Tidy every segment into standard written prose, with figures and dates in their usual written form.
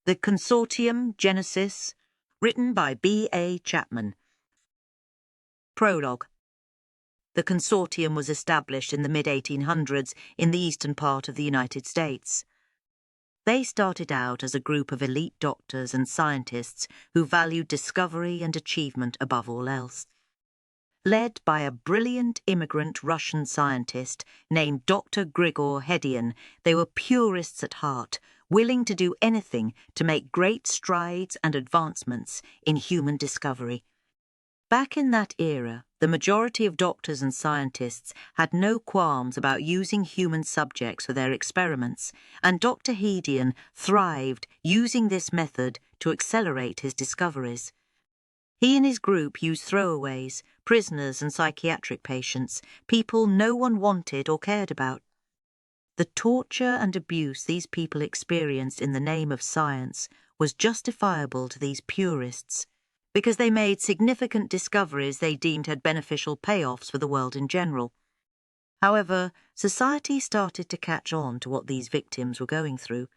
The Consortium Genesis, written by B.A. Chapman. Prologue. The Consortium was established in the mid-1800s in the eastern part of the United States. They started out as a group of elite doctors and scientists who valued discovery and achievement above all else. Led by a brilliant immigrant Russian scientist named Dr. Grigor Hedian, they were purists at heart, willing to do anything to make great strides and advancements in human discovery. Back in that era, the majority of doctors and scientists had no qualms about using human subjects for their experiments, and Dr. Hedian thrived using this method to accelerate his discoveries. He and his group used throwaways, prisoners and psychiatric patients, people no one wanted or cared about. The torture and abuse these people experienced in the name of science was justifiable to these purists, because they made significant discoveries they deemed had beneficial payoffs for the world in general. However, society started to catch on to what these victims were going through.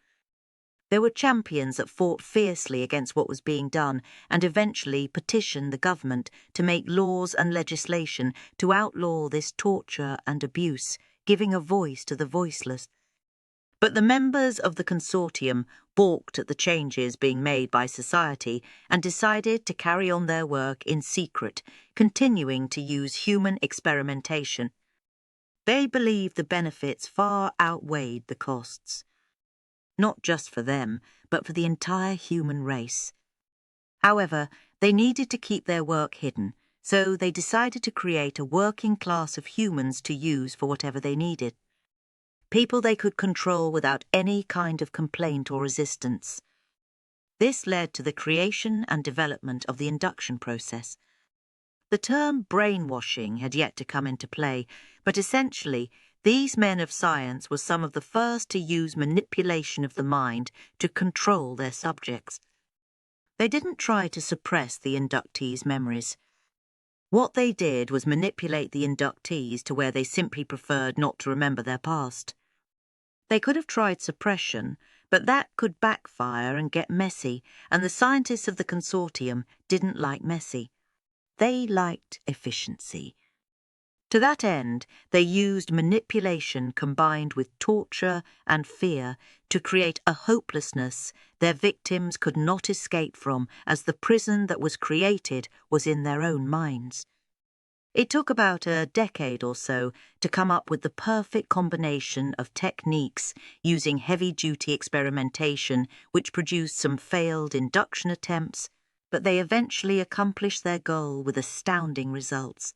There were champions that fought fiercely against what was being done and eventually petitioned the government to make laws and legislation to outlaw this torture and abuse, giving a voice to the voiceless. But the members of the Consortium balked at the changes being made by society and decided to carry on their work in secret, continuing to use human experimentation. They believed the benefits far outweighed the costs. Not just for them, but for the entire human race. However, they needed to keep their work hidden, so they decided to create a working class of humans to use for whatever they needed. People they could control without any kind of complaint or resistance. This led to the creation and development of the induction process. The term brainwashing had yet to come into play, but essentially, these men of science were some of the first to use manipulation of the mind to control their subjects. They didn't try to suppress the inductees' memories. What they did was manipulate the inductees to where they simply preferred not to remember their past. They could have tried suppression, but that could backfire and get messy, and the scientists of the Consortium didn't like messy. They liked efficiency. To that end, they used manipulation combined with torture and fear to create a hopelessness their victims could not escape from, as the prison that was created was in their own minds. It took about a decade or so to come up with the perfect combination of techniques using heavy-duty experimentation, which produced some failed induction attempts, but they eventually accomplished their goal with astounding results.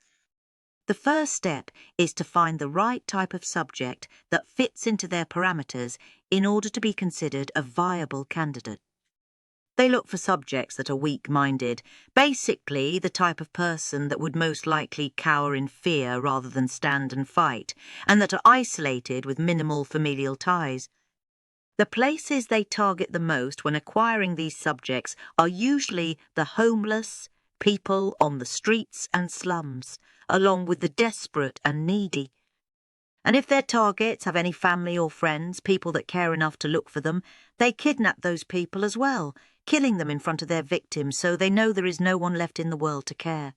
The first step is to find the right type of subject that fits into their parameters in order to be considered a viable candidate. They look for subjects that are weak-minded, basically the type of person that would most likely cower in fear rather than stand and fight, and that are isolated with minimal familial ties. The places they target the most when acquiring these subjects are usually the homeless, people on the streets and slums, along with the desperate and needy. And if their targets have any family or friends, people that care enough to look for them, they kidnap those people as well, killing them in front of their victims so they know there is no one left in the world to care.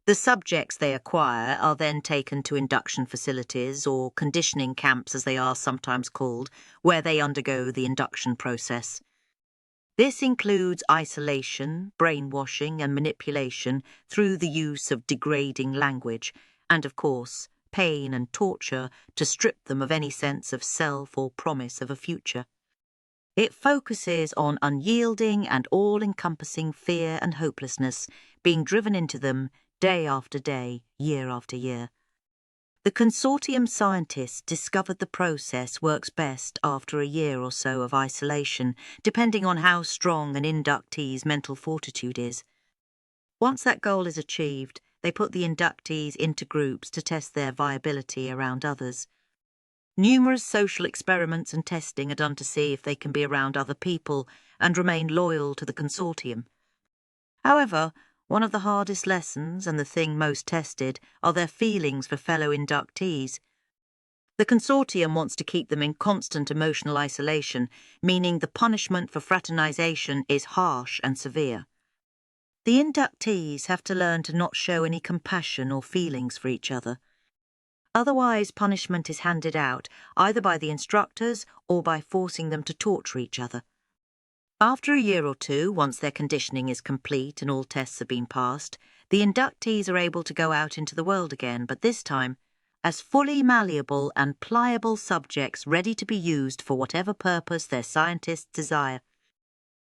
The subjects they acquire are then taken to induction facilities, or conditioning camps as they are sometimes called, where they undergo the induction process. This includes isolation, brainwashing and manipulation through the use of degrading language, and of course, pain and torture to strip them of any sense of self or promise of a future. It focuses on unyielding and all-encompassing fear and hopelessness being driven into them day after day, year after year. The Consortium scientists discovered the process works best after a year or so of isolation, depending on how strong an inductee's mental fortitude is. Once that goal is achieved, they put the inductees into groups to test their viability around others. Numerous social experiments and testing are done to see if they can be around other people and remain loyal to the Consortium. However, one of the hardest lessons and the thing most tested are their feelings for fellow inductees. The Consortium wants to keep them in constant emotional isolation, meaning the punishment for fraternization is harsh and severe. The inductees have to learn to not show any compassion or feelings for each other. Otherwise, punishment is handed out either by the instructors or by forcing them to torture each other. After a year or two, once their conditioning is complete and all tests have been passed, the inductees are able to go out into the world again, but this time as fully malleable and pliable subjects ready to be used for whatever purpose their scientists desire.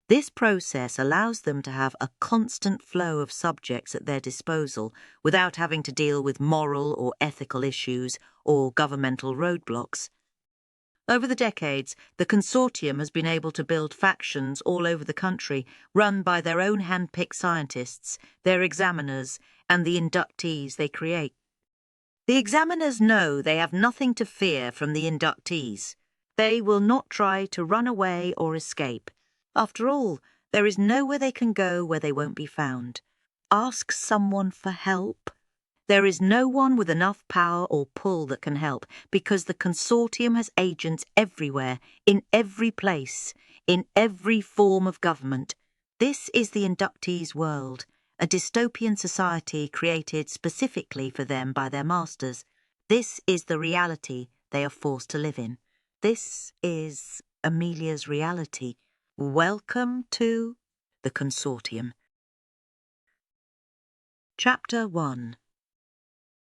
This process allows them to have a constant flow of subjects at their disposal without having to deal with moral or ethical issues or governmental roadblocks. Over the decades, the Consortium has been able to build factions all over the country, run by their own hand-picked scientists, their examiners, and the inductees they create. The examiners know they have nothing to fear from the inductees. They will not try to run away or escape. After all, there is nowhere they can go where they won't be found. Ask someone for help. There is no one with enough power or pull that can help, because the Consortium has agents everywhere, in every place, in every form of government. This is the inductees' world, a dystopian society created specifically for them by their masters. This is the reality they are forced to live in. This is Amelia's reality. Welcome to the Consortium. Chapter 1.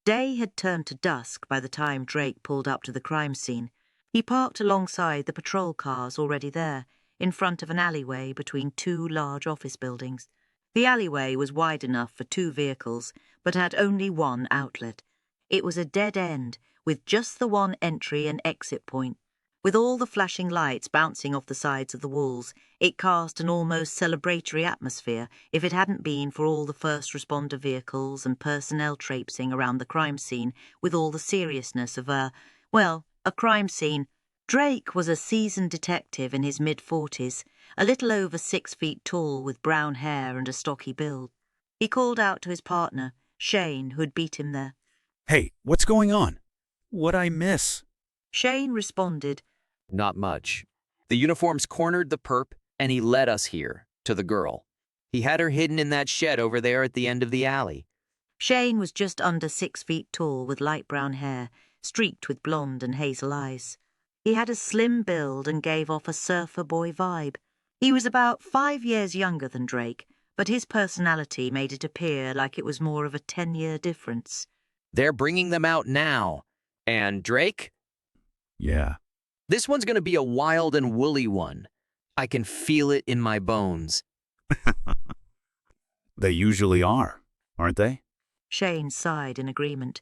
Day had turned to dusk by the time Drake pulled up to the crime scene. He parked alongside the patrol cars already there, in front of an alleyway between two large office buildings. The alleyway was wide enough for two vehicles, but had only one outlet. It was a dead end, with just the one entry and exit point. With all the flashing lights bouncing off the sides of the walls, it cast an almost celebratory atmosphere if it hadn't been for all the first responder vehicles and personnel traipsing around the crime scene with all the seriousness of a crime scene. Drake was a seasoned detective in his mid-40s, a little over 6 feet tall with brown hair and a stocky build. He called out to his partner, Shane, who'd beat him there. "Hey, what's going on? What'd I miss?" Shane responded, "Not much. The uniforms cornered the perp, and he led us here, to the girl. He had her hidden in that shed over there at the end of the alley." Shane was just under 6 feet tall with light brown hair, streaked with blonde and hazel eyes. He had a slim build and gave off a surfer boy vibe. He was about 5 years younger than Drake, but his personality made it appear like it was more of a 10-year difference. "They're bringing them out now. And Drake? "Yeah." This one's going to be a wild and woolly one. I can feel it in my bones." They usually are, aren't they? Shane sighed in agreement.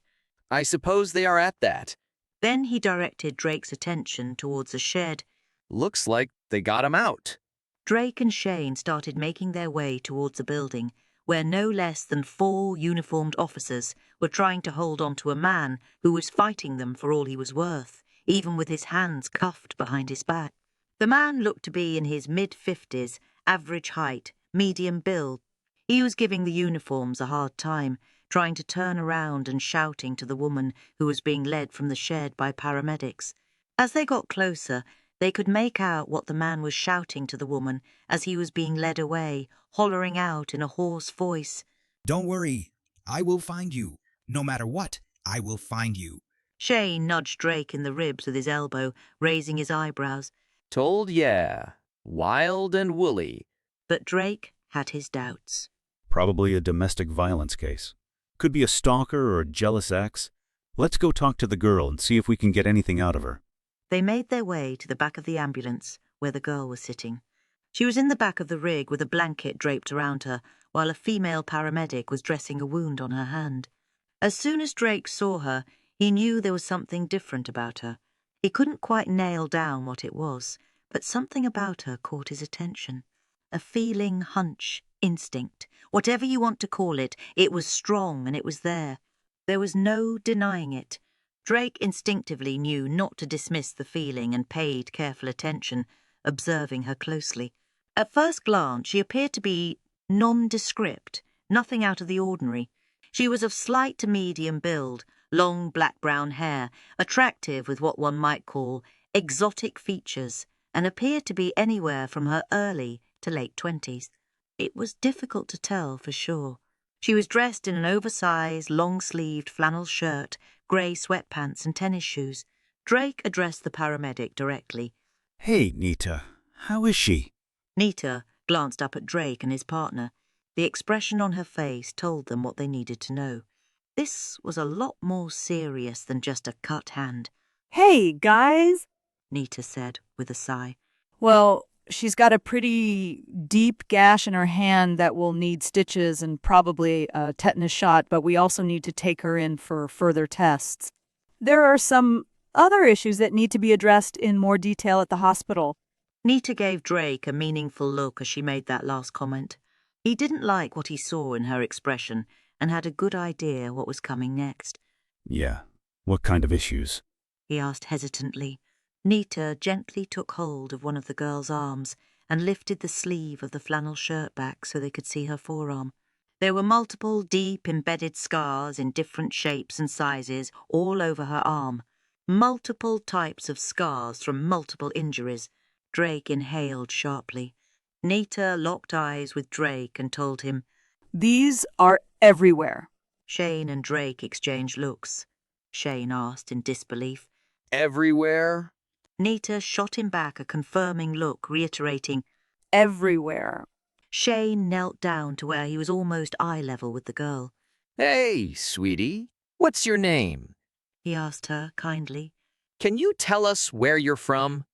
"I suppose they are at that." Then he directed Drake's attention towards a shed. "Looks like they got him out." Drake and Shane started making their way towards a building where no less than 4 uniformed officers were trying to hold on to a man who was fighting them for all he was worth, even with his hands cuffed behind his back. The man looked to be in his mid-50s, average height, medium build. He was giving the uniforms a hard time, trying to turn around and shouting to the woman who was being led from the shed by paramedics. As they got closer, they could make out what the man was shouting to the woman as he was being led away, hollering out in a hoarse voice. "Don't worry, I will find you. No matter what, I will find you." Shane nudged Drake in the ribs with his elbow, raising his eyebrows. "Told ya. Wild and woolly." But Drake had his doubts. Probably a domestic violence case. Could be a stalker or a jealous ex. Let's go talk to the girl and see if we can get anything out of her. They made their way to the back of the ambulance, where the girl was sitting. She was in the back of the rig with a blanket draped around her, while a female paramedic was dressing a wound on her hand. As soon as Drake saw her, he knew there was something different about her. He couldn't quite nail down what it was, but something about her caught his attention. A feeling, hunch, instinct, whatever you want to call it, it was strong and it was there. There was no denying it. Drake instinctively knew not to dismiss the feeling and paid careful attention, observing her closely. At first glance, she appeared to be nondescript, nothing out of the ordinary. She was of slight to medium build, long black-brown hair, attractive with what one might call exotic features, and appeared to be anywhere from her early to late 20s. It was difficult to tell for sure. She was dressed in an oversized, long-sleeved flannel shirt, grey sweatpants and tennis shoes. Drake addressed the paramedic directly. Hey, Nita. How is she? Nita glanced up at Drake and his partner. The expression on her face told them what they needed to know. This was a lot more serious than just a cut hand. Hey, guys! Nita said with a sigh. Well, she's got a pretty deep gash in her hand that will need stitches and probably a tetanus shot, but we also need to take her in for further tests. There are some other issues that need to be addressed in more detail at the hospital. Nita gave Drake a meaningful look as she made that last comment. He didn't like what he saw in her expression and had a good idea what was coming next. Yeah. What kind of issues? He asked hesitantly. Nita gently took hold of one of the girl's arms and lifted the sleeve of the flannel shirt back so they could see her forearm. There were multiple deep embedded scars in different shapes and sizes all over her arm. Multiple types of scars from multiple injuries. Drake inhaled sharply. Nita locked eyes with Drake and told him, These are everywhere. Shane and Drake exchanged looks. Shane asked in disbelief. Everywhere? Nita shot him back a confirming look, reiterating, Everywhere. Shane knelt down to where he was almost eye level with the girl. Hey, sweetie, what's your name? He asked her kindly. Can you tell us where you're from?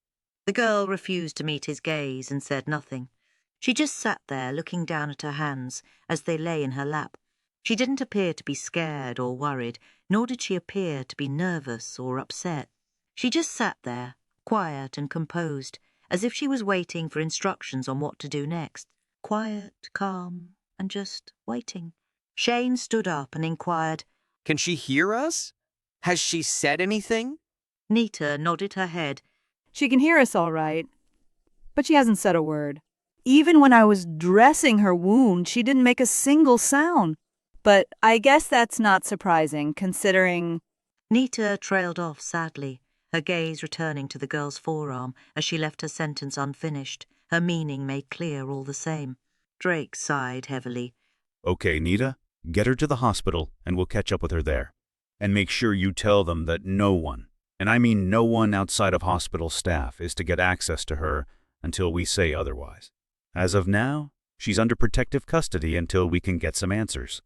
The girl refused to meet his gaze and said nothing. She just sat there looking down at her hands as they lay in her lap. She didn't appear to be scared or worried, nor did she appear to be nervous or upset. She just sat there, quiet and composed, as if she was waiting for instructions on what to do next. Quiet, calm, and just waiting. Shane stood up and inquired, Can she hear us? Has she said anything? Nita nodded her head. She can hear us all right, but she hasn't said a word. Even when I was dressing her wound, she didn't make a single sound. But I guess that's not surprising, considering... Nita trailed off sadly, her gaze returning to the girl's forearm as she left her sentence unfinished, her meaning made clear all the same. Drake sighed heavily. Okay, Nita, get her to the hospital and we'll catch up with her there. And make sure you tell them that no one, and I mean no one outside of hospital staff, is to get access to her until we say otherwise. As of now, she's under protective custody until we can get some answers.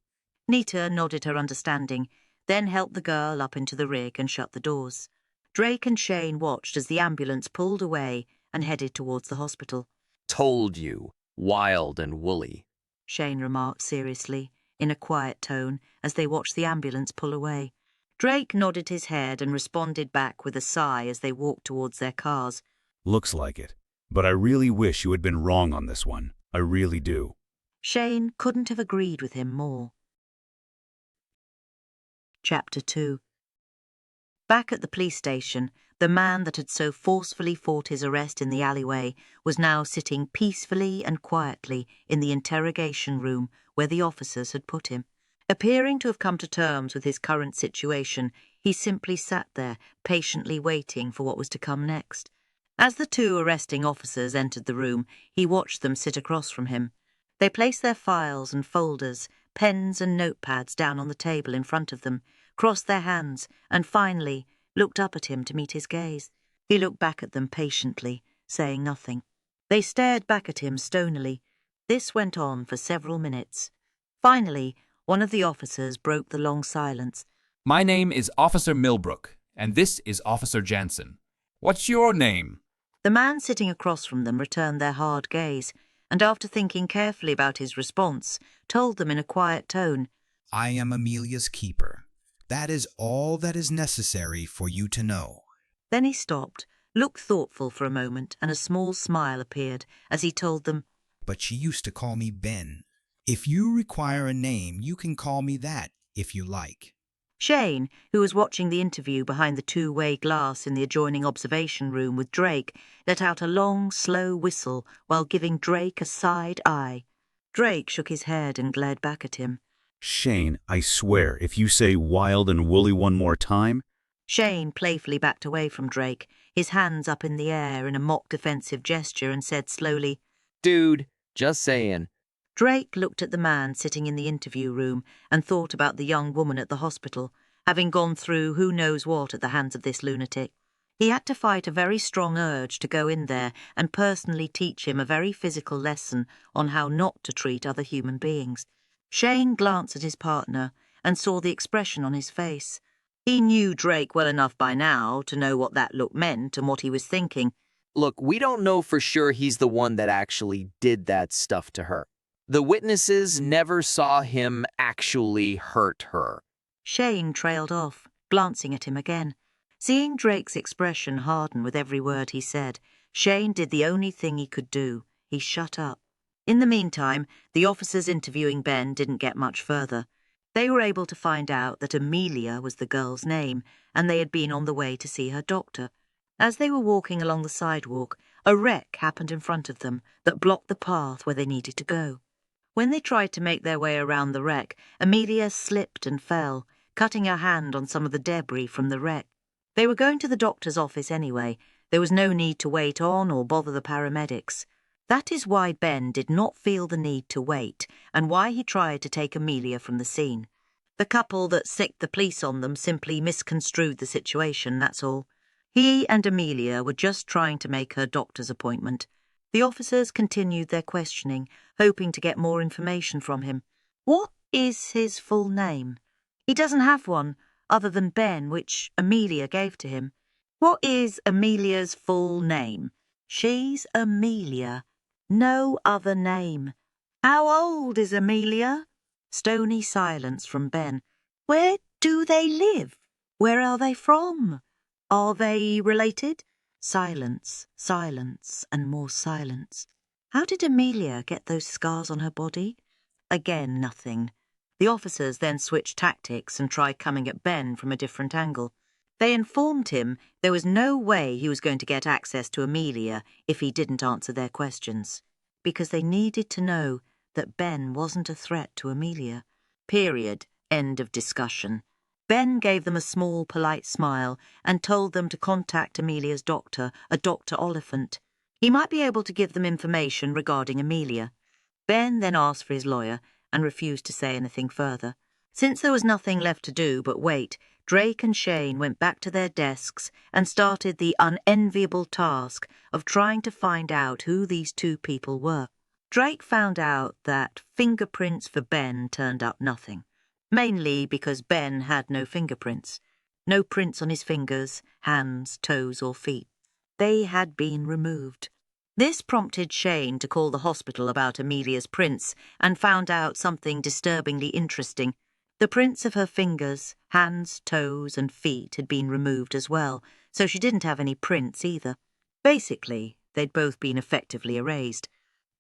Nita nodded her understanding, then helped the girl up into the rig and shut the doors. Drake and Shane watched as the ambulance pulled away and headed towards the hospital. Told you, wild and woolly. Shane remarked seriously, in a quiet tone, as they watched the ambulance pull away. Drake nodded his head and responded back with a sigh as they walked towards their cars. Looks like it. But I really wish you had been wrong on this one. I really do. Shane couldn't have agreed with him more. Chapter 2. Back at the police station, the man that had so forcefully fought his arrest in the alleyway was now sitting peacefully and quietly in the interrogation room where the officers had put him. Appearing to have come to terms with his current situation, he simply sat there, patiently waiting for what was to come next. As the two arresting officers entered the room, he watched them sit across from him. They placed their files and folders, pens and notepads down on the table in front of them, crossed their hands, and finally looked up at him to meet his gaze. He looked back at them patiently, saying nothing. They stared back at him stonily. This went on for several minutes. Finally, one of the officers broke the long silence. My name is Officer Milbrook, and this is Officer Jansen. What's your name? The man sitting across from them returned their hard gaze, and after thinking carefully about his response, told them in a quiet tone, I am Amelia's keeper. That is all that is necessary for you to know. Then he stopped, looked thoughtful for a moment, and a small smile appeared as he told them, But she used to call me Ben. If you require a name, you can call me that, if you like. Shane, who was watching the interview behind the two-way glass in the adjoining observation room with Drake, let out a long, slow whistle while giving Drake a side eye. Drake shook his head and glared back at him. Shane, I swear, if you say wild and woolly one more time... Shane playfully backed away from Drake, his hands up in the air in a mock defensive gesture, and said slowly, Dude, just saying. Drake looked at the man sitting in the interview room and thought about the young woman at the hospital, having gone through who knows what at the hands of this lunatic. He had to fight a very strong urge to go in there and personally teach him a very physical lesson on how not to treat other human beings. Shane glanced at his partner and saw the expression on his face. He knew Drake well enough by now to know what that look meant and what he was thinking. Look, we don't know for sure he's the one that actually did that stuff to her. The witnesses never saw him actually hurt her. Shane trailed off, glancing at him again. Seeing Drake's expression harden with every word he said, Shane did the only thing he could do. He shut up. In the meantime, the officers interviewing Ben didn't get much further. They were able to find out that Amelia was the girl's name, and they had been on the way to see her doctor. As they were walking along the sidewalk, a wreck happened in front of them that blocked the path where they needed to go. When they tried to make their way around the wreck, Amelia slipped and fell, cutting her hand on some of the debris from the wreck. They were going to the doctor's office anyway. There was no need to wait on or bother the paramedics. That is why Ben did not feel the need to wait, and why he tried to take Amelia from the scene. The couple that sicked the police on them simply misconstrued the situation, that's all. He and Amelia were just trying to make her doctor's appointment. The officers continued their questioning, hoping to get more information from him. What is his full name? He doesn't have one, other than Ben, which Amelia gave to him. What is Amelia's full name? She's Amelia. No other name. How old is Amelia? Stony silence from Ben. Where do they live? Where are they from? Are they related? Silence, silence, and more silence. How did Amelia get those scars on her body? Again, nothing. The officers then switched tactics and tried coming at Ben from a different angle. They informed him there was no way he was going to get access to Amelia if he didn't answer their questions, because they needed to know that Ben wasn't a threat to Amelia. Period. End of discussion. Ben gave them a small, polite smile and told them to contact Amelia's doctor, a Dr. Oliphant. He might be able to give them information regarding Amelia. Ben then asked for his lawyer and refused to say anything further. Since there was nothing left to do but wait, Drake and Shane went back to their desks and started the unenviable task of trying to find out who these two people were. Drake found out that fingerprints for Ben turned up nothing, mainly because Ben had no fingerprints. No prints on his fingers, hands, toes or feet. They had been removed. This prompted Shane to call the hospital about Amelia's prints and found out something disturbingly interesting. The prints of her fingers, hands, toes and feet had been removed as well, so she didn't have any prints either. Basically, they'd both been effectively erased.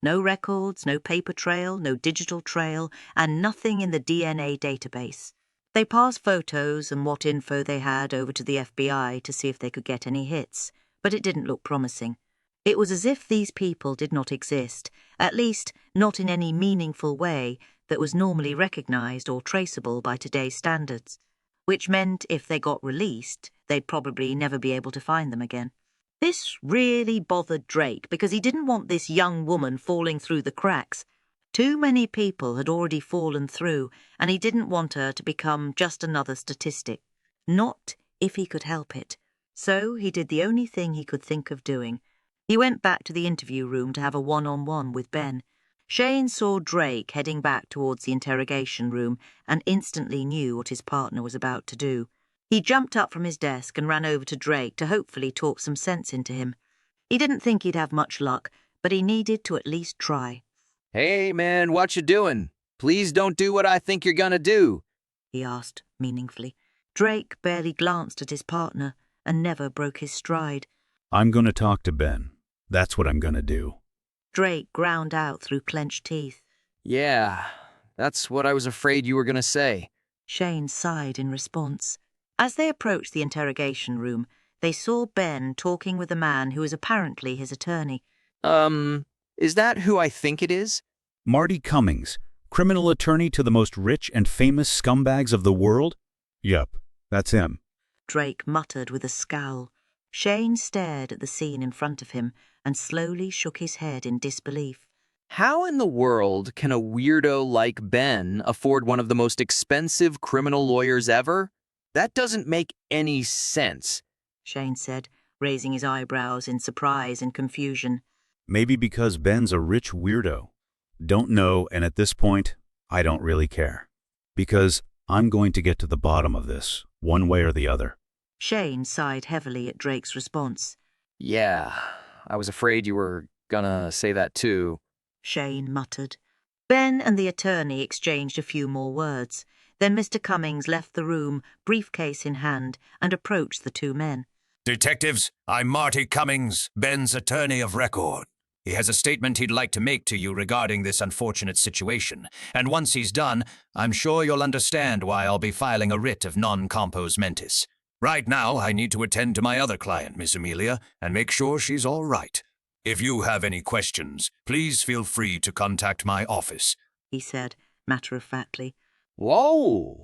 No records, no paper trail, no digital trail, and nothing in the DNA database. They passed photos and what info they had over to the FBI to see if they could get any hits, but it didn't look promising. It was as if these people did not exist, at least not in any meaningful way that was normally recognized or traceable by today's standards, which meant if they got released, they'd probably never be able to find them again. This really bothered Drake because he didn't want this young woman falling through the cracks. Too many people had already fallen through, and he didn't want her to become just another statistic. Not if he could help it. So he did the only thing he could think of doing. He went back to the interview room to have a one-on-one with Ben. Shane saw Drake heading back towards the interrogation room and instantly knew what his partner was about to do. He jumped up from his desk and ran over to Drake to hopefully talk some sense into him. He didn't think he'd have much luck, but he needed to at least try. Hey, man, what you doing? Please don't do what I think you're gonna do, he asked meaningfully. Drake barely glanced at his partner and never broke his stride. I'm going to talk to Ben. That's what I'm going to do. Drake ground out through clenched teeth. Yeah, that's what I was afraid you were gonna say. Shane sighed in response. As they approached the interrogation room, they saw Ben talking with a man who was apparently his attorney. Is that who I think it is? Marty Cummings, Criminal attorney to the most rich and famous scumbags of the world? Yup, that's him. Drake muttered with a scowl. Shane stared at the scene in front of him and slowly shook his head in disbelief. How in the world can a weirdo like Ben afford one of the most expensive criminal lawyers ever? That doesn't make any sense. Shane said, raising his eyebrows in surprise and confusion. Maybe because Ben's a rich weirdo. Don't know, and at this point, I don't really care. Because I'm going to get to the bottom of this, one way or the other. Shane sighed heavily at Drake's response. Yeah, I was afraid you were gonna say that too. Shane muttered. Ben and the attorney exchanged a few more words. Then Mr. Cummings left the room, briefcase in hand, and approached the two men. Detectives, I'm Marty Cummings, Ben's attorney of record. He has a statement he'd like to make to you regarding this unfortunate situation, and once he's done, I'm sure you'll understand why I'll be filing a writ of non compos mentis. Right now, I need to attend to my other client, Miss Amelia, and make sure she's all right. If you have any questions, please feel free to contact my office, He said, matter-of-factly. Whoa!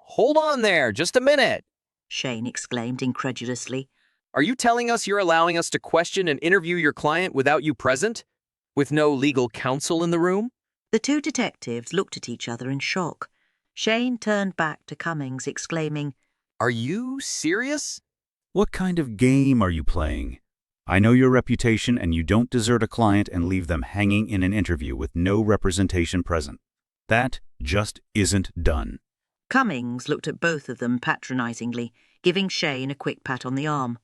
Hold on there, just a minute. Shane exclaimed incredulously. Are you telling us you're allowing us to question and interview your client without you present? With no legal counsel in the room? The two detectives looked at each other in shock. Shane turned back to Cummings, exclaiming, Are you serious? What kind of game are you playing? I know your reputation, and you don't desert a client and leave them hanging in an interview with no representation present. That just isn't done. Cummings looked at both of them patronizingly, giving Shane a quick pat on the arm.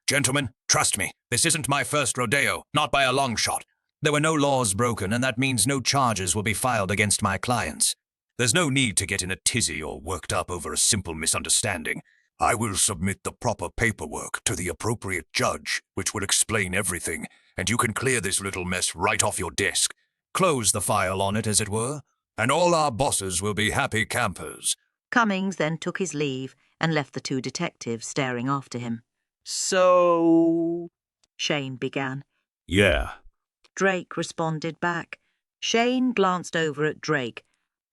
Gentlemen, trust me, this isn't my first rodeo, not by a long shot. There were no laws broken, and that means no charges will be filed against my clients. There's no need to get in a tizzy or worked up over a simple misunderstanding. I will submit the proper paperwork to the appropriate judge, which will explain everything, and you can clear this little mess right off your desk. Close the file on it, as it were, and all our bosses will be happy campers. Cummings then took his leave and left the two detectives staring after him. So... Shane began. Yeah. Drake responded back. Shane glanced over at Drake.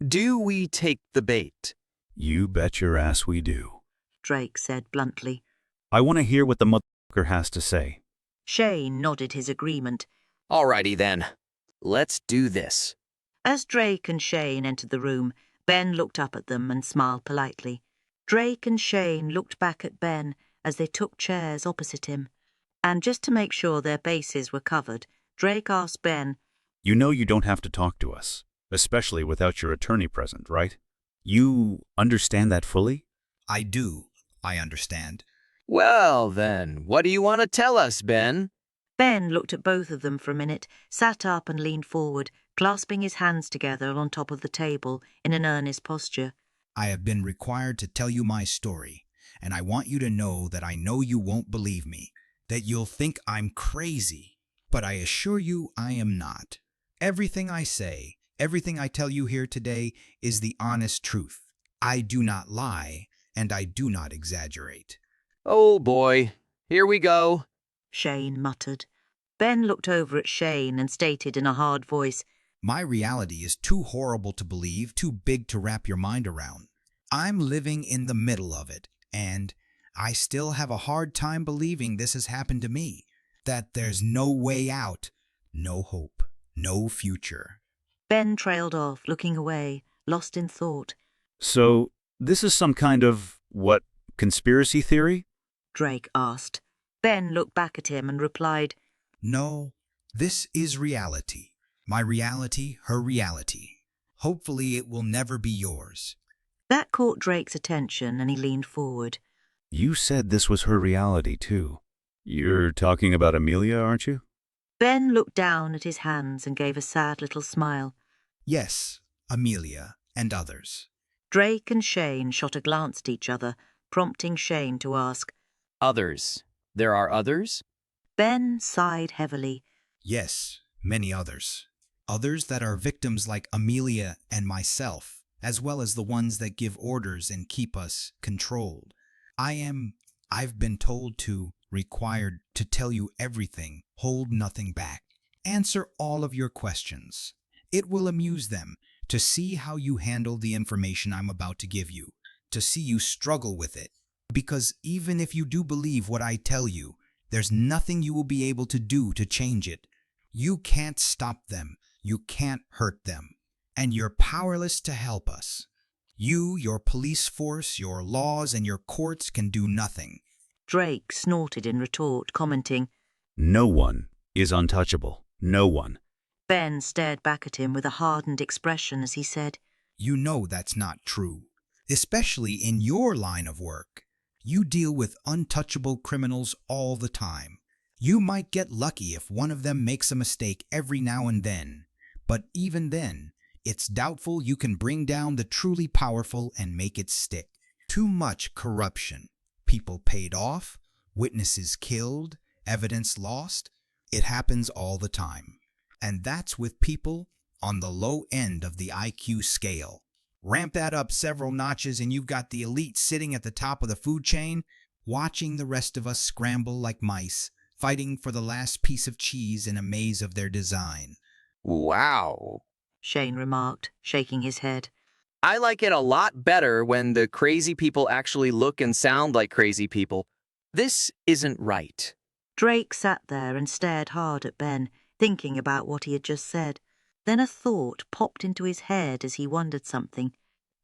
Do we take the bait? You bet your ass we do. Drake said bluntly. I want to hear what the motherfucker has to say. Shane nodded his agreement. Alrighty then. Let's do this. As Drake and Shane entered the room, Ben looked up at them and smiled politely. Drake and Shane looked back at Ben as they took chairs opposite him. And just to make sure their bases were covered, Drake asked Ben, You know you don't have to talk to us, especially without your attorney present, right? You understand that fully? I do. I understand. Well then, what do you want to tell us, Ben? Ben looked at both of them for a minute, sat up and leaned forward, clasping his hands together on top of the table in an earnest posture. I have been required to tell you my story, and I want you to know that I know you won't believe me, that you'll think I'm crazy, but I assure you I am not. Everything I say, everything I tell you here today is the honest truth. I do not lie, and I do not exaggerate. Oh boy, here we go. Shane muttered. Ben looked over at Shane and stated in a hard voice, My reality is too horrible to believe, too big to wrap your mind around. I'm living in the middle of it, and I still have a hard time believing this has happened to me, that there's no way out, no hope, no future. Ben trailed off, looking away, lost in thought. So, this is some kind of, conspiracy theory? Drake asked. Ben looked back at him and replied, No, this is reality. My reality, her reality. Hopefully it will never be yours. That caught Drake's attention and he leaned forward. You said this was her reality, too. You're talking about Amelia, aren't you? Ben looked down at his hands and gave a sad little smile. Yes, Amelia and others. Drake and Shane shot a glance at each other, prompting Shane to ask, Others. There are others? Ben sighed heavily. Yes, many others. Others that are victims like Amelia and myself, as well as the ones that give orders and keep us controlled. I've been told to, required to tell you everything, hold nothing back. Answer all of your questions. It will amuse them to see how you handle the information I'm about to give you, to see you struggle with it. Because even if you do believe what I tell you, there's nothing you will be able to do to change it. You can't stop them. You can't hurt them. And you're powerless to help us. You, your police force, your laws, and your courts can do nothing. Drake snorted in retort, commenting, No one is untouchable. No one. Ben stared back at him with a hardened expression as he said, You know that's not true, especially in your line of work. You deal with untouchable criminals all the time. You might get lucky if one of them makes a mistake every now and then, but even then, it's doubtful you can bring down the truly powerful and make it stick. Too much corruption. People paid off, witnesses killed, evidence lost. It happens all the time. And that's with people on the low end of the IQ scale. Ramp that up several notches and you've got the elite sitting at the top of the food chain, watching the rest of us scramble like mice, fighting for the last piece of cheese in a maze of their design. Wow. Shane remarked, shaking his head. I like it a lot better when the crazy people actually look and sound like crazy people. This isn't right. Drake sat there and stared hard at Ben, thinking about what he had just said. Then a thought popped into his head as he wondered something.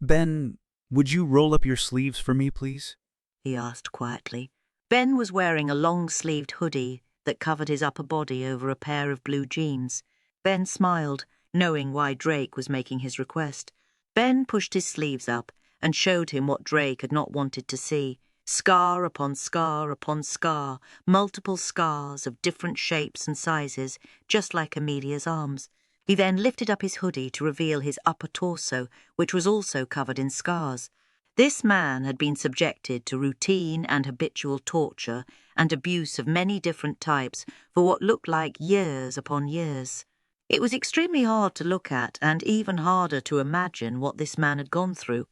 Ben, would you roll up your sleeves for me, please? He asked quietly. Ben was wearing a long-sleeved hoodie that covered his upper body over a pair of blue jeans. Ben smiled, knowing why Drake was making his request. Ben pushed his sleeves up and showed him what Drake had not wanted to see. Scar upon scar upon scar, multiple scars of different shapes and sizes, just like Amelia's arms. He then lifted up his hoodie to reveal his upper torso, which was also covered in scars. This man had been subjected to routine and habitual torture and abuse of many different types for what looked like years upon years. It was extremely hard to look at and even harder to imagine what this man had gone through,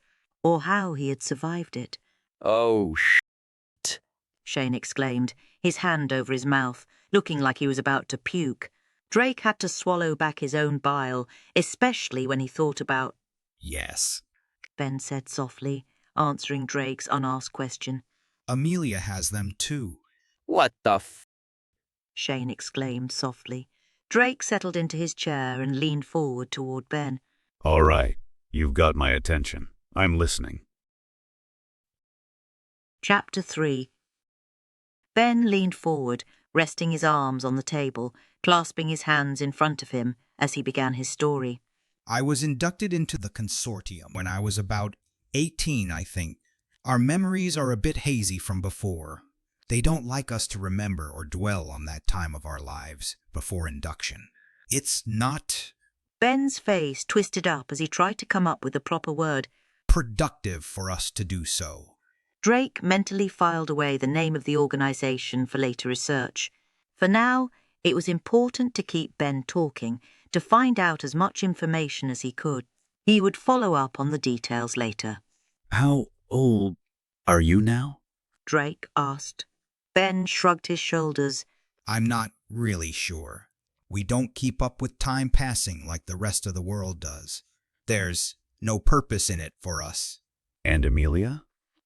or how he had survived it. Oh, Shane exclaimed, his hand over his mouth, looking like he was about to puke. Drake had to swallow back his own bile, especially when he thought about... Yes. Ben said softly, answering Drake's unasked question. Amelia has them too. What the Shane exclaimed softly. Drake settled into his chair and leaned forward toward Ben. All right, you've got my attention. I'm listening. Chapter 3. Ben leaned forward, resting his arms on the table, clasping his hands in front of him as he began his story. I was inducted into the Consortium when I was about 18, I think. Our memories are a bit hazy from before. They don't like us to remember or dwell on that time of our lives before induction. It's not... Ben's face twisted up as he tried to come up with the proper word. productive for us to do so. Drake mentally filed away the name of the organization for later research. For now, it was important to keep Ben talking, to find out as much information as he could. He would follow up on the details later. How old are you now? Drake asked. Ben shrugged his shoulders. I'm not really sure. We don't keep up with time passing like the rest of the world does. There's no purpose in it for us. And Amelia?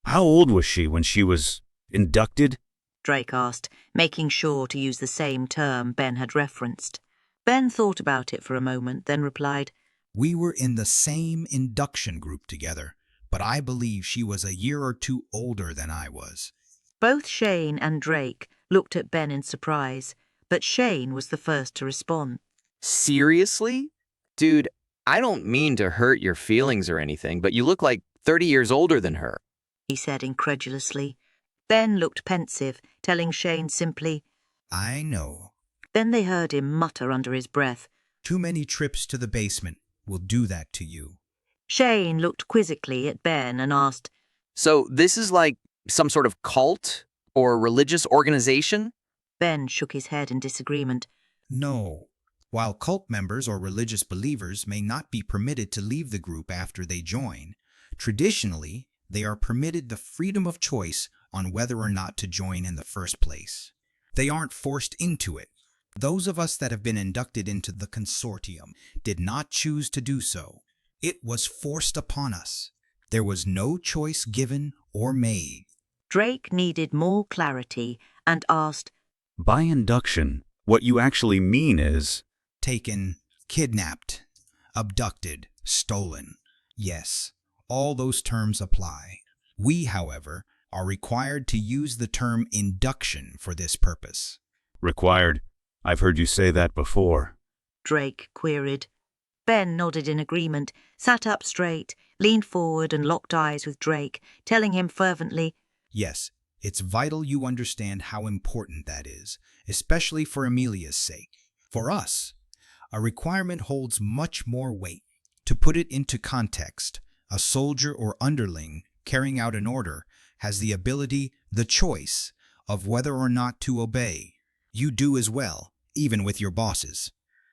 How old was she when she was inducted? Drake asked, making sure to use the same term Ben had referenced. Ben thought about it for a moment, then replied, We were in the same induction group together, but I believe she was a year or two older than I was. Both Shane and Drake looked at Ben in surprise, but Shane was the first to respond. Seriously? Dude, I don't mean to hurt your feelings or anything, but you look like 30 years older than her, he said incredulously. Ben looked pensive, telling Shane simply, I know. Then they heard him mutter under his breath. Too many trips to the basement will do that to you. Shane looked quizzically at Ben and asked, So this is like some sort of cult or religious organization? Ben shook his head in disagreement. No. While cult members or religious believers may not be permitted to leave the group after they join, traditionally, they are permitted the freedom of choice on whether or not to join in the first place. They aren't forced into it. Those of us that have been inducted into the Consortium did not choose to do so. It was forced upon us. There was no choice given or made. Drake needed more clarity and asked, By induction, what you actually mean is… Taken, kidnapped, abducted, stolen. Yes, all those terms apply. We, however, are required to use the term induction for this purpose. Required. I've heard you say that before. Drake queried. Ben nodded in agreement, sat up straight, leaned forward and locked eyes with Drake, telling him fervently, Yes, it's vital you understand how important that is, especially for Amelia's sake. For us, a requirement holds much more weight. To put it into context, a soldier or underling carrying out an order has the ability, the choice, of whether or not to obey. You do as well, even with your bosses.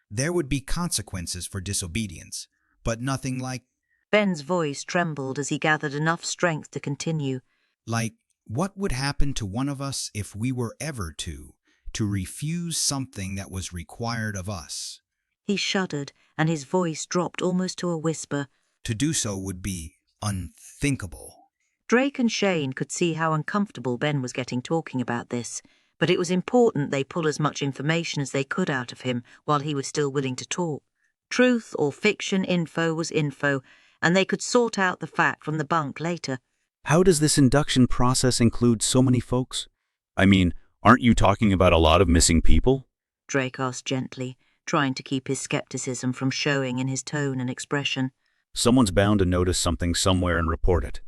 There would be consequences for disobedience, but nothing like… Ben's voice trembled as he gathered enough strength to continue. Like, what would happen to one of us if we were ever to refuse something that was required of us? He shuddered, and his voice dropped almost to a whisper. To do so would be unthinkable. Drake and Shane could see how uncomfortable Ben was getting talking about this, but it was important they pull as much information as they could out of him while he was still willing to talk. Truth or fiction info was info, and they could sort out the fact from the bunk later. How does this induction process include so many folks? I mean, aren't you talking about a lot of missing people? Drake asked gently, trying to keep his skepticism from showing in his tone and expression. Someone's bound to notice something somewhere and report it.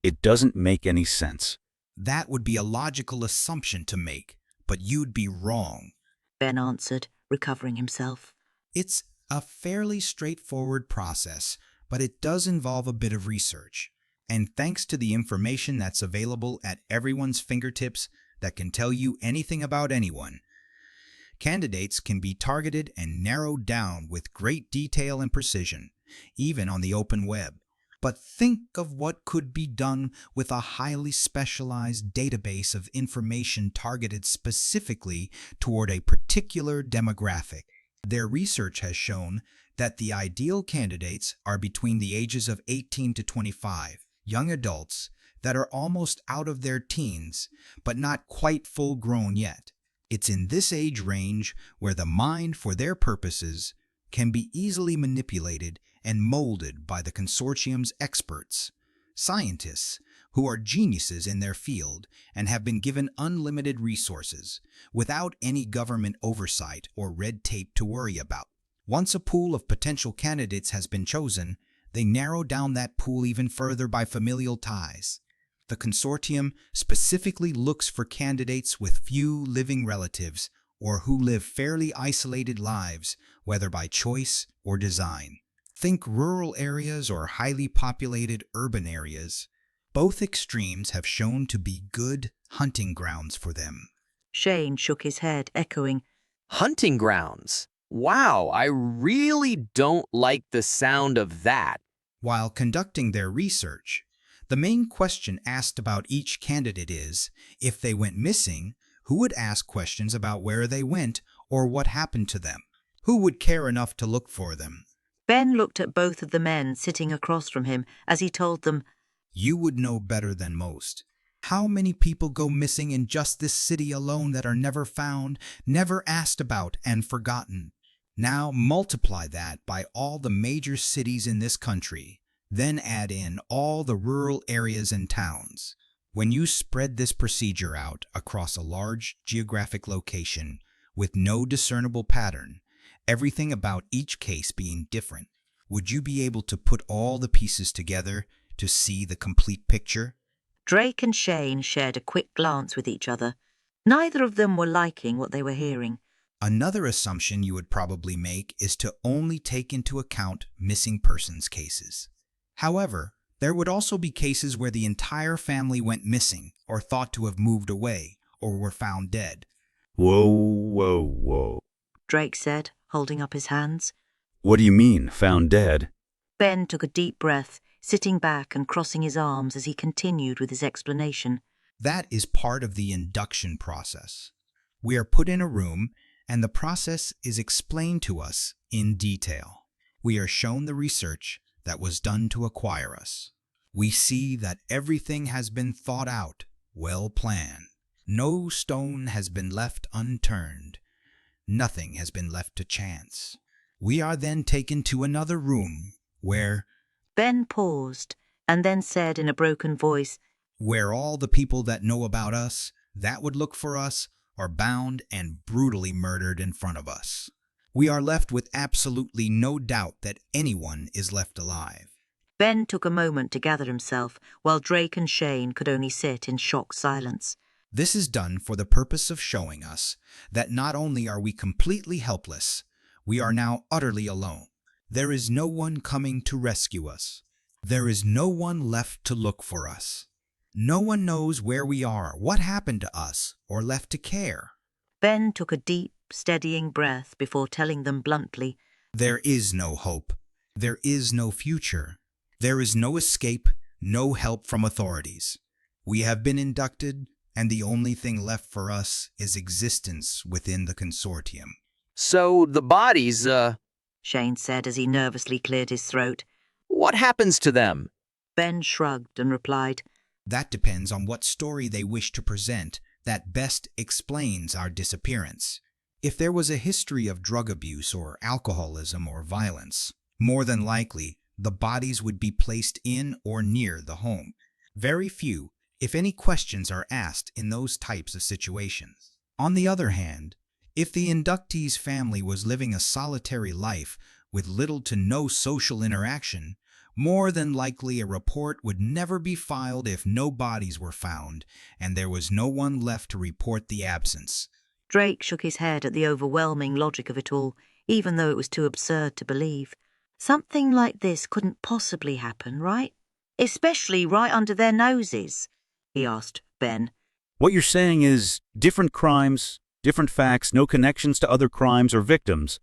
It doesn't make any sense. That would be a logical assumption to make, but you'd be wrong. Ben answered, recovering himself. It's a fairly straightforward process, but it does involve a bit of research. And thanks to the information that's available at everyone's fingertips that can tell you anything about anyone, candidates can be targeted and narrowed down with great detail and precision, even on the open web. But think of what could be done with a highly specialized database of information targeted specifically toward a particular demographic. Their research has shown that the ideal candidates are between the ages of 18 to 25, young adults that are almost out of their teens, but not quite full-grown yet. It's in this age range where the mind, for their purposes, can be easily manipulated and molded by the Consortium's experts, scientists who are geniuses in their field and have been given unlimited resources without any government oversight or red tape to worry about. Once a pool of potential candidates has been chosen, they narrow down that pool even further by familial ties. The Consortium specifically looks for candidates with few living relatives or who live fairly isolated lives, whether by choice or design. Think rural areas or highly populated urban areas. Both extremes have shown to be good hunting grounds for them. Shane shook his head, echoing, Hunting grounds. Wow, I really don't like the sound of that. While conducting their research, the main question asked about each candidate is, if they went missing, who would ask questions about where they went or what happened to them? Who would care enough to look for them? Ben looked at both of the men sitting across from him as he told them, You would know better than most. How many people go missing in just this city alone that are never found, never asked about, and forgotten? Now multiply that by all the major cities in this country. Then add in all the rural areas and towns. When you spread this procedure out across a large geographic location with no discernible pattern, everything about each case being different, would you be able to put all the pieces together to see the complete picture? Drake and Shane shared a quick glance with each other. Neither of them were liking what they were hearing. Another assumption you would probably make is to only take into account missing persons cases. However, there would also be cases where the entire family went missing or thought to have moved away or were found dead. Whoa, whoa, whoa. Drake said, holding up his hands. What do you mean, found dead? Ben took a deep breath, sitting back and crossing his arms as he continued with his explanation. That is part of the induction process. We are put in a room, and the process is explained to us in detail. We are shown the research, that was done to acquire us. We see that everything has been thought out, well planned. No stone has been left unturned. Nothing has been left to chance. We are then taken to another room where Ben paused and then said in a broken voice, all the people that know about us, that would look for us, are bound and brutally murdered in front of us. We are left with absolutely no doubt that anyone is left alive. Ben took a moment to gather himself, while Drake and Shane could only sit in shocked silence. This is done for the purpose of showing us that not only are we completely helpless, we are now utterly alone. There is no one coming to rescue us. There is no one left to look for us. No one knows where we are, what happened to us, or left to care. Ben took a deep, steadying breath before telling them bluntly, There is no hope. There is no future. There is no escape, no help from authorities. We have been inducted, and the only thing left for us is existence within the Consortium. So the bodies, Shane said as he nervously cleared his throat. what happens to them? Ben shrugged and replied, That depends on what story they wish to present that best explains our disappearance. If there was a history of drug abuse or alcoholism or violence, more than likely the bodies would be placed in or near the home. Very few, if any, questions are asked in those types of situations. On the other hand, if the inductee's family was living a solitary life with little to no social interaction, more than likely a report would never be filed if no bodies were found and there was no one left to report the absence. Drake shook his head at the overwhelming logic of it all, even though it was too absurd to believe. Something like this couldn't possibly happen, right? Especially right under their noses, he asked Ben. What you're saying is different crimes, different facts, no connections to other crimes or victims,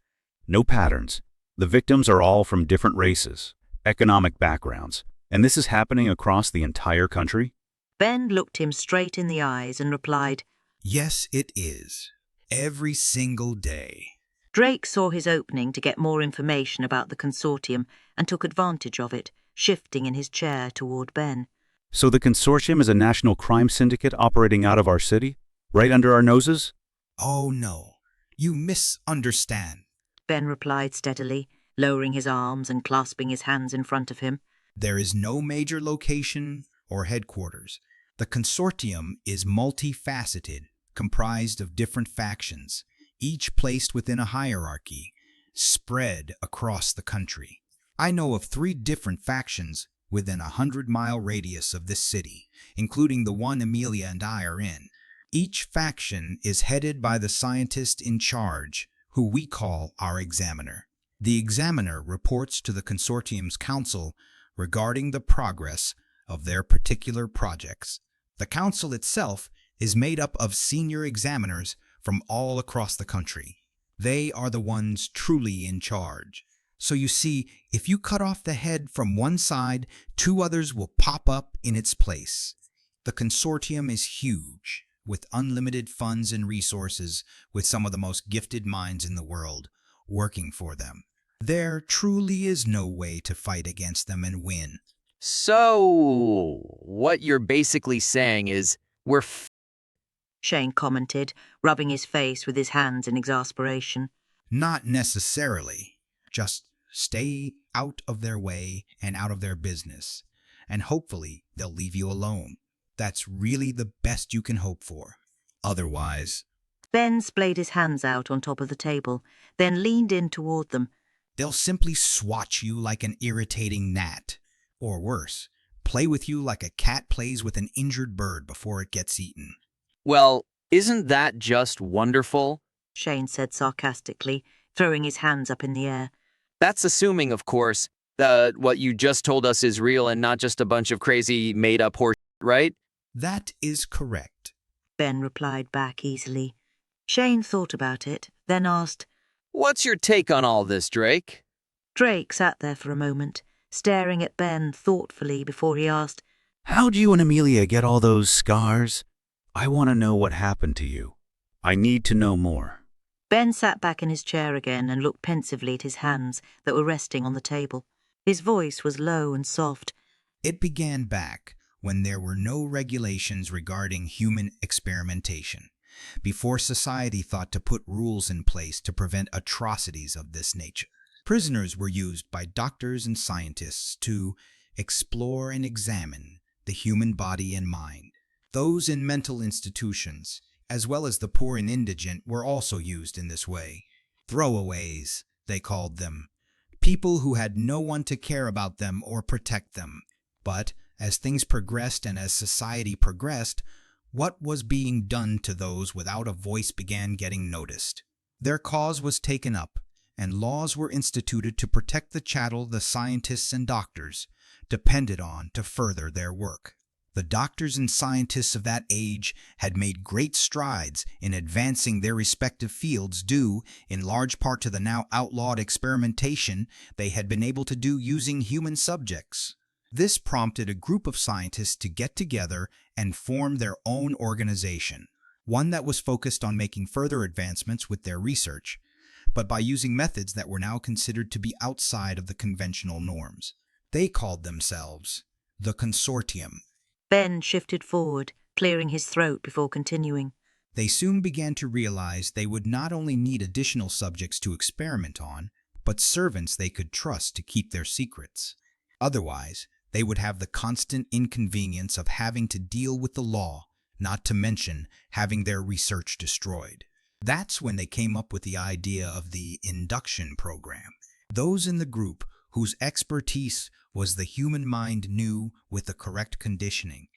no patterns. The victims are all from different races, economic backgrounds, and this is happening across the entire country? Ben looked him straight in the eyes and replied, Yes, it is. Every single day. Drake saw his opening to get more information about the Consortium and took advantage of it, shifting in his chair toward Ben. So the Consortium is a national crime syndicate operating out of our city, right under our noses? Oh no, you misunderstand. Ben replied steadily, lowering his arms and clasping his hands in front of him. There is no major location or headquarters. The Consortium is multifaceted, comprised of different factions, each placed within a hierarchy, spread across the country. I know of 3 different factions within a 100-mile radius of this city, including the one Amelia and I are in. Each faction is headed by the scientist in charge, who we call our examiner. The examiner reports to the Consortium's council regarding the progress of their particular projects. The council itself is made up of senior examiners from all across the country. They are the ones truly in charge. So you see, if you cut off the head from one side, 2 others will pop up in its place. The Consortium is huge, with unlimited funds and resources, with some of the most gifted minds in the world working for them. There truly is no way to fight against them and win. So, what you're basically saying is, we're Shane commented, rubbing his face with his hands in exasperation. Not necessarily. Just stay out of their way and out of their business, and hopefully they'll leave you alone. That's really the best you can hope for. Otherwise, Ben splayed his hands out on top of the table, then leaned in toward them. they'll simply swat you like an irritating gnat. Or worse, play with you like a cat plays with an injured bird before it gets eaten. Well, isn't that just wonderful? Shane said sarcastically, throwing his hands up in the air. That's assuming, of course, that what you just told us is real and not just a bunch of crazy made-up horse, right? That is correct. Ben replied back easily. Shane thought about it, then asked, What's your take on all this, Drake? Drake sat there for a moment, staring at Ben thoughtfully before he asked, How'd you and Amelia get all those scars? I want to know what happened to you. I need to know more. Ben sat back in his chair again and looked pensively at his hands that were resting on the table. His voice was low and soft. It began back when there were no regulations regarding human experimentation, before society thought to put rules in place to prevent atrocities of this nature. Prisoners were used by doctors and scientists to explore and examine the human body and mind. Those in mental institutions, as well as the poor and indigent, were also used in this way. Throwaways, they called them. People who had no one to care about them or protect them. But as things progressed and as society progressed, what was being done to those without a voice began getting noticed. Their cause was taken up, and laws were instituted to protect the chattel the scientists and doctors depended on to further their work. The doctors and scientists of that age had made great strides in advancing their respective fields due, in large part, to the now outlawed experimentation they had been able to do using human subjects. This prompted a group of scientists to get together and form their own organization, one that was focused on making further advancements with their research, but by using methods that were now considered to be outside of the conventional norms. They called themselves the Consortium. Ben shifted forward, clearing his throat before continuing. They soon began to realize they would not only need additional subjects to experiment on, but servants they could trust to keep their secrets. Otherwise, they would have the constant inconvenience of having to deal with the law, not to mention having their research destroyed. That's when they came up with the idea of the induction program. Those in the group whose expertise was the human mind knew with the correct conditioning,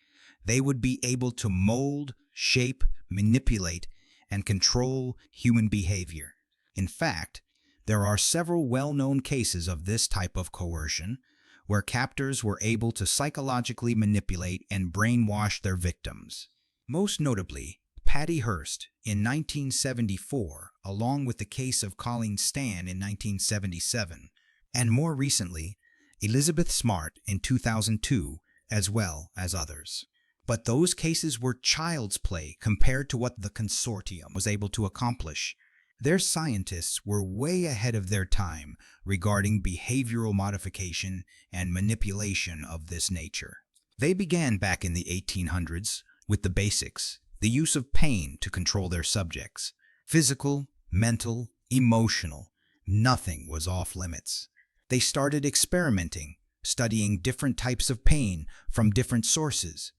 they would be able to mold, shape, manipulate, and control human behavior. In fact, there are several well-known cases of this type of coercion, where captors were able to psychologically manipulate and brainwash their victims. Most notably, Patty Hearst in 1974, along with the case of Colleen Stan in 1977, and more recently, Elizabeth Smart in 2002, as well as others. But those cases were child's play compared to what the Consortium was able to accomplish. Their scientists were way ahead of their time regarding behavioral modification and manipulation of this nature. They began back in the 1800s with the basics, the use of pain to control their subjects. Physical, mental, emotional, nothing was off limits. They started experimenting, studying different types of pain from different sources,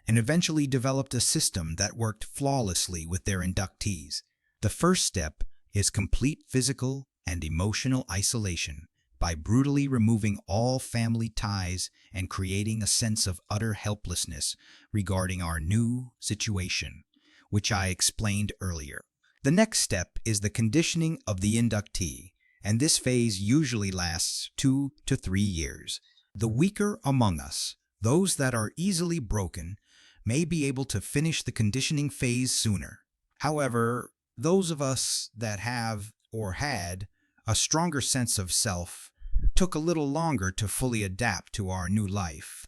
and eventually developed a system that worked flawlessly with their inductees. The first step is complete physical and emotional isolation by brutally removing all family ties and creating a sense of utter helplessness regarding our new situation, which I explained earlier. The next step is the conditioning of the inductee, and this phase usually lasts 2 to 3 years. The weaker among us, those that are easily broken, may be able to finish the conditioning phase sooner. However, those of us that have or had a stronger sense of self took a little longer to fully adapt to our new life,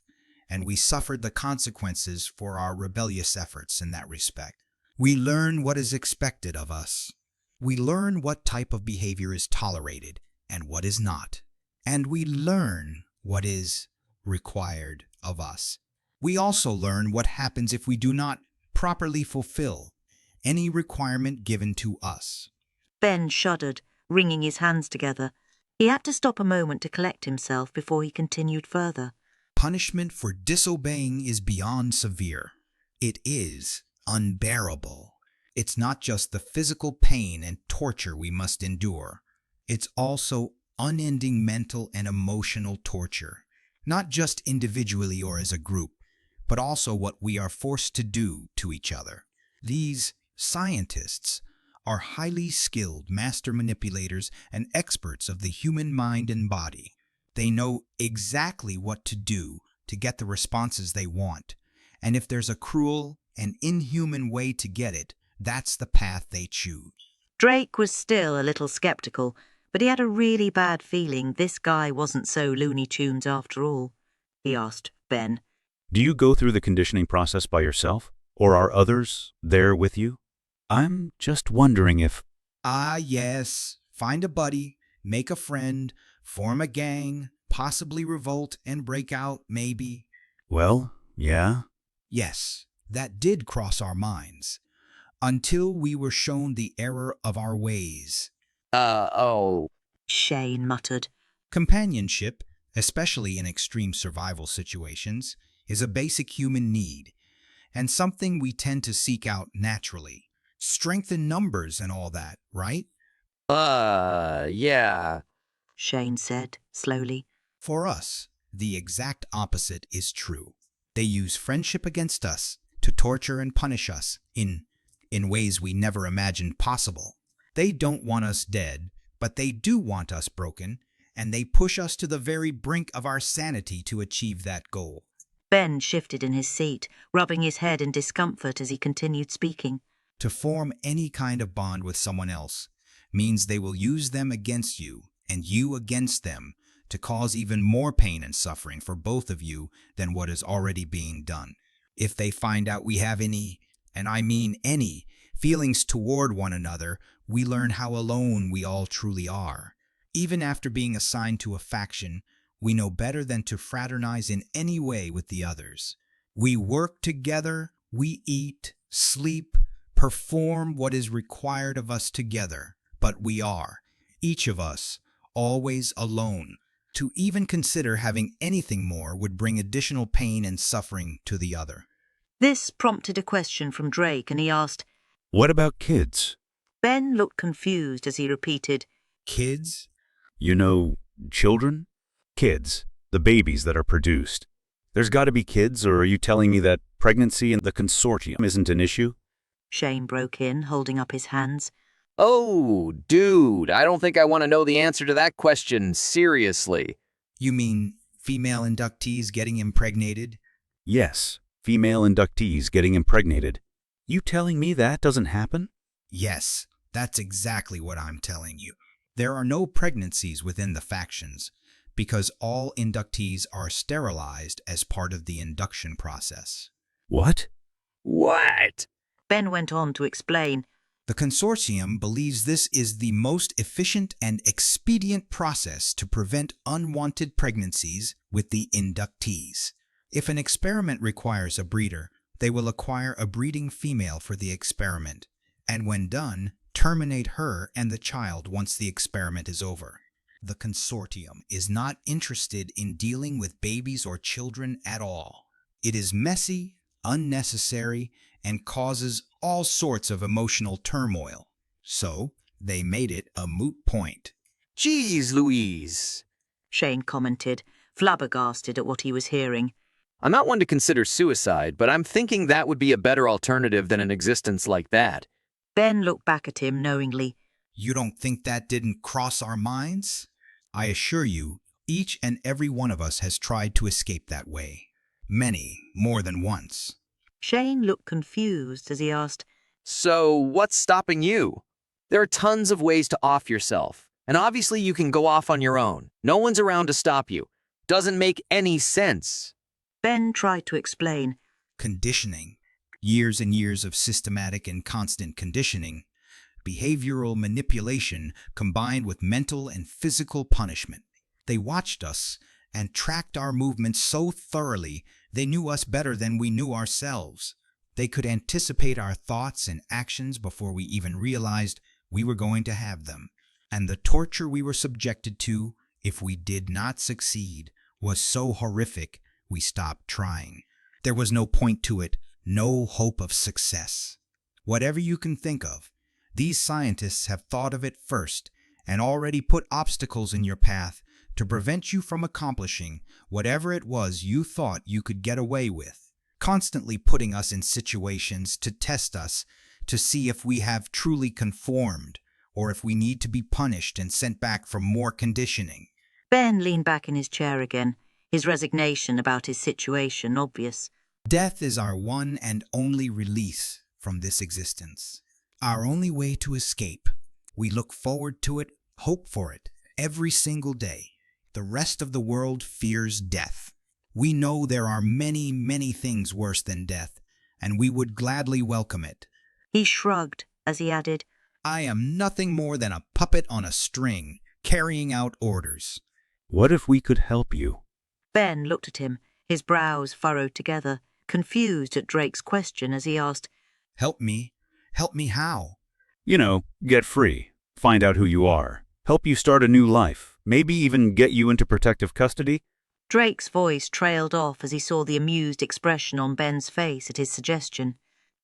and we suffered the consequences for our rebellious efforts in that respect. We learn what is expected of us. We learn what type of behavior is tolerated and what is not, and we learn what is required of us. We also learn what happens if we do not properly fulfill any requirement given to us. Ben shuddered, wringing his hands together. He had to stop a moment to collect himself before he continued further. Punishment for disobeying is beyond severe. It is unbearable. It's not just the physical pain and torture we must endure. It's also unending mental and emotional torture, not just individually or as a group, but also what we are forced to do to each other. These scientists are highly skilled master manipulators and experts of the human mind and body. They know exactly what to do to get the responses they want, and if there's a cruel and inhuman way to get it, that's the path they choose. Drake was still a little skeptical, but he had a really bad feeling this guy wasn't so Looney Tunes after all. He asked Ben, Do you go through the conditioning process by yourself, or are others there with you? I'm just wondering if... Ah, yes. Find a buddy, make a friend, form a gang, possibly revolt and break out, maybe. Well, yeah. Yes, that did cross our minds, until we were shown the error of our ways. Oh. Shane muttered. Companionship, especially in extreme survival situations, is a basic human need, and something we tend to seek out naturally. Strength in numbers and all that, right? Yeah. Shane said, slowly. For us, the exact opposite is true. They use friendship against us to torture and punish us in ways we never imagined possible. They don't want us dead, but they do want us broken, and they push us to the very brink of our sanity to achieve that goal. Ben shifted in his seat, rubbing his head in discomfort as he continued speaking. To form any kind of bond with someone else means they will use them against you and you against them to cause even more pain and suffering for both of you than what is already being done. If they find out we have any, and I mean any, feelings toward one another, we learn how alone we all truly are. Even after being assigned to a faction, we know better than to fraternize in any way with the others. We work together, we eat, sleep, perform what is required of us together, but we are, each of us, always alone. To even consider having anything more would bring additional pain and suffering to the other. This prompted a question from Drake, and he asked, What about kids? Ben looked confused as he repeated, Kids? You know, children? Kids, the babies that are produced. There's got to be kids, or are you telling me that pregnancy in the Consortium isn't an issue? Shane broke in, holding up his hands. Oh, dude, I don't think I want to know the answer to that question, seriously. You mean female inductees getting impregnated? Yes, female inductees getting impregnated. You telling me that doesn't happen? Yes, that's exactly what I'm telling you. There are no pregnancies within the factions, because all inductees are sterilized as part of the induction process. What? What? Ben went on to explain. The Consortium believes this is the most efficient and expedient process to prevent unwanted pregnancies with the inductees. If an experiment requires a breeder, they will acquire a breeding female for the experiment, and when done, terminate her and the child once the experiment is over. The Consortium is not interested in dealing with babies or children at all. It is messy, unnecessary, and causes all sorts of emotional turmoil. So, they made it a moot point. Jeez Louise. Shane commented, flabbergasted at what he was hearing. I'm not one to consider suicide, but I'm thinking that would be a better alternative than an existence like that. Ben looked back at him knowingly. You don't think that didn't cross our minds? I assure you, each and every one of us has tried to escape that way. Many, more than once. Shane looked confused as he asked, So, what's stopping you? There are tons of ways to off yourself, and obviously you can go off on your own. No one's around to stop you. Doesn't make any sense. Ben tried to explain. Conditioning. Years and years of systematic and constant conditioning. Behavioral manipulation combined with mental and physical punishment. They watched us and tracked our movements so thoroughly they knew us better than we knew ourselves. They could anticipate our thoughts and actions before we even realized we were going to have them. And the torture we were subjected to, if we did not succeed, was so horrific we stopped trying. There was no point to it, no hope of success. Whatever you can think of, these scientists have thought of it first and already put obstacles in your path to prevent you from accomplishing whatever it was you thought you could get away with, constantly putting us in situations to test us to see if we have truly conformed or if we need to be punished and sent back for more conditioning. Ben leaned back in his chair again, his resignation about his situation obvious. Death is our one and only release from this existence. Our only way to escape. We look forward to it, hope for it, every single day. The rest of the world fears death. We know there are many, many things worse than death, and we would gladly welcome it. He shrugged as he added, I am nothing more than a puppet on a string, carrying out orders. What if we could help you? Ben looked at him, his brows furrowed together, confused at Drake's question as he asked, Help me? Help me how? You know, get free, find out who you are, help you start a new life, maybe even get you into protective custody? Drake's voice trailed off as he saw the amused expression on Ben's face at his suggestion.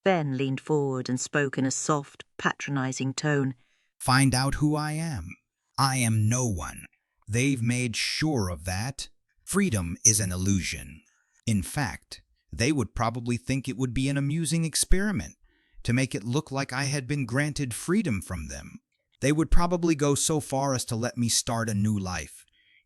Ben leaned forward and spoke in a soft, patronizing tone. Find out who I am. I am no one. They've made sure of that. Freedom is an illusion. In fact, they would probably think it would be an amusing experiment to make it look like I had been granted freedom from them. They would probably go so far as to let me start a new life,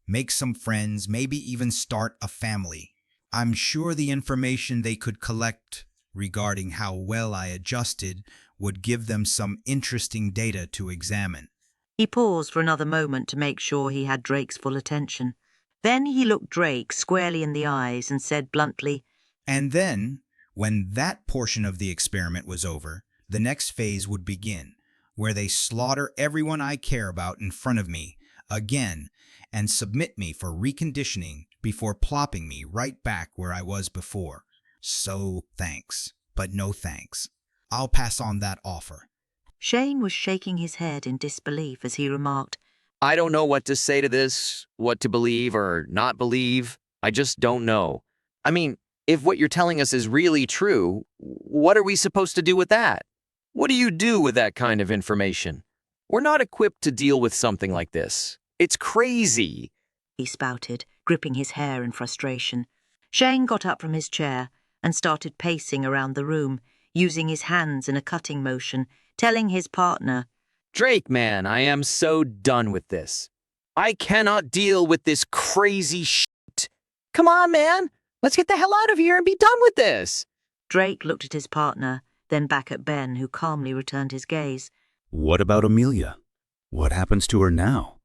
make some friends, maybe even start a family. I'm sure the information they could collect regarding how well I adjusted would give them some interesting data to examine. He paused for another moment to make sure he had Drake's full attention. Then he looked Drake squarely in the eyes and said bluntly, And then, when that portion of the experiment was over, the next phase would begin, where they slaughter everyone I care about in front of me, again, and submit me for reconditioning before plopping me right back where I was before. So thanks, but no thanks. I'll pass on that offer. Shane was shaking his head in disbelief as he remarked, I don't know what to say to this, what to believe or not believe. I just don't know. I mean, if what you're telling us is really true, what are we supposed to do with that? What do you do with that kind of information? We're not equipped to deal with something like this. It's crazy, he spouted, gripping his hair in frustration. Shane got up from his chair and started pacing around the room, using his hands in a cutting motion, telling his partner, Drake, man, I am so done with this. I cannot deal with this crazy shit. Come on, man. Let's get the hell out of here and be done with this. Drake looked at his partner, then back at Ben, who calmly returned his gaze. What about Amelia? What happens to her now?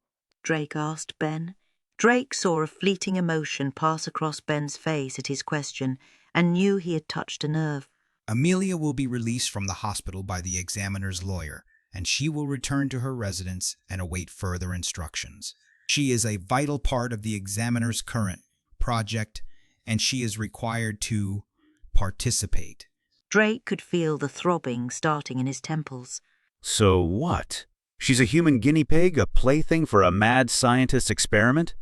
Drake asked Ben. Drake saw a fleeting emotion pass across Ben's face at his question and knew he had touched a nerve. Amelia will be released from the hospital by the examiner's lawyer, and she will return to her residence and await further instructions. She is a vital part of the examiner's current project, and she is required to participate. Drake could feel the throbbing starting in his temples. So what? She's a human guinea pig, a plaything for a mad scientist's experiment?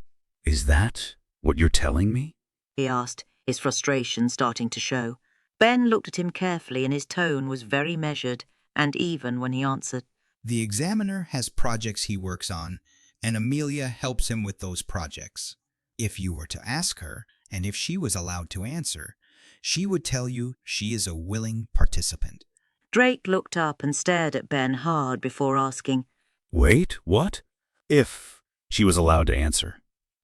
Is that what you're telling me? He asked, his frustration starting to show. Ben looked at him carefully and his tone was very measured and even when he answered. The examiner has projects he works on, and Amelia helps him with those projects. If you were to ask her, and if she was allowed to answer, she would tell you she is a willing participant. Drake looked up and stared at Ben hard before asking, Wait, what? If she was allowed to answer.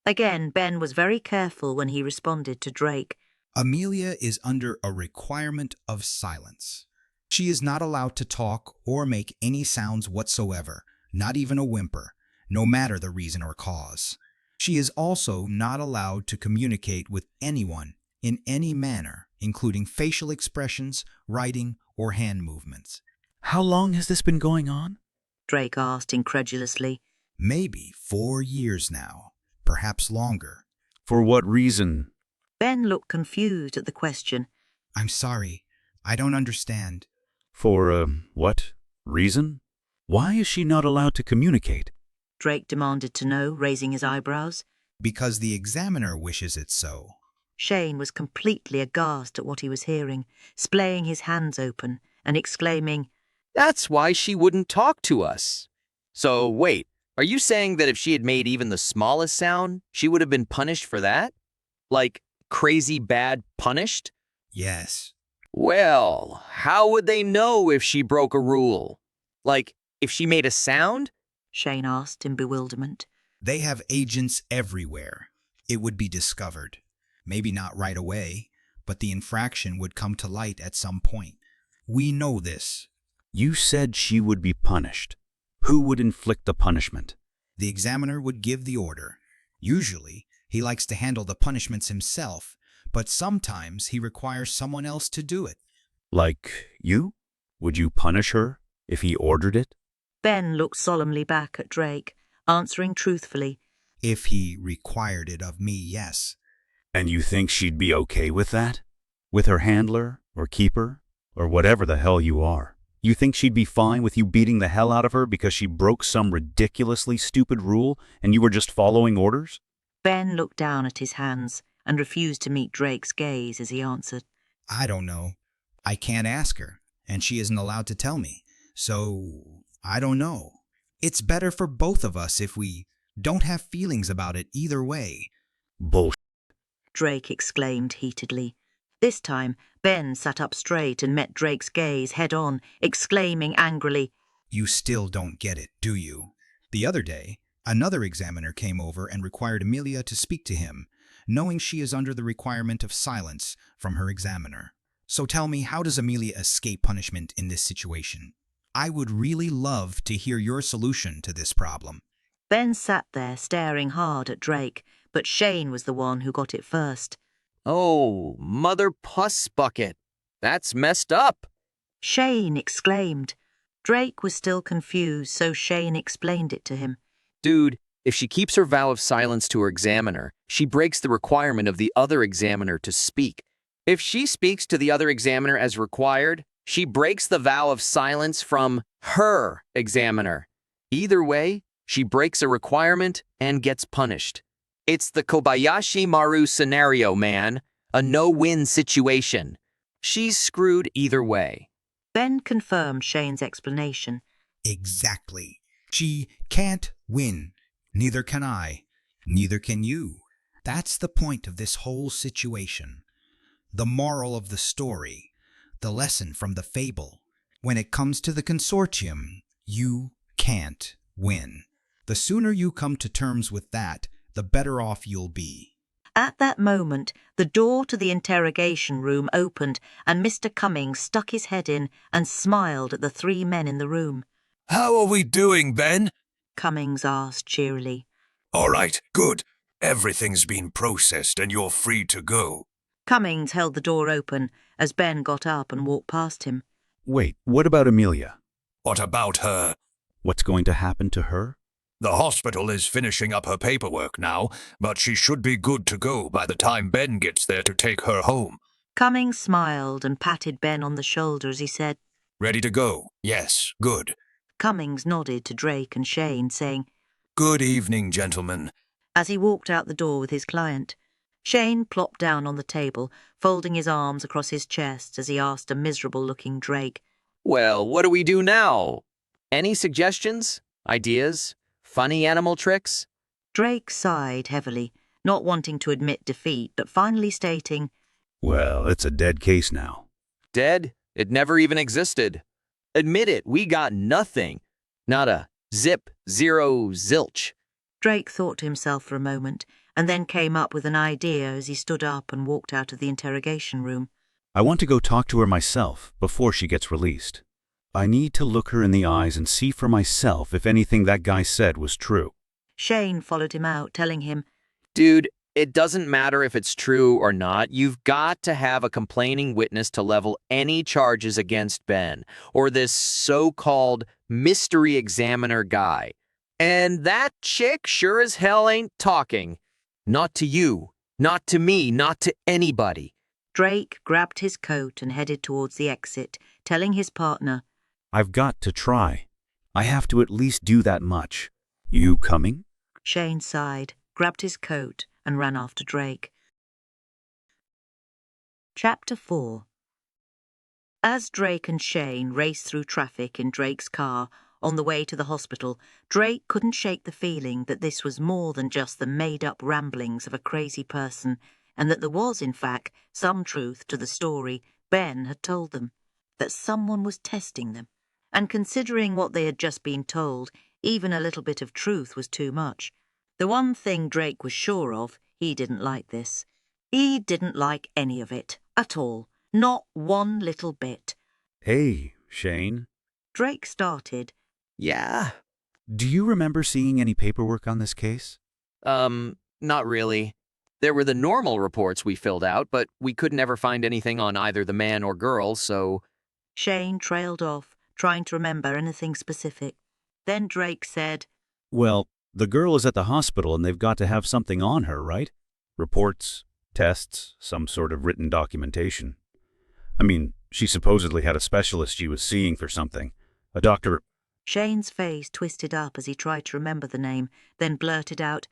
Again, Ben was very careful when he responded to Drake. Amelia is under a requirement of silence. She is not allowed to talk or make any sounds whatsoever, not even a whimper, no matter the reason or cause. She is also not allowed to communicate with anyone in any manner, including facial expressions, writing, or hand movements. How long has this been going on? Drake asked incredulously. Maybe 4 years now, perhaps longer. For what reason? Ben looked confused at the question. I'm sorry, I don't understand. For, what reason? Why is she not allowed to communicate? Drake demanded to know, raising his eyebrows. Because the examiner wishes it so. Shane was completely aghast at what he was hearing, splaying his hands open and exclaiming, That's why she wouldn't talk to us. So wait, are you saying that if she had made even the smallest sound, she would have been punished for that? Like, crazy bad punished? Yes. Well, how would they know if she broke a rule? Like, if she made a sound? Shane asked in bewilderment. They have agents everywhere. It would be discovered. Maybe not right away, but the infraction would come to light at some point. We know this. You said she would be punished. Who would inflict the punishment? The examiner would give the order. Usually, he likes to handle the punishments himself, but sometimes he requires someone else to do it. Like you? Would you punish her if he ordered it? Ben looked solemnly back at Drake, answering truthfully. If he required it of me, yes. And you think she'd be okay with that? With her handler, or keeper, or whatever the hell you are? You think she'd be fine with you beating the hell out of her because she broke some ridiculously stupid rule and you were just following orders? Ben looked down at his hands and refused to meet Drake's gaze as he answered. I don't know. I can't ask her, and she isn't allowed to tell me. So, I don't know. It's better for both of us if we don't have feelings about it either way. Bullshit. Drake exclaimed heatedly. This time, Ben sat up straight and met Drake's gaze head-on, exclaiming angrily, You still don't get it, do you? The other day, another examiner came over and required Amelia to speak to him, knowing she is under the requirement of silence from her examiner. So tell me, how does Amelia escape punishment in this situation? I would really love to hear your solution to this problem. Ben sat there staring hard at Drake, but Shane was the one who got it first. Oh, mother puss bucket. That's messed up. Shane exclaimed. Drake was still confused, so Shane explained it to him. Dude, if she keeps her vow of silence to her examiner, she breaks the requirement of the other examiner to speak. If she speaks to the other examiner as required, she breaks the vow of silence from her examiner. Either way, she breaks a requirement and gets punished. It's the Kobayashi Maru scenario, man. A no-win situation. She's screwed either way. Ben confirmed Shane's explanation. Exactly. She can't win. Neither can I. Neither can you. That's the point of this whole situation. The moral of the story. The lesson from the fable. When it comes to the Consortium, you can't win. The sooner you come to terms with that, the better off you'll be. At that moment, the door to the interrogation room opened and Mr. Cummings stuck his head in and smiled at the three men in the room. How are we doing, Ben? Cummings asked cheerily. All right, good. Everything's been processed and you're free to go. Cummings held the door open as Ben got up and walked past him. Wait, what about Amelia? What about her? What's going to happen to her? The hospital is finishing up her paperwork now, but she should be good to go by the time Ben gets there to take her home. Cummings smiled and patted Ben on the shoulder as he said, Ready to go? Yes, good. Cummings nodded to Drake and Shane, saying, Good evening, gentlemen. as he walked out the door with his client. Shane plopped down on the table, folding his arms across his chest as he asked a miserable-looking Drake, Well, what do we do now? Any suggestions? Ideas? Funny animal tricks? Drake sighed heavily, not wanting to admit defeat, but finally stating, Well, it's a dead case now. Dead? It never even existed. Admit it, we got nothing. Not a zip, zero, zilch. Drake thought to himself for a moment, and then came up with an idea as he stood up and walked out of the interrogation room. I want to go talk to her myself before she gets released. I need to look her in the eyes and see for myself if anything that guy said was true. Shane followed him out, telling him, Dude, it doesn't matter if it's true or not. You've got to have a complaining witness to level any charges against Ben, or this so-called mystery examiner guy. And that chick sure as hell ain't talking. Not to you, not to me, not to anybody. Drake grabbed his coat and headed towards the exit, telling his partner, I've got to try. I have to at least do that much. You coming? Shane sighed, grabbed his coat, and ran after Drake. Chapter 4. As Drake and Shane raced through traffic in Drake's car on the way to the hospital, Drake couldn't shake the feeling that this was more than just the made-up ramblings of a crazy person, and that there was, in fact, some truth to the story Ben had told them, that someone was testing them. And considering what they had just been told, even a little bit of truth was too much. The one thing Drake was sure of, he didn't like this. He didn't like any of it, at all. Not one little bit. Hey, Shane. Drake started. Yeah? Do you remember seeing any paperwork on this case? Not really. There were the normal reports we filled out, but we couldn't ever find anything on either the man or girl, so... Shane trailed off, trying to remember anything specific. Then Drake said, Well, The girl is at the hospital and they've got to have something on her, right? Reports, tests, some sort of written documentation. I mean, she supposedly had a specialist she was seeing for something. A doctor. Shane's face twisted up as he tried to remember the name, then blurted out,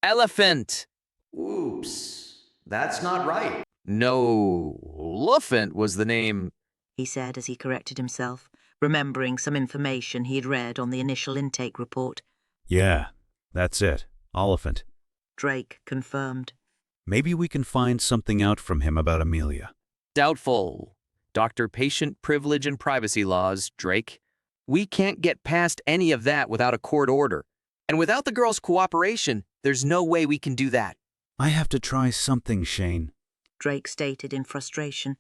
Elephant! Oops, that's not right. No, Luffant was the name. he said as he corrected himself, remembering some information he had read on the initial intake report. Yeah, that's it. Oliphant. Drake confirmed. Maybe we can find something out from him about Amelia. Doubtful. Doctor-patient privilege and privacy laws, Drake. We can't get past any of that without a court order. And without the girl's cooperation, there's no way we can do that. I have to try something, Shane. Drake stated in frustration.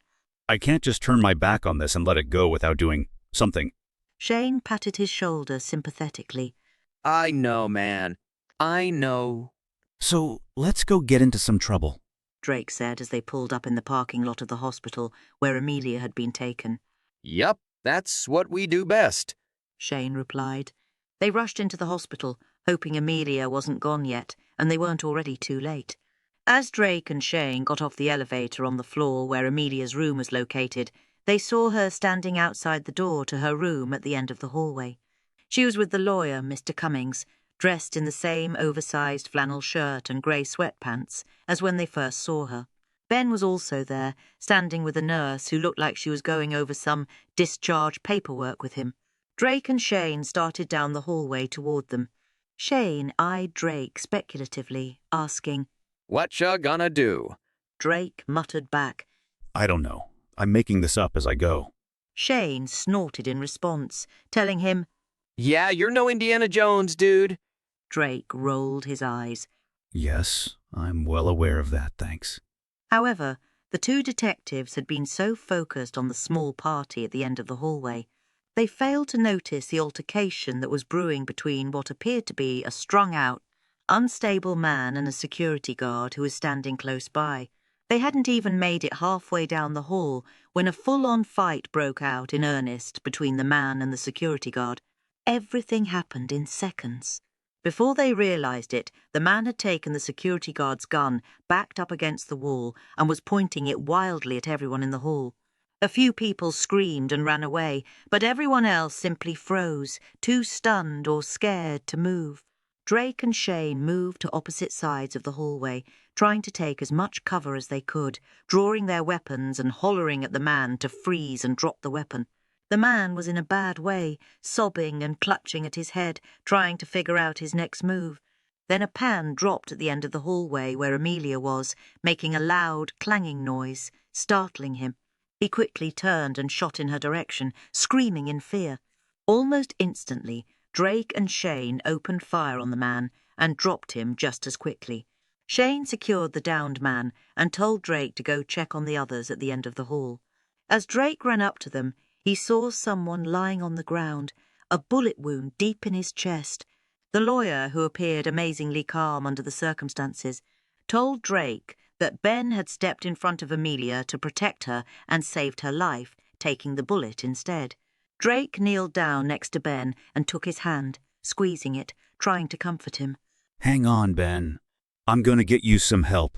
I can't just turn my back on this and let it go without doing something. Shane patted his shoulder sympathetically. I know, man. I know. So let's go get into some trouble. Drake said as they pulled up in the parking lot of the hospital where Amelia had been taken. Yup, that's what we do best. Shane replied. They rushed into the hospital, hoping Amelia wasn't gone yet, and they weren't already too late. As Drake and Shane got off the elevator on the floor where Amelia's room was located, they saw her standing outside the door to her room at the end of the hallway. She was with the lawyer, Mr. Cummings, dressed in the same oversized flannel shirt and grey sweatpants as when they first saw her. Ben was also there, standing with a nurse who looked like she was going over some discharge paperwork with him. Drake and Shane started down the hallway toward them. Shane eyed Drake speculatively, asking, What ya gonna do? Drake muttered back, I don't know. I'm making this up as I go. Shane snorted in response, telling him, Yeah, you're no Indiana Jones, dude. Drake rolled his eyes. Yes, I'm well aware of that, thanks. However, the two detectives had been so focused on the small party at the end of the hallway, they failed to notice the altercation that was brewing between what appeared to be a strung-out, unstable man and a security guard who was standing close by. They hadn't even made it halfway down the hall when a full-on fight broke out in earnest between the man and the security guard. Everything happened in seconds. Before they realized it, the man had taken the security guard's gun, backed up against the wall, and was pointing it wildly at everyone in the hall. A few people screamed and ran away, but everyone else simply froze, too stunned or scared to move. Drake and Shane moved to opposite sides of the hallway, trying to take as much cover as they could, drawing their weapons and hollering at the man to freeze and drop the weapon. The man was in a bad way, sobbing and clutching at his head, trying to figure out his next move. Then a pan dropped at the end of the hallway where Amelia was, making a loud, clanging noise, startling him. He quickly turned and shot in her direction, screaming in fear. Almost instantly, Drake and Shane opened fire on the man and dropped him just as quickly. Shane secured the downed man and told Drake to go check on the others at the end of the hall. As Drake ran up to them, he saw someone lying on the ground, a bullet wound deep in his chest. The lawyer, who appeared amazingly calm under the circumstances, told Drake that Ben had stepped in front of Amelia to protect her and saved her life, taking the bullet instead. Drake kneeled down next to Ben and took his hand, squeezing it, trying to comfort him. Hang on, Ben. I'm going to get you some help.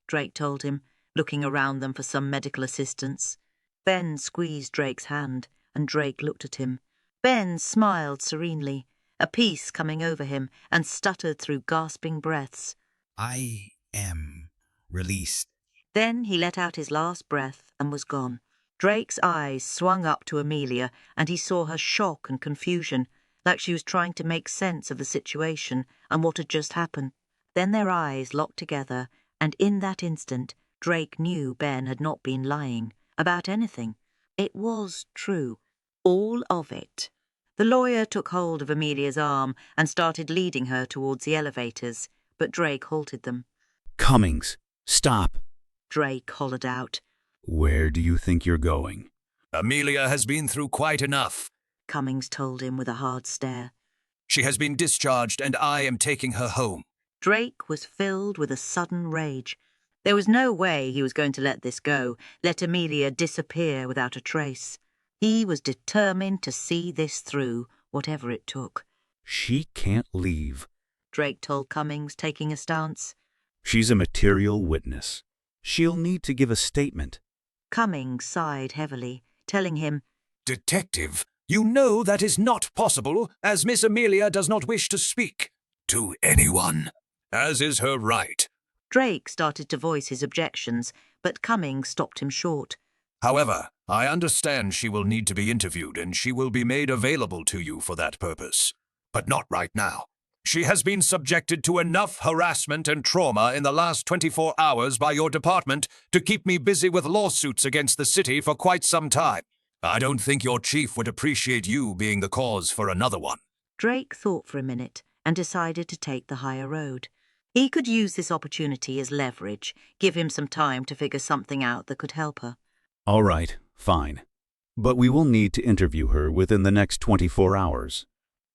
Drake told him, looking around them for some medical assistance. Ben squeezed Drake's hand, and Drake looked at him. Ben smiled serenely, a peace coming over him, and stuttered through gasping breaths. I am released. Then he let out his last breath and was gone. Drake's eyes swung up to Amelia, and he saw her shock and confusion, like she was trying to make sense of the situation and what had just happened. Then their eyes locked together, and in that instant, Drake knew Ben had not been lying about anything. It was true. All of it. The lawyer took hold of Amelia's arm and started leading her towards the elevators, but Drake halted them. Cummings, stop. Drake hollered out. Where do you think you're going? Amelia has been through quite enough. Cummings told him with a hard stare. She has been discharged and I am taking her home. Drake was filled with a sudden rage. There was no way he was going to let this go, let Amelia disappear without a trace. He was determined to see this through, whatever it took. She can't leave. Drake told Cummings, taking a stance. She's a material witness. She'll need to give a statement. Cummings sighed heavily, telling him, Detective, you know that is not possible, as Miss Amelia does not wish to speak to anyone, as is her right. Drake started to voice his objections, but Cummings stopped him short. However, I understand she will need to be interviewed and she will be made available to you for that purpose. But not right now. She has been subjected to enough harassment and trauma in the last 24 hours by your department to keep me busy with lawsuits against the city for quite some time. I don't think your chief would appreciate you being the cause for another one. Drake thought for a minute and decided to take the higher road. He could use this opportunity as leverage, give him some time to figure something out that could help her. All right, fine. But we will need to interview her within the next 24 hours.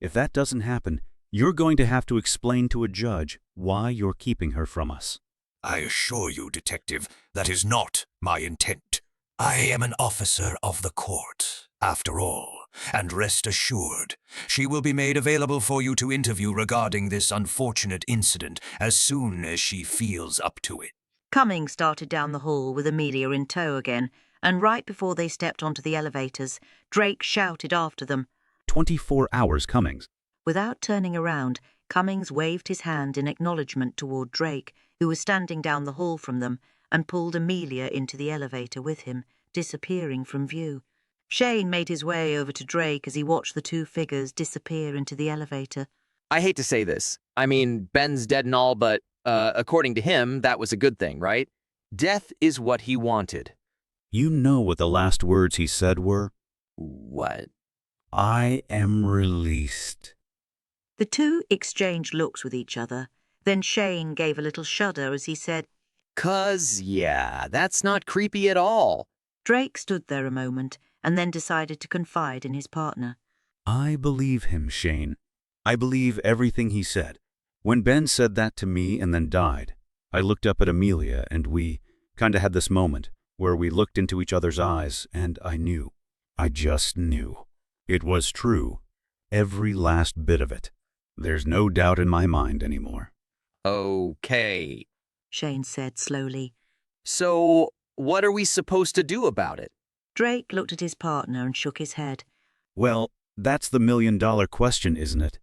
If that doesn't happen, you're going to have to explain to a judge why you're keeping her from us. I assure you, Detective, that is not my intent. I am an officer of the court, after all, and rest assured, she will be made available for you to interview regarding this unfortunate incident as soon as she feels up to it. Cummings started down the hall with Amelia in tow again, and right before they stepped onto the elevators, Drake shouted after them, 24 hours, Cummings. Without turning around, Cummings waved his hand in acknowledgement toward Drake, who was standing down the hall from them, and pulled Amelia into the elevator with him, disappearing from view. Shane made his way over to Drake as he watched the two figures disappear into the elevator. I hate to say this. I mean, Ben's dead and all, but according to him, that was a good thing, right? Death is what he wanted. You know what the last words he said were? What? I am released. The two exchanged looks with each other. Then Shane gave a little shudder as he said, 'Cause, yeah, that's not creepy at all. Drake stood there a moment and then decided to confide in his partner. I believe him, Shane. I believe everything he said. When Ben said that to me and then died, I looked up at Amelia and we kinda had this moment where we looked into each other's eyes and I knew. I just knew. It was true. Every last bit of it. There's no doubt in my mind anymore. Okay. Shane said slowly. So, what are we supposed to do about it? Drake looked at his partner and shook his head. Well, that's the million-dollar question, isn't it?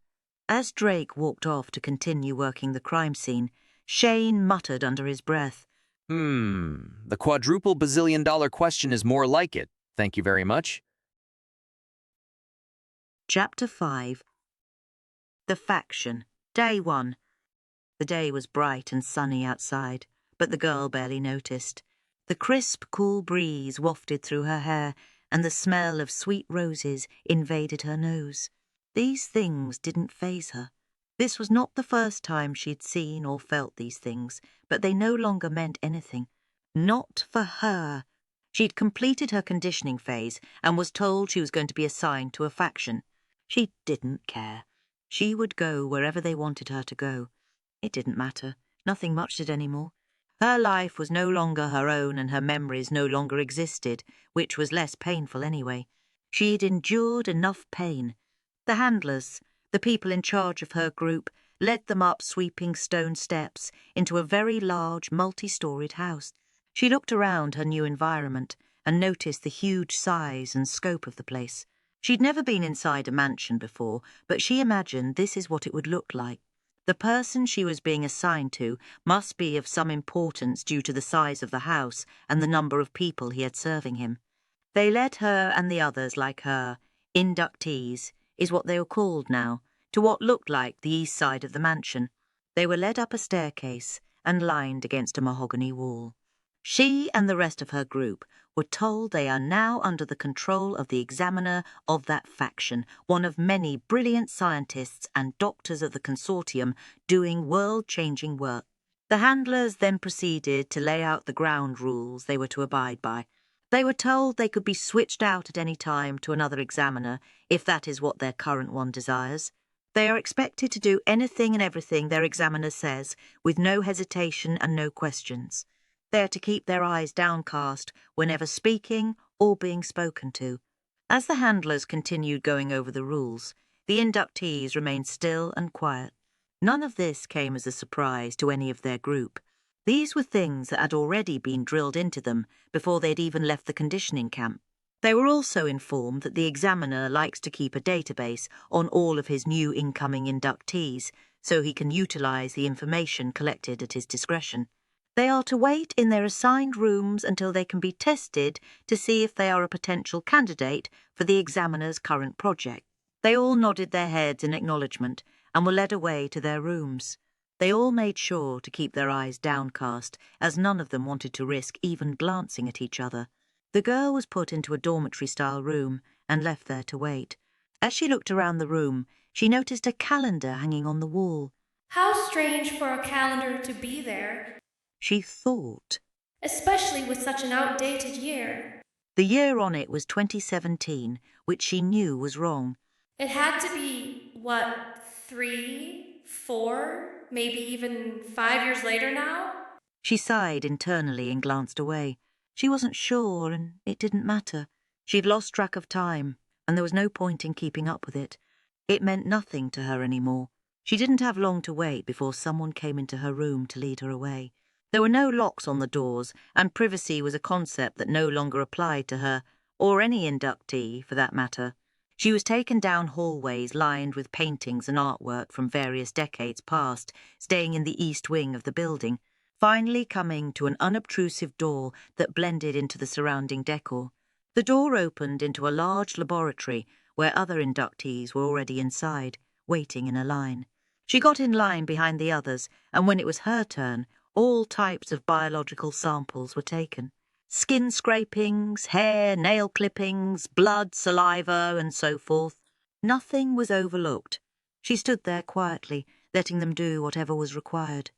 As Drake walked off to continue working the crime scene, Shane muttered under his breath, The quadruple bazillion-dollar question is more like it. Thank you very much. Chapter 5. The Faction, Day 1. The day was bright and sunny outside, but the girl barely noticed. The crisp, cool breeze wafted through her hair, and the smell of sweet roses invaded her nose. These things didn't faze her. This was not the first time she'd seen or felt these things, but they no longer meant anything. Not for her. She'd completed her conditioning phase and was told she was going to be assigned to a faction. She didn't care. She would go wherever they wanted her to go. It didn't matter. Nothing much did anymore. Her life was no longer her own and her memories no longer existed, which was less painful anyway. She'd endured enough pain. The handlers, the people in charge of her group, led them up sweeping stone steps into a very large multi-storied house. She looked around her new environment and noticed the huge size and scope of the place. She'd never been inside a mansion before, but she imagined this is what it would look like. The person she was being assigned to must be of some importance due to the size of the house and the number of people he had serving him. They led her and the others like her, inductees, is what they were called now, to what looked like the east side of the mansion. They were led up a staircase and lined against a mahogany wall. She and the rest of her group were told they are now under the control of the examiner of that faction, one of many brilliant scientists and doctors of the Consortium doing world-changing work. The handlers then proceeded to lay out the ground rules they were to abide by. They were told they could be switched out at any time to another examiner if that is what their current one desires. They are expected to do anything and everything their examiner says, with no hesitation and no questions. They are to keep their eyes downcast whenever speaking or being spoken to. As the handlers continued going over the rules, the inductees remained still and quiet. None of this came as a surprise to any of their group. These were things that had already been drilled into them before they'd even left the conditioning camp. They were also informed that the examiner likes to keep a database on all of his new incoming inductees, so he can utilize the information collected at his discretion. They are to wait in their assigned rooms until they can be tested to see if they are a potential candidate for the examiner's current project. They all nodded their heads in acknowledgement and were led away to their rooms. They all made sure to keep their eyes downcast, as none of them wanted to risk even glancing at each other. The girl was put into a dormitory-style room and left there to wait. As she looked around the room, she noticed a calendar hanging on the wall. How strange for a calendar to be there, She thought. especially with such an outdated year. The year on it was 2017, which she knew was wrong. It had to be, 3, 4, maybe even 5 years later now? She sighed internally and glanced away. She wasn't sure, and it didn't matter. She'd lost track of time, and there was no point in keeping up with it. It meant nothing to her anymore. She didn't have long to wait before someone came into her room to lead her away. There were no locks on the doors, and privacy was a concept that no longer applied to her, or any inductee, for that matter. She was taken down hallways lined with paintings and artwork from various decades past, staying in the east wing of the building, finally coming to an unobtrusive door that blended into the surrounding decor. The door opened into a large laboratory where other inductees were already inside, waiting in a line. She got in line behind the others, and when it was her turn, all types of biological samples were taken. Skin scrapings, hair, nail clippings, blood, saliva, and so forth. Nothing was overlooked. She stood there quietly, letting them do whatever was required.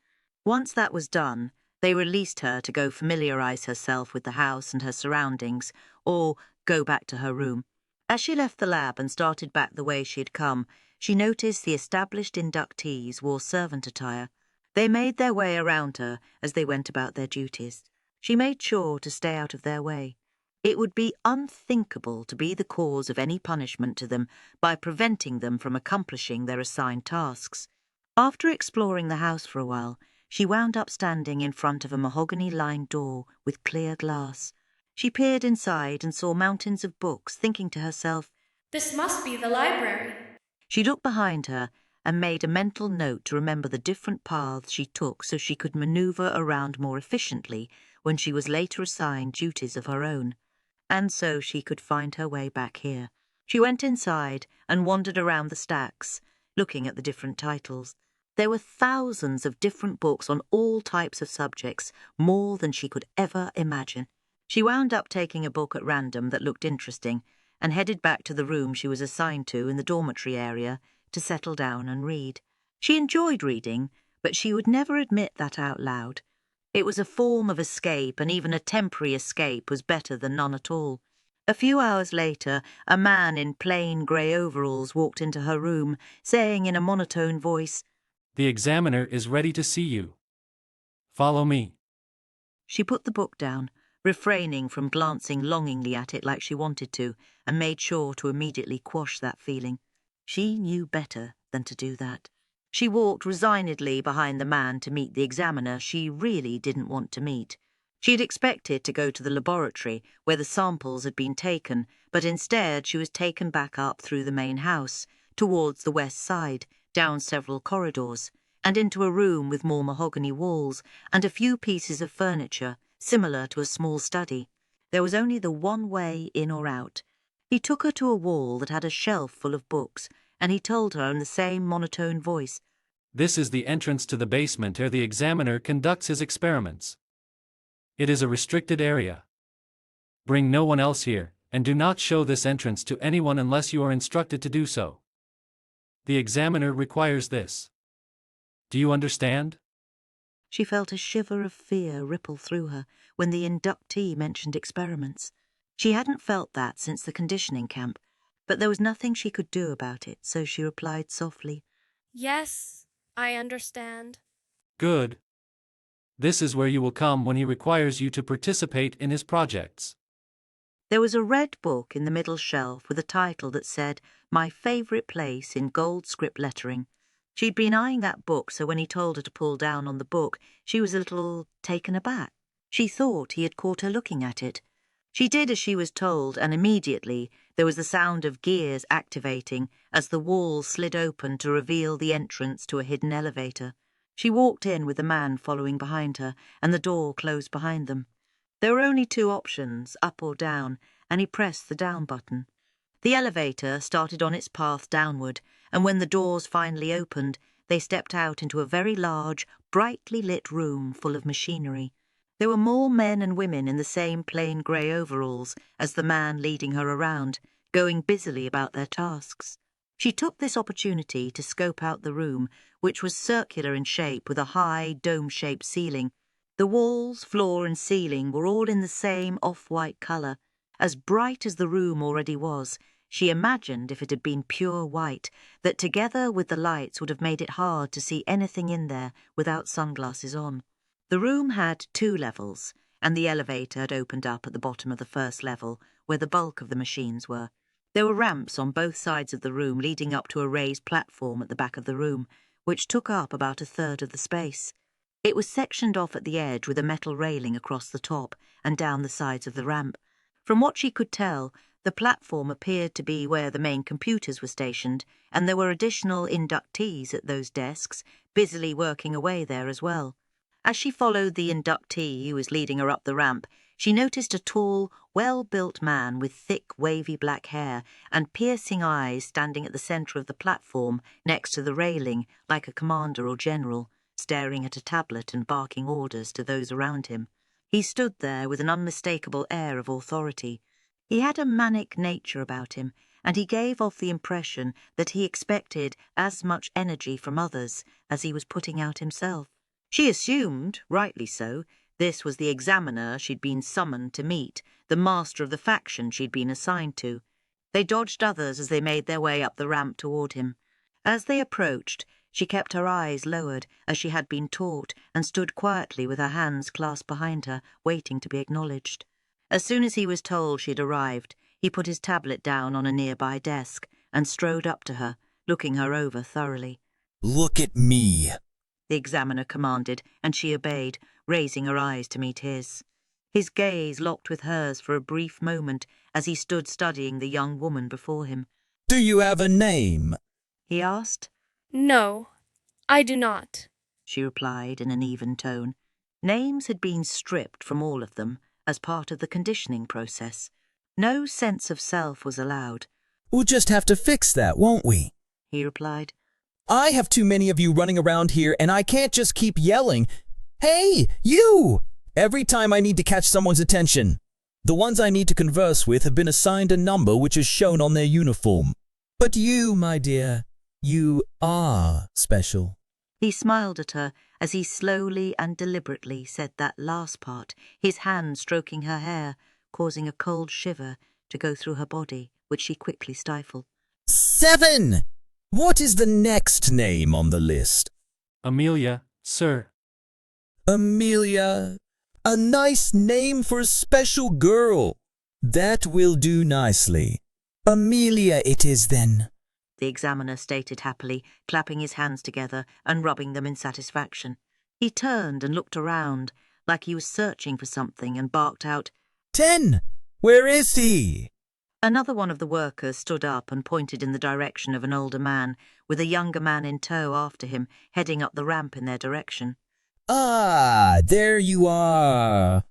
Once that was done, they released her to go familiarise herself with the house and her surroundings, or go back to her room. As she left the lab and started back the way she had come, she noticed the established inductees wore servant attire. They made their way around her as they went about their duties. She made sure to stay out of their way. It would be unthinkable to be the cause of any punishment to them by preventing them from accomplishing their assigned tasks. After exploring the house for a while, she wound up standing in front of a mahogany-lined door with clear glass. She peered inside and saw mountains of books, thinking to herself, This must be the library. She looked behind her and made a mental note to remember the different paths she took so she could maneuver around more efficiently when she was later assigned duties of her own. And so she could find her way back here. She went inside and wandered around the stacks, looking at the different titles. There were thousands of different books on all types of subjects, more than she could ever imagine. She wound up taking a book at random that looked interesting and headed back to the room she was assigned to in the dormitory area to settle down and read. She enjoyed reading, but she would never admit that out loud. It was a form of escape, and even a temporary escape was better than none at all. A few hours later, a man in plain grey overalls walked into her room, saying in a monotone voice, The examiner is ready to see you. Follow me. She put the book down, refraining from glancing longingly at it like she wanted to, and made sure to immediately quash that feeling. She knew better than to do that. She walked resignedly behind the man to meet the examiner she really didn't want to meet. She had expected to go to the laboratory where the samples had been taken, but instead she was taken back up through the main house, towards the west side, down several corridors, and into a room with more mahogany walls and a few pieces of furniture, similar to a small study. There was only the one way in or out. He took her to a wall that had a shelf full of books, and he told her in the same monotone voice, This is the entrance to the basement where the examiner conducts his experiments. It is a restricted area. Bring no one else here, and do not show this entrance to anyone unless you are instructed to do so. The examiner requires this. Do you understand? She felt a shiver of fear ripple through her when the inductee mentioned experiments. She hadn't felt that since the conditioning camp, but there was nothing she could do about it, so she replied softly, Yes, I understand. Good. This is where you will come when he requires you to participate in his projects. There was a red book in the middle shelf with a title that said, My Favourite Place in gold script lettering. She'd been eyeing that book, so when he told her to pull down on the book, she was a little taken aback. She thought he had caught her looking at it. She did as she was told, and immediately there was the sound of gears activating as the wall slid open to reveal the entrance to a hidden elevator. She walked in with the man following behind her, and the door closed behind them. There were only two options, up or down, and he pressed the down button. The elevator started on its path downward, and when the doors finally opened, they stepped out into a very large, brightly lit room full of machinery. There were more men and women in the same plain grey overalls as the man leading her around, going busily about their tasks. She took this opportunity to scope out the room, which was circular in shape with a high, dome-shaped ceiling. The walls, floor and ceiling were all in the same off-white colour. As bright as the room already was, she imagined, if it had been pure white, that together with the lights would have made it hard to see anything in there without sunglasses on. The room had 2 levels, and the elevator had opened up at the bottom of the first level, where the bulk of the machines were. There were ramps on both sides of the room leading up to a raised platform at the back of the room, which took up about a third of the space. It was sectioned off at the edge with a metal railing across the top and down the sides of the ramp. From what she could tell, the platform appeared to be where the main computers were stationed, and there were additional inductees at those desks, busily working away there as well. As she followed the inductee who was leading her up the ramp, she noticed a tall, well-built man with thick, wavy black hair and piercing eyes standing at the centre of the platform next to the railing like a commander or general, staring at a tablet and barking orders to those around him. He stood there with an unmistakable air of authority. He had a manic nature about him, and he gave off the impression that he expected as much energy from others as he was putting out himself. She assumed, rightly so, this was the examiner she'd been summoned to meet, the master of the faction she'd been assigned to. They dodged others as they made their way up the ramp toward him. As they approached, she kept her eyes lowered, as she had been taught, and stood quietly with her hands clasped behind her, waiting to be acknowledged. As soon as he was told she'd arrived, he put his tablet down on a nearby desk and strode up to her, looking her over thoroughly. "Look at me," the examiner commanded, and she obeyed, raising her eyes to meet his. His gaze locked with hers for a brief moment as he stood studying the young woman before him. "Do you have a name?" he asked. No, I do not, she replied in an even tone. Names had been stripped from all of them as part of the conditioning process. No sense of self was allowed. "We'll just have to fix that, won't we?" he replied. "I have too many of you running around here, and I can't just keep yelling, 'Hey, you!' every time I need to catch someone's attention. The ones I need to converse with have been assigned a number which is shown on their uniform. But you, my dear, you are special." He smiled at her as he slowly and deliberately said that last part, his hand stroking her hair, causing a cold shiver to go through her body, which she quickly stifled. 7! What is the next name on the list? Amelia, sir. Amelia. A nice name for a special girl. That will do nicely. Amelia it is then, the examiner stated happily, clapping his hands together and rubbing them in satisfaction. He turned and looked around, like he was searching for something, and barked out, 10! Where is he? Another one of the workers stood up and pointed in the direction of an older man, with a younger man in tow after him, heading up the ramp in their direction. Ah, there you are,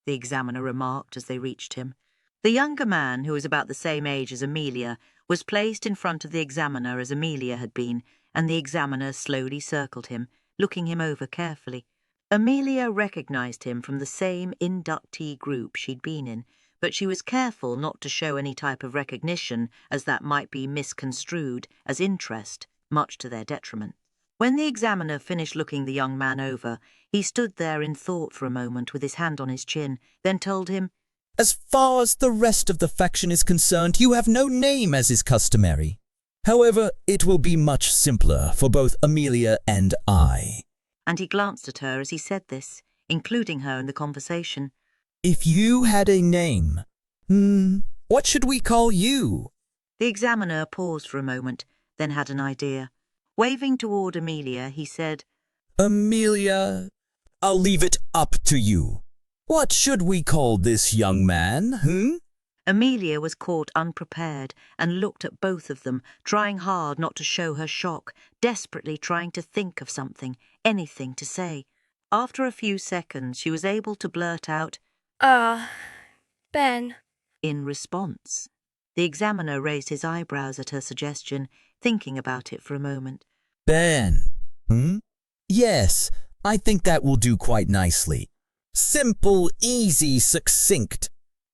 the examiner remarked as they reached him. The younger man, who was about the same age as Amelia, was placed in front of the examiner as Amelia had been, and the examiner slowly circled him, looking him over carefully. Amelia recognised him from the same inductee group she'd been in, but she was careful not to show any type of recognition, as that might be misconstrued as interest, much to their detriment. When the examiner finished looking the young man over, he stood there in thought for a moment with his hand on his chin, then told him, As far as the rest of the faction is concerned, you have no name as is customary. However, it will be much simpler for both Amelia and I. And he glanced at her as he said this, including her in the conversation. If you had a name, what should we call you? The examiner paused for a moment, then had an idea. Waving toward Amelia, he said, Amelia, I'll leave it up to you. What should we call this young man, Amelia was caught unprepared and looked at both of them, trying hard not to show her shock, desperately trying to think of something, anything to say. After a few seconds, she was able to blurt out, Ben. in response. The examiner raised his eyebrows at her suggestion, thinking about it for a moment. Ben, Yes, I think that will do quite nicely. Simple, easy, succinct.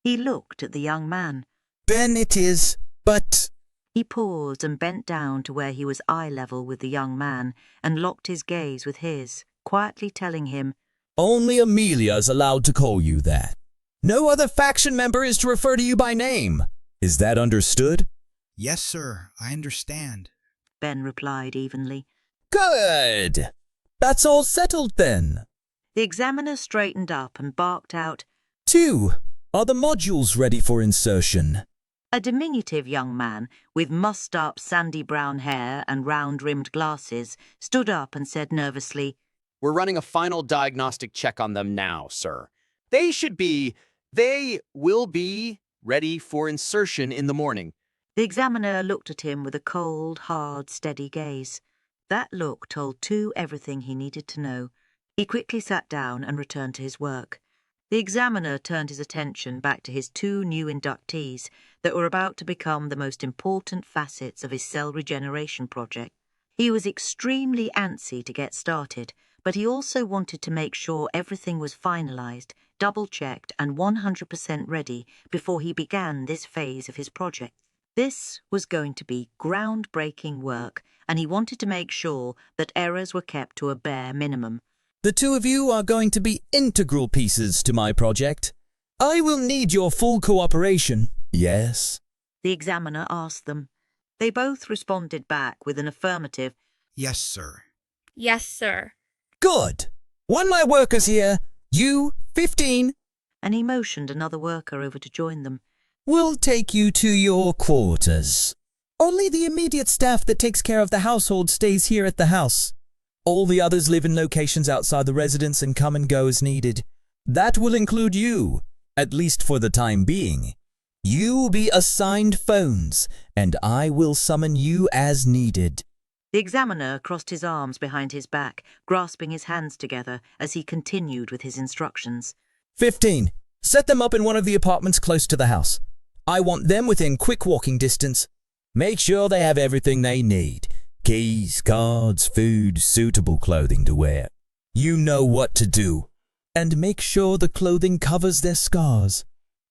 He looked at the young man. Ben it is, but... He paused and bent down to where he was eye level with the young man and locked his gaze with his, quietly telling him, Only Amelia is allowed to call you that. No other faction member is to refer to you by name. Is that understood? Yes, sir, I understand. Ben replied evenly. Good! That's all settled then. The examiner straightened up and barked out, 2. Are the modules ready for insertion? A diminutive young man with mussed-up sandy brown hair and round-rimmed glasses stood up and said nervously, We're running a final diagnostic check on them now, sir. They will be ready for insertion in the morning. The examiner looked at him with a cold, hard, steady gaze. That look told Tu everything he needed to know. He quickly sat down and returned to his work. The examiner turned his attention back to his 2 new inductees that were about to become the most important facets of his cell regeneration project. He was extremely antsy to get started, but he also wanted to make sure everything was finalized, double-checked and 100% ready before he began this phase of his project. This was going to be groundbreaking work, and he wanted to make sure that errors were kept to a bare minimum. The 2 of you are going to be integral pieces to my project. I will need your full cooperation. Yes? The examiner asked them. They both responded back with an affirmative. Yes, sir. Yes, sir. Good. One my workers here, you, 15, And he motioned another worker over to join them. will take you to your quarters. Only the immediate staff that takes care of the household stays here at the house. All the others live in locations outside the residence and come and go as needed. That will include you, at least for the time being. You will be assigned phones, and I will summon you as needed. The examiner crossed his arms behind his back, grasping his hands together as he continued with his instructions. 15. Set them up in one of the apartments close to the house. I want them within quick walking distance. Make sure they have everything they need. Keys, cards, food, suitable clothing to wear. You know what to do. And make sure the clothing covers their scars.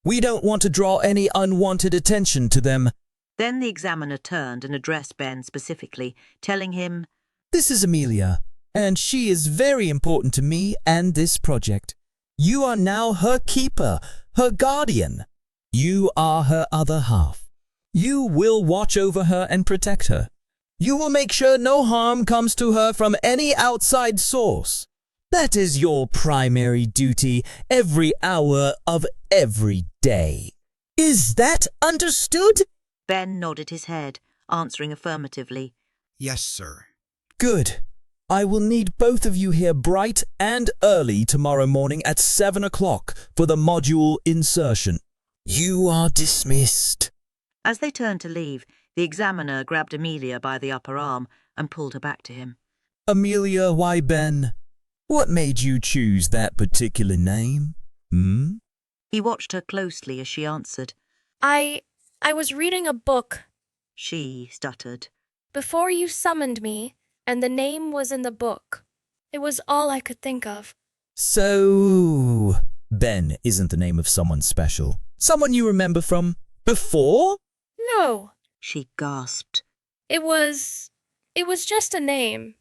We don't want to draw any unwanted attention to them. Then the examiner turned and addressed Ben specifically, telling him, This is Amelia, and she is very important to me and this project. You are now her keeper, her guardian. You are her other half. You will watch over her and protect her. You will make sure no harm comes to her from any outside source. That is your primary duty every hour of every day. Is that understood? Ben nodded his head, answering affirmatively. Yes, sir. Good. I will need both of you here bright and early tomorrow morning at 7 o'clock for the module insertion. You are dismissed. As they turned to leave, the examiner grabbed Amelia by the upper arm and pulled her back to him. Amelia, why Ben? What made you choose that particular name? He watched her closely as she answered. I was reading a book She stuttered. before you summoned me, and the name was in the book. It was all I could think of. So, Ben isn't the name of someone special. Someone you remember from before? No, She gasped. it was just a name.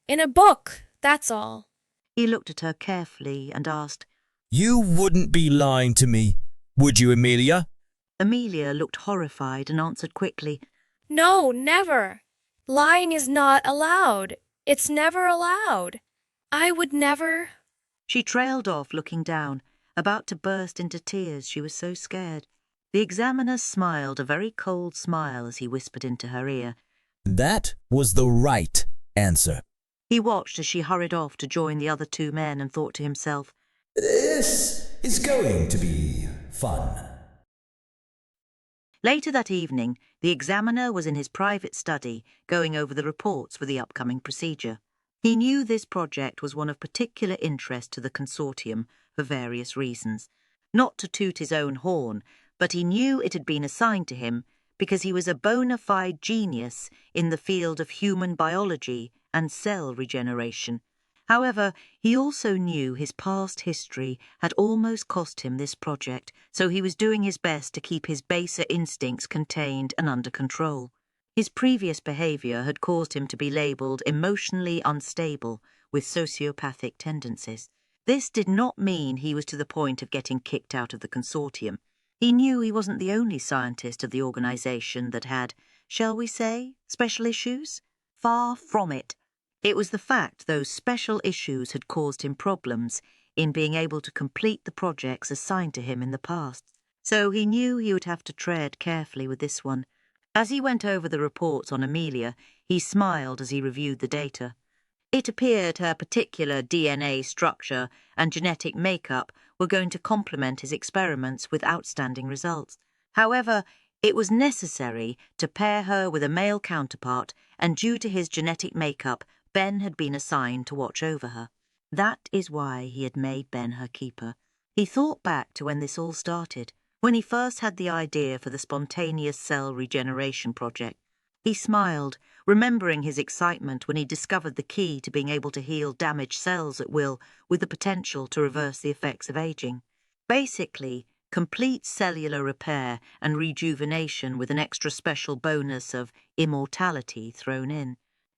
In a book, that's all. He looked at her carefully and asked, You wouldn't be lying to me, would you, Amelia? Amelia looked horrified and answered quickly, No, never. Lying is not allowed. It's never allowed. I would never. She trailed off, looking down, about to burst into tears. She was so scared. The examiner smiled a very cold smile as he whispered into her ear. That was the right answer. He watched as she hurried off to join the other two men and thought to himself, This is going to be fun. Later that evening, the examiner was in his private study going over the reports for the upcoming procedure. He knew this project was one of particular interest to the Consortium for various reasons. Not to toot his own horn, but he knew it had been assigned to him because he was a bona fide genius in the field of human biology and cell regeneration. However, he also knew his past history had almost cost him this project, so he was doing his best to keep his baser instincts contained and under control. His previous behaviour had caused him to be labelled emotionally unstable with sociopathic tendencies. This did not mean he was to the point of getting kicked out of the Consortium. He knew he wasn't the only scientist of the organisation that had, shall we say, special issues? Far from it. It was the fact those special issues had caused him problems in being able to complete the projects assigned to him in the past. So he knew he would have to tread carefully with this one. As he went over the reports on Amelia, he smiled as he reviewed the data. It appeared her particular DNA structure and genetic makeup were going to complement his experiments with outstanding results. However, it was necessary to pair her with a male counterpart, and due to his genetic makeup, Ben had been assigned to watch over her. That is why he had made Ben her keeper. He thought back to when this all started, when he first had the idea for the spontaneous cell regeneration project. He smiled, remembering his excitement when he discovered the key to being able to heal damaged cells at will with the potential to reverse the effects of aging. Basically, complete cellular repair and rejuvenation with an extra special bonus of immortality thrown in.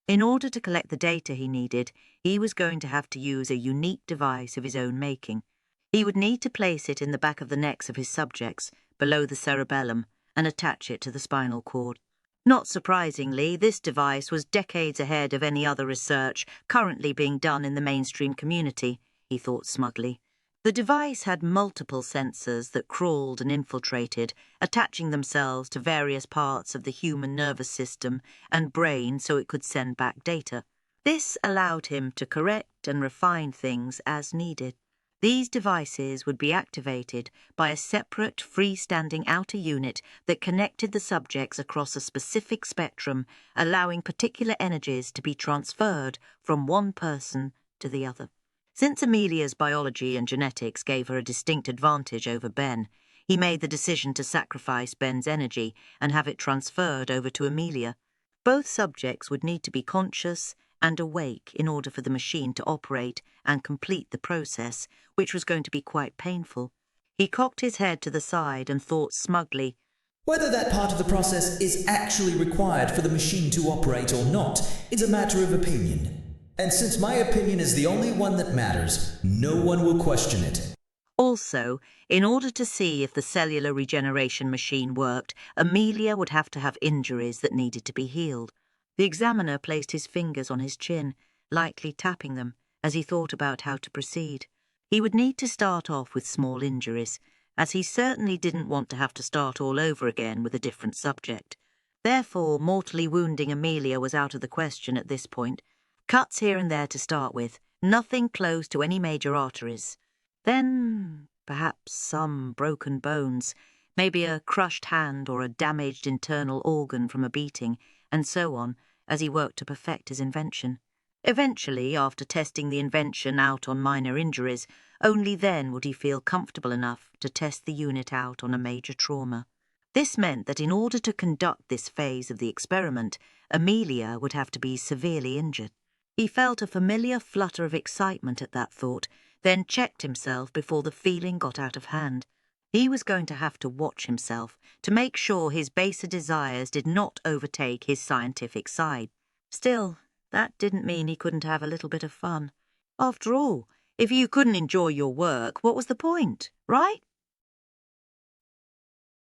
In order to collect the data he needed, he was going to have to use a unique device of his own making. He would need to place it in the back of the necks of his subjects, below the cerebellum, and attach it to the spinal cord. Not surprisingly, this device was decades ahead of any other research currently being done in the mainstream community, he thought smugly. The device had multiple sensors that crawled and infiltrated, attaching themselves to various parts of the human nervous system and brain so it could send back data. This allowed him to correct and refine things as needed. These devices would be activated by a separate, freestanding outer unit that connected the subjects across a specific spectrum, allowing particular energies to be transferred from one person to the other. Since Amelia's biology and genetics gave her a distinct advantage over Ben, he made the decision to sacrifice Ben's energy and have it transferred over to Amelia. Both subjects would need to be conscious and awake in order for the machine to operate and complete the process, which was going to be quite painful. He cocked his head to the side and thought smugly, Whether that part of the process is actually required for the machine to operate or not is a matter of opinion. And since my opinion is the only one that matters, no one will question it. Also, in order to see if the cellular regeneration machine worked, Amelia would have to have injuries that needed to be healed. The examiner placed his fingers on his chin, lightly tapping them, as he thought about how to proceed. He would need to start off with small injuries, as he certainly didn't want to have to start all over again with a different subject. Therefore, mortally wounding Amelia was out of the question at this point. Cuts here and there to start with, nothing close to any major arteries. Then, perhaps some broken bones, maybe a crushed hand or a damaged internal organ from a beating, and so on, as he worked to perfect his invention. Eventually, after testing the invention out on minor injuries, only then would he feel comfortable enough to test the unit out on a major trauma. This meant that in order to conduct this phase of the experiment, Amelia would have to be severely injured. He felt a familiar flutter of excitement at that thought, then checked himself before the feeling got out of hand. He was going to have to watch himself to make sure his baser desires did not overtake his scientific side. Still, that didn't mean he couldn't have a little bit of fun. After all, if you couldn't enjoy your work, what was the point, right?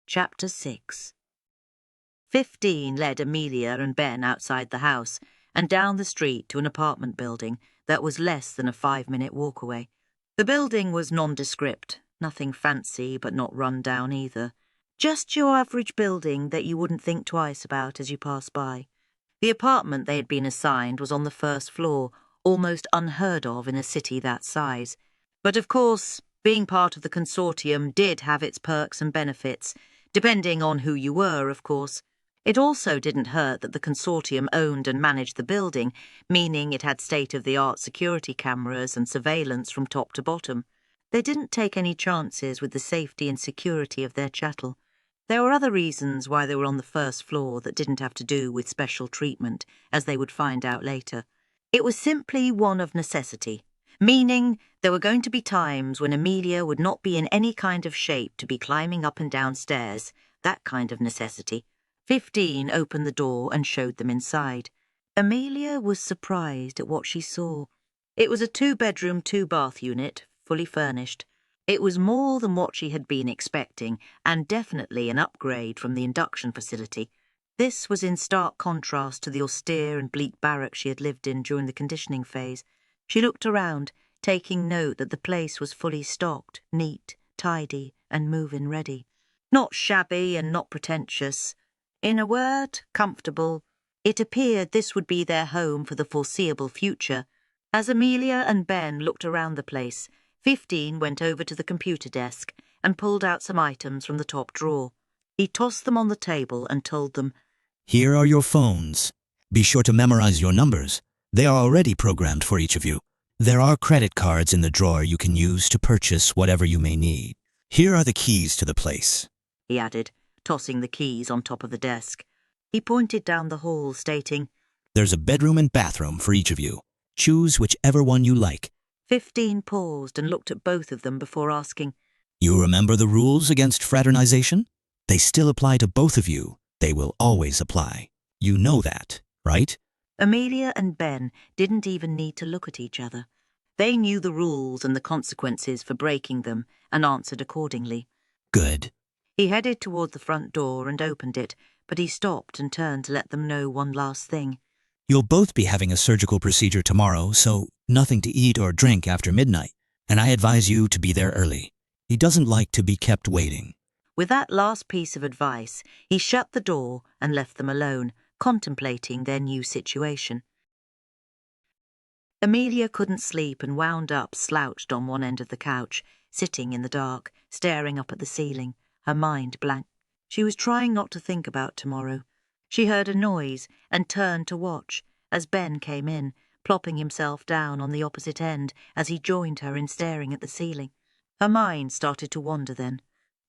Chapter 6. 15 led Amelia and Ben outside the house and down the street to an apartment building that was less than a 5-minute walk away. The building was nondescript, nothing fancy but not run down either. Just your average building that you wouldn't think twice about as you pass by. The apartment they had been assigned was on the first floor, almost unheard of in a city that size. But of course, being part of the Consortium did have its perks and benefits, depending on who you were, of course. It also didn't hurt that the Consortium owned and managed the building, meaning it had state-of-the-art security cameras and surveillance from top to bottom. They didn't take any chances with the safety and security of their chattel. There were other reasons why they were on the first floor that didn't have to do with special treatment, as they would find out later. It was simply one of necessity, meaning there were going to be times when Amelia would not be in any kind of shape to be climbing up and down stairs, that kind of necessity. 15 opened the door and showed them inside. Amelia was surprised at what she saw. It was a 2-bedroom, 2-bath unit, fully furnished. It was more than what she had been expecting, and definitely an upgrade from the induction facility. This was in stark contrast to the austere and bleak barracks she had lived in during the conditioning phase. She looked around, taking note that the place was fully stocked, neat, tidy, and move-in ready. Not shabby and not pretentious. In a word, comfortable. It appeared this would be their home for the foreseeable future. As Amelia and Ben looked around the place, 15 went over to the computer desk and pulled out some items from the top drawer. He tossed them on the table and told them, "Here are your phones. Be sure to memorize your numbers. They are already programmed for each of you. There are credit cards in the drawer you can use to purchase whatever you may need. Here are the keys to the place," he added, tossing the keys on top of the desk. He pointed down the hall, stating, "There's a bedroom and bathroom for each of you. Choose whichever one you like." 15 paused and looked at both of them before asking, "You remember the rules against fraternization? They still apply to both of you. They will always apply. You know that, right?" Amelia and Ben didn't even need to look at each other. They knew the rules and the consequences for breaking them and answered accordingly. "Good." He headed toward the front door and opened it, but he stopped and turned to let them know one last thing. "You'll both be having a surgical procedure tomorrow, so nothing to eat or drink after midnight, and I advise you to be there early. He doesn't like to be kept waiting." With that last piece of advice, he shut the door and left them alone, contemplating their new situation. Amelia couldn't sleep and wound up slouched on one end of the couch, sitting in the dark, staring up at the ceiling, her mind blank. She was trying not to think about tomorrow. She heard a noise and turned to watch as Ben came in, plopping himself down on the opposite end as he joined her in staring at the ceiling. Her mind started to wander then.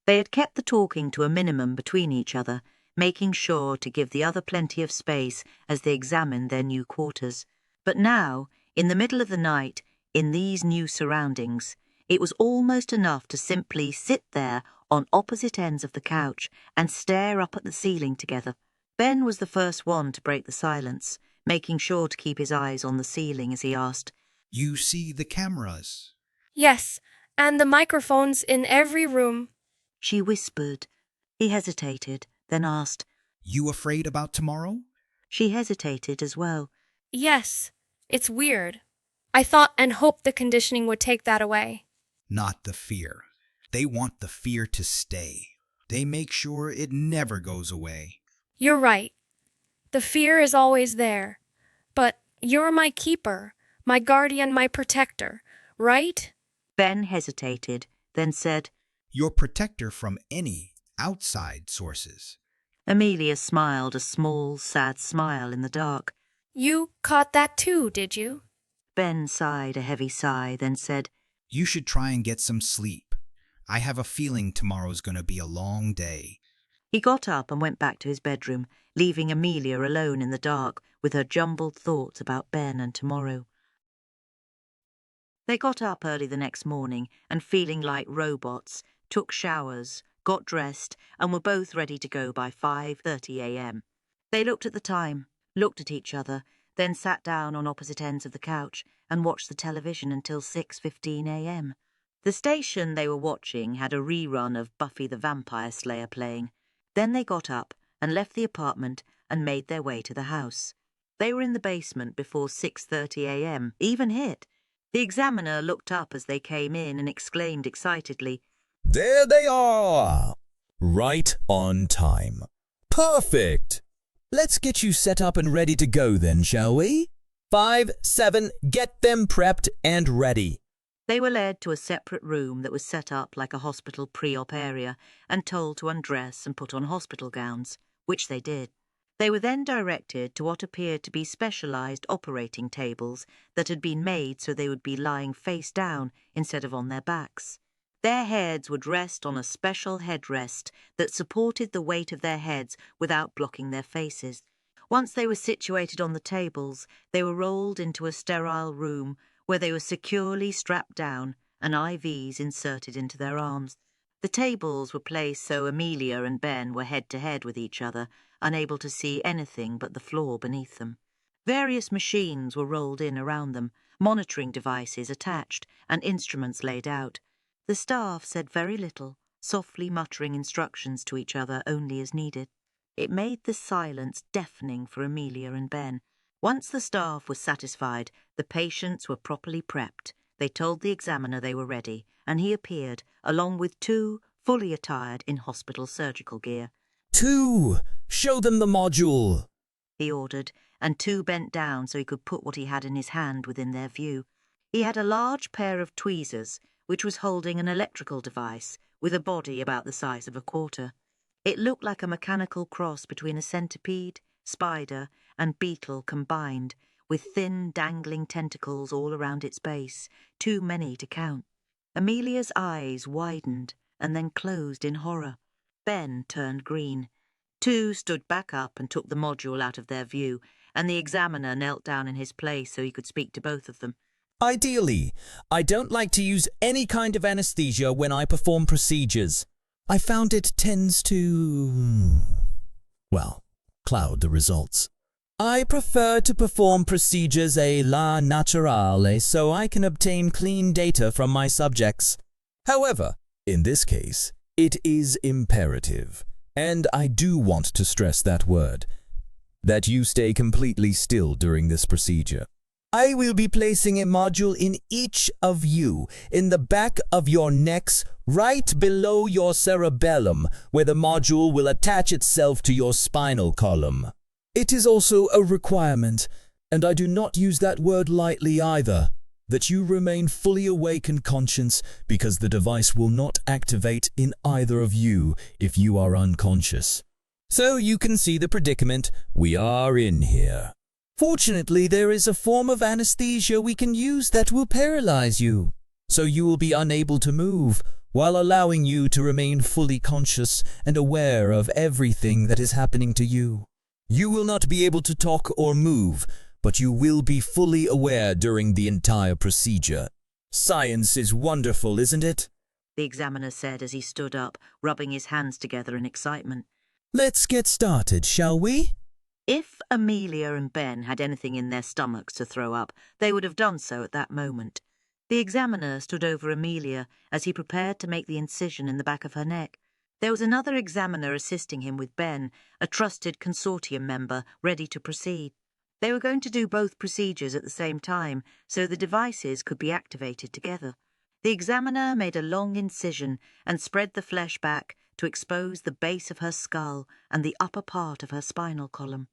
They had kept the talking to a minimum between each other, making sure to give the other plenty of space as they examined their new quarters. But now, in the middle of the night, in these new surroundings, it was almost enough to simply sit there on opposite ends of the couch and stare up at the ceiling together. Ben was the first one to break the silence, making sure to keep his eyes on the ceiling as he asked, "You see the cameras?" Yes, and the microphones in every room. She whispered. He hesitated, then asked, "You afraid about tomorrow?" She hesitated as well. Yes, it's weird. I thought and hoped the conditioning would take that away. Not the fear. They want the fear to stay. They make sure it never goes away. You're right. The fear is always there. But you're my keeper, my guardian, my protector, right? Ben hesitated, then said, "Your protector from any outside sources." Amelia smiled a small, sad smile in the dark. You caught that too, did you? Ben sighed a heavy sigh, then said, "You should try and get some sleep. I have a feeling tomorrow's going to be a long day." He got up and went back to his bedroom, leaving Amelia alone in the dark with her jumbled thoughts about Ben and tomorrow. They got up early the next morning and, feeling like robots, took showers, got dressed, and were both ready to go by 5:30 a.m. They looked at the time, looked at each other, then sat down on opposite ends of the couch and watched the television until 6:15 a.m. The station they were watching had a rerun of Buffy the Vampire Slayer playing. Then they got up and left the apartment and made their way to the house. They were in the basement before 6:30 a.m. even hit. The examiner looked up as they came in and exclaimed excitedly, There they are! Right on time. Perfect! Let's get you set up and ready to go then, shall we? 5, 7, get them prepped and ready. They were led to a separate room that was set up like a hospital pre-op area and told to undress and put on hospital gowns, which they did. They were then directed to what appeared to be specialised operating tables that had been made so they would be lying face down instead of on their backs. Their heads would rest on a special headrest that supported the weight of their heads without blocking their faces. Once they were situated on the tables, they were rolled into a sterile room where they were securely strapped down and IVs inserted into their arms. The tables were placed so Amelia and Ben were head-to-head with each other, unable to see anything but the floor beneath them. Various machines were rolled in around them, monitoring devices attached and instruments laid out. The staff said very little, softly muttering instructions to each other only as needed. It made the silence deafening for Amelia and Ben. Once the staff was satisfied, the patients were properly prepped. They told the examiner they were ready, and he appeared, along with 2 fully attired in hospital surgical gear. 2, show them the module, he ordered, and 2 bent down so he could put what he had in his hand within their view. He had a large pair of tweezers, which was holding an electrical device with a body about the size of a quarter. It looked like a mechanical cross between a centipede, spider, and beetle combined, with thin, dangling tentacles all around its base, too many to count. Amelia's eyes widened and then closed in horror. Ben turned green. 2 stood back up and took the module out of their view, and the examiner knelt down in his place so he could speak to both of them. Ideally, I don't like to use any kind of anesthesia when I perform procedures. I found it tends to, well, cloud the results. I prefer to perform procedures a la naturale so I can obtain clean data from my subjects. However, in this case, it is imperative, and I do want to stress that word, that you stay completely still during this procedure. I will be placing a module in each of you, in the back of your necks, right below your cerebellum, where the module will attach itself to your spinal column. It is also a requirement, and I do not use that word lightly either, that you remain fully awake and conscious, because the device will not activate in either of you if you are unconscious. So you can see the predicament we are in here. Fortunately, there is a form of anesthesia we can use that will paralyze you, so you will be unable to move, while allowing you to remain fully conscious and aware of everything that is happening to you. You will not be able to talk or move, but you will be fully aware during the entire procedure. Science is wonderful, isn't it? The examiner said as he stood up, rubbing his hands together in excitement. Let's get started, shall we? If Amelia and Ben had anything in their stomachs to throw up, they would have done so at that moment. The examiner stood over Amelia as he prepared to make the incision in the back of her neck. There was another examiner assisting him with Ben, a trusted Consortium member, ready to proceed. They were going to do both procedures at the same time, so the devices could be activated together. The examiner made a long incision and spread the flesh back to expose the base of her skull and the upper part of her spinal column.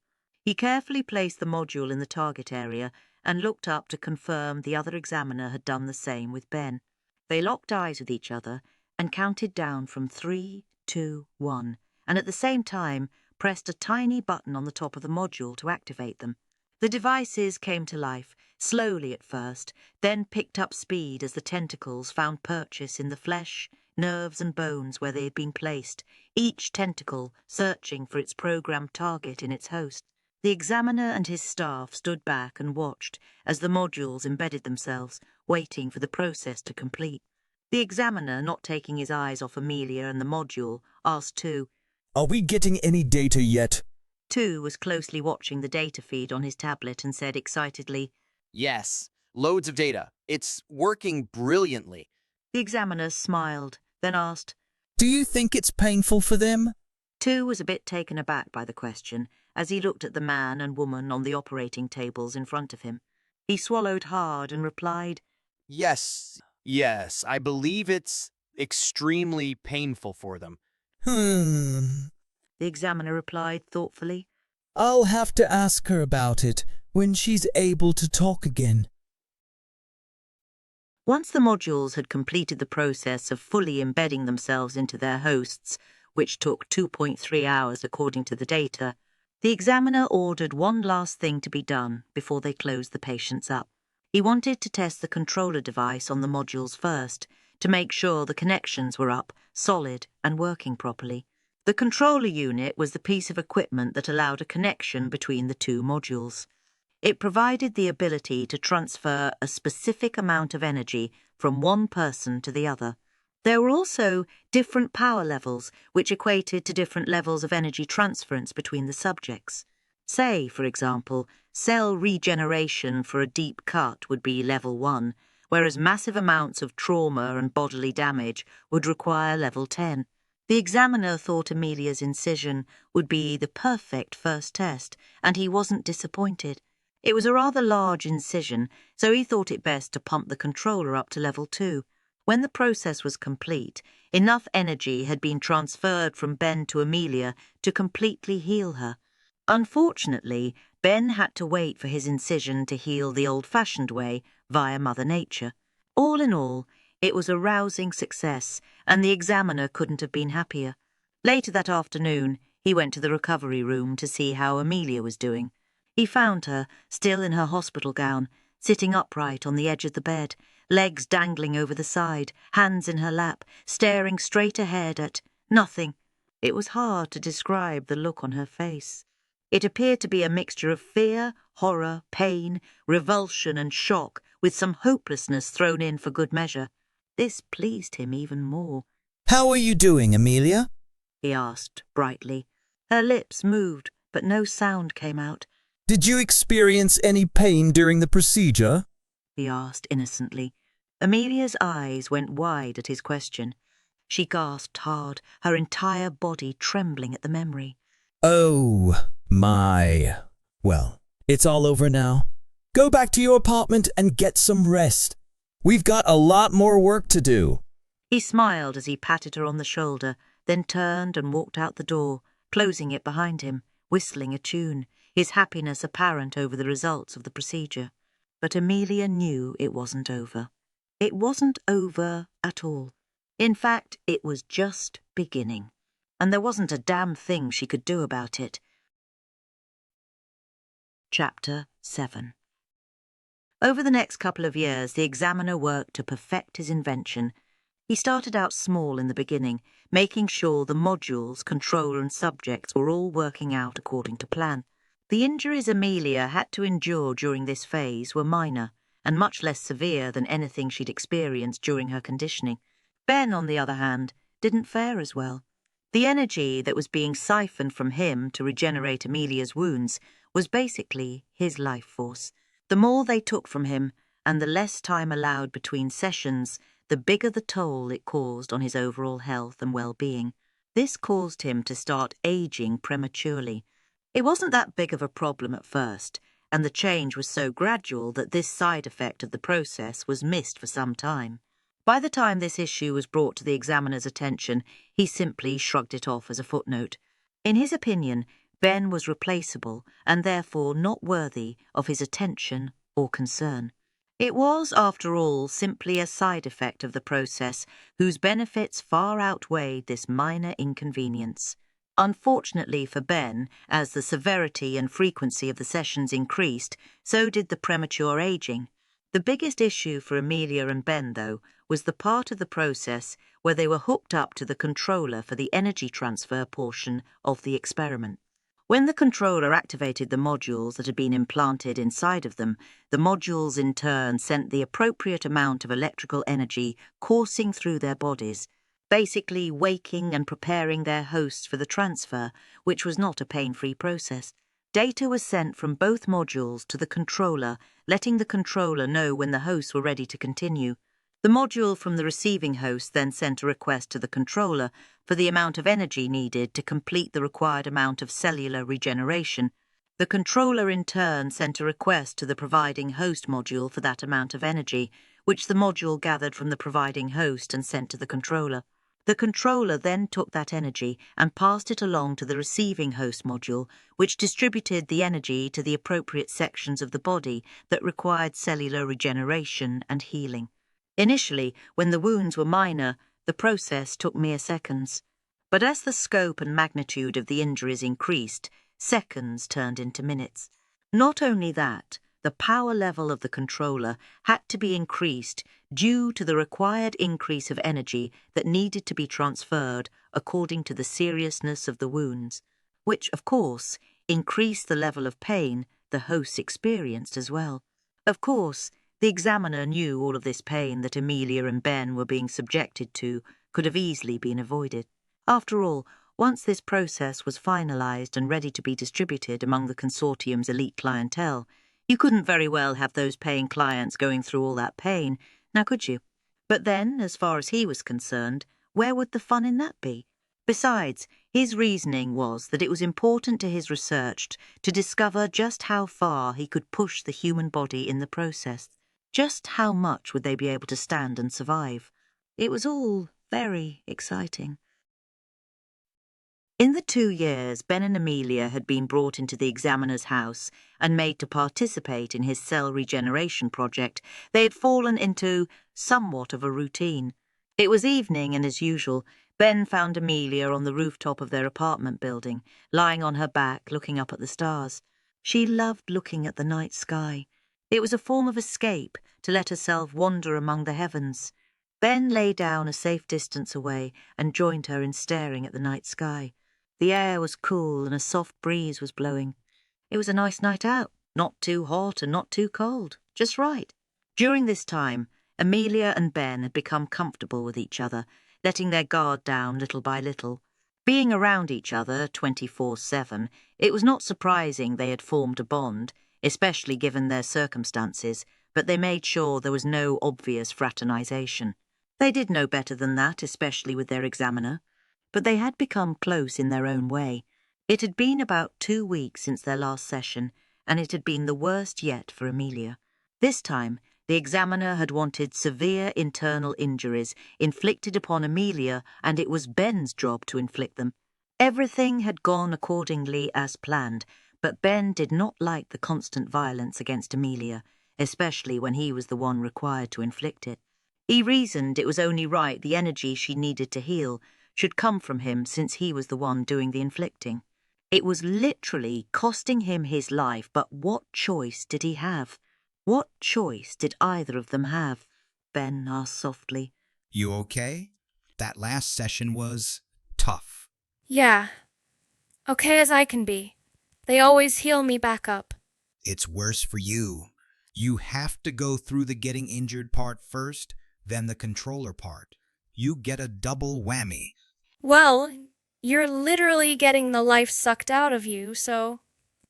He carefully placed the module in the target area and looked up to confirm the other examiner had done the same with Ben. They locked eyes with each other and counted down from 3, 2, 1, and at the same time pressed a tiny button on the top of the module to activate them. The devices came to life, slowly at first, then picked up speed as the tentacles found purchase in the flesh, nerves and bones where they had been placed, each tentacle searching for its programmed target in its host. The examiner and his staff stood back and watched as the modules embedded themselves, waiting for the process to complete. The examiner, not taking his eyes off Amelia and the module, asked 2, Are we getting any data yet? 2 was closely watching the data feed on his tablet and said excitedly, Yes, loads of data. It's working brilliantly. The examiner smiled, then asked, Do you think it's painful for them? 2 was a bit taken aback by the question as he looked at the man and woman on the operating tables in front of him. He swallowed hard and replied, Yes, I believe it's extremely painful for them. The examiner replied thoughtfully, I'll have to ask her about it when she's able to talk again. Once the modules had completed the process of fully embedding themselves into their hosts, which took 2.3 hours according to the data, the examiner ordered one last thing to be done before they closed the patients up. He wanted to test the controller device on the modules first, to make sure the connections were up, solid, and working properly. The controller unit was the piece of equipment that allowed a connection between the two modules. It provided the ability to transfer a specific amount of energy from one person to the other. There were also different power levels, which equated to different levels of energy transference between the subjects. Say, for example, cell regeneration for a deep cut would be level 1, whereas massive amounts of trauma and bodily damage would require level 10. The examiner thought Amelia's incision would be the perfect first test, and he wasn't disappointed. It was a rather large incision, so he thought it best to pump the controller up to level 2. When the process was complete, enough energy had been transferred from Ben to Amelia to completely heal her. Unfortunately, Ben had to wait for his incision to heal the old-fashioned way, via Mother Nature. All in all, it was a rousing success, and the examiner couldn't have been happier. Later that afternoon, he went to the recovery room to see how Amelia was doing. He found her, still in her hospital gown, sitting upright on the edge of the bed, legs dangling over the side, hands in her lap, staring straight ahead at nothing. It was hard to describe the look on her face. It appeared to be a mixture of fear, horror, pain, revulsion and shock, with some hopelessness thrown in for good measure. This pleased him even more. How are you doing, Amelia? He asked brightly. Her lips moved, but no sound came out. Did you experience any pain during the procedure? He asked innocently. Amelia's eyes went wide at his question. She gasped hard, her entire body trembling at the memory. Oh, my. Well, it's all over now. Go back to your apartment and get some rest. We've got a lot more work to do. He smiled as he patted her on the shoulder, then turned and walked out the door, closing it behind him, whistling a tune, his happiness apparent over the results of the procedure. But Amelia knew it wasn't over. It wasn't over at all. In fact, it was just beginning, and there wasn't a damn thing she could do about it. Chapter 7. Over the next couple of years, the examiner worked to perfect his invention. He started out small in the beginning, making sure the modules, controller and subjects were all working out according to plan. The injuries Amelia had to endure during this phase were minor, and much less severe than anything she'd experienced during her conditioning. Ben, on the other hand, didn't fare as well. The energy that was being siphoned from him to regenerate Amelia's wounds was basically his life force. The more they took from him, and the less time allowed between sessions, the bigger the toll it caused on his overall health and well-being. This caused him to start aging prematurely. It wasn't that big of a problem at first, and the change was so gradual that this side effect of the process was missed for some time. By the time this issue was brought to the examiner's attention, he simply shrugged it off as a footnote. In his opinion, Ben was replaceable and therefore not worthy of his attention or concern. It was, after all, simply a side effect of the process whose benefits far outweighed this minor inconvenience. Unfortunately for Ben, as the severity and frequency of the sessions increased, so did the premature aging. The biggest issue for Amelia and Ben, though, was the part of the process where they were hooked up to the controller for the energy transfer portion of the experiment. When the controller activated the modules that had been implanted inside of them, the modules in turn sent the appropriate amount of electrical energy coursing through their bodies, basically waking and preparing their hosts for the transfer, which was not a pain-free process. Data was sent from both modules to the controller, letting the controller know when the hosts were ready to continue. The module from the receiving host then sent a request to the controller for the amount of energy needed to complete the required amount of cellular regeneration. The controller in turn sent a request to the providing host module for that amount of energy, which the module gathered from the providing host and sent to the controller. The controller then took that energy and passed it along to the receiving host module, which distributed the energy to the appropriate sections of the body that required cellular regeneration and healing. Initially, when the wounds were minor, the process took mere seconds. But as the scope and magnitude of the injuries increased, seconds turned into minutes. Not only that, the power level of the controller had to be increased due to the required increase of energy that needed to be transferred according to the seriousness of the wounds, which, of course, increased the level of pain the hosts experienced as well. Of course, the examiner knew all of this pain that Amelia and Ben were being subjected to could have easily been avoided. After all, once this process was finalized and ready to be distributed among the Consortium's elite clientele, you couldn't very well have those paying clients going through all that pain, now could you? But then, as far as he was concerned, where would the fun in that be? Besides, his reasoning was that it was important to his research to discover just how far he could push the human body in the process. Just how much would they be able to stand and survive? It was all very exciting. In the 2 years Ben and Amelia had been brought into the examiner's house and made to participate in his cell regeneration project, they had fallen into somewhat of a routine. It was evening, and as usual, Ben found Amelia on the rooftop of their apartment building, lying on her back, looking up at the stars. She loved looking at the night sky. It was a form of escape to let herself wander among the heavens. Ben lay down a safe distance away and joined her in staring at the night sky. The air was cool and a soft breeze was blowing. It was a nice night out, not too hot and not too cold, just right. During this time, Amelia and Ben had become comfortable with each other, letting their guard down little by little. Being around each other 24/7, it was not surprising they had formed a bond, especially given their circumstances, but they made sure there was no obvious fraternization. They did know better than that, especially with their examiner. But they had become close in their own way. It had been about 2 weeks since their last session, and it had been the worst yet for Amelia. This time, the examiner had wanted severe internal injuries inflicted upon Amelia, and it was Ben's job to inflict them. Everything had gone accordingly as planned, but Ben did not like the constant violence against Amelia, especially when he was the one required to inflict it. He reasoned it was only right the energy she needed to heal should come from him since he was the one doing the inflicting. It was literally costing him his life, but what choice did he have? What choice did either of them have? Ben asked softly. You okay? That last session was tough. Yeah. Okay as I can be. They always heal me back up. It's worse for you. You have to go through the getting injured part first, then the controller part. You get a double whammy. Well, you're literally getting the life sucked out of you, so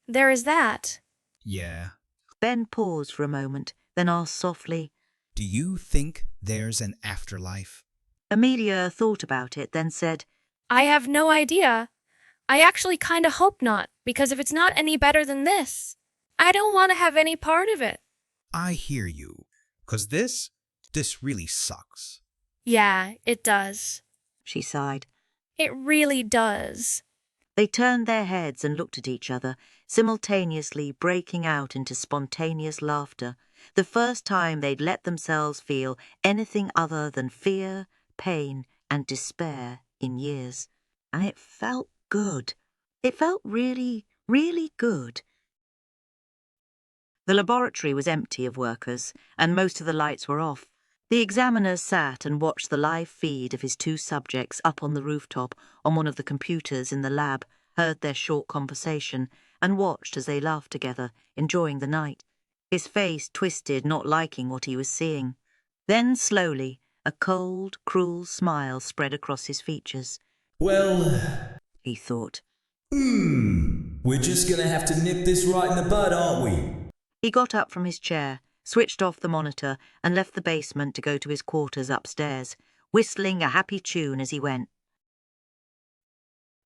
there is that. Yeah. Ben paused for a moment, then asked softly, Do you think there's an afterlife? Amelia thought about it, then said, I have no idea. I actually kinda hope not, because if it's not any better than this, I don't want to have any part of it. I hear you. 'Cause this really sucks. Yeah, it does. She sighed. It really does. They turned their heads and looked at each other, simultaneously breaking out into spontaneous laughter, the first time they'd let themselves feel anything other than fear, pain, and despair in years. And it felt good. It felt really, really good. The laboratory was empty of workers, and most of the lights were off. The examiner sat and watched the live feed of his 2 subjects up on the rooftop on one of the computers in the lab, heard their short conversation, and watched as they laughed together, enjoying the night. His face twisted, not liking what he was seeing. Then, slowly, a cold, cruel smile spread across his features. Well, he thought. We're just gonna have to nip this right in the bud, aren't we? He got up from his chair, switched off the monitor, and left the basement to go to his quarters upstairs, whistling a happy tune as he went.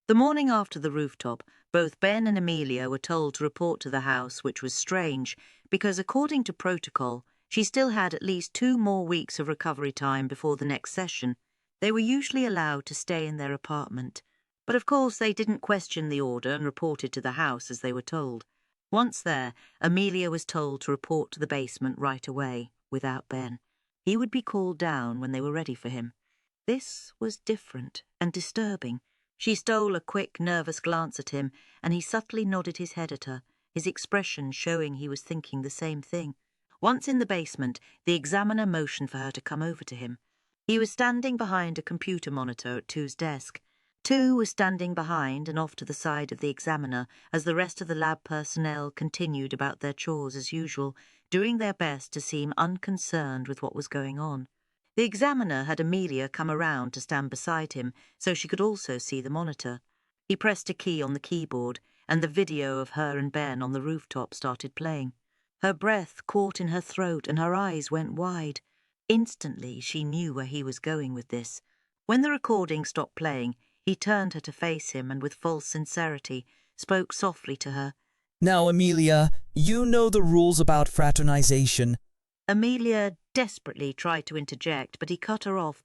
The morning after the rooftop, both Ben and Amelia were told to report to the house, which was strange, because according to protocol, she still had at least 2 more weeks of recovery time before the next session. They were usually allowed to stay in their apartment, but of course they didn't question the order and reported to the house as they were told. Once there, Amelia was told to report to the basement right away, without Ben. He would be called down when they were ready for him. This was different and disturbing. She stole a quick, nervous glance at him, and he subtly nodded his head at her, his expression showing he was thinking the same thing. Once in the basement, the examiner motioned for her to come over to him. He was standing behind a computer monitor at Tu's desk. Tu was standing behind and off to the side of the examiner as the rest of the lab personnel continued about their chores as usual, doing their best to seem unconcerned with what was going on. The examiner had Amelia come around to stand beside him so she could also see the monitor. He pressed a key on the keyboard, and the video of her and Ben on the rooftop started playing. Her breath caught in her throat and her eyes went wide. Instantly she knew where he was going with this. When the recording stopped playing, he turned her to face him and with false sincerity spoke softly to her. Now, Amelia, you know the rules about fraternization. Amelia desperately tried to interject, but he cut her off.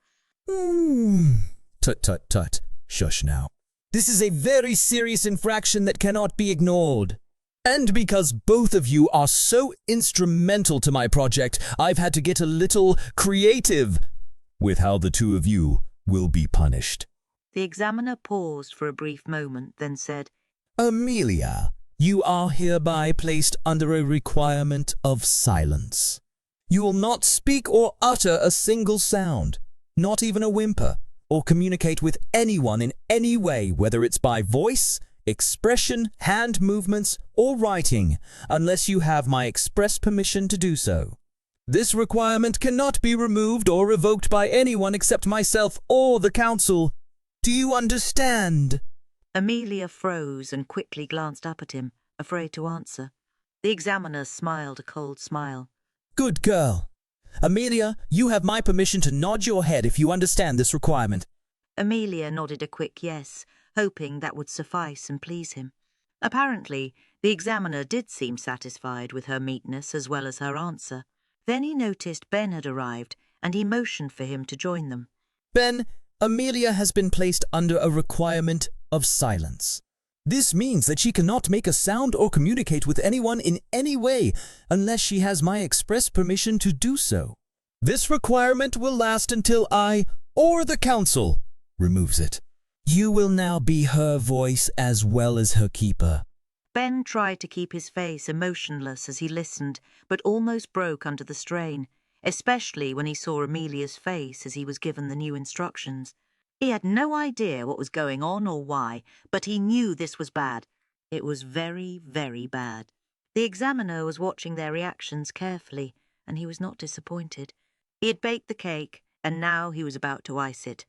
Tut, tut, tut. Shush now. This is a very serious infraction that cannot be ignored. And because both of you are so instrumental to my project, I've had to get a little creative with how the two of you will be punished. The examiner paused for a brief moment, then said, Amelia, you are hereby placed under a requirement of silence. You will not speak or utter a single sound, not even a whimper, or communicate with anyone in any way, whether it's by voice, expression, hand movements, or writing, unless you have my express permission to do so. This requirement cannot be removed or revoked by anyone except myself or the council. Do you understand? Amelia froze and quickly glanced up at him, afraid to answer. The examiner smiled a cold smile. Good girl. Amelia, you have my permission to nod your head if you understand this requirement. Amelia nodded a quick yes, hoping that would suffice and please him. Apparently, the examiner did seem satisfied with her meekness as well as her answer. Then he noticed Ben had arrived, and he motioned for him to join them. Ben, Amelia has been placed under a requirement of silence. This means that she cannot make a sound or communicate with anyone in any way unless she has my express permission to do so. This requirement will last until I, or the council, removes it. You will now be her voice as well as her keeper. Ben tried to keep his face emotionless as he listened, but almost broke under the strain, especially when he saw Amelia's face as he was given the new instructions. He had no idea what was going on or why, but he knew this was bad. It was very, very bad. The examiner was watching their reactions carefully, and he was not disappointed. He had baked the cake, and now he was about to ice it.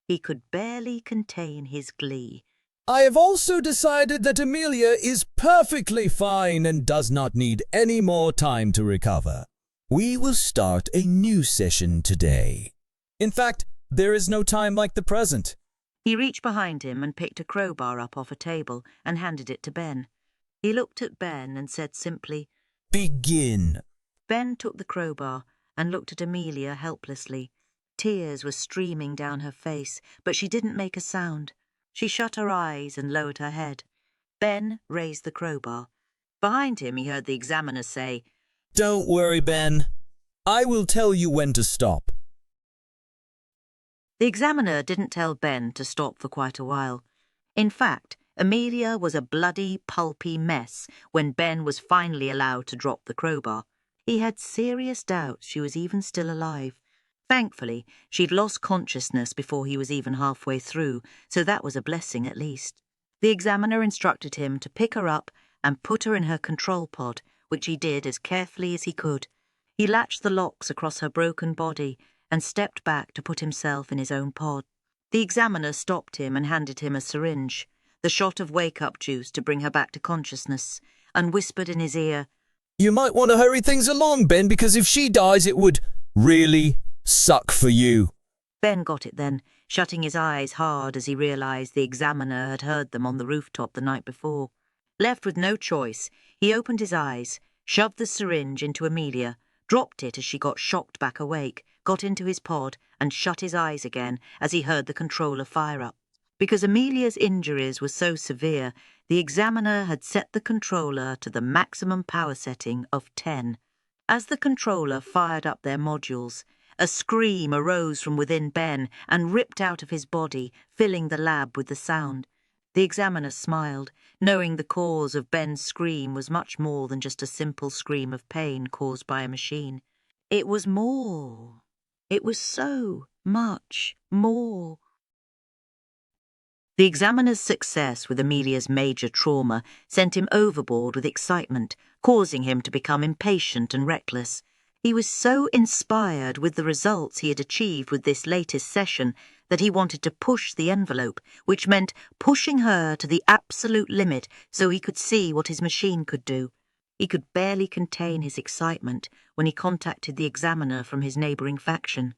He could barely contain his glee. I have also decided that Amelia is perfectly fine and does not need any more time to recover. We will start a new session today. In fact, there is no time like the present. He reached behind him and picked a crowbar up off a table and handed it to Ben. He looked at Ben and said simply, Begin. Ben took the crowbar and looked at Amelia helplessly. Tears were streaming down her face, but she didn't make a sound. She shut her eyes and lowered her head. Ben raised the crowbar. Behind him he heard the examiner say, Don't worry, Ben. I will tell you when to stop. The examiner didn't tell Ben to stop for quite a while. In fact, Amelia was a bloody, pulpy mess when Ben was finally allowed to drop the crowbar. He had serious doubts she was even still alive. Thankfully, she'd lost consciousness before he was even halfway through, so that was a blessing at least. The examiner instructed him to pick her up and put her in her control pod, which he did as carefully as he could. He latched the locks across her broken body and stepped back to put himself in his own pod. The examiner stopped him and handed him a syringe, the shot of wake-up juice to bring her back to consciousness, and whispered in his ear, You might want to hurry things along, Ben, because if she dies, it would really suck for you. Ben got it then, shutting his eyes hard as he realized the examiner had heard them on the rooftop the night before. Left with no choice, he opened his eyes, shoved the syringe into Amelia, dropped it as she got shocked back awake, got into his pod and shut his eyes again as he heard the controller fire up. Because Amelia's injuries were so severe, the examiner had set the controller to the maximum power setting of 10. As the controller fired up their modules, a scream arose from within Ben and ripped out of his body, filling the lab with the sound. The examiner smiled, knowing the cause of Ben's scream was much more than just a simple scream of pain caused by a machine. It was more. It was so much more. The examiner's success with Amelia's major trauma sent him overboard with excitement, causing him to become impatient and reckless. He was so inspired with the results he had achieved with this latest session that he wanted to push the envelope, which meant pushing her to the absolute limit so he could see what his machine could do. He could barely contain his excitement when he contacted the examiner from his neighbouring faction.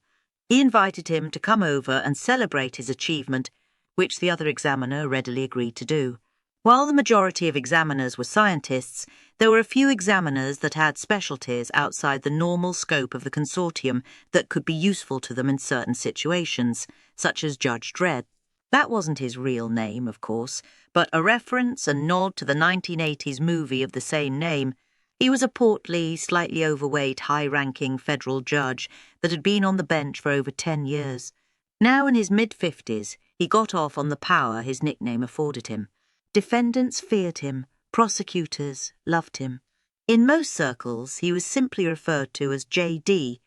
He invited him to come over and celebrate his achievement, which the other examiner readily agreed to do. While the majority of examiners were scientists, there were a few examiners that had specialties outside the normal scope of the consortium that could be useful to them in certain situations, such as Judge Dredd. That wasn't his real name, of course, but a reference and nod to the 1980s movie of the same name. He was a portly, slightly overweight, high-ranking federal judge that had been on the bench for over 10 years. Now in his mid-50s, he got off on the power his nickname afforded him. Defendants feared him, prosecutors loved him. In most circles, he was simply referred to as J.D.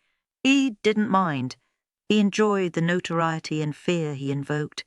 He didn't mind. He enjoyed the notoriety and fear he invoked.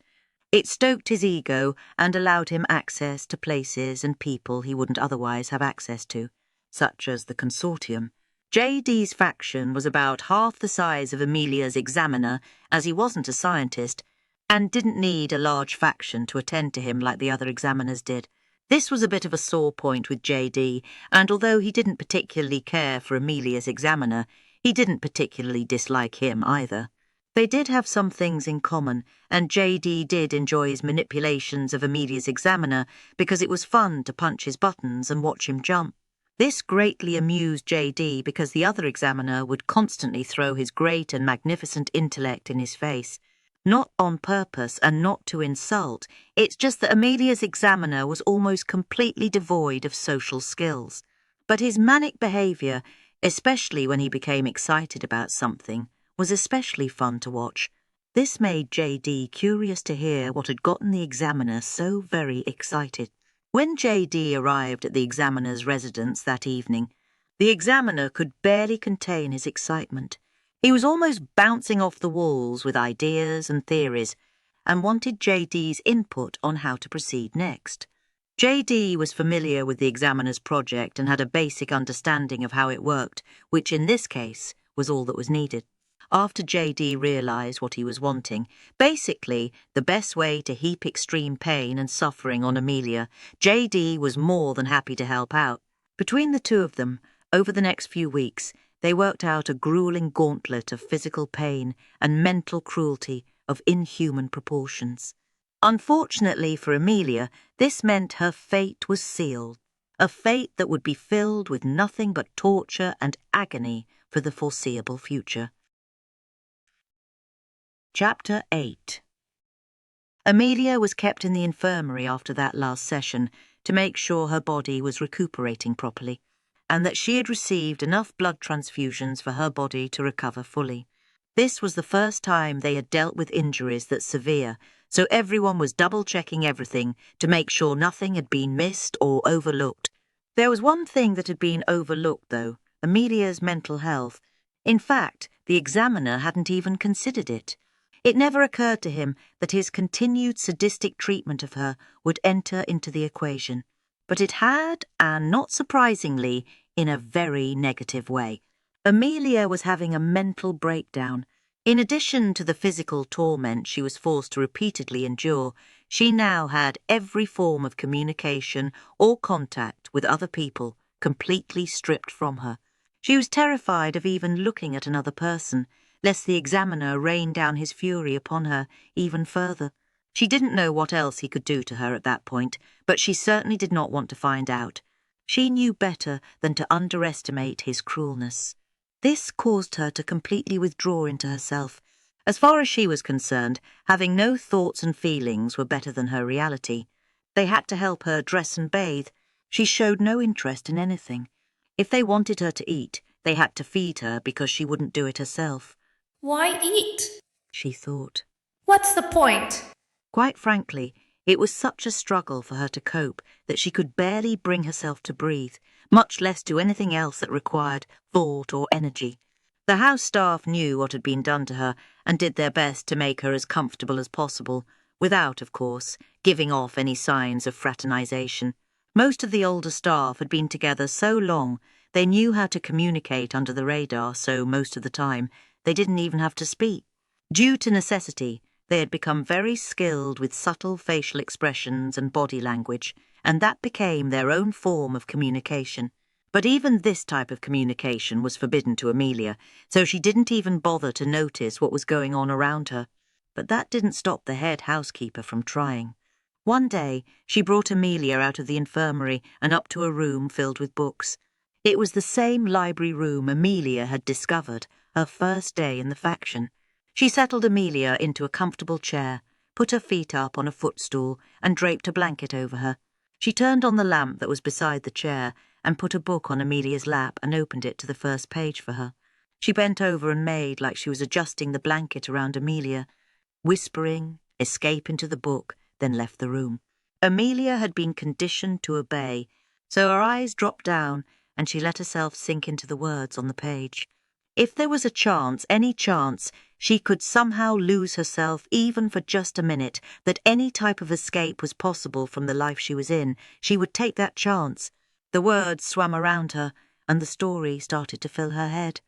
It stoked his ego and allowed him access to places and people he wouldn't otherwise have access to, such as the Consortium. J.D.'s faction was about half the size of Amelia's examiner, as he wasn't a scientist, and didn't need a large faction to attend to him like the other examiners did. This was a bit of a sore point with J.D., and although he didn't particularly care for Amelia's examiner, he didn't particularly dislike him either. They did have some things in common, and J.D. did enjoy his manipulations of Amelia's examiner because it was fun to punch his buttons and watch him jump. This greatly amused J.D. because the other examiner would constantly throw his great and magnificent intellect in his face. Not on purpose and not to insult, it's just that Amelia's examiner was almost completely devoid of social skills. But his manic behaviour, especially when he became excited about something, was especially fun to watch. This made J.D. curious to hear what had gotten the examiner so very excited. When J.D. arrived at the examiner's residence that evening, the examiner could barely contain his excitement. He was almost bouncing off the walls with ideas and theories, and wanted J.D.'s input on how to proceed next. J.D. was familiar with the examiner's project and had a basic understanding of how it worked, which in this case was all that was needed. After J.D. realised what he was wanting, basically the best way to heap extreme pain and suffering on Amelia, J.D. was more than happy to help out. Between the two of them, over the next few weeks, they worked out a gruelling gauntlet of physical pain and mental cruelty of inhuman proportions. Unfortunately for Amelia, this meant her fate was sealed, a fate that would be filled with nothing but torture and agony for the foreseeable future. Chapter 8. Amelia was kept in the infirmary after that last session to make sure her body was recuperating properly, and that she had received enough blood transfusions for her body to recover fully. This was the first time they had dealt with injuries that severe, so everyone was double-checking everything to make sure nothing had been missed or overlooked. There was one thing that had been overlooked, though, Amelia's mental health. In fact, the examiner hadn't even considered it. It never occurred to him that his continued sadistic treatment of her would enter into the equation. But it had, and not surprisingly, in a very negative way. Amelia was having a mental breakdown. In addition to the physical torment she was forced to repeatedly endure, she now had every form of communication or contact with other people completely stripped from her. She was terrified of even looking at another person, lest the examiner rain down his fury upon her even further. She didn't know what else he could do to her at that point, but she certainly did not want to find out. She knew better than to underestimate his cruelness. This caused her to completely withdraw into herself. As far as she was concerned, having no thoughts and feelings were better than her reality. They had to help her dress and bathe. She showed no interest in anything. If they wanted her to eat, they had to feed her because she wouldn't do it herself. Why eat? She thought. What's the point? Quite frankly, it was such a struggle for her to cope that she could barely bring herself to breathe, much less do anything else that required thought or energy. The house staff knew what had been done to her and did their best to make her as comfortable as possible, without, of course, giving off any signs of fraternization. Most of the older staff had been together so long they knew how to communicate under the radar, so most of the time they didn't even have to speak. Due to necessity, they had become very skilled with subtle facial expressions and body language, and that became their own form of communication. But even this type of communication was forbidden to Amelia, so she didn't even bother to notice what was going on around her. But that didn't stop the head housekeeper from trying. One day, she brought Amelia out of the infirmary and up to a room filled with books. It was the same library room Amelia had discovered her first day in the faction. She settled Amelia into a comfortable chair, put her feet up on a footstool, and draped a blanket over her. She turned on the lamp that was beside the chair and put a book on Amelia's lap and opened it to the first page for her. She bent over and made like she was adjusting the blanket around Amelia, whispering, escape into the book, then left the room. Amelia had been conditioned to obey, so her eyes dropped down and she let herself sink into the words on the page. If there was a chance, any chance, she could somehow lose herself even for just a minute, that any type of escape was possible from the life she was in, she would take that chance. The words swam around her, and the story started to fill her head.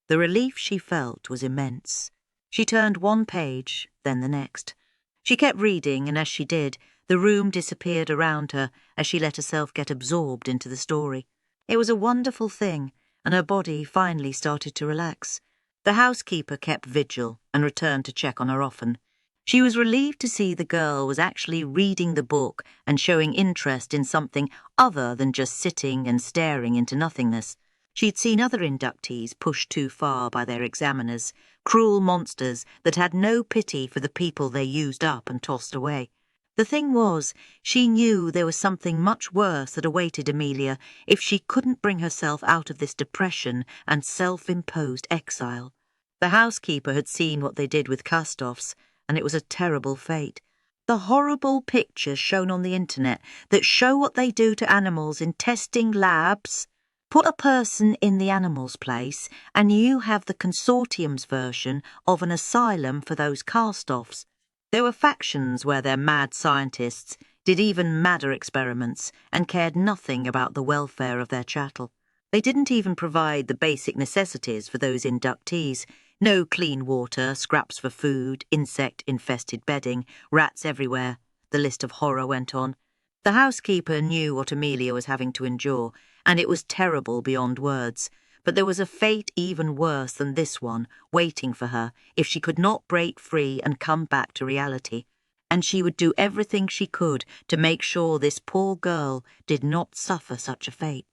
The relief she felt was immense. She turned one page, then the next. She kept reading, and as she did, the room disappeared around her as she let herself get absorbed into the story. It was a wonderful thing, and her body finally started to relax. The housekeeper kept vigil and returned to check on her often. She was relieved to see the girl was actually reading the book and showing interest in something other than just sitting and staring into nothingness. She'd seen other inductees pushed too far by their examiners, cruel monsters that had no pity for the people they used up and tossed away. The thing was, she knew there was something much worse that awaited Amelia if she couldn't bring herself out of this depression and self-imposed exile. The housekeeper had seen what they did with cast-offs, and it was a terrible fate. The horrible pictures shown on the internet that show what they do to animals in testing labs. Put a person in the animal's place, and you have the Consortium's version of an asylum for those cast-offs. There were factions where their mad scientists did even madder experiments and cared nothing about the welfare of their chattel. They didn't even provide the basic necessities for those inductees. No clean water, scraps for food, insect-infested bedding, rats everywhere. The list of horror went on. The housekeeper knew what Amelia was having to endure, and it was terrible beyond words. But there was a fate even worse than this one waiting for her if she could not break free and come back to reality. And she would do everything she could to make sure this poor girl did not suffer such a fate.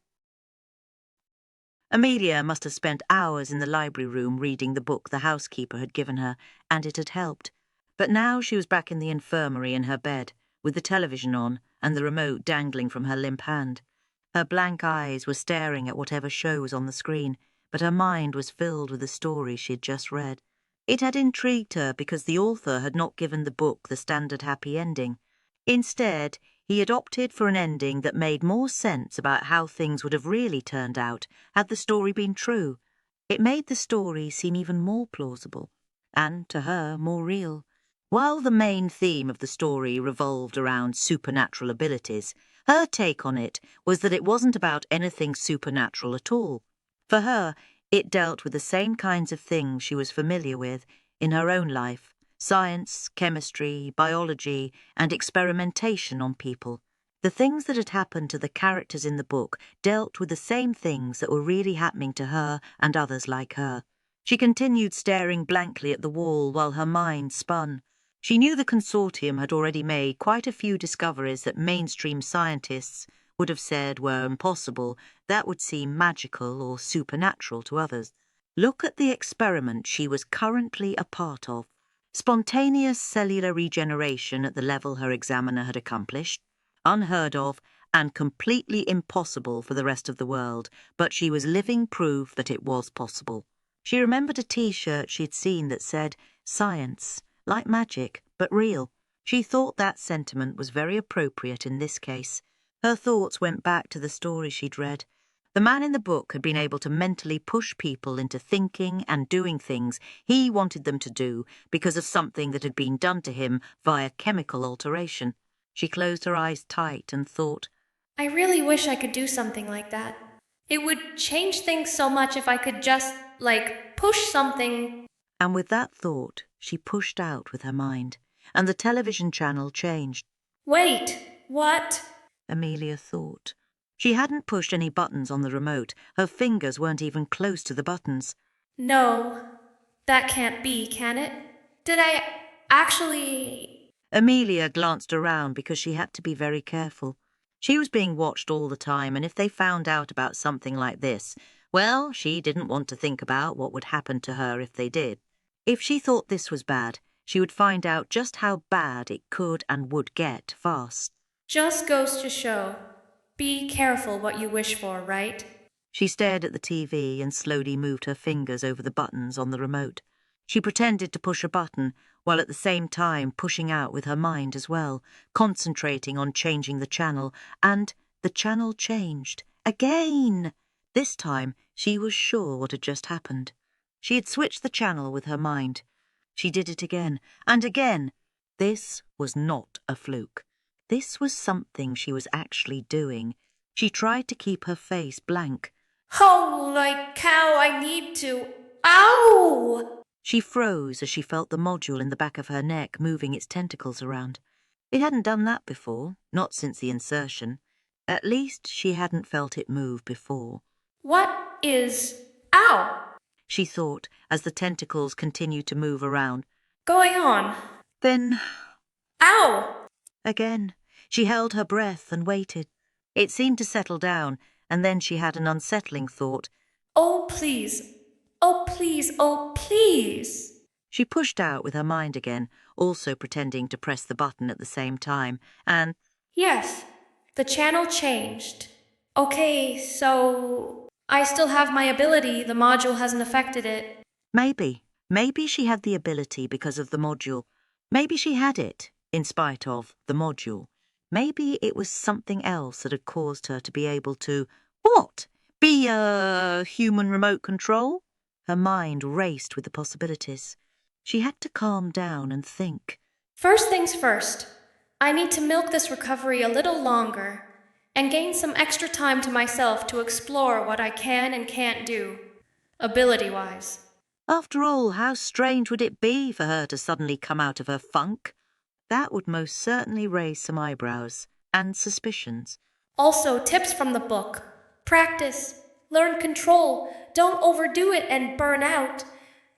Amelia must have spent hours in the library room reading the book the housekeeper had given her, and it had helped. But now she was back in the infirmary in her bed, with the television on and the remote dangling from her limp hand. Her blank eyes were staring at whatever show was on the screen, but her mind was filled with the story she had just read. It had intrigued her because the author had not given the book the standard happy ending. Instead, he had opted for an ending that made more sense about how things would have really turned out had the story been true. It made the story seem even more plausible, and, to her, more real. While the main theme of the story revolved around supernatural abilities, her take on it was that it wasn't about anything supernatural at all. For her, it dealt with the same kinds of things she was familiar with in her own life: science, chemistry, biology, and experimentation on people. The things that had happened to the characters in the book dealt with the same things that were really happening to her and others like her. She continued staring blankly at the wall while her mind spun. She knew the Consortium had already made quite a few discoveries that mainstream scientists would have said were impossible, that would seem magical or supernatural to others. Look at the experiment she was currently a part of. Spontaneous cellular regeneration at the level her examiner had accomplished. Unheard of and completely impossible for the rest of the world, but she was living proof that it was possible. She remembered a T-shirt she'd seen that said, "Science, like magic, but real." She thought that sentiment was very appropriate in this case. Her thoughts went back to the story she'd read. The man in the book had been able to mentally push people into thinking and doing things he wanted them to do because of something that had been done to him via chemical alteration. She closed her eyes tight and thought, I really wish I could do something like that. It would change things so much if I could just, push something. And with that thought, she pushed out with her mind, and the television channel changed. Wait, what? Amelia thought. She hadn't pushed any buttons on the remote. Her fingers weren't even close to the buttons. No, that can't be, can it? Did I actually... Amelia glanced around because she had to be very careful. She was being watched all the time, and if they found out about something like this, well, she didn't want to think about what would happen to her if they did. If she thought this was bad, she would find out just how bad it could and would get fast. Just goes to show. Be careful what you wish for, right? She stared at the TV and slowly moved her fingers over the buttons on the remote. She pretended to push a button, while at the same time pushing out with her mind as well, concentrating on changing the channel, and the channel changed. Again! This time she was sure what had just happened. She had switched the channel with her mind. She did it again, and again. This was not a fluke. This was something she was actually doing. She tried to keep her face blank. Holy cow, I need to... Ow! She froze as she felt the module in the back of her neck moving its tentacles around. It hadn't done that before, not since the insertion. At least she hadn't felt it move before. What is... Ow! She thought as the tentacles continued to move around. Going on? Then... Ow! Again, she held her breath and waited. It seemed to settle down, and then she had an unsettling thought. Oh, please. Oh, please. Oh, please. She pushed out with her mind again, also pretending to press the button at the same time, and... Yes, the channel changed. Okay, so... I still have my ability. The module hasn't affected it. Maybe. Maybe she had the ability because of the module. Maybe she had it in spite of the module. Maybe it was something else that had caused her to be able to... What? Be a human remote control? Her mind raced with the possibilities. She had to calm down and think. First things first. I need to milk this recovery a little longer and gain some extra time to myself to explore what I can and can't do, ability-wise. After all, how strange would it be for her to suddenly come out of her funk? That would most certainly raise some eyebrows and suspicions. Also, tips from the book. Practice, learn control, don't overdo it and burn out.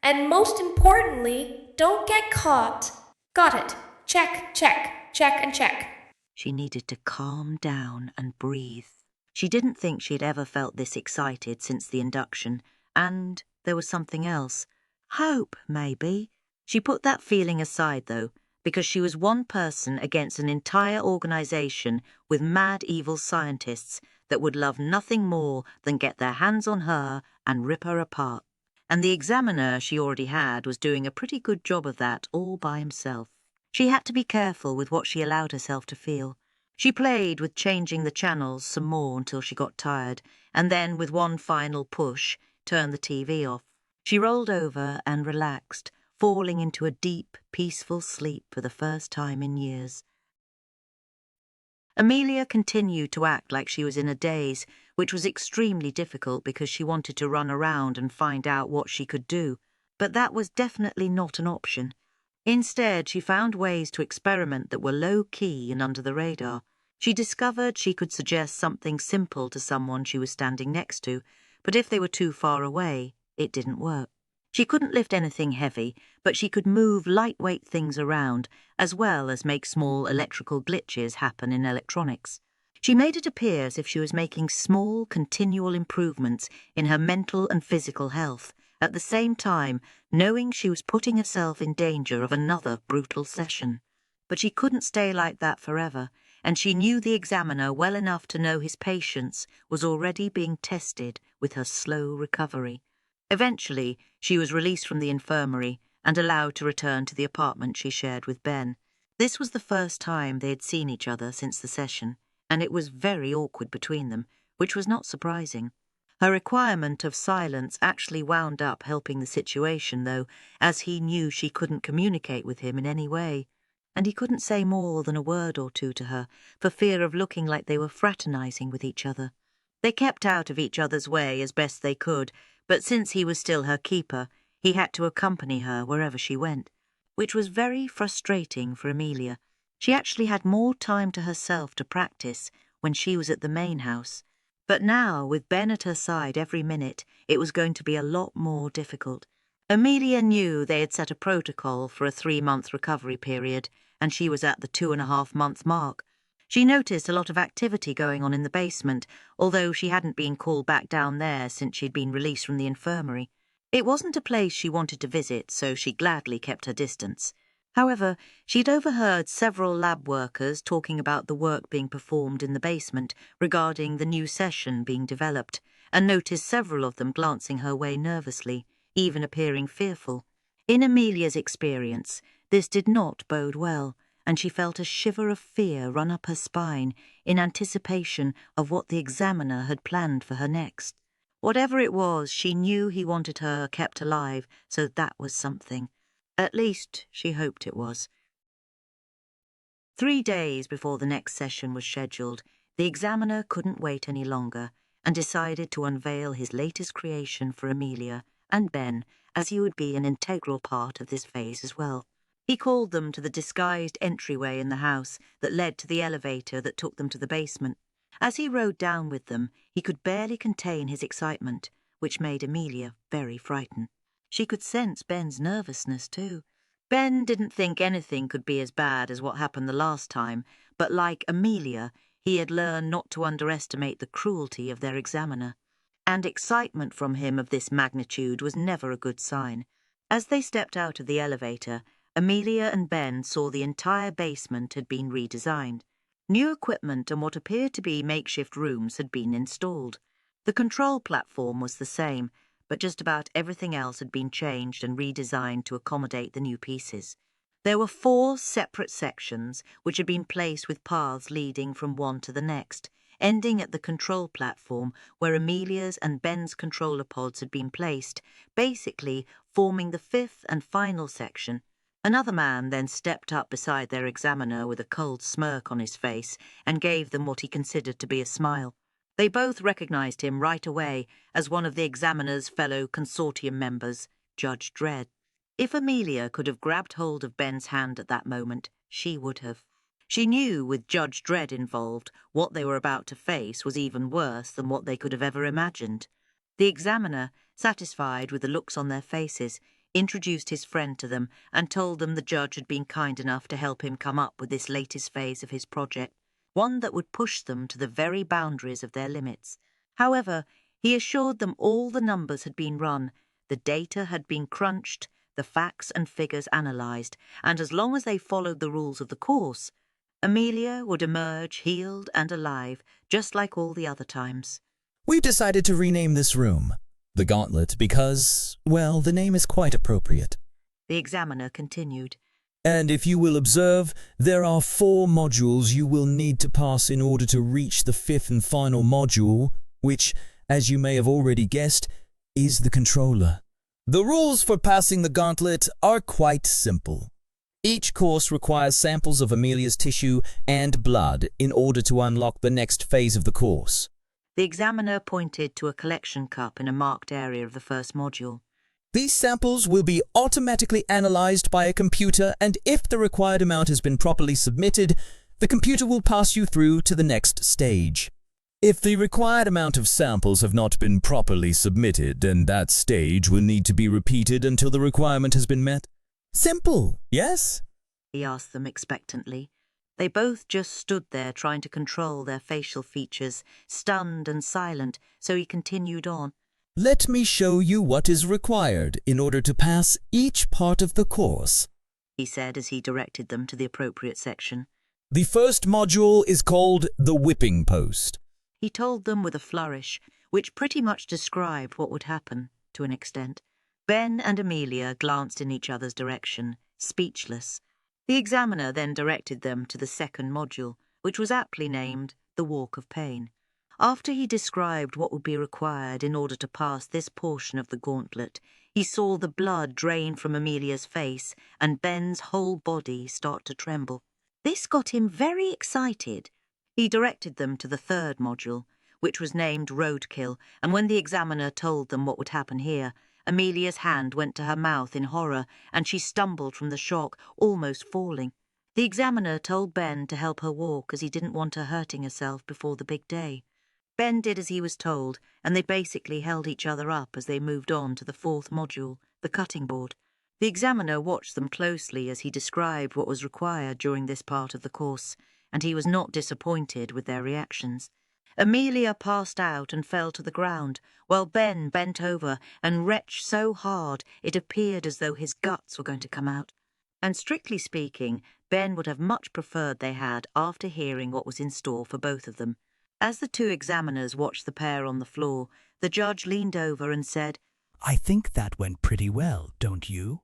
And most importantly, don't get caught. Got it. Check, check, check, and check. She needed to calm down and breathe. She didn't think she'd ever felt this excited since the induction, and there was something else. Hope, maybe. She put that feeling aside, though, because she was one person against an entire organization with mad evil scientists that would love nothing more than get their hands on her and rip her apart. And the examiner she already had was doing a pretty good job of that all by himself. She had to be careful with what she allowed herself to feel. She played with changing the channels some more until she got tired, and then with one final push, turned the TV off. She rolled over and relaxed, falling into a deep, peaceful sleep for the first time in years. Amelia continued to act like she was in a daze, which was extremely difficult because she wanted to run around and find out what she could do. But that was definitely not an option. Instead, she found ways to experiment that were low-key and under the radar. She discovered she could suggest something simple to someone she was standing next to, but if they were too far away, it didn't work. She couldn't lift anything heavy, but she could move lightweight things around, as well as make small electrical glitches happen in electronics. She made it appear as if she was making small, continual improvements in her mental and physical health, at the same time knowing she was putting herself in danger of another brutal session. But she couldn't stay like that forever, and she knew the examiner well enough to know his patience was already being tested with her slow recovery. Eventually, she was released from the infirmary and allowed to return to the apartment she shared with Ben. This was the first time they had seen each other since the session, and it was very awkward between them, which was not surprising. Her requirement of silence actually wound up helping the situation, though, as he knew she couldn't communicate with him in any way, and he couldn't say more than a word or two to her for fear of looking like they were fraternizing with each other. They kept out of each other's way as best they could, but since he was still her keeper, he had to accompany her wherever she went, which was very frustrating for Amelia. She actually had more time to herself to practice when she was at the main house, but now, with Ben at her side every minute, it was going to be a lot more difficult. Amelia knew they had set a protocol for a 3-month recovery period, and she was at the 2.5-month mark. She noticed a lot of activity going on in the basement, although she hadn't been called back down there since she'd been released from the infirmary. It wasn't a place she wanted to visit, so she gladly kept her distance. However, she'd overheard several lab workers talking about the work being performed in the basement regarding the new session being developed, and noticed several of them glancing her way nervously, even appearing fearful. In Amelia's experience, this did not bode well, and she felt a shiver of fear run up her spine in anticipation of what the examiner had planned for her next. Whatever it was, she knew he wanted her kept alive, so that was something. At least, she hoped it was. 3 days before the next session was scheduled, the examiner couldn't wait any longer and decided to unveil his latest creation for Amelia and Ben, as he would be an integral part of this phase as well. He called them to the disguised entryway in the house that led to the elevator that took them to the basement. As he rode down with them, he could barely contain his excitement, which made Amelia very frightened. She could sense Ben's nervousness, too. Ben didn't think anything could be as bad as what happened the last time, but like Amelia, he had learned not to underestimate the cruelty of their examiner. And excitement from him of this magnitude was never a good sign. As they stepped out of the elevator, Amelia and Ben saw the entire basement had been redesigned. New equipment and what appeared to be makeshift rooms had been installed. The control platform was the same, but just about everything else had been changed and redesigned to accommodate the new pieces. There were 4 separate sections which had been placed with paths leading from one to the next, ending at the control platform where Amelia's and Ben's controller pods had been placed, basically forming the 5th and final section. Another man then stepped up beside their examiner with a cold smirk on his face and gave them what he considered to be a smile. They both recognized him right away as one of the examiner's fellow Consortium members, Judge Dredd. If Amelia could have grabbed hold of Ben's hand at that moment, she would have. She knew, with Judge Dredd involved, what they were about to face was even worse than what they could have ever imagined. The examiner, satisfied with the looks on their faces, introduced his friend to them and told them the judge had been kind enough to help him come up with this latest phase of his project, one that would push them to the very boundaries of their limits. However, he assured them all the numbers had been run, the data had been crunched, the facts and figures analysed, and as long as they followed the rules of the course, Amelia would emerge healed and alive, just like all the other times. We've decided to rename this room the Gauntlet because, well, the name is quite appropriate. The examiner continued. And if you will observe, there are 4 modules you will need to pass in order to reach the 5th and final module, which, as you may have already guessed, is the controller. The rules for passing the Gauntlet are quite simple. Each course requires samples of Amelia's tissue and blood in order to unlock the next phase of the course. The examiner pointed to a collection cup in a marked area of the first module. These samples will be automatically analyzed by a computer, and if the required amount has been properly submitted, the computer will pass you through to the next stage. If the required amount of samples have not been properly submitted, then that stage will need to be repeated until the requirement has been met. Simple, yes? He asked them expectantly. They both just stood there trying to control their facial features, stunned and silent, so he continued on. Let me show you what is required in order to pass each part of the course, he said as he directed them to the appropriate section. The first module is called the whipping post. He told them with a flourish, which pretty much described what would happen, to an extent. Ben and Amelia glanced in each other's direction, speechless. The examiner then directed them to the second module, which was aptly named the Walk of Pain. After he described what would be required in order to pass this portion of the gauntlet, he saw the blood drain from Amelia's face and Ben's whole body start to tremble. This got him very excited. He directed them to the third module, which was named Roadkill, and when the examiner told them what would happen here, Amelia's hand went to her mouth in horror, and she stumbled from the shock, almost falling. The examiner told Ben to help her walk as he didn't want her hurting herself before the big day. Ben did as he was told, and they basically held each other up as they moved on to the fourth module, the cutting board. The examiner watched them closely as he described what was required during this part of the course, and he was not disappointed with their reactions. Amelia passed out and fell to the ground, while Ben bent over and retched so hard it appeared as though his guts were going to come out. And strictly speaking, Ben would have much preferred they had after hearing what was in store for both of them. As the two examiners watched the pair on the floor, the judge leaned over and said, I think that went pretty well, don't you?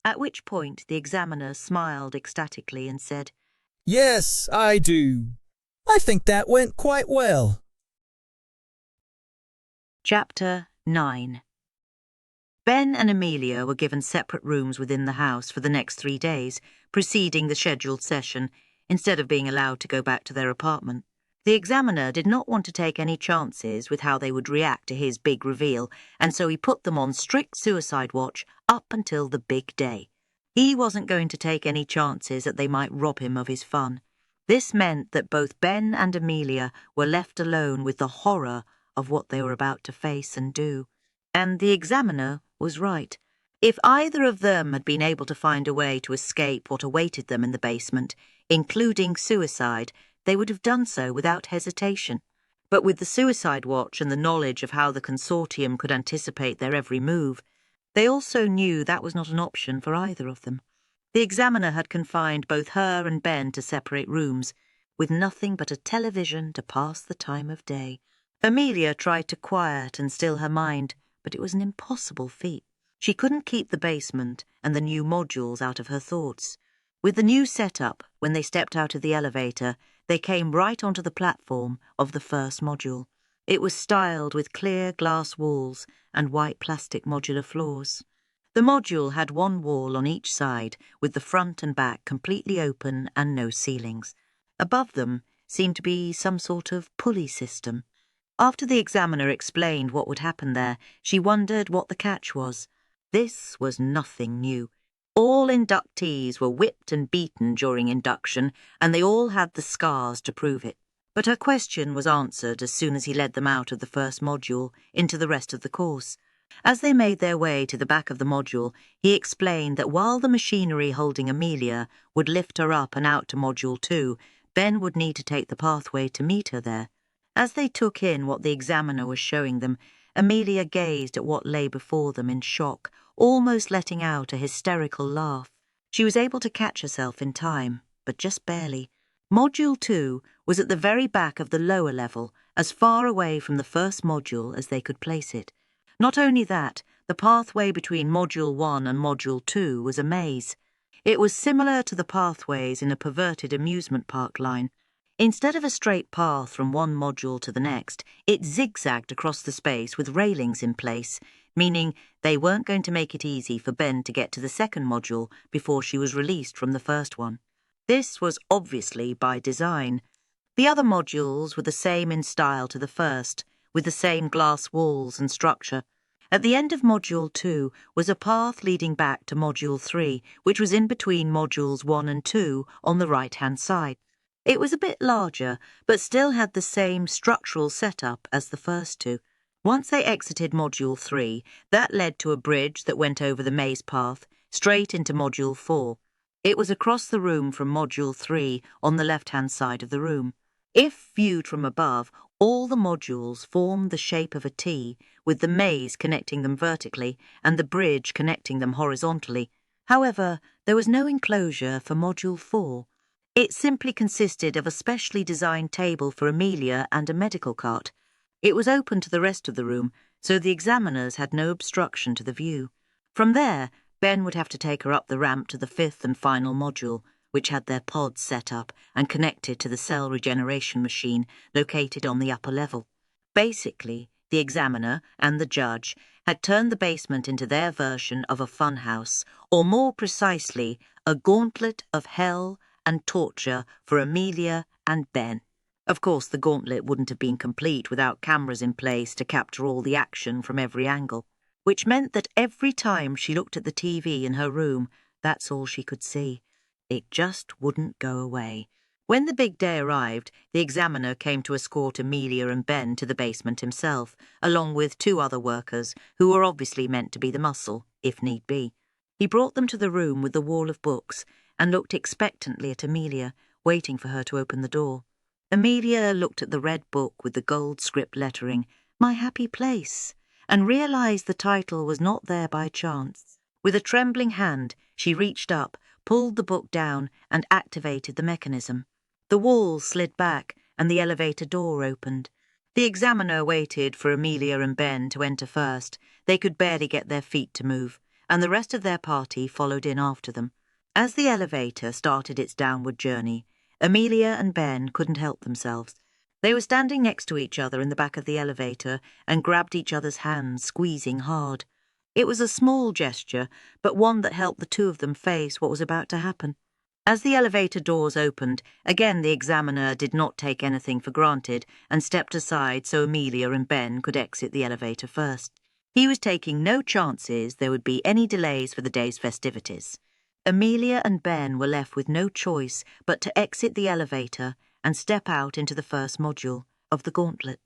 At which point the examiner smiled ecstatically and said, Yes, I do. I think that went quite well. Chapter 9. Ben and Amelia were given separate rooms within the house for the next 3 days, preceding the scheduled session, instead of being allowed to go back to their apartment. The examiner did not want to take any chances with how they would react to his big reveal, and so he put them on strict suicide watch up until the big day. He wasn't going to take any chances that they might rob him of his fun. This meant that both Ben and Amelia were left alone with the horror of what they were about to face and do. And the examiner was right. If either of them had been able to find a way to escape what awaited them in the basement, including suicide, they would have done so without hesitation. But with the suicide watch and the knowledge of how the Consortium could anticipate their every move, they also knew that was not an option for either of them. The examiner had confined both her and Ben to separate rooms, with nothing but a television to pass the time of day. Amelia tried to quiet and still her mind, but it was an impossible feat. She couldn't keep the basement and the new modules out of her thoughts. With the new setup, when they stepped out of the elevator, they came right onto the platform of the first module. It was styled with clear glass walls and white plastic modular floors. The module had one wall on each side, with the front and back completely open and no ceilings. Above them seemed to be some sort of pulley system. After the examiner explained what would happen there, she wondered what the catch was. This was nothing new. All inductees were whipped and beaten during induction, and they all had the scars to prove it. But her question was answered as soon as he led them out of the first module into the rest of the course. As they made their way to the back of the module, he explained that while the machinery holding Amelia would lift her up and out to Module 2, Ben would need to take the pathway to meet her there. As they took in what the examiner was showing them, Amelia gazed at what lay before them in shock, almost letting out a hysterical laugh. She was able to catch herself in time, but just barely. Module 2 was at the very back of the lower level, as far away from the first module as they could place it. Not only that, the pathway between Module 1 and Module 2 was a maze. It was similar to the pathways in a perverted amusement park line. Instead of a straight path from one module to the next, it zigzagged across the space with railings in place, meaning they weren't going to make it easy for Ben to get to the second module before she was released from the first one. This was obviously by design. The other modules were the same in style to the first, with the same glass walls and structure. At the end of Module 2 was a path leading back to Module 3, which was in between Modules 1 and 2 on the right-hand side. It was a bit larger, but still had the same structural setup as the first two. Once they exited Module 3, that led to a bridge that went over the maze path, straight into Module 4. It was across the room from Module 3 on the left-hand side of the room. If viewed from above, all the modules formed the shape of a T, with the maze connecting them vertically and the bridge connecting them horizontally. However, there was no enclosure for Module 4. It simply consisted of a specially designed table for Amelia and a medical cart. It was open to the rest of the room, so the examiners had no obstruction to the view. From there, Ben would have to take her up the ramp to the 5th and final module, which had their pods set up and connected to the cell regeneration machine located on the upper level. Basically, the examiner and the judge had turned the basement into their version of a funhouse, or more precisely, a gauntlet of hell and torture for Amelia and Ben. Of course, the gauntlet wouldn't have been complete without cameras in place to capture all the action from every angle, which meant that every time she looked at the TV in her room, that's all she could see. It just wouldn't go away. When the big day arrived, the examiner came to escort Amelia and Ben to the basement himself, along with 2 other workers who were obviously meant to be the muscle, if need be. He brought them to the room with the wall of books and looked expectantly at Amelia, waiting for her to open the door. Amelia looked at the red book with the gold script lettering, My Happy Place, and realized the title was not there by chance. With a trembling hand, she reached up, pulled the book down, and activated the mechanism. The wall slid back, and the elevator door opened. The examiner waited for Amelia and Ben to enter first. They could barely get their feet to move, and the rest of their party followed in after them. As the elevator started its downward journey, Amelia and Ben couldn't help themselves. They were standing next to each other in the back of the elevator and grabbed each other's hands, squeezing hard. It was a small gesture, but one that helped the 2 of them face what was about to happen. As the elevator doors opened, again the examiner did not take anything for granted and stepped aside so Amelia and Ben could exit the elevator first. He was taking no chances there would be any delays for the day's festivities. Amelia and Ben were left with no choice but to exit the elevator and step out into the first module of the gauntlet.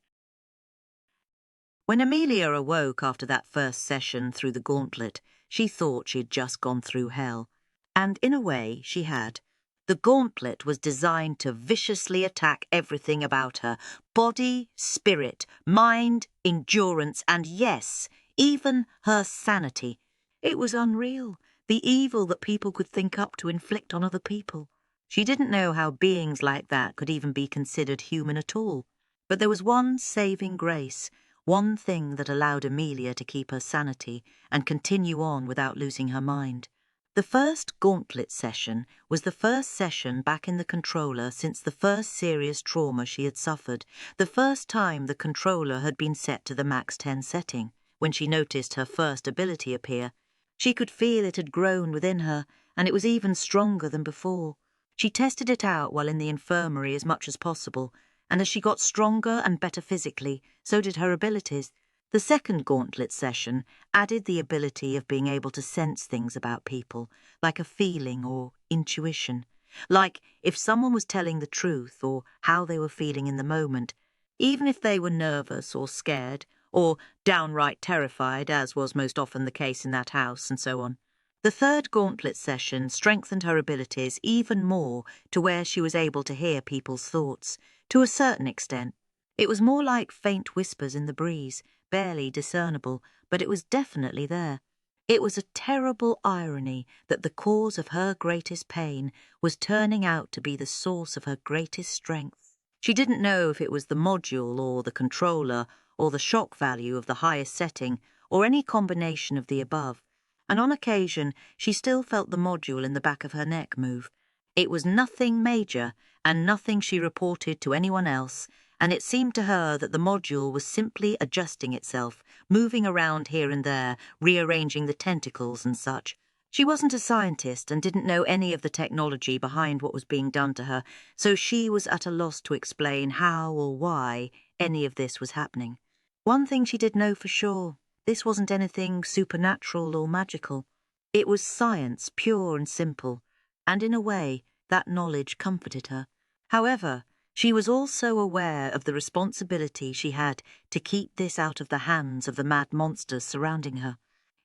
When Amelia awoke after that first session through the gauntlet, she thought she had just gone through hell. And in a way, she had. The gauntlet was designed to viciously attack everything about her: body, spirit, mind, endurance, and yes, even her sanity. It was unreal, the evil that people could think up to inflict on other people. She didn't know how beings like that could even be considered human at all. But there was one saving grace, one thing that allowed Amelia to keep her sanity and continue on without losing her mind. The first gauntlet session was the first session back in the controller since the first serious trauma she had suffered, the first time the controller had been set to the max 10 setting. When she noticed her first ability appear, she could feel it had grown within her, and it was even stronger than before. She tested it out while in the infirmary as much as possible, and as she got stronger and better physically, so did her abilities. The second gauntlet session added the ability of being able to sense things about people, like a feeling or intuition. Like if someone was telling the truth or how they were feeling in the moment, even if they were nervous or scared or downright terrified, as was most often the case in that house, and so on. The third gauntlet session strengthened her abilities even more to where she was able to hear people's thoughts, to a certain extent. It was more like faint whispers in the breeze, barely discernible, but it was definitely there. It was a terrible irony that the cause of her greatest pain was turning out to be the source of her greatest strength. She didn't know if it was the module or the controller or the shock value of the highest setting or any combination of the above, and on occasion she still felt the module in the back of her neck move. It was nothing major and nothing she reported to anyone else, and it seemed to her that the module was simply adjusting itself, moving around here and there, rearranging the tentacles and such. She wasn't a scientist and didn't know any of the technology behind what was being done to her, so she was at a loss to explain how or why any of this was happening. One thing she did know for sure: this wasn't anything supernatural or magical. It was science, pure and simple, and in a way, that knowledge comforted her. However, she was also aware of the responsibility she had to keep this out of the hands of the mad monsters surrounding her.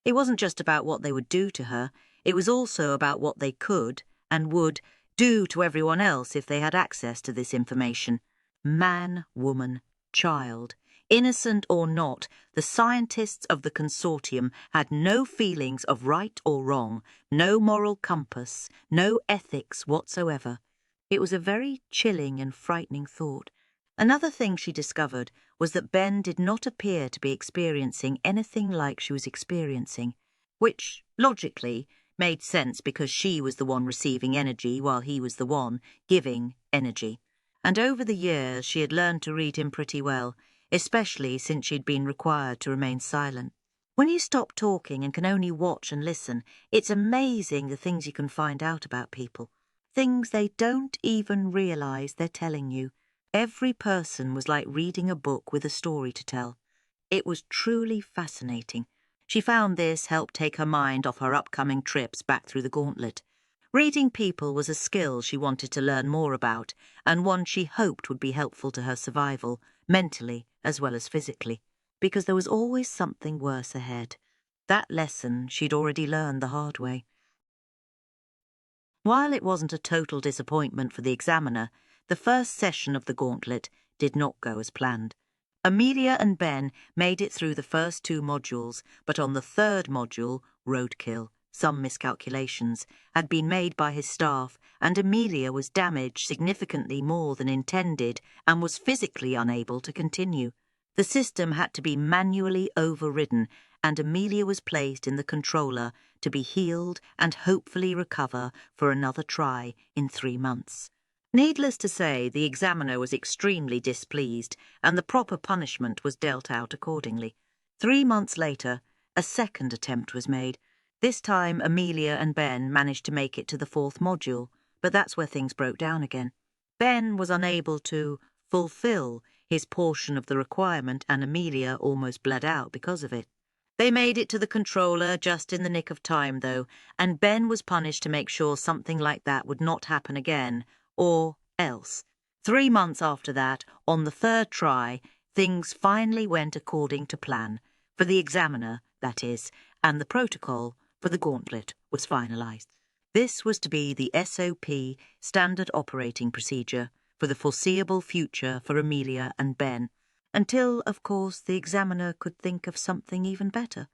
It wasn't just about what they would do to her, it was also about what they could and would do to everyone else if they had access to this information. Man, woman, child. Innocent or not, the scientists of the Consortium had no feelings of right or wrong, no moral compass, no ethics whatsoever. It was a very chilling and frightening thought. Another thing she discovered was that Ben did not appear to be experiencing anything like she was experiencing, which, logically, made sense because she was the one receiving energy while he was the one giving energy. And over the years she had learned to read him pretty well, especially since she'd been required to remain silent. When you stop talking and can only watch and listen, it's amazing the things you can find out about people. Things they don't even realise they're telling you. Every person was like reading a book with a story to tell. It was truly fascinating. She found this helped take her mind off her upcoming trips back through the gauntlet. Reading people was a skill she wanted to learn more about, and one she hoped would be helpful to her survival, mentally as well as physically, because there was always something worse ahead. That lesson she'd already learned the hard way. While it wasn't a total disappointment for the examiner, the first session of the gauntlet did not go as planned. Amelia and Ben made it through the first 2 modules, but on the 3rd module, Roadkill, some miscalculations, had been made by his staff, and Amelia was damaged significantly more than intended and was physically unable to continue. The system had to be manually overridden, and Amelia was placed in the controller to be healed and hopefully recover for another try in 3 months. Needless to say, the examiner was extremely displeased, and the proper punishment was dealt out accordingly. 3 months later, a second attempt was made. This time, Amelia and Ben managed to make it to the 4th module, but that's where things broke down again. Ben was unable to fulfill his portion of the requirement, and Amelia almost bled out because of it. They made it to the controller just in the nick of time, though, and Ben was punished to make sure something like that would not happen again, or else. 3 months after that, on the 3rd try, things finally went according to plan, for the examiner, that is, and the protocol for the gauntlet was finalised. This was to be the SOP, standard operating procedure, for the foreseeable future for Amelia and Ben, until, of course, the examiner could think of something even better.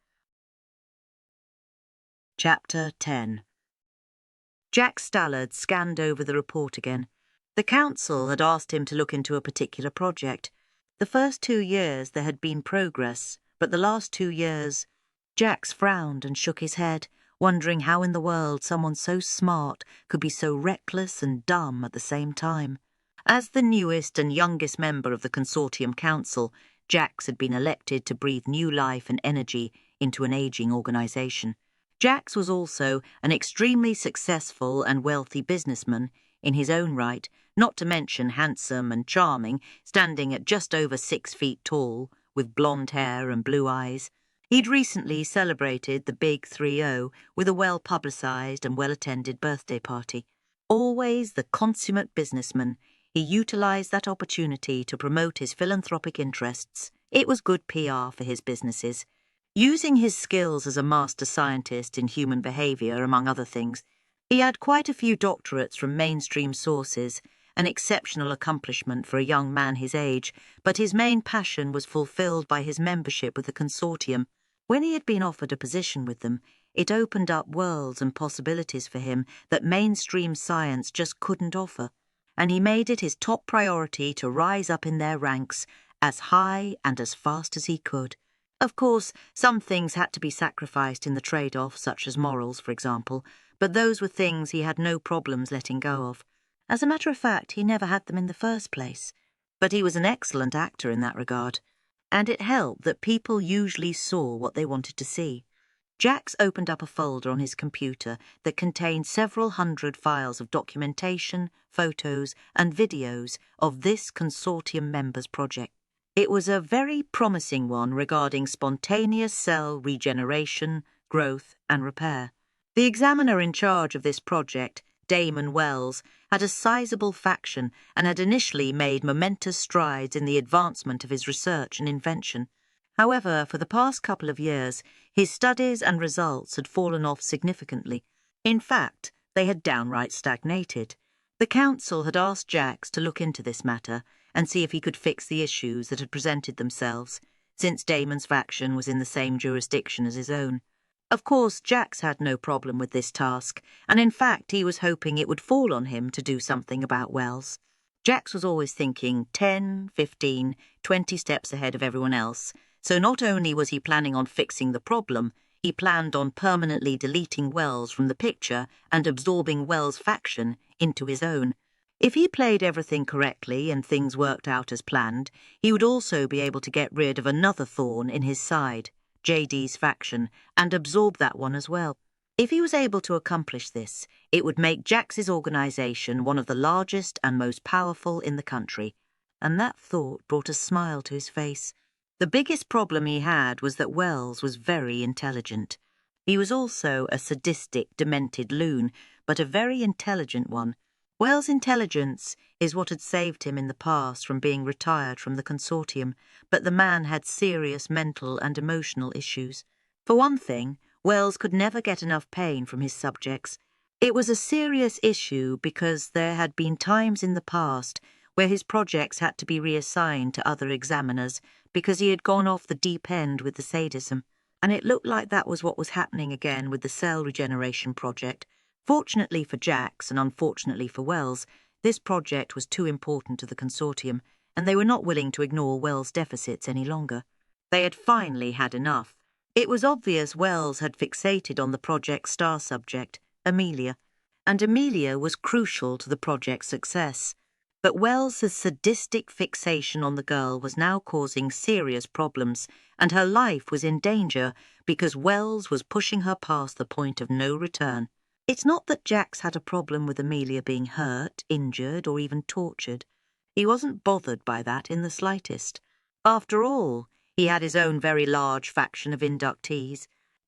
Chapter 10. Jack Stallard scanned over the report again. The council had asked him to look into a particular project. The first 2 years there had been progress, but the last 2 years... Jax frowned and shook his head, wondering how in the world someone so smart could be so reckless and dumb at the same time. As the newest and youngest member of the Consortium Council, Jax had been elected to breathe new life and energy into an aging organisation. Jax was also an extremely successful and wealthy businessman in his own right, not to mention handsome and charming, standing at just over 6 feet tall, with blonde hair and blue eyes. He'd recently celebrated the Big 3-0 with a well-publicised and well-attended birthday party. Always the consummate businessman, he utilised that opportunity to promote his philanthropic interests. It was good PR for his businesses. Using his skills as a master scientist in human behaviour, among other things, he had quite a few doctorates from mainstream sources, an exceptional accomplishment for a young man his age, but his main passion was fulfilled by his membership with the Consortium. When he had been offered a position with them, it opened up worlds and possibilities for him that mainstream science just couldn't offer, and he made it his top priority to rise up in their ranks as high and as fast as he could. Of course, some things had to be sacrificed in the trade-off, such as morals, for example, but those were things he had no problems letting go of. As a matter of fact, he never had them in the first place. But he was an excellent actor in that regard, and it helped that people usually saw what they wanted to see. Jax opened up a folder on his computer that contained several hundred files of documentation, photos, and videos of this Consortium members' project. It was a very promising one regarding spontaneous cell regeneration, growth, and repair. The examiner in charge of this project, Damon Wells, had a sizable faction and had initially made momentous strides in the advancement of his research and invention. However, for the past couple of years, his studies and results had fallen off significantly. In fact, they had downright stagnated. The council had asked Jax to look into this matter and see if he could fix the issues that had presented themselves, since Damon's faction was in the same jurisdiction as his own. Of course, Jax had no problem with this task, and in fact he was hoping it would fall on him to do something about Wells. Jax was always thinking 10, 15, 20 steps ahead of everyone else, so not only was he planning on fixing the problem, he planned on permanently deleting Wells from the picture and absorbing Wells' faction into his own. If he played everything correctly and things worked out as planned, he would also be able to get rid of another thorn in his side, JD's faction, and absorb that one as well. If he was able to accomplish this, it would make Jax's organisation one of the largest and most powerful in the country, and that thought brought a smile to his face. The biggest problem he had was that Wells was very intelligent. He was also a sadistic, demented loon, but a very intelligent one. Wells' intelligence is what had saved him in the past from being retired from the Consortium, but the man had serious mental and emotional issues. For one thing, Wells could never get enough pain from his subjects. It was a serious issue because there had been times in the past where his projects had to be reassigned to other examiners because he had gone off the deep end with the sadism, and it looked like that was what was happening again with the cell regeneration project. Fortunately for Jax, and unfortunately for Wells, this project was too important to the Consortium, and they were not willing to ignore Wells' deficits any longer. They had finally had enough. It was obvious Wells had fixated on the project's star subject, Amelia, and Amelia was crucial to the project's success. But Wells' sadistic fixation on the girl was now causing serious problems, and her life was in danger because Wells was pushing her past the point of no return. It's not that Jax had a problem with Amelia being hurt, injured, or even tortured. He wasn't bothered by that in the slightest. After all, he had his own very large faction of inductees.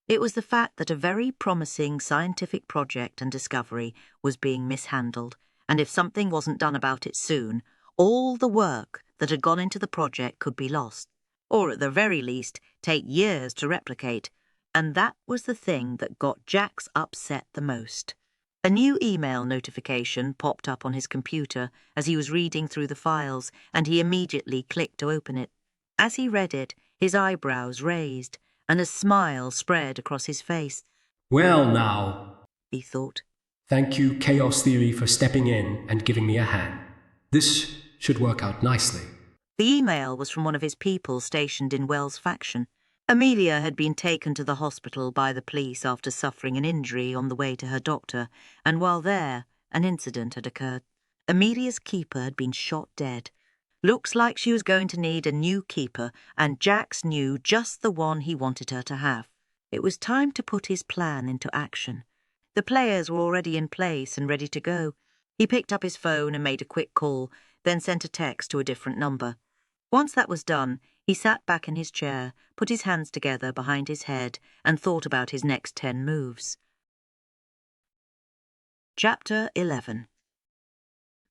It was the fact that a very promising scientific project and discovery was being mishandled, and if something wasn't done about it soon, all the work that had gone into the project could be lost, or at the very least take years to replicate, and that was the thing that got Jax upset the most. A new email notification popped up on his computer as he was reading through the files, and he immediately clicked to open it. As he read it, his eyebrows raised, and a smile spread across his face. Well now, he thought. Thank you, Chaos Theory, for stepping in and giving me a hand. This should work out nicely. The email was from one of his people stationed in Wells' faction. Amelia had been taken to the hospital by the police after suffering an injury on the way to her doctor, and while there, an incident had occurred. Amelia's keeper had been shot dead. Looks like she was going to need a new keeper, and Jax knew just the one he wanted her to have. It was time to put his plan into action. The players were already in place and ready to go. He picked up his phone and made a quick call, then sent a text to a different number. Once that was done, he sat back in his chair, put his hands together behind his head, and thought about his next 10 moves. Chapter 11.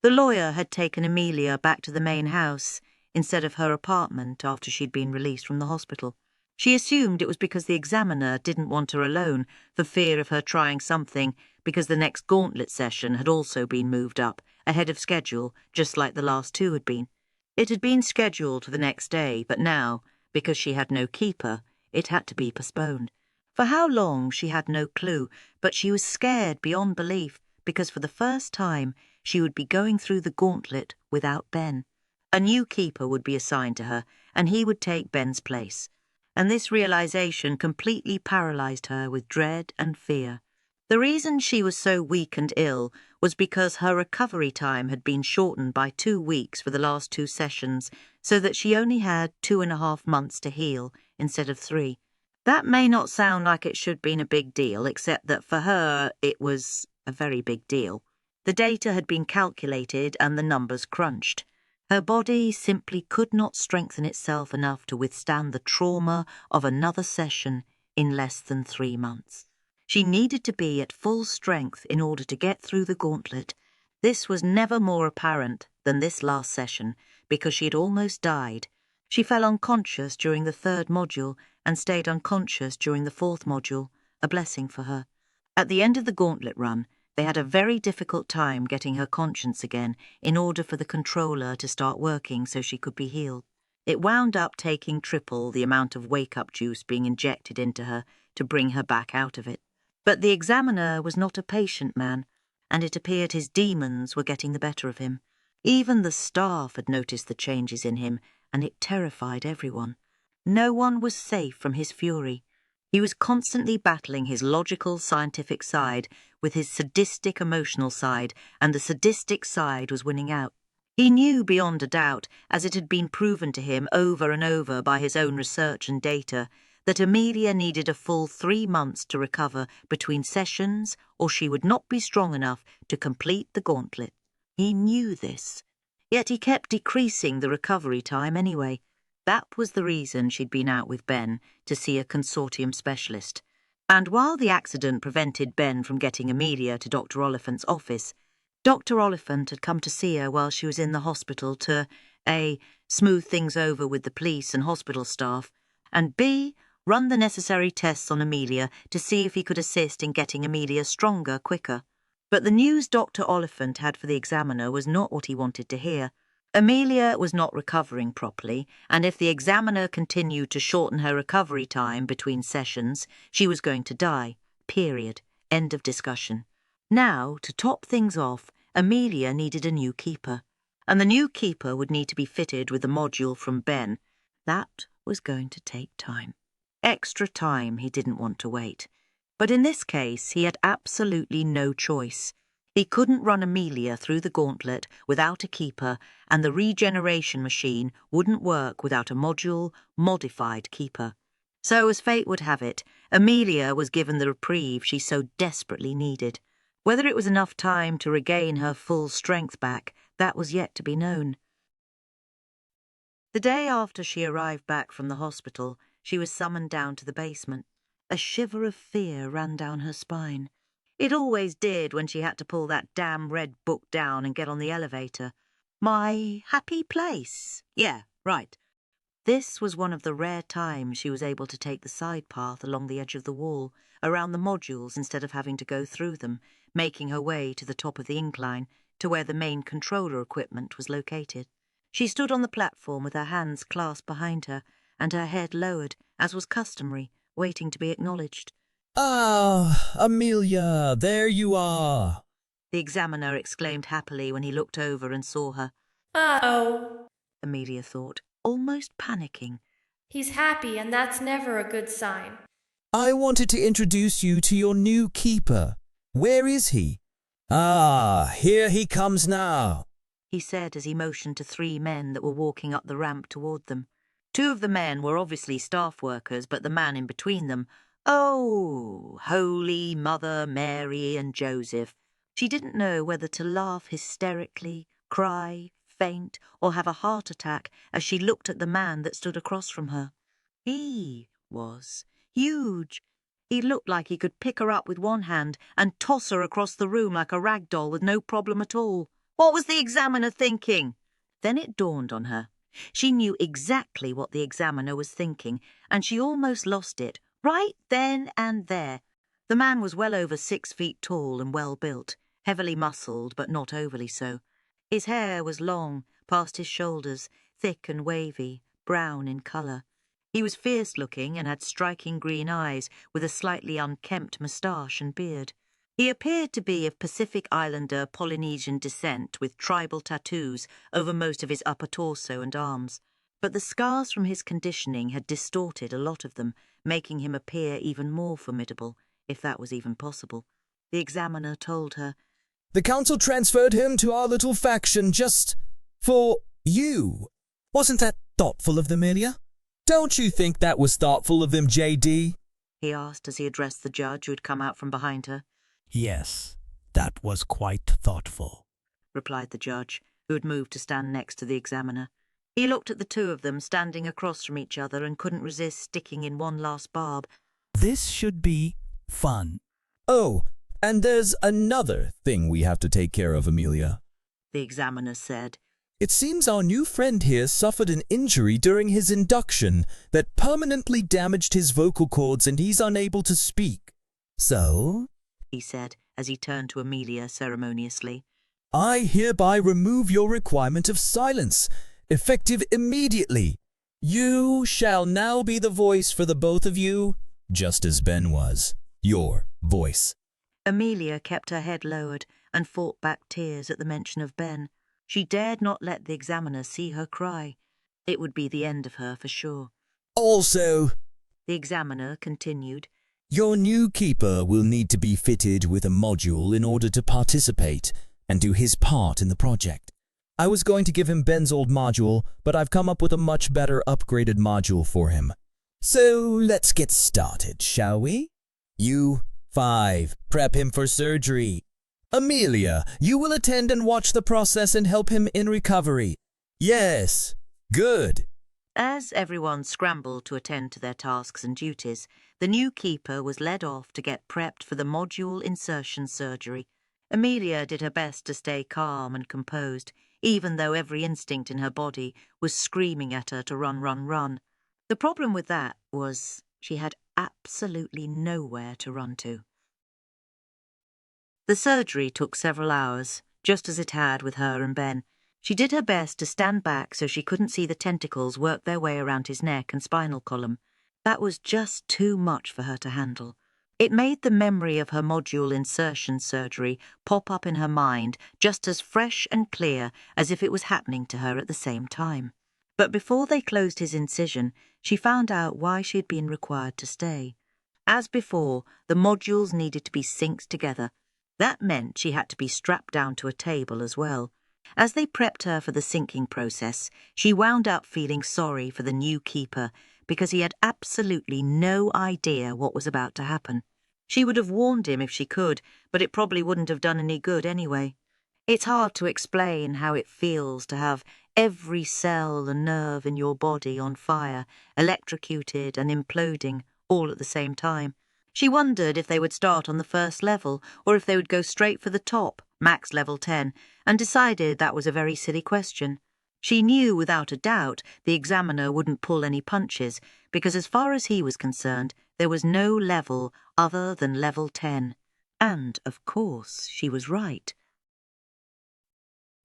The lawyer had taken Amelia back to the main house instead of her apartment after she'd been released from the hospital. She assumed it was because the examiner didn't want her alone for fear of her trying something, because the next gauntlet session had also been moved up, ahead of schedule, just like the last two had been. It had been scheduled for the next day, but now, because she had no keeper, it had to be postponed. For how long, she had no clue, but she was scared beyond belief, because for the first time she would be going through the gauntlet without Ben. A new keeper would be assigned to her, and he would take Ben's place. And this realization completely paralyzed her with dread and fear. The reason she was so weak and ill was because her recovery time had been shortened by 2 weeks for the last 2 sessions, so that she only had 2.5 months to heal instead of 3. That may not sound like it should have been a big deal, except that for her it was a very big deal. The data had been calculated and the numbers crunched. Her body simply could not strengthen itself enough to withstand the trauma of another session in less than 3 months. She needed to be at full strength in order to get through the gauntlet. This was never more apparent than this last session, because she had almost died. She fell unconscious during the 3rd module and stayed unconscious during the 4th module, a blessing for her. At the end of the gauntlet run, They had a very difficult time getting her conscience again in order for the controller to start working so she could be healed. It wound up taking triple the amount of wake-up juice being injected into her to bring her back out of it. But the examiner was not a patient man, and it appeared his demons were getting the better of him. Even the staff had noticed the changes in him, and it terrified everyone. No one was safe from his fury. He was constantly battling his logical, scientific side with his sadistic, emotional side, and the sadistic side was winning out. He knew beyond a doubt, as it had been proven to him over and over by his own research and data, that Amelia needed a full 3 months to recover between sessions, or she would not be strong enough to complete the gauntlet. He knew this, yet he kept decreasing the recovery time anyway. That was the reason she'd been out with Ben to see a Consortium specialist. And while the accident prevented Ben from getting Amelia to Dr. Oliphant's office, Dr. Oliphant had come to see her while she was in the hospital to A. smooth things over with the police and hospital staff, and B. run the necessary tests on Amelia to see if he could assist in getting Amelia stronger quicker. But the news Dr. Oliphant had for the examiner was not what he wanted to hear. Amelia was not recovering properly, and if the examiner continued to shorten her recovery time between sessions, she was going to die. Period. End of discussion. Now, to top things off, Amelia needed a new keeper, and the new keeper would need to be fitted with a module from Ben. That was going to take time. Extra time he didn't want to wait. But in this case, he had absolutely no choice. He couldn't run Amelia through the gauntlet without a keeper, and the regeneration machine wouldn't work without a modified keeper. So, as fate would have it, Amelia was given the reprieve she so desperately needed. Whether it was enough time to regain her full strength back, that was yet to be known. The day after she arrived back from the hospital, she was summoned down to the basement. A shiver of fear ran down her spine. It always did when she had to pull that damn red book down and get on the elevator. My happy place. Yeah, right. This was one of the rare times she was able to take the side path along the edge of the wall, around the modules instead of having to go through them, making her way to the top of the incline, to where the main controller equipment was located. She stood on the platform with her hands clasped behind her, and her head lowered, as was customary, waiting to be acknowledged. Ah, Amelia, there you are. The examiner exclaimed happily when he looked over and saw her. Uh-oh, Amelia thought, almost panicking. he's happy, and that's never a good sign. I wanted to introduce you to your new keeper. Where is he? Ah, here he comes now, he said as he motioned to 3 men that were walking up the ramp toward them. 2 of the men were obviously staff workers, but the man in between them, oh, Holy Mother Mary and Joseph. She didn't know whether to laugh hysterically, cry, faint, or have a heart attack as she looked at the man that stood across from her. He was huge. He looked like he could pick her up with one hand and toss her across the room like a rag doll with no problem at all. What was the examiner thinking? Then it dawned on her. She knew exactly what the examiner was thinking, and she almost lost it, right then and there. The man was well over 6 feet tall and well built, heavily muscled but not overly so. His hair was long, past his shoulders, thick and wavy, brown in colour. He was fierce-looking and had striking green eyes with a slightly unkempt moustache and beard. He appeared to be of Pacific Islander Polynesian descent with tribal tattoos over most of his upper torso and arms. But the scars from his conditioning had distorted a lot of them, making him appear even more formidable, if that was even possible. The examiner told her, The council transferred him to our little faction just for you. Wasn't that thoughtful of them, Amelia? Don't you think that was thoughtful of them, J.D.? He asked as he addressed the judge who had come out from behind her. Yes, that was quite thoughtful, replied the judge, who had moved to stand next to the examiner. He looked at the 2 of them standing across from each other and couldn't resist sticking in one last barb. This should be fun. Oh, and there's another thing we have to take care of, Amelia, the examiner said. It seems our new friend here suffered an injury during his induction that permanently damaged his vocal cords and he's unable to speak. So? He said, as he turned to Amelia ceremoniously. I hereby remove your requirement of silence, effective immediately. You shall now be the voice for the both of you, just as Ben was. Your voice. Amelia kept her head lowered and fought back tears at the mention of Ben. She dared not let the examiner see her cry. It would be the end of her for sure. Also, the examiner continued, your new keeper will need to be fitted with a module in order to participate and do his part in the project. I was going to give him Ben's old module, but I've come up with a much better upgraded module for him. So let's get started, shall we? You 5, prep him for surgery. Amelia, you will attend and watch the process and help him in recovery. Yes, good. As everyone scrambled to attend to their tasks and duties, the new keeper was led off to get prepped for the module insertion surgery. Amelia did her best to stay calm and composed, even though every instinct in her body was screaming at her to run, run, run. The problem with that was she had absolutely nowhere to run to. The surgery took several hours, just as it had with her and Ben. She did her best to stand back so she couldn't see the tentacles work their way around his neck and spinal column. That was just too much for her to handle. It made the memory of her module insertion surgery pop up in her mind just as fresh and clear as if it was happening to her at the same time. But before they closed his incision, she found out why she had been required to stay. As before, the modules needed to be synced together. That meant she had to be strapped down to a table as well. As they prepped her for the syncing process, she wound up feeling sorry for the new keeper because he had absolutely no idea what was about to happen. She would have warned him if she could, but it probably wouldn't have done any good anyway. It's hard to explain how it feels to have every cell and nerve in your body on fire, electrocuted and imploding all at the same time. She wondered if they would start on the first level or if they would go straight for the top, max level 10, and decided that was a very silly question. She knew without a doubt the examiner wouldn't pull any punches because as far as he was concerned, there was no level other than level 10. And, of course, she was right.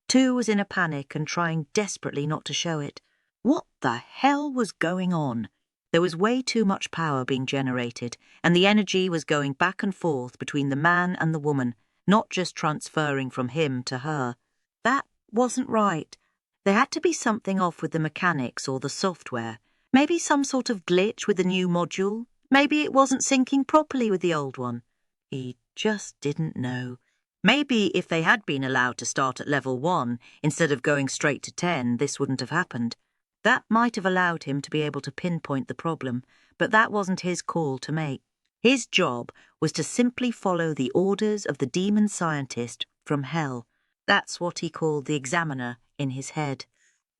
2 was in a panic and trying desperately not to show it. What the hell was going on? There was way too much power being generated, and the energy was going back and forth between the man and the woman, not just transferring from him to her. That wasn't right. There had to be something off with the mechanics or the software. Maybe some sort of glitch with the new module. Maybe it wasn't syncing properly with the old one. He just didn't know. Maybe if they had been allowed to start at level 1 instead of going straight to 10, this wouldn't have happened. That might have allowed him to be able to pinpoint the problem, but that wasn't his call to make. His job was to simply follow the orders of the demon scientist from hell. That's what he called the examiner in his head.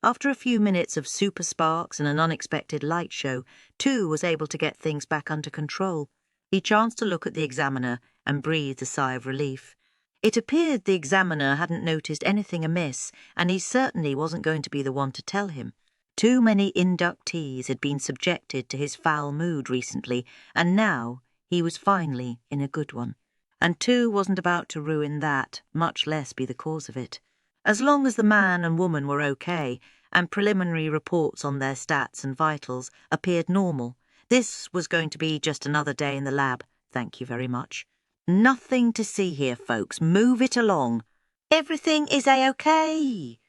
After a few minutes of super sparks and an unexpected light show, 2 was able to get things back under control. He chanced to look at the examiner and breathed a sigh of relief. It appeared the examiner hadn't noticed anything amiss, and he certainly wasn't going to be the one to tell him. Too many inductees had been subjected to his foul mood recently, and now he was finally in a good one. And 2 wasn't about to ruin that, much less be the cause of it. As long as the man and woman were okay, and preliminary reports on their stats and vitals appeared normal, this was going to be just another day in the lab, thank you very much. Nothing to see here, folks. Move it along. Everything is A-OK.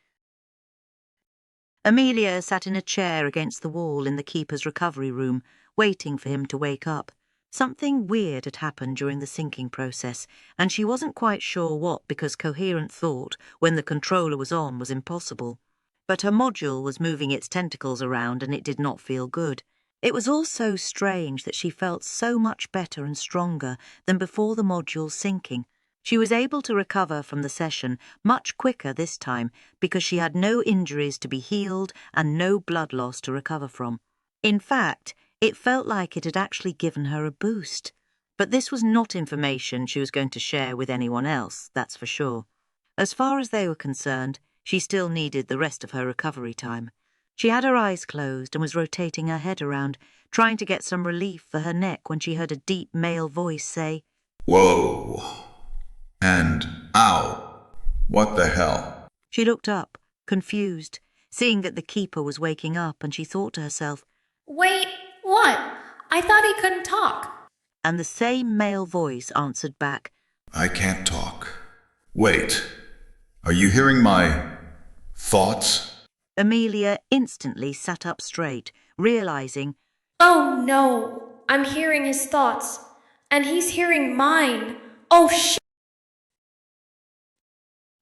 Amelia sat in a chair against the wall in the keeper's recovery room, waiting for him to wake up. Something weird had happened during the syncing process, and she wasn't quite sure what because coherent thought, when the controller was on, was impossible. But her module was moving its tentacles around and it did not feel good. It was all so strange that she felt so much better and stronger than before the module's syncing. She was able to recover from the session much quicker this time because she had no injuries to be healed and no blood loss to recover from. In fact, it felt like it had actually given her a boost. But this was not information she was going to share with anyone else, that's for sure. As far as they were concerned, she still needed the rest of her recovery time. She had her eyes closed and was rotating her head around, trying to get some relief for her neck when she heard a deep male voice say, "Whoa. And, ow, what the hell? She looked up, confused, seeing that the keeper was waking up, and she thought to herself, Wait, what? I thought he couldn't talk. And the same male voice answered back, I can't talk. Wait, are you hearing my thoughts? Amelia instantly sat up straight, realizing, Oh no, I'm hearing his thoughts. And he's hearing mine. Oh shit.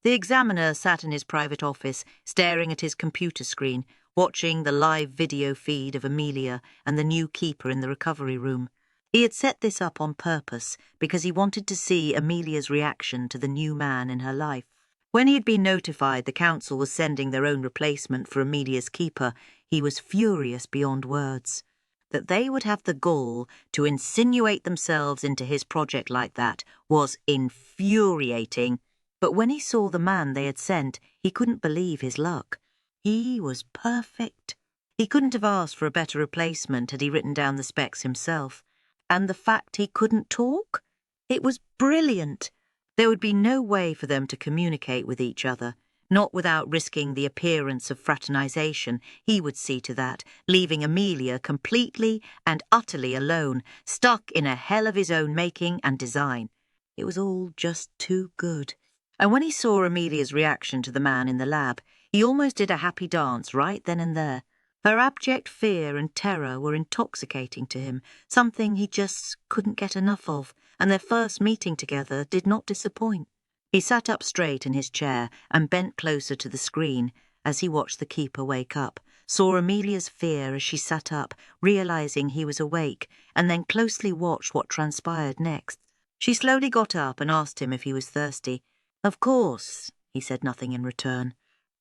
The examiner sat in his private office, staring at his computer screen, watching the live video feed of Amelia and the new keeper in the recovery room. He had set this up on purpose because he wanted to see Amelia's reaction to the new man in her life. When he had been notified the council was sending their own replacement for Amelia's keeper, he was furious beyond words. That they would have the gall to insinuate themselves into his project like that was infuriating. But when he saw the man they had sent, he couldn't believe his luck. He was perfect. He couldn't have asked for a better replacement had he written down the specs himself. And the fact he couldn't talk? It was brilliant. There would be no way for them to communicate with each other, not without risking the appearance of fraternization. He would see to that, leaving Amelia completely and utterly alone, stuck in a hell of his own making and design. It was all just too good. And when he saw Amelia's reaction to the man in the lab, he almost did a happy dance right then and there. Her abject fear and terror were intoxicating to him, something he just couldn't get enough of, and their first meeting together did not disappoint. He sat up straight in his chair and bent closer to the screen as he watched the keeper wake up, saw Amelia's fear as she sat up, realizing he was awake, and then closely watched what transpired next. She slowly got up and asked him if he was thirsty. Of course, he said nothing in return.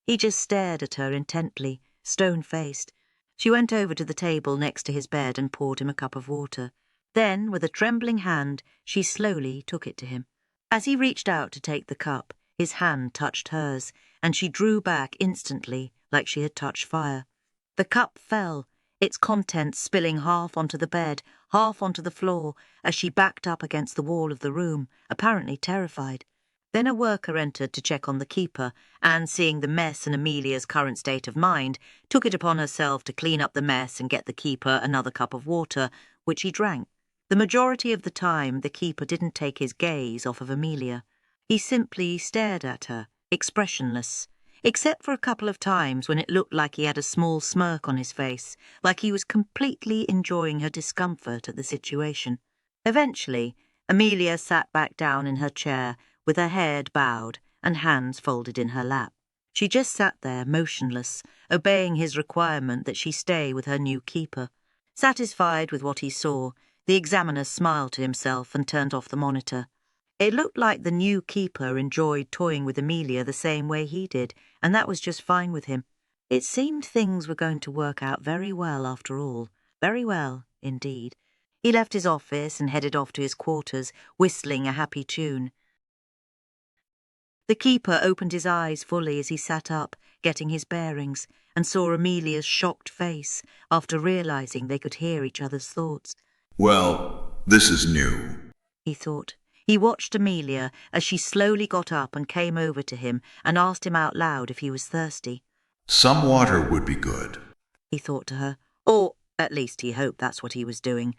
He just stared at her intently, stone-faced. She went over to the table next to his bed and poured him a cup of water. Then, with a trembling hand, she slowly took it to him. As he reached out to take the cup, his hand touched hers, and she drew back instantly, like she had touched fire. The cup fell, its contents spilling half onto the bed, half onto the floor, as she backed up against the wall of the room, apparently terrified. Then a worker entered to check on the keeper, and, seeing the mess in Amelia's current state of mind, took it upon herself to clean up the mess and get the keeper another cup of water, which he drank. The majority of the time, the keeper didn't take his gaze off of Amelia. He simply stared at her, expressionless, except for a couple of times when it looked like he had a small smirk on his face, like he was completely enjoying her discomfort at the situation. Eventually, Amelia sat back down in her chair, with her head bowed and hands folded in her lap. She just sat there, motionless, obeying his requirement that she stay with her new keeper. Satisfied with what he saw, the examiner smiled to himself and turned off the monitor. It looked like the new keeper enjoyed toying with Amelia the same way he did, and that was just fine with him. It seemed things were going to work out very well after all. Very well, indeed. He left his office and headed off to his quarters, whistling a happy tune. The keeper opened his eyes fully as he sat up, getting his bearings, and saw Amelia's shocked face after realizing they could hear each other's thoughts. Well, this is new, he thought. He watched Amelia as she slowly got up and came over to him and asked him out loud if he was thirsty. Some water would be good, he thought to her. Or, at least he hoped that's what he was doing.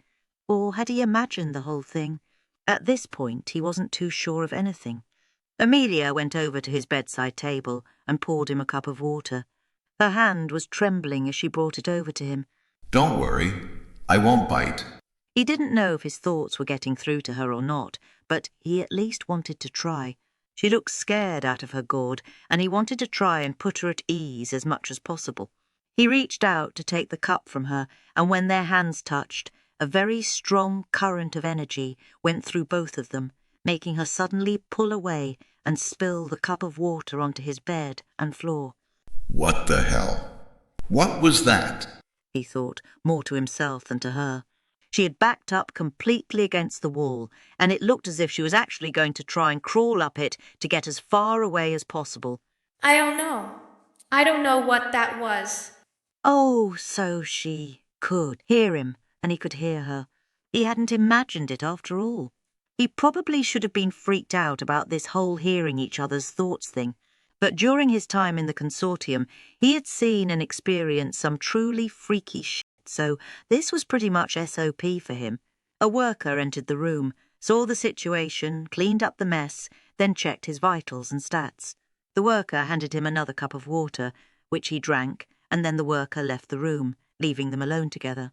Or had he imagined the whole thing? At this point, he wasn't too sure of anything. Amelia went over to his bedside table and poured him a cup of water. Her hand was trembling as she brought it over to him. Don't worry, I won't bite. He didn't know if his thoughts were getting through to her or not, but he at least wanted to try. She looked scared out of her gourd, and he wanted to try and put her at ease as much as possible. He reached out to take the cup from her, and when their hands touched, a very strong current of energy went through both of them, making her suddenly pull away and spill the cup of water onto his bed and floor. What the hell? What was that? He thought, more to himself than to her. She had backed up completely against the wall, and it looked as if she was actually going to try and crawl up it to get as far away as possible. I don't know. I don't know what that was. Oh, so she could hear him, and he could hear her. He hadn't imagined it after all. He probably should have been freaked out about this whole hearing each other's thoughts thing, but during his time in the Consortium, he had seen and experienced some truly freaky shit, so this was pretty much SOP for him. A worker entered the room, saw the situation, cleaned up the mess, then checked his vitals and stats. The worker handed him another cup of water, which he drank, and then the worker left the room, leaving them alone together.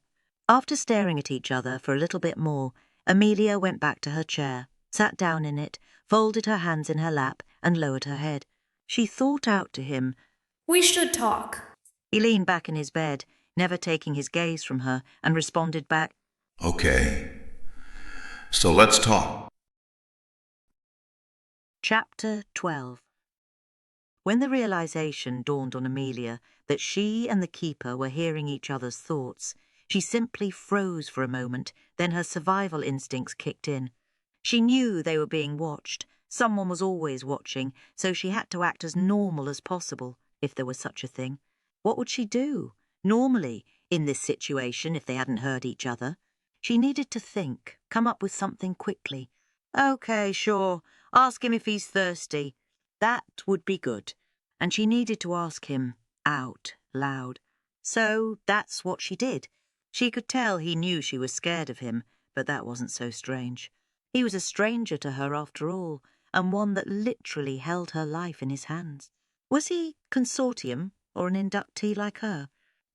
After staring at each other for a little bit more, Amelia went back to her chair, sat down in it, folded her hands in her lap, and lowered her head. She thought out to him, "We should talk." He leaned back in his bed, never taking his gaze from her, and responded back, Okay. So let's talk. Chapter 12. When the realization dawned on Amelia that she and the keeper were hearing each other's thoughts, she simply froze for a moment, then her survival instincts kicked in. She knew they were being watched. Someone was always watching, so she had to act as normal as possible, if there was such a thing. What would she do, normally, in this situation if they hadn't heard each other? She needed to think, come up with something quickly. Okay, sure, ask him if he's thirsty. That would be good. And she needed to ask him out loud. So that's what she did. She could tell he knew she was scared of him, but that wasn't so strange. He was a stranger to her after all, and one that literally held her life in his hands. Was he Consortium or an inductee like her?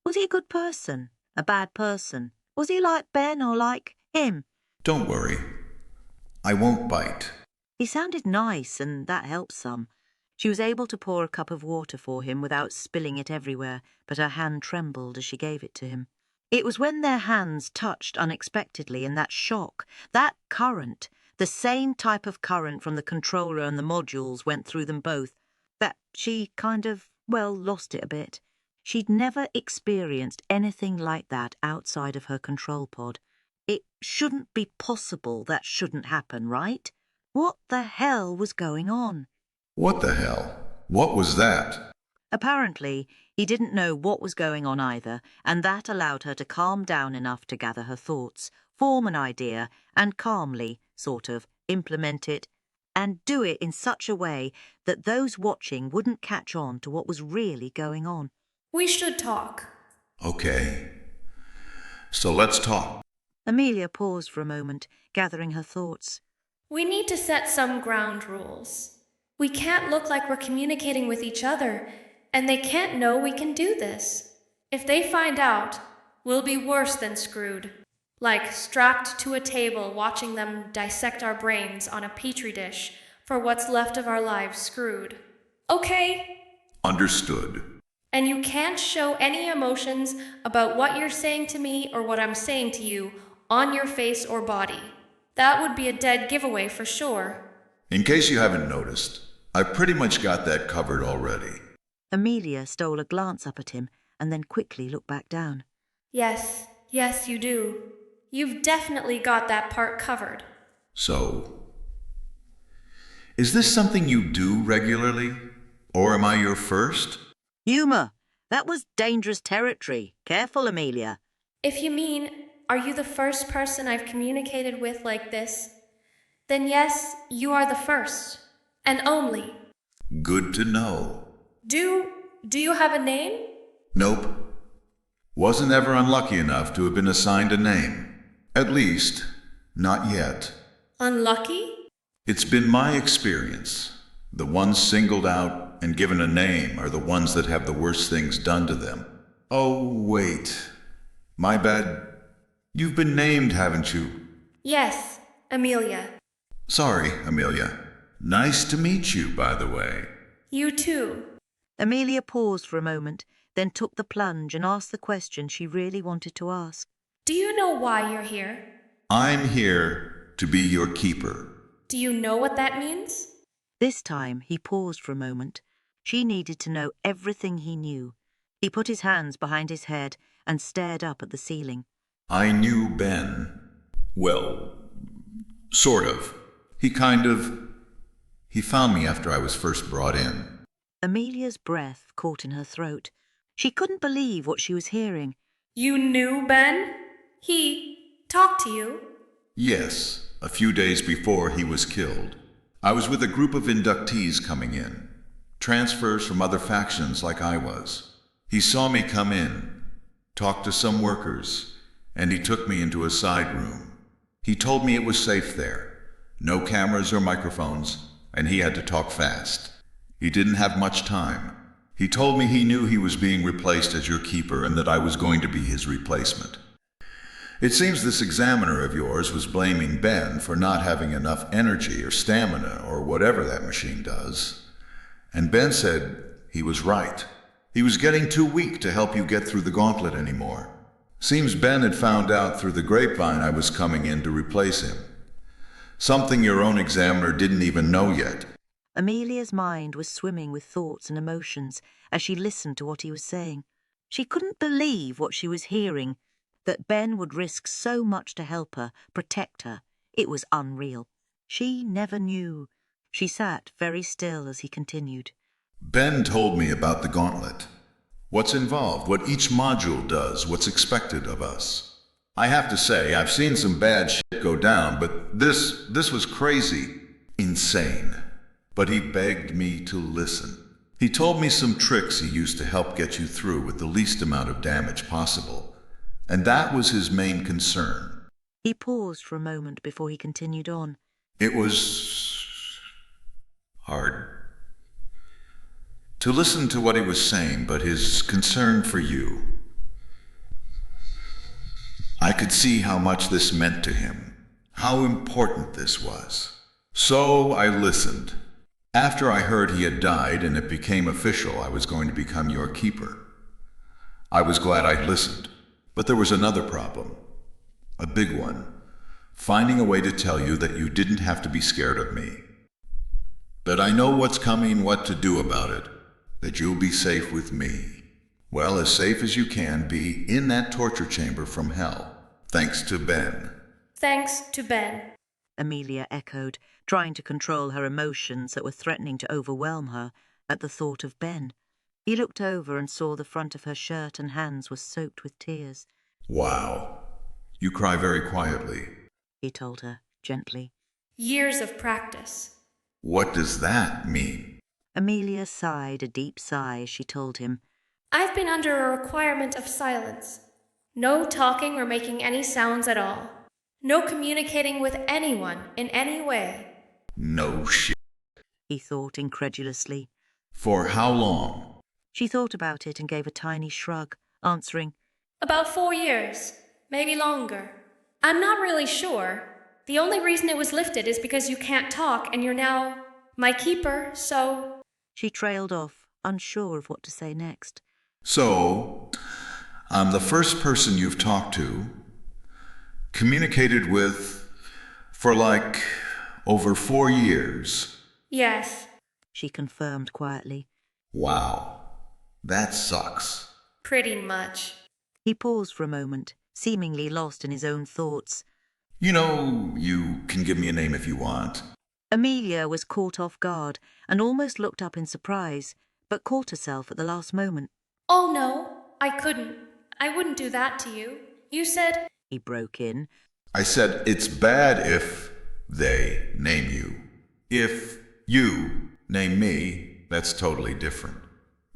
Was he a good person, a bad person? Was he like Ben or like him? Don't worry. I won't bite. He sounded nice, and that helped some. She was able to pour a cup of water for him without spilling it everywhere, but her hand trembled as she gave it to him. It was when their hands touched unexpectedly in that shock, that current, the same type of current from the controller and the modules went through them both, that she kind of, lost it a bit. She'd never experienced anything like that outside of her control pod. It shouldn't be possible that shouldn't happen, right? What the hell was going on? What the hell? What was that? Apparently, he didn't know what was going on either, and that allowed her to calm down enough to gather her thoughts, form an idea, and calmly, sort of, implement it, and do it in such a way that those watching wouldn't catch on to what was really going on. We should talk. Okay. So let's talk. Amelia paused for a moment, gathering her thoughts. We need to set some ground rules. We can't look like we're communicating with each other, and they can't know we can do this. If they find out, we'll be worse than screwed. Like strapped to a table watching them dissect our brains on a petri dish for what's left of our lives screwed. Okay? Understood. And you can't show any emotions about what you're saying to me or what I'm saying to you on your face or body. That would be a dead giveaway for sure. In case you haven't noticed, I've pretty much got that covered already. Amelia stole a glance up at him and then quickly looked back down. Yes, you do. You've definitely got that part covered. So, is this something you do regularly? Or am I your first? Humour! That was dangerous territory. Careful, Amelia. If you mean, are you the first person I've communicated with like this? Then yes, you are the first. And only. Good to know. Do you have a name? Nope. Wasn't ever unlucky enough to have been assigned a name. At least, not yet. Unlucky? It's been my experience. The ones singled out and given a name are the ones that have the worst things done to them. Oh, wait. My bad. You've been named, haven't you? Yes, Amelia. Sorry, Amelia. Nice to meet you, by the way. You too. Amelia paused for a moment, then took the plunge and asked the question she really wanted to ask. Do you know why you're here? I'm here to be your keeper. Do you know what that means? This time he paused for a moment. She needed to know everything he knew. He put his hands behind his head and stared up at the ceiling. I knew Ben. Well, sort of. He found me after I was first brought in. Amelia's breath caught in her throat. She couldn't believe what she was hearing. You knew Ben? He talked to you? Yes, a few days before he was killed. I was with a group of inductees coming in, transfers from other factions like I was. He saw me come in, talked to some workers, and he took me into a side room. He told me it was safe there, no cameras or microphones, and he had to talk fast. He didn't have much time. He told me he knew he was being replaced as your keeper and that I was going to be his replacement. It seems this examiner of yours was blaming Ben for not having enough energy or stamina or whatever that machine does. And Ben said he was right. He was getting too weak to help you get through the gauntlet anymore. Seems Ben had found out through the grapevine I was coming in to replace him. Something your own examiner didn't even know yet. Amelia's mind was swimming with thoughts and emotions as she listened to what he was saying. She couldn't believe what she was hearing, that Ben would risk so much to help her, protect her. It was unreal. She never knew. She sat very still as he continued. Ben told me about the gauntlet. What's involved, what each module does, what's expected of us. I have to say, I've seen some bad shit go down, but this was crazy, insane. But he begged me to listen. He told me some tricks he used to help get you through with the least amount of damage possible. And that was his main concern. He paused for a moment before he continued on. It was hard to listen to what he was saying, but his concern for you. I could see how much this meant to him, how important this was. So I listened. After I heard he had died and it became official I was going to become your keeper, I was glad I'd listened. But there was another problem, a big one, finding a way to tell you that you didn't have to be scared of me. That I know what's coming, what to do about it, that you'll be safe with me. Well, as safe as you can be in that torture chamber from hell, thanks to Ben. Thanks to Ben. Amelia echoed, trying to control her emotions that were threatening to overwhelm her at the thought of Ben. He looked over and saw the front of her shirt and hands were soaked with tears. Wow. You cry very quietly, he told her gently. Years of practice. What does that mean? Amelia sighed a deep sigh as she told him. I've been under a requirement of silence. No talking or making any sounds at all. No communicating with anyone in any way. No shit, he thought incredulously. For how long? She thought about it and gave a tiny shrug, answering, About 4 years, maybe longer. I'm not really sure. The only reason it was lifted is because you can't talk and you're now my keeper, so... She trailed off, unsure of what to say next. So, I'm the first person you've talked to, communicated with, for like over 4 years. Yes, she confirmed quietly. Wow, that sucks. Pretty much. He paused for a moment, seemingly lost in his own thoughts. You know, you can give me a name if you want. Amelia was caught off guard and almost looked up in surprise, but caught herself at the last moment. Oh no, I couldn't. I wouldn't do that to you. You said... He broke in. I said it's bad if they name you. If you name me, that's totally different.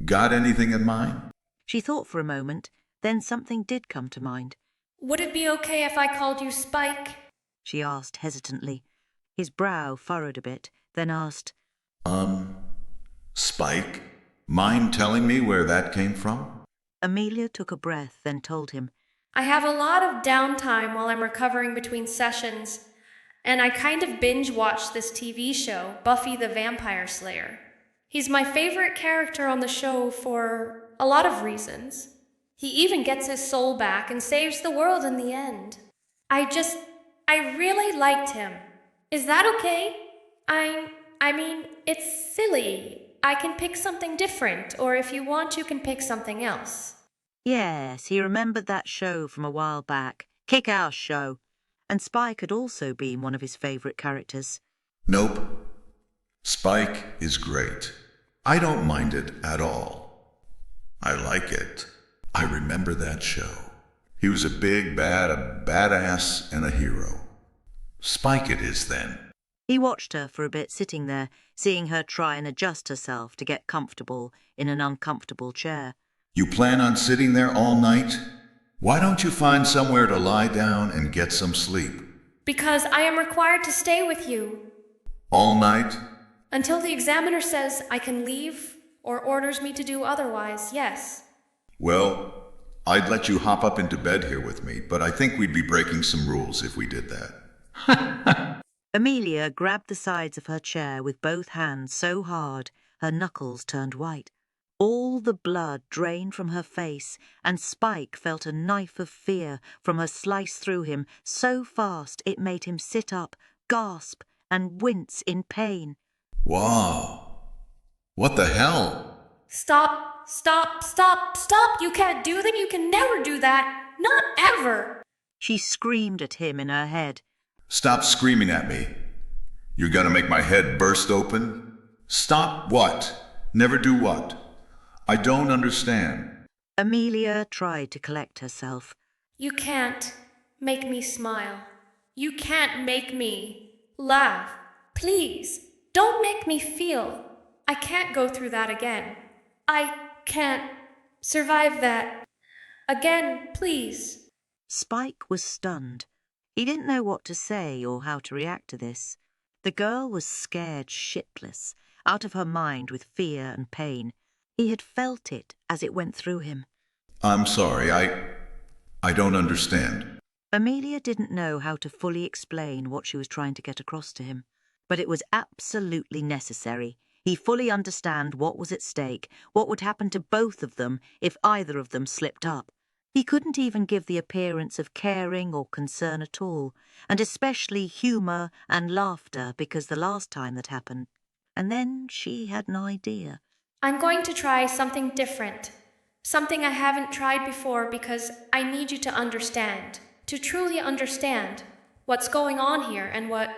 Got anything in mind? She thought for a moment, then something did come to mind. Would it be okay if I called you Spike? She asked hesitantly. His brow furrowed a bit, then asked, Spike? Mind telling me where that came from? Amelia took a breath, then told him, I have a lot of downtime while I'm recovering between sessions, and I kind of binge-watched this TV show, Buffy the Vampire Slayer. He's my favorite character on the show for a lot of reasons. He even gets his soul back and saves the world in the end. I really liked him. Is that okay? I mean, it's silly. I can pick something different, or if you want, you can pick something else. Yes, he remembered that show from a while back. Kick-Ass show. And Spike had also been one of his favourite characters. Nope. Spike is great. I don't mind it at all. I like it. I remember that show. He was a big, badass, and a hero. Spike it is, then. He watched her for a bit sitting there, seeing her try and adjust herself to get comfortable in an uncomfortable chair. You plan on sitting there all night? Why don't you find somewhere to lie down and get some sleep? Because I am required to stay with you. All night? Until the examiner says I can leave or orders me to do otherwise, yes. Well, I'd let you hop up into bed here with me, but I think we'd be breaking some rules if we did that. Amelia grabbed the sides of her chair with both hands so hard her knuckles turned white. All the blood drained from her face, and Spike felt a knife of fear from her slice through him so fast it made him sit up, gasp, and wince in pain. Wow. What the hell? Stop, stop, stop, stop! You can't do that! You can never do that! Not ever! She screamed at him in her head. Stop screaming at me. You're gonna make my head burst open? Stop what? Never do what? I don't understand. Amelia tried to collect herself. You can't make me smile. You can't make me laugh. Please, don't make me feel. I can't go through that again. I can't survive that again, please. Spike was stunned. He didn't know what to say or how to react to this. The girl was scared shitless, out of her mind with fear and pain. He had felt it as it went through him. I'm sorry, I don't understand. Amelia didn't know how to fully explain what she was trying to get across to him, but it was absolutely necessary. He fully understood what was at stake, what would happen to both of them if either of them slipped up. He couldn't even give the appearance of caring or concern at all, and especially humour and laughter because the last time that happened. And then she had an idea. I'm going to try something different. Something I haven't tried before because I need you to understand. To truly understand what's going on here and what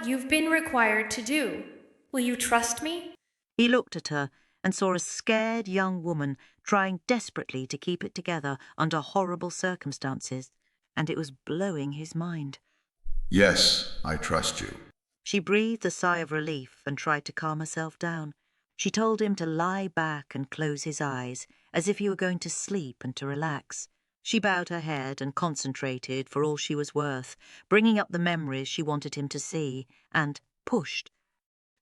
you've been required to do. Will you trust me? He looked at her and saw a scared young woman trying desperately to keep it together under horrible circumstances, and it was blowing his mind. Yes, I trust you. She breathed a sigh of relief and tried to calm herself down. She told him to lie back and close his eyes, as if he were going to sleep and to relax. She bowed her head and concentrated for all she was worth, bringing up the memories she wanted him to see, and pushed.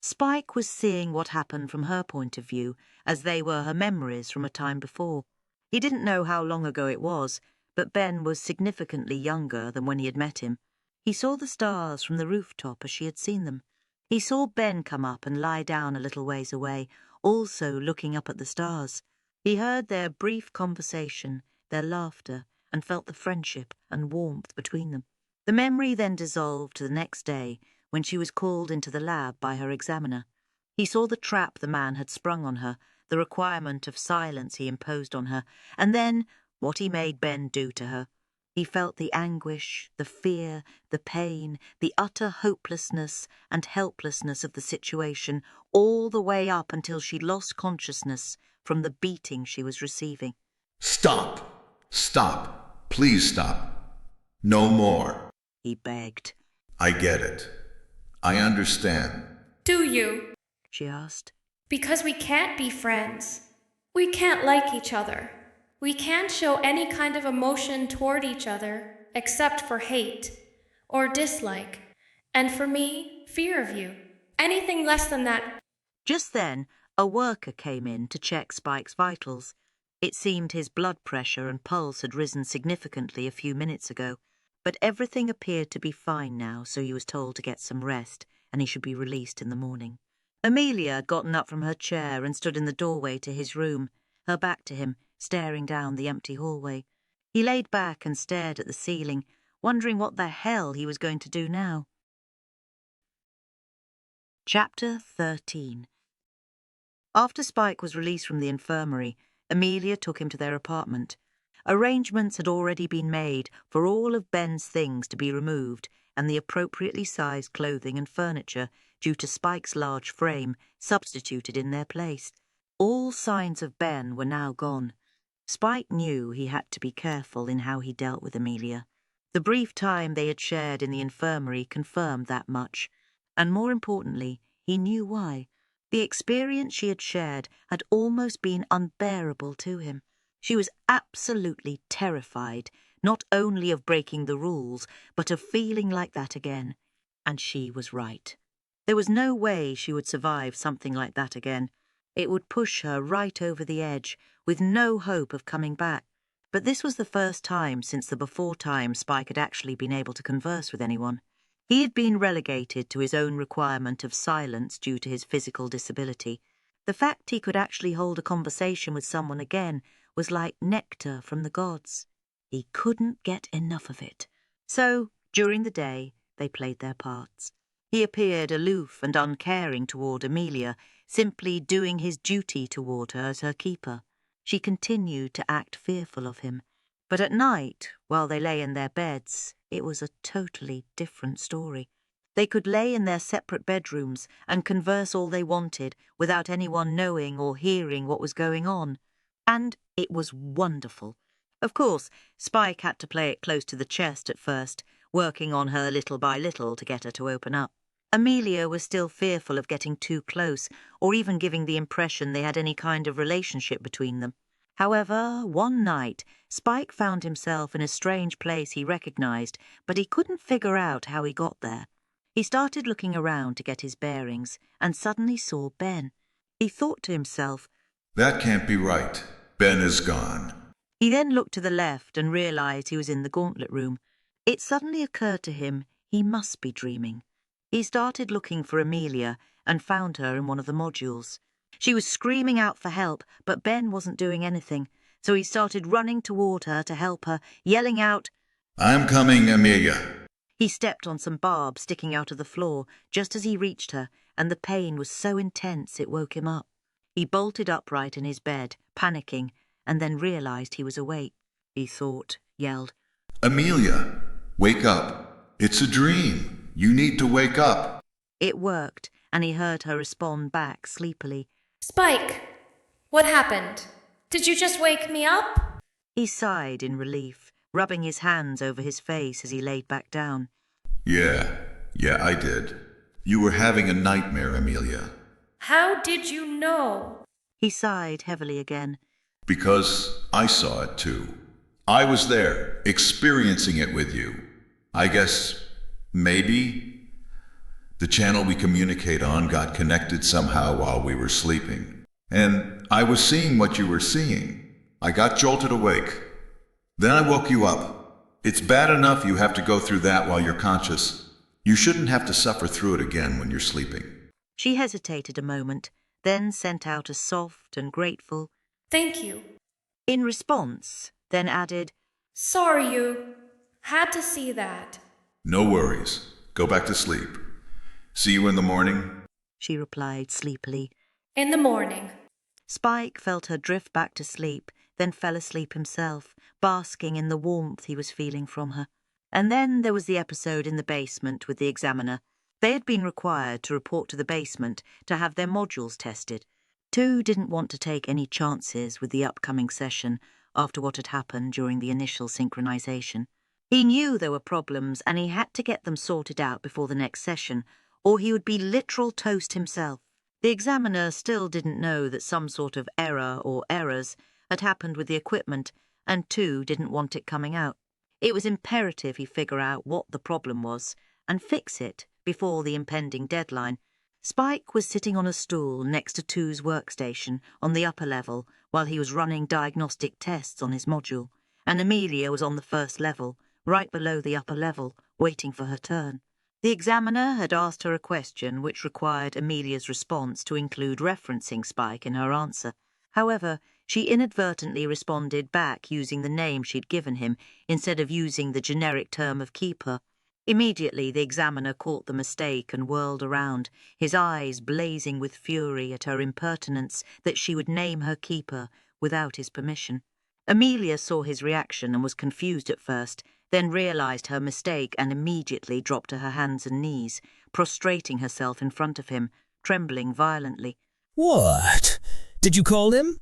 Spike was seeing what happened from her point of view, as they were her memories from a time before. He didn't know how long ago it was, but Ben was significantly younger than when he had met him. He saw the stars from the rooftop as she had seen them. He saw Ben come up and lie down a little ways away, also looking up at the stars. He heard their brief conversation, their laughter, and felt the friendship and warmth between them. The memory then dissolved to the next day, when she was called into the lab by her examiner. He saw the trap the man had sprung on her, the requirement of silence he imposed on her, and then what he made Ben do to her. He felt the anguish, the fear, the pain, the utter hopelessness and helplessness of the situation, all the way up until she lost consciousness from the beating she was receiving. Stop! Stop! Please stop. No more. He begged. I get it. I understand. Do you? She asked. Because we can't be friends. We can't like each other. We can't show any kind of emotion toward each other except for hate or dislike. And for me, fear of you. Anything less than that. Just then, a worker came in to check Spike's vitals. It seemed his blood pressure and pulse had risen significantly a few minutes ago, but everything appeared to be fine now, so he was told to get some rest and he should be released in the morning. Amelia had gotten up from her chair and stood in the doorway to his room, her back to him, staring down the empty hallway. He laid back and stared at the ceiling, wondering what the hell he was going to do now. Chapter 13. After Spike was released from the infirmary, Amelia took him to their apartment. Arrangements had already been made for all of Ben's things to be removed and the appropriately sized clothing and furniture, due to Spike's large frame, substituted in their place. All signs of Ben were now gone. Spike knew he had to be careful in how he dealt with Amelia. The brief time they had shared in the infirmary confirmed that much, and more importantly, he knew why. The experience she had shared had almost been unbearable to him. She was absolutely terrified, not only of breaking the rules, but of feeling like that again. And she was right. There was no way she would survive something like that again. It would push her right over the edge, with no hope of coming back. But this was the first time since the before time Spike had actually been able to converse with anyone. He had been relegated to his own requirement of silence due to his physical disability. The fact he could actually hold a conversation with someone again was like nectar from the gods. He couldn't get enough of it. So, during the day, they played their parts. He appeared aloof and uncaring toward Amelia, simply doing his duty toward her as her keeper. She continued to act fearful of him. But at night, while they lay in their beds, it was a totally different story. They could lay in their separate bedrooms and converse all they wanted without anyone knowing or hearing what was going on. And it was wonderful. Of course, Spike had to play it close to the chest at first, working on her little by little to get her to open up. Amelia was still fearful of getting too close, or even giving the impression they had any kind of relationship between them. However, one night, Spike found himself in a strange place he recognized, but he couldn't figure out how he got there. He started looking around to get his bearings, and suddenly saw Ben. He thought to himself, "That can't be right. Ben is gone." He then looked to the left and realized he was in the gauntlet room. It suddenly occurred to him he must be dreaming. He started looking for Amelia and found her in one of the modules. She was screaming out for help, but Ben wasn't doing anything, so he started running toward her to help her, yelling out, "I'm coming, Amelia." He stepped on some barbs sticking out of the floor just as he reached her, and the pain was so intense it woke him up. He bolted upright in his bed, panicking, and then realized he was awake. He thought, yelled, "Amelia, wake up. It's a dream. You need to wake up." It worked, and he heard her respond back sleepily. Spike, what happened? Did you just wake me up? He sighed in relief, rubbing his hands over his face as he laid back down. Yeah, I did. You were having a nightmare, Amelia. How did you know? He sighed heavily again. Because I saw it too. I was there, experiencing it with you. I guess, maybe, the channel we communicate on got connected somehow while we were sleeping. And I was seeing what you were seeing. I got jolted awake. Then I woke you up. It's bad enough you have to go through that while you're conscious. You shouldn't have to suffer through it again when you're sleeping. She hesitated a moment, then sent out a soft and grateful, "Thank you." In response, then added, "Sorry you had to see that." No worries. Go back to sleep. See you in the morning, she replied sleepily. In the morning. Spike felt her drift back to sleep, then fell asleep himself, basking in the warmth he was feeling from her. And then there was the episode in the basement with the examiner. They had been required to report to the basement to have their modules tested. Two didn't want to take any chances with the upcoming session after what had happened during the initial synchronization. He knew there were problems and he had to get them sorted out before the next session, or he would be literal toast himself. The examiner still didn't know that some sort of error or errors had happened with the equipment, and Two didn't want it coming out. It was imperative he figure out what the problem was and fix it before the impending deadline. Spike was sitting on a stool next to Two's workstation on the upper level while he was running diagnostic tests on his module, and Amelia was on the first level, right below the upper level, waiting for her turn. The examiner had asked her a question which required Amelia's response to include referencing Spike in her answer. However, she inadvertently responded back using the name she'd given him instead of using the generic term of keeper. Immediately, the examiner caught the mistake and whirled around, his eyes blazing with fury at her impertinence that she would name her keeper without his permission. Amelia saw his reaction and was confused at first, then realized her mistake and immediately dropped to her hands and knees, prostrating herself in front of him, trembling violently. What? Did you call him?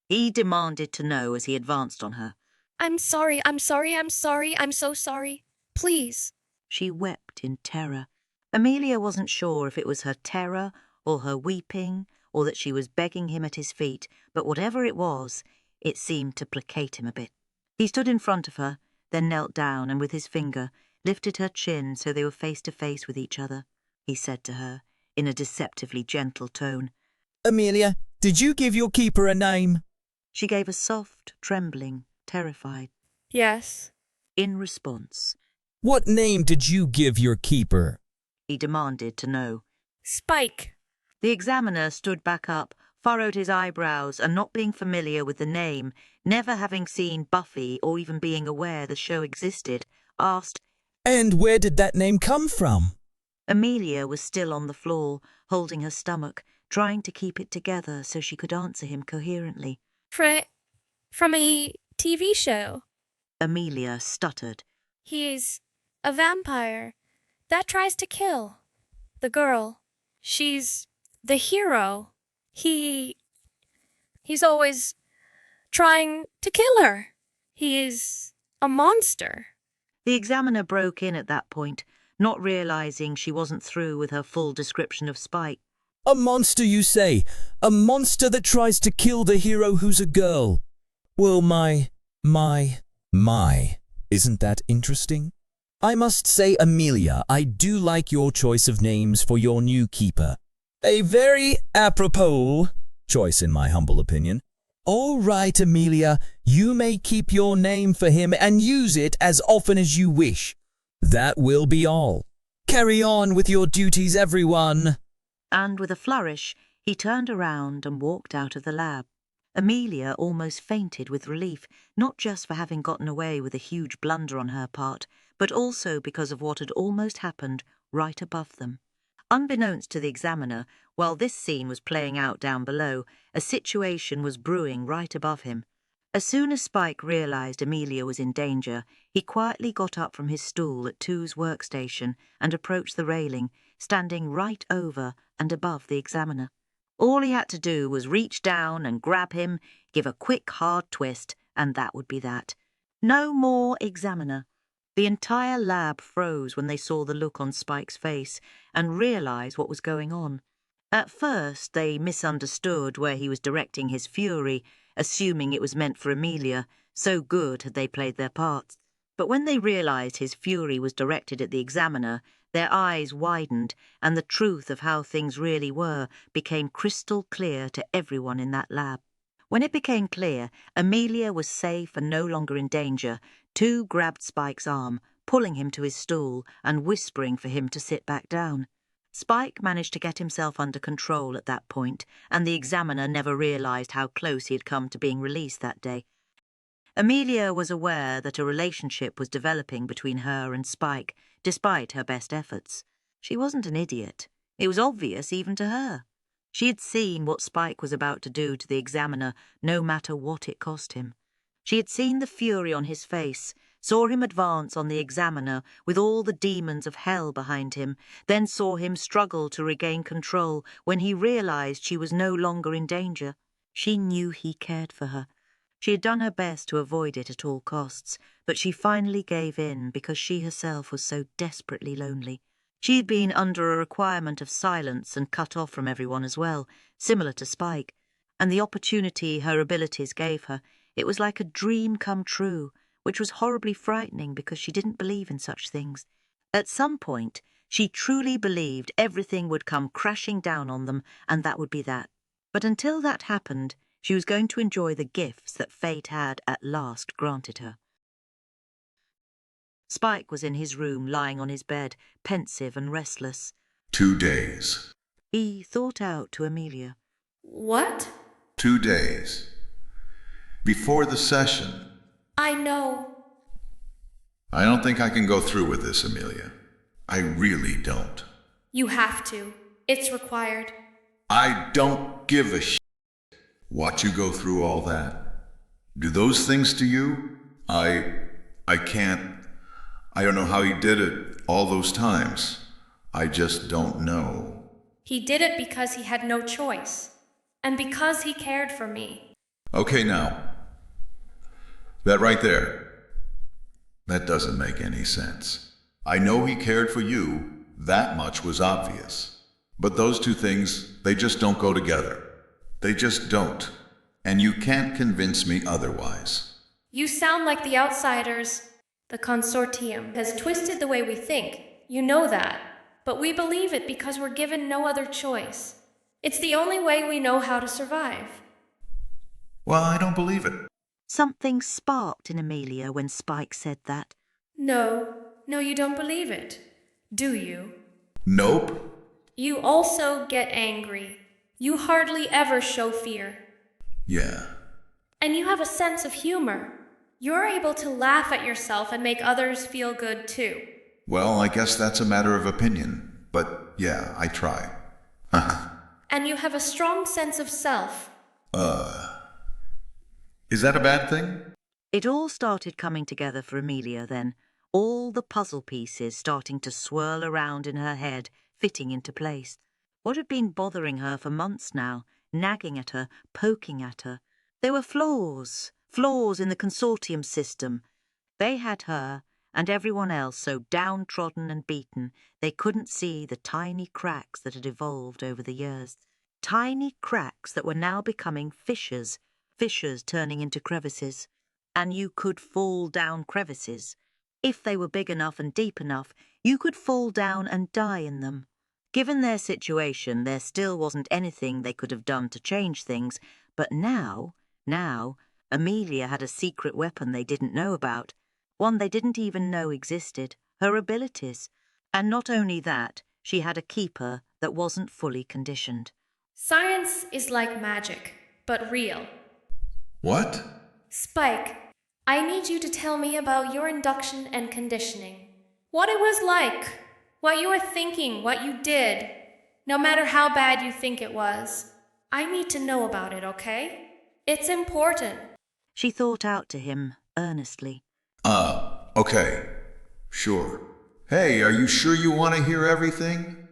He demanded to know as he advanced on her. I'm sorry, I'm so sorry. please. She wept in terror. Amelia wasn't sure if it was her terror or her weeping or that she was begging him at his feet, but whatever it was, it seemed to placate him a bit. He stood in front of her, then knelt down and with his finger lifted her chin so they were face to face with each other. He said to her, in a deceptively gentle tone, Amelia, did you give your keeper a name? She gave a soft, trembling, terrified, Yes. in response. What name did you give your keeper? He demanded to know. Spike. The examiner stood back up, furrowed his eyebrows, and not being familiar with the name, never having seen Buffy or even being aware the show existed, asked, And where did that name come from? Amelia was still on the floor, holding her stomach, trying to keep it together so she could answer him coherently. From a TV show. Amelia stuttered. He's a vampire that tries to kill the girl. She's the hero. He's always trying to kill her. He is a monster. The examiner broke in at that point, not realizing she wasn't through with her full description of Spike. A monster, you say? A monster that tries to kill the hero who's a girl? Well, my, isn't that interesting? I must say, Amelia, I do like your choice of names for your new keeper. A very apropos choice in my humble opinion. All right, Amelia, you may keep your name for him and use it as often as you wish. That will be all. Carry on with your duties, everyone. And with a flourish, he turned around and walked out of the lab. Amelia almost fainted with relief, not just for having gotten away with a huge blunder on her part, but also because of what had almost happened right above them. Unbeknownst to the examiner, while this scene was playing out down below, a situation was brewing right above him. As soon as Spike realized Amelia was in danger, he quietly got up from his stool at Two's workstation and approached the railing, standing right over and above the examiner. All he had to do was reach down and grab him, give a quick, hard twist, and that would be that. No more examiner. The entire lab froze when they saw the look on Spike's face and realized what was going on. At first, they misunderstood where he was directing his fury, assuming it was meant for Amelia, so good had they played their parts. But when they realized his fury was directed at the examiner, their eyes widened, and the truth of how things really were became crystal clear to everyone in that lab. When it became clear Amelia was safe and no longer in danger, Two grabbed Spike's arm, pulling him to his stool and whispering for him to sit back down. Spike managed to get himself under control at that point, and the examiner never realized how close he had come to being released that day. Amelia was aware that a relationship was developing between her and Spike, despite her best efforts. She wasn't an idiot. It was obvious even to her. She had seen what Spike was about to do to the examiner, no matter what it cost him. She had seen the fury on his face, saw him advance on the examiner with all the demons of hell behind him, then saw him struggle to regain control when he realized she was no longer in danger. She knew he cared for her. She had done her best to avoid it at all costs, but she finally gave in because she herself was so desperately lonely. She had been under a requirement of silence and cut off from everyone as well, similar to Spike, and the opportunity her abilities gave her, it was like a dream come true, which was horribly frightening because she didn't believe in such things. At some point, she truly believed everything would come crashing down on them, and that would be that. But until that happened, she was going to enjoy the gifts that fate had at last granted her. Spike was in his room, lying on his bed, pensive and restless. 2 days. He thought out to Amelia. What? 2 days. Before the session. I know. I don't think I can go through with this, Amelia. I really don't. You have to. It's required. I don't give a shit. Watch you go through all that. Do those things to you? I can't. I don't know how he did it all those times. I just don't know. He did it because he had no choice. And because he cared for me. Okay, now. That right there. That doesn't make any sense. I know he cared for you. That much was obvious. But those two things, they just don't go together. They just don't. And you can't convince me otherwise. You sound like the outsiders. The Consortium has twisted the way we think. You know that. But we believe it because we're given no other choice. It's the only way we know how to survive. Well, I don't believe it. Something sparked in Amelia when Spike said that. No, you don't believe it. Do you? Nope. You also get angry. You hardly ever show fear. Yeah. And you have a sense of humor. You're able to laugh at yourself and make others feel good too. Well, I guess that's a matter of opinion. But yeah, I try. And you have a strong sense of self. Is that a bad thing? It all started coming together for Amelia then, all the puzzle pieces starting to swirl around in her head, fitting into place. What had been bothering her for months now, nagging at her, poking at her? There were flaws in the Consortium system. They had her and everyone else so downtrodden and beaten they couldn't see the tiny cracks that had evolved over the years. Tiny cracks that were now becoming fissures turning into crevices. And you could fall down crevices. If they were big enough and deep enough, you could fall down and die in them. Given their situation, there still wasn't anything they could have done to change things, but now, Amelia had a secret weapon they didn't know about, one they didn't even know existed, her abilities. And not only that, she had a keeper that wasn't fully conditioned. Science is like magic, but real. What? Spike, I need you to tell me about your induction and conditioning. What it was like, what you were thinking, what you did, no matter how bad you think it was. I need to know about it, okay? It's important. She thought out to him earnestly. Okay. Sure. Hey, are you sure you want to hear everything?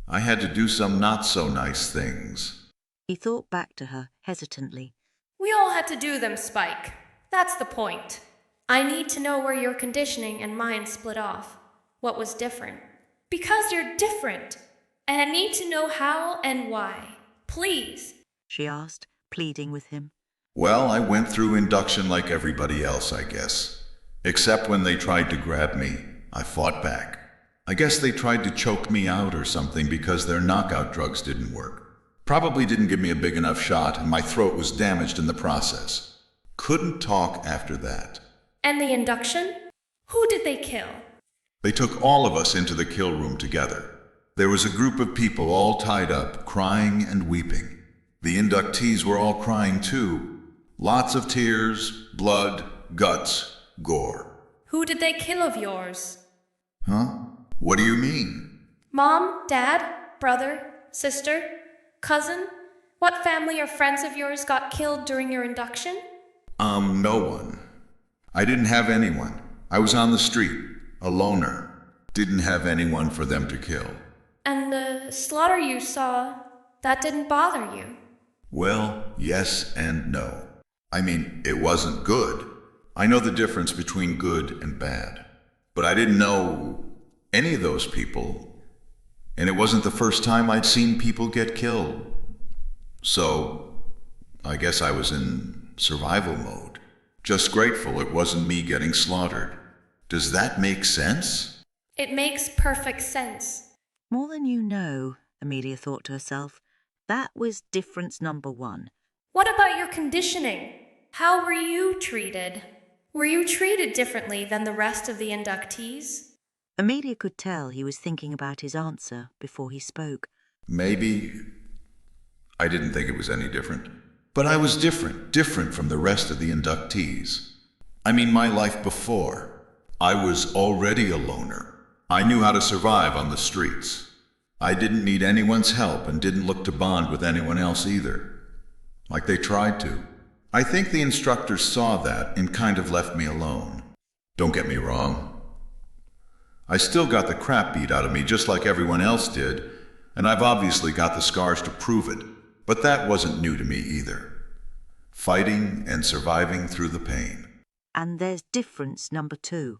I had to do some not-so-nice things. He thought back to her hesitantly. We all had to do them, Spike. That's the point. I need to know where your conditioning and mine split off. What was different. Because you're different. And I need to know how and why. Please. She asked, pleading with him. Well, I went through induction like everybody else, I guess. Except when they tried to grab me, I fought back. I guess they tried to choke me out or something because their knockout drugs didn't work. Probably didn't give me a big enough shot, and my throat was damaged in the process. Couldn't talk after that. And the induction? Who did they kill? They took all of us into the kill room together. There was a group of people all tied up, crying and weeping. The inductees were all crying too. Lots of tears, blood, guts, gore. Who did they kill of yours? Huh? What do you mean? Mom, dad, brother, sister, cousin? What family or friends of yours got killed during your induction? No one. I didn't have anyone. I was on the street, a loner. Didn't have anyone for them to kill. And the slaughter you saw, that didn't bother you? Well, yes and no. I mean, it wasn't good. I know the difference between good and bad. But I didn't know any of those people. And it wasn't the first time I'd seen people get killed. So, I guess I was in survival mode. Just grateful it wasn't me getting slaughtered. Does that make sense? It makes perfect sense. More than you know, Amelia thought to herself. That was difference number one. What about your conditioning? How were you treated? Were you treated differently than the rest of the inductees? Amelia could tell he was thinking about his answer before he spoke. Maybe. I didn't think it was any different. But I was different from the rest of the inductees. I mean, my life before. I was already a loner. I knew how to survive on the streets. I didn't need anyone's help and didn't look to bond with anyone else either. Like they tried to. I think the instructors saw that and kind of left me alone. Don't get me wrong. I still got the crap beat out of me just like everyone else did, and I've obviously got the scars to prove it. But that wasn't new to me either. Fighting and surviving through the pain. And there's difference number two.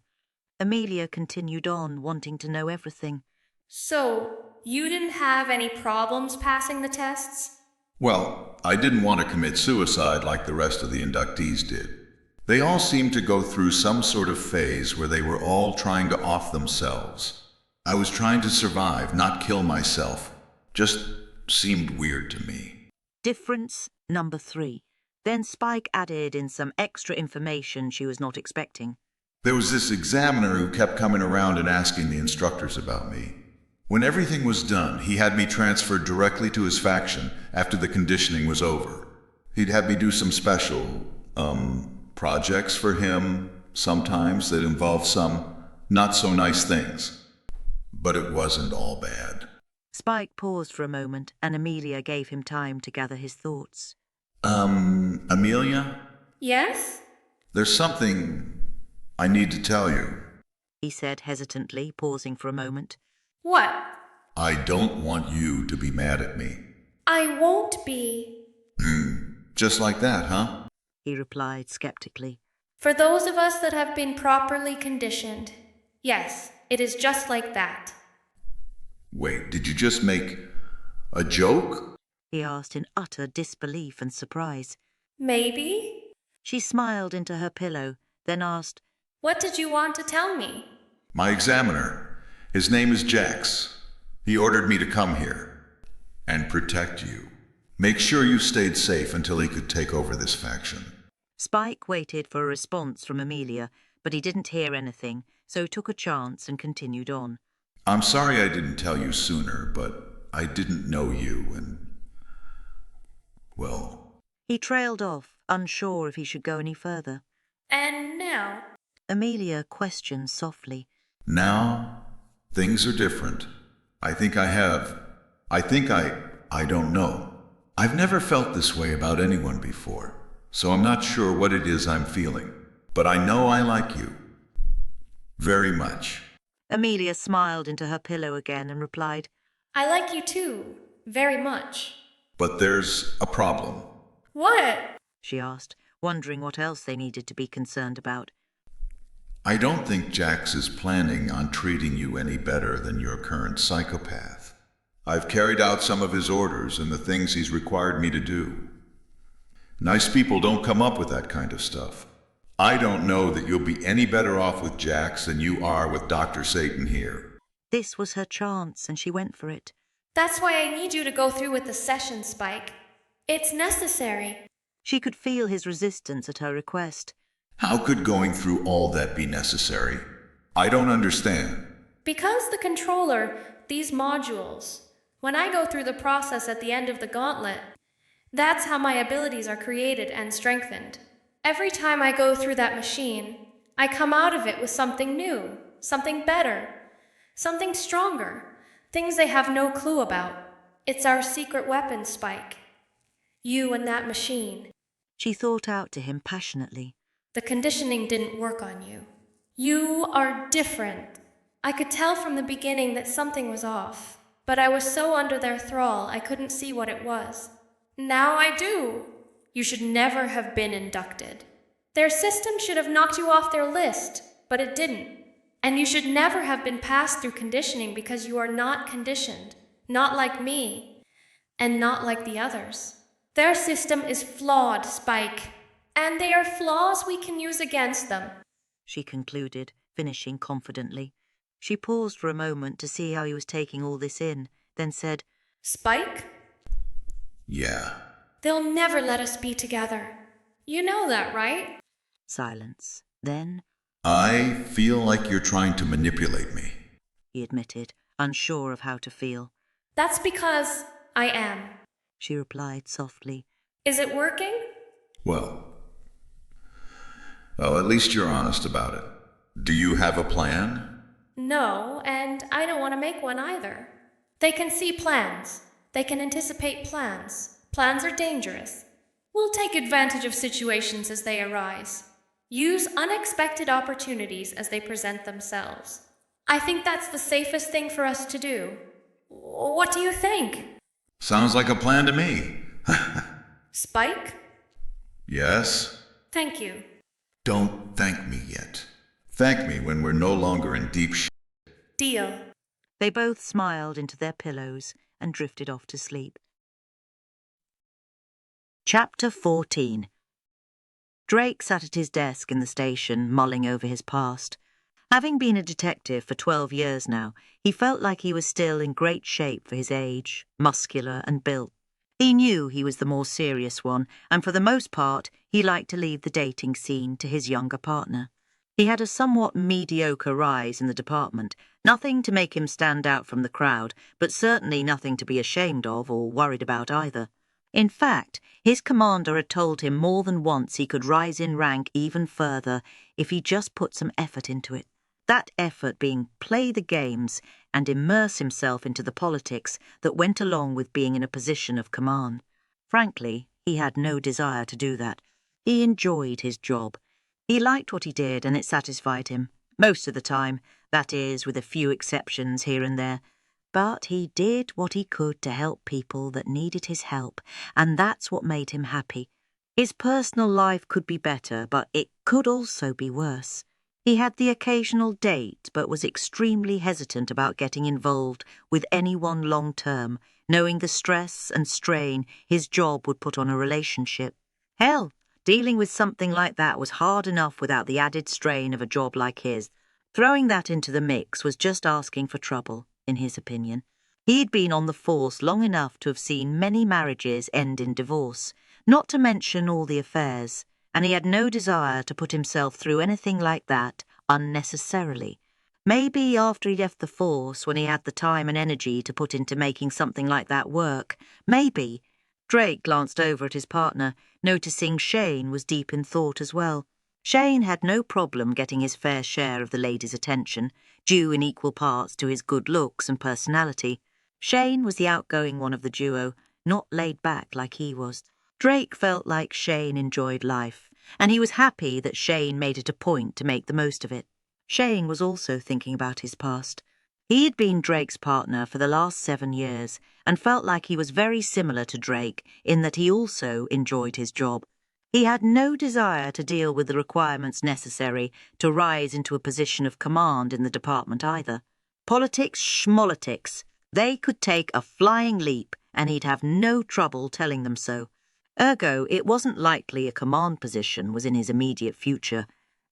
Amelia continued on, wanting to know everything. So, you didn't have any problems passing the tests? Well, I didn't want to commit suicide like the rest of the inductees did. They all seemed to go through some sort of phase where they were all trying to off themselves. I was trying to survive, not kill myself. Just seemed weird to me. Difference number 3. Then Spike added in some extra information she was not expecting. There was this examiner who kept coming around and asking the instructors about me. When everything was done, he had me transferred directly to his faction after the conditioning was over. He'd have me do some special, projects for him, sometimes that involved some not-so-nice things. But it wasn't all bad. Spike paused for a moment, and Amelia gave him time to gather his thoughts. Amelia? Yes? There's something I need to tell you. He said hesitantly, pausing for a moment. What? I don't want you to be mad at me. I won't be. Just like that, huh? He replied skeptically. For those of us that have been properly conditioned, yes, it is just like that. Wait, did you just make a joke? He asked in utter disbelief and surprise. Maybe? She smiled into her pillow, then asked, What did you want to tell me? My examiner. His name is Jax. He ordered me to come here and protect you. Make sure you stayed safe until he could take over this faction. Spike waited for a response from Amelia, but he didn't hear anything, so took a chance and continued on. I'm sorry I didn't tell you sooner, but I didn't know you and... well... He trailed off, unsure if he should go any further. And now? Amelia questioned softly. Now, things are different. I don't know. I've never felt this way about anyone before, so I'm not sure what it is I'm feeling. But I know I like you. Very much. Amelia smiled into her pillow again and replied, I like you too, very much. But there's a problem. What? She asked, wondering what else they needed to be concerned about. I don't think Jax is planning on treating you any better than your current psychopath. I've carried out some of his orders and the things he's required me to do. Nice people don't come up with that kind of stuff. I don't know that you'll be any better off with Jax than you are with Dr. Satan here. This was her chance, and she went for it. That's why I need you to go through with the session, Spike. It's necessary. She could feel his resistance at her request. How could going through all that be necessary? I don't understand. Because the controller, these modules, when I go through the process at the end of the gauntlet, that's how my abilities are created and strengthened. Every time I go through that machine, I come out of it with something new, something better, something stronger, things they have no clue about. It's our secret weapon, Spike. You and that machine. She thought out to him passionately. The conditioning didn't work on you. You are different. I could tell from the beginning that something was off, but I was so under their thrall I couldn't see what it was. Now I do. You should never have been inducted. Their system should have knocked you off their list, but it didn't. And you should never have been passed through conditioning because you are not conditioned, not like me, and not like the others. Their system is flawed, Spike, and they are flaws we can use against them, she concluded, finishing confidently. She paused for a moment to see how he was taking all this in, then said, Spike? Yeah. They'll never let us be together. You know that, right? Silence. Then, I feel like you're trying to manipulate me, he admitted, unsure of how to feel. That's because I am, she replied softly. Is it working? Well, at least you're honest about it. Do you have a plan? No, and I don't want to make one either. They can see plans. They can anticipate plans. Plans are dangerous. We'll take advantage of situations as they arise. Use unexpected opportunities as they present themselves. I think that's the safest thing for us to do. What do you think? Sounds like a plan to me. Spike? Yes? Thank you. Don't thank me yet. Thank me when we're no longer in deep Deal. They both smiled into their pillows and drifted off to sleep. Chapter 14. Drake sat at his desk in the station, mulling over his past. Having been a detective for 12 years now, he felt like he was still in great shape for his age, muscular and built. He knew he was the more serious one, and for the most part, he liked to leave the dating scene to his younger partner. He had a somewhat mediocre rise in the department, nothing to make him stand out from the crowd, but certainly nothing to be ashamed of or worried about either. In fact, his commander had told him more than once he could rise in rank even further if he just put some effort into it. That effort being play the games and immerse himself into the politics that went along with being in a position of command. Frankly, he had no desire to do that. He enjoyed his job. He liked what he did and it satisfied him, most of the time, that is, with a few exceptions here and there. But he did what he could to help people that needed his help, and that's what made him happy. His personal life could be better, but it could also be worse. He had the occasional date, but was extremely hesitant about getting involved with anyone long-term, knowing the stress and strain his job would put on a relationship. Hell, dealing with something like that was hard enough without the added strain of a job like his. Throwing that into the mix was just asking for trouble, in his opinion. He'd been on the force long enough to have seen many marriages end in divorce, not to mention all the affairs, and he had no desire to put himself through anything like that unnecessarily. Maybe after he left the force, when he had the time and energy to put into making something like that work, maybe. Drake glanced over at his partner, noticing Shane was deep in thought as well. Shane had no problem getting his fair share of the ladies' attention, due in equal parts to his good looks and personality. Shane was the outgoing one of the duo, not laid back like he was. Drake felt like Shane enjoyed life, and he was happy that Shane made it a point to make the most of it. Shane was also thinking about his past. He had been Drake's partner for the last 7 years, and felt like he was very similar to Drake in that he also enjoyed his job. He had no desire to deal with the requirements necessary to rise into a position of command in the department either. Politics schmolitics. They could take a flying leap, and he'd have no trouble telling them so. Ergo, it wasn't likely a command position was in his immediate future.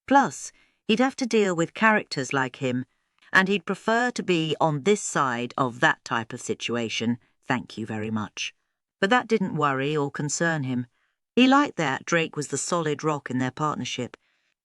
Plus, he'd have to deal with characters like him, and he'd prefer to be on this side of that type of situation, thank you very much. But that didn't worry or concern him. He liked that Drake was the solid rock in their partnership.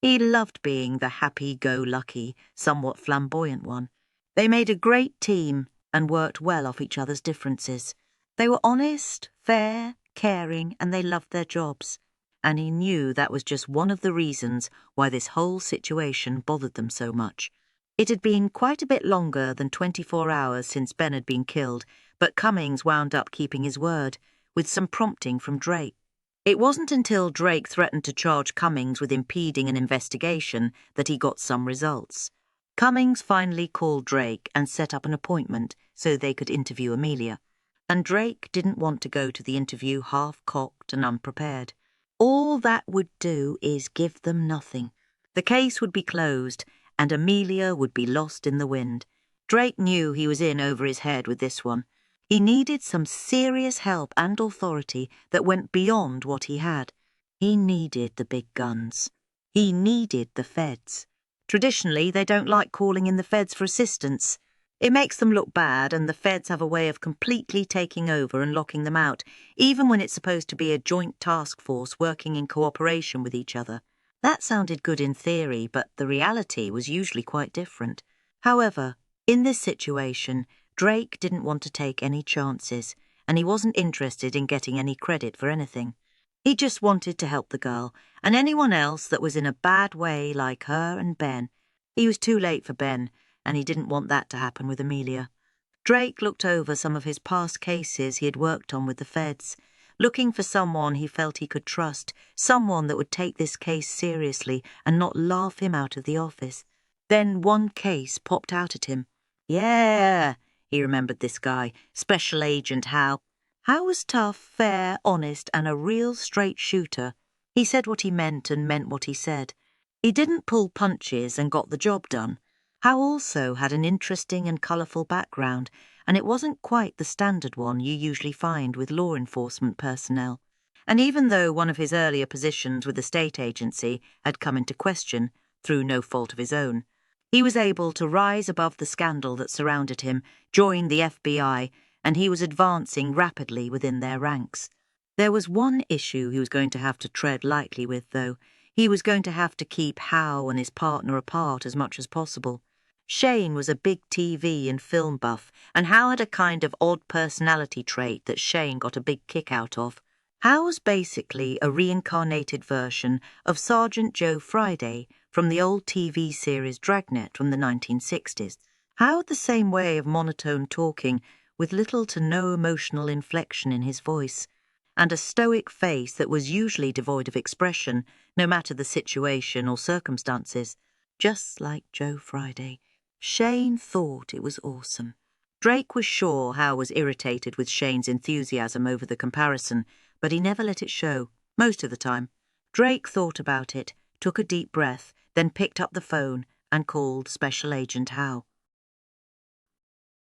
He loved being the happy-go-lucky, somewhat flamboyant one. They made a great team and worked well off each other's differences. They were honest, fair, caring, and they loved their jobs. And he knew that was just one of the reasons why this whole situation bothered them so much. It had been quite a bit longer than 24 hours since Ben had been killed, but Cummings wound up keeping his word, with some prompting from Drake. It wasn't until Drake threatened to charge Cummings with impeding an investigation that he got some results. Cummings finally called Drake and set up an appointment so they could interview Amelia. And Drake didn't want to go to the interview half-cocked and unprepared. All that would do is give them nothing. The case would be closed, and Amelia would be lost in the wind. Drake knew he was in over his head with this one. He needed some serious help and authority that went beyond what he had. He needed the big guns. He needed the feds. Traditionally, they don't like calling in the feds for assistance. It makes them look bad, and the feds have a way of completely taking over and locking them out, even when it's supposed to be a joint task force working in cooperation with each other. That sounded good in theory, but the reality was usually quite different. However, in this situation, Drake didn't want to take any chances, and he wasn't interested in getting any credit for anything. He just wanted to help the girl, and anyone else that was in a bad way like her and Ben. He was too late for Ben, and he didn't want that to happen with Amelia. Drake looked over some of his past cases he had worked on with the feds, looking for someone he felt he could trust, someone that would take this case seriously and not laugh him out of the office. Then one case popped out at him. Yeah, he remembered this guy, Special Agent Hal. Hal was tough, fair, honest, and a real straight shooter. He said what he meant and meant what he said. He didn't pull punches and got the job done. Howe also had an interesting and colourful background, and it wasn't quite the standard one you usually find with law enforcement personnel. And even though one of his earlier positions with the state agency had come into question, through no fault of his own, he was able to rise above the scandal that surrounded him, join the FBI, and he was advancing rapidly within their ranks. There was one issue he was going to have to tread lightly with, though. He was going to have to keep Howe and his partner apart as much as possible. Shane was a big TV and film buff, and Howe had a kind of odd personality trait that Shane got a big kick out of. Howe was basically a reincarnated version of Sergeant Joe Friday from the old TV series Dragnet from the 1960s. Howe had the same way of monotone talking, with little to no emotional inflection in his voice, and a stoic face that was usually devoid of expression, no matter the situation or circumstances, just like Joe Friday. Shane thought it was awesome. Drake was sure Howe was irritated with Shane's enthusiasm over the comparison, but he never let it show, most of the time. Drake thought about it, took a deep breath, then picked up the phone and called Special Agent Howe.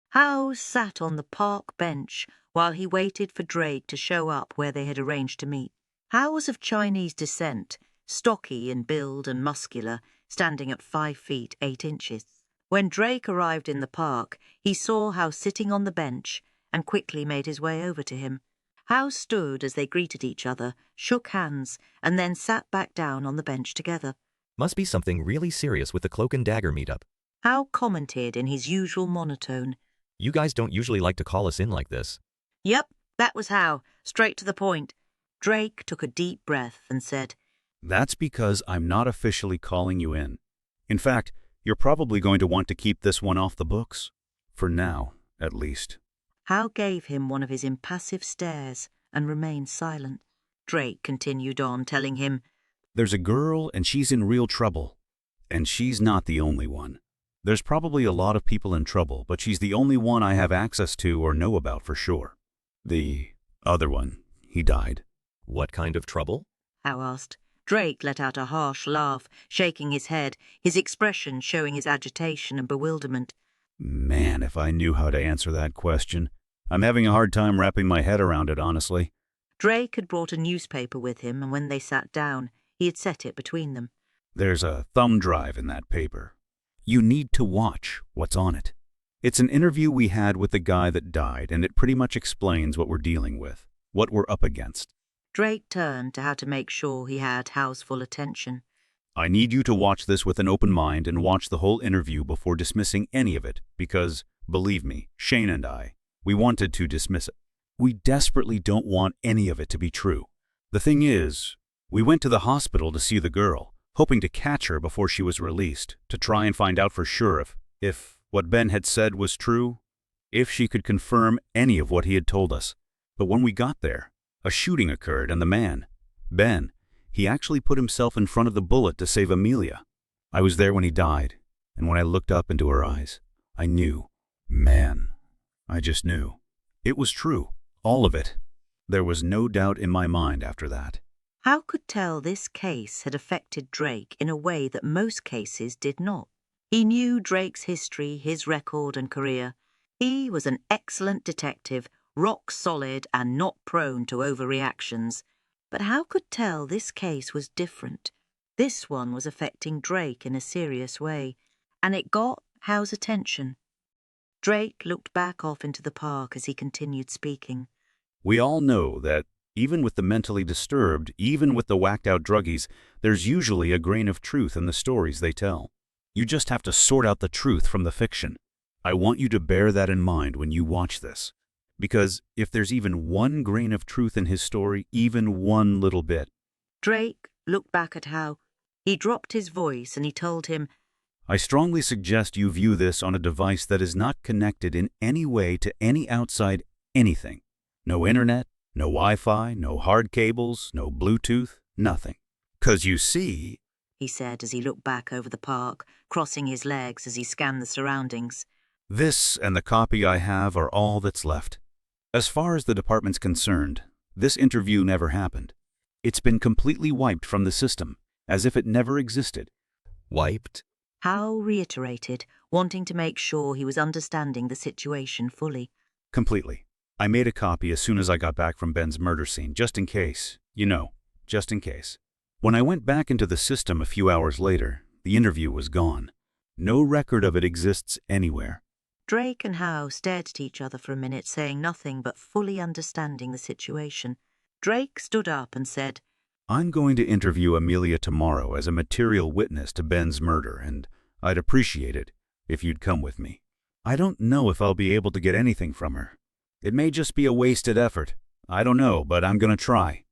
Howe sat on the park bench while he waited for Drake to show up where they had arranged to meet. Howe was of Chinese descent, stocky in build and muscular, standing at 5 feet 8 inches. When Drake arrived in the park, he saw Howe sitting on the bench and quickly made his way over to him. Howe stood as they greeted each other, shook hands, and then sat back down on the bench together. Must be something really serious with the Cloak and Dagger meetup. Howe commented in his usual monotone. You guys don't usually like to call us in like this. Yep, that was Howe, straight to the point. Drake took a deep breath and said, That's because I'm not officially calling you in. In fact, you're probably going to want to keep this one off the books. For now, at least. Howe gave him one of his impassive stares and remained silent. Drake continued on, telling him, There's a girl and she's in real trouble. And she's not the only one. There's probably a lot of people in trouble, but she's the only one I have access to or know about for sure. The other one, he died. What kind of trouble? Howe asked. Drake let out a harsh laugh, shaking his head, his expression showing his agitation and bewilderment. Man, if I knew how to answer that question. I'm having a hard time wrapping my head around it, honestly. Drake had brought a newspaper with him, and when they sat down, he had set it between them. There's a thumb drive in that paper. You need to watch what's on it. It's an interview we had with the guy that died, and it pretty much explains what we're dealing with, what we're up against. Drake turned to how to make sure he had Howe's full attention. I need you to watch this with an open mind and watch the whole interview before dismissing any of it, because, believe me, Shane and I, we wanted to dismiss it. We desperately don't want any of it to be true. The thing is, we went to the hospital to see the girl, hoping to catch her before she was released, to try and find out for sure if what Ben had said was true, if she could confirm any of what he had told us. But when we got there, a shooting occurred and the man, Ben, he actually put himself in front of the bullet to save Amelia. I was there when he died, and when I looked up into her eyes, I knew. Man, I just knew. It was true, all of it. There was no doubt in my mind after that. Howe could tell this case had affected Drake in a way that most cases did not. He knew Drake's history, his record and career. He was an excellent detective, rock solid and not prone to overreactions. But Howe could tell this case was different. This one was affecting Drake in a serious way, and it got Howe's attention. Drake looked back off into the park as he continued speaking. We all know that even with the mentally disturbed, even with the whacked-out druggies, there's usually a grain of truth in the stories they tell. You just have to sort out the truth from the fiction. I want you to bear that in mind when you watch this. Because if there's even one grain of truth in his story, even one little bit. Drake looked back at Howe. He dropped his voice and he told him, I strongly suggest you view this on a device that is not connected in any way to any outside anything. No internet, no Wi-Fi, no hard cables, no Bluetooth, nothing. 'Cause you see, he said as he looked back over the park, crossing his legs as he scanned the surroundings. This and the copy I have are all that's left. As far as the department's concerned, this interview never happened. It's been completely wiped from the system, as if it never existed. Wiped? Hal reiterated, wanting to make sure he was understanding the situation fully. Completely. I made a copy as soon as I got back from Ben's murder scene, just in case. Just in case. When I went back into the system a few hours later, the interview was gone. No record of it exists anywhere. Drake and Hal stared at each other for a minute, saying nothing but fully understanding the situation. Drake stood up and said, I'm going to interview Amelia tomorrow as a material witness to Ben's murder, and I'd appreciate it if you'd come with me. I don't know if I'll be able to get anything from her. It may just be a wasted effort. I don't know, but I'm going to try.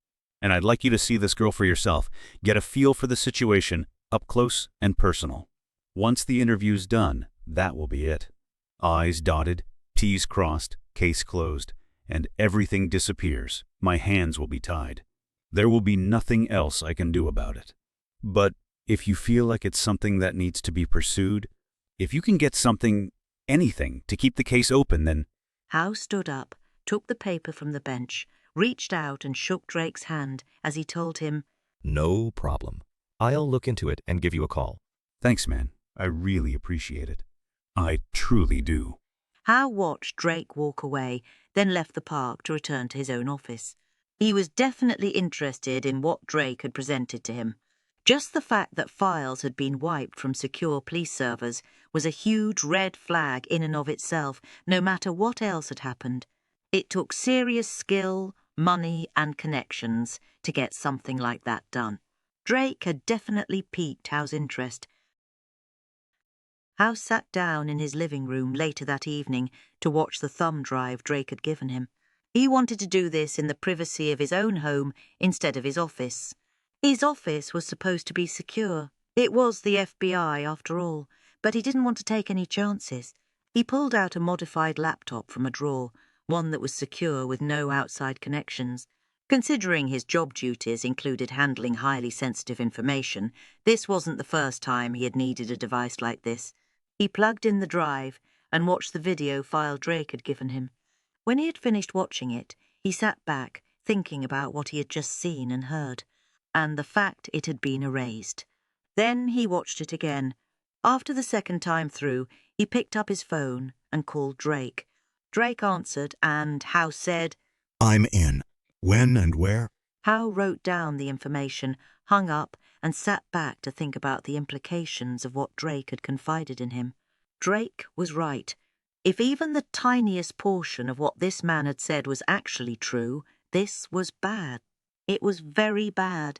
And I'd like you to see this girl for yourself, get a feel for the situation, up close and personal. Once the interview's done, that will be it. I's dotted, T's crossed, case closed, and everything disappears. My hands will be tied. There will be nothing else I can do about it. But if you feel like it's something that needs to be pursued, if you can get anything to keep the case open, then... Hal stood up, took the paper from the bench, reached out and shook Drake's hand as he told him, No problem. I'll look into it and give you a call. Thanks, man. I really appreciate it. I truly do. Hal watched Drake walk away, then left the park to return to his own office. He was definitely interested in what Drake had presented to him. Just the fact that files had been wiped from secure police servers was a huge red flag in and of itself, no matter what else had happened. It took serious skill, money, and connections to get something like that done. Drake had definitely piqued Hal's interest. Hal sat down in his living room later that evening to watch the thumb drive Drake had given him. He wanted to do this in the privacy of his own home instead of his office. His office was supposed to be secure. It was the FBI, after all, but he didn't want to take any chances. He pulled out a modified laptop from a drawer, one that was secure with no outside connections. Considering his job duties included handling highly sensitive information, this wasn't the first time he had needed a device like this. He plugged in the drive and watched the video file Drake had given him. When he had finished watching it, he sat back, thinking about what he had just seen and heard, and the fact it had been erased. Then he watched it again. After the second time through, he picked up his phone and called Drake. Drake answered, and Hal said, I'm in. When and where? Hal wrote down the information, hung up, and sat back to think about the implications of what Drake had confided in him. Drake was right. If even the tiniest portion of what this man had said was actually true, this was bad. It was very bad.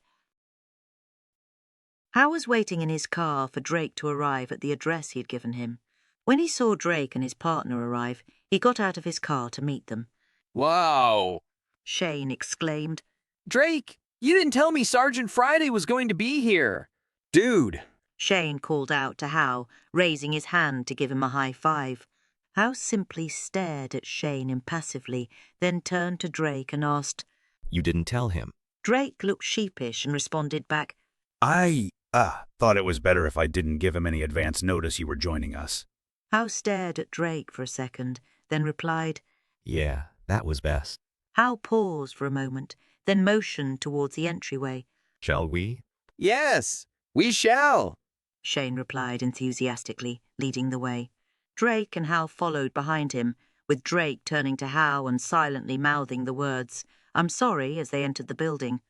Hal was waiting in his car for Drake to arrive at the address he had given him. When he saw Drake and his partner arrive, he got out of his car to meet them. Wow! Shane exclaimed. Drake, you didn't tell me Sergeant Friday was going to be here. Dude! Shane called out to Hal, raising his hand to give him a high five. Hal simply stared at Shane impassively, then turned to Drake and asked, You didn't tell him? Drake looked sheepish and responded back, I thought it was better if I didn't give him any advance notice you were joining us. Hal stared at Drake for a second, then replied, Yeah, that was best. Hal paused for a moment, then motioned towards the entryway. Shall we? Yes, we shall, Shane replied enthusiastically, leading the way. Drake and Hal followed behind him, with Drake turning to Hal and silently mouthing the words, I'm sorry, as they entered the building.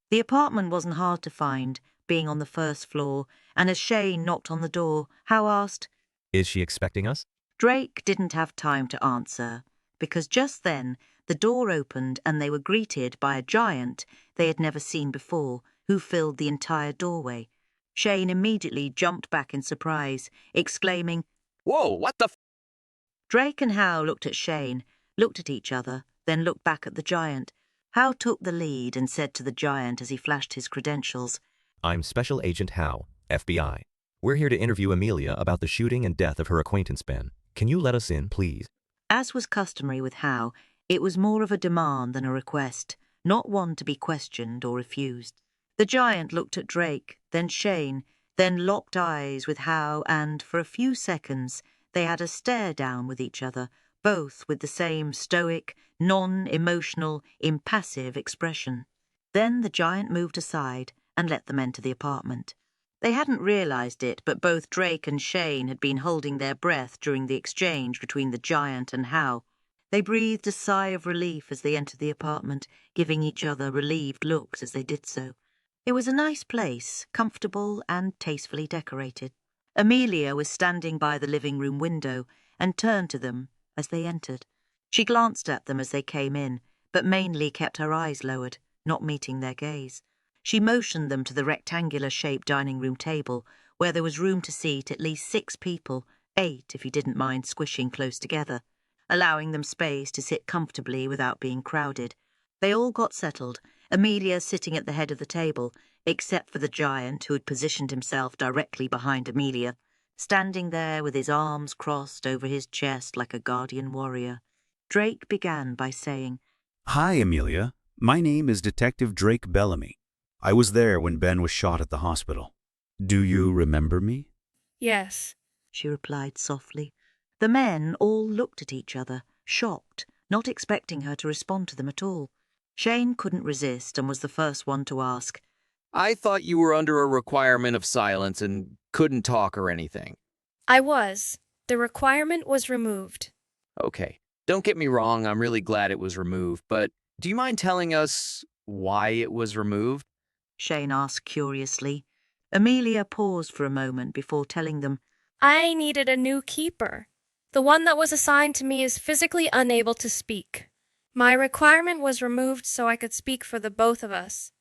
The apartment wasn't hard to find, being on the first floor, and as Shane knocked on the door, Hal asked, Is she expecting us? Drake didn't have time to answer, because just then the door opened and they were greeted by a giant they had never seen before, who filled the entire doorway. Shane immediately jumped back in surprise, exclaiming, Whoa, what the f— Drake and Hal looked at Shane, looked at each other, then looked back at the giant. Hal took the lead and said to the giant as he flashed his credentials, I'm Special Agent Hal, FBI. We're here to interview Amelia about the shooting and death of her acquaintance Ben. Can you let us in, please? As was customary with Hal, it was more of a demand than a request, not one to be questioned or refused. The giant looked at Drake, then Shane, then locked eyes with Hal, and for a few seconds they had a stare down with each other, both with the same stoic, non-emotional, impassive expression. Then the giant moved aside, and let them enter the apartment. They hadn't realized it, but both Drake and Shane had been holding their breath during the exchange between the giant and Howe. They breathed a sigh of relief as they entered the apartment, giving each other relieved looks as they did so. It was a nice place, comfortable and tastefully decorated. Amelia was standing by the living room window and turned to them as they entered. She glanced at them as they came in, but mainly kept her eyes lowered, not meeting their gaze. She motioned them to the rectangular-shaped dining room table, where there was room to seat at least 6 people, 8 if you didn't mind squishing close together, allowing them space to sit comfortably without being crowded. They all got settled, Amelia sitting at the head of the table, except for the giant who had positioned himself directly behind Amelia, standing there with his arms crossed over his chest like a guardian warrior. Drake began by saying, "Hi, Amelia. My name is Detective Drake Bellamy. I was there when Ben was shot at the hospital. Do you remember me?" Yes, she replied softly. The men all looked at each other, shocked, not expecting her to respond to them at all. Shane couldn't resist and was the first one to ask, I thought you were under a requirement of silence and couldn't talk or anything. I was. The requirement was removed. Okay. Don't get me wrong, I'm really glad it was removed, but do you mind telling us why it was removed? Shane asked curiously. Amelia paused for a moment before telling them, I needed a new keeper. The one that was assigned to me is physically unable to speak. My requirement was removed so I could speak for the both of us.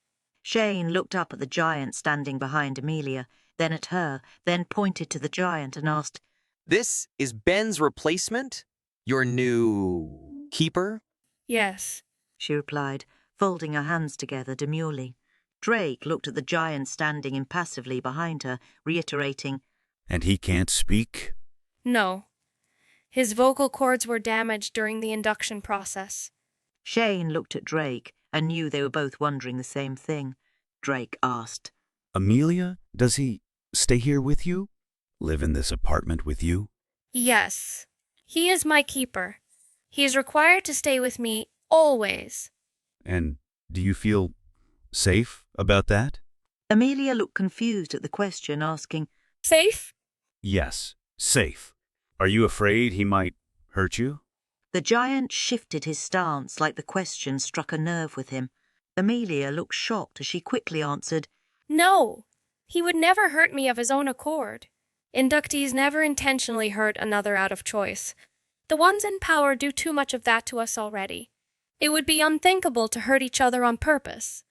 Shane looked up at the giant standing behind Amelia, then at her, then pointed to the giant and asked, This is Ben's replacement? Your new keeper? Yes, she replied, folding her hands together demurely. Drake looked at the giant standing impassively behind her, reiterating, "And he can't speak?" No. His vocal cords were damaged during the induction process. Shane looked at Drake and knew they were both wondering the same thing. Drake asked, "Amelia, does he stay here with you? Live in this apartment with you?" Yes. He is my keeper. He is required to stay with me always. "And do you feel safe about that?" Amelia looked confused at the question, asking, Safe? "Yes, safe. Are you afraid he might hurt you?" The giant shifted his stance like the question struck a nerve with him. Amelia looked shocked as she quickly answered, No. He would never hurt me of his own accord. Inductees never intentionally hurt another out of choice. The ones in power do too much of that to us already. It would be unthinkable to hurt each other on purpose.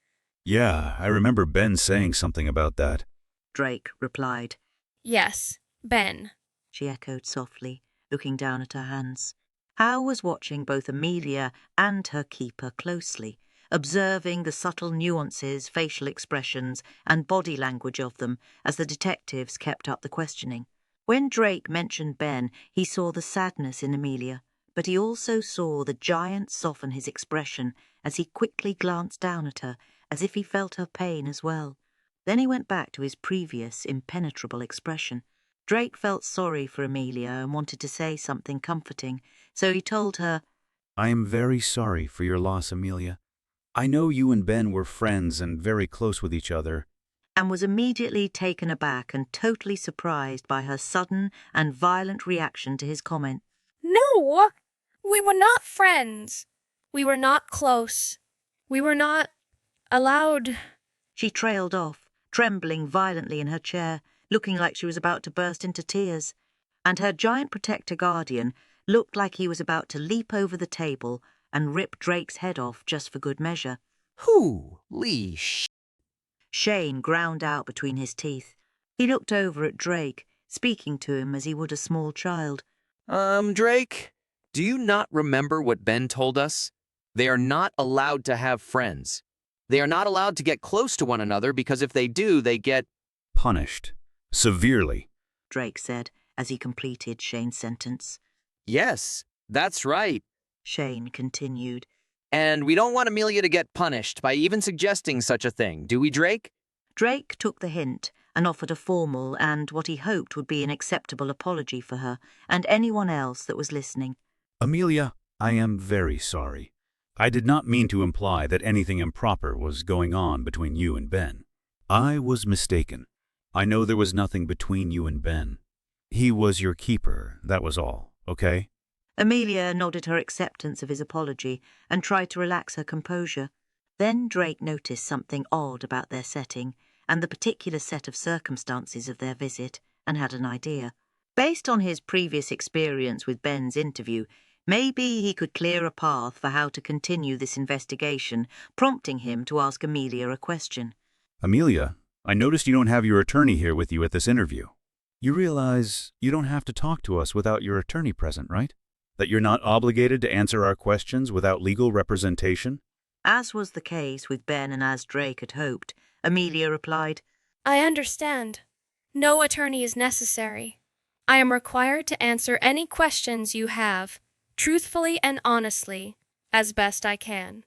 "Yeah, I remember Ben saying something about that." Drake replied. Yes, Ben. She echoed softly, looking down at her hands. Howe was watching both Amelia and her keeper closely, observing the subtle nuances, facial expressions, and body language of them as the detectives kept up the questioning. When Drake mentioned Ben, he saw the sadness in Amelia, but he also saw the giant soften his expression as he quickly glanced down at her, as if he felt her pain as well. Then he went back to his previous impenetrable expression. Drake felt sorry for Amelia and wanted to say something comforting, so he told her, "I am very sorry for your loss, Amelia. I know you and Ben were friends and very close with each other," and was immediately taken aback and totally surprised by her sudden and violent reaction to his comment. No! We were not friends. We were not close. We were not allowed. She trailed off, trembling violently in her chair, looking like she was about to burst into tears, and her giant protector guardian looked like he was about to leap over the table and rip Drake's head off just for good measure. Holy sh... Shane ground out between his teeth. He looked over at Drake, speaking to him as he would a small child. Drake, do you not remember what Ben told us? They are not allowed to have friends. They are not allowed to get close to one another because if they do, they get... punished. Severely, Drake said as he completed Shane's sentence. Yes, that's right, Shane continued. And we don't want Amelia to get punished by even suggesting such a thing, do we, Drake? Drake took the hint and offered a formal and what he hoped would be an acceptable apology for her and anyone else that was listening. "Amelia, I am very sorry. I did not mean to imply that anything improper was going on between you and Ben. I was mistaken. I know there was nothing between you and Ben. He was your keeper, that was all, okay? Amelia nodded her acceptance of his apology and tried to relax her composure. Then Drake noticed something odd about their setting and the particular set of circumstances of their visit and had an idea. Based on his previous experience with Ben's interview, maybe he could clear a path for how to continue this investigation, prompting him to ask Amelia a question. Amelia, I noticed you don't have your attorney here with you at this interview. You realize you don't have to talk to us without your attorney present, right? That you're not obligated to answer our questions without legal representation? As was the case with Ben and as Drake had hoped, Amelia replied, I understand. No attorney is necessary. I am required to answer any questions you have, truthfully and honestly, as best I can.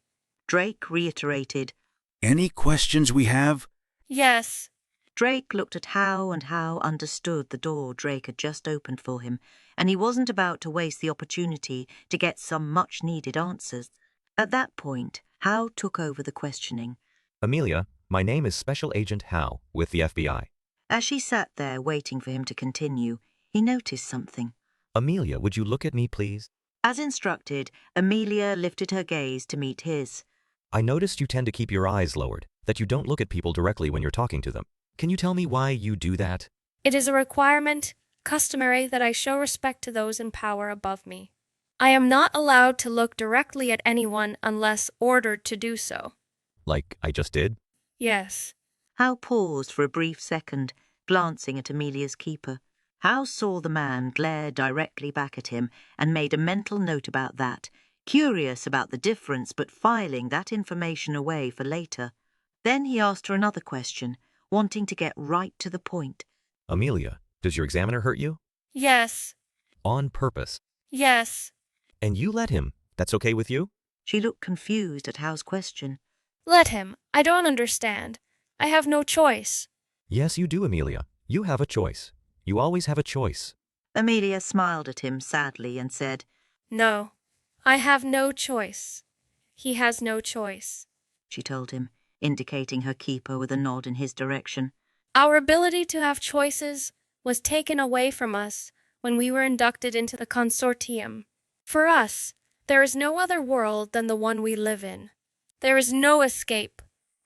Drake reiterated, Any questions we have? Yes. Drake looked at Howe, and Howe understood the door Drake had just opened for him, and he wasn't about to waste the opportunity to get some much-needed answers. At that point, Howe took over the questioning. Amelia, my name is Special Agent Howe with the FBI. As she sat there waiting for him to continue, he noticed something. Amelia, would you look at me, please? As instructed, Amelia lifted her gaze to meet his. I noticed you tend to keep your eyes lowered, that you don't look at people directly when you're talking to them. Can you tell me why you do that? It is a requirement, customary, that I show respect to those in power above me. I am not allowed to look directly at anyone unless ordered to do so. Like I just did? Yes. Howe paused for a brief second, glancing at Amelia's keeper. Howe saw the man glare directly back at him and made a mental note about that, curious about the difference but filing that information away for later. Then he asked her another question, wanting to get right to the point. Amelia, does your examiner hurt you? Yes. On purpose? Yes. And you let him? That's okay with you? She looked confused at Howe's question. Let him. I don't understand. I have no choice. Yes, you do, Amelia. You have a choice. You always have a choice. Amelia smiled at him sadly and said, No, I have no choice. He has no choice, she told him, indicating her keeper with a nod in his direction. Our ability to have choices was taken away from us when we were inducted into the Consortium. For us, there is no other world than the one we live in. There is no escape.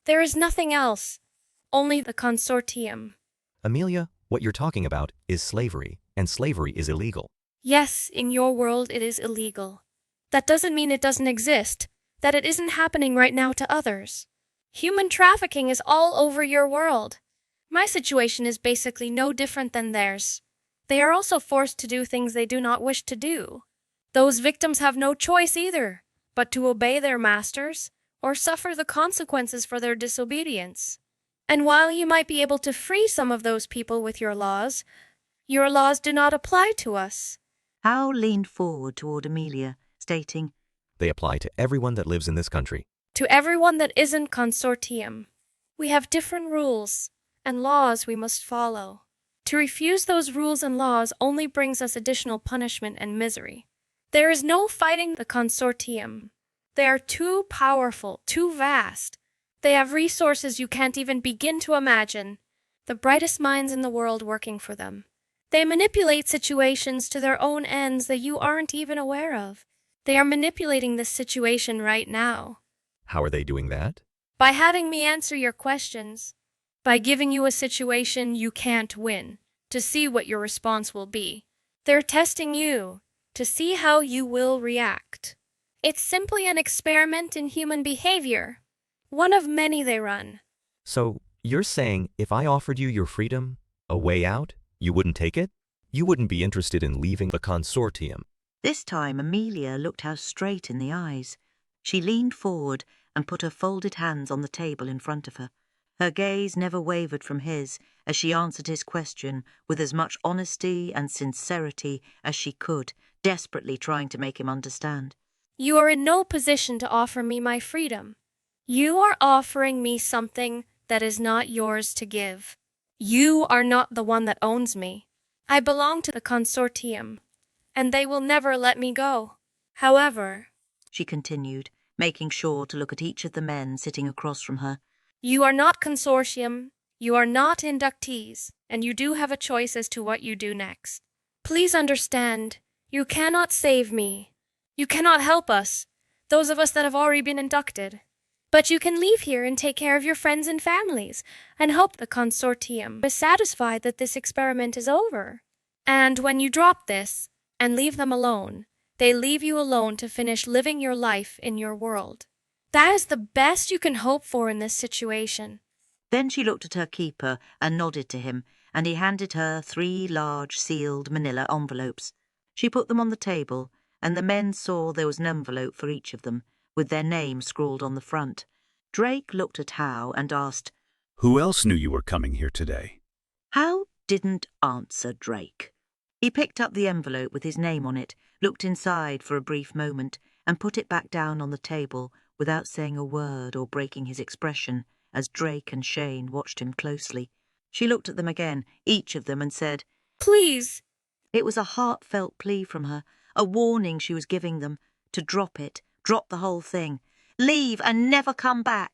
There is nothing else. Only the Consortium. Amelia, what you're talking about is slavery, and slavery is illegal. Yes, in your world it is illegal. That doesn't mean it doesn't exist, that it isn't happening right now to others. Human trafficking is all over your world. My situation is basically no different than theirs. They are also forced to do things they do not wish to do. Those victims have no choice either, but to obey their masters or suffer the consequences for their disobedience. And while you might be able to free some of those people with your laws do not apply to us. Howe leaned forward toward Amelia, stating, They apply to everyone that lives in this country. To everyone that isn't Consortium. We have different rules and laws we must follow. To refuse those rules and laws only brings us additional punishment and misery. There is no fighting the Consortium. They are too powerful, too vast. They have resources you can't even begin to imagine. The brightest minds in the world working for them. They manipulate situations to their own ends that you aren't even aware of. They are manipulating this situation right now. How are they doing that? By having me answer your questions. By giving you a situation you can't win, to see what your response will be. They're testing you, to see how you will react. It's simply an experiment in human behavior. One of many they run. So, you're saying if I offered you your freedom, a way out, you wouldn't take it? You wouldn't be interested in leaving the Consortium? This time Amelia looked Howe straight in the eyes. She leaned forward and put her folded hands on the table in front of her. Her gaze never wavered from his as she answered his question with as much honesty and sincerity as she could, desperately trying to make him understand. You are in no position to offer me my freedom. You are offering me something that is not yours to give. You are not the one that owns me. I belong to the Consortium, and they will never let me go. However, she continued, making sure to look at each of the men sitting across from her, you are not Consortium, You are not inductees, and you do have a choice as to what you do next. Please understand, you cannot save me. You cannot help us, those of us that have already been inducted. But you can leave here and take care of your friends and families, and hope the Consortium is satisfied that this experiment is over. And when you drop this, and leave them alone, they leave you alone to finish living your life in your world. That is the best you can hope for in this situation. Then she looked at her keeper and nodded to him, and he handed her 3 large sealed manila envelopes. She put them on the table, and the men saw there was an envelope for each of them, with their names scrawled on the front. Drake looked at Howe and asked, Who else knew you were coming here today? Howe didn't answer Drake. He picked up the envelope with his name on it, looked inside for a brief moment, and put it back down on the table without saying a word or breaking his expression, as Drake and Shane watched him closely. She looked at them again, each of them, and said, Please. It was a heartfelt plea from her, a warning she was giving them, to drop it, drop the whole thing. Leave and never come back.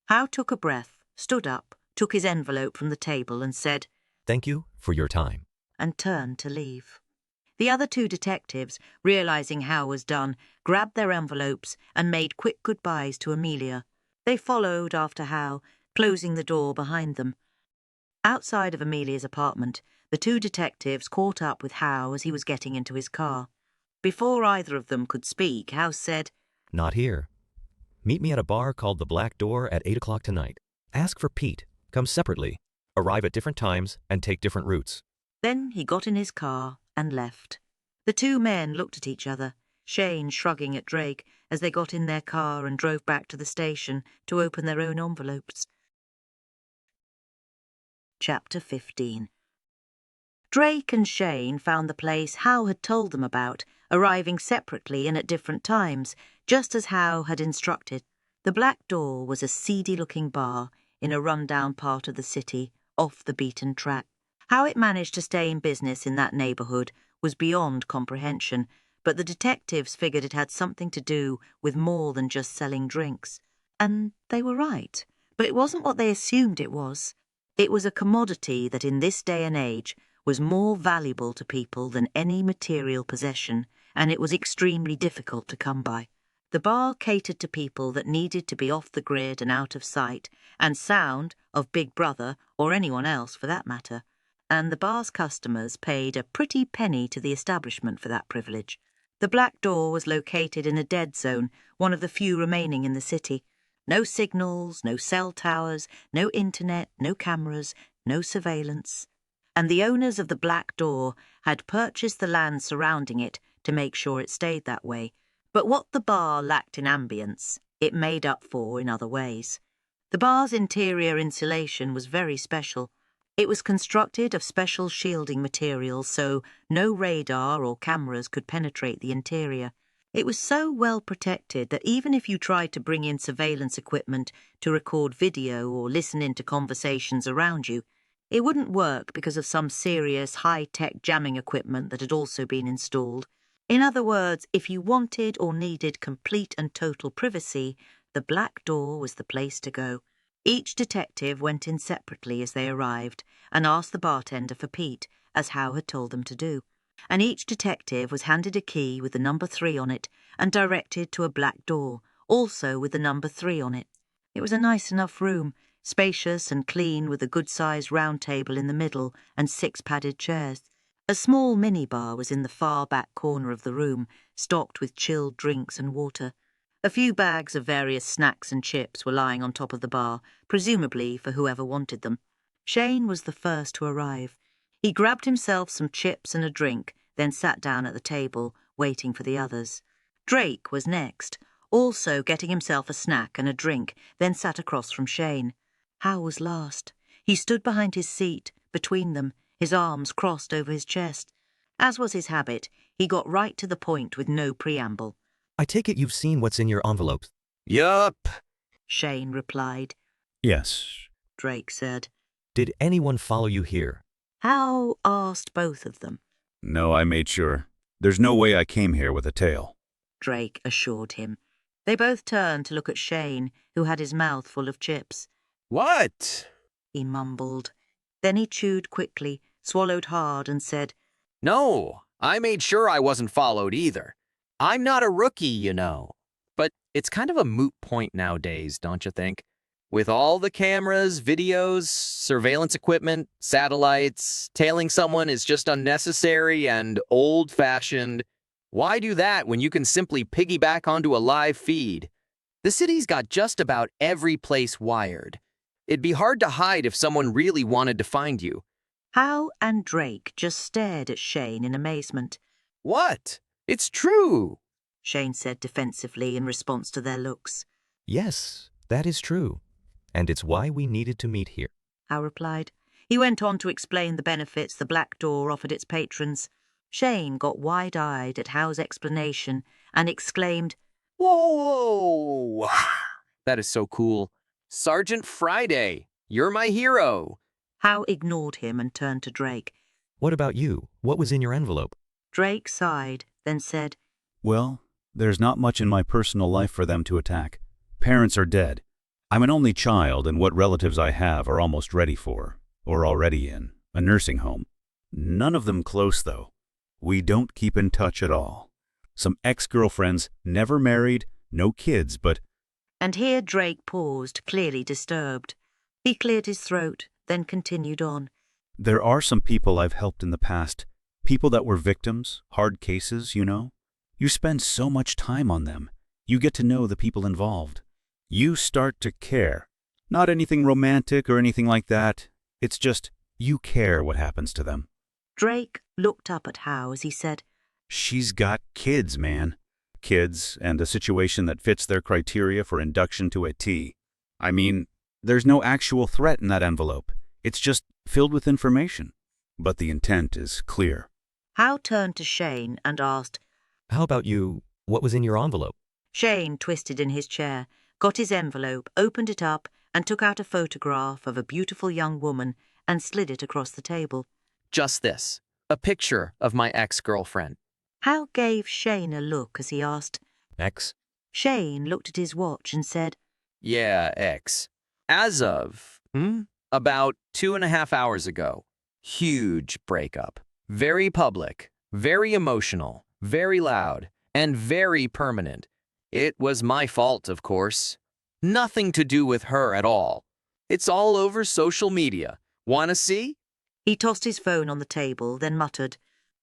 Howe took a breath, stood up, took his envelope from the table and said, Thank you for your time. And turned to leave. The other 2 detectives, realizing Howe was done, grabbed their envelopes and made quick goodbyes to Amelia. They followed after Howe, closing the door behind them. Outside of Amelia's apartment, the 2 detectives caught up with Howe as he was getting into his car. Before either of them could speak, Howe said, Not here. Meet me at a bar called The Black Door at 8 o'clock tonight. Ask for Pete. Come separately. Arrive at different times and take different routes. Then he got in his car and left. The 2 men looked at each other, Shane shrugging at Drake as they got in their car and drove back to the station to open their own envelopes. Chapter 15. Drake and Shane found the place Howe had told them about, arriving separately and at different times, just as Howe had instructed. The Black Door was a seedy-looking bar in a run-down part of the city, off the beaten track. How it managed to stay in business in that neighbourhood was beyond comprehension, but the detectives figured it had something to do with more than just selling drinks. And they were right, but it wasn't what they assumed it was. It was a commodity that in this day and age was more valuable to people than any material possession, and it was extremely difficult to come by. The bar catered to people that needed to be off the grid and out of sight and sound of Big Brother, or anyone else for that matter, and the bar's customers paid a pretty penny to the establishment for that privilege. The Black Door was located in a dead zone, one of the few remaining in the city. No signals, no cell towers, no internet, no cameras, no surveillance. And the owners of the Black Door had purchased the land surrounding it to make sure it stayed that way. But what the bar lacked in ambience, it made up for in other ways. The bar's interior insulation was very special. It was constructed of special shielding materials so no radar or cameras could penetrate the interior. It was so well protected that even if you tried to bring in surveillance equipment to record video or listen into conversations around you, it wouldn't work because of some serious high-tech jamming equipment that had also been installed. In other words, if you wanted or needed complete and total privacy, the Black Door was the place to go. Each detective went in separately as they arrived and asked the bartender for Pete, as Howe had told them to do. And each detective was handed a key with the number 3 on it and directed to a black door, also with the number 3 on it. It was a nice enough room, spacious and clean, with a good-sized round table in the middle and 6 padded chairs. A small minibar was in the far back corner of the room, stocked with chilled drinks and water. A few bags of various snacks and chips were lying on top of the bar, presumably for whoever wanted them. Shane was the first to arrive. He grabbed himself some chips and a drink, then sat down at the table, waiting for the others. Drake was next, also getting himself a snack and a drink, then sat across from Shane. Howe was last. He stood behind his seat, between them, his arms crossed over his chest. As was his habit, he got right to the point with no preamble. I take it you've seen what's in your envelopes. Yup, Shane replied. Yes. Drake said. Did anyone follow you here? Howe asked both of them. No, I made sure. There's no way I came here with a tail. Drake assured him. They both turned to look at Shane, who had his mouth full of chips. What? he mumbled. Then he chewed quickly, swallowed hard, and said, No, I made sure I wasn't followed either. I'm not a rookie, you know. But it's kind of a moot point nowadays, don't you think? With all the cameras, videos, surveillance equipment, satellites, tailing someone is just unnecessary and old-fashioned. Why do that when you can simply piggyback onto a live feed? The city's got just about every place wired. It'd be hard to hide if someone really wanted to find you. Howe and Drake just stared at Shane in amazement. What? It's true, Shane said defensively in response to their looks. Yes, that is true. And it's why we needed to meet here. Howe replied. He went on to explain the benefits the Black Door offered its patrons. Shane got wide-eyed at Howe's explanation and exclaimed, Whoa! That is so cool. Sergeant Friday, you're my hero. Howe ignored him and turned to Drake. What about you? What was in your envelope? Drake sighed, then said, Well, there's not much in my personal life for them to attack. Parents are dead. I'm an only child, and what relatives I have are almost ready for, or already in, a nursing home. None of them close, though. We don't keep in touch at all. Some ex-girlfriends, never married, no kids, but... And here Drake paused, clearly disturbed. He cleared his throat, then continued on. There are some people I've helped in the past. People that were victims, hard cases, you know. You spend so much time on them. You get to know the people involved. You start to care. Not anything romantic or anything like that. It's just, you care what happens to them. Drake looked up at Howe as he said, She's got kids, man. Kids, and a situation that fits their criteria for induction to a T. I mean, there's no actual threat in that envelope. It's just filled with information. But the intent is clear. Howe turned to Shane and asked, How about you? What was in your envelope? Shane twisted in his chair, got his envelope, opened it up, and took out a photograph of a beautiful young woman and slid it across the table. Just this, a picture of my ex-girlfriend. Howe gave Shane a look as he asked. Ex? Shane looked at his watch and said, Yeah, ex. As of, about 2.5 hours ago. Huge breakup. Very public, very emotional, very loud, and very permanent. It was my fault, of course. Nothing to do with her at all. It's all over social media. Wanna see? He tossed his phone on the table, then muttered,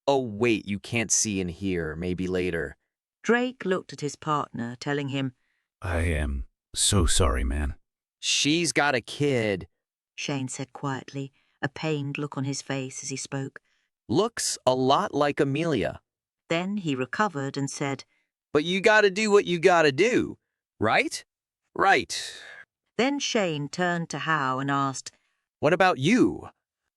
Oh, wait, you can't see and hear. Maybe later. Drake looked at his partner, telling him, I am so sorry, man. She's got a kid, Shane said quietly, a pained look on his face as he spoke. Looks a lot like Amelia. Then he recovered and said, But you gotta do what you gotta do, right? Right. Then Shane turned to Howe and asked, What about you?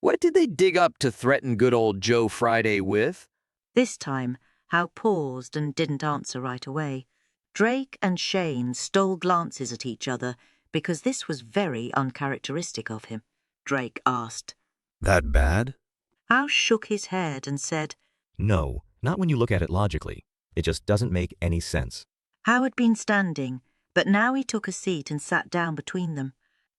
What did they dig up to threaten good old Joe Friday with? This time, Howe paused and didn't answer right away. Drake and Shane stole glances at each other because this was very uncharacteristic of him. Drake asked, That bad? Howe shook his head and said, No, not when you look at it logically. It just doesn't make any sense. Howe had been standing, but now he took a seat and sat down between them.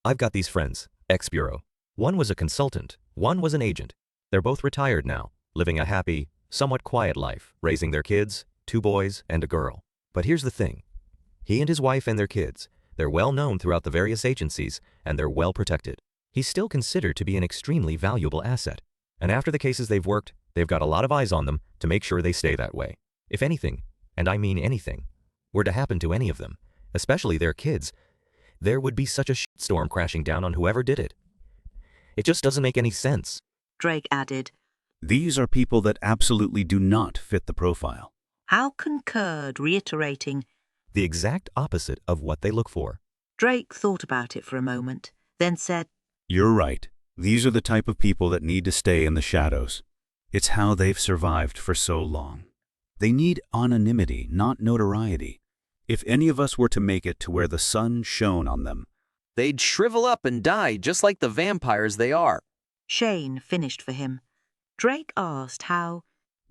I've got these friends, ex-bureau. One was a consultant, one was an agent. They're both retired now, living a happy, somewhat quiet life, raising their kids, 2 boys and a girl. But here's the thing. He and his wife and their kids, they're well known throughout the various agencies, and they're well protected. He's still considered to be an extremely valuable asset. And after the cases they've worked, they've got a lot of eyes on them to make sure they stay that way. If anything, and I mean anything, were to happen to any of them, especially their kids, there would be such a shitstorm crashing down on whoever did it. It just doesn't make any sense. Drake added, These are people that absolutely do not fit the profile. Howe concurred, reiterating, The exact opposite of what they look for. Drake thought about it for a moment, then said, You're right. These are the type of people that need to stay in the shadows. It's how they've survived for so long. They need anonymity, not notoriety. If any of us were to make it to where the sun shone on them, They'd shrivel up and die just like the vampires they are. Shane finished for him. Drake asked Howe.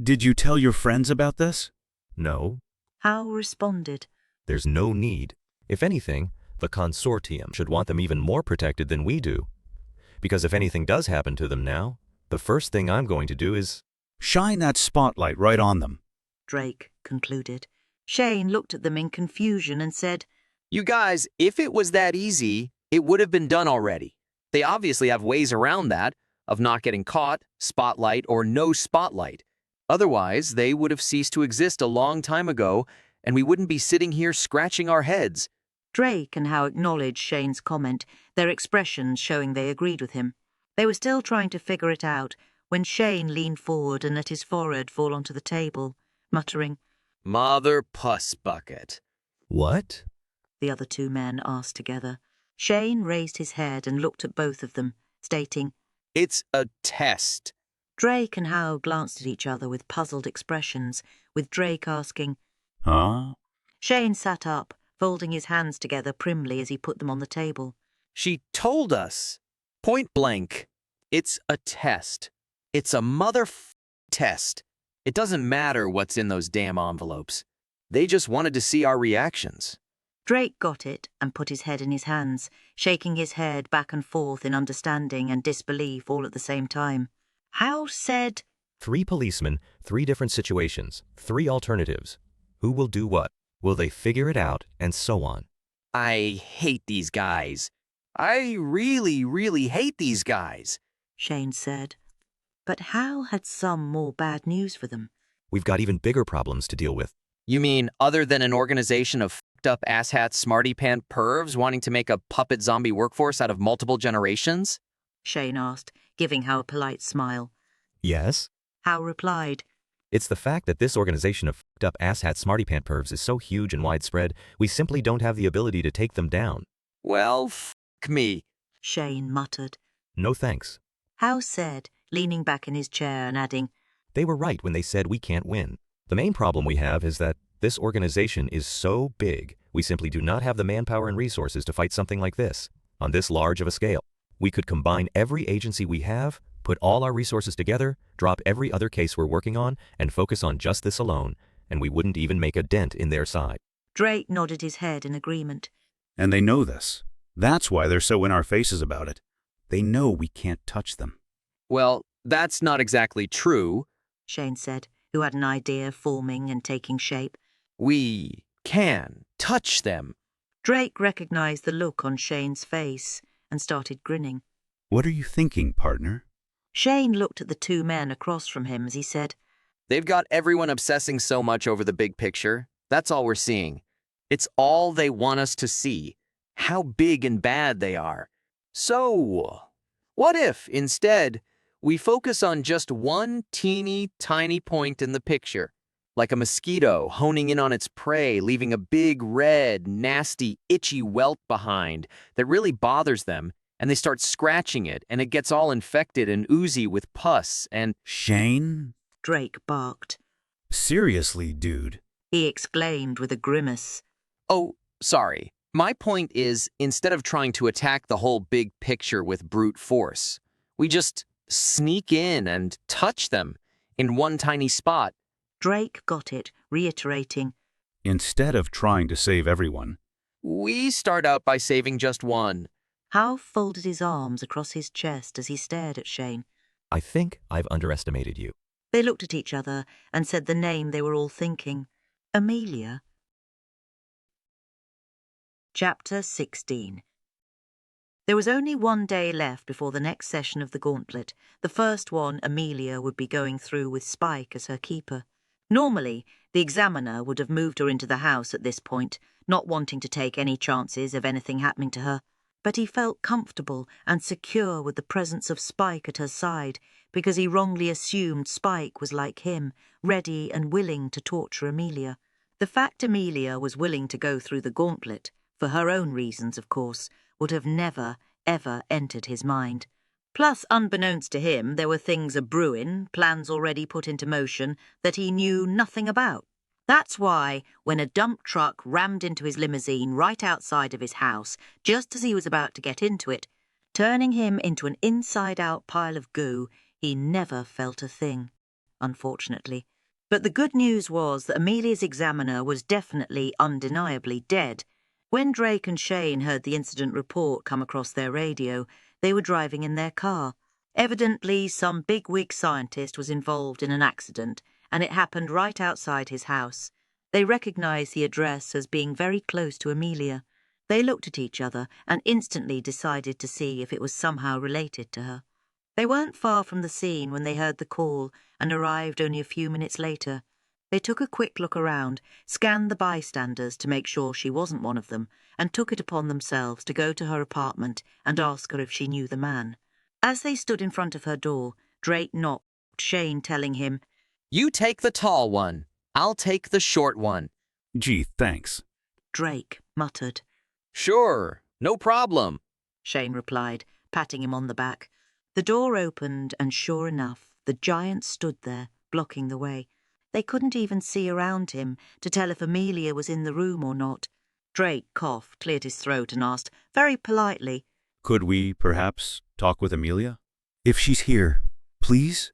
Did you tell your friends about this? No. Howe responded, There's no need. If anything, the Consortium should want them even more protected than we do. Because if anything does happen to them now, the first thing I'm going to do is... Shine that spotlight right on them, Drake concluded. Shane looked at them in confusion and said, You guys, if it was that easy, it would have been done already. They obviously have ways around that, of not getting caught, spotlight or no spotlight. Otherwise, they would have ceased to exist a long time ago, and we wouldn't be sitting here scratching our heads. Drake and Howe acknowledged Shane's comment, their expressions showing they agreed with him. They were still trying to figure it out when Shane leaned forward and let his forehead fall onto the table, muttering, Mother puss bucket. What? The other two men asked together. Shane raised his head and looked at both of them, stating, It's a test. Drake and Howe glanced at each other with puzzled expressions, with Drake asking, Huh? Shane sat up, folding his hands together primly as he put them on the table. She told us, point blank, it's a test. It's a test. It doesn't matter what's in those damn envelopes. They just wanted to see our reactions. Drake got it and put his head in his hands, shaking his head back and forth in understanding and disbelief all at the same time. Howe said, 3 policemen, 3 different situations, 3 alternatives. Who will do what? Will they figure it out? And so on. I hate these guys. I really, really hate these guys, Shane said. But Howe had some more bad news for them. We've got even bigger problems to deal with. You mean other than an organization of f***ed-up asshat smarty-pant pervs wanting to make a puppet zombie workforce out of multiple generations? Shane asked, giving Howe a polite smile. Yes? Howe replied, It's the fact that this organization of f***ed-up asshat smarty-pant pervs is so huge and widespread, we simply don't have the ability to take them down. Well, f*** me, Shane muttered. No thanks. Howe said, leaning back in his chair and adding, They were right when they said we can't win. The main problem we have is that this organization is so big, we simply do not have the manpower and resources to fight something like this, on this large of a scale. We could combine every agency we have, put all our resources together, drop every other case we're working on, and focus on just this alone, and we wouldn't even make a dent in their side. Drake nodded his head in agreement. And they know this. That's why they're so in our faces about it. They know we can't touch them. Well, that's not exactly true, Shane said, who had an idea forming and taking shape. We can touch them. Drake recognized the look on Shane's face and started grinning. What are you thinking, partner? Shane looked at the two men across from him as he said, They've got everyone obsessing so much over the big picture. That's all we're seeing. It's all they want us to see. How big and bad they are. So, what if, instead, we focus on just one teeny tiny point in the picture, like a mosquito honing in on its prey, leaving a big, red, nasty, itchy welt behind that really bothers them, and they start scratching it, and it gets all infected and oozy with pus, and... Shane? Drake barked. Seriously, dude. He exclaimed with a grimace. Oh, sorry. My point is, instead of trying to attack the whole big picture with brute force, we just sneak in and touch them in one tiny spot. Drake got it, reiterating, Instead of trying to save everyone, we start out by saving just one. Howe folded his arms across his chest as he stared at Shane. I think I've underestimated you. They looked at each other and said the name they were all thinking. Amelia. Chapter 16. There was only one day left before the next session of the gauntlet, the first one Amelia would be going through with Spike as her keeper. Normally, the examiner would have moved her into the house at this point, not wanting to take any chances of anything happening to her, but he felt comfortable and secure with the presence of Spike at her side because he wrongly assumed Spike was like him, ready and willing to torture Amelia. The fact Amelia was willing to go through the gauntlet, for her own reasons, of course, would have never, ever entered his mind. Plus, unbeknownst to him, there were things a-brewing, plans already put into motion, that he knew nothing about. That's why, when a dump truck rammed into his limousine right outside of his house, just as he was about to get into it, turning him into an inside-out pile of goo, he never felt a thing, unfortunately. But the good news was that Amelia's examiner was definitely, undeniably dead. When Drake and Shane heard the incident report come across their radio, They were driving in their car. Evidently, some bigwig scientist was involved in an accident, and it happened right outside his house. They recognized the address as being very close to Amelia. They looked at each other and instantly decided to see if it was somehow related to her. They weren't far from the scene when they heard the call and arrived only a few minutes later. They took a quick look around, scanned the bystanders to make sure she wasn't one of them, and took it upon themselves to go to her apartment and ask her if she knew the man. As they stood in front of her door, Drake knocked, Shane telling him, You take the tall one. I'll take the short one. Gee, thanks. Drake muttered. Sure, no problem, Shane replied, patting him on the back. The door opened, and sure enough, the giant stood there, blocking the way. They couldn't even see around him to tell if Amelia was in the room or not. Drake coughed, cleared his throat, and asked, very politely, Could we, perhaps, talk with Amelia? If she's here, please?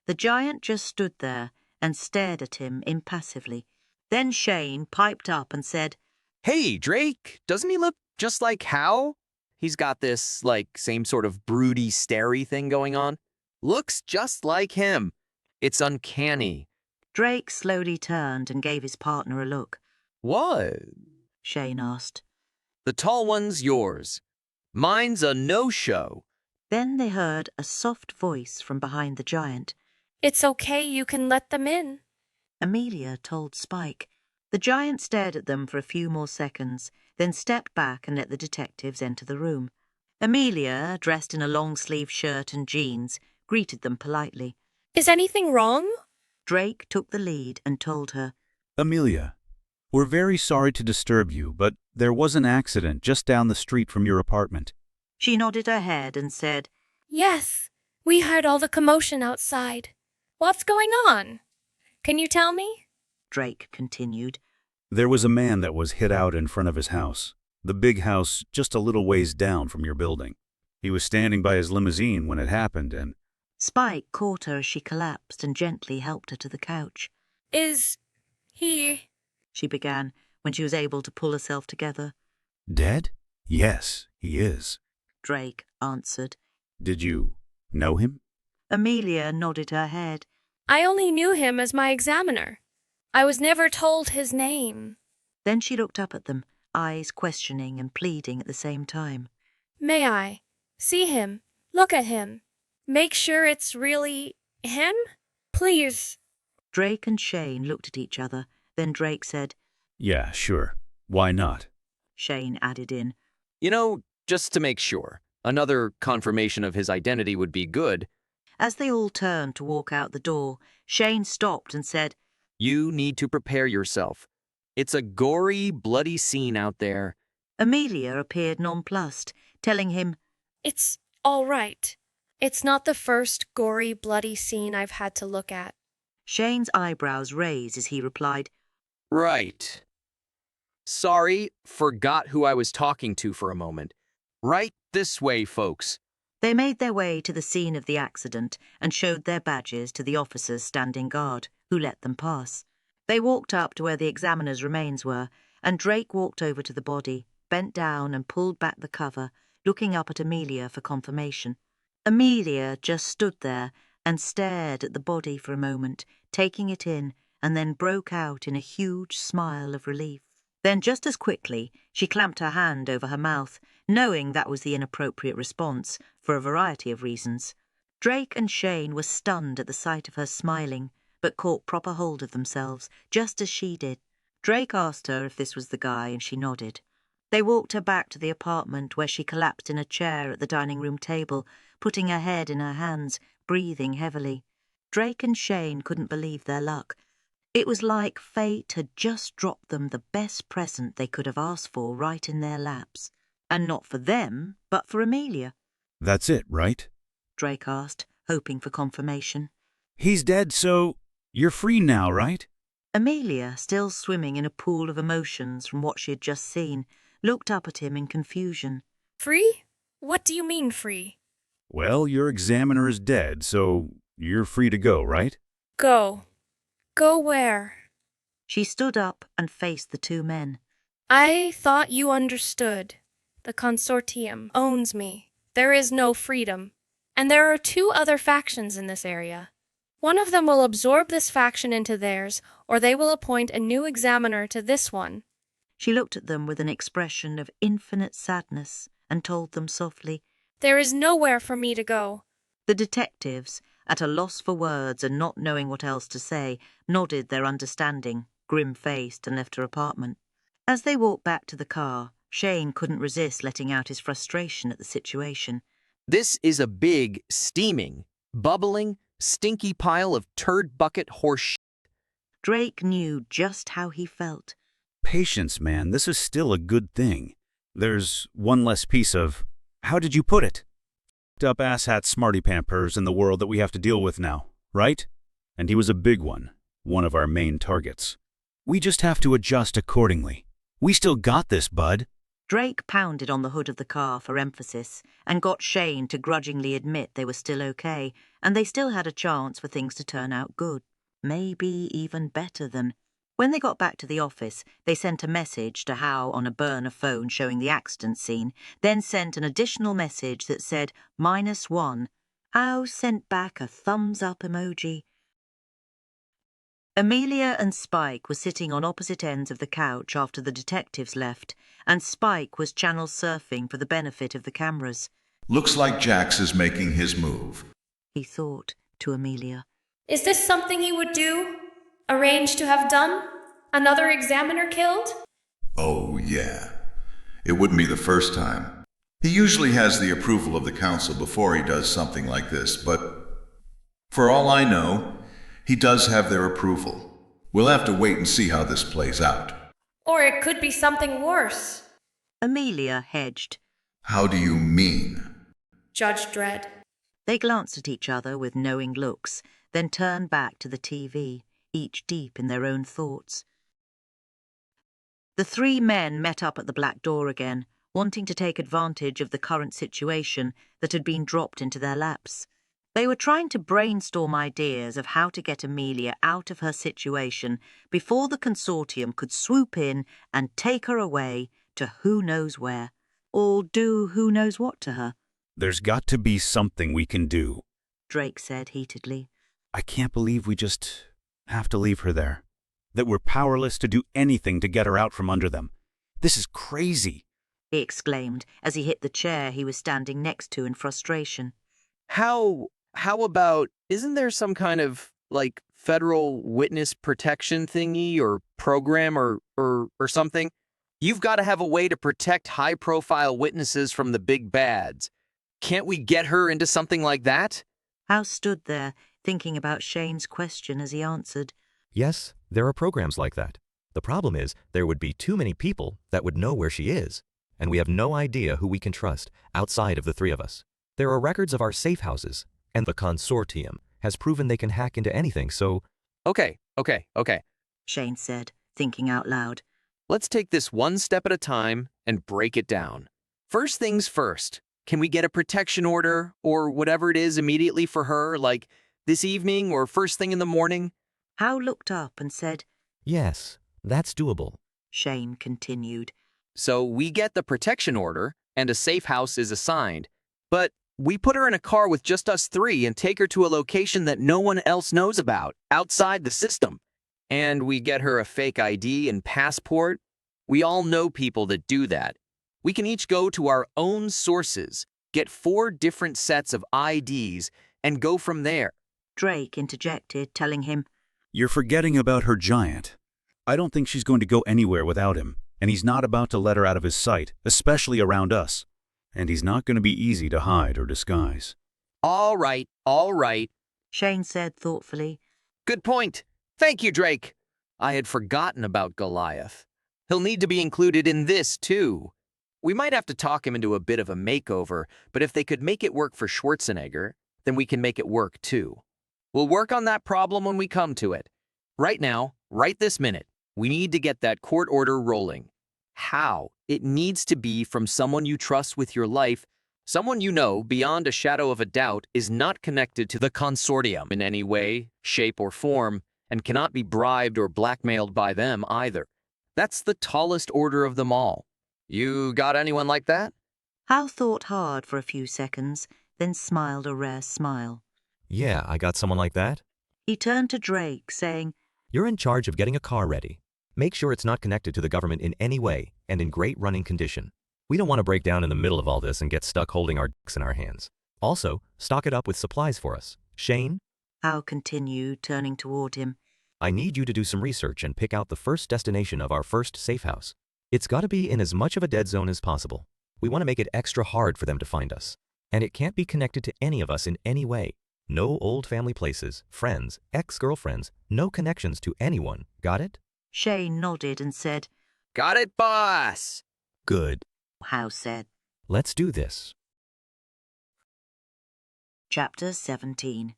The giant just stood there and stared at him impassively. Then Shane piped up and said, Hey, Drake, doesn't he look just like Hal? He's got this, same sort of broody, starey thing going on. Looks just like him. It's uncanny. Drake slowly turned and gave his partner a look. What? Shane asked. The tall one's yours. Mine's a no-show. Then they heard a soft voice from behind the giant. It's okay, you can let them in. Amelia told Spike. The giant stared at them for a few more seconds, then stepped back and let the detectives enter the room. Amelia, dressed in a long-sleeved shirt and jeans, greeted them politely. Is anything wrong? Drake took the lead and told her, Amelia, we're very sorry to disturb you, but there was an accident just down the street from your apartment. She nodded her head and said, Yes, we heard all the commotion outside. What's going on? Can you tell me? Drake continued. There was a man that was hit out in front of his house, the big house just a little ways down from your building. He was standing by his limousine when it happened and... Spike caught her as she collapsed and gently helped her to the couch. Is he... she began, when she was able to pull herself together. Dead? Yes, he is. Drake answered. Did you know him? Amelia nodded her head. I only knew him as my examiner. I was never told his name. Then she looked up at them, eyes questioning and pleading at the same time. May I see him? Look at him. Make sure it's really him? Please. Drake and Shane looked at each other. Then Drake said, Yeah, sure. Why not? Shane added in, Just to make sure. Another confirmation of his identity would be good. As they all turned to walk out the door, Shane stopped and said, You need to prepare yourself. It's a gory, bloody scene out there. Amelia appeared nonplussed, telling him, It's all right. It's not the first gory, bloody scene I've had to look at. Shane's eyebrows raised as he replied, Right. Sorry, forgot who I was talking to for a moment. Right this way, folks. They made their way to the scene of the accident and showed their badges to the officers standing guard, who let them pass. They walked up to where the examiner's remains were, and Drake walked over to the body, bent down and pulled back the cover, looking up at Amelia for confirmation. Amelia just stood there and stared at the body for a moment, taking it in, and then broke out in a huge smile of relief. Then, just as quickly, she clamped her hand over her mouth, knowing that was the inappropriate response, for a variety of reasons. Drake and Shane were stunned at the sight of her smiling, but caught proper hold of themselves, just as she did. Drake asked her if this was the guy, and she nodded. They walked her back to the apartment, where she collapsed in a chair at the dining room table, putting her head in her hands, breathing heavily. Drake and Shane couldn't believe their luck. It was like fate had just dropped them the best present they could have asked for right in their laps. And not for them, but for Amelia. That's it, right? Drake asked, hoping for confirmation. He's dead, so you're free now, right? Amelia, still swimming in a pool of emotions from what she had just seen, looked up at him in confusion. Free? What do you mean free? Well, your examiner is dead, so you're free to go, right? Go. Go where? She stood up and faced the two men. I thought you understood. The Consortium owns me. there is no freedom. And there are two other factions in this area. One of them will absorb this faction into theirs, or they will appoint a new examiner to this one. She looked at them with an expression of infinite sadness and told them softly, There is nowhere for me to go. The detectives, at a loss for words and not knowing what else to say, nodded their understanding, grim-faced, and left her apartment. As they walked back to the car, Shane couldn't resist letting out his frustration at the situation. This is a big, steaming, bubbling, stinky pile of turd bucket horse shit. Drake knew just how he felt. Patience, man, this is still a good thing. There's one less piece of, how did you put it? Up asshat smarty pampers in the world that we have to deal with now, right? And he was a big one of our main targets. We just have to adjust accordingly. We still got this, bud. Drake pounded on the hood of the car for emphasis and got Shane to grudgingly admit they were still okay, and they still had a chance for things to turn out good, maybe even better than. When they got back to the office, they sent a message to Howe on a burner phone showing the accident scene, then sent an additional message that said -1. Howe sent back a thumbs-up emoji. Amelia and Spike were sitting on opposite ends of the couch after the detectives left, and Spike was channel surfing for the benefit of the cameras. Looks like Jax is making his move, he thought to Amelia. Is this something he would do? Arrange to have done? Another examiner killed? Oh, yeah. It wouldn't be the first time. He usually has the approval of the council before he does something like this, but for all I know, he does have their approval. We'll have to wait and see how this plays out. Or it could be something worse. Amelia hedged. How do you mean? Judge Dredd. They glanced at each other with knowing looks, then turned back to the TV, each deep in their own thoughts. The three men met up at the black door again, wanting to take advantage of the current situation that had been dropped into their laps. They were trying to brainstorm ideas of how to get Amelia out of her situation before the Consortium could swoop in and take her away to who knows where, or do who knows what to her. There's got to be something we can do, Drake said heatedly. I can't believe we just have to leave her there. That we're powerless to do anything to get her out from under them. This is crazy, he exclaimed as he hit the chair he was standing next to in frustration. How about, isn't there some kind of, federal witness protection thingy or program or something? You've got to have a way to protect high-profile witnesses from the big bads. Can't we get her into something like that? Howe stood there, thinking about Shane's question as he answered. Yes, there are programs like that. The problem is there would be too many people that would know where she is, and we have no idea who we can trust outside of the three of us. There are records of our safe houses, and the Consortium has proven they can hack into anything, so... Okay, Shane said, thinking out loud. Let's take this one step at a time and break it down. First things first, can we get a protection order or whatever it is immediately for her, like this evening or first thing in the morning? Howe looked up and said, Yes, that's doable. Shane continued. So we get the protection order and a safe house is assigned, but we put her in a car with just us three and take her to a location that no one else knows about, outside the system. And we get her a fake ID and passport. We all know people that do that. We can each go to our own sources, get 4 different sets of IDs, and go from there. Drake interjected, telling him, You're forgetting about her giant. I don't think she's going to go anywhere without him, and he's not about to let her out of his sight, especially around us. And he's not going to be easy to hide or disguise. All right, Shane said thoughtfully. Good point. Thank you, Drake. I had forgotten about Goliath. He'll need to be included in this, too. We might have to talk him into a bit of a makeover, but if they could make it work for Schwarzenegger, then we can make it work, too. We'll work on that problem when we come to it. Right now, right this minute, we need to get that court order rolling. How? It needs to be from someone you trust with your life, someone you know, beyond a shadow of a doubt, is not connected to the Consortium in any way, shape, or form, and cannot be bribed or blackmailed by them either. That's the tallest order of them all. You got anyone like that? Hal thought hard for a few seconds, then smiled a rare smile. Yeah, I got someone like that. He turned to Drake, saying, You're in charge of getting a car ready. Make sure it's not connected to the government in any way and in great running condition. We don't want to break down in the middle of all this and get stuck holding our dicks in our hands. Also, stock it up with supplies for us. Shane? Hal continued, turning toward him. I need you to do some research and pick out the first destination of our first safe house. It's got to be in as much of a dead zone as possible. We want to make it extra hard for them to find us. And it can't be connected to any of us in any way. No old family places, friends, ex-girlfriends, no connections to anyone. Got it? Shane nodded and said, Got it, boss! Good. Hal said. Let's do this. Chapter 17.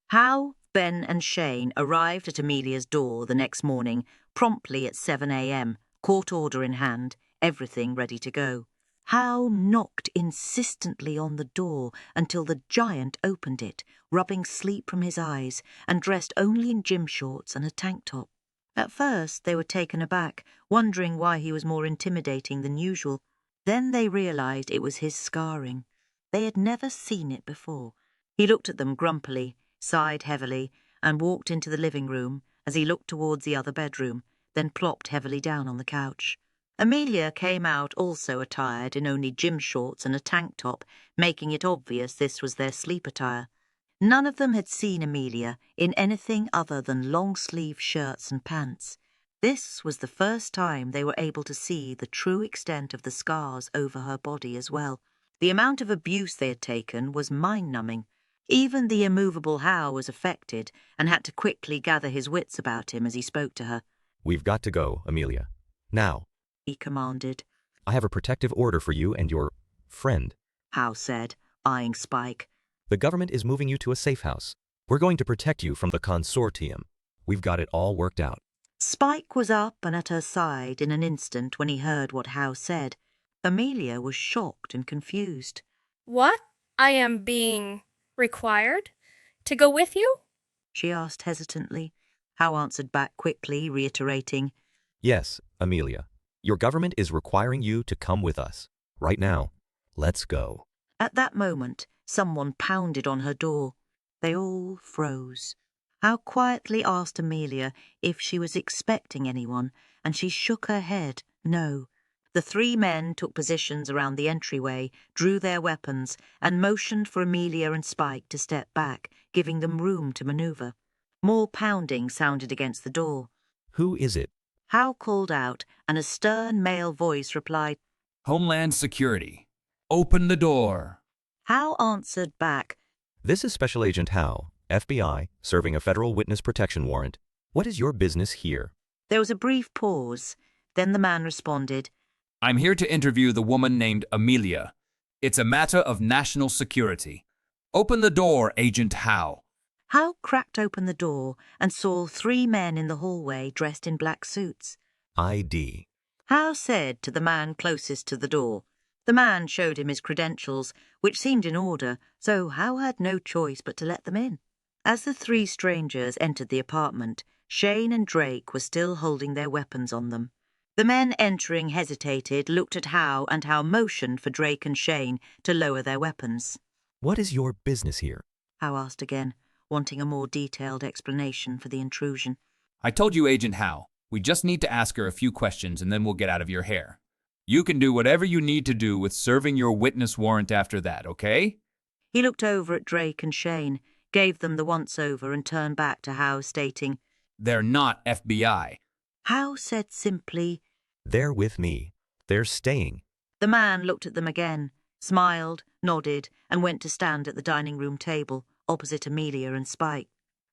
Hal, Ben and Shane arrived at Amelia's door the next morning, promptly at 7 a.m., court order in hand, everything ready to go. Hal knocked insistently on the door until the giant opened it, rubbing sleep from his eyes, and dressed only in gym shorts and a tank top. At first they were taken aback, wondering why he was more intimidating than usual. Then they realized it was his scarring. They had never seen it before. He looked at them grumpily, sighed heavily, and walked into the living room as he looked towards the other bedroom, then plopped heavily down on the couch. Amelia came out also attired in only gym shorts and a tank top, making it obvious this was their sleep attire. None of them had seen Amelia in anything other than long-sleeve shirts and pants. This was the first time they were able to see the true extent of the scars over her body as well. The amount of abuse they had taken was mind-numbing. Even the immovable Hal was affected and had to quickly gather his wits about him as he spoke to her. We've got to go, Amelia. Now, he commanded. I have a protective order for you and your friend, Hal said, eyeing Spike. The government is moving you to a safe house. We're going to protect you from the Consortium. We've got it all worked out. Spike was up and at her side in an instant when he heard what Hal said. Amelia was shocked and confused. What? I am being required to go with you? She asked hesitantly. Hal answered back quickly, reiterating, Yes, Amelia. Your government is requiring you to come with us. Right now. Let's go. At that moment, someone pounded on her door. They all froze. Hal quietly asked Amelia if she was expecting anyone, and she shook her head, no. The three men took positions around the entryway, drew their weapons, and motioned for Amelia and Spike to step back, giving them room to maneuver. More pounding sounded against the door. Who is it? Hal called out, and a stern male voice replied, Homeland Security. Open the door. Hal answered back, This is Special Agent Howe, FBI, serving a federal witness protection warrant. What is your business here? There was a brief pause. Then the man responded, I'm here to interview the woman named Amelia. It's a matter of national security. Open the door, Agent Howe. Hal cracked open the door and saw three men in the hallway dressed in black suits. ID. Hal said to the man closest to the door. The man showed him his credentials, which seemed in order, so Hal had no choice but to let them in. As the three strangers entered the apartment, Shane and Drake were still holding their weapons on them. The men entering hesitated, looked at Hal, and Hal motioned for Drake and Shane to lower their weapons. What is your business here? Hal asked again, wanting a more detailed explanation for the intrusion. I told you, Agent Howe. We just need to ask her a few questions and then we'll get out of your hair. You can do whatever you need to do with serving your witness warrant after that, okay? He looked over at Drake and Shane, gave them the once-over and turned back to Hal, stating, They're not FBI. Hal said simply, They're with me. They're staying. The man looked at them again, smiled, nodded, and went to stand at the dining room table, opposite Amelia and Spike.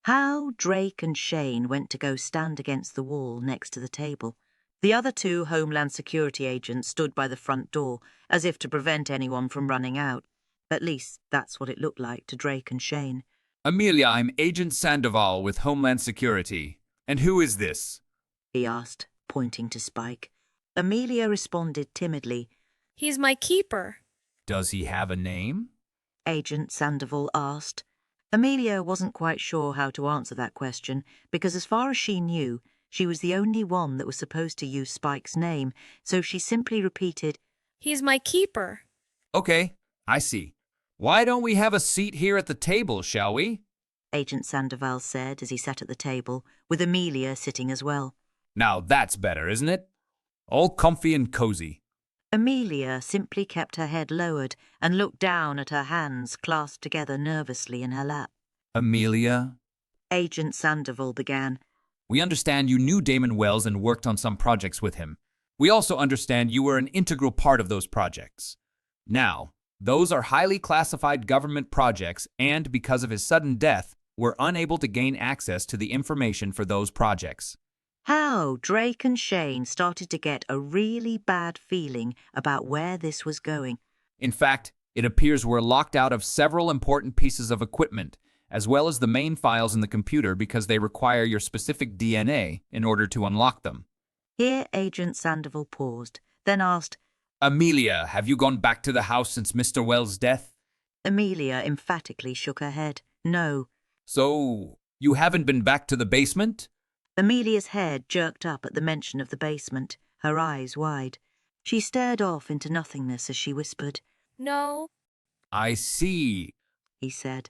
Hal, Drake and Shane went to go stand against the wall next to the table. The other two Homeland Security agents stood by the front door, as if to prevent anyone from running out. At least, that's what it looked like to Drake and Shane. Amelia, I'm Agent Sandoval with Homeland Security. And who is this? He asked, pointing to Spike. Amelia responded timidly. He's my keeper. Does he have a name? Agent Sandoval asked. Amelia wasn't quite sure how to answer that question, because as far as she knew, she was the only one that was supposed to use Spike's name, so she simply repeated, He's my keeper. Okay, I see. Why don't we have a seat here at the table, shall we? Agent Sandoval said as he sat at the table, with Amelia sitting as well. Now that's better, isn't it? All comfy and cozy. Amelia simply kept her head lowered and looked down at her hands clasped together nervously in her lap. Amelia, Agent Sandoval began. we understand you knew Damon Wells and worked on some projects with him. We also understand you were an integral part of those projects. Now, those are highly classified government projects, and because of his sudden death, we're unable to gain access to the information for those projects. How Drake and Shane started to get a really bad feeling about where this was going. In fact, it appears we're locked out of several important pieces of equipment, as well as the main files in the computer because they require your specific DNA in order to unlock them. Here Agent Sandoval paused, then asked, Amelia, have you gone back to the house since Mr. Wells' death? Amelia emphatically shook her head. No. So, you haven't been back to the basement? Amelia's head jerked up at the mention of the basement, her eyes wide. She stared off into nothingness as she whispered. No. I see, he said.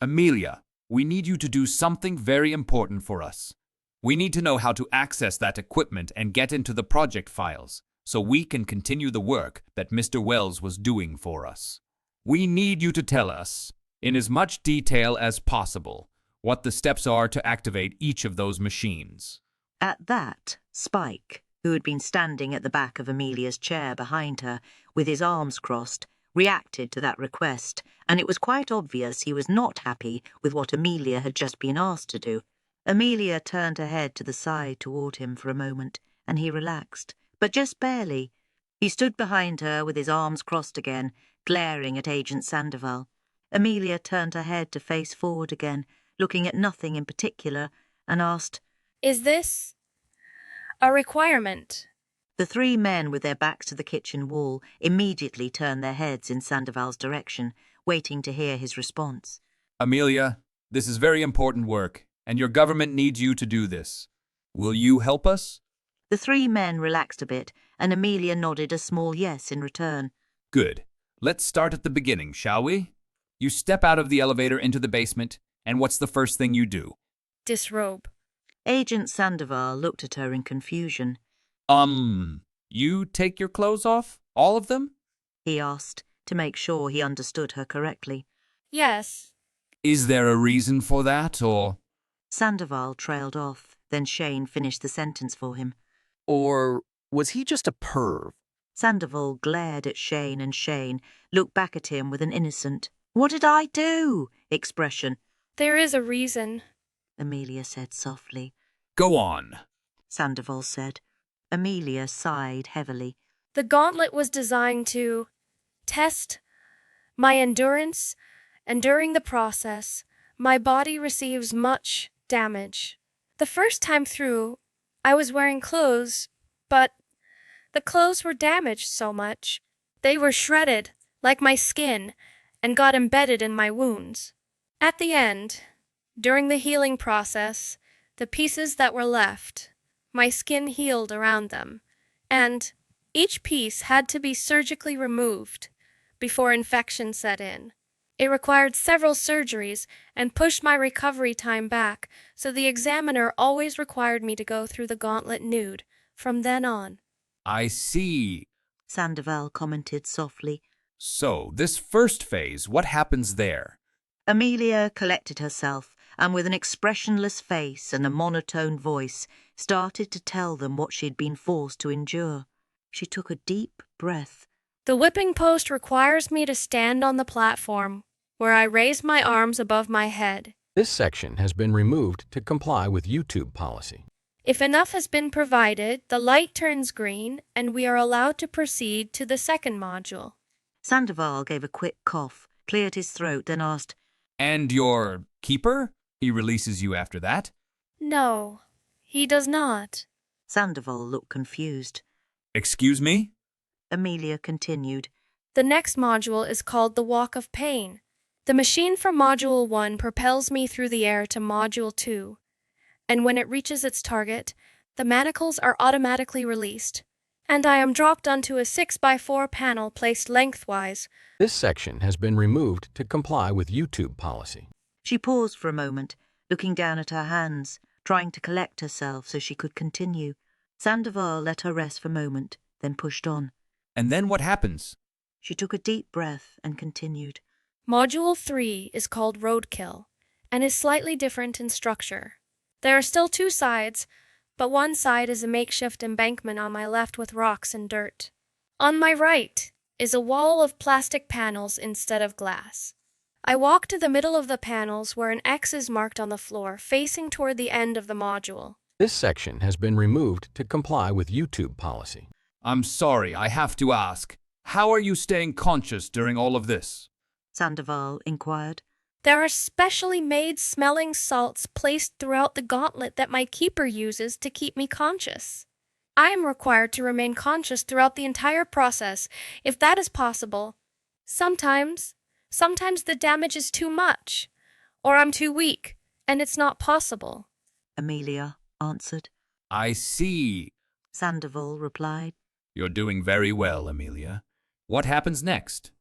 Amelia, we need you to do something very important for us. We need to know how to access that equipment and get into the project files, so we can continue the work that Mr. Wells was doing for us. We need you to tell us, in as much detail as possible, what the steps are to activate each of those machines. At that, Spike, who had been standing at the back of Amelia's chair behind her, with his arms crossed, reacted to that request, and it was quite obvious he was not happy with what Amelia had just been asked to do. Amelia turned her head to the side toward him for a moment, and he relaxed, but just barely. He stood behind her with his arms crossed again, glaring at Agent Sandoval. Amelia turned her head to face forward again, looking at nothing in particular, and asked, Is this a requirement? The three men with their backs to the kitchen wall immediately turned their heads in Sandoval's direction, waiting to hear his response. Amelia, this is very important work, and your government needs you to do this. Will you help us? The three men relaxed a bit, and Amelia nodded a small yes in return. Good. Let's start at the beginning, shall we? You step out of the elevator into the basement, and what's the first thing you do? Disrobe. Agent Sandoval looked at her in confusion. You take your clothes off? All of them? He asked, to make sure he understood her correctly. Yes. Is there a reason for that, or? Sandoval trailed off, then Shane finished the sentence for him. Or was he just a perv? Sandoval glared at Shane, and Shane looked back at him with an innocent, "What did I do?" expression. There is a reason, Amelia said softly. Go on, Sandoval said. Amelia sighed heavily. The gauntlet was designed to test my endurance, and during the process, my body receives much damage. The first time through, I was wearing clothes, but the clothes were damaged so much. They were shredded, like my skin, and got embedded in my wounds. At the end, during the healing process, the pieces that were left, my skin healed around them, and each piece had to be surgically removed before infection set in. It required several surgeries and pushed my recovery time back, so the examiner always required me to go through the gauntlet nude from then on. I see, Sandoval commented softly. So, this first phase, what happens there? Amelia collected herself, and with an expressionless face and a monotone voice, started to tell them what she'd been forced to endure. She took a deep breath. The whipping post requires me to stand on the platform, where I raise my arms above my head. This section has been removed to comply with YouTube policy. If enough has been provided, the light turns green, and we are allowed to proceed to the second module. Sandoval gave a quick cough, cleared his throat, then asked, And your keeper? He releases you after that? No, he does not. Sandoval looked confused. Excuse me? Amelia continued. The next module is called the Walk of Pain. The machine from Module 1 propels me through the air to Module 2, and when it reaches its target, the manacles are automatically released. and I am dropped onto a 6x4 panel placed lengthwise. This section has been removed to comply with YouTube policy. She paused for a moment, looking down at her hands, trying to collect herself so she could continue. Sandoval let her rest for a moment, then pushed on. And then what happens? She took a deep breath and continued. Module 3 is called Roadkill, and is slightly different in structure. There are still 2 sides, but one side is a makeshift embankment on my left with rocks and dirt. On my right is a wall of plastic panels instead of glass. I walk to the middle of the panels where an X is marked on the floor, facing toward the end of the module. This section has been removed to comply with YouTube policy. I'm sorry, I have to ask. How are you staying conscious during all of this? Sandoval inquired. There are specially made smelling salts placed throughout the gauntlet that my keeper uses to keep me conscious. I am required to remain conscious throughout the entire process, if that is possible. Sometimes the damage is too much, or I'm too weak, and it's not possible. Amelia answered. I see. Sandoval replied. You're doing very well, Amelia. What happens next?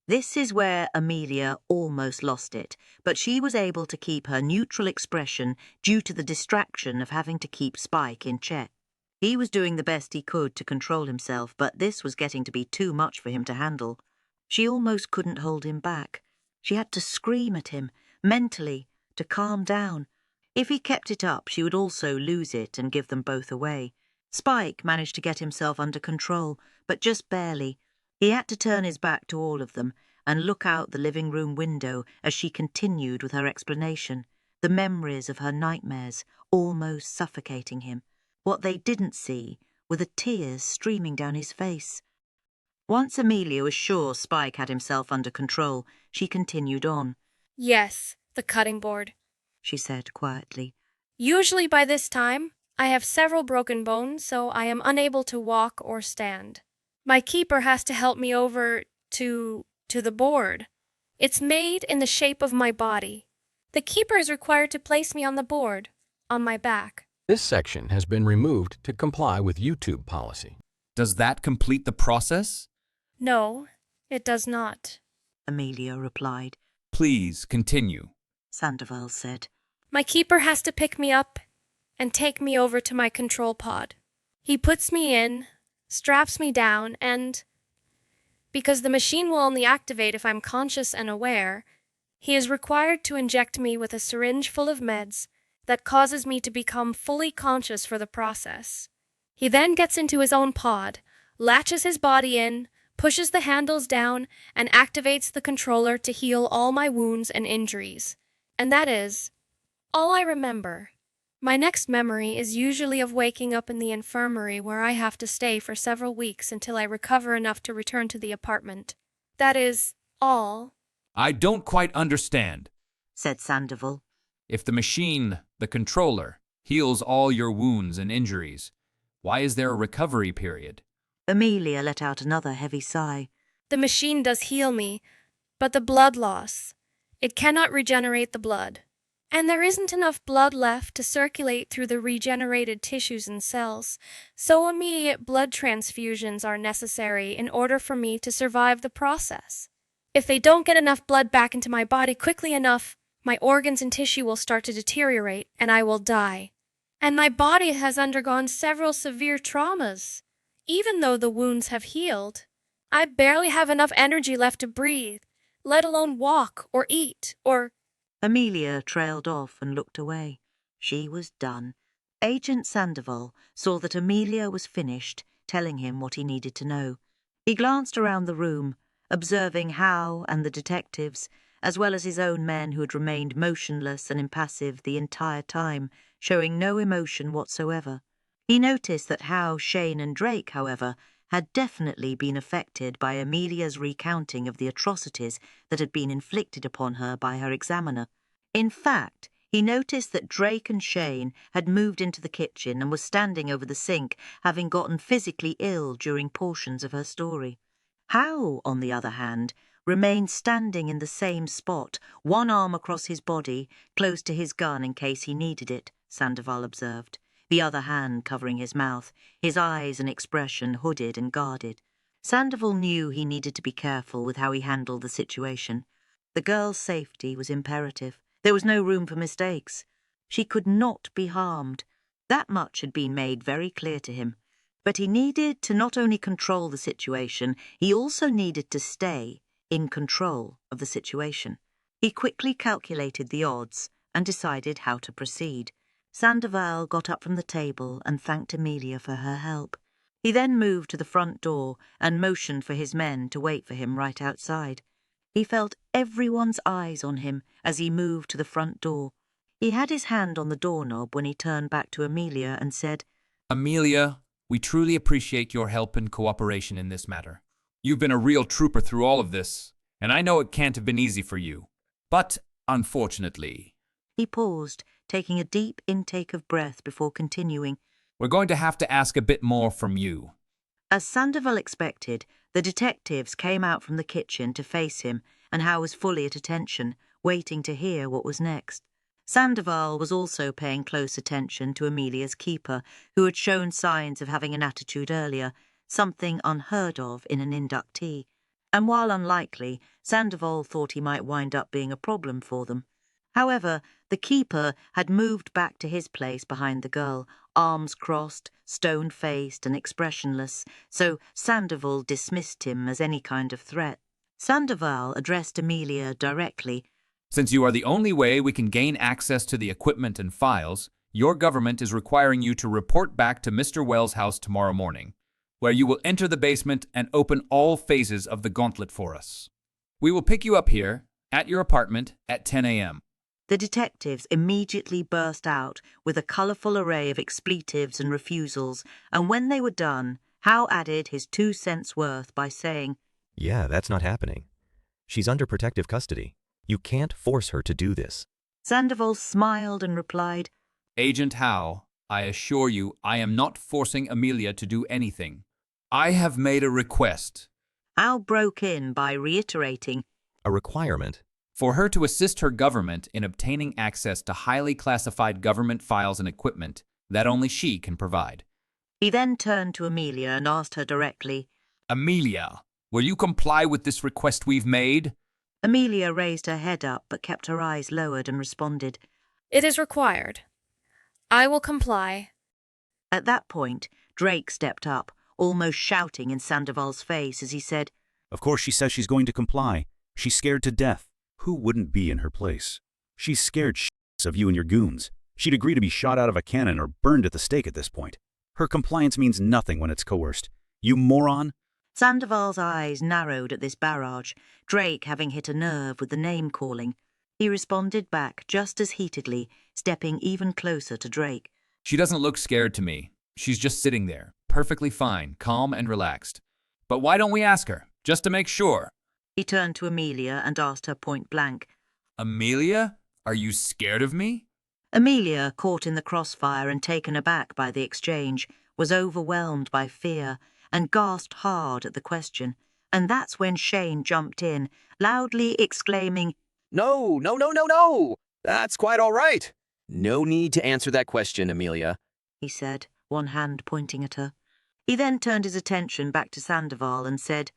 This is where Amelia almost lost it, but she was able to keep her neutral expression due to the distraction of having to keep Spike in check. He was doing the best he could to control himself, but this was getting to be too much for him to handle. She almost couldn't hold him back. She had to scream at him, mentally, to calm down. If he kept it up, she would also lose it and give them both away. Spike managed to get himself under control, but just barely. He had to turn his back to all of them and look out the living room window as she continued with her explanation, the memories of her nightmares almost suffocating him. What they didn't see were the tears streaming down his face. Once Amelia was sure Spike had himself under control, she continued on. Yes, the cutting board, she said quietly. Usually by this time, I have several broken bones, so I am unable to walk or stand. My keeper has to help me over to the board. It's made in the shape of my body. The keeper is required to place me on the board, on my back. This section has been removed to comply with YouTube policy. Does that complete the process? No, it does not, Amelia replied. Please continue, Sandoval said. My keeper has to pick me up and take me over to my control pod. He puts me in, straps me down, and, because the machine will only activate if I'm conscious and aware, he is required to inject me with a syringe full of meds that causes me to become fully conscious for the process. He then gets into his own pod, latches his body in, pushes the handles down, and activates the controller to heal all my wounds and injuries. And that is all I remember. My next memory is usually of waking up in the infirmary where I have to stay for several weeks until I recover enough to return to the apartment. That is all. I don't quite understand, said Sandoval. If the machine, the controller, heals all your wounds and injuries, why is there a recovery period? Amelia let out another heavy sigh. The machine does heal me, but the blood loss. It cannot regenerate the blood. And there isn't enough blood left to circulate through the regenerated tissues and cells, so immediate blood transfusions are necessary in order for me to survive the process. If they don't get enough blood back into my body quickly enough, my organs and tissue will start to deteriorate, and I will die. And my body has undergone several severe traumas. Even though the wounds have healed, I barely have enough energy left to breathe, let alone walk or eat or... Amelia trailed off and looked away. She was done. Agent Sandoval saw that Amelia was finished, telling him what he needed to know. He glanced around the room, observing Howe and the detectives, as well as his own men who had remained motionless and impassive the entire time, showing no emotion whatsoever. He noticed that Howe, Shane and Drake, however, had definitely been affected by Amelia's recounting of the atrocities that had been inflicted upon her by her examiner. In fact, he noticed that Drake and Shane had moved into the kitchen and were standing over the sink, having gotten physically ill during portions of her story. Howe, on the other hand, remained standing in the same spot, one arm across his body, close to his gun in case he needed it, Sandoval observed. the other hand covering his mouth, his eyes and expression hooded and guarded. Sandoval knew he needed to be careful with how he handled the situation. The girl's safety was imperative. There was no room for mistakes. She could not be harmed. That much had been made very clear to him. But he needed to not only control the situation, he also needed to stay in control of the situation. He quickly calculated the odds and decided how to proceed. Sandoval got up from the table and thanked Amelia for her help. He then moved to the front door and motioned for his men to wait for him right outside. He felt everyone's eyes on him as he moved to the front door. He had his hand on the doorknob when he turned back to Amelia and said, Amelia, we truly appreciate your help and cooperation in this matter. You've been a real trooper through all of this, and I know it can't have been easy for you. But, unfortunately... He paused, taking a deep intake of breath before continuing. We're going to have to ask a bit more from you. As Sandoval expected, the detectives came out from the kitchen to face him, and Hal was fully at attention, waiting to hear what was next. Sandoval was also paying close attention to Amelia's keeper, who had shown signs of having an attitude earlier, something unheard of in an inductee. And while unlikely, Sandoval thought he might wind up being a problem for them. However, the keeper had moved back to his place behind the girl, arms crossed, stone-faced and expressionless, so Sandoval dismissed him as any kind of threat. Sandoval addressed Amelia directly. Since you are the only way we can gain access to the equipment and files, your government is requiring you to report back to Mr. Wells' house tomorrow morning, where you will enter the basement and open all phases of the gauntlet for us. We will pick you up here, at your apartment, at 10 a.m. The detectives immediately burst out with a colourful array of expletives and refusals, and when they were done, Hal added his 2 cents worth by saying, Yeah, that's not happening. She's under protective custody. You can't force her to do this. Sandoval smiled and replied, Agent Hal, I assure you I am not forcing Amelia to do anything. I have made a request. Hal broke in by reiterating, A requirement? For her to assist her government in obtaining access to highly classified government files and equipment that only she can provide. He then turned to Amelia and asked her directly, Amelia, will you comply with this request we've made? Amelia raised her head up but kept her eyes lowered and responded, It is required. I will comply. At that point, Drake stepped up, almost shouting in Sandoval's face as he said, Of course she says she's going to comply. She's scared to death. Who wouldn't be in her place? She's scared shits of you and your goons. She'd agree to be shot out of a cannon or burned at the stake at this point. Her compliance means nothing when it's coerced. You moron! Sandoval's eyes narrowed at this barrage, Drake having hit a nerve with the name-calling. He responded back just as heatedly, stepping even closer to Drake. She doesn't look scared to me. She's just sitting there, perfectly fine, calm and relaxed. But why don't we ask her, just to make sure? He turned to Amelia and asked her point blank, Amelia, are you scared of me? Amelia, caught in the crossfire and taken aback by the exchange, was overwhelmed by fear and gasped hard at the question. And that's when Shane jumped in, loudly exclaiming, No, no, no, no, no! That's quite all right. No need to answer that question, Amelia, he said, one hand pointing at her. He then turned his attention back to Sandoval and said,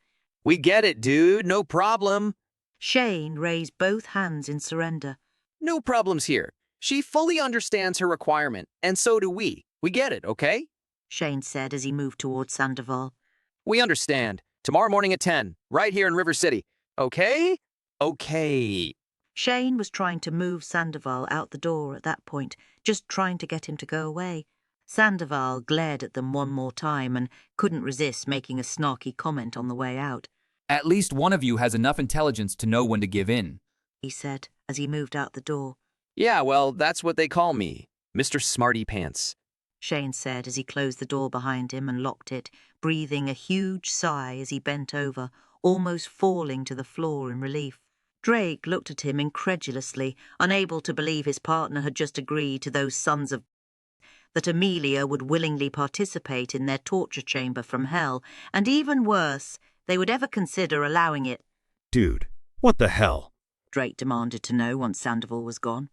We get it, dude. No problem. Shane raised both hands in surrender. No problems here. She fully understands her requirement, and so do we. We get it, okay? Shane said as he moved towards Sandoval. We understand. Tomorrow morning at 10, right here in River City. Okay? Okay. Shane was trying to move Sandoval out the door at that point, just trying to get him to go away. Sandoval glared at them one more time and couldn't resist making a snarky comment on the way out. At least one of you has enough intelligence to know when to give in, he said as he moved out the door. Yeah, well, that's what they call me, Mr. Smarty Pants, Shane said as he closed the door behind him and locked it, breathing a huge sigh as he bent over, almost falling to the floor in relief. Drake looked at him incredulously, unable to believe his partner had just agreed to those sons of that Amelia would willingly participate in their torture chamber from hell, and even worse, they would ever consider allowing it. Dude, what the hell? Drake demanded to know once Sandoval was gone.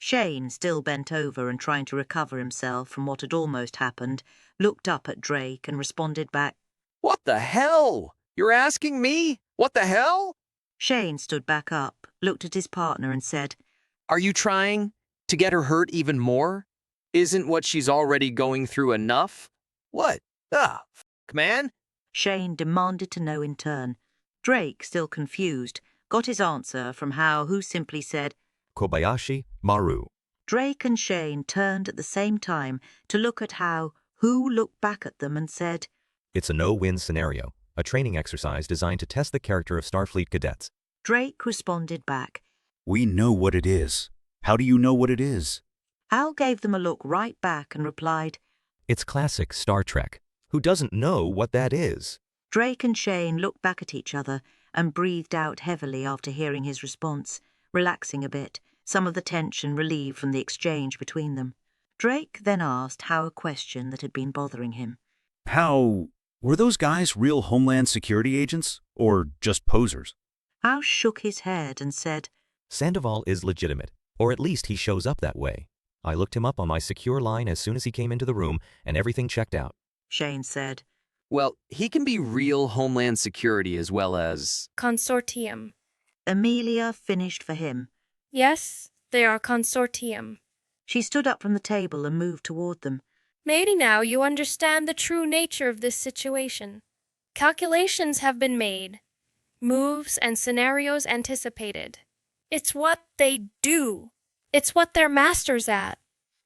Shane, still bent over and trying to recover himself from what had almost happened, looked up at Drake and responded back, What the hell? You're asking me? What the hell? Shane stood back up, looked at his partner and said, Are you trying to get her hurt even more? Isn't what she's already going through enough? What? Man? Shane demanded to know in turn. Drake, still confused, got his answer from Hao, who simply said, Kobayashi Maru. Drake and Shane turned at the same time to look at Hao, who looked back at them and said, It's a no-win scenario, a training exercise designed to test the character of Starfleet cadets. Drake responded back, We know what it is. How do you know what it is? Hal gave them a look right back and replied, It's classic Star Trek. Who doesn't know what that is? Drake and Shane looked back at each other and breathed out heavily after hearing his response, relaxing a bit, some of the tension relieved from the exchange between them. Drake then asked Hal a question that had been bothering him. How... were those guys real Homeland Security agents? Or just posers? Hal shook his head and said, Sandoval is legitimate, or at least he shows up that way. I looked him up on my secure line as soon as he came into the room, and everything checked out. Shane said, Well, he can be real Homeland Security as well as... Consortium. Amelia finished for him. Yes, they are Consortium. She stood up from the table and moved toward them. Maybe now you understand the true nature of this situation. Calculations have been made. Moves and scenarios anticipated. It's what they do. It's what they're masters at.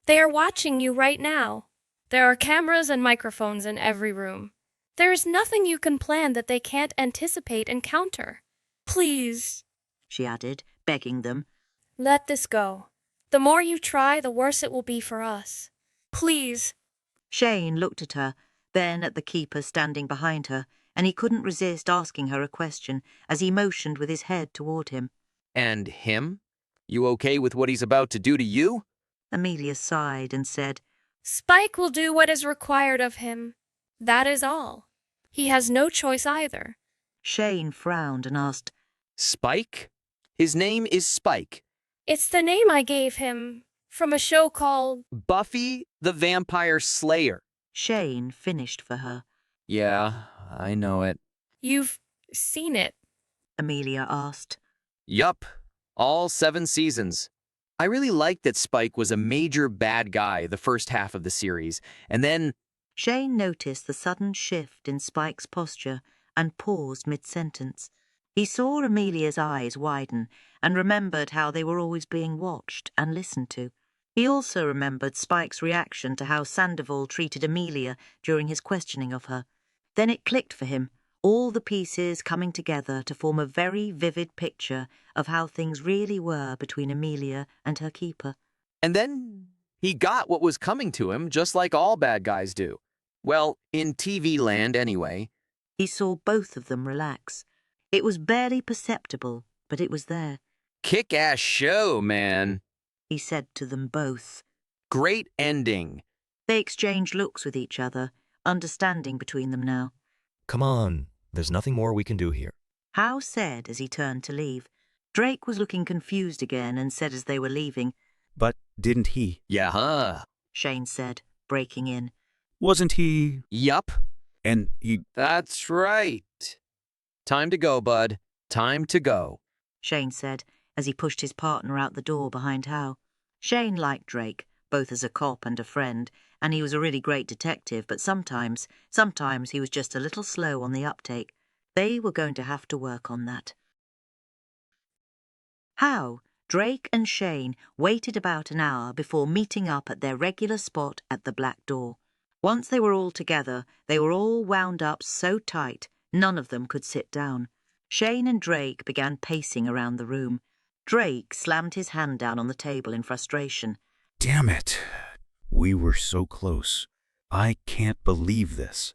They are watching you right now. There are cameras and microphones in every room. There is nothing you can plan that they can't anticipate and counter. Please, she added, begging them, let this go. The more you try, the worse it will be for us. Please. Shane looked at her, then at the keeper standing behind her, and he couldn't resist asking her a question as he motioned with his head toward him. And him? You okay with what he's about to do to you? Amelia sighed and said, Spike will do what is required of him. That is all. He has no choice either. Shane frowned and asked, Spike? His name is Spike. It's the name I gave him from a show called Buffy the Vampire Slayer. Shane finished for her. Yeah, I know it. You've seen it? Amelia asked. Yup, all 7 seasons. I really liked that Spike was a major bad guy the first half of the series, and then... Shane noticed the sudden shift in Spike's posture and paused mid-sentence. He saw Amelia's eyes widen and remembered how they were always being watched and listened to. He also remembered Spike's reaction to how Sandoval treated Amelia during his questioning of her. Then it clicked for him, all the pieces coming together to form a very vivid picture of how things really were between Amelia and her keeper. And then he got what was coming to him, just like all bad guys do. Well, in TV land anyway. He saw both of them relax. It was barely perceptible, but it was there. Kick-ass show, man, he said to them both. Great ending. They exchanged looks with each other, understanding between them now. Come on, there's nothing more we can do here. Hal said as he turned to leave. Drake was looking confused again and said as they were leaving, But didn't he? Yeah, huh? Shane said, breaking in. Wasn't he? Yup. And he... That's right. Time to go, bud. Time to go, Shane said as he pushed his partner out the door behind Hal. Shane liked Drake, both as a cop and a friend, and he was a really great detective, but sometimes he was just a little slow on the uptake. They were going to have to work on that. Hal, Drake and Shane waited about an hour before meeting up at their regular spot at the Black Door. Once they were all together, they were all wound up so tight, none of them could sit down. Shane and Drake began pacing around the room. Drake slammed his hand down on the table in frustration. Damn it. We were so close. I can't believe this.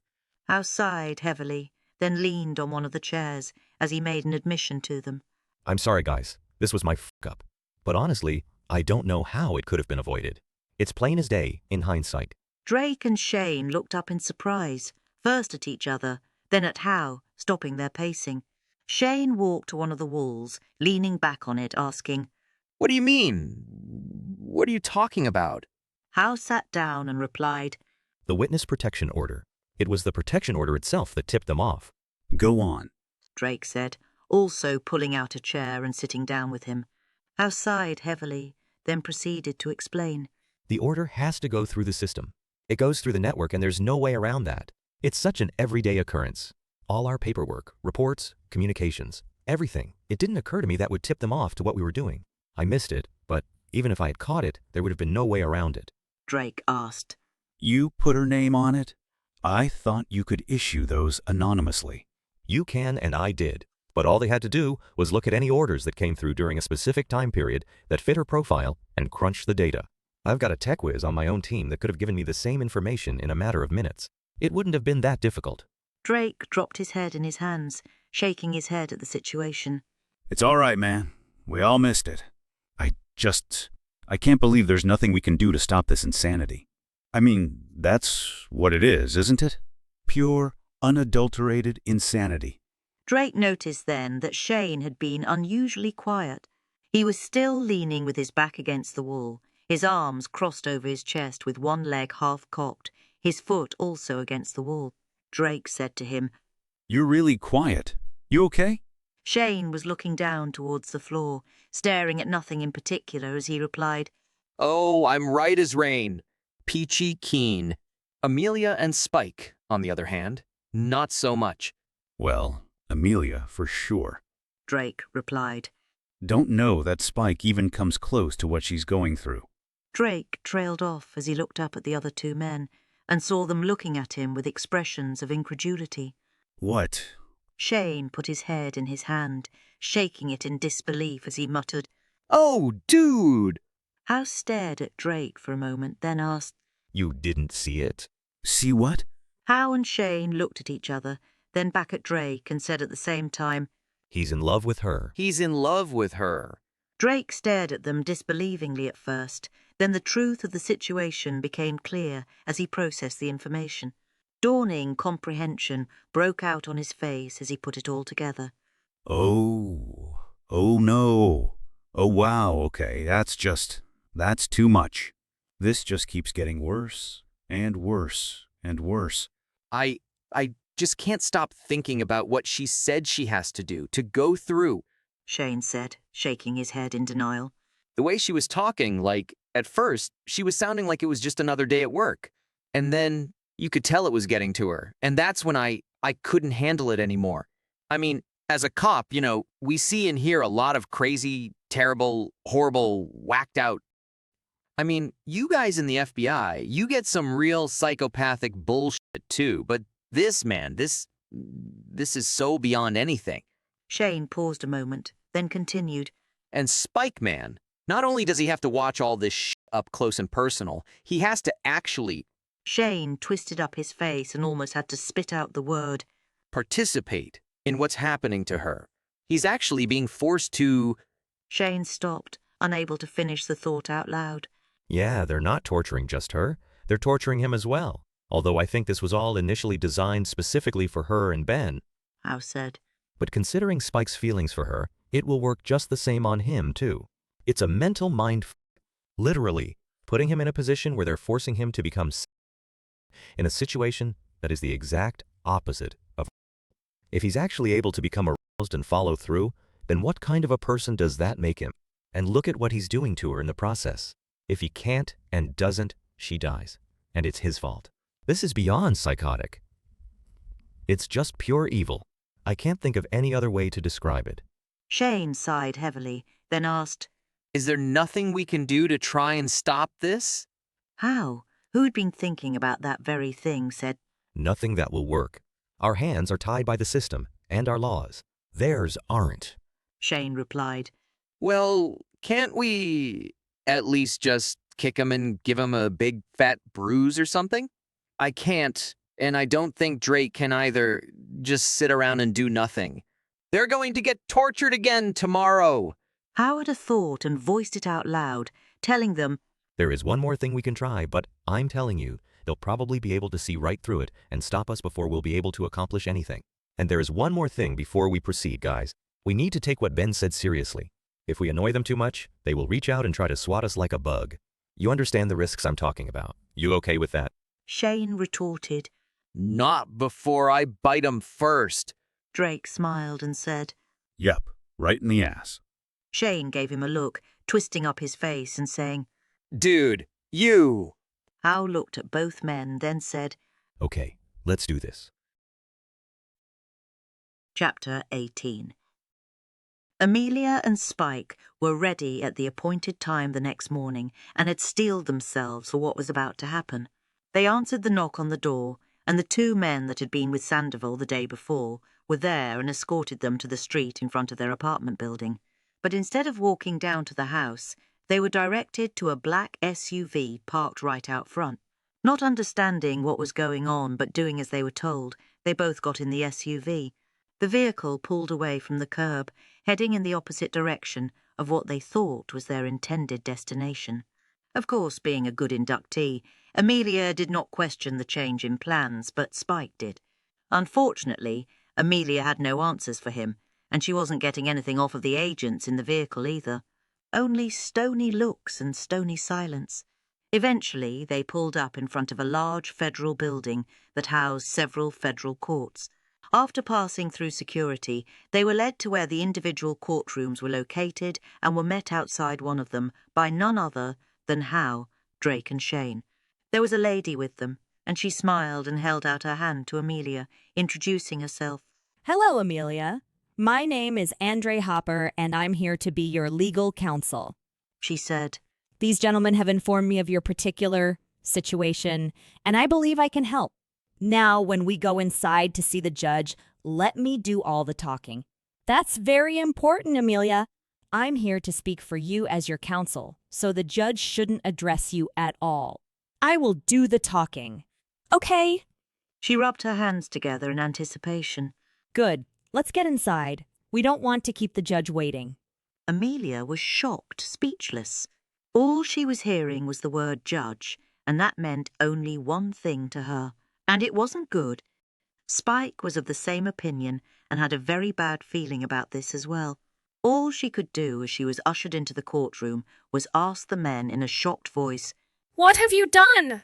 Hal sighed heavily, then leaned on one of the chairs as he made an admission to them. I'm sorry, guys. This was my f***up. But honestly, I don't know how it could have been avoided. It's plain as day, in hindsight. Drake and Shane looked up in surprise, first at each other, then at Hal, stopping their pacing. Shane walked to one of the walls, leaning back on it, asking, What do you mean? What are you talking about? Hal sat down and replied, The witness protection order. It was the protection order itself that tipped them off. Go on. Drake said, also pulling out a chair and sitting down with him. Hal sighed heavily, then proceeded to explain. The order has to go through the system. It goes through the network and there's no way around that. It's such an everyday occurrence. All our paperwork, reports, communications, everything. It didn't occur to me that would tip them off to what we were doing. I missed it, but even if I had caught it, there would have been no way around it. Drake asked. You put her name on it? I thought you could issue those anonymously. You can, and I did. But all they had to do was look at any orders that came through during a specific time period that fit her profile and crunch the data. I've got a tech whiz on my own team that could have given me the same information in a matter of minutes. It wouldn't have been that difficult. Drake dropped his head in his hands, shaking his head at the situation. It's all right, man. We all missed it. I can't believe there's nothing we can do to stop this insanity. I mean, that's what it is, isn't it? Pure, unadulterated insanity. Drake noticed then that Shane had been unusually quiet. He was still leaning with his back against the wall, his arms crossed over his chest with one leg half cocked, his foot also against the wall. Drake said to him, You're really quiet. You okay? Shane was looking down towards the floor, staring at nothing in particular as he replied, Oh, I'm right as rain. Peachy keen. Amelia and Spike, on the other hand, not so much. Well, Amelia, for sure. Drake replied. Don't know that Spike even comes close to what she's going through. Drake trailed off as he looked up at the other two men and saw them looking at him with expressions of incredulity. What? Shane put his head in his hand, shaking it in disbelief as he muttered, Oh, dude! Hal stared at Drake for a moment, then asked, You didn't see it? See what? Hal and Shane looked at each other, then back at Drake and said at the same time, He's in love with her. He's in love with her. Drake stared at them disbelievingly at first, then the truth of the situation became clear as he processed the information. Dawning comprehension broke out on his face as he put it all together. Oh no. Oh wow, okay, that's too much. This just keeps getting worse and worse and worse. I just can't stop thinking about what she said she has to do, to go through, Shane said, shaking his head in denial. The way she was talking, at first, she was sounding like it was just another day at work. And then you could tell it was getting to her. And that's when I couldn't handle it anymore. I mean, as a cop, we see and hear a lot of crazy, terrible, horrible, whacked out. I mean, you guys in the FBI, you get some real psychopathic bullshit too, but this, man, this is so beyond anything. Shane paused a moment, then continued. And Spike, man, not only does he have to watch all this shit up close and personal, he has to actually... Shane twisted up his face and almost had to spit out the word. Participate in what's happening to her. He's actually being forced to... Shane stopped, unable to finish the thought out loud. Yeah, they're not torturing just her. They're torturing him as well. Although I think this was all initially designed specifically for her and Ben. Hal said. But considering Spike's feelings for her, it will work just the same on him, too. It's a mental mind literally, putting him in a position where they're forcing him to become in a situation that is the exact opposite of. If he's actually able to become aroused and follow through, then what kind of a person does that make him? And look at what he's doing to her in the process. If he can't and doesn't, she dies. And it's his fault. This is beyond psychotic. It's just pure evil. I can't think of any other way to describe it. Shane sighed heavily, then asked, Is there nothing we can do to try and stop this? Hal, who had been thinking about that very thing, said, Nothing that will work. Our hands are tied by the system and our laws. Theirs aren't. Shane replied. Well, can't we at least just kick him and give him a big fat bruise or something? I can't, and I don't think Drake can either, just sit around and do nothing. They're going to get tortured again tomorrow. Howard had thought and voiced it out loud, telling them, There is one more thing we can try, but I'm telling you, they'll probably be able to see right through it and stop us before we'll be able to accomplish anything. And there is one more thing before we proceed, guys. We need to take what Ben said seriously. If we annoy them too much, they will reach out and try to swat us like a bug. You understand the risks I'm talking about. You okay with that? Shane retorted. Not before I bite 'em first. Drake smiled and said, Yep, right in the ass. Shane gave him a look, twisting up his face and saying, Dude, you! Hal looked at both men, then said, Okay, let's do this. Chapter 18. Amelia and Spike were ready at the appointed time the next morning and had steeled themselves for what was about to happen. They answered the knock on the door, and the two men that had been with Sandoval the day before were there and escorted them to the street in front of their apartment building. But instead of walking down to the house, they were directed to a black SUV parked right out front. Not understanding what was going on but doing as they were told, they both got in the SUV. The vehicle pulled away from the curb, heading in the opposite direction of what they thought was their intended destination. Of course, being a good inductee, Amelia did not question the change in plans, but Spike did. Unfortunately, Amelia had no answers for him, and she wasn't getting anything off of the agents in the vehicle either. Only stony looks and stony silence. Eventually, they pulled up in front of a large federal building that housed several federal courts. After passing through security, they were led to where the individual courtrooms were located and were met outside one of them by none other than Hal, Drake and Shane. There was a lady with them, and she smiled and held out her hand to Amelia, introducing herself. Hello, Amelia. My name is Andre Hopper, and I'm here to be your legal counsel, she said. These gentlemen have informed me of your particular situation, and I believe I can help. Now, when we go inside to see the judge, let me do all the talking. That's very important, Amelia. I'm here to speak for you as your counsel, so the judge shouldn't address you at all. I will do the talking. Okay? She rubbed her hands together in anticipation. Good. Let's get inside. We don't want to keep the judge waiting. Amelia was shocked, speechless. All she was hearing was the word judge, and that meant only one thing to her. And it wasn't good. Spike was of the same opinion and had a very bad feeling about this as well. All she could do as she was ushered into the courtroom was ask the men in a shocked voice, What have you done?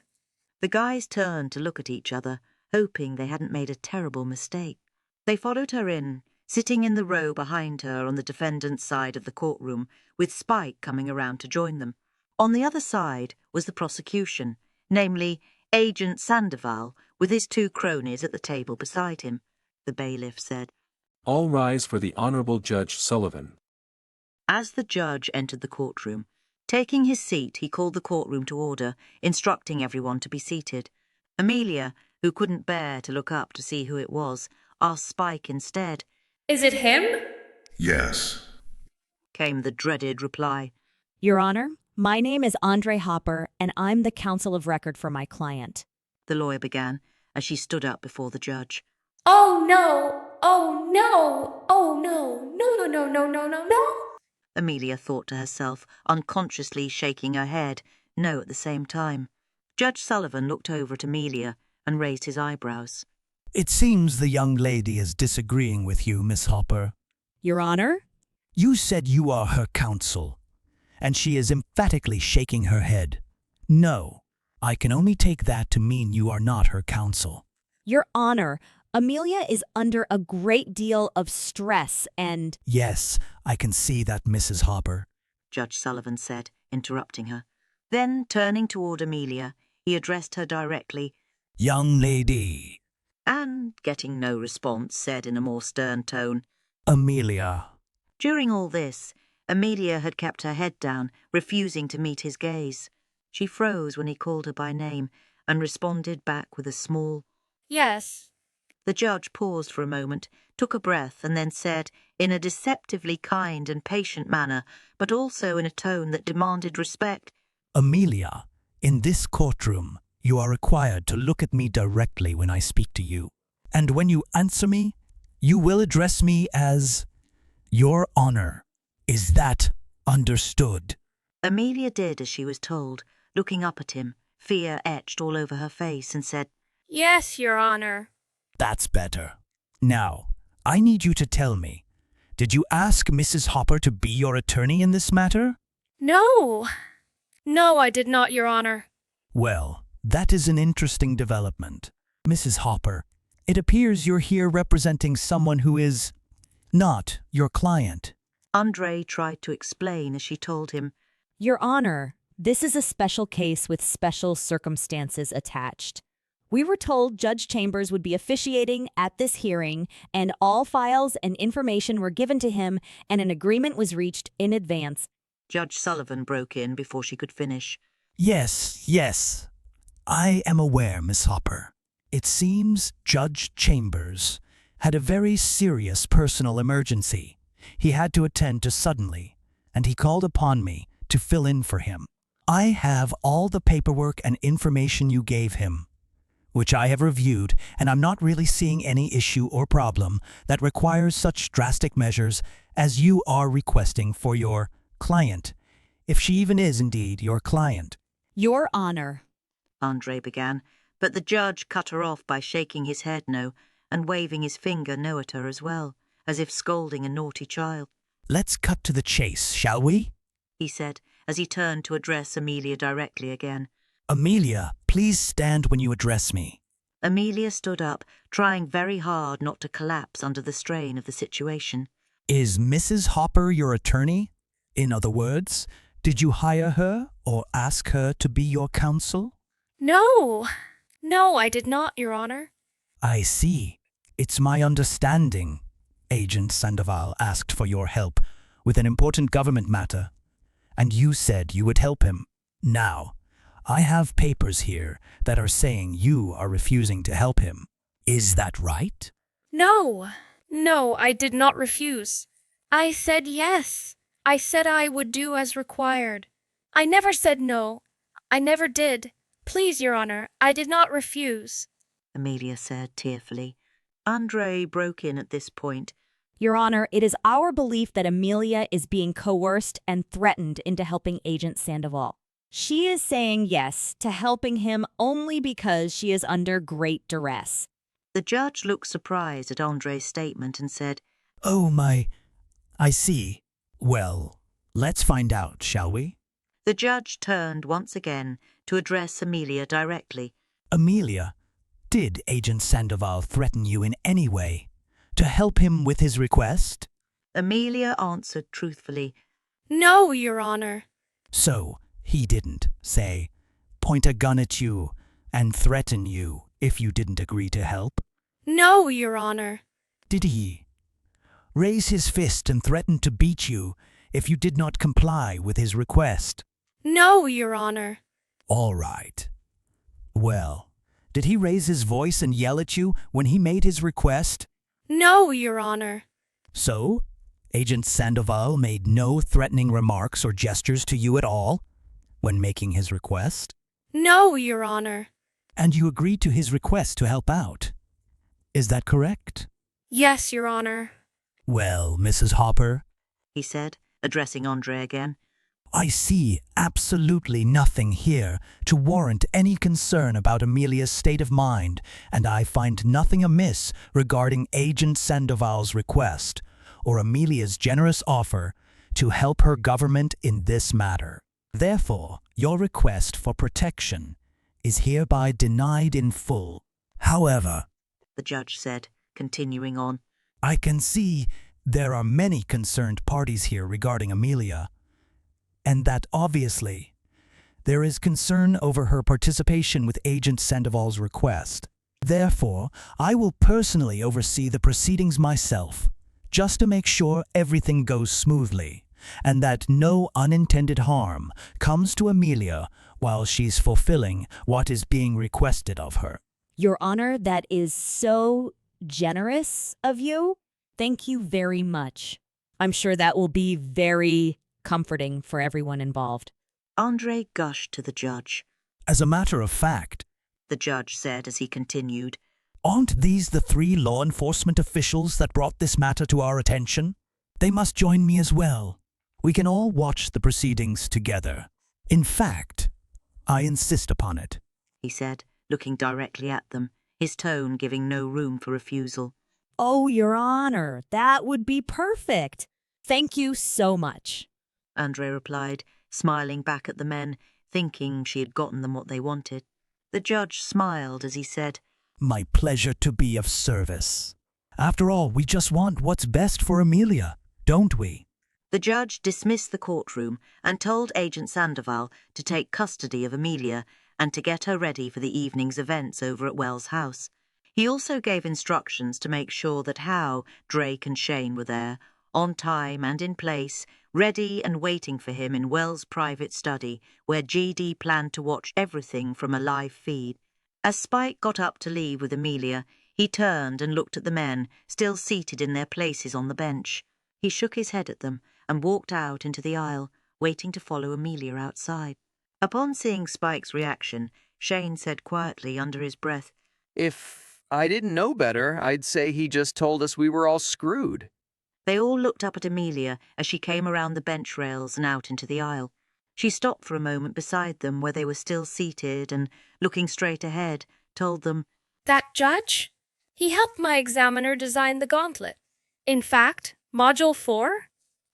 The guys turned to look at each other, hoping they hadn't made a terrible mistake. They followed her in, sitting in the row behind her on the defendant's side of the courtroom, with Spike coming around to join them. On the other side was the prosecution, namely Agent Sandoval, with his two cronies at the table beside him. The bailiff said, All rise for the Honorable Judge Sullivan. As the judge entered the courtroom, taking his seat, he called the courtroom to order, instructing everyone to be seated. Amelia, who couldn't bear to look up to see who it was, asked Spike instead. Is it him? Yes, came the dreaded reply. Your Honor, my name is Andre Hopper, and I'm the counsel of record for my client. The lawyer began, as she stood up before the judge. Oh, no! Oh, no! Oh, no! No, no, no, no, no, no, no! Amelia thought to herself, unconsciously shaking her head, no at the same time. Judge Sullivan looked over at Amelia and raised his eyebrows. It seems the young lady is disagreeing with you, Miss Hopper. Your Honor? You said you are her counsel, and she is emphatically shaking her head. No, I can only take that to mean you are not her counsel. Your Honor, Amelia is under a great deal of stress and— Yes, I can see that, Mrs. Hopper, Judge Sullivan said, interrupting her. Then, turning toward Amelia, he addressed her directly. Young lady. And, getting no response, said in a more stern tone, Amelia. During all this, Amelia had kept her head down, refusing to meet his gaze. She froze when he called her by name and responded back with a small, Yes. The judge paused for a moment, took a breath, and then said, in a deceptively kind and patient manner, but also in a tone that demanded respect, Amelia, in this courtroom, you are required to look at me directly when I speak to you. And when you answer me, you will address me as Your Honor. Is that understood? Amelia did as she was told, looking up at him, fear etched all over her face, and said, Yes, Your Honor. That's better. Now, I need you to tell me, Did you ask Mrs. Hopper to be your attorney in this matter? No. No, I did not, Your Honor. Well, that is an interesting development. Mrs. Hopper, it appears you're here representing someone who is not your client. Andre tried to explain as she told him, Your Honor, this is a special case with special circumstances attached. We were told Judge Chambers would be officiating at this hearing, and all files and information were given to him, and an agreement was reached in advance. Judge Sullivan broke in before she could finish. Yes. I am aware, Miss Hopper. It seems Judge Chambers had a very serious personal emergency he had to attend to suddenly, and he called upon me to fill in for him. I have all the paperwork and information you gave him, which I have reviewed, and I'm not really seeing any issue or problem that requires such drastic measures as you are requesting for your client, if she even is indeed your client. Your Honor, Andre began, but the judge cut her off by shaking his head no and waving his finger no at her as well, as if scolding a naughty child. Let's cut to the chase, shall we? He said, as he turned to address Amelia directly again. Amelia, please stand when you address me. Amelia stood up, trying very hard not to collapse under the strain of the situation. Is Mrs. Hopper your attorney? In other words, did you hire her or ask her to be your counsel? No. No, I did not, Your Honor. I see. It's my understanding Agent Sandoval asked for your help with an important government matter, and you said you would help him. Now, I have papers here that are saying you are refusing to help him. Is that right? No. No, I did not refuse. I said yes. I said I would do as required. I never said no. I never did. Please, Your Honor, I did not refuse, Amelia said tearfully. Andre broke in at this point. Your Honor, it is our belief that Amelia is being coerced and threatened into helping Agent Sandoval. She is saying yes to helping him only because she is under great duress. The judge looked surprised at Andre's statement and said, Oh I see. Well, let's find out, shall we? The judge turned once again to address Amelia directly. Amelia, did Agent Sandoval threaten you in any way to help him with his request? Amelia answered truthfully, No, Your Honor. So, he didn't, say, point a gun at you and threaten you if you didn't agree to help? No, Your Honor. Did he raise his fist and threaten to beat you if you did not comply with his request? No, Your Honor. All right. Well, did he raise his voice and yell at you when he made his request? No, Your Honor. So, Agent Sandoval made no threatening remarks or gestures to you at all when making his request? No, Your Honor. And you agreed to his request to help out. Is that correct? Yes, Your Honor. Well, Mrs. Hopper, he said, addressing Andre again, I see absolutely nothing here to warrant any concern about Amelia's state of mind, and I find nothing amiss regarding Agent Sandoval's request or Amelia's generous offer to help her government in this matter. Therefore, your request for protection is hereby denied in full. However, the judge said, continuing on, I can see there are many concerned parties here regarding Amelia, and that obviously there is concern over her participation with Agent Sandoval's request. Therefore, I will personally oversee the proceedings myself, just to make sure everything goes smoothly, and that no unintended harm comes to Amelia while she's fulfilling what is being requested of her. Your Honor, that is so generous of you. Thank you very much. I'm sure that will be very comforting for everyone involved. Andre gushed to the judge. As a matter of fact, the judge said as he continued, aren't these the 3 law enforcement officials that brought this matter to our attention? They must join me as well. We can all watch the proceedings together. In fact, I insist upon it, he said, looking directly at them, his tone giving no room for refusal. Oh, Your Honor, that would be perfect. Thank you so much. Andre replied, smiling back at the men, thinking she had gotten them what they wanted. The judge smiled as he said, My pleasure to be of service. After all, we just want what's best for Amelia, don't we? The judge dismissed the courtroom and told Agent Sandoval to take custody of Amelia and to get her ready for the evening's events over at Wells' house. He also gave instructions to make sure that Howe, Drake and Shane were there, on time and in place, ready and waiting for him in Wells' private study, where GD planned to watch everything from a live feed. As Spike got up to leave with Amelia, he turned and looked at the men, still seated in their places on the bench. He shook his head at them and walked out into the aisle, waiting to follow Amelia outside. Upon seeing Spike's reaction, Shane said quietly under his breath, If I didn't know better, I'd say he just told us we were all screwed. They all looked up at Amelia as she came around the bench rails and out into the aisle. She stopped for a moment beside them where they were still seated and, looking straight ahead, told them, That judge? He helped my examiner design the gauntlet. In fact, Module 4?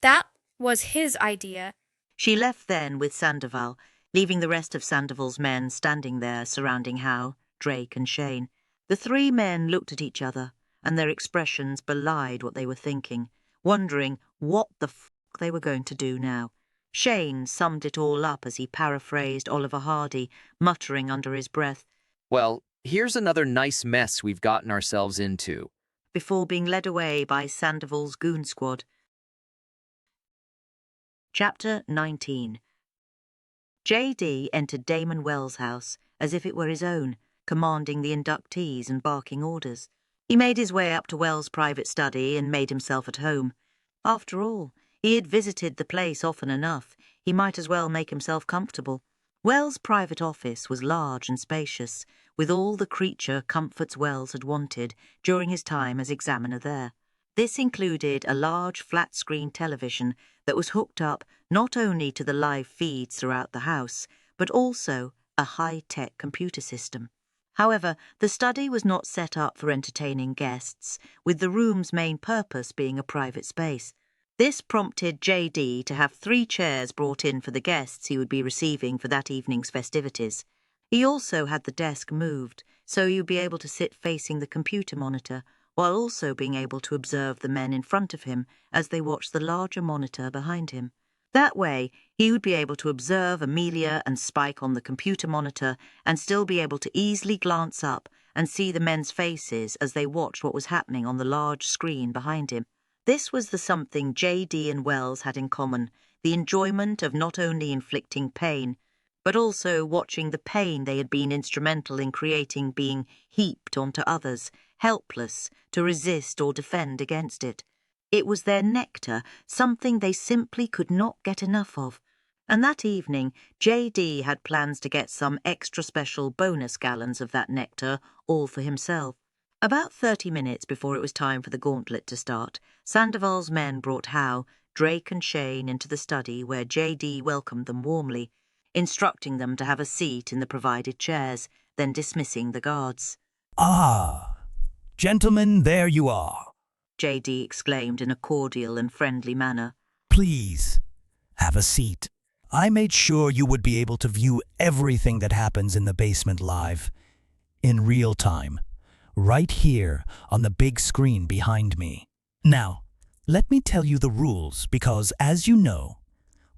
That was his idea. She left then with Sandoval, leaving the rest of Sandoval's men standing there surrounding Howe, Drake and Shane. The three men looked at each other, and their expressions belied what they were thinking, wondering what the they were going to do now. Shane summed it all up as he paraphrased Oliver Hardy, muttering under his breath, Well, here's another nice mess we've gotten ourselves into. Before being led away by Sandoval's goon squad. Chapter 19. J.D. entered Damon Wells' house as if it were his own, commanding the inductees and barking orders. He made his way up to Wells' private study and made himself at home. After all, he had visited the place often enough. He might as well make himself comfortable. Wells' private office was large and spacious, with all the creature comforts Wells had wanted during his time as examiner there. This included a large flat-screen television that was hooked up not only to the live feeds throughout the house, but also a high-tech computer system. However, the study was not set up for entertaining guests, with the room's main purpose being a private space. This prompted J.D. to have 3 chairs brought in for the guests he would be receiving for that evening's festivities. He also had the desk moved, so he would be able to sit facing the computer monitor, while also being able to observe the men in front of him as they watched the larger monitor behind him. That way, he would be able to observe Amelia and Spike on the computer monitor and still be able to easily glance up and see the men's faces as they watched what was happening on the large screen behind him. This was the something J.D. and Wells had in common, the enjoyment of not only inflicting pain, but also watching the pain they had been instrumental in creating being heaped onto others, helpless to resist or defend against it. It was their nectar, something they simply could not get enough of. And that evening, J.D. had plans to get some extra special bonus gallons of that nectar, all for himself. About 30 minutes before it was time for the gauntlet to start, Sandoval's men brought Howe, Drake and Shane into the study where J.D. welcomed them warmly, instructing them to have a seat in the provided chairs, then dismissing the guards. Ah, gentlemen, there you are. J.D. exclaimed in a cordial and friendly manner. Please, have a seat. I made sure you would be able to view everything that happens in the basement live, in real time, right here on the big screen behind me. Now, let me tell you the rules because, as you know,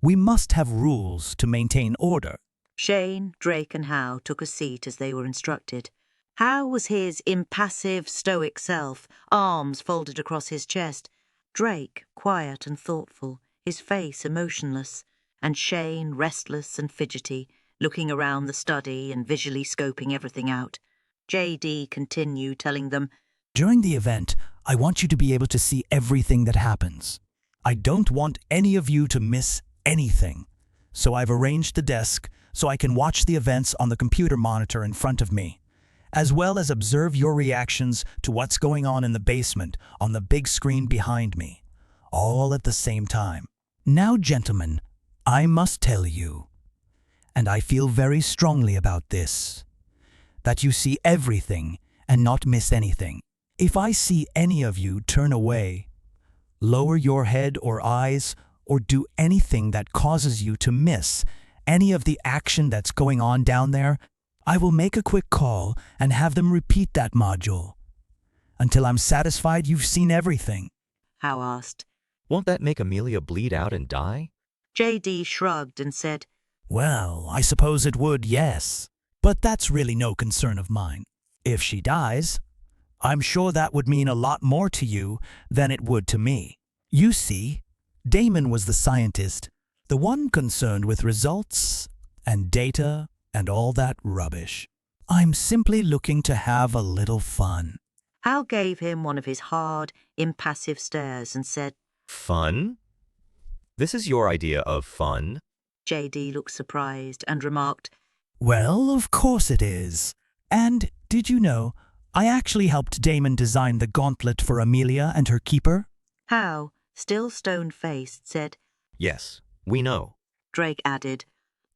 we must have rules to maintain order. Shane, Drake and Howe took a seat as they were instructed. Howe was his impassive, stoic self, arms folded across his chest. Drake, quiet and thoughtful, his face emotionless, and Shane, restless and fidgety, looking around the study and visually scoping everything out. J.D. continued, telling them, During the event, I want you to be able to see everything that happens. I don't want any of you to miss anything. So I've arranged the desk so I can watch the events on the computer monitor in front of me, as well as observe your reactions to what's going on in the basement on the big screen behind me, all at the same time. Now, gentlemen, I must tell you, and I feel very strongly about this, that you see everything and not miss anything. If I see any of you turn away, lower your head or eyes, or do anything that causes you to miss any of the action that's going on down there, I will make a quick call and have them repeat that module until I'm satisfied you've seen everything. Hal asked. Won't that make Amelia bleed out and die? J.D. shrugged and said, Well, I suppose it would, yes. But that's really no concern of mine. If she dies, I'm sure that would mean a lot more to you than it would to me. You see, Damon was the scientist, the one concerned with results and data and all that rubbish. I'm simply looking to have a little fun. Hal gave him one of his hard, impassive stares and said, Fun? This is your idea of fun? J.D. looked surprised and remarked, Well, of course it is. And did you know, I actually helped Damon design the gauntlet for Amelia and her keeper? Hal, still stone-faced, said, Yes, we know. Drake added,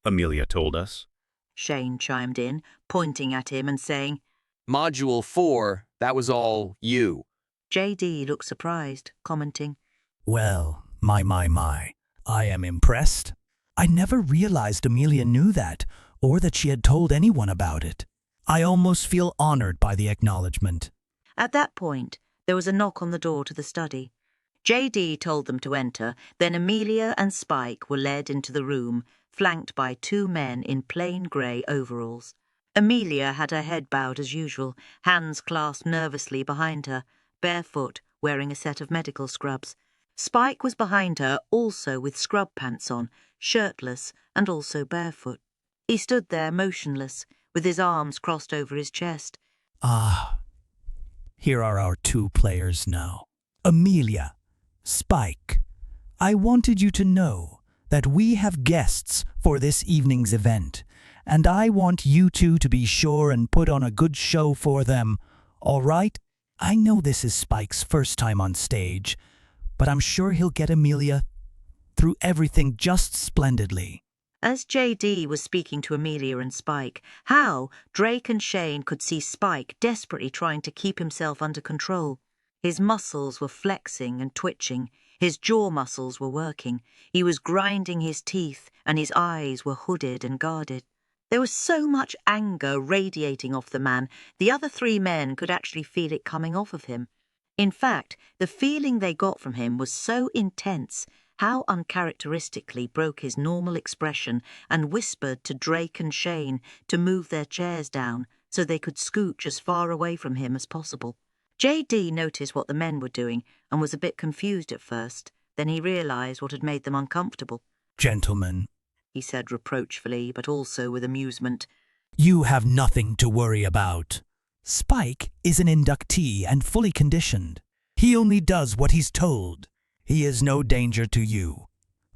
Amelia told us. Shane chimed in, pointing at him and saying, Module 4, that was all you. J.D. looked surprised, commenting, Well, my. I am impressed. I never realized Amelia knew that, or that she had told anyone about it. I almost feel honored by the acknowledgement. At that point, there was a knock on the door to the study. J.D. told them to enter, then Amelia and Spike were led into the room, flanked by two men in plain grey overalls. Amelia had her head bowed as usual, hands clasped nervously behind her, barefoot, wearing a set of medical scrubs. Spike was behind her, also with scrub pants on, shirtless and also barefoot. He stood there motionless, with his arms crossed over his chest. Ah, here are our two players now. Amelia, Spike, I wanted you to know that we have guests for this evening's event, and I want you two to be sure and put on a good show for them, all right? I know this is Spike's first time on stage, but I'm sure he'll get Amelia through everything just splendidly. As J.D. was speaking to Amelia and Spike, Hal, Drake and Shane could see Spike desperately trying to keep himself under control. His muscles were flexing and twitching. His jaw muscles were working. He was grinding his teeth, and his eyes were hooded and guarded. There was so much anger radiating off the man, the other three men could actually feel it coming off of him. In fact, the feeling they got from him was so intense, Hal uncharacteristically broke his normal expression and whispered to Drake and Shane to move their chairs down so they could scooch as far away from him as possible. J.D. noticed what the men were doing and was a bit confused at first. Then he realised what had made them uncomfortable. Gentlemen, he said reproachfully, but also with amusement, you have nothing to worry about. Spike is an inductee and fully conditioned. He only does what he's told. He is no danger to you.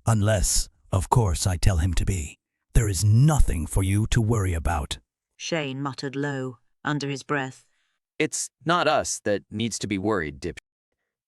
Unless, of course, I tell him to be. There is nothing for you to worry about. Shane muttered low, under his breath. It's not us that needs to be worried, dip.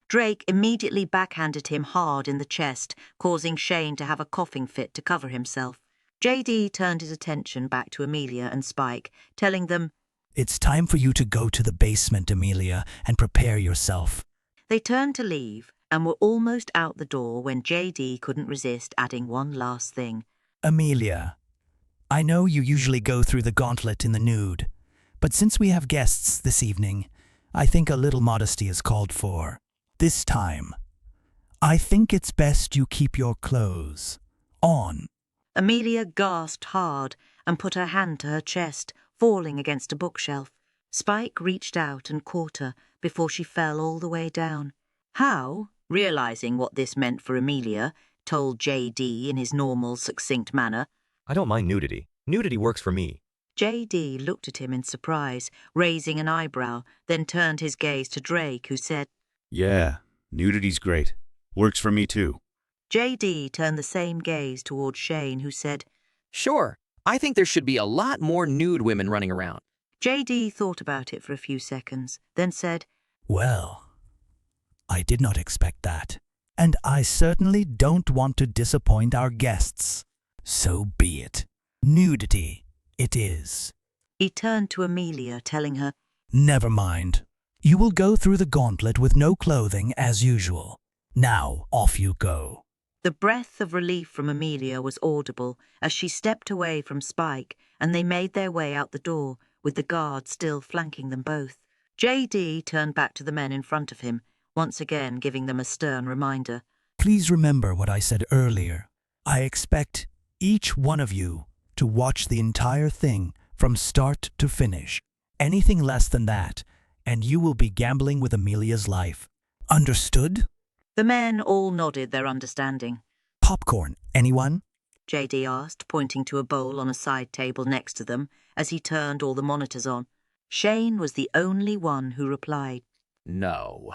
Drake immediately backhanded him hard in the chest, causing Shane to have a coughing fit to cover himself. J.D. turned his attention back to Amelia and Spike, telling them, It's time for you to go to the basement, Amelia, and prepare yourself. They turned to leave and were almost out the door when J.D. couldn't resist adding one last thing. Amelia, I know you usually go through the gauntlet in the nude, but since we have guests this evening, I think a little modesty is called for. This time, I think it's best you keep your clothes on. Amelia gasped hard and put her hand to her chest, falling against a bookshelf. Spike reached out and caught her before she fell all the way down. Hal, realising what this meant for Amelia, told J.D. in his normal, succinct manner, I don't mind nudity. Nudity works for me. J.D. looked at him in surprise, raising an eyebrow, then turned his gaze to Drake, who said, Yeah, nudity's great. Works for me too. J.D. turned the same gaze towards Shane, who said, Sure, I think there should be a lot more nude women running around. J.D. thought about it for a few seconds, then said, Well, I did not expect that, and I certainly don't want to disappoint our guests. So be it. Nudity, it is. He turned to Amelia, telling her, Never mind. You will go through the gauntlet with no clothing as usual. Now, off you go. The breath of relief from Amelia was audible as she stepped away from Spike and they made their way out the door, with the guard still flanking them both. J.D. turned back to the men in front of him, once again giving them a stern reminder. Please remember what I said earlier. I expect each one of you to watch the entire thing from start to finish. Anything less than that, and you will be gambling with Amelia's life. Understood? The men all nodded their understanding. Popcorn, anyone? J.D. asked, pointing to a bowl on a side table next to them as he turned all the monitors on. Shane was the only one who replied. No,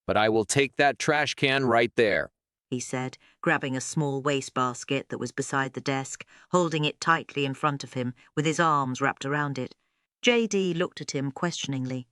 but I will take that trash can right there, he said, grabbing a small wastebasket that was beside the desk, holding it tightly in front of him with his arms wrapped around it. J.D. looked at him questioningly.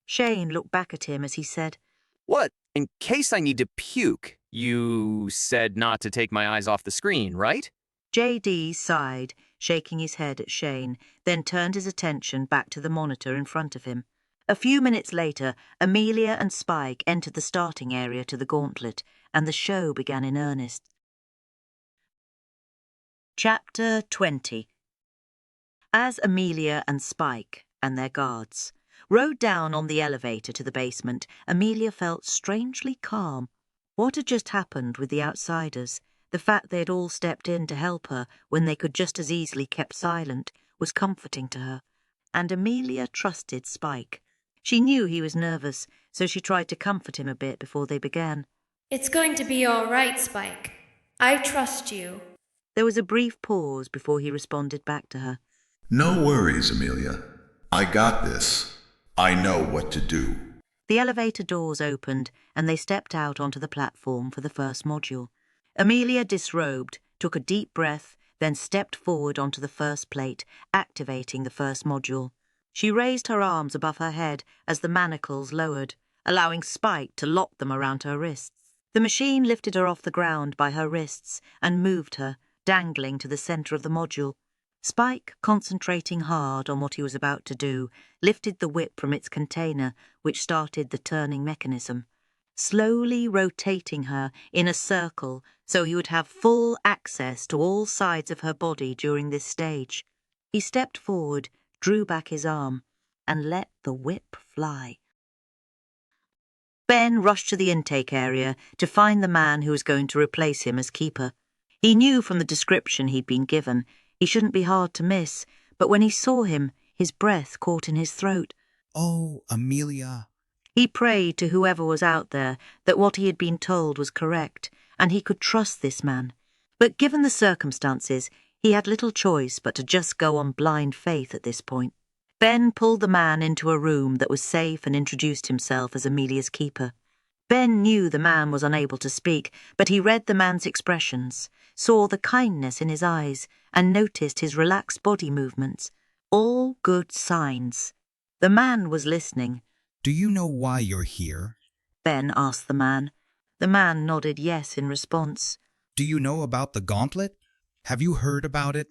Shane looked back at him as he said, What? In case I need to puke, you said not to take my eyes off the screen, right? J.D. sighed, shaking his head at Shane, then turned his attention back to the monitor in front of him. A few minutes later, Amelia and Spike entered the starting area to the gauntlet, and the show began in earnest. Chapter 20. As Amelia and Spike, and their guards, rode down on the elevator to the basement, Amelia felt strangely calm. What had just happened with the outsiders, the fact they had all stepped in to help her when they could just as easily kept silent, was comforting to her, and Amelia trusted Spike. She knew he was nervous, so she tried to comfort him a bit before they began. It's going to be all right, Spike. I trust you. There was a brief pause before he responded back to her. No worries, Amelia. I got this. I know what to do. The elevator doors opened, and they stepped out onto the platform for the first module. Amelia disrobed, took a deep breath, then stepped forward onto the first plate, activating the first module. She raised her arms above her head as the manacles lowered, allowing Spike to lock them around her wrists. The machine lifted her off the ground by her wrists and moved her, dangling to the centre of the module. Spike, concentrating hard on what he was about to do, lifted the whip from its container, which started the turning mechanism, slowly rotating her in a circle so he would have full access to all sides of her body during this stage. He stepped forward, drew back his arm, and let the whip fly. Ben rushed to the intake area to find the man who was going to replace him as keeper. He knew from the description he'd been given he shouldn't be hard to miss, but when he saw him, his breath caught in his throat. Oh, Amelia. He prayed to whoever was out there that what he had been told was correct, and he could trust this man. But given the circumstances, he had little choice but to just go on blind faith at this point. Ben pulled the man into a room that was safe and introduced himself as Amelia's keeper. Ben knew the man was unable to speak, but he read the man's expressions, saw the kindness in his eyes, and noticed his relaxed body movements. All good signs. The man was listening. Do you know why you're here? Ben asked the man. The man nodded yes in response. Do you know about the gauntlet? Have you heard about it?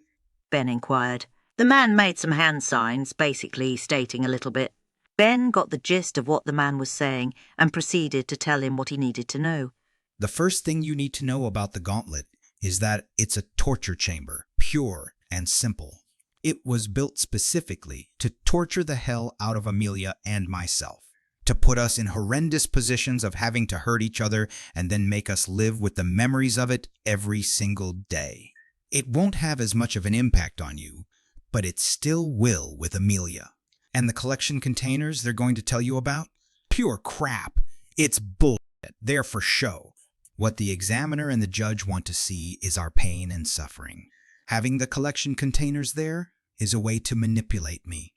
Ben inquired. The man made some hand signs, basically stating a little bit. Ben got the gist of what the man was saying and proceeded to tell him what he needed to know. The first thing you need to know about the gauntlet is that it's a torture chamber, pure and simple. It was built specifically to torture the hell out of Amelia and myself, to put us in horrendous positions of having to hurt each other and then make us live with the memories of it every single day. It won't have as much of an impact on you, but it still will with Amelia. And the collection containers they're going to tell you about? Pure crap. It's bullshit. They're for show. What the examiner and the judge want to see is our pain and suffering. Having the collection containers there is a way to manipulate me,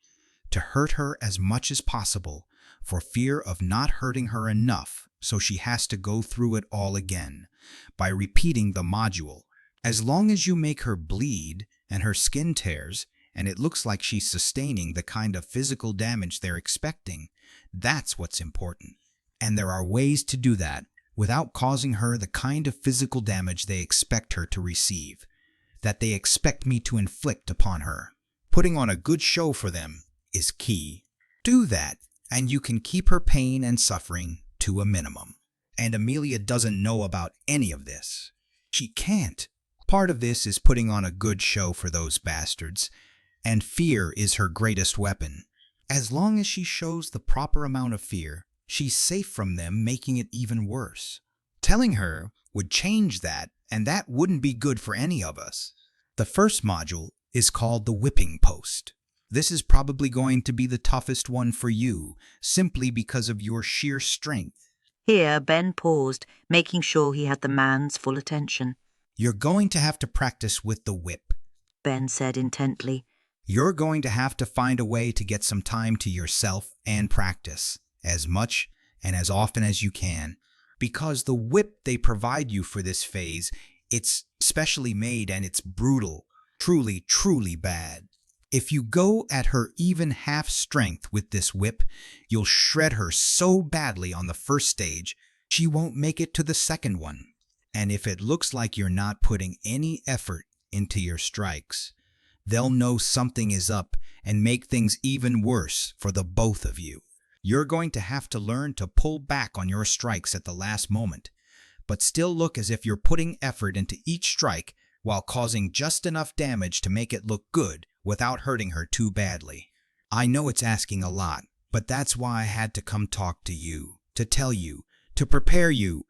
to hurt her as much as possible, for fear of not hurting her enough so she has to go through it all again, by repeating the module. As long as you make her bleed and her skin tears, and it looks like she's sustaining the kind of physical damage they're expecting, that's what's important. And there are ways to do that without causing her the kind of physical damage they expect her to receive, that they expect me to inflict upon her. Putting on a good show for them is key. Do that, and you can keep her pain and suffering to a minimum. And Amelia doesn't know about any of this. She can't. Part of this is putting on a good show for those bastards, and fear is her greatest weapon. As long as she shows the proper amount of fear, she's safe from them making it even worse. Telling her would change that, and that wouldn't be good for any of us. The first module is called the whipping post. This is probably going to be the toughest one for you, simply because of your sheer strength. Here, Ben paused, making sure he had the man's full attention. You're going to have to practice with the whip, Ben said intently. You're going to have to find a way to get some time to yourself and practice, as much and as often as you can, because the whip they provide you for this phase, it's specially made and it's brutal, truly, truly bad. If you go at her even half strength with this whip, you'll shred her so badly on the first stage, she won't make it to the second one. And if it looks like you're not putting any effort into your strikes, they'll know something is up and make things even worse for the both of you. You're going to have to learn to pull back on your strikes at the last moment, but still look as if you're putting effort into each strike while causing just enough damage to make it look good without hurting her too badly. I know it's asking a lot, but that's why I had to come talk to you, to tell you, to prepare you.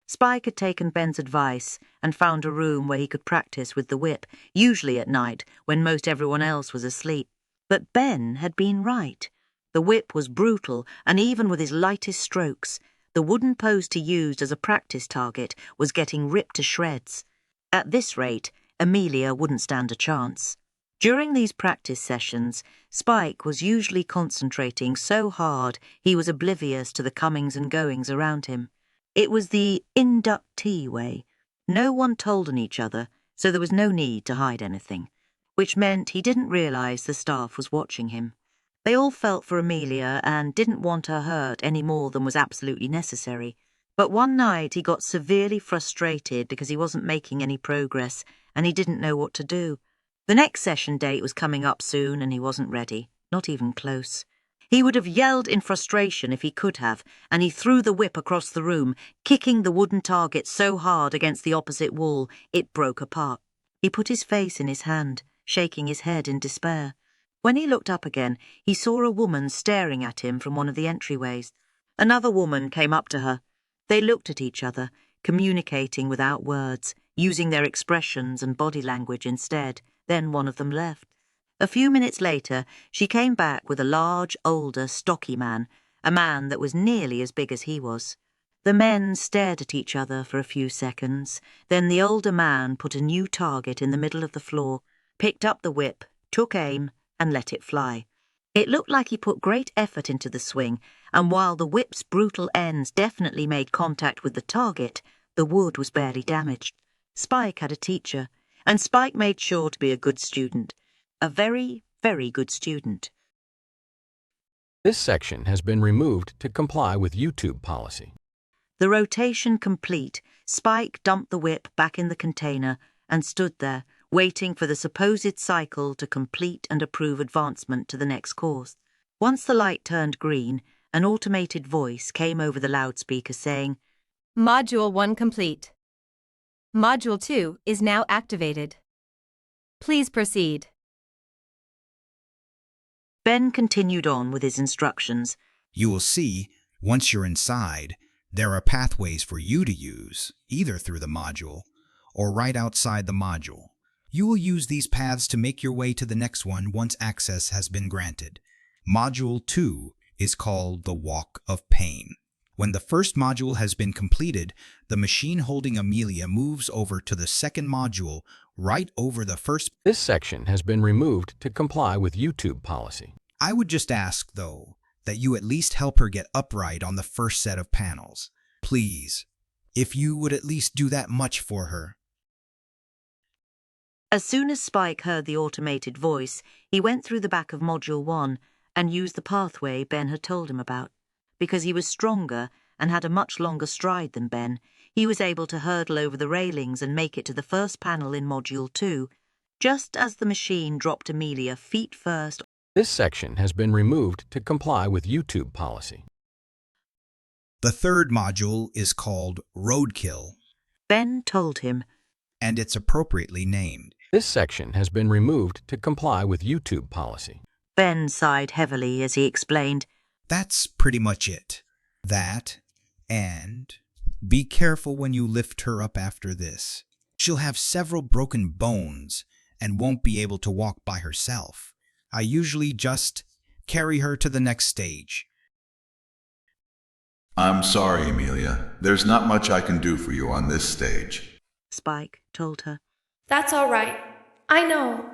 Spike had taken Ben's advice and found a room where he could practice with the whip, usually at night when most everyone else was asleep. But Ben had been right. The whip was brutal, and even with his lightest strokes, the wooden post he used as a practice target was getting ripped to shreds. At this rate, Amelia wouldn't stand a chance. During these practice sessions, Spike was usually concentrating so hard he was oblivious to the comings and goings around him. It was the inductee way. No one told on each other, so there was no need to hide anything, which meant he didn't realise the staff was watching him. They all felt for Amelia and didn't want her hurt any more than was absolutely necessary. But one night he got severely frustrated because he wasn't making any progress and he didn't know what to do. The next session date was coming up soon and he wasn't ready, not even close. He would have yelled in frustration if he could have, and he threw the whip across the room, kicking the wooden target so hard against the opposite wall it broke apart. He put his face in his hand, shaking his head in despair. When he looked up again, he saw a woman staring at him from one of the entryways. Another woman came up to her. They looked at each other, communicating without words, using their expressions and body language instead. Then one of them left. A few minutes later, she came back with a large, older, stocky man, a man that was nearly as big as he was. The men stared at each other for a few seconds. Then the older man put a new target in the middle of the floor, picked up the whip, took aim, and let it fly. It looked like he put great effort into the swing, and while the whip's brutal ends definitely made contact with the target, the wood was barely damaged. Spike had a teacher, and Spike made sure to be a good student. A very, very good student. This section has been removed to comply with YouTube policy. The rotation complete, Spike dumped the whip back in the container and stood there, waiting for the supposed cycle to complete and approve advancement to the next course. Once the light turned green, an automated voice came over the loudspeaker saying, Module 1 complete. Module 2 is now activated. Please proceed. Ben continued on with his instructions. You will see, once you're inside, there are pathways for you to use, either through the module or right outside the module. You will use these paths to make your way to the next one once access has been granted. Module 2 is called the Walk of Pain. When the first module has been completed, the machine holding Amelia moves over to the second module right over the first. This section has been removed to comply with YouTube policy. I would just ask, though, that you at least help her get upright on the first set of panels. Please, if you would at least do that much for her. As soon as Spike heard the automated voice, he went through the back of Module 1 and used the pathway Ben had told him about. Because he was stronger and had a much longer stride than Ben, he was able to hurdle over the railings and make it to the first panel in Module 2, just as the machine dropped Amelia feet first This section has been removed to comply with YouTube policy. The third module is called Roadkill, Ben told him, and it's appropriately named. This section has been removed to comply with YouTube policy. Ben sighed heavily as he explained, That's pretty much it. That, and be careful when you lift her up after this. She'll have several broken bones and won't be able to walk by herself. I usually just carry her to the next stage. I'm sorry, Amelia. There's not much I can do for you on this stage. Spike told her. That's all right. I know.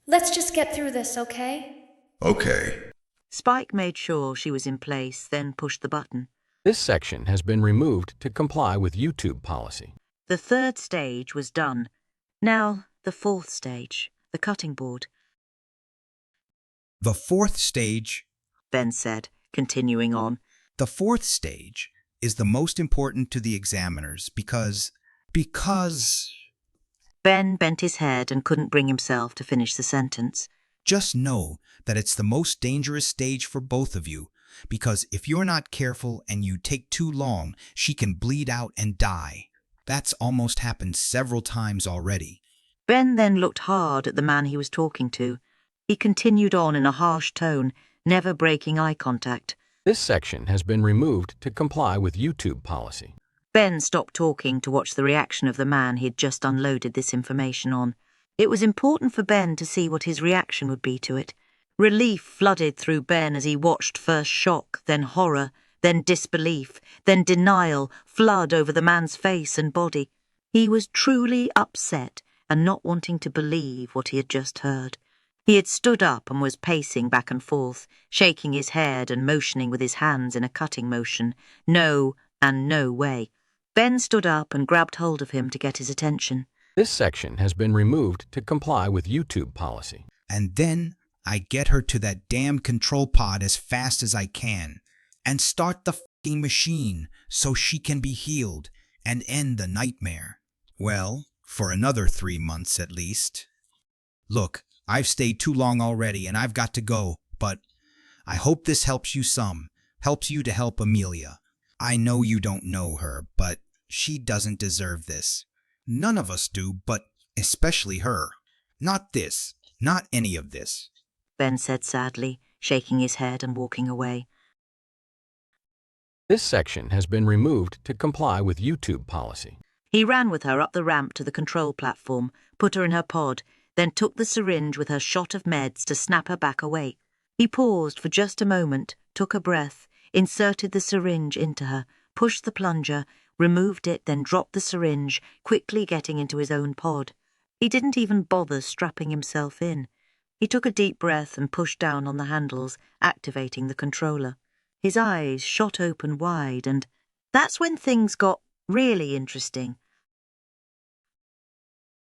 Let's just get through this, okay? Okay. Spike made sure she was in place, then pushed the button. This section has been removed to comply with YouTube policy. The third stage was done. Now, the fourth stage, the cutting board. The fourth stage, Ben said, continuing on. The fourth stage is the most important to the examiners because... Ben bent his head and couldn't bring himself to finish the sentence. Just know that it's the most dangerous stage for both of you, because if you're not careful and you take too long, she can bleed out and die. That's almost happened several times already. Ben then looked hard at the man he was talking to. He continued on in a harsh tone, never breaking eye contact. This section has been removed to comply with YouTube policy. Ben stopped talking to watch the reaction of the man he'd just unloaded this information on. It was important for Ben to see what his reaction would be to it. Relief flooded through Ben as he watched first shock, then horror, then disbelief, then denial flood over the man's face and body. He was truly upset and not wanting to believe what he had just heard. He had stood up and was pacing back and forth, shaking his head and motioning with his hands in a cutting motion. No and no way. Ben stood up and grabbed hold of him to get his attention. This section has been removed to comply with YouTube policy. And then I get her to that damn control pod as fast as I can and start the f***ing machine so she can be healed and end the nightmare. Well, for another 3 months at least. Look, I've stayed too long already and I've got to go, but I hope this helps you some, helps you to help Amelia. I know you don't know her, but she doesn't deserve this. None of us do, but especially her. Not this, not any of this. Ben said sadly, shaking his head and walking away. This section has been removed to comply with YouTube policy. He ran with her up the ramp to the control platform, put her in her pod, then took the syringe with her shot of meds to snap her back awake. He paused for just a moment, took a breath, inserted the syringe into her, pushed the plunger, removed it, then dropped the syringe, quickly getting into his own pod. He didn't even bother strapping himself in. He took a deep breath and pushed down on the handles, activating the controller. His eyes shot open wide, and that's when things got really interesting.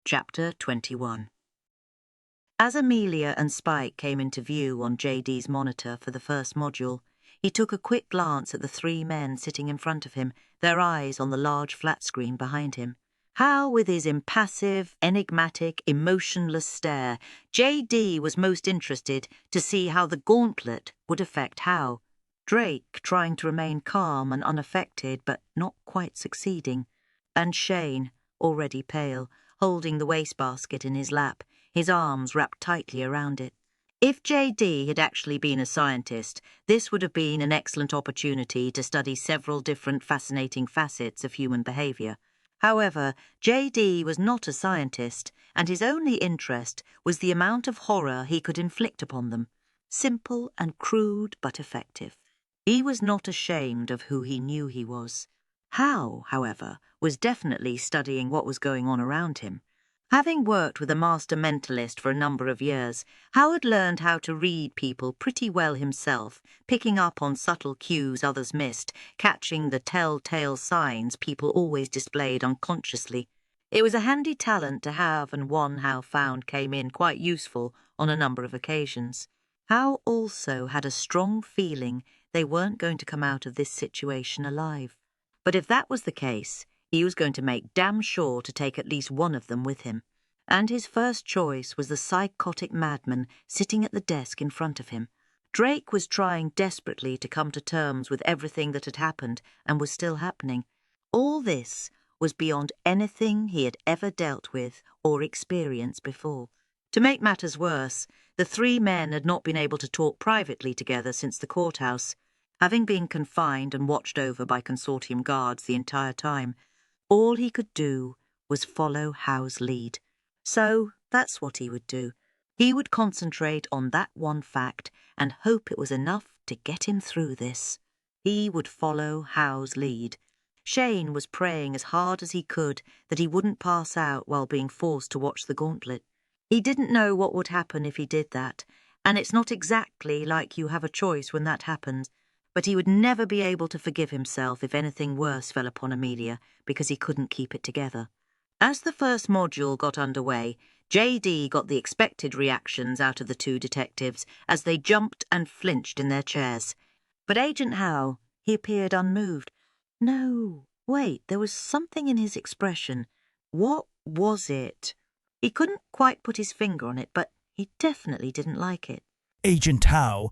Chapter 21. As Amelia and Spike came into view on JD's monitor for the first module, he took a quick glance at the 3 men sitting in front of him, their eyes on the large flat screen behind him. How, with his impassive, enigmatic, emotionless stare, JD was most interested to see how the gauntlet would affect Hal. Drake trying to remain calm and unaffected, but not quite succeeding. And Shane, already pale, holding the wastebasket in his lap, his arms wrapped tightly around it. If JD had actually been a scientist, this would have been an excellent opportunity to study several different fascinating facets of human behavior. However, JD was not a scientist, and his only interest was the amount of horror he could inflict upon them. Simple and crude, but effective. He was not ashamed of who he knew he was. Hal, however, was definitely studying what was going on around him. Having worked with a master mentalist for a number of years, Howard learned how to read people pretty well himself, picking up on subtle cues others missed, catching the telltale signs people always displayed unconsciously. It was a handy talent to have, and one Hal found came in quite useful on a number of occasions. Hal also had a strong feeling they weren't going to come out of this situation alive. But if that was the case, he was going to make damn sure to take at least one of them with him. and his first choice was the psychotic madman sitting at the desk in front of him. Drake was trying desperately to come to terms with everything that had happened and was still happening. All this was beyond anything he had ever dealt with or experienced before. To make matters worse, the three men had not been able to talk privately together since the courthouse. Having been confined and watched over by Consortium guards the entire time, all he could do was follow Howe's lead. So that's what he would do. He would concentrate on that one fact and hope it was enough to get him through this. He would follow Howe's lead. Shane was praying as hard as he could that he wouldn't pass out while being forced to watch the gauntlet. He didn't know what would happen if he did that, and it's not exactly like you have a choice when that happens, but he would never be able to forgive himself if anything worse fell upon Amelia because he couldn't keep it together. As the first module got underway, JD got the expected reactions out of the two detectives as they jumped and flinched in their chairs. But Agent Howe, he appeared unmoved. No, wait, there was something in his expression. What was it? He couldn't quite put his finger on it, but he definitely didn't like it. Agent Howe,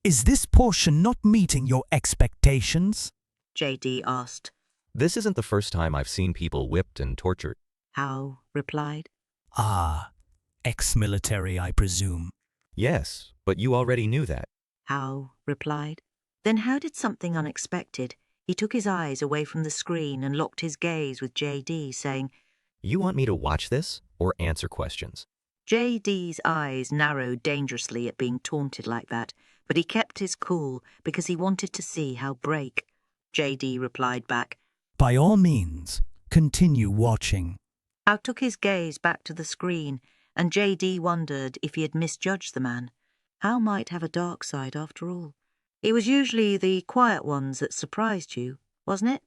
is this portion not meeting your expectations? JD asked. This isn't the first time I've seen people whipped and tortured. Howe replied. Ah, ex-military, I presume. Yes, but you already knew that. Howe replied. Then how did something unexpected? He took his eyes away from the screen and locked his gaze with JD, saying, You want me to watch this or answer questions? JD's eyes narrowed dangerously at being taunted like that, but he kept his cool because he wanted to see Howe break. JD replied back, By all means, continue watching. Howe took his gaze back to the screen, and JD wondered if he had misjudged the man. Howe might have a dark side after all. It was usually the quiet ones that surprised you, wasn't it?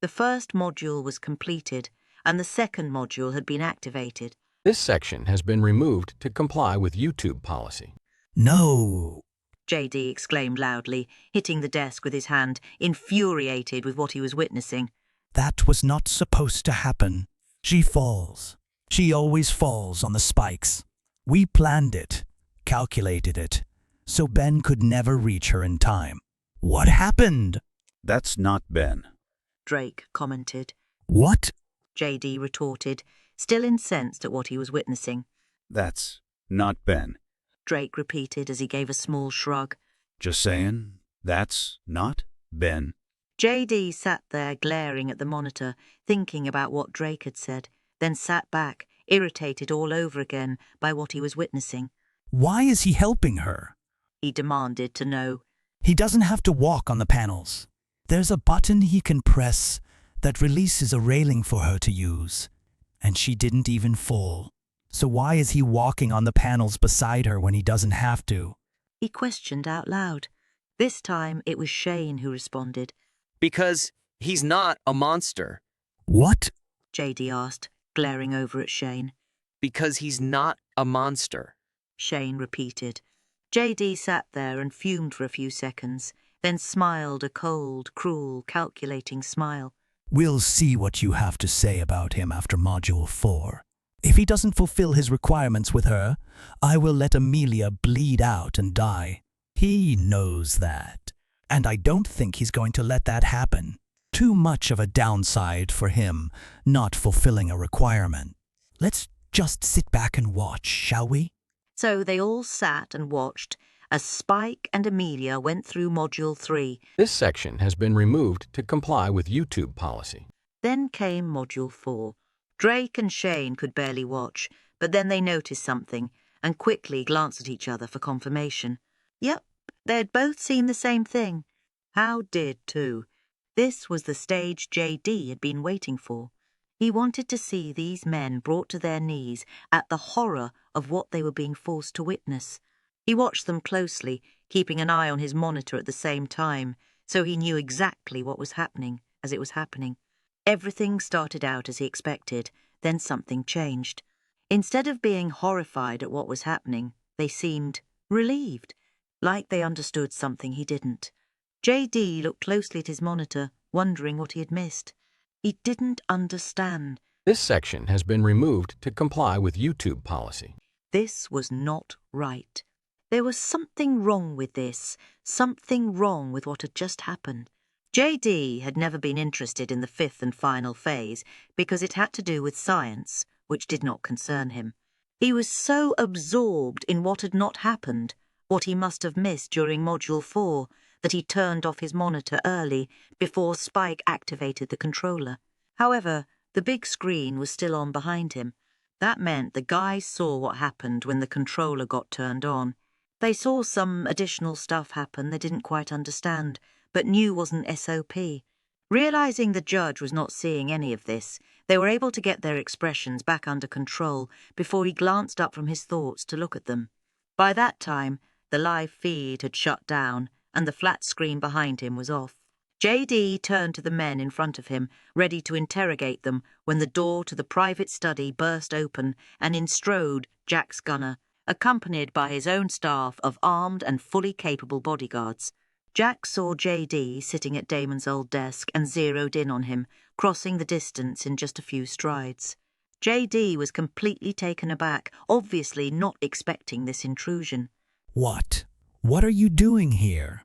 The first module was completed, and the second module had been activated. This section has been removed to comply with YouTube policy. No! JD exclaimed loudly, hitting the desk with his hand, infuriated with what he was witnessing. That was not supposed to happen. She falls. She always falls on the spikes. We planned it, calculated it, so Ben could never reach her in time. What happened? That's not Ben. Drake commented. What? JD retorted, still incensed at what he was witnessing. That's not Ben. Drake repeated as he gave a small shrug. Just saying, that's not Ben. JD sat there glaring at the monitor, thinking about what Drake had said, then sat back, irritated all over again by what he was witnessing. Why is he helping her? He demanded to know. He doesn't have to walk on the panels. There's a button he can press that releases a railing for her to use. And she didn't even fall. So why is he walking on the panels beside her when he doesn't have to? He questioned out loud. This time it was Shane who responded. Because he's not a monster. What? JD asked, glaring over at Shane. Because he's not a monster. Shane repeated. JD sat there and fumed for a few seconds, then smiled a cold, cruel, calculating smile. We'll see what you have to say about him after Module 4. If he doesn't fulfill his requirements with her, I will let Amelia bleed out and die. He knows that. And I don't think he's going to let that happen. Too much of a downside for him, not fulfilling a requirement. Let's just sit back and watch, shall we? So they all sat and watched as Spike and Amelia went through Module 3. This section has been removed to comply with YouTube policy. Then came Module 4. Drake and Shane could barely watch, but then they noticed something and quickly glanced at each other for confirmation. Yep, they'd both seen the same thing. Howe did too. This was the stage JD had been waiting for. He wanted to see these men brought to their knees at the horror of what they were being forced to witness. He watched them closely, keeping an eye on his monitor at the same time, so he knew exactly what was happening as it was happening. Everything started out as he expected, then something changed. Instead of being horrified at what was happening, they seemed relieved, like they understood something he didn't. JD looked closely at his monitor, wondering what he had missed. He didn't understand. This section has been removed to comply with YouTube policy. This was not right. There was something wrong with this, something wrong with what had just happened. J.D. had never been interested in the fifth and final phase because it had to do with science, which did not concern him. He was so absorbed in what had not happened, what he must have missed during Module 4, that he turned off his monitor early before Spike activated the controller. However, the big screen was still on behind him. That meant the guys saw what happened when the controller got turned on. They saw some additional stuff happen they didn't quite understand, but knew wasn't SOP. Realizing the judge was not seeing any of this, they were able to get their expressions back under control before he glanced up from his thoughts to look at them. By that time, the live feed had shut down and the flat screen behind him was off. J.D. turned to the men in front of him, ready to interrogate them, when the door to the private study burst open and in strode Jack's gunner, accompanied by his own staff of armed and fully capable bodyguards. Jack saw J.D. sitting at Damon's old desk and zeroed in on him, crossing the distance in just a few strides. J.D. was completely taken aback, obviously not expecting this intrusion. What? What are you doing here?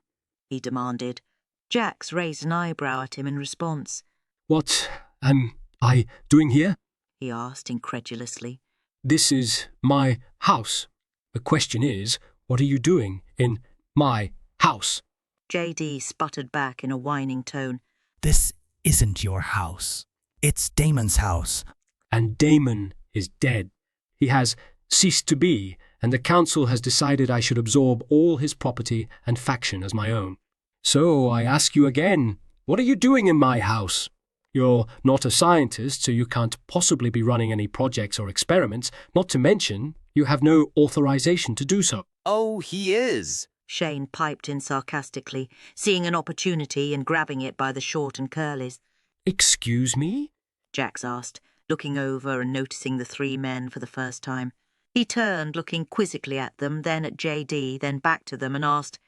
He demanded. Jax raised an eyebrow at him in response. What am I doing here? He asked incredulously. This is my house. The question is, what are you doing in my house? J.D. sputtered back in a whining tone. This isn't your house. It's Damon's house. And Damon is dead. He has ceased to be, and the council has decided I should absorb all his property and faction as my own. So I ask you again, what are you doing in my house? You're not a scientist, so you can't possibly be running any projects or experiments, not to mention you have no authorization to do so. Oh, he is. Shane piped in sarcastically, seeing an opportunity and grabbing it by the short and curlies. Excuse me? Jax asked, looking over and noticing the three men for the first time. He turned, looking quizzically at them, then at J.D., then back to them and asked,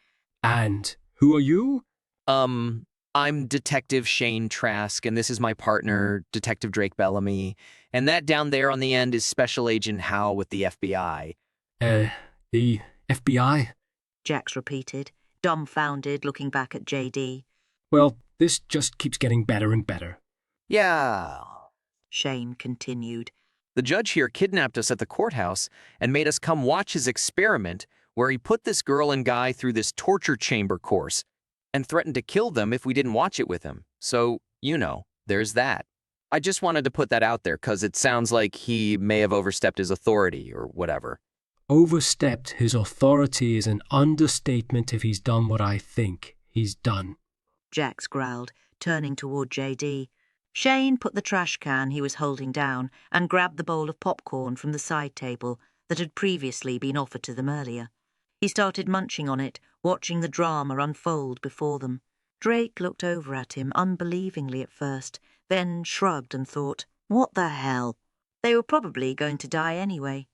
And who are you? I'm Detective Shane Trask, and this is my partner, Detective Drake Bellamy. And that down there on the end is Special Agent Howe with the FBI. The FBI? Jax repeated, dumbfounded, looking back at J.D. Well, this just keeps getting better and better. Yeah, Shane continued. The judge here kidnapped us at the courthouse and made us come watch his experiment where he put this girl and guy through this torture chamber course and threatened to kill them if we didn't watch it with him. So, you know, there's that. I just wanted to put that out there because it sounds like he may have overstepped his authority or whatever. Overstepped his authority is an understatement if he's done what I think he's done. Jax growled, turning toward J.D. Shane put the trash can he was holding down and grabbed the bowl of popcorn from the side table that had previously been offered to them earlier. He started munching on it, watching the drama unfold before them. Drake looked over at him unbelievingly at first, then shrugged and thought, what the hell? They were probably going to die anyway.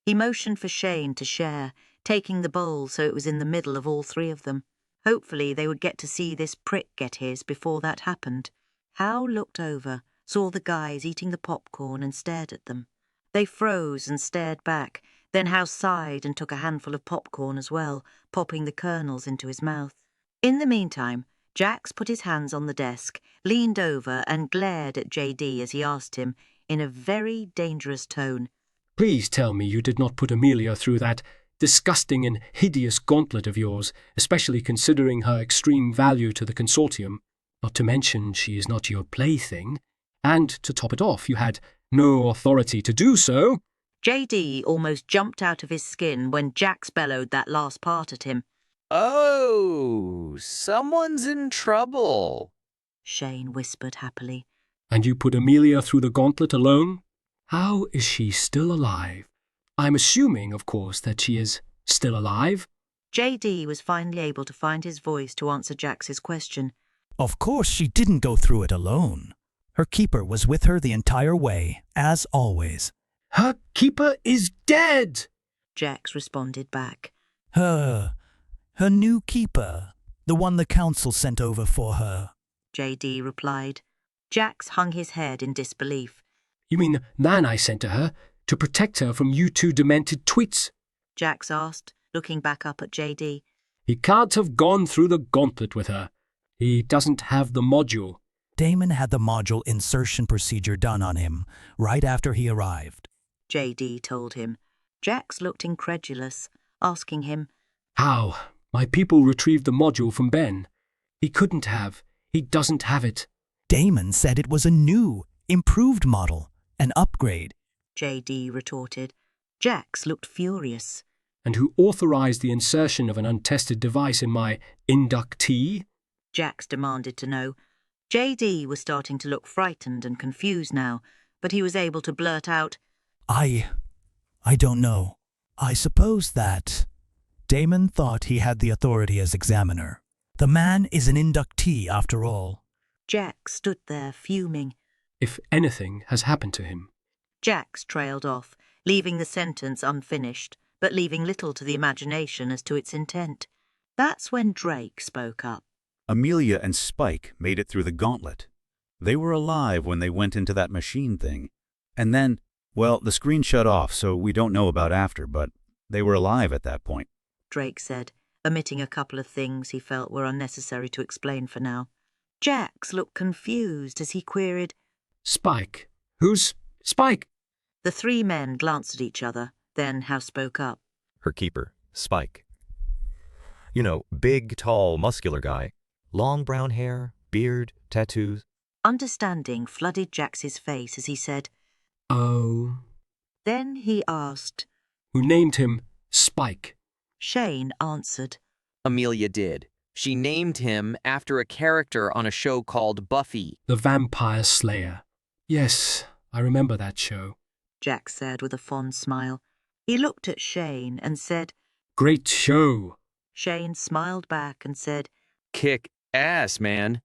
He motioned for Shane to share, taking the bowl so it was in the middle of all three of them. Hopefully they would get to see this prick get his before that happened. Howe looked over, saw the guys eating the popcorn and stared at them. They froze and stared back, then Howe sighed and took a handful of popcorn as well, popping the kernels into his mouth. In the meantime, Jax put his hands on the desk, leaned over and glared at J.D. as he asked him, in a very dangerous tone, Please tell me you did not put Amelia through that disgusting and hideous gauntlet of yours, especially considering her extreme value to the Consortium. Not to mention she is not your plaything. And to top it off, you had no authority to do so. J.D. almost jumped out of his skin when Jax bellowed that last part at him. Oh, someone's in trouble, Shane whispered happily. And you put Amelia through the gauntlet alone? How is she still alive? I'm assuming, of course, that she is still alive. J.D. was finally able to find his voice to answer Jax's question. Of course she didn't go through it alone. Her keeper was with her the entire way, as always. Her keeper is dead, Jax responded back. Her new keeper, the one the council sent over for her, J.D. replied. Jax hung his head in disbelief. You mean the man I sent to her to protect her from you two demented twits? Jax asked, looking back up at JD. He can't have gone through the gauntlet with her. He doesn't have the module. Damon had the module insertion procedure done on him right after he arrived. JD told him. Jax looked incredulous, asking him, How? My people retrieved the module from Ben. He couldn't have. He doesn't have it. Damon said it was a new, improved model, an upgrade. JD retorted. Jax looked furious. And who authorized the insertion of an untested device in my inductee? Jax demanded to know. JD was starting to look frightened and confused now, but he was able to blurt out, I don't know. I suppose that Damon thought he had the authority as examiner. The man is an inductee, after all. Jax stood there, fuming. If anything has happened to him. Jax trailed off, leaving the sentence unfinished, but leaving little to the imagination as to its intent. That's when Drake spoke up. Amelia and Spike made it through the gauntlet. They were alive when they went into that machine thing. And then, well, the screen shut off, so we don't know about after, but they were alive at that point. Drake said, omitting a couple of things he felt were unnecessary to explain for now. Jax looked confused as he queried, Spike? Who's Spike? The three men glanced at each other, then House spoke up. Her keeper, Spike. You know, big, tall, muscular guy. Long brown hair, beard, tattoos. Understanding flooded Jax's face as he said, Oh. Then he asked, Who named him Spike? Shane answered. Amelia did. She named him after a character on a show called Buffy. The Vampire Slayer. Yes, I remember that show. Jax said with a fond smile. He looked at Shane and said, Great show. Shane smiled back and said, Kick ass, man.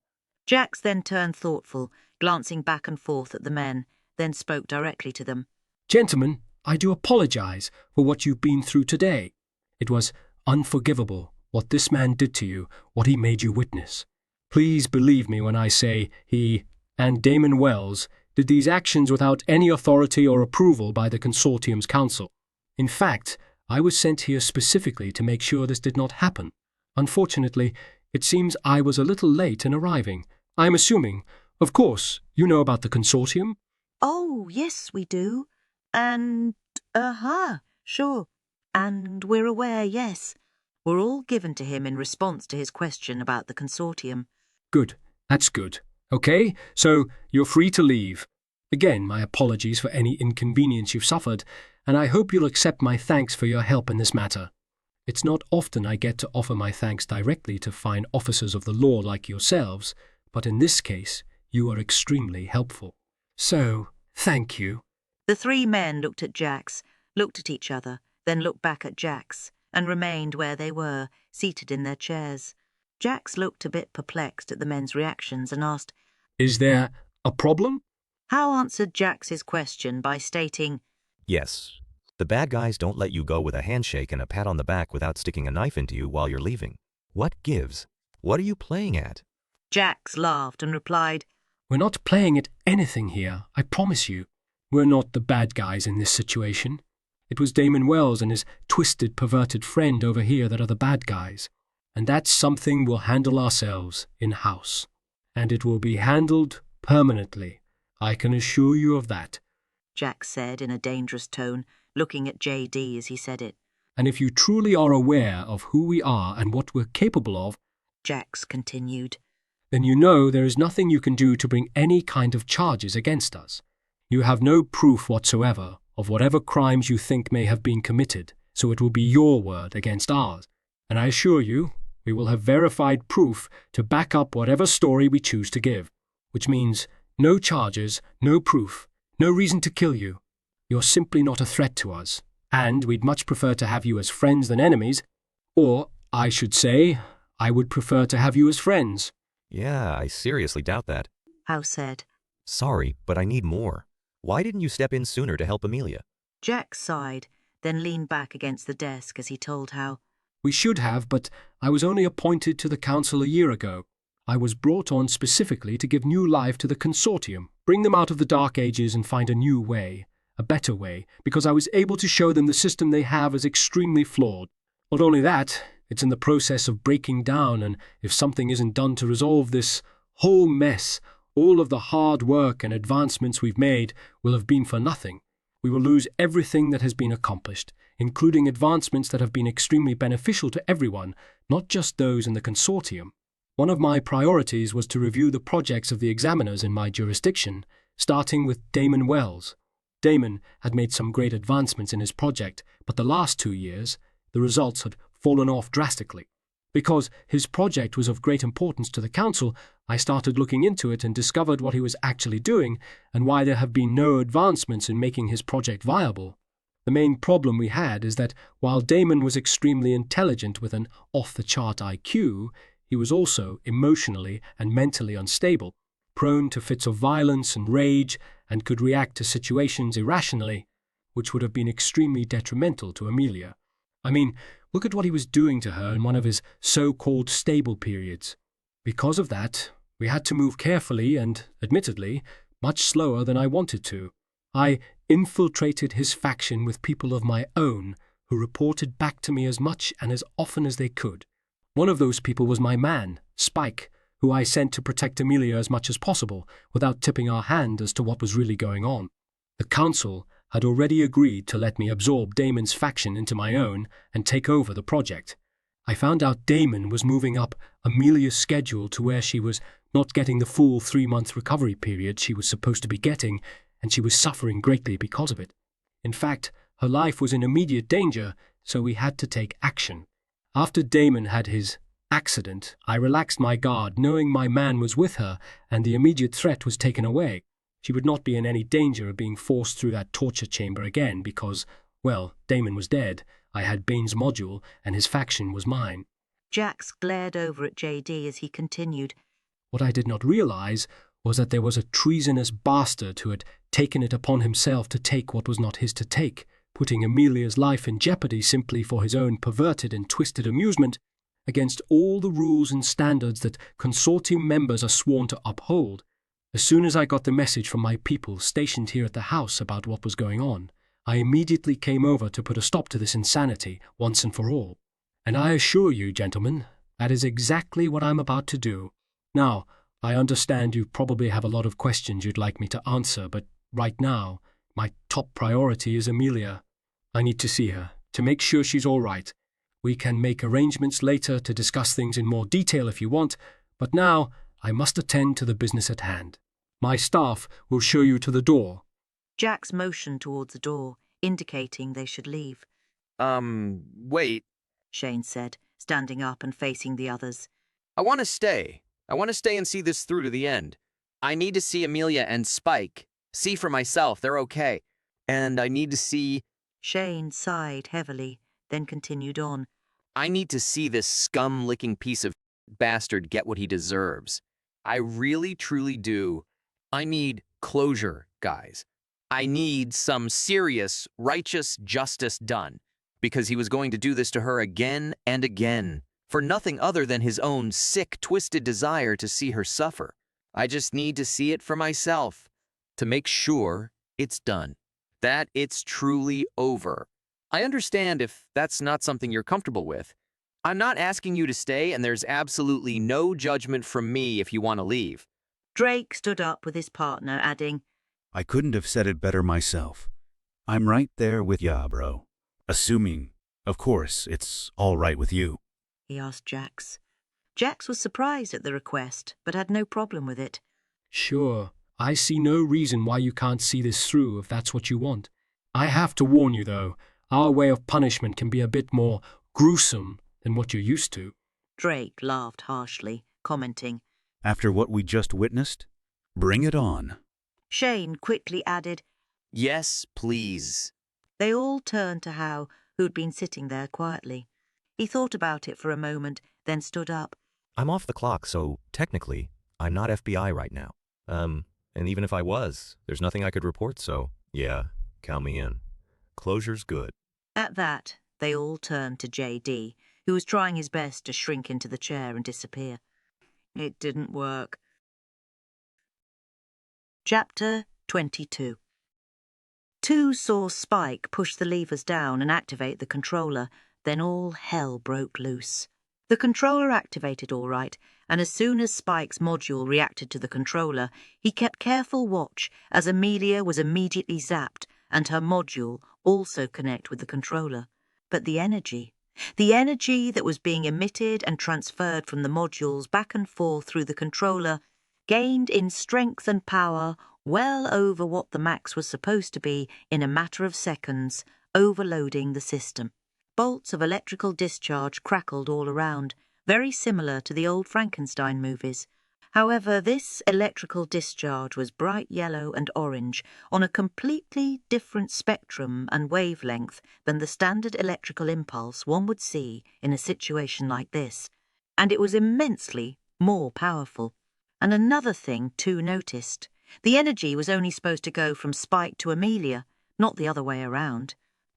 Jax then turned thoughtful, glancing back and forth at the men, then spoke directly to them. Gentlemen, I do apologize for what you've been through today. It was unforgivable what this man did to you, what he made you witness. Please believe me when I say he, and Damon Wells, did these actions without any authority or approval by the Consortium's council. In fact, I was sent here specifically to make sure this did not happen. Unfortunately, it seems I was a little late in arriving. I'm assuming, of course, you know about the Consortium? Oh, yes, we do. And, sure. And we're aware, yes. Were all given to him in response to his question about the Consortium. Good. That's good. Okay, so you're free to leave. Again, my apologies for any inconvenience you've suffered, and I hope you'll accept my thanks for your help in this matter. It's not often I get to offer my thanks directly to fine officers of the law like yourselves, but in this case, you are extremely helpful. So, thank you. The three men looked at Jax, looked at each other, then looked back at Jax, and remained where they were, seated in their chairs. Jax looked a bit perplexed at the men's reactions and asked, Is there a problem? Howe answered Jax's question by stating, Yes. The bad guys don't let you go with a handshake and a pat on the back without sticking a knife into you while you're leaving. What gives? What are you playing at? Jax laughed and replied, We're not playing at anything here, I promise you. We're not the bad guys in this situation. It was Damon Wells and his twisted, perverted friend over here that are the bad guys. And that's something we'll handle ourselves in-house. And it will be handled permanently. I can assure you of that. Jax said in a dangerous tone, looking at JD as he said it. And if you truly are aware of who we are and what we're capable of, Jax continued, then you know there is nothing you can do to bring any kind of charges against us. You have no proof whatsoever of whatever crimes you think may have been committed, so it will be your word against ours. And I assure you, we will have verified proof to back up whatever story we choose to give, which means no charges, no proof, no reason to kill you. You're simply not a threat to us, and we'd much prefer to have you as friends than enemies, or, I should say, I would prefer to have you as friends. Yeah, I seriously doubt that. Howe said. Sorry, but I need more. Why didn't you step in sooner to help Amelia? Jax sighed, then leaned back against the desk as he told Howe. We should have, but I was only appointed to the council a year ago. I was brought on specifically to give new life to the Consortium, bring them out of the dark ages and find a new way, a better way, because I was able to show them the system they have is extremely flawed. Not only that, it's in the process of breaking down, and if something isn't done to resolve this whole mess, all of the hard work and advancements we've made will have been for nothing. We will lose everything that has been accomplished, including advancements that have been extremely beneficial to everyone, not just those in the Consortium. One of my priorities was to review the projects of the examiners in my jurisdiction, starting with Damon Wells. Damon had made some great advancements in his project, but the last 2 years, the results had fallen off drastically. Because his project was of great importance to the Council, I started looking into it and discovered what he was actually doing and why there have been no advancements in making his project viable. The main problem we had is that while Damon was extremely intelligent with an off-the-chart IQ, he was also emotionally and mentally unstable, prone to fits of violence and rage, and could react to situations irrationally, which would have been extremely detrimental to Amelia. I mean, look at what he was doing to her in one of his so-called stable periods. Because of that, we had to move carefully and, admittedly, much slower than I wanted to. I infiltrated his faction with people of my own who reported back to me as much and as often as they could. One of those people was my man, Spike, who I sent to protect Amelia as much as possible without tipping our hand as to what was really going on. The Council had already agreed to let me absorb Damon's faction into my own and take over the project. I found out Damon was moving up Amelia's schedule to where she was not getting the full 3-month recovery period she was supposed to be getting, and she was suffering greatly because of it. In fact, her life was in immediate danger, so we had to take action. After Damon had his accident, I relaxed my guard, knowing my man was with her and the immediate threat was taken away. She would not be in any danger of being forced through that torture chamber again because, well, Damon was dead, I had Bane's module, and his faction was mine. Jax glared over at JD as he continued. What I did not realize was that there was a treasonous bastard who had taken it upon himself to take what was not his to take, putting Amelia's life in jeopardy simply for his own perverted and twisted amusement, against all the rules and standards that Consortium members are sworn to uphold. As soon as I got the message from my people stationed here at the house about what was going on, I immediately came over to put a stop to this insanity once and for all. And I assure you, gentlemen, that is exactly what I'm about to do. Now, I understand you probably have a lot of questions you'd like me to answer, but right now, my top priority is Amelia. I need to see her, to make sure she's all right. We can make arrangements later to discuss things in more detail if you want, but now I must attend to the business at hand. My staff will show you to the door. Jax motioned towards the door, indicating they should leave. Wait. Shane said, standing up and facing the others. I want to stay. I want to stay and see this through to the end. I need to see Amelia and Spike. See for myself they're okay. And I need to see... Shane sighed heavily, then continued on. I need to see this scum-licking piece of bastard get what he deserves. I really, truly do. I need closure, guys. I need some serious, righteous justice done, because he was going to do this to her again and again, for nothing other than his own sick, twisted desire to see her suffer. I just need to see it for myself, to make sure it's done, that it's truly over. I understand if that's not something you're comfortable with. I'm not asking you to stay, and there's absolutely no judgment from me if you want to leave. Drake stood up with his partner, adding, I couldn't have said it better myself. I'm right there with ya, bro. Assuming, of course, it's all right with you. He asked Jax. Jax was surprised at the request, but had no problem with it. Sure, I see no reason why you can't see this through if that's what you want. I have to warn you, though, our way of punishment can be a bit more gruesome than what you're used to. Drake laughed harshly, commenting, After what we just witnessed, bring it on. Shane quickly added, Yes, please. They all turned to Howe, who'd been sitting there quietly. He thought about it for a moment, then stood up. I'm off the clock, so technically, I'm not FBI right now. And even if I was, there's nothing I could report, so yeah, count me in. Closure's good. At that, they all turned to JD, who was trying his best to shrink into the chair and disappear. It didn't work. Chapter 22. 2 saw Spike push the levers down and activate the controller, then all hell broke loose. The controller activated all right, and as soon as Spike's module reacted to the controller, he kept careful watch as Amelia was immediately zapped and her module also connect with the controller. But the energy that was being emitted and transferred from the modules back and forth through the controller gained in strength and power well over what the max was supposed to be in a matter of seconds, overloading the system. Bolts of electrical discharge crackled all around, very similar to the old Frankenstein movies. However, this electrical discharge was bright yellow and orange on a completely different spectrum and wavelength than the standard electrical impulse one would see in a situation like this, and it was immensely more powerful. And another thing too noticed. The energy was only supposed to go from Spike to Amelia, not the other way around.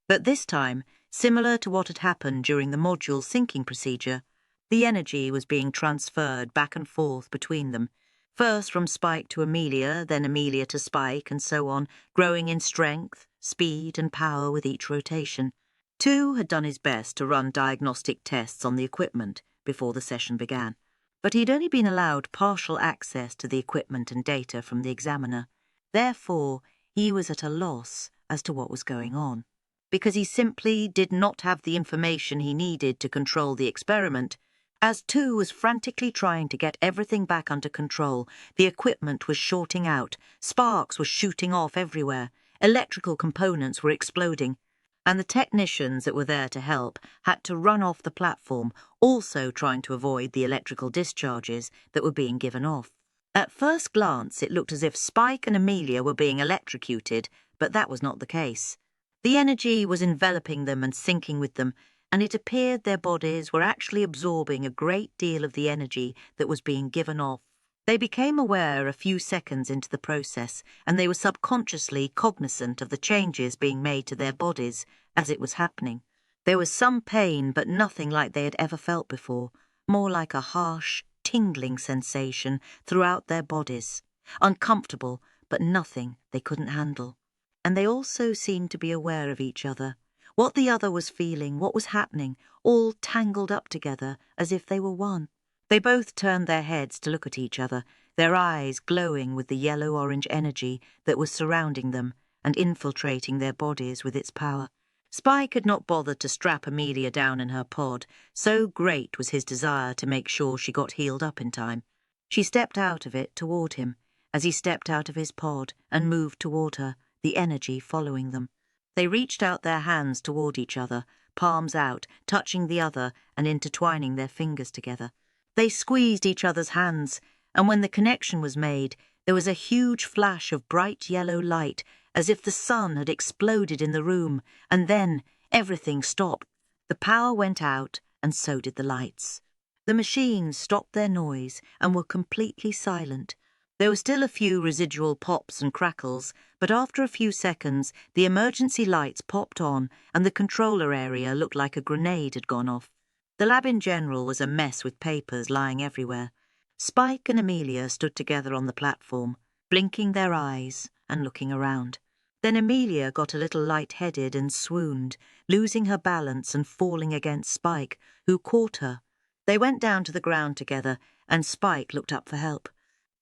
But this time, similar to what had happened during the module syncing procedure, the energy was being transferred back and forth between them, first from Spike to Amelia, then Amelia to Spike, and so on, growing in strength, speed, and power with each rotation. 2 had done his best to run diagnostic tests on the equipment before the session began, but he'd only been allowed partial access to the equipment and data from the examiner. Therefore, he was at a loss as to what was going on. Because he simply did not have the information he needed to control the experiment, as 2 was frantically trying to get everything back under control, the equipment was shorting out, sparks were shooting off everywhere, electrical components were exploding, and the technicians that were there to help had to run off the platform, also trying to avoid the electrical discharges that were being given off. At first glance, it looked as if Spike and Amelia were being electrocuted, but that was not the case. The energy was enveloping them and syncing with them, and it appeared their bodies were actually absorbing a great deal of the energy that was being given off. They became aware a few seconds into the process, and they were subconsciously cognizant of the changes being made to their bodies as it was happening. There was some pain, but nothing like they had ever felt before, more like a harsh, tingling sensation throughout their bodies. Uncomfortable, but nothing they couldn't handle. And they also seemed to be aware of each other. What the other was feeling, what was happening, all tangled up together as if they were one. They both turned their heads to look at each other, their eyes glowing with the yellow-orange energy that was surrounding them and infiltrating their bodies with its power. Spike had not bothered to strap Amelia down in her pod, so great was his desire to make sure she got healed up in time. She stepped out of it toward him, as he stepped out of his pod and moved toward her, the energy following them. They reached out their hands toward each other, palms out, touching the other and intertwining their fingers together. They squeezed each other's hands, and when the connection was made, there was a huge flash of bright yellow light, as if the sun had exploded in the room, and then everything stopped. The power went out, and so did the lights. The machines stopped their noise and were completely silent. There were still a few residual pops and crackles, but after a few seconds, the emergency lights popped on and the controller area looked like a grenade had gone off. The lab in general was a mess with papers lying everywhere. Spike and Amelia stood together on the platform, blinking their eyes and looking around. Then Amelia got a little light-headed and swooned, losing her balance and falling against Spike, who caught her. They went down to the ground together, and Spike looked up for help.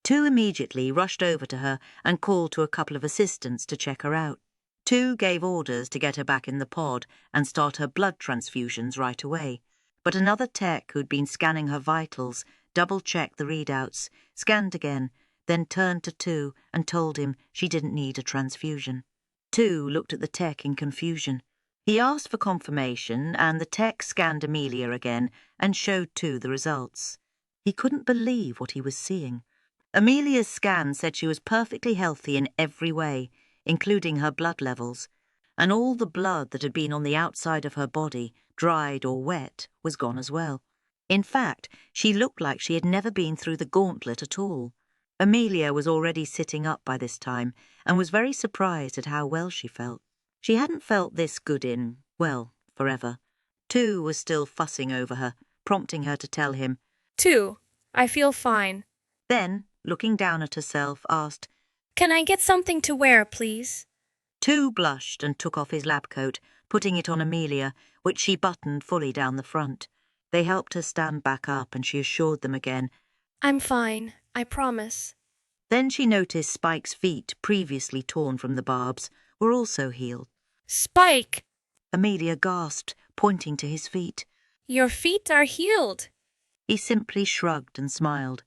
2 immediately rushed over to her and called to a couple of assistants to check her out. 2 gave orders to get her back in the pod and start her blood transfusions right away. But another tech who'd been scanning her vitals double-checked the readouts, scanned again, then turned to 2 and told him she didn't need a transfusion. 2 looked at the tech in confusion. He asked for confirmation, and the tech scanned Amelia again and showed 2 the results. He couldn't believe what he was seeing. Amelia's scan said she was perfectly healthy in every way, including her blood levels, and all the blood that had been on the outside of her body, dried or wet, was gone as well. In fact, she looked like she had never been through the gauntlet at all. Amelia was already sitting up by this time and was very surprised at how well she felt. She hadn't felt this good in, well, forever. 2 was still fussing over her, prompting her to tell him, 2, I feel fine. Then, looking down at herself, asked, Can I get something to wear, please? Two blushed and took off his lab coat, putting it on Amelia, which she buttoned fully down the front. They helped her stand back up and she assured them again, I'm fine, I promise. Then she noticed Spike's feet, previously torn from the barbs, were also healed. Spike! Amelia gasped, pointing to his feet. Your feet are healed. He simply shrugged and smiled.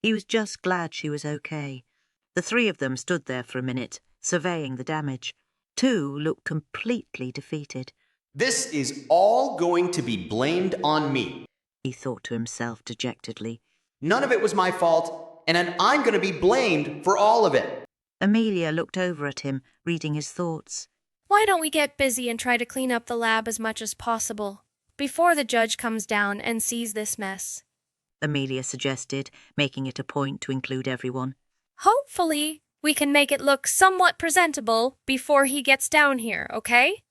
He was just glad she was okay. The three of them stood there for a minute, surveying the damage. Two looked completely defeated. This is all going to be blamed on me, he thought to himself dejectedly. None of it was my fault, and I'm going to be blamed for all of it. Amelia looked over at him, reading his thoughts. Why don't we get busy and try to clean up the lab as much as possible, before the judge comes down and sees this mess? Amelia suggested, making it a point to include everyone. Hopefully, we can make it look somewhat presentable before he gets down here, okay?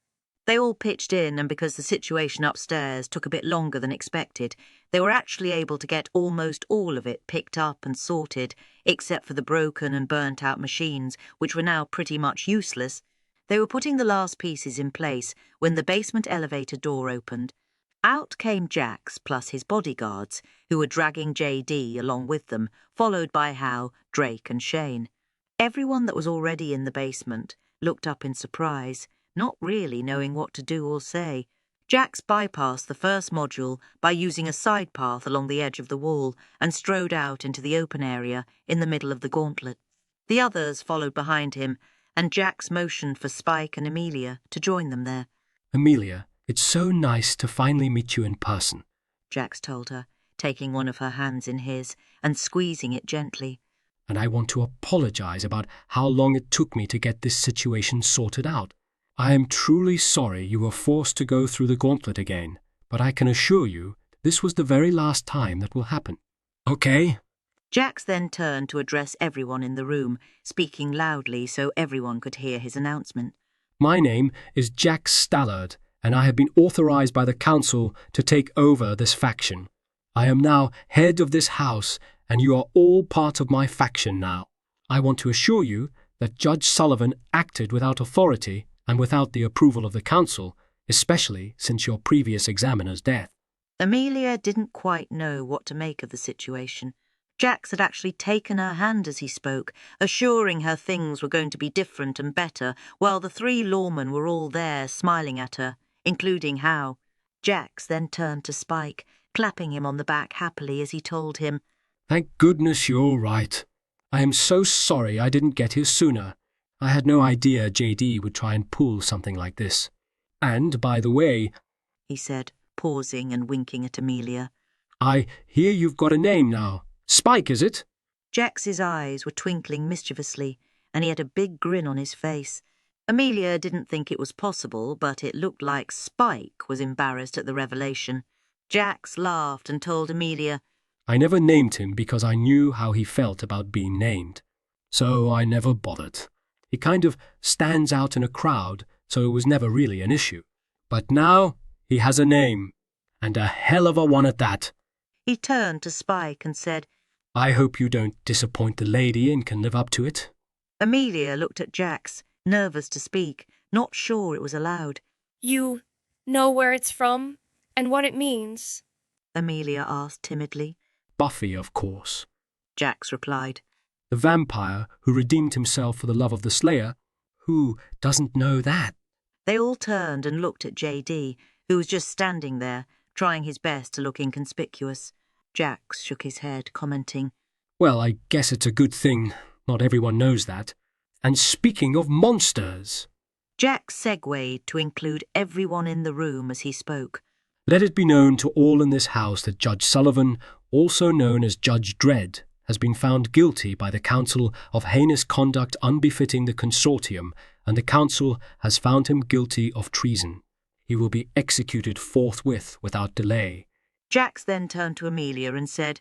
They all pitched in, and because the situation upstairs took a bit longer than expected, they were actually able to get almost all of it picked up and sorted, except for the broken and burnt-out machines, which were now pretty much useless. They were putting the last pieces in place when the basement elevator door opened. Out came Jax plus his bodyguards, who were dragging J.D. along with them, followed by Hal, Drake and Shane. Everyone that was already in the basement looked up in surprise, not really knowing what to do or say. Jax bypassed the first module by using a side path along the edge of the wall and strode out into the open area in the middle of the gauntlet. The others followed behind him, and Jax motioned for Spike and Amelia to join them there. Amelia, it's so nice to finally meet you in person, Jax told her, taking one of her hands in his and squeezing it gently. And I want to apologize about how long it took me to get this situation sorted out. I am truly sorry you were forced to go through the gauntlet again, but I can assure you this was the very last time that will happen. Okay? Jax then turned to address everyone in the room, speaking loudly so everyone could hear his announcement. My name is Jax Stallard, and I have been authorized by the Council to take over this faction. I am now head of this house, and you are all part of my faction now. I want to assure you that Judge Sullivan acted without authority and without the approval of the Council, especially since your previous examiner's death. Amelia didn't quite know what to make of the situation. Jax had actually taken her hand as he spoke, assuring her things were going to be different and better, while the three lawmen were all there smiling at her, including Hal. Jax then turned to Spike, clapping him on the back happily as he told him, Thank goodness you're right. I am so sorry I didn't get here sooner. I had no idea J.D. would try and pull something like this. And, by the way, he said, pausing and winking at Amelia, I hear you've got a name now. Spike, is it? Jax's eyes were twinkling mischievously, and he had a big grin on his face. Amelia didn't think it was possible, but it looked like Spike was embarrassed at the revelation. Jax laughed and told Amelia, I never named him because I knew how he felt about being named. So I never bothered. He kind of stands out in a crowd, so it was never really an issue. But now he has a name, and a hell of a one at that. He turned to Spike and said, I hope you don't disappoint the lady and can live up to it. Amelia looked at Jax, nervous to speak, not sure it was allowed. You know where it's from and what it means? Amelia asked timidly. Buffy, of course. Jax replied. The vampire who redeemed himself for the love of the Slayer. Who doesn't know that? They all turned and looked at J.D., who was just standing there, trying his best to look inconspicuous. Jax shook his head, commenting, Well, I guess it's a good thing not everyone knows that. And speaking of monsters... Jax segued to include everyone in the room as he spoke. Let it be known to all in this house that Judge Sullivan, also known as Judge Dredd, has been found guilty by the Council of heinous conduct unbefitting the Consortium, and the Council has found him guilty of treason. He will be executed forthwith without delay. Jax then turned to Amelia and said,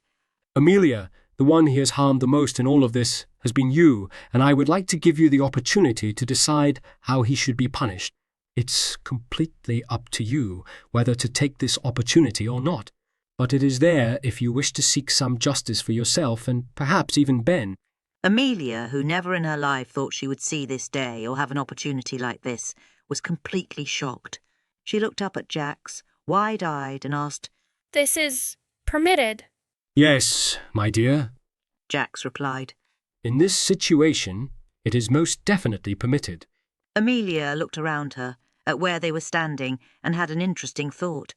Amelia, the one he has harmed the most in all of this has been you, and I would like to give you the opportunity to decide how he should be punished. It's completely up to you whether to take this opportunity or not. But it is there if you wish to seek some justice for yourself and perhaps even Ben. Amelia, who never in her life thought she would see this day or have an opportunity like this, was completely shocked. She looked up at Jax, wide-eyed, and asked, This is permitted. Yes, my dear. Jax replied. In this situation, it is most definitely permitted. Amelia looked around her, at where they were standing, and had an interesting thought.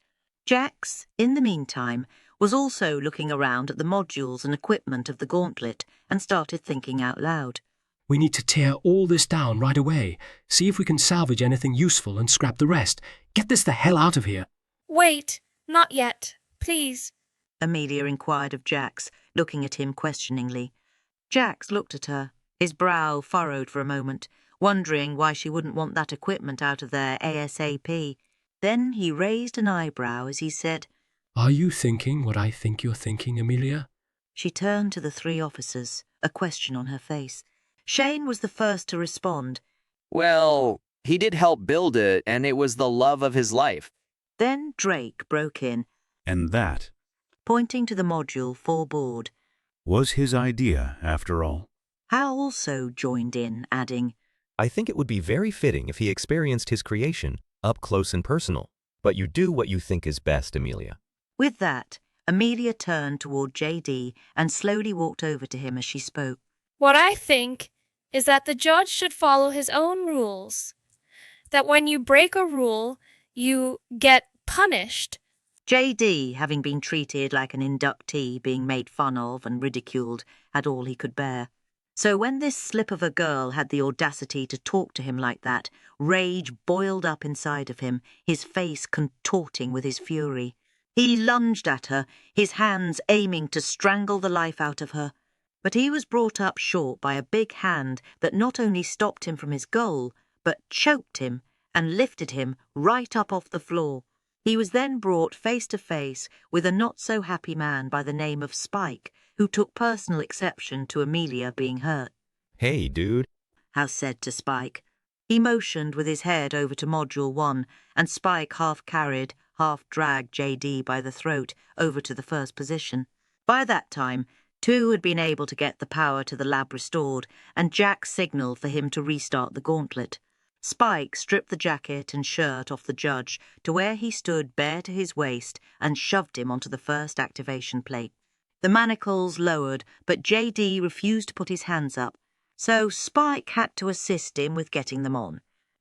Jax, in the meantime, was also looking around at the modules and equipment of the gauntlet and started thinking out loud. We need to tear all this down right away, see if we can salvage anything useful and scrap the rest. Get this the hell out of here. Wait, not yet, please. Amelia inquired of Jax, looking at him questioningly. Jax looked at her, his brow furrowed for a moment, wondering why she wouldn't want that equipment out of there ASAP. Then he raised an eyebrow as he said, Are you thinking what I think you're thinking, Amelia? She turned to the three officers, a question on her face. Shane was the first to respond. Well, he did help build it, and it was the love of his life. Then Drake broke in. And that Pointing to the module foreboard. was his idea, after all. Hal also joined in, adding, I think it would be very fitting if he experienced his creation up close and personal. But you do what you think is best, Amelia. With that, Amelia turned toward J.D. and slowly walked over to him as she spoke. What I think is that the judge should follow his own rules. That when you break a rule, you get punished. J.D., having been treated like an inductee, being made fun of and ridiculed, had all he could bear. So when this slip of a girl had the audacity to talk to him like that, rage boiled up inside of him, his face contorting with his fury. He lunged at her, his hands aiming to strangle the life out of her. But he was brought up short by a big hand that not only stopped him from his goal, but choked him and lifted him right up off the floor. He was then brought face to face with a not-so-happy man by the name of Spike, who took personal exception to Amelia being hurt. Hey, dude, Hal said to Spike. He motioned with his head over to Module 1, and Spike half-carried, half-dragged J.D. by the throat over to the first position. By that time, 2 had been able to get the power to the lab restored, and Jack signalled for him to restart the gauntlet. Spike stripped the jacket and shirt off the judge to where he stood bare to his waist and shoved him onto the first activation plate. The manacles lowered, but J.D. refused to put his hands up, so Spike had to assist him with getting them on.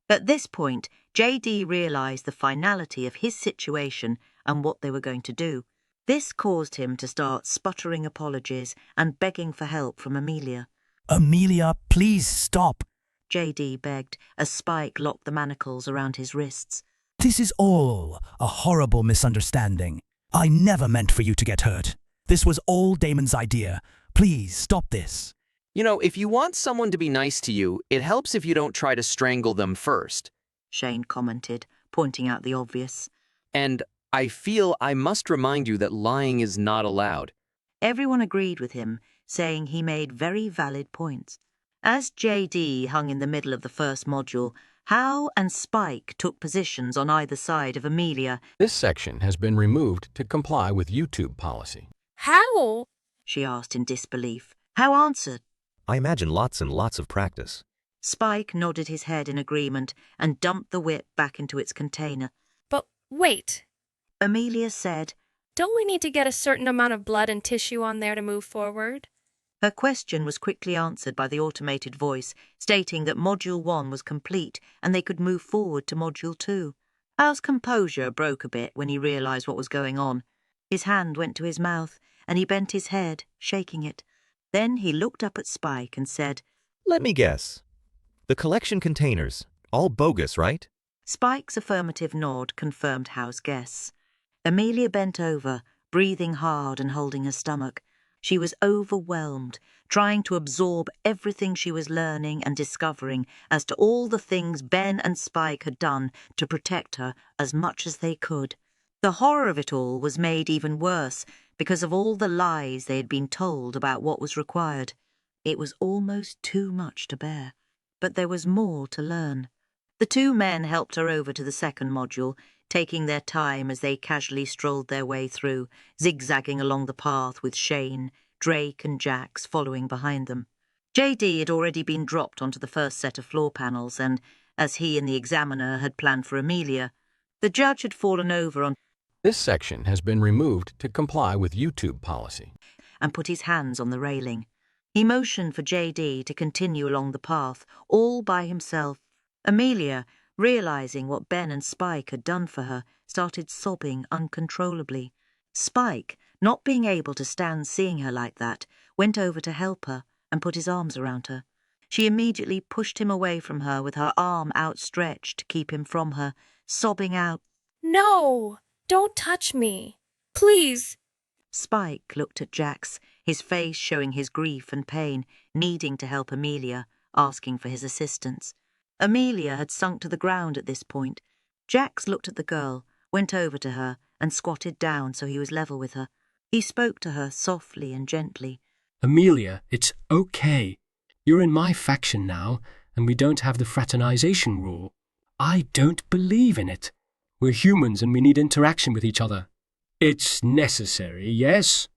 At this point, J.D. realised the finality of his situation and what they were going to do. This caused him to start sputtering apologies and begging for help from Amelia. Amelia, please stop. J.D. begged as Spike locked the manacles around his wrists. This is all a horrible misunderstanding. I never meant for you to get hurt. This was all Damon's idea. Please stop this. You know, if you want someone to be nice to you, it helps if you don't try to strangle them first. Shane commented, pointing out the obvious. And I feel I must remind you that lying is not allowed. Everyone agreed with him, saying he made very valid points. As J.D. hung in the middle of the first module, Hal and Spike took positions on either side of Amelia. This section has been removed to comply with YouTube policy. How? She asked in disbelief. Hal answered. I imagine lots and lots of practice. Spike nodded his head in agreement and dumped the whip back into its container. But wait. Amelia said, Don't we need to get a certain amount of blood and tissue on there to move forward? Her question was quickly answered by the automated voice, stating that Module 1 was complete and they could move forward to Module 2. Hal's composure broke a bit when he realised what was going on. His hand went to his mouth and he bent his head, shaking it. Then he looked up at Spike and said, Let me guess. The collection containers, all bogus, right? Spike's affirmative nod confirmed Hal's guess. Amelia bent over, breathing hard and holding her stomach. She was overwhelmed, trying to absorb everything she was learning and discovering as to all the things Ben and Spike had done to protect her as much as they could. The horror of it all was made even worse because of all the lies they had been told about what was required. It was almost too much to bear, but there was more to learn. The 2 men helped her over to the second module, taking their time as they casually strolled their way through, zigzagging along the path with Shane, Drake and Jax following behind them. JD had already been dropped onto the first set of floor panels, and, as he and the examiner had planned for Amelia, the judge had fallen over on This section has been removed to comply with YouTube policy. and put his hands on the railing. He motioned for JD to continue along the path, all by himself. Amelia, realizing what Ben and Spike had done for her, started sobbing uncontrollably. Spike, not being able to stand seeing her like that, went over to help her and put his arms around her. She immediately pushed him away from her with her arm outstretched to keep him from her, sobbing out, No, don't touch me. Please. Spike looked at Jax, his face showing his grief and pain, needing to help Amelia, asking for his assistance. Amelia had sunk to the ground at this point. Jax looked at the girl, went over to her, and squatted down so he was level with her. He spoke to her softly and gently. Amelia, it's okay. You're in my faction now, and we don't have the fraternization rule. I don't believe in it. We're humans and we need interaction with each other. It's necessary, yes?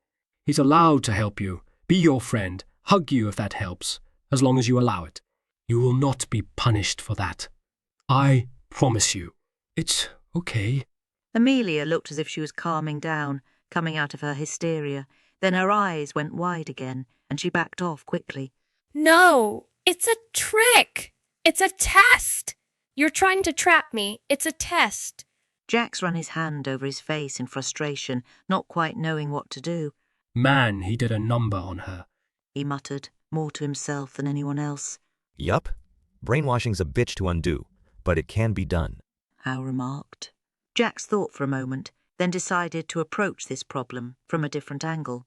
He's allowed to help you, be your friend, hug you if that helps, as long as you allow it. You will not be punished for that. I promise you. It's okay. Amelia looked as if she was calming down, coming out of her hysteria. Then her eyes went wide again, and she backed off quickly. No, it's a trick. It's a test. You're trying to trap me. It's a test. Jax ran his hand over his face in frustration, not quite knowing what to do. Man, he did a number on her, he muttered, more to himself than anyone else. Yup. Brainwashing's a bitch to undo, but it can be done. Hal remarked. Jax thought for a moment, then decided to approach this problem from a different angle.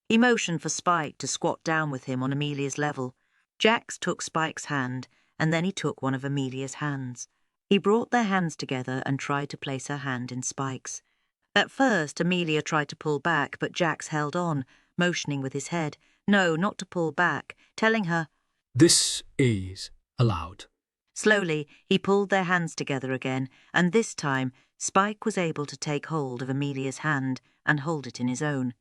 He motioned for Spike to squat down with him on Amelia's level. Jax took Spike's hand, and then he took one of Amelia's hands. He brought their hands together and tried to place her hand in Spike's. At first, Amelia tried to pull back, but Jax held on, motioning with his head. No, not to pull back, telling her, This is allowed. Slowly, he pulled their hands together again, and this time Spike was able to take hold of Amelia's hand and hold it in his own.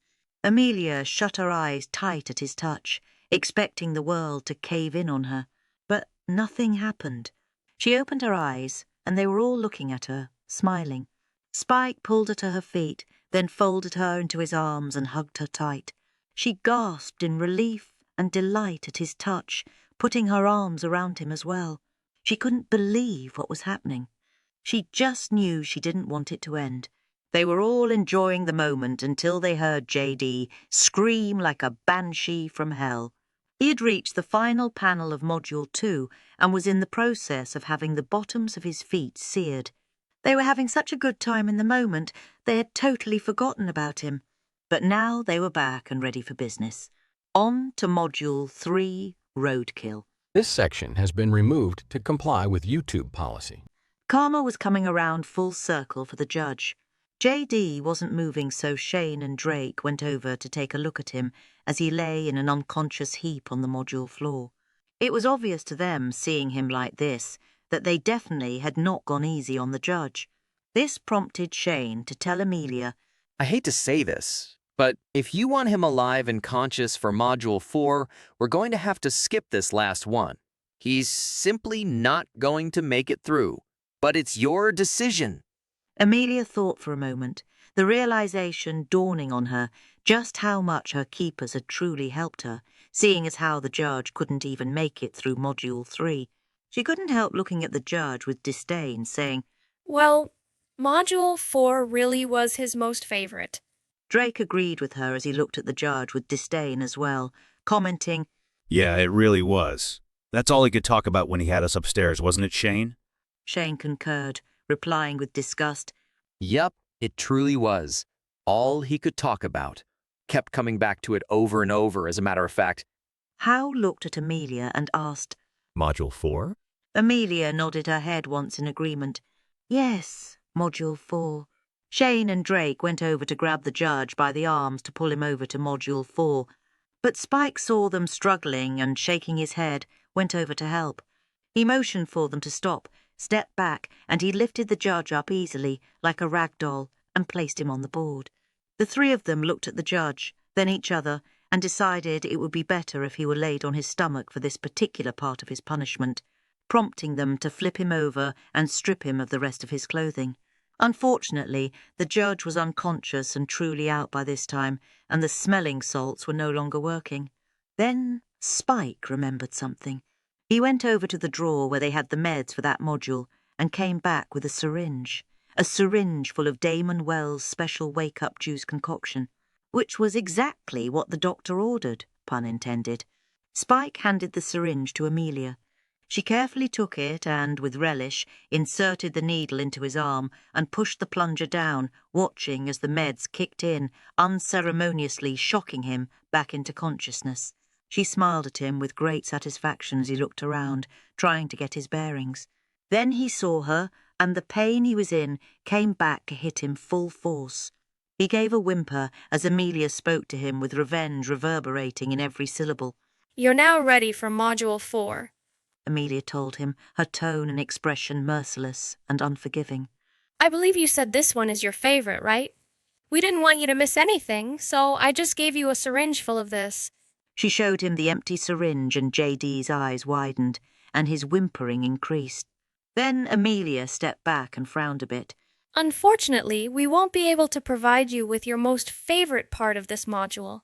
Amelia shut her eyes tight at his touch, expecting the world to cave in on her. But nothing happened. She opened her eyes, and they were all looking at her, smiling. Spike pulled her to her feet, then folded her into his arms and hugged her tight. She gasped in relief and delight at his touch, putting her arms around him as well. She couldn't believe what was happening. She just knew she didn't want it to end. They were all enjoying the moment until they heard JD scream like a banshee from hell. He had reached the final panel of Module 2 and was in the process of having the bottoms of his feet seared. They were having such a good time in the moment, they had totally forgotten about him. But now they were back and ready for business. On to Module 3, Roadkill. This section has been removed to comply with YouTube policy. Karma was coming around full circle for the judge. JD wasn't moving, so Shane and Drake went over to take a look at him as he lay in an unconscious heap on the module floor. It was obvious to them, seeing him like this, that they definitely had not gone easy on the judge. This prompted Shane to tell Amelia, I hate to say this, but if you want him alive and conscious for Module 4, we're going to have to skip this last one. He's simply not going to make it through. But it's your decision. Amelia thought for a moment, the realization dawning on her just how much her keepers had truly helped her, seeing as how the judge couldn't even make it through Module 3. She couldn't help looking at the judge with disdain, saying, Well, Module 4 really was his most favorite. Drake agreed with her as he looked at the judge with disdain as well, commenting, Yeah, it really was. That's all he could talk about when he had us upstairs, wasn't it, Shane? Shane concurred, replying with disgust, Yep, it truly was. All he could talk about. Kept coming back to it over and over, as a matter of fact. Hal looked at Amelia and asked, Module 4? Amelia nodded her head once in agreement. Yes, Module 4. Shane and Drake went over to grab the judge by the arms to pull him over to Module 4, but Spike saw them struggling and, shaking his head, went over to help. He motioned for them to stop, stepped back, and he lifted the judge up easily, like a rag doll, and placed him on the board. The three of them looked at the judge, then each other, and decided it would be better if he were laid on his stomach for this particular part of his punishment, prompting them to flip him over and strip him of the rest of his clothing. Unfortunately, the judge was unconscious and truly out by this time, and the smelling salts were no longer working. Then Spike remembered something. He went over to the drawer where they had the meds for that module and came back with a syringe full of Damon Wells' special wake-up juice concoction, which was exactly what the doctor ordered, pun intended. Spike handed the syringe to Amelia. She carefully took it and, with relish, inserted the needle into his arm and pushed the plunger down, watching as the meds kicked in, unceremoniously shocking him back into consciousness. She smiled at him with great satisfaction as he looked around, trying to get his bearings. Then he saw her, and the pain he was in came back to hit him full force. He gave a whimper as Amelia spoke to him with revenge reverberating in every syllable. "You're now ready for Module 4. Amelia told him, her tone and expression merciless and unforgiving. I believe you said this one is your favorite, right? We didn't want you to miss anything, so I just gave you a syringe full of this." She showed him the empty syringe, and JD's eyes widened, and his whimpering increased. Then Amelia stepped back and frowned a bit. "Unfortunately, we won't be able to provide you with your most favorite part of this module.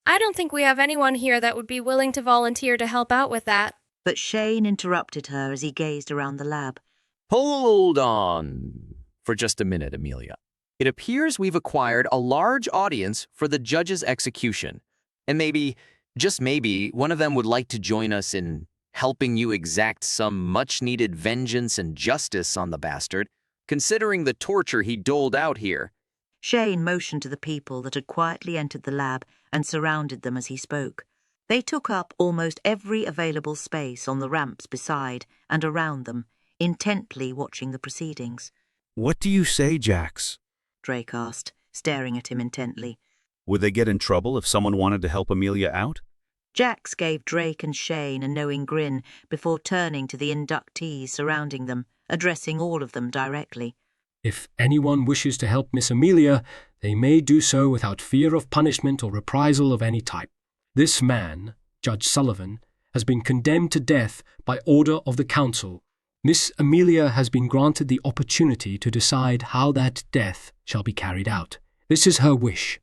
I don't think we have anyone here that would be willing to volunteer to help out with that." But Shane interrupted her as he gazed around the lab. Hold on for just a minute, Amelia. It appears we've acquired a large audience for the judge's execution, and maybe, just maybe, one of them would like to join us in helping you exact some much-needed vengeance and justice on the bastard, considering the torture he doled out here. Shane motioned to the people that had quietly entered the lab and surrounded them as he spoke. They took up almost every available space on the ramps beside and around them, intently watching the proceedings. "What do you say, Jax?" Drake asked, staring at him intently. Would they get in trouble if someone wanted to help Amelia out? Jax gave Drake and Shane a knowing grin before turning to the inductees surrounding them, addressing all of them directly. If anyone wishes to help Miss Amelia, they may do so without fear of punishment or reprisal of any type. This man, Judge Sullivan, has been condemned to death by order of the council. Miss Amelia has been granted the opportunity to decide how that death shall be carried out. This is her wish.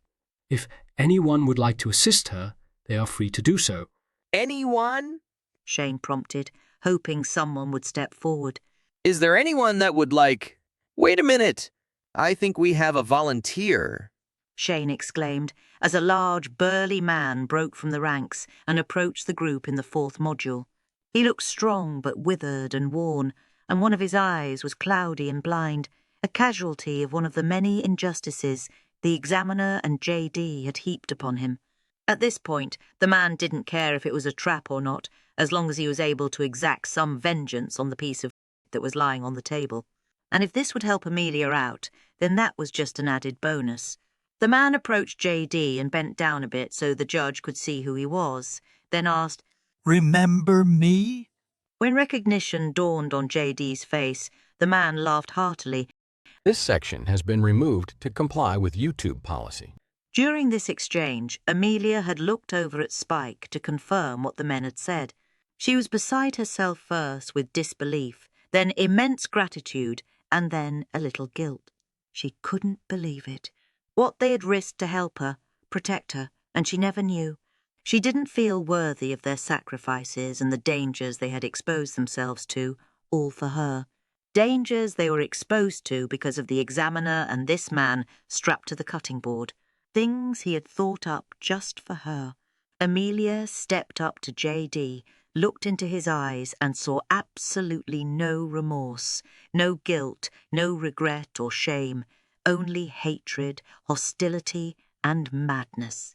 If anyone would like to assist her, they are free to do so. Anyone? Shane prompted, hoping someone would step forward. Is there anyone that would like... Wait a minute! I think we have a volunteer. Shane exclaimed, as a large, burly man broke from the ranks and approached the group in the fourth module. He looked strong but withered and worn, and one of his eyes was cloudy and blind, a casualty of one of the many injustices the examiner and J.D. had heaped upon him. At this point, the man didn't care if it was a trap or not, as long as he was able to exact some vengeance on the piece of that was lying on the table. And if this would help Amelia out, then that was just an added bonus. The man approached J.D. and bent down a bit so the judge could see who he was, then asked, "Remember me?" When recognition dawned on J.D.'s face, the man laughed heartily. This section has been removed to comply with YouTube policy. During this exchange, Amelia had looked over at Spike to confirm what the men had said. She was beside herself first with disbelief, then immense gratitude, and then a little guilt. She couldn't believe it. What they had risked to help her, protect her, and she never knew. She didn't feel worthy of their sacrifices and the dangers they had exposed themselves to, all for her. Dangers they were exposed to because of the examiner and this man strapped to the cutting board. Things he had thought up just for her. Amelia stepped up to J.D., looked into his eyes and saw absolutely no remorse, no guilt, no regret or shame, only hatred, hostility, and madness.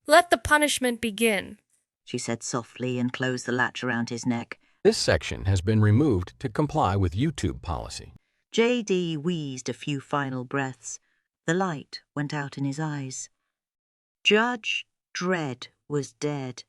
"Let the punishment begin," she said softly and closed the latch around his neck. This section has been removed to comply with YouTube policy. J.D. wheezed a few final breaths. The light went out in his eyes. Judge Dredd was dead.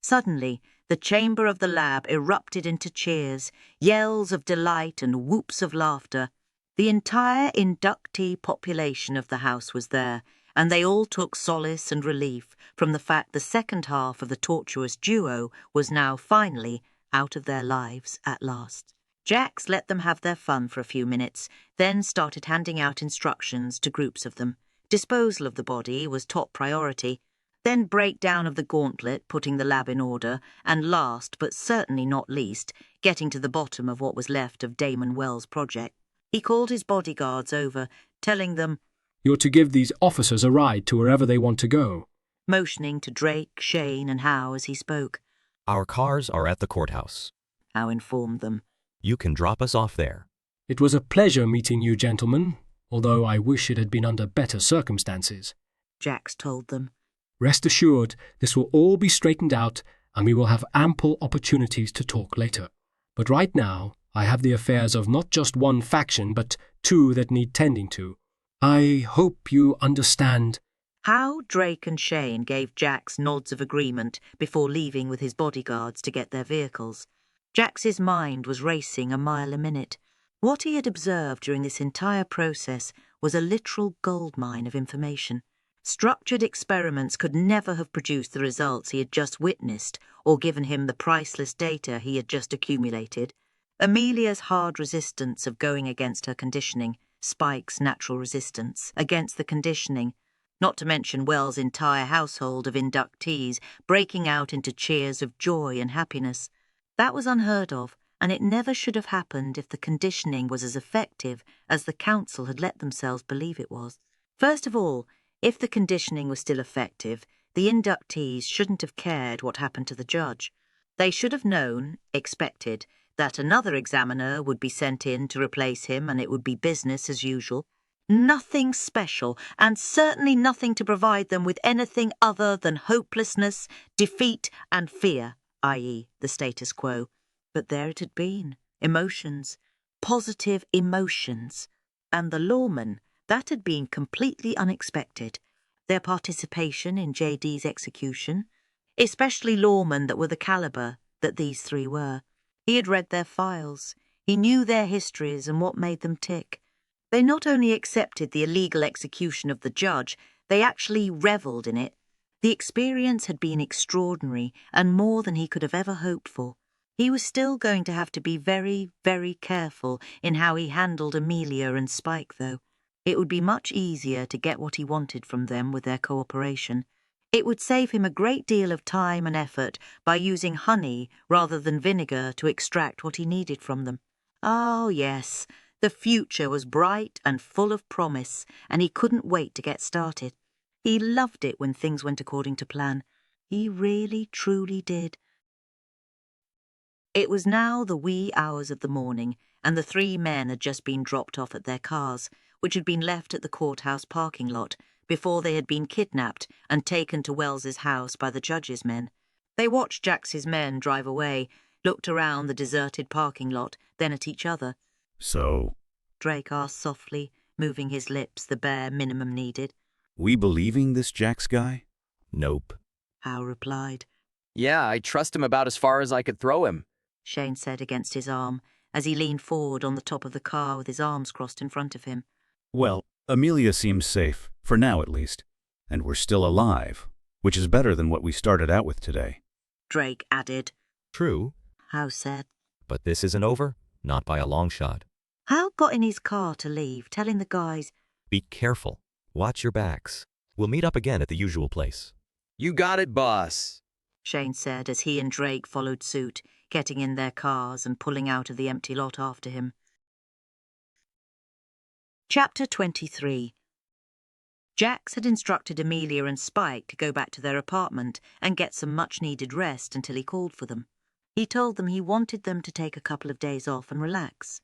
Suddenly, the chamber of the lab erupted into cheers, yells of delight and whoops of laughter. The entire inductee population of the house was there, and they all took solace and relief from the fact the second half of the tortuous duo was now finally out of their lives at last. Jax let them have their fun for a few minutes, then started handing out instructions to groups of them. Disposal of the body was top priority, then breakdown of the gauntlet, putting the lab in order, and last, but certainly not least, getting to the bottom of what was left of Damon Wells' project. He called his bodyguards over, telling them, "You're to give these officers a ride to wherever they want to go," motioning to Drake, Shane, and Howe as he spoke. Our cars are at the courthouse. Howe informed them. You can drop us off there. "It was a pleasure meeting you, gentlemen, although I wish it had been under better circumstances," Jax told them. "Rest assured, this will all be straightened out, and we will have ample opportunities to talk later. But right now, I have the affairs of not just one faction, but two that need tending to. I hope you understand." Howe, Drake, and Shane gave Jax nods of agreement before leaving with his bodyguards to get their vehicles. Jax's mind was racing a mile a minute. What he had observed during this entire process was a literal goldmine of information. Structured experiments could never have produced the results he had just witnessed or given him the priceless data he had just accumulated. Amelia's hard resistance of going against her conditioning, Spike's natural resistance against the conditioning, not to mention Wells' entire household of inductees breaking out into cheers of joy and happiness. That was unheard of, and it never should have happened if the conditioning was as effective as the council had let themselves believe it was. First of all, if the conditioning was still effective, the inductees shouldn't have cared what happened to the judge. They should have known, expected, that another examiner would be sent in to replace him and it would be business as usual. Nothing special, and certainly nothing to provide them with anything other than hopelessness, defeat, and fear, i.e. the status quo. But there it had been. Emotions. Positive emotions. And the lawmen, that had been completely unexpected. Their participation in JD's execution, especially lawmen that were the caliber that these three were. He had read their files. He knew their histories and what made them tick. They not only accepted the illegal execution of the judge, they actually revelled in it. The experience had been extraordinary and more than he could have ever hoped for. He was still going to have to be very, very careful in how he handled Amelia and Spike, though. It would be much easier to get what he wanted from them with their cooperation. It would save him a great deal of time and effort by using honey rather than vinegar to extract what he needed from them. Oh, yes, the future was bright and full of promise, and he couldn't wait to get started. He loved it when things went according to plan. He really, truly did. It was now the wee hours of the morning, and the three men had just been dropped off at their cars, which had been left at the courthouse parking lot, before they had been kidnapped and taken to Wells's house by the judge's men. They watched Jax's men drive away, looked around the deserted parking lot, then at each other. So? Drake asked softly, moving his lips the bare minimum needed. We believing this Jax guy? Nope. Howe replied. Yeah, I trust him about as far as I could throw him, Shane said against his arm, as he leaned forward on the top of the car with his arms crossed in front of him. Well, Amelia seems safe, for now at least. And we're still alive, which is better than what we started out with today. Drake added. True, Howe said. but this isn't over, not by a long shot. Howe got in his car to leave, telling the guys, Be careful. Watch your backs. We'll meet up again at the usual place. You got it, boss, Shane said as he and Drake followed suit, getting in their cars and pulling out of the empty lot after him. Chapter 23. Jax had instructed Amelia and Spike to go back to their apartment and get some much-needed rest until he called for them. He told them he wanted them to take a couple of days off and relax.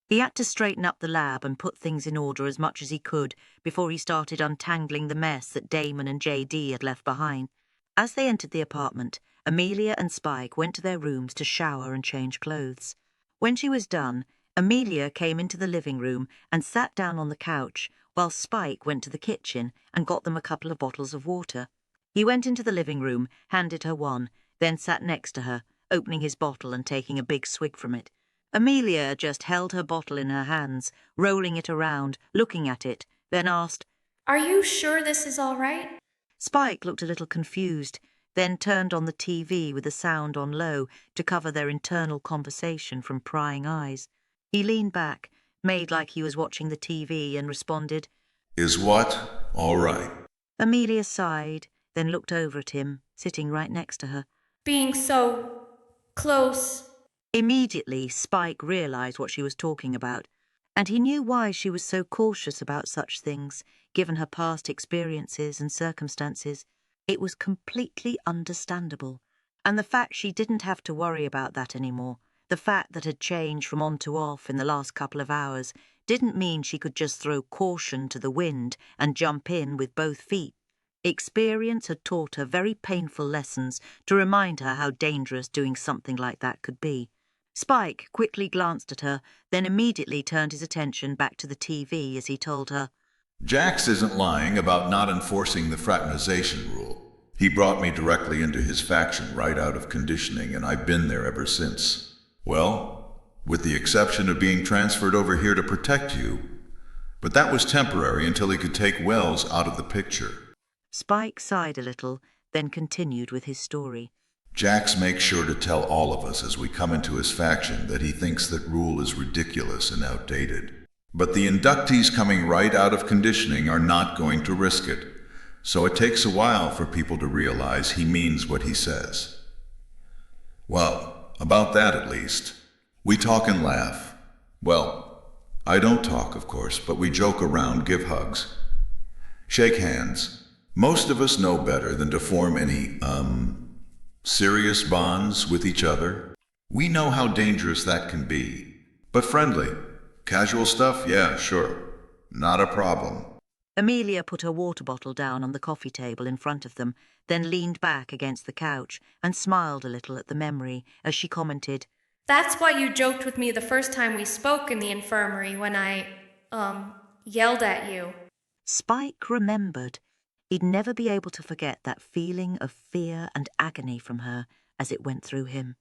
He had to straighten up the lab and put things in order as much as he could before he started untangling the mess that Damon and JD had left behind. As they entered the apartment, Amelia and Spike went to their rooms to shower and change clothes. When she was done, Amelia came into the living room and sat down on the couch, while Spike went to the kitchen and got them a couple of bottles of water. He went into the living room, handed her one, then sat next to her, opening his bottle and taking a big swig from it. Amelia just held her bottle in her hands, rolling it around, looking at it, then asked, Are you sure this is all right? Spike looked a little confused, then turned on the TV with the sound on low to cover their internal conversation from prying eyes. He leaned back, made like he was watching the TV, and responded, Is what? All right. Amelia sighed, then looked over at him, sitting right next to her. Being so close. Immediately, Spike realized what she was talking about, and he knew why she was so cautious about such things, given her past experiences and circumstances. It was completely understandable, and the fact she didn't have to worry about that anymore, the fact that had changed from on to off in the last couple of hours, didn't mean she could just throw caution to the wind and jump in with both feet. Experience had taught her very painful lessons to remind her how dangerous doing something like that could be. Spike quickly glanced at her, then immediately turned his attention back to the TV as he told her, Jax isn't lying about not enforcing the fraternization rule. He brought me directly into his faction right out of conditioning, and I've been there ever since. Well, with the exception of being transferred over here to protect you. But that was temporary until he could take Wells out of the picture. Spike sighed a little, then continued with his story. Jax makes sure to tell all of us as we come into his faction that he thinks that rule is ridiculous and outdated. But the inductees coming right out of conditioning are not going to risk it, so it takes a while for people to realize he means what he says. Well, about that at least. We talk and laugh. Well, I don't talk, of course, but we joke around, give hugs, shake hands. Most of us know better than to form any, serious bonds with each other. We know how dangerous that can be. But friendly. Casual stuff? Yeah, sure. Not a problem. Amelia put her water bottle down on the coffee table in front of them, then leaned back against the couch and smiled a little at the memory as she commented, That's why you joked with me the first time we spoke in the infirmary when I, yelled at you. Spike remembered. He'd never be able to forget that feeling of fear and agony from her as it went through him.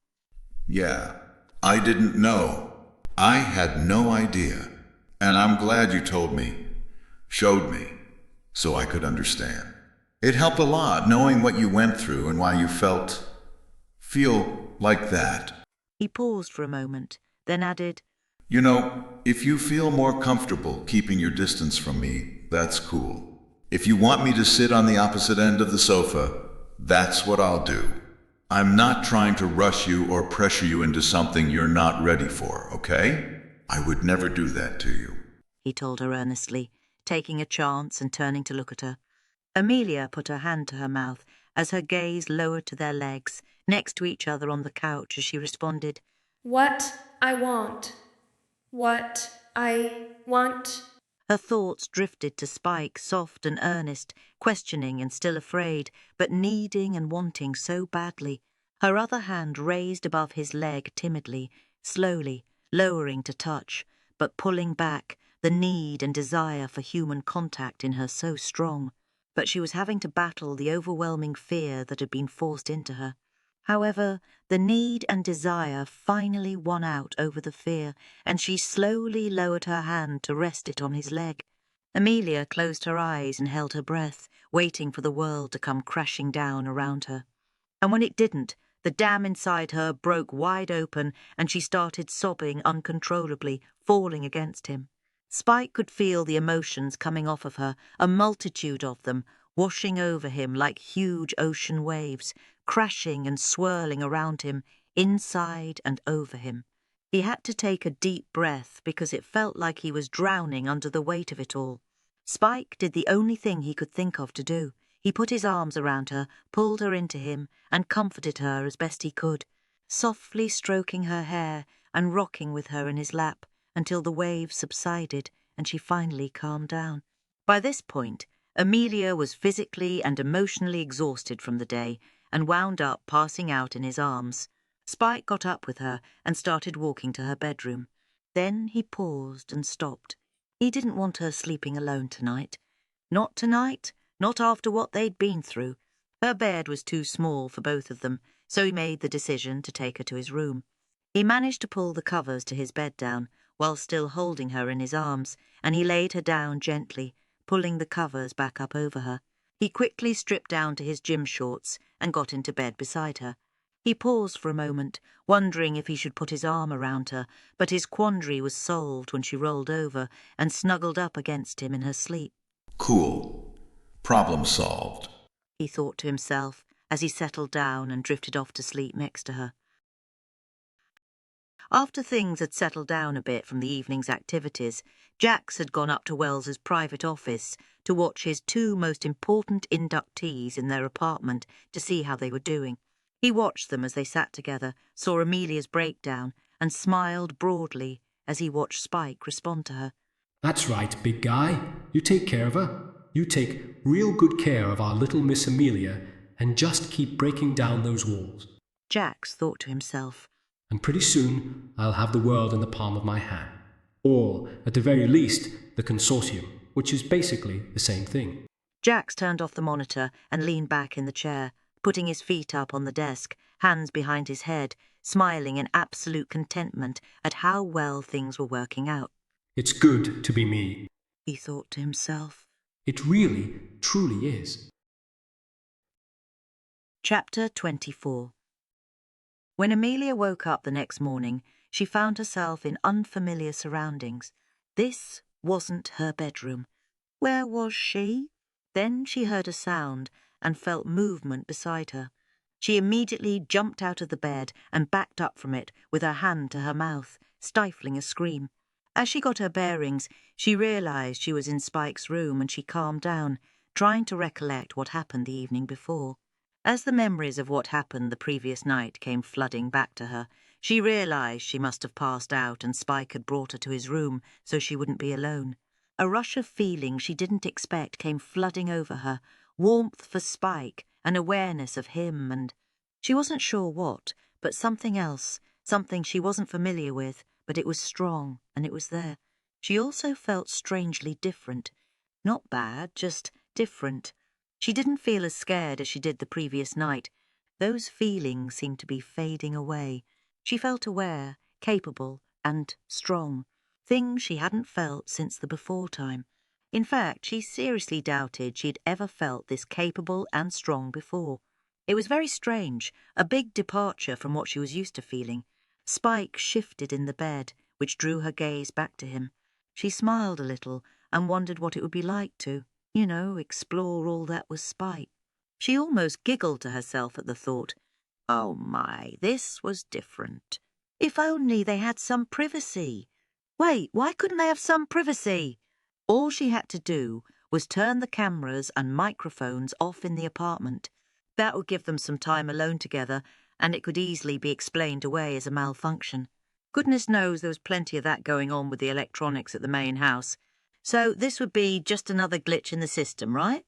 Yeah, I didn't know. I had no idea. And I'm glad you told me, showed me, so I could understand. It helped a lot knowing what you went through and why you feel like that. He paused for a moment, then added, You know, if you feel more comfortable keeping your distance from me, that's cool. If you want me to sit on the opposite end of the sofa, that's what I'll do. I'm not trying to rush you or pressure you into something you're not ready for, okay? I would never do that to you, he told her earnestly, taking a chance and turning to look at her. Amelia put her hand to her mouth as her gaze lowered to their legs, next to each other on the couch as she responded, What I want. What I want. Her thoughts drifted to Spike, soft and earnest, questioning and still afraid, but needing and wanting so badly. Her other hand raised above his leg timidly, slowly, lowering to touch, but pulling back, the need and desire for human contact in her so strong. But she was having to battle the overwhelming fear that had been forced into her. However, the need and desire finally won out over the fear, and she slowly lowered her hand to rest it on his leg. Amelia closed her eyes and held her breath, waiting for the world to come crashing down around her. And when it didn't, the dam inside her broke wide open, and she started sobbing uncontrollably, falling against him. Spike could feel the emotions coming off of her, a multitude of them, washing over him like huge ocean waves, crashing and swirling around him, inside and over him. He had to take a deep breath because it felt like he was drowning under the weight of it all. Spike did the only thing he could think of to do. He put his arms around her, pulled her into him, and comforted her as best he could, softly stroking her hair and rocking with her in his lap until the waves subsided and she finally calmed down. By this point, Amelia was physically and emotionally exhausted from the day and wound up passing out in his arms. Spike got up with her and started walking to her bedroom. Then he paused and stopped. He didn't want her sleeping alone tonight. Not tonight, not after what they'd been through. Her bed was too small for both of them, so he made the decision to take her to his room. He managed to pull the covers to his bed down, while still holding her in his arms, and he laid her down gently, pulling the covers back up over her. He quickly stripped down to his gym shorts and got into bed beside her. He paused for a moment, wondering if he should put his arm around her, but his quandary was solved when she rolled over and snuggled up against him in her sleep. Cool. Problem solved, he thought to himself as he settled down and drifted off to sleep next to her. After things had settled down a bit from the evening's activities, Jax had gone up to Wells's private office to watch his two most important inductees in their apartment to see how they were doing. He watched them as they sat together, saw Amelia's breakdown, and smiled broadly as he watched Spike respond to her. That's right, big guy. You take care of her. You take real good care of our little Miss Amelia and just keep breaking down those walls. Jax thought to himself. And pretty soon I'll have the world in the palm of my hand. Or, at the very least, the Consortium, which is basically the same thing. Jax turned off the monitor and leaned back in the chair, putting his feet up on the desk, hands behind his head, smiling in absolute contentment at how well things were working out. It's good to be me, he thought to himself. It really, truly is. Chapter 24. When Amelia woke up the next morning, she found herself in unfamiliar surroundings. This wasn't her bedroom. Where was she? Then she heard a sound and felt movement beside her. She immediately jumped out of the bed and backed up from it with her hand to her mouth, stifling a scream. As she got her bearings, she realized she was in Spike's room and she calmed down, trying to recollect what happened the evening before. As the memories of what happened the previous night came flooding back to her, she realized she must have passed out and Spike had brought her to his room so she wouldn't be alone. A rush of feeling she didn't expect came flooding over her, warmth for Spike, an awareness of him and... She wasn't sure what, but something else, something she wasn't familiar with, but it was strong and it was there. She also felt strangely different. Not bad, just different. She didn't feel as scared as she did the previous night. Those feelings seemed to be fading away. She felt aware, capable, and strong. Things she hadn't felt since the before time. In fact, she seriously doubted she'd ever felt this capable and strong before. It was very strange, a big departure from what she was used to feeling. Spike shifted in the bed, which drew her gaze back to him. She smiled a little and wondered what it would be like to, explore all that was Spike. She almost giggled to herself at the thought. Oh my, this was different. If only they had some privacy. Wait, why couldn't they have some privacy? All she had to do was turn the cameras and microphones off in the apartment. That would give them some time alone together, and it could easily be explained away as a malfunction. Goodness knows there was plenty of that going on with the electronics at the main house. So this would be just another glitch in the system, right?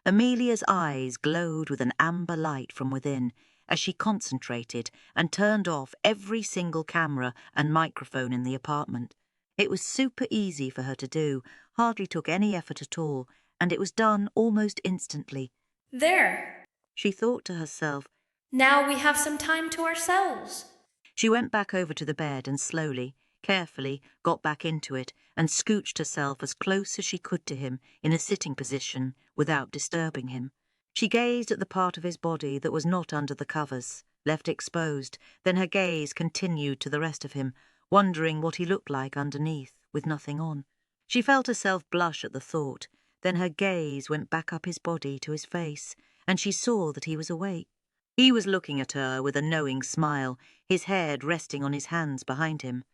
Amelia's eyes glowed with an amber light from within as she concentrated and turned off every single camera and microphone in the apartment. It was super easy for her to do, hardly took any effort at all, and it was done almost instantly. There, she thought to herself. Now we have some time to ourselves. She went back over to the bed and slowly, carefully, got back into it and scooched herself as close as she could to him in a sitting position without disturbing him. She gazed at the part of his body that was not under the covers, left exposed, then her gaze continued to the rest of him, wondering what he looked like underneath, with nothing on. She felt herself blush at the thought, then her gaze went back up his body to his face, and she saw that he was awake. He was looking at her with a knowing smile, his head resting on his hands behind him.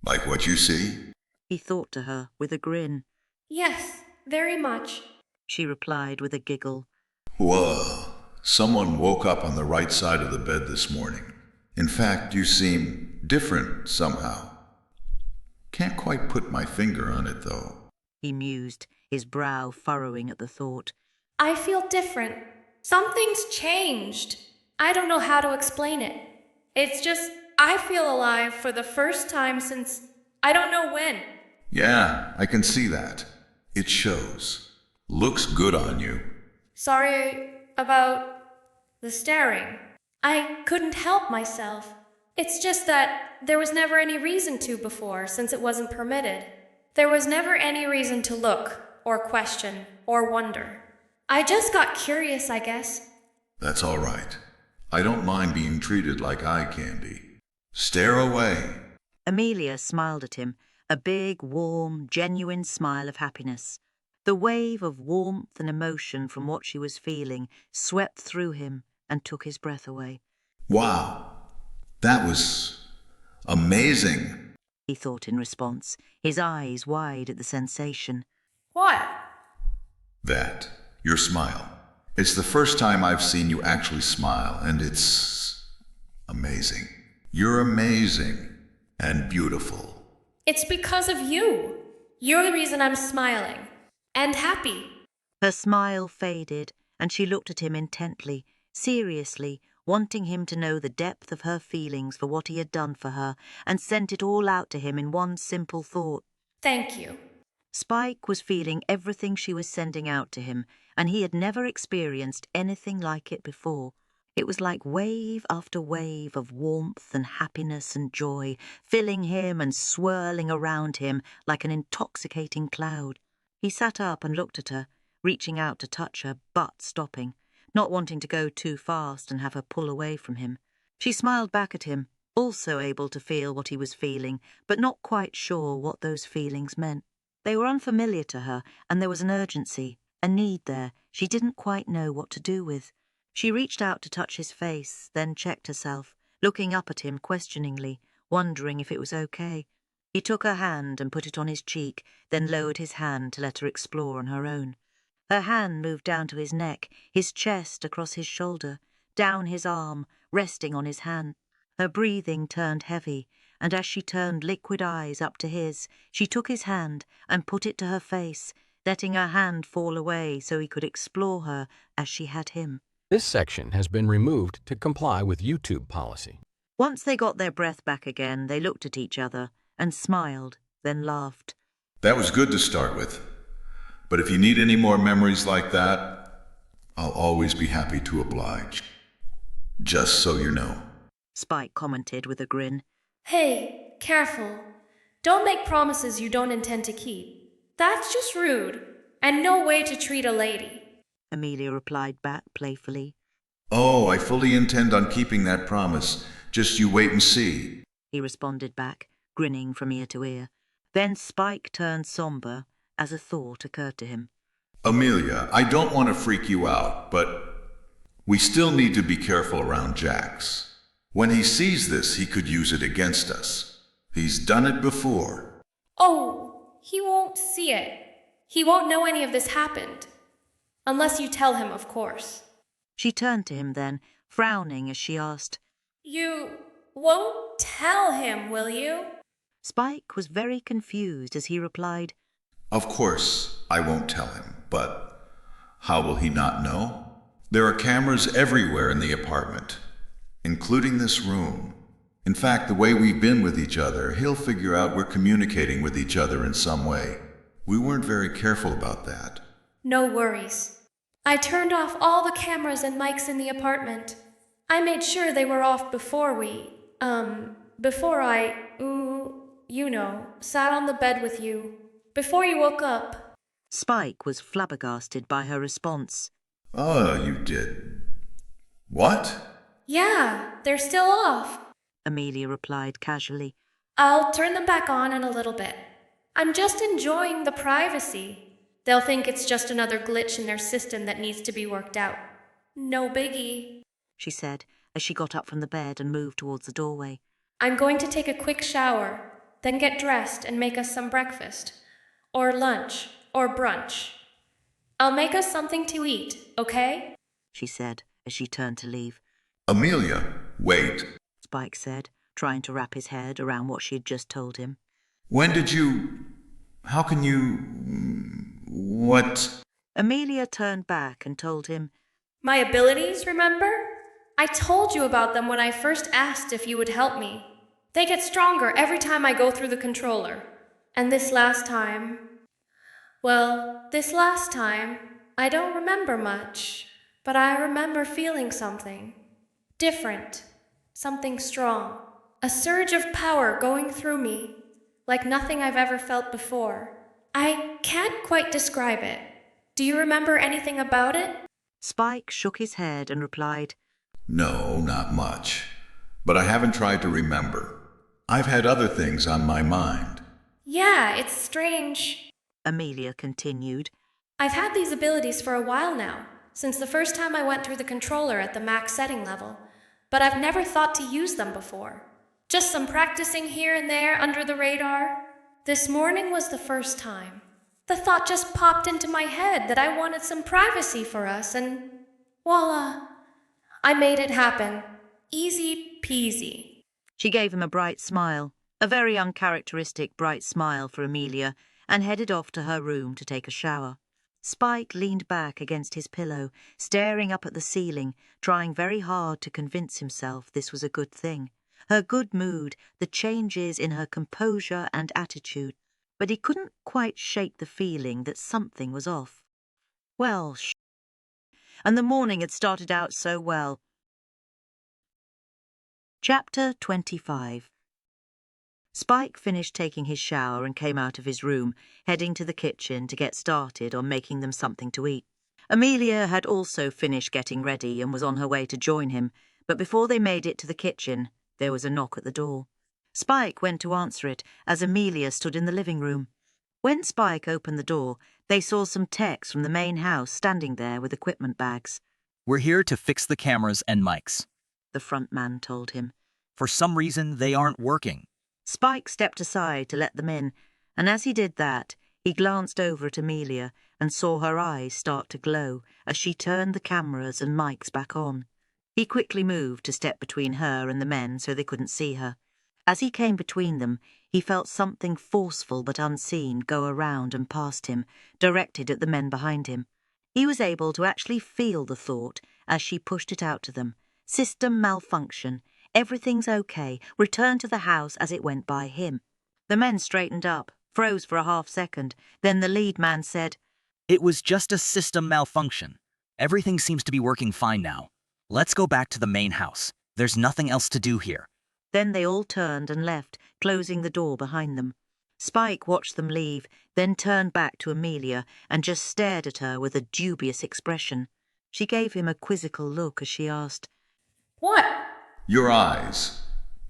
Like what you see? He thought to her with a grin. Yes, very much, she replied with a giggle. Whoa, someone woke up on the right side of the bed this morning. In fact, you seem different somehow. Can't quite put my finger on it, though, he mused, his brow furrowing at the thought. I feel different. Something's changed. I don't know how to explain it. It's just, I feel alive for the first time since I don't know when. Yeah, I can see that. It shows. Looks good on you. Sorry about the staring. I couldn't help myself. It's just that there was never any reason to before, since it wasn't permitted. There was never any reason to look. or question, or wonder. I just got curious, I guess. That's all right. I don't mind being treated like eye candy. Stare away. Amelia smiled at him, a big, warm, genuine smile of happiness. The wave of warmth and emotion from what she was feeling swept through him and took his breath away. Wow, that was amazing, he thought in response, his eyes wide at the sensation. What? That, your smile. It's the first time I've seen you actually smile, and it's amazing. You're amazing and beautiful. It's because of you. You're the reason I'm smiling. And happy. Her smile faded, and she looked at him intently, seriously, wanting him to know the depth of her feelings for what he had done for her, and sent it all out to him in one simple thought. Thank you. Spike was feeling everything she was sending out to him, and he had never experienced anything like it before. It was like wave after wave of warmth and happiness and joy, filling him and swirling around him like an intoxicating cloud. He sat up and looked at her, reaching out to touch her, but stopping, not wanting to go too fast and have her pull away from him. She smiled back at him, also able to feel what he was feeling, but not quite sure what those feelings meant. They were unfamiliar to her, and there was an urgency, a need there she didn't quite know what to do with. She reached out to touch his face, then checked herself, looking up at him questioningly, wondering if it was okay. He took her hand and put it on his cheek, then lowered his hand to let her explore on her own. Her hand moved down to his neck, his chest across his shoulder, down his arm, resting on his hand. Her breathing turned heavy, and as she turned liquid eyes up to his, she took his hand and put it to her face, letting her hand fall away so he could explore her as she had him. This section has been removed to comply with YouTube policy. Once they got their breath back again, they looked at each other and smiled, then laughed. That was good to start with. But if you need any more memories like that, I'll always be happy to oblige. Just so you know. Spike commented with a grin. Hey, careful. Don't make promises you don't intend to keep. That's just rude, and no way to treat a lady. Amelia replied back playfully. Oh, I fully intend on keeping that promise. Just you wait and see. He responded back, grinning from ear to ear. Then Spike turned somber as a thought occurred to him. Amelia, I don't want to freak you out, but we still need to be careful around Jax. When he sees this, he could use it against us. He's done it before. Oh, he won't see it. He won't know any of this happened. Unless you tell him, of course. She turned to him then, frowning as she asked, You won't tell him, will you? Spike was very confused as he replied, Of course, I won't tell him, but how will he not know? There are cameras everywhere in the apartment, including this room. In fact, the way we've been with each other, he'll figure out we're communicating with each other in some way. We weren't very careful about that. No worries. I turned off all the cameras and mics in the apartment. I made sure they were off before before I, sat on the bed with you. Before you woke up. Spike was flabbergasted by her response. Oh, you did. What? Yeah, they're still off. Amelia replied casually. I'll turn them back on in a little bit. I'm just enjoying the privacy. They'll think it's just another glitch in their system that needs to be worked out. No biggie, she said as she got up from the bed and moved towards the doorway. I'm going to take a quick shower, then get dressed and make us some breakfast. Or lunch, or brunch. I'll make us something to eat, okay? She said as she turned to leave. Amelia, wait, Spike said, trying to wrap his head around what she had just told him. How can you... What? Amelia turned back and told him, My abilities, remember? I told you about them when I first asked if you would help me. They get stronger every time I go through the controller. And this last time, I don't remember much, but I remember feeling something. Different. Something strong. A surge of power going through me, like nothing I've ever felt before. I can't quite describe it. Do you remember anything about it? Spike shook his head and replied, No, not much. But I haven't tried to remember. I've had other things on my mind. Yeah, it's strange. Amelia continued. I've had these abilities for a while now, since the first time I went through the controller at the max setting level, but I've never thought to use them before. Just some practicing here and there under the radar. This morning was the first time. The thought just popped into my head that I wanted some privacy for us, and voila, I made it happen. Easy peasy. She gave him a bright smile, a very uncharacteristic bright smile for Amelia, and headed off to her room to take a shower. Spike leaned back against his pillow, staring up at the ceiling, trying very hard to convince himself this was a good thing. Her good mood, the changes in her composure and attitude, but he couldn't quite shake the feeling that something was off. Well, and the morning had started out so well. Chapter 25. Spike finished taking his shower and came out of his room, heading to the kitchen to get started on making them something to eat. Amelia had also finished getting ready and was on her way to join him, but before they made it to the kitchen, there was a knock at the door. Spike went to answer it as Amelia stood in the living room. When Spike opened the door, they saw some techs from the main house standing there with equipment bags. We're here to fix the cameras and mics, the front man told him. For some reason, they aren't working. Spike stepped aside to let them in, and as he did that, he glanced over at Amelia and saw her eyes start to glow as she turned the cameras and mics back on. He quickly moved to step between her and the men so they couldn't see her. As he came between them, he felt something forceful but unseen go around and past him, directed at the men behind him. He was able to actually feel the thought as she pushed it out to them. System malfunction. Everything's okay. Return to the house as it went by him. The men straightened up, froze for a half-second. Then the lead man said, It was just a system malfunction. Everything seems to be working fine now. Let's go back to the main house. There's nothing else to do here. Then they all turned and left, closing the door behind them. Spike watched them leave, then turned back to Amelia and just stared at her with a dubious expression. She gave him a quizzical look as she asked, What? Your eyes.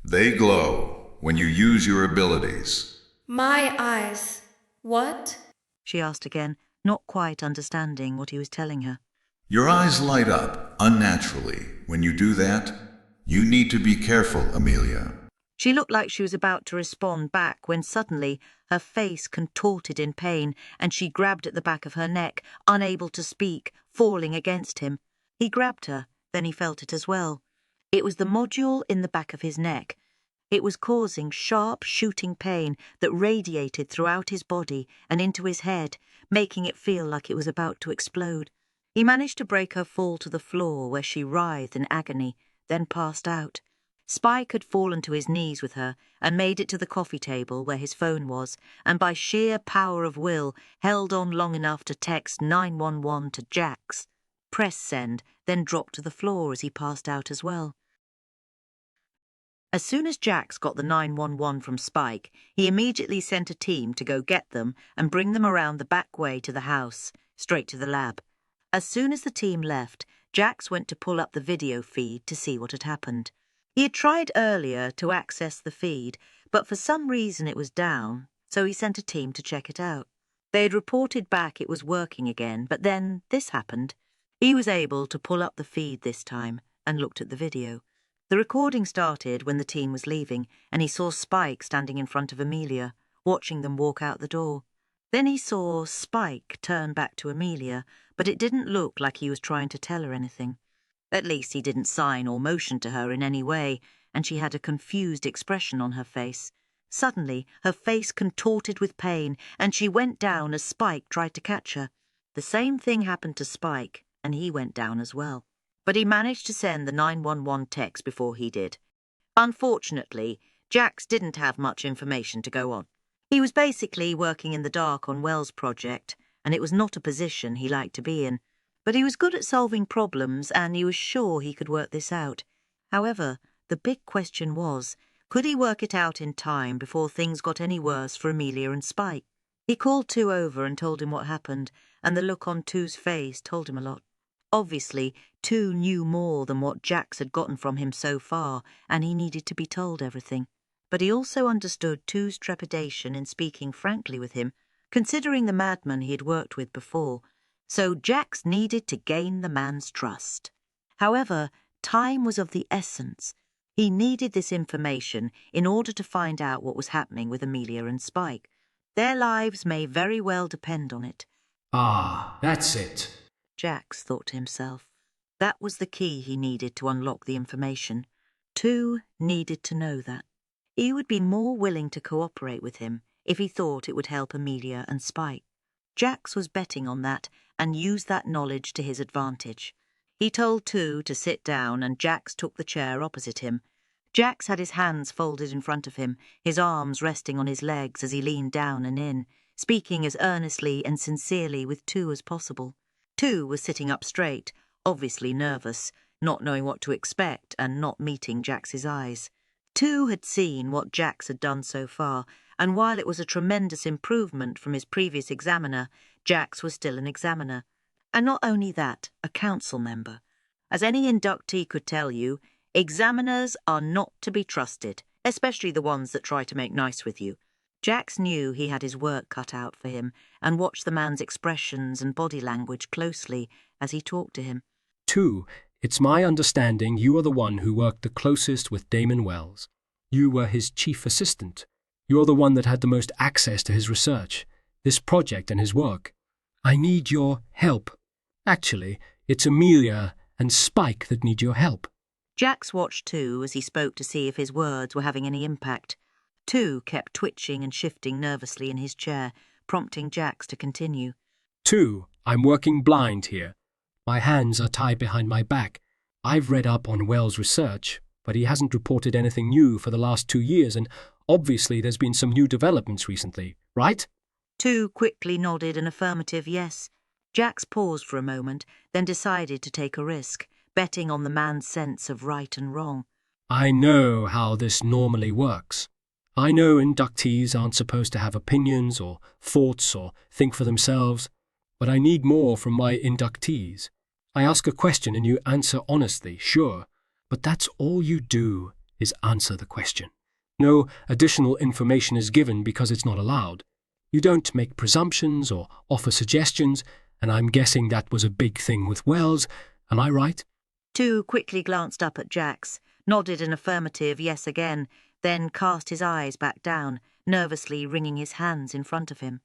They glow when you use your abilities. My eyes. What? She asked again, not quite understanding what he was telling her. Your eyes light up unnaturally. When you do that, you need to be careful, Amelia. She looked like she was about to respond back when suddenly her face contorted in pain and she grabbed at the back of her neck, unable to speak, falling against him. He grabbed her, then he felt it as well. It was the module in the back of his neck. It was causing sharp, shooting pain that radiated throughout his body and into his head, making it feel like it was about to explode. He managed to break her fall to the floor where she writhed in agony, then passed out. Spike had fallen to his knees with her and made it to the coffee table where his phone was, and by sheer power of will held on long enough to text 911 to Jax. Press send, then dropped to the floor as he passed out as well. As soon as Jax got the 911 from Spike, he immediately sent a team to go get them and bring them around the back way to the house, straight to the lab. As soon as the team left, Jax went to pull up the video feed to see what had happened. He had tried earlier to access the feed, but for some reason it was down, so he sent a team to check it out. They had reported back it was working again, but then this happened. He was able to pull up the feed this time and looked at the video. The recording started when the team was leaving, and he saw Spike standing in front of Amelia, watching them walk out the door. Then he saw Spike turn back to Amelia, but it didn't look like he was trying to tell her anything. At least he didn't sign or motion to her in any way, and she had a confused expression on her face. Suddenly, her face contorted with pain, and she went down as Spike tried to catch her. The same thing happened to Spike, and he went down as well. But he managed to send the 911 text before he did. Unfortunately, Jax didn't have much information to go on. He was basically working in the dark on Wells' project, and it was not a position he liked to be in. But he was good at solving problems, and he was sure he could work this out. However, the big question was, could he work it out in time before things got any worse for Amelia and Spike? He called Tu over and told him what happened, and the look on Tu's face told him a lot. Obviously, Tu knew more than what Jax had gotten from him so far, and he needed to be told everything. But he also understood Tu's trepidation in speaking frankly with him, considering the madman he had worked with before, so Jax needed to gain the man's trust. However, time was of the essence. He needed this information in order to find out what was happening with Amelia and Spike. Their lives may very well depend on it. Ah, that's it. Jax thought to himself. That was the key he needed to unlock the information. Tu needed to know that. He would be more willing to cooperate with him if he thought it would help Amelia and Spike. Jax was betting on that and used that knowledge to his advantage. He told Tu to sit down and Jax took the chair opposite him. Jax had his hands folded in front of him, his arms resting on his legs as he leaned down and in, speaking as earnestly and sincerely with Tu as possible. Tu was sitting up straight, obviously nervous, not knowing what to expect and not meeting Jax's eyes. Tu had seen what Jax had done so far, and while it was a tremendous improvement from his previous examiner, Jax was still an examiner. And not only that, a council member. As any inductee could tell you, examiners are not to be trusted, especially the ones that try to make nice with you. Jax knew he had his work cut out for him and watched the man's expressions and body language closely as he talked to him. Tu, it's my understanding you are the one who worked the closest with Damon Wells. You were his chief assistant. You're the one that had the most access to his research, this project and his work. I need your help. Actually, it's Amelia and Spike that need your help. Jax watched Tu as he spoke to see if his words were having any impact. Tu kept twitching and shifting nervously in his chair, prompting Jax to continue. Tu, I'm working blind here. My hands are tied behind my back. I've read up on Wells' research, but he hasn't reported anything new for the last 2 years, and obviously there's been some new developments recently, right? Tu quickly nodded an affirmative yes. Jax paused for a moment, then decided to take a risk, betting on the man's sense of right and wrong. I know how this normally works. I know inductees aren't supposed to have opinions or thoughts or think for themselves, but I need more from my inductees. I ask a question and you answer honestly, sure, but that's all you do is answer the question. No additional information is given because it's not allowed. You don't make presumptions or offer suggestions, and I'm guessing that was a big thing with Wells. Am I right? Tu quickly glanced up at Jax, nodded an affirmative yes again, then cast his eyes back down, nervously wringing his hands in front of him.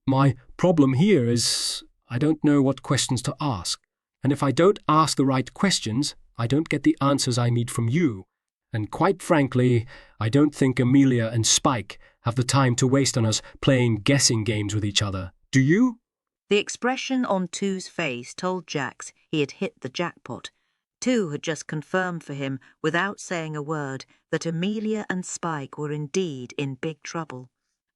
My problem here is I don't know what questions to ask, and if I don't ask the right questions, I don't get the answers I need from you. And quite frankly, I don't think Amelia and Spike have the time to waste on us playing guessing games with each other. Do you? The expression on Tu's face told Jax he had hit the jackpot. Tu had just confirmed for him, without saying a word, that Amelia and Spike were indeed in big trouble.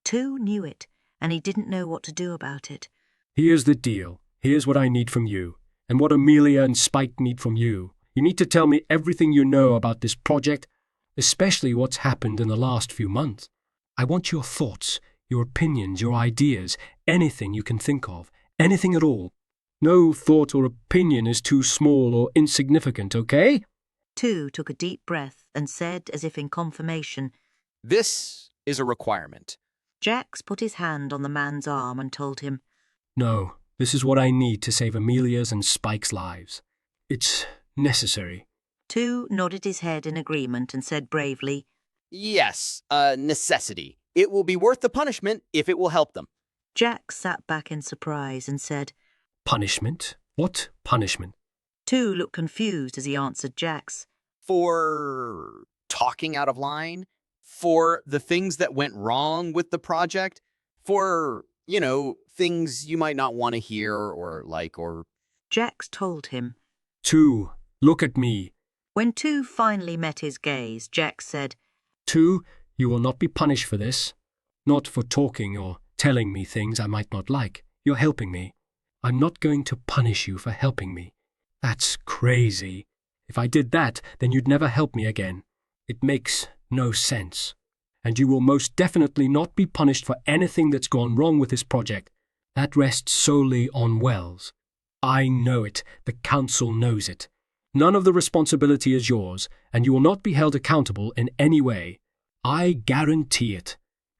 Tu knew it, and he didn't know what to do about it. Here's the deal. Here's what I need from you, and what Amelia and Spike need from you. You need to tell me everything you know about this project, especially what's happened in the last few months. I want your thoughts, your opinions, your ideas, anything you can think of, anything at all. No thought or opinion is too small or insignificant, okay? Tu took a deep breath and said, as if in confirmation, This is a requirement. Jax put his hand on the man's arm and told him, No, this is what I need to save Amelia's and Spike's lives. It's necessary. Tu nodded his head in agreement and said bravely, Yes, a necessity. It will be worth the punishment if it will help them. Jax sat back in surprise and said, Punishment? What punishment? Tu looked confused as he answered Jax. For talking out of line? For the things that went wrong with the project? For, things you might not want to hear or like or... Jax told him. Tu, look at me. When Tu finally met his gaze, Jax said, Tu, you will not be punished for this. Not for talking or telling me things I might not like. You're helping me. I'm not going to punish you for helping me. That's crazy. If I did that, then you'd never help me again. It makes no sense. and you will most definitely not be punished for anything that's gone wrong with this project. That rests solely on Wells. I know it. The Council knows it. None of the responsibility is yours, and you will not be held accountable in any way. I guarantee it.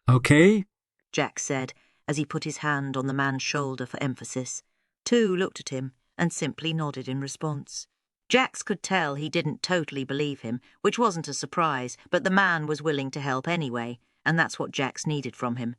Okay? Jack said, as he put his hand on the man's shoulder for emphasis. Two looked at him and simply nodded in response. Jax could tell he didn't totally believe him, which wasn't a surprise, but the man was willing to help anyway, and that's what Jax needed from him.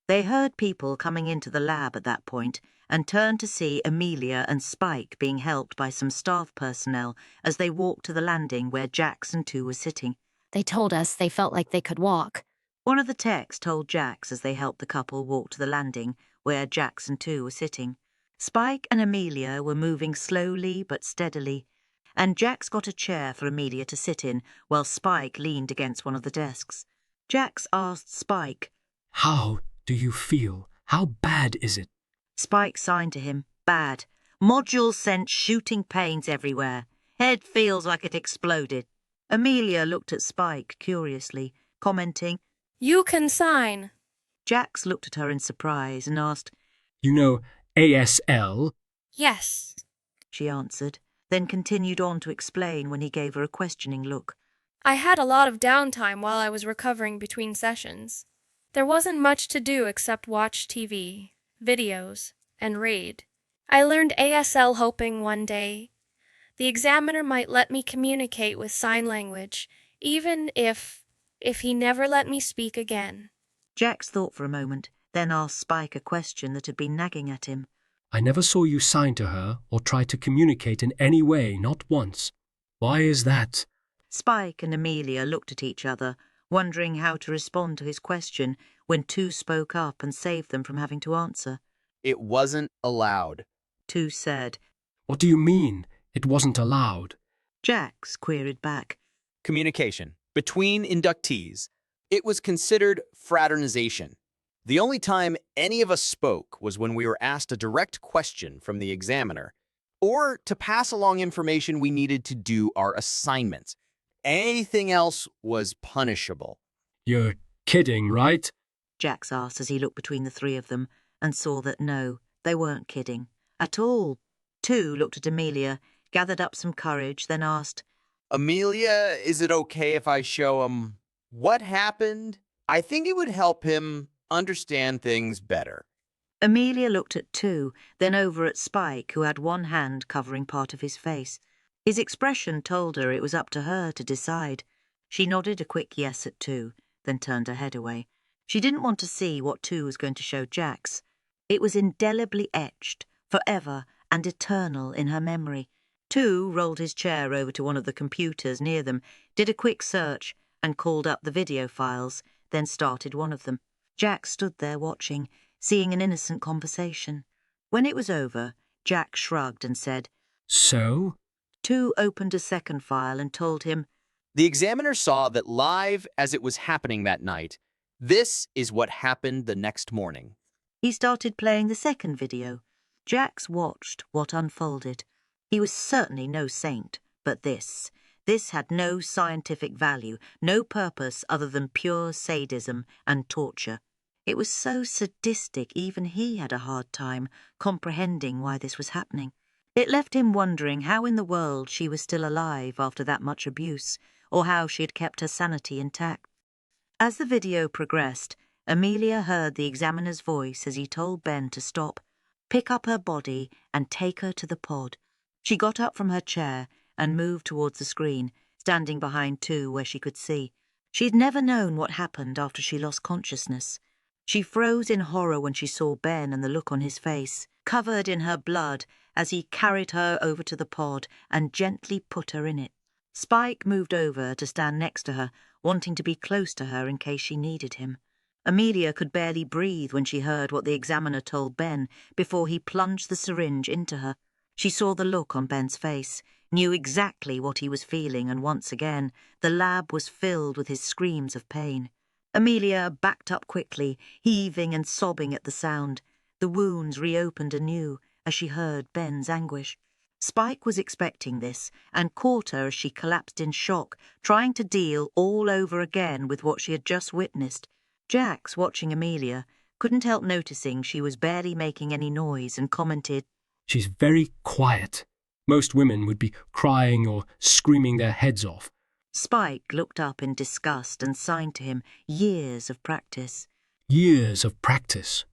They heard people coming into the lab at that point and turned to see Amelia and Spike being helped by some staff personnel as they walked to the landing where Jax and Two were sitting. They told us they felt like they could walk. One of the techs told Jax as they helped the couple walk to the landing where Jax and Two were sitting. Spike and Amelia were moving slowly but steadily, and Jax got a chair for Amelia to sit in while Spike leaned against one of the desks. Jax asked Spike, "How do you feel? How bad is it?" Spike signed to him, "Bad. Module sent shooting pains everywhere. Head feels like it exploded." Amelia looked at Spike curiously, commenting, "You can sign." Jax looked at her in surprise and asked, "You know ASL?" "Yes," she answered, then continued on to explain when he gave her a questioning look. "I had a lot of downtime while I was recovering between sessions. There wasn't much to do except watch TV, videos, and read. I learned ASL hoping one day the examiner might let me communicate with sign language, even if he never let me speak again." Jax thought for a moment, then asked Spike a question that had been nagging at him. "I never saw you sign to her or try to communicate in any way, not once. Why is that?" Spike and Amelia looked at each other, wondering how to respond to his question when Two spoke up and saved them from having to answer. It wasn't allowed. Two said. "What do you mean, it wasn't allowed?" Jax queried back. Communication between inductees. It was considered fraternization. The only time any of us spoke was when we were asked a direct question from the examiner, or to pass along information we needed to do our assignments. Anything else was punishable. "You're kidding, right?" Jax asked as he looked between the three of them and saw that no, they weren't kidding. At all. Two looked at Amelia, gathered up some courage, then asked, "Amelia, is it okay if I show him what happened? I think it would help him understand things better." Amelia looked at Two, then over at Spike, who had one hand covering part of his face. His expression told her it was up to her to decide. She nodded a quick yes at Two, then turned her head away. She didn't want to see what Two was going to show Jax. It was indelibly etched, forever and eternal in her memory. Two rolled his chair over to one of the computers near them, did a quick search, and called up the video files, then started one of them. Jax stood there watching, seeing an innocent conversation. When it was over, Jack shrugged and said, "So?" Two opened a second file and told him, "The examiner saw that live as it was happening that night. This is what happened the next morning." He started playing the second video. Jax watched what unfolded. He was certainly no saint, but this had no scientific value, no purpose other than pure sadism and torture. It was so sadistic even he had a hard time comprehending why this was happening. It left him wondering how in the world she was still alive after that much abuse, or how she had kept her sanity intact. As the video progressed, Amelia heard the examiner's voice as he told Ben to stop, pick up her body and take her to the pod. She got up from her chair and moved towards the screen, standing behind Two where she could see. She had never known what happened after she lost consciousness. She froze in horror when she saw Ben and the look on his face, covered in her blood as he carried her over to the pod and gently put her in it. Spike moved over to stand next to her, wanting to be close to her in case she needed him. Amelia could barely breathe when she heard what the examiner told Ben before he plunged the syringe into her. She saw the look on Ben's face, knew exactly what he was feeling, and once again the lab was filled with his screams of pain. Amelia backed up quickly, heaving and sobbing at the sound. The wounds reopened anew as she heard Ben's anguish. Spike was expecting this and caught her as she collapsed in shock, trying to deal all over again with what she had just witnessed. Jax, watching Amelia, couldn't help noticing she was barely making any noise and commented, "She's very quiet. Most women would be crying or screaming their heads off." Spike looked up in disgust and signed to him, "Years of practice." "Years of practice?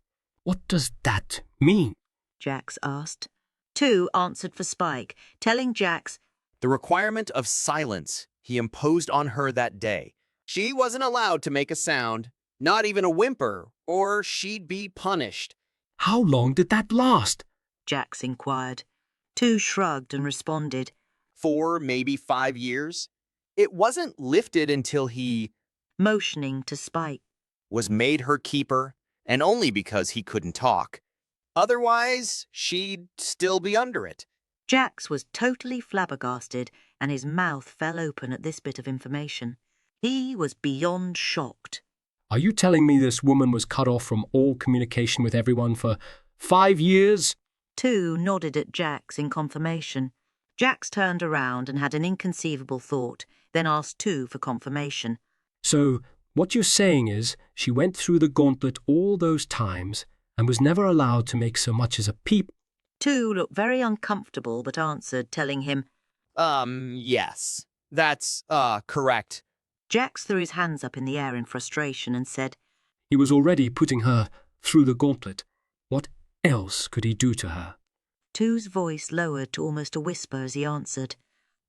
What does that mean?" Jax asked. 2 answered for Spike, telling Jax the requirement of silence he imposed on her that day. She wasn't allowed to make a sound, not even a whimper, or she'd be punished. "How long did that last?" Jax inquired. 2 shrugged and responded, 4, maybe 5 years. It wasn't lifted until he, motioning to Spike, was made her keeper, and only because he couldn't talk. Otherwise, she'd still be under it. Jax was totally flabbergasted, and his mouth fell open at this bit of information. He was beyond shocked. "Are you telling me this woman was cut off from all communication with everyone for 5 years? 2 nodded at Jax in confirmation. Jax turned around and had an inconceivable thought, then asked 2 for confirmation. "So, what you're saying is she went through the gauntlet all those times and was never allowed to make so much as a peep?" 2 looked very uncomfortable but answered, telling him, Yes. That's, correct." Jax threw his hands up in the air in frustration and said, "He was already putting her through the gauntlet. What else could he do to her?" 2's voice lowered to almost a whisper as he answered,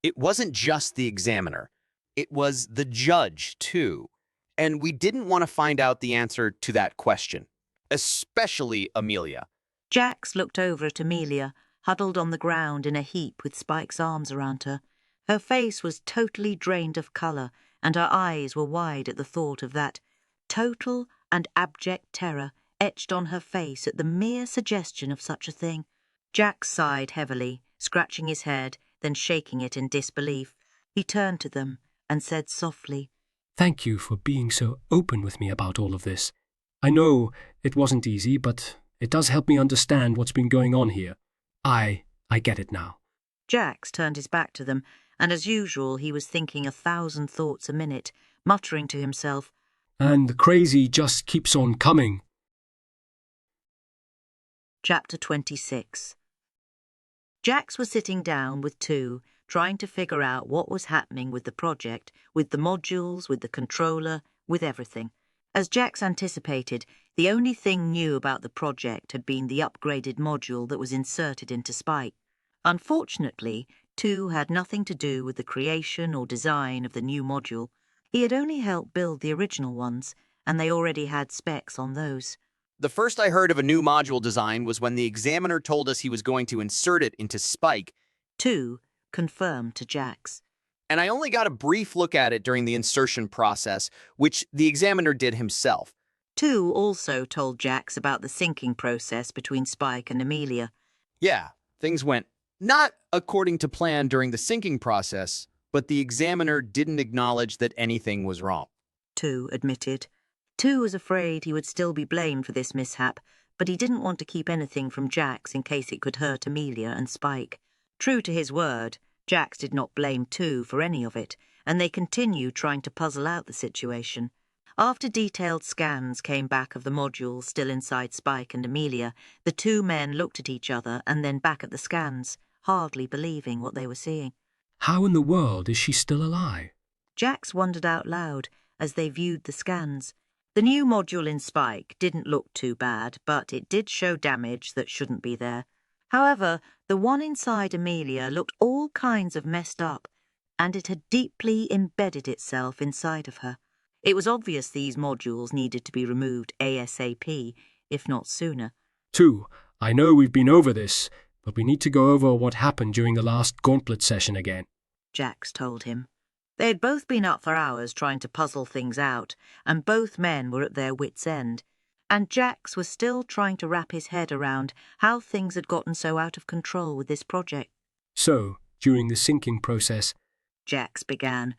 "It wasn't just the examiner. It was the judge, too. And we didn't want to find out the answer to that question. Especially Amelia." Jax looked over at Amelia, huddled on the ground in a heap with Spike's arms around her. Her face was totally drained of colour, and her eyes were wide at the thought of that total and abject terror etched on her face at the mere suggestion of such a thing. Jax sighed heavily, scratching his head, then shaking it in disbelief. He turned to them and said softly, "Thank you for being so open with me about all of this. I know it wasn't easy, but it does help me understand what's been going on here. I get it now." Jax turned his back to them, and as usual he was thinking 1,000 thoughts a minute, muttering to himself, "And the crazy just keeps on coming." Chapter 26. Jax was sitting down with 2, trying to figure out what was happening with the project, with the modules, with the controller, with everything. As Jax anticipated, the only thing new about the project had been the upgraded module that was inserted into Spike. Unfortunately, 2 had nothing to do with the creation or design of the new module. He had only helped build the original ones, and they already had specs on those. The first I heard of a new module design was when the examiner told us he was going to insert it into Spike. 2 confirmed to Jax. And I only got a brief look at it during the insertion process, which the examiner did himself. 2 also told Jax about the syncing process between Spike and Amelia. Yeah, things went not according to plan during the syncing process, but the examiner didn't acknowledge that anything was wrong. 2 admitted. 2 was afraid he would still be blamed for this mishap, but he didn't want to keep anything from Jax in case it could hurt Amelia and Spike. True to his word, Jax did not blame 2 for any of it, and they continued trying to puzzle out the situation. After detailed scans came back of the modules still inside Spike and Amelia, the 2 men looked at each other and then back at the scans, hardly believing what they were seeing. "How in the world is she still alive?" Jax wondered out loud as they viewed the scans. The new module in Spike didn't look too bad, but it did show damage that shouldn't be there. However, the one inside Amelia looked all kinds of messed up, and it had deeply embedded itself inside of her. It was obvious these modules needed to be removed ASAP, if not sooner. 2, I know we've been over this, but we need to go over what happened during the last gauntlet session again," Jax told him. They had both been up for hours trying to puzzle things out, and both men were at their wits' end. And Jax was still trying to wrap his head around how things had gotten so out of control with this project. "So, during the syncing process," Jax began,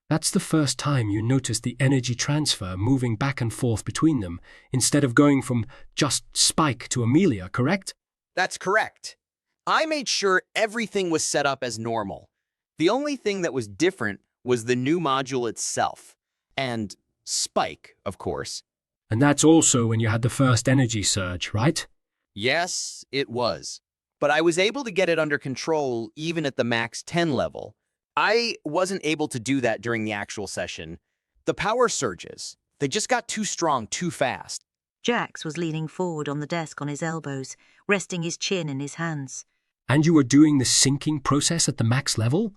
"that's the first time you noticed the energy transfer moving back and forth between them, instead of going from just Spike to Amelia, correct?" That's correct. I made sure everything was set up as normal. The only thing that was different was the new module itself. And Spike, of course. And that's also when you had the first energy surge, right? Yes, it was. But I was able to get it under control even at the max 10 level. I wasn't able to do that during the actual session. The power surges, they just got too strong too fast. Jax was leaning forward on the desk on his elbows, resting his chin in his hands. And you were doing the syncing process at the max level?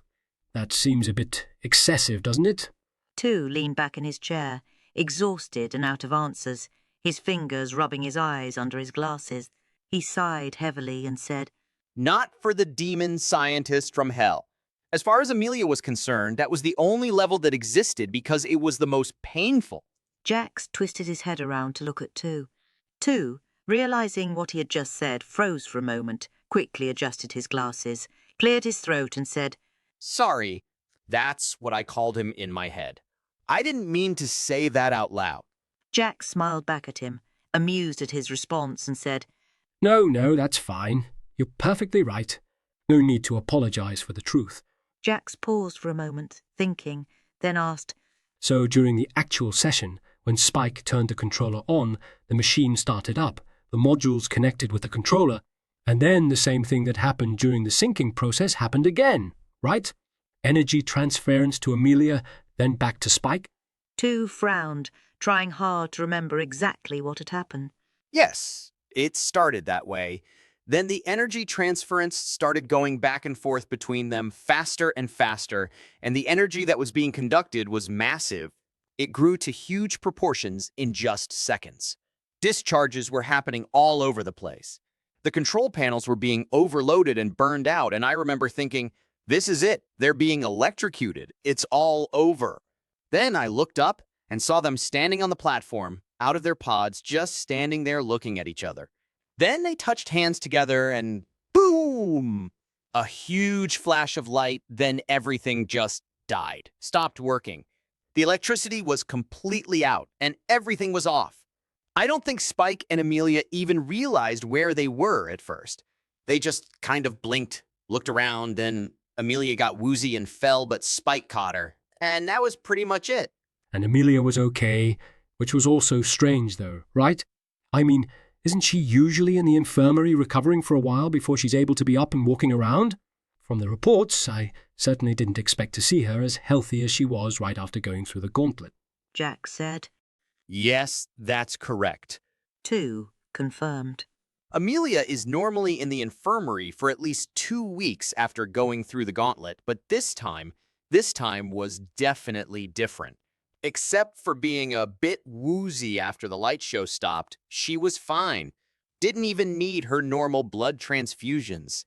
That seems a bit excessive, doesn't it? Tu leaned back in his chair, exhausted and out of answers, his fingers rubbing his eyes under his glasses. He sighed heavily and said, Not for the demon scientist from hell. As far as Amelia was concerned, that was the only level that existed because it was the most painful. Jax twisted his head around to look at Tu. Tu, realizing what he had just said, froze for a moment, quickly adjusted his glasses, cleared his throat and said, Sorry, that's what I called him in my head. I didn't mean to say that out loud. Jax smiled back at him, amused at his response, and said, No, that's fine. You're perfectly right. No need to apologize for the truth. Jax paused for a moment, thinking, then asked, So during the actual session, when Spike turned the controller on, the machine started up, the modules connected with the controller, and then the same thing that happened during the syncing process happened again, right? Energy transference to Amelia, then back to Spike? Tu frowned, trying hard to remember exactly what had happened. Yes, it started that way. Then the energy transference started going back and forth between them faster and faster, and the energy that was being conducted was massive. It grew to huge proportions in just seconds. Discharges were happening all over the place. The control panels were being overloaded and burned out, and I remember thinking, this is it. They're being electrocuted. It's all over. Then I looked up and saw them standing on the platform, out of their pods, just standing there looking at each other. Then they touched hands together and boom! A huge flash of light, then everything just died, stopped working. The electricity was completely out and everything was off. I don't think Spike and Amelia even realized where they were at first. They just kind of blinked, looked around, then Amelia got woozy and fell, but Spike caught her. And that was pretty much it. And Amelia was okay, which was also strange though, right? I mean, isn't she usually in the infirmary recovering for a while before she's able to be up and walking around? From the reports, I certainly didn't expect to see her as healthy as she was right after going through the gauntlet. Jax said. Yes, that's correct. Tu confirmed. Amelia is normally in the infirmary for at least 2 weeks after going through the gauntlet, but this time was definitely different. Except for being a bit woozy after the light show stopped, she was fine. Didn't even need her normal blood transfusions.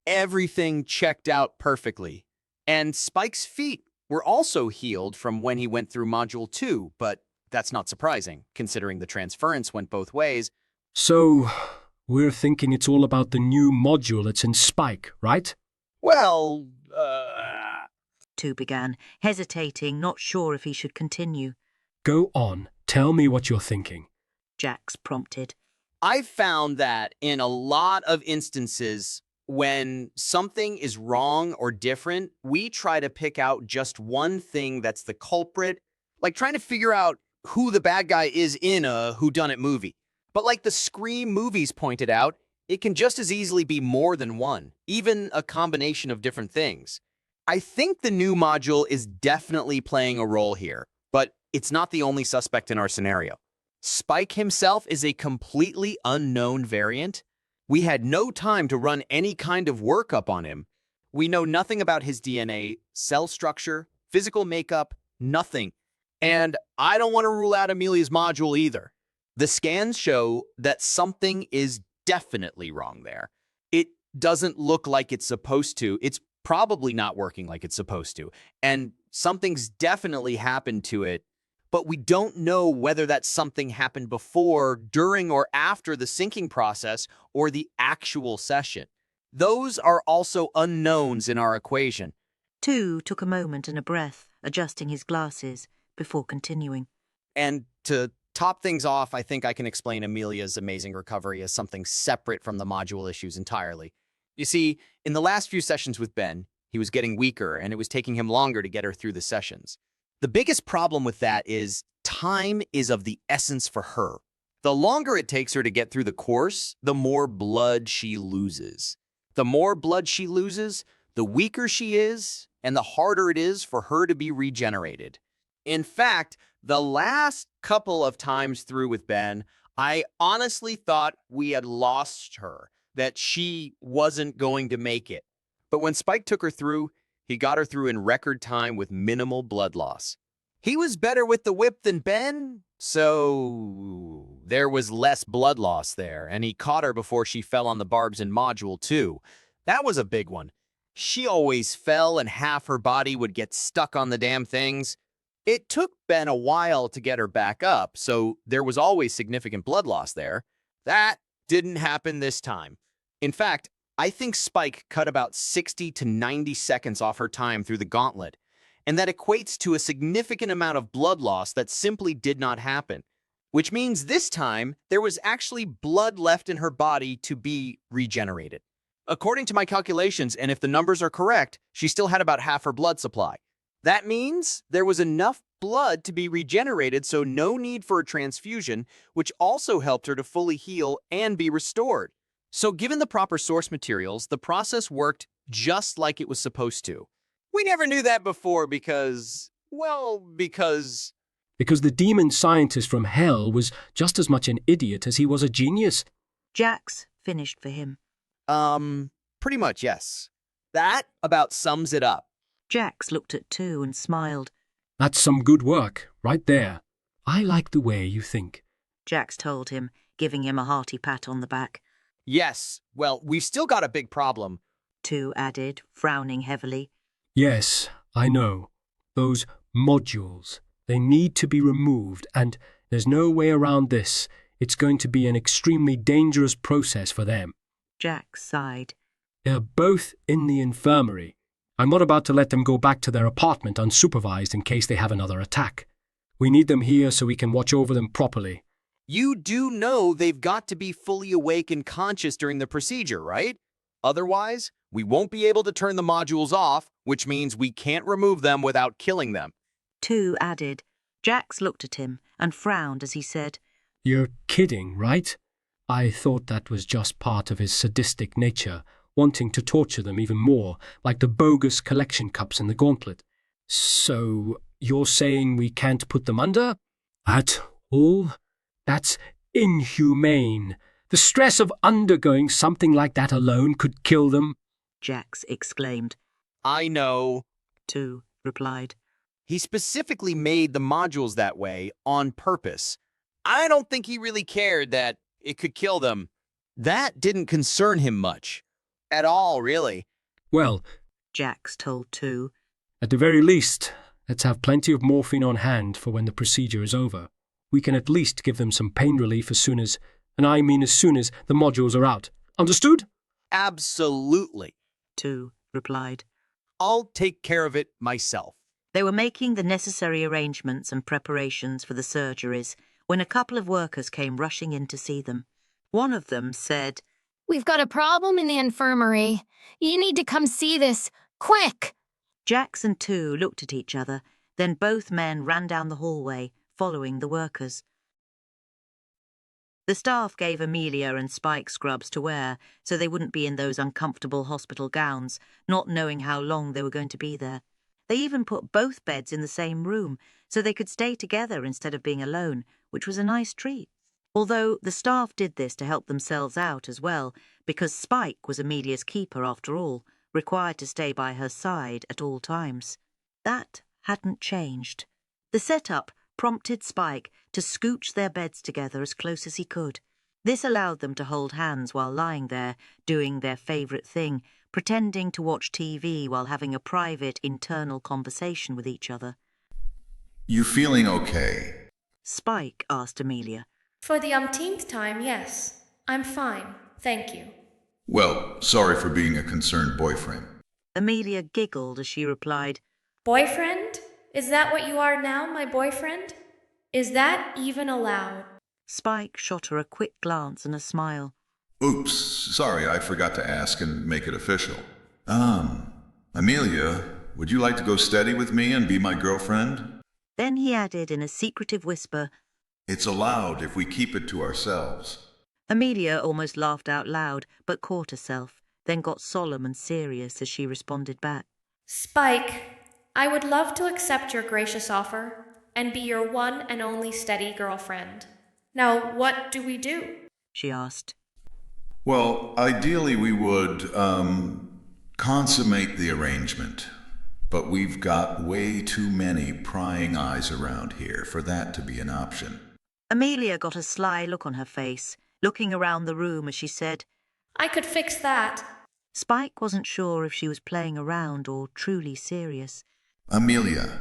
Everything checked out perfectly. And Spike's feet were also healed from when he went through Module 2, but that's not surprising, considering the transference went both ways. So, we're thinking it's all about the new module that's in Spike, right? Well, Tu began, hesitating, not sure if he should continue. Go on, tell me what you're thinking. Jax prompted. I've found that in a lot of instances, when something is wrong or different, we try to pick out just one thing that's the culprit, like trying to figure out who the bad guy is in a whodunit movie. But like the Scream movies pointed out, it can just as easily be more than one, even a combination of different things. I think the new module is definitely playing a role here, but it's not the only suspect in our scenario. Spike himself is a completely unknown variant. We had no time to run any kind of workup on him. We know nothing about his DNA, cell structure, physical makeup, nothing. And I don't want to rule out Amelia's module either. The scans show that something is definitely wrong there. It doesn't look like it's supposed to. It's probably not working like it's supposed to. And something's definitely happened to it. But we don't know whether that something happened before, during, or after the syncing process or the actual session. Those are also unknowns in our equation. Tu took a moment and a breath, adjusting his glasses, before continuing. And to top things off, I think I can explain Amelia's amazing recovery as something separate from the module issues entirely. You see, in the last few sessions with Ben, he was getting weaker and it was taking him longer to get her through the sessions. The biggest problem with that is time is of the essence for her. The longer it takes her to get through the course, the more blood she loses. The more blood she loses, the weaker she is, and the harder it is for her to be regenerated. In fact, the last couple of times through with Ben, I honestly thought we had lost her, that she wasn't going to make it. But when Spike took her through, he got her through in record time with minimal blood loss. He was better with the whip than Ben, so there was less blood loss there, and he caught her before she fell on the barbs in Module 2. That was a big one. She always fell and half her body would get stuck on the damn things. It took Ben a while to get her back up, so there was always significant blood loss there. That didn't happen this time. In fact, I think Spike cut about 60 to 90 seconds off her time through the gauntlet, and that equates to a significant amount of blood loss that simply did not happen, which means this time there was actually blood left in her body to be regenerated. According to my calculations, and if the numbers are correct, she still had about half her blood supply. That means there was enough blood to be regenerated, so no need for a transfusion, which also helped her to fully heal and be restored. So given the proper source materials, the process worked just like it was supposed to. We never knew that before because the demon scientist from hell was just as much an idiot as he was a genius. Jax finished for him. Pretty much, yes. That about sums it up. Jax looked at two and smiled. That's some good work, right there. I like the way you think. Jax told him, giving him a hearty pat on the back. Yes, well, we've still got a big problem. Two added, frowning heavily. Yes, I know. Those modules, they need to be removed, and there's no way around this. It's going to be an extremely dangerous process for them. Jax sighed. They're both in the infirmary. I'm not about to let them go back to their apartment unsupervised in case they have another attack. We need them here so we can watch over them properly. You do know they've got to be fully awake and conscious during the procedure, right? Otherwise, we won't be able to turn the modules off, which means we can't remove them without killing them. Two added. Jax looked at him and frowned as he said, You're kidding, right? I thought that was just part of his sadistic nature, wanting to torture them even more, like the bogus collection cups in the gauntlet. So, you're saying we can't put them under? At all? That's inhumane. The stress of undergoing something like that alone could kill them. Jax exclaimed. I know. Two replied. He specifically made the modules that way on purpose. I don't think he really cared that it could kill them. That didn't concern him much. At all, really. Well, Jax told Two. At the very least, let's have plenty of morphine on hand for when the procedure is over. We can at least give them some pain relief as soon as the modules are out. Understood? Absolutely. Two replied. I'll take care of it myself. They were making the necessary arrangements and preparations for the surgeries when a couple of workers came rushing in to see them. One of them said, We've got a problem in the infirmary. You need to come see this. Quick! Jax and Two looked at each other, then both men ran down the hallway, following the workers. The staff gave Amelia and Spike scrubs to wear so they wouldn't be in those uncomfortable hospital gowns, not knowing how long they were going to be there. They even put both beds in the same room so they could stay together instead of being alone, which was a nice treat. Although the staff did this to help themselves out as well, because Spike was Amelia's keeper after all, required to stay by her side at all times. That hadn't changed. The setup prompted Spike to scooch their beds together as close as he could. This allowed them to hold hands while lying there, doing their favourite thing, pretending to watch TV while having a private, internal conversation with each other. You feeling okay? Spike asked Amelia. For the umpteenth time, yes. I'm fine, thank you. Well, sorry for being a concerned boyfriend. Amelia giggled as she replied, Boyfriend? Is that what you are now, my boyfriend? Is that even allowed? Spike shot her a quick glance and a smile. Oops, sorry, I forgot to ask and make it official. Amelia, would you like to go steady with me and be my girlfriend? Then he added in a secretive whisper, It's allowed if we keep it to ourselves. Amelia almost laughed out loud, but caught herself, then got solemn and serious as she responded back. Spike, I would love to accept your gracious offer and be your one and only steady girlfriend. Now, what do we do? She asked. Well, ideally we would, consummate the arrangement. But we've got way too many prying eyes around here for that to be an option. Amelia got a sly look on her face, looking around the room as she said, I could fix that. Spike wasn't sure if she was playing around or truly serious. Amelia.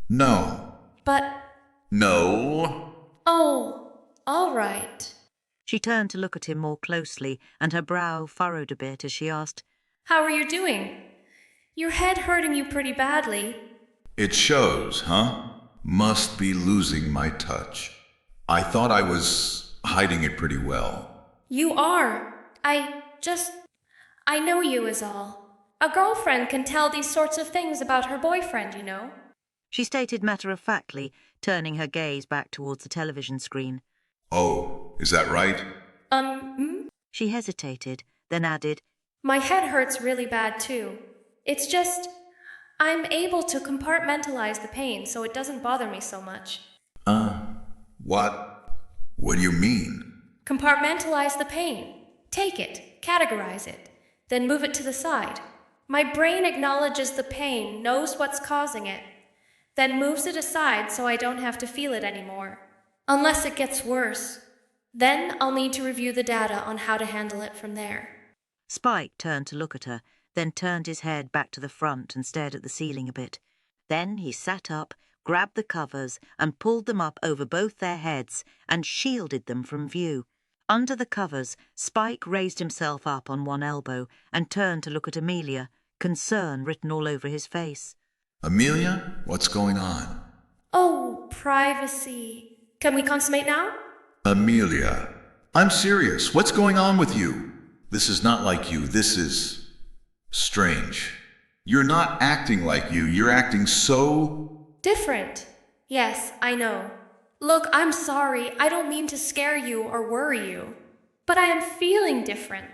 No. But... No. Oh, all right. She turned to look at him more closely, and her brow furrowed a bit as she asked, How are you doing? Your head hurting you pretty badly. It shows, huh? Must be losing my touch. I thought I was hiding it pretty well. You are. I know you is all. A girlfriend can tell these sorts of things about her boyfriend, you know. She stated matter-of-factly, turning her gaze back towards the television screen. Oh, is that right? She hesitated, then added, My head hurts really bad too. It's just, I'm able to compartmentalize the pain so it doesn't bother me so much. What? What do you mean? Compartmentalize the pain. Take it, categorize it, then move it to the side. My brain acknowledges the pain, knows what's causing it, then moves it aside so I don't have to feel it anymore. Unless it gets worse. Then I'll need to review the data on how to handle it from there. Spike turned to look at her, then turned his head back to the front and stared at the ceiling a bit. Then he sat up, grabbed the covers and pulled them up over both their heads and shielded them from view. Under the covers, Spike raised himself up on one elbow and turned to look at Amelia, concern written all over his face. Amelia, what's going on? Oh, privacy. Can we consummate now? Amelia, I'm serious. What's going on with you? This is not like you. This is strange. You're not acting like you. You're acting so... Different. Yes, I know. Look, I'm sorry. I don't mean to scare you or worry you. But I am feeling different.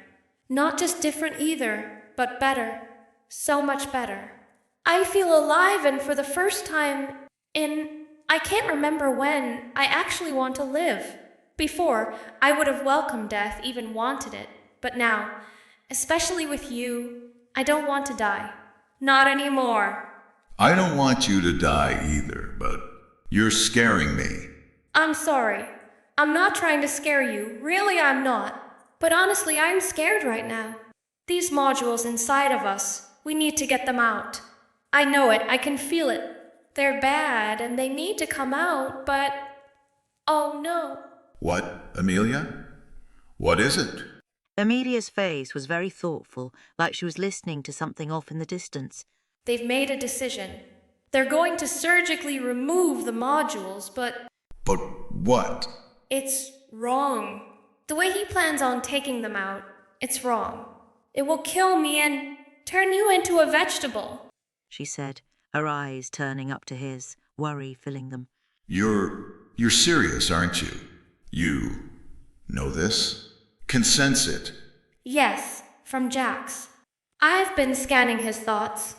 Not just different either, but better. So much better. I feel alive and for the first time I can't remember when, I actually want to live. Before, I would have welcomed death, even wanted it. But now, especially with you, I don't want to die. Not anymore. I don't want you to die either, but you're scaring me. I'm sorry. I'm not trying to scare you. Really, I'm not. But honestly, I'm scared right now. These modules inside of us, we need to get them out. I know it. I can feel it. They're bad and they need to come out, but... Oh no. What, Amelia? What is it? Amelia's face was very thoughtful, like she was listening to something off in the distance. They've made a decision. They're going to surgically remove the modules, but... But what? It's wrong. The way he plans on taking them out, it's wrong. It will kill me and turn you into a vegetable, she said, her eyes turning up to his, worry filling them. You're serious, aren't you? You know this? Can sense it? Yes, from Jax. I've been scanning his thoughts.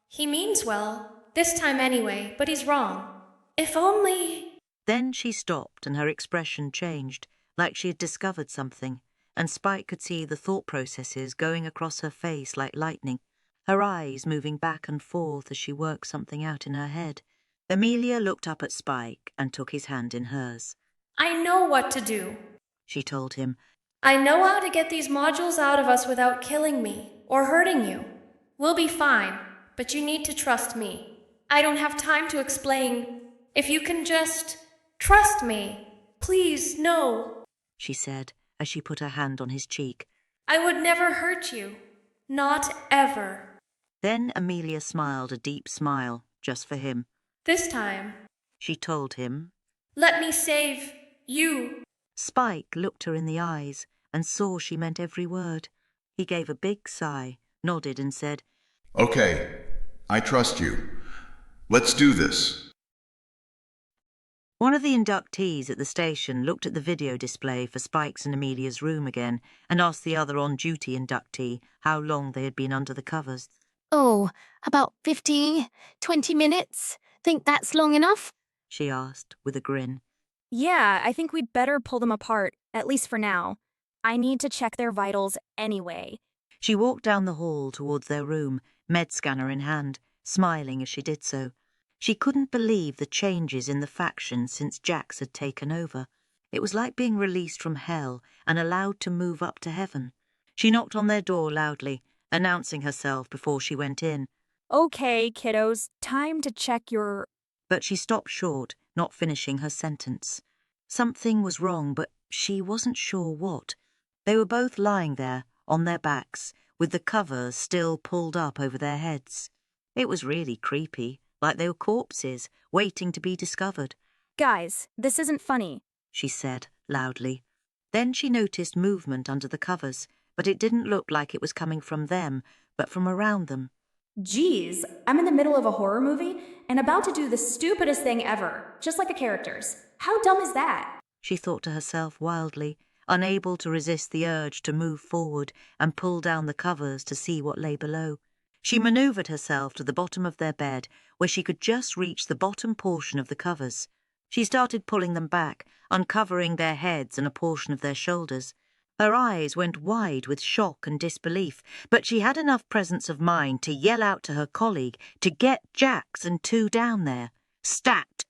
He means well, this time anyway, but he's wrong. If only... Then she stopped and her expression changed, like she had discovered something, and Spike could see the thought processes going across her face like lightning, her eyes moving back and forth as she worked something out in her head. Amelia looked up at Spike and took his hand in hers. I know what to do, she told him. I know how to get these modules out of us without killing me or hurting you. We'll be fine, but you need to trust me. I don't have time to explain. If you can just trust me, please, no, she said as she put her hand on his cheek. I would never hurt you. Not ever. Then Amelia smiled a deep smile, just for him. This time, she told him, let me save you. Spike looked her in the eyes, and saw she meant every word. He gave a big sigh, nodded and said, Okay, I trust you. Let's do this. One of the inductees at the station looked at the video display for Spike's and Amelia's room again and asked the other on-duty inductee how long they had been under the covers. Oh, about 20 minutes? Think that's long enough? She asked, with a grin. Yeah, I think we'd better pull them apart, at least for now. I need to check their vitals anyway. She walked down the hall towards their room, med scanner in hand, smiling as she did so. She couldn't believe the changes in the faction since Jax had taken over. It was like being released from hell and allowed to move up to heaven. She knocked on their door loudly, announcing herself before she went in. Okay, kiddos, time to check your... But she stopped short, not finishing her sentence. Something was wrong, but she wasn't sure what. They were both lying there, on their backs, with the covers still pulled up over their heads. It was really creepy, like they were corpses, waiting to be discovered. Guys, this isn't funny, she said, loudly. Then she noticed movement under the covers, but it didn't look like it was coming from them, but from around them. Geez, I'm in the middle of a horror movie and about to do the stupidest thing ever, just like the characters. How dumb is that? She thought to herself wildly, unable to resist the urge to move forward and pull down the covers to see what lay below. She manoeuvred herself to the bottom of their bed, where she could just reach the bottom portion of the covers. She started pulling them back, uncovering their heads and a portion of their shoulders. Her eyes went wide with shock and disbelief, but she had enough presence of mind to yell out to her colleague to get Jax and 2 down there. Stat!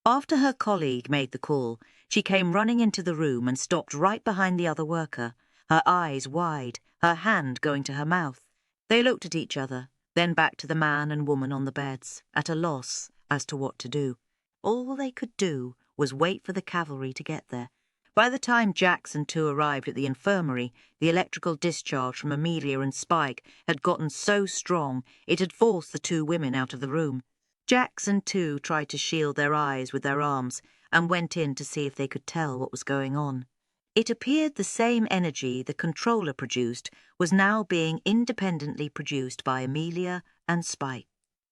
After her colleague made the call, she came running into the room and stopped right behind the other worker, her eyes wide, her hand going to her mouth. They looked at each other, then back to the man and woman on the beds, at a loss as to what to do. All they could do was wait for the cavalry to get there. By the time Jax and 2 arrived at the infirmary, the electrical discharge from Amelia and Spike had gotten so strong it had forced the 2 women out of the room. Jax and 2 tried to shield their eyes with their arms and went in to see if they could tell what was going on. It appeared the same energy the controller produced was now being independently produced by Amelia and Spike.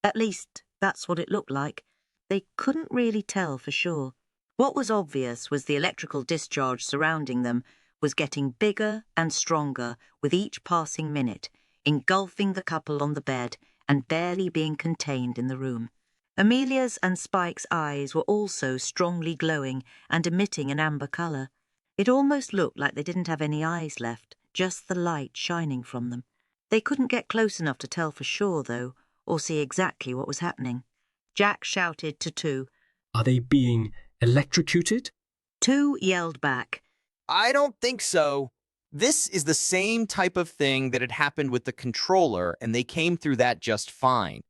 At least, that's what it looked like. They couldn't really tell for sure. What was obvious was the electrical discharge surrounding them was getting bigger and stronger with each passing minute, engulfing the couple on the bed and barely being contained in the room. Amelia's and Spike's eyes were also strongly glowing and emitting an amber colour. It almost looked like they didn't have any eyes left, just the light shining from them. They couldn't get close enough to tell for sure, though, or see exactly what was happening. Jack shouted to 2. Are they being electrocuted? 2 yelled back. I don't think so. This is the same type of thing that had happened with the controller, and they came through that just fine.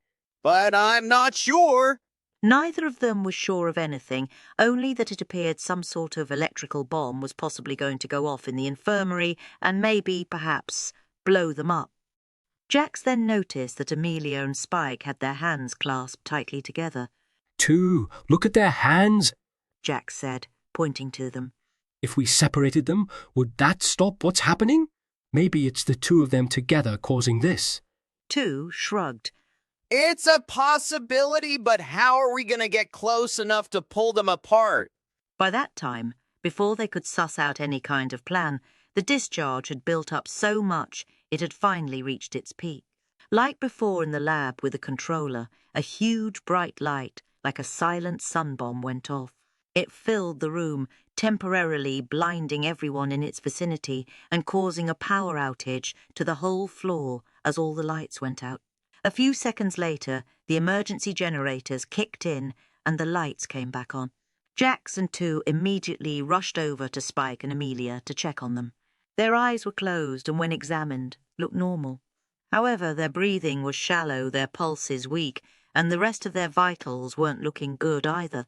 But I'm not sure. Neither of them was sure of anything, only that it appeared some sort of electrical bomb was possibly going to go off in the infirmary and maybe, perhaps, blow them up. Jax then noticed that Amelia and Spike had their hands clasped tightly together. 2, look at their hands, Jax said, pointing to them. If we separated them, would that stop what's happening? Maybe it's the 2 of them together causing this. 2 shrugged. It's a possibility, but how are we going to get close enough to pull them apart? By that time, before they could suss out any kind of plan, the discharge had built up so much it had finally reached its peak. Like before in the lab with the controller, a huge bright light, like a silent sun bomb, went off. It filled the room, temporarily blinding everyone in its vicinity and causing a power outage to the whole floor as all the lights went out. A few seconds later, the emergency generators kicked in and the lights came back on. Jax and 2 immediately rushed over to Spike and Amelia to check on them. Their eyes were closed and when examined, looked normal. However, their breathing was shallow, their pulses weak, and the rest of their vitals weren't looking good either.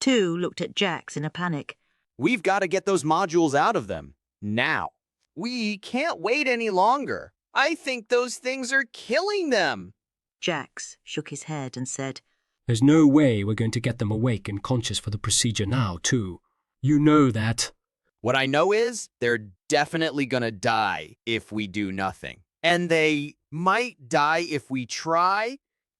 2 looked at Jax in a panic. We've got to get those modules out of them. Now. We can't wait any longer. I think those things are killing them. Jax shook his head and said, There's no way we're going to get them awake and conscious for the procedure now, too. You know that. What I know is they're definitely gonna die if we do nothing. And they might die if we try.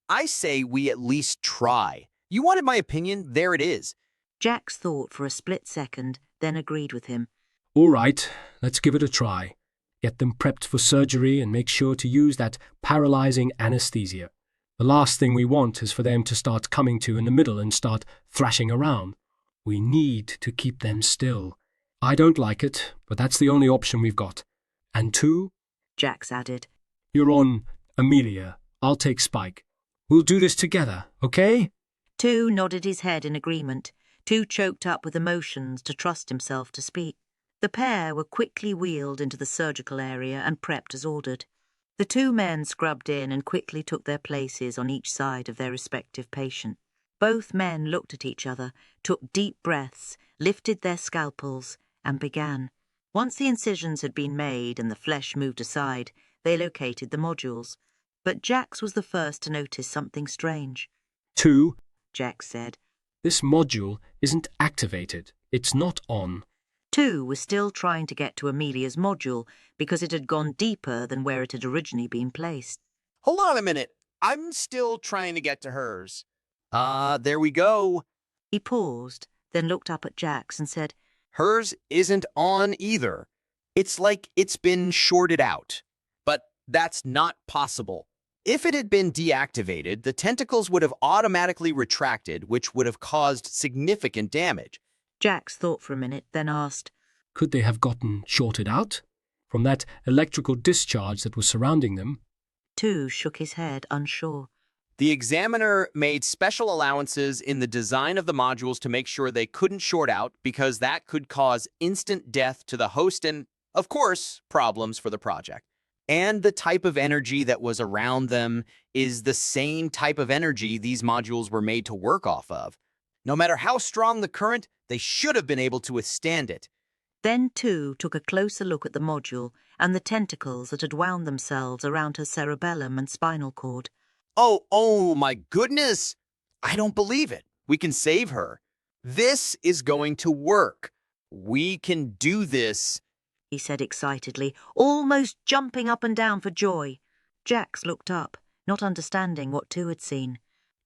I say we at least try. You wanted my opinion? There it is. Jax thought for a split second, then agreed with him. All right, let's give it a try. Get them prepped for surgery and make sure to use that paralyzing anesthesia. The last thing we want is for them to start coming to in the middle and start thrashing around. We need to keep them still. I don't like it, but that's the only option we've got. And 2, Jax added. You're on Amelia. I'll take Spike. We'll do this together, okay? 2 nodded his head in agreement, 2 choked up with emotions to trust himself to speak. The pair were quickly wheeled into the surgical area and prepped as ordered. The 2 men scrubbed in and quickly took their places on each side of their respective patient. Both men looked at each other, took deep breaths, lifted their scalpels, and began. Once the incisions had been made and the flesh moved aside, they located the modules. But Jax was the first to notice something strange. 2, Jax said. This module isn't activated. It's not on. 2 was still trying to get to Amelia's module because it had gone deeper than where it had originally been placed. Hold on a minute. I'm still trying to get to hers. There we go. He paused, then looked up at Jax and said, Hers isn't on either. It's like it's been shorted out. But that's not possible. If it had been deactivated, the tentacles would have automatically retracted, which would have caused significant damage. Jax thought for a minute, then asked, Could they have gotten shorted out? From that electrical discharge that was surrounding them? 2 shook his head, unsure. The examiner made special allowances in the design of the modules to make sure they couldn't short out because that could cause instant death to the host and, of course, problems for the project. And the type of energy that was around them is the same type of energy these modules were made to work off of. No matter how strong the current, they should have been able to withstand it. Then 2 took a closer look at the module and the tentacles that had wound themselves around her cerebellum and spinal cord. Oh my goodness! I don't believe it. We can save her. This is going to work. We can do this, he said excitedly, almost jumping up and down for joy. Jax looked up, not understanding what 2 had seen.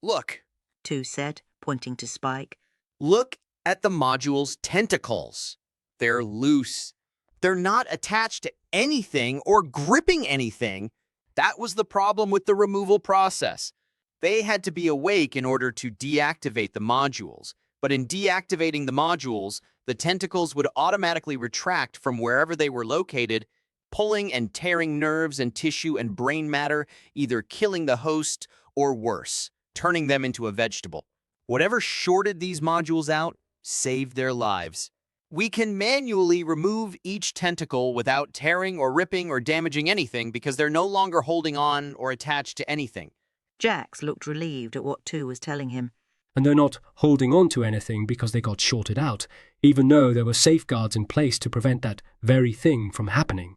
Look, 2 said, pointing to Spike. Look at the module's tentacles. They're loose. They're not attached to anything or gripping anything. That was the problem with the removal process. They had to be awake in order to deactivate the modules. But in deactivating the modules, the tentacles would automatically retract from wherever they were located, pulling and tearing nerves and tissue and brain matter, either killing the host or worse, turning them into a vegetable. Whatever shorted these modules out saved their lives. We can manually remove each tentacle without tearing or ripping or damaging anything because they're no longer holding on or attached to anything. Jax looked relieved at what 2 was telling him. And they're not holding on to anything because they got shorted out, even though there were safeguards in place to prevent that very thing from happening.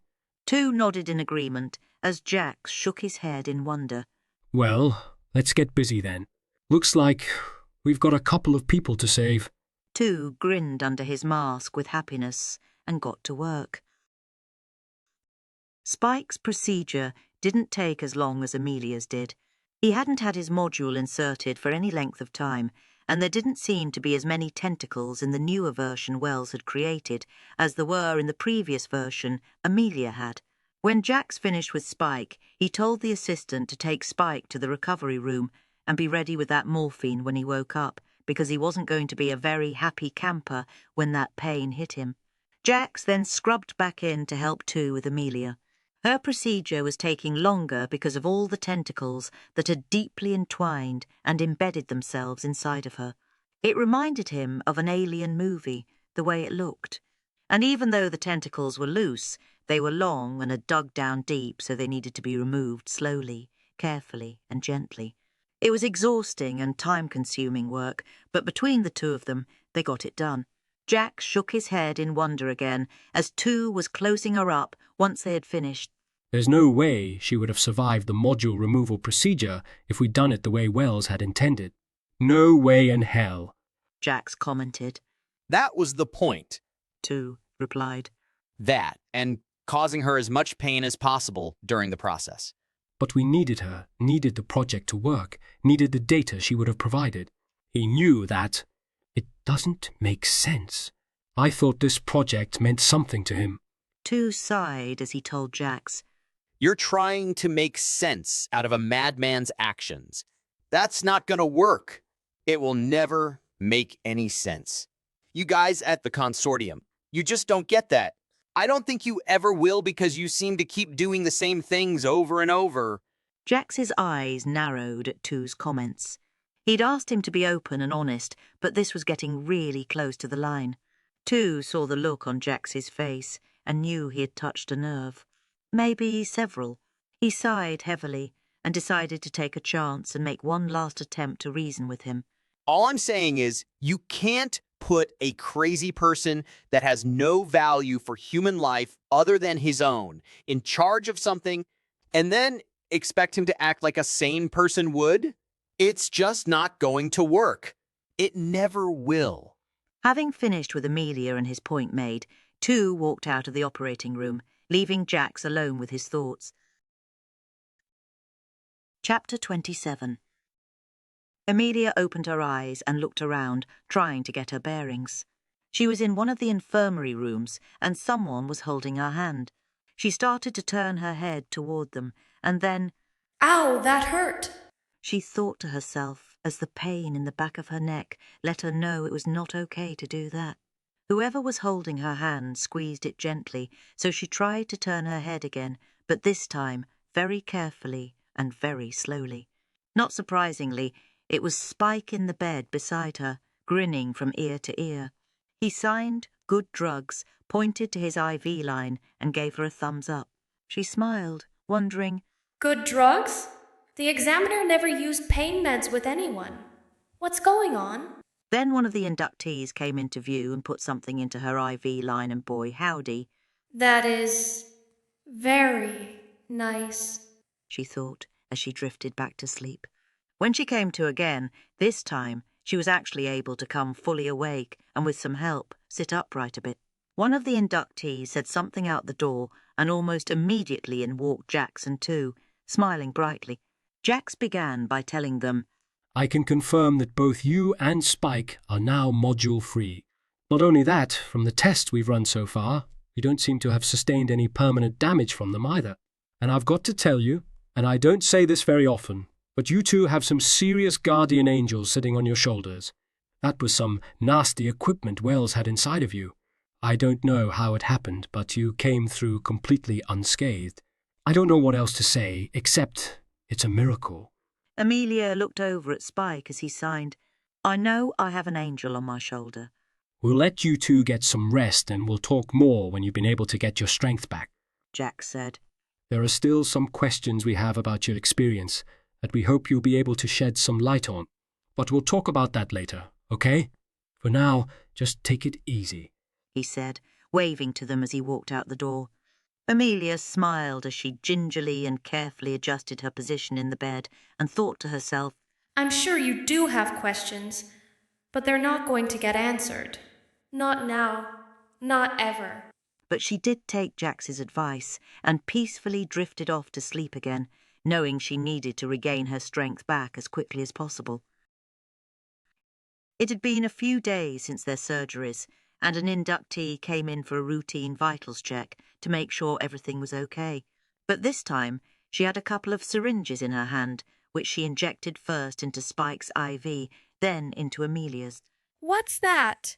2 nodded in agreement as Jax shook his head in wonder. Well, let's get busy then. Looks like we've got a couple of people to save. 2 grinned under his mask with happiness and got to work. Spike's procedure didn't take as long as Amelia's did. He hadn't had his module inserted for any length of time, and there didn't seem to be as many tentacles in the newer version Wells had created as there were in the previous version Amelia had. When Jax finished with Spike, he told the assistant to take Spike to the recovery room and be ready with that morphine when he woke up, because he wasn't going to be a very happy camper when that pain hit him. Jax then scrubbed back in to help 2 with Amelia. Her procedure was taking longer because of all the tentacles that had deeply entwined and embedded themselves inside of her. It reminded him of an alien movie, the way it looked. And even though the tentacles were loose, they were long and had dug down deep, so they needed to be removed slowly, carefully and gently. It was exhausting and time-consuming work, but between the 2 of them, they got it done. Jax shook his head in wonder again as 2 was closing her up once they had finished. There's no way she would have survived the module removal procedure if we'd done it the way Wells had intended. No way in hell, Jax commented. That was the point. 2 replied. That, and causing her as much pain as possible during the process. But we needed her, needed the project to work, needed the data she would have provided. He knew that. It doesn't make sense. I thought this project meant something to him. Tu sighed as he told Jax. You're trying to make sense out of a madman's actions. That's not gonna work. It will never make any sense. You guys at the Consortium, you just don't get that. I don't think you ever will because you seem to keep doing the same things over and over. Jax's eyes narrowed at Tu's comments. He'd asked him to be open and honest, but this was getting really close to the line. Tu saw the look on Jax's face and knew he had touched a nerve. Maybe several. He sighed heavily and decided to take a chance and make one last attempt to reason with him. All I'm saying is, you can't put a crazy person that has no value for human life other than his own in charge of something and then expect him to act like a sane person would. It's just not going to work. It never will. Having finished with Amelia and his point made, Tu walked out of the operating room, leaving Jax alone with his thoughts. Chapter 27. Amelia opened her eyes and looked around, trying to get her bearings. She was in one of the infirmary rooms, and someone was holding her hand. She started to turn her head toward them, and then, Ow, that hurt! She thought to herself as the pain in the back of her neck let her know it was not okay to do that. Whoever was holding her hand squeezed it gently, so she tried to turn her head again, but this time very carefully and very slowly. Not surprisingly, it was Spike in the bed beside her, grinning from ear to ear. He signed "Good Drugs," pointed to his IV line, and gave her a thumbs up. She smiled, wondering, Good drugs? The examiner never used pain meds with anyone. What's going on? Then one of the inductees came into view and put something into her IV line, and boy, howdy. That is very nice, she thought as she drifted back to sleep. When she came to again, this time she was actually able to come fully awake and with some help sit upright a bit. One of the inductees said something out the door, and almost immediately in walked Jax and Tu, smiling brightly. Jax began by telling them, I can confirm that both you and Spike are now module-free. Not only that, from the tests we've run so far, we don't seem to have sustained any permanent damage from them either. And I've got to tell you, and I don't say this very often, but you two have some serious guardian angels sitting on your shoulders. That was some nasty equipment Wells had inside of you. I don't know how it happened, but you came through completely unscathed. I don't know what else to say, except it's a miracle. Amelia looked over at Spike as he signed, I know I have an angel on my shoulder. We'll let you two get some rest and we'll talk more when you've been able to get your strength back, Jax said. There are still some questions we have about your experience that we hope you'll be able to shed some light on. But we'll talk about that later, okay? For now, just take it easy, he said, waving to them as he walked out the door. Amelia smiled as she gingerly and carefully adjusted her position in the bed and thought to herself, I'm sure you do have questions, but they're not going to get answered. Not now. Not ever. But she did take Jax's advice and peacefully drifted off to sleep again, knowing she needed to regain her strength back as quickly as possible. It had been a few days since their surgeries, and an inductee came in for a routine vitals check to make sure everything was okay. But this time, she had a couple of syringes in her hand, which she injected first into Spike's IV, then into Amelia's. What's that?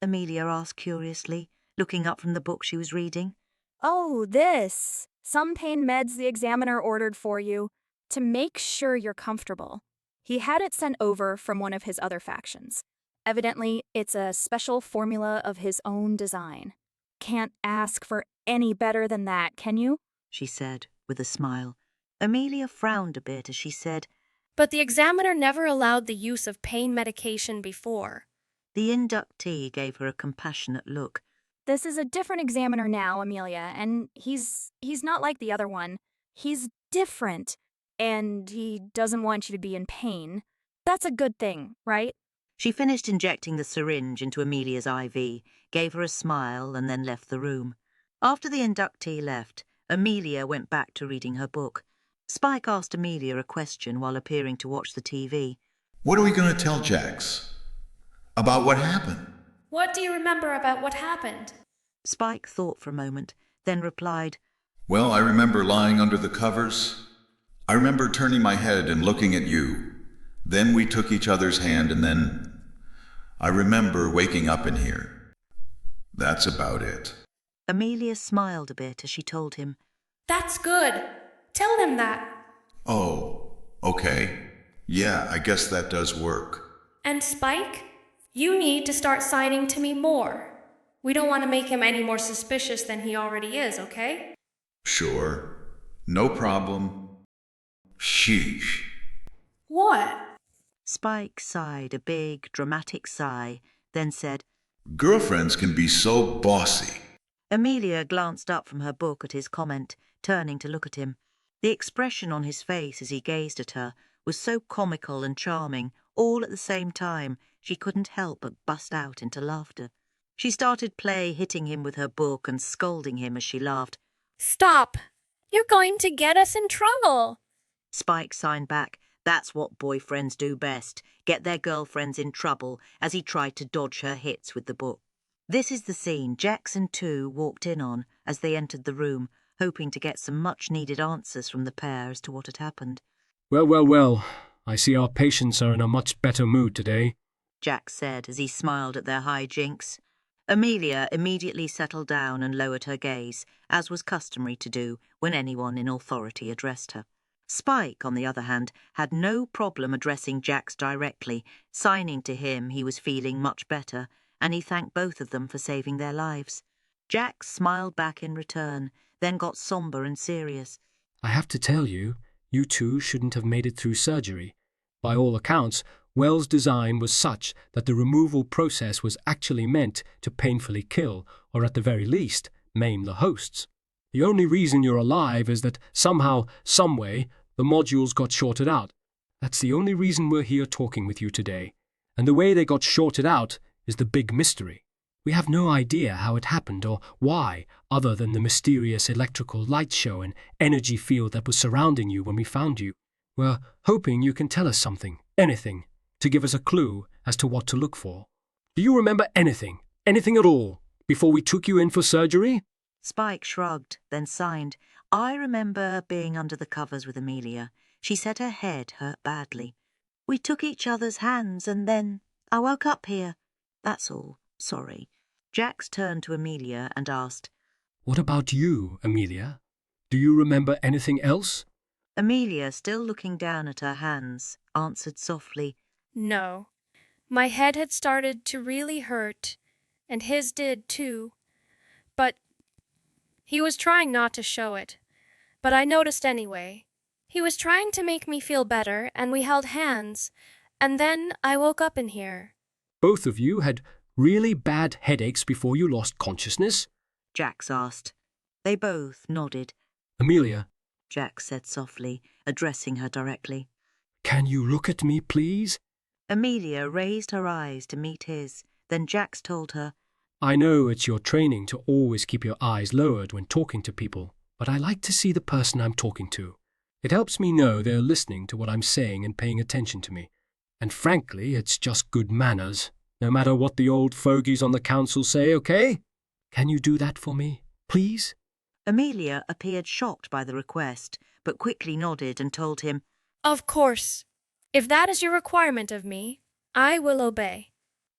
Amelia asked curiously, looking up from the book she was reading. Oh, this. Some pain meds the examiner ordered for you to make sure you're comfortable. He had it sent over from one of his other factions. Evidently, it's a special formula of his own design. Can't ask for any better than that, can you? She said, with a smile. Amelia frowned a bit as she said, But the examiner never allowed the use of pain medication before. The inductee gave her a compassionate look. This is a different examiner now, Amelia, and he's not like the other one. He's different, and he doesn't want you to be in pain. That's a good thing, right? She finished injecting the syringe into Amelia's IV, gave her a smile, and then left the room. After the inductee left, Amelia went back to reading her book. Spike asked Amelia a question while appearing to watch the TV. What are we going to tell Jax? About what happened? What do you remember about what happened? Spike thought for a moment, then replied, Well, I remember lying under the covers. I remember turning my head and looking at you. Then we took each other's hand, and then I remember waking up in here. That's about it. Amelia smiled a bit as she told him, That's good. Tell him that. Oh, okay. Yeah, I guess that does work. And Spike, you need to start signing to me more. We don't want to make him any more suspicious than he already is, okay? Sure. No problem. Sheesh. What? Spike sighed a big, dramatic sigh, then said, Girlfriends can be so bossy. Amelia glanced up from her book at his comment, turning to look at him. The expression on his face as he gazed at her was so comical and charming, all at the same time, she couldn't help but bust out into laughter. She started play, hitting him with her book and scolding him as she laughed. Stop! You're going to get us in trouble. Spike signed back, That's what boyfriends do best, get their girlfriends in trouble, as he tried to dodge her hits with the book. This is the scene Jackson 2 walked in on as they entered the room, hoping to get some much-needed answers from the pair as to what had happened. Well, well, well. I see our patients are in a much better mood today, Jack said as he smiled at their hijinks. Amelia immediately settled down and lowered her gaze, as was customary to do when anyone in authority addressed her. Spike, on the other hand, had no problem addressing Jax directly, signing to him he was feeling much better, and he thanked both of them for saving their lives. Jax smiled back in return, then got sombre and serious. I have to tell you, you two shouldn't have made it through surgery. By all accounts, Wells' design was such that the removal process was actually meant to painfully kill, or at the very least, maim the hosts. The only reason you're alive is that somehow, someway, the modules got shorted out. That's the only reason we're here talking with you today. And the way they got shorted out is the big mystery. We have no idea how it happened or why, other than the mysterious electrical light show and energy field that was surrounding you when we found you. We're hoping you can tell us something, anything, to give us a clue as to what to look for. Do you remember anything at all, before we took you in for surgery? Spike shrugged, then signed. I remember being under the covers with Amelia. She said her head hurt badly. We took each other's hands and then I woke up here. That's all. Sorry. Jax turned to Amelia and asked, What about you, Amelia? Do you remember anything else? Amelia, still looking down at her hands, answered softly, No. My head had started to really hurt, and his did too. But he was trying not to show it. But I noticed anyway. He was trying to make me feel better, and we held hands. And then I woke up in here. Both of you had really bad headaches before you lost consciousness? Jax asked. They both nodded. Amelia, Jax said softly, addressing her directly. Can you look at me, please? Amelia raised her eyes to meet his. Then Jax told her, I know it's your training to always keep your eyes lowered when talking to people, but I like to see the person I'm talking to. It helps me know they're listening to what I'm saying and paying attention to me. And frankly, it's just good manners, no matter what the old fogies on the council say, okay? Can you do that for me, please? Amelia appeared shocked by the request, but quickly nodded and told him, Of course. If that is your requirement of me, I will obey.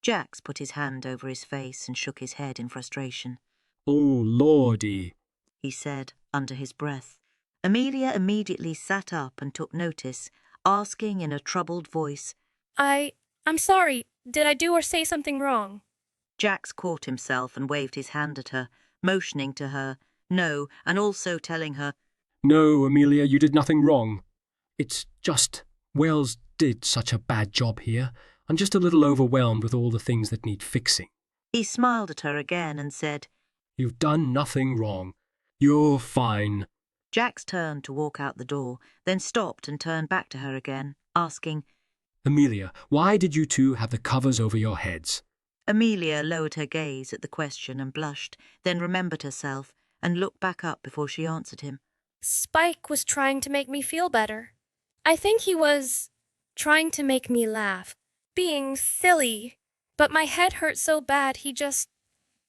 Jax put his hand over his face and shook his head in frustration. Oh, Lordy, he said under his breath. Amelia immediately sat up and took notice, asking in a troubled voice, I'm sorry. Did I do or say something wrong? Jax caught himself and waved his hand at her, motioning to her, no, and also telling her, No, Amelia, you did nothing wrong. It's just Wells did such a bad job here. I'm just a little overwhelmed with all the things that need fixing. He smiled at her again and said, You've done nothing wrong. You're fine. Jax turned to walk out the door, then stopped and turned back to her again, asking, Amelia, why did you two have the covers over your heads? Amelia lowered her gaze at the question and blushed, then remembered herself and looked back up before she answered him. Spike was trying to make me feel better. I think he was trying to make me laugh, being silly. But my head hurt so bad he just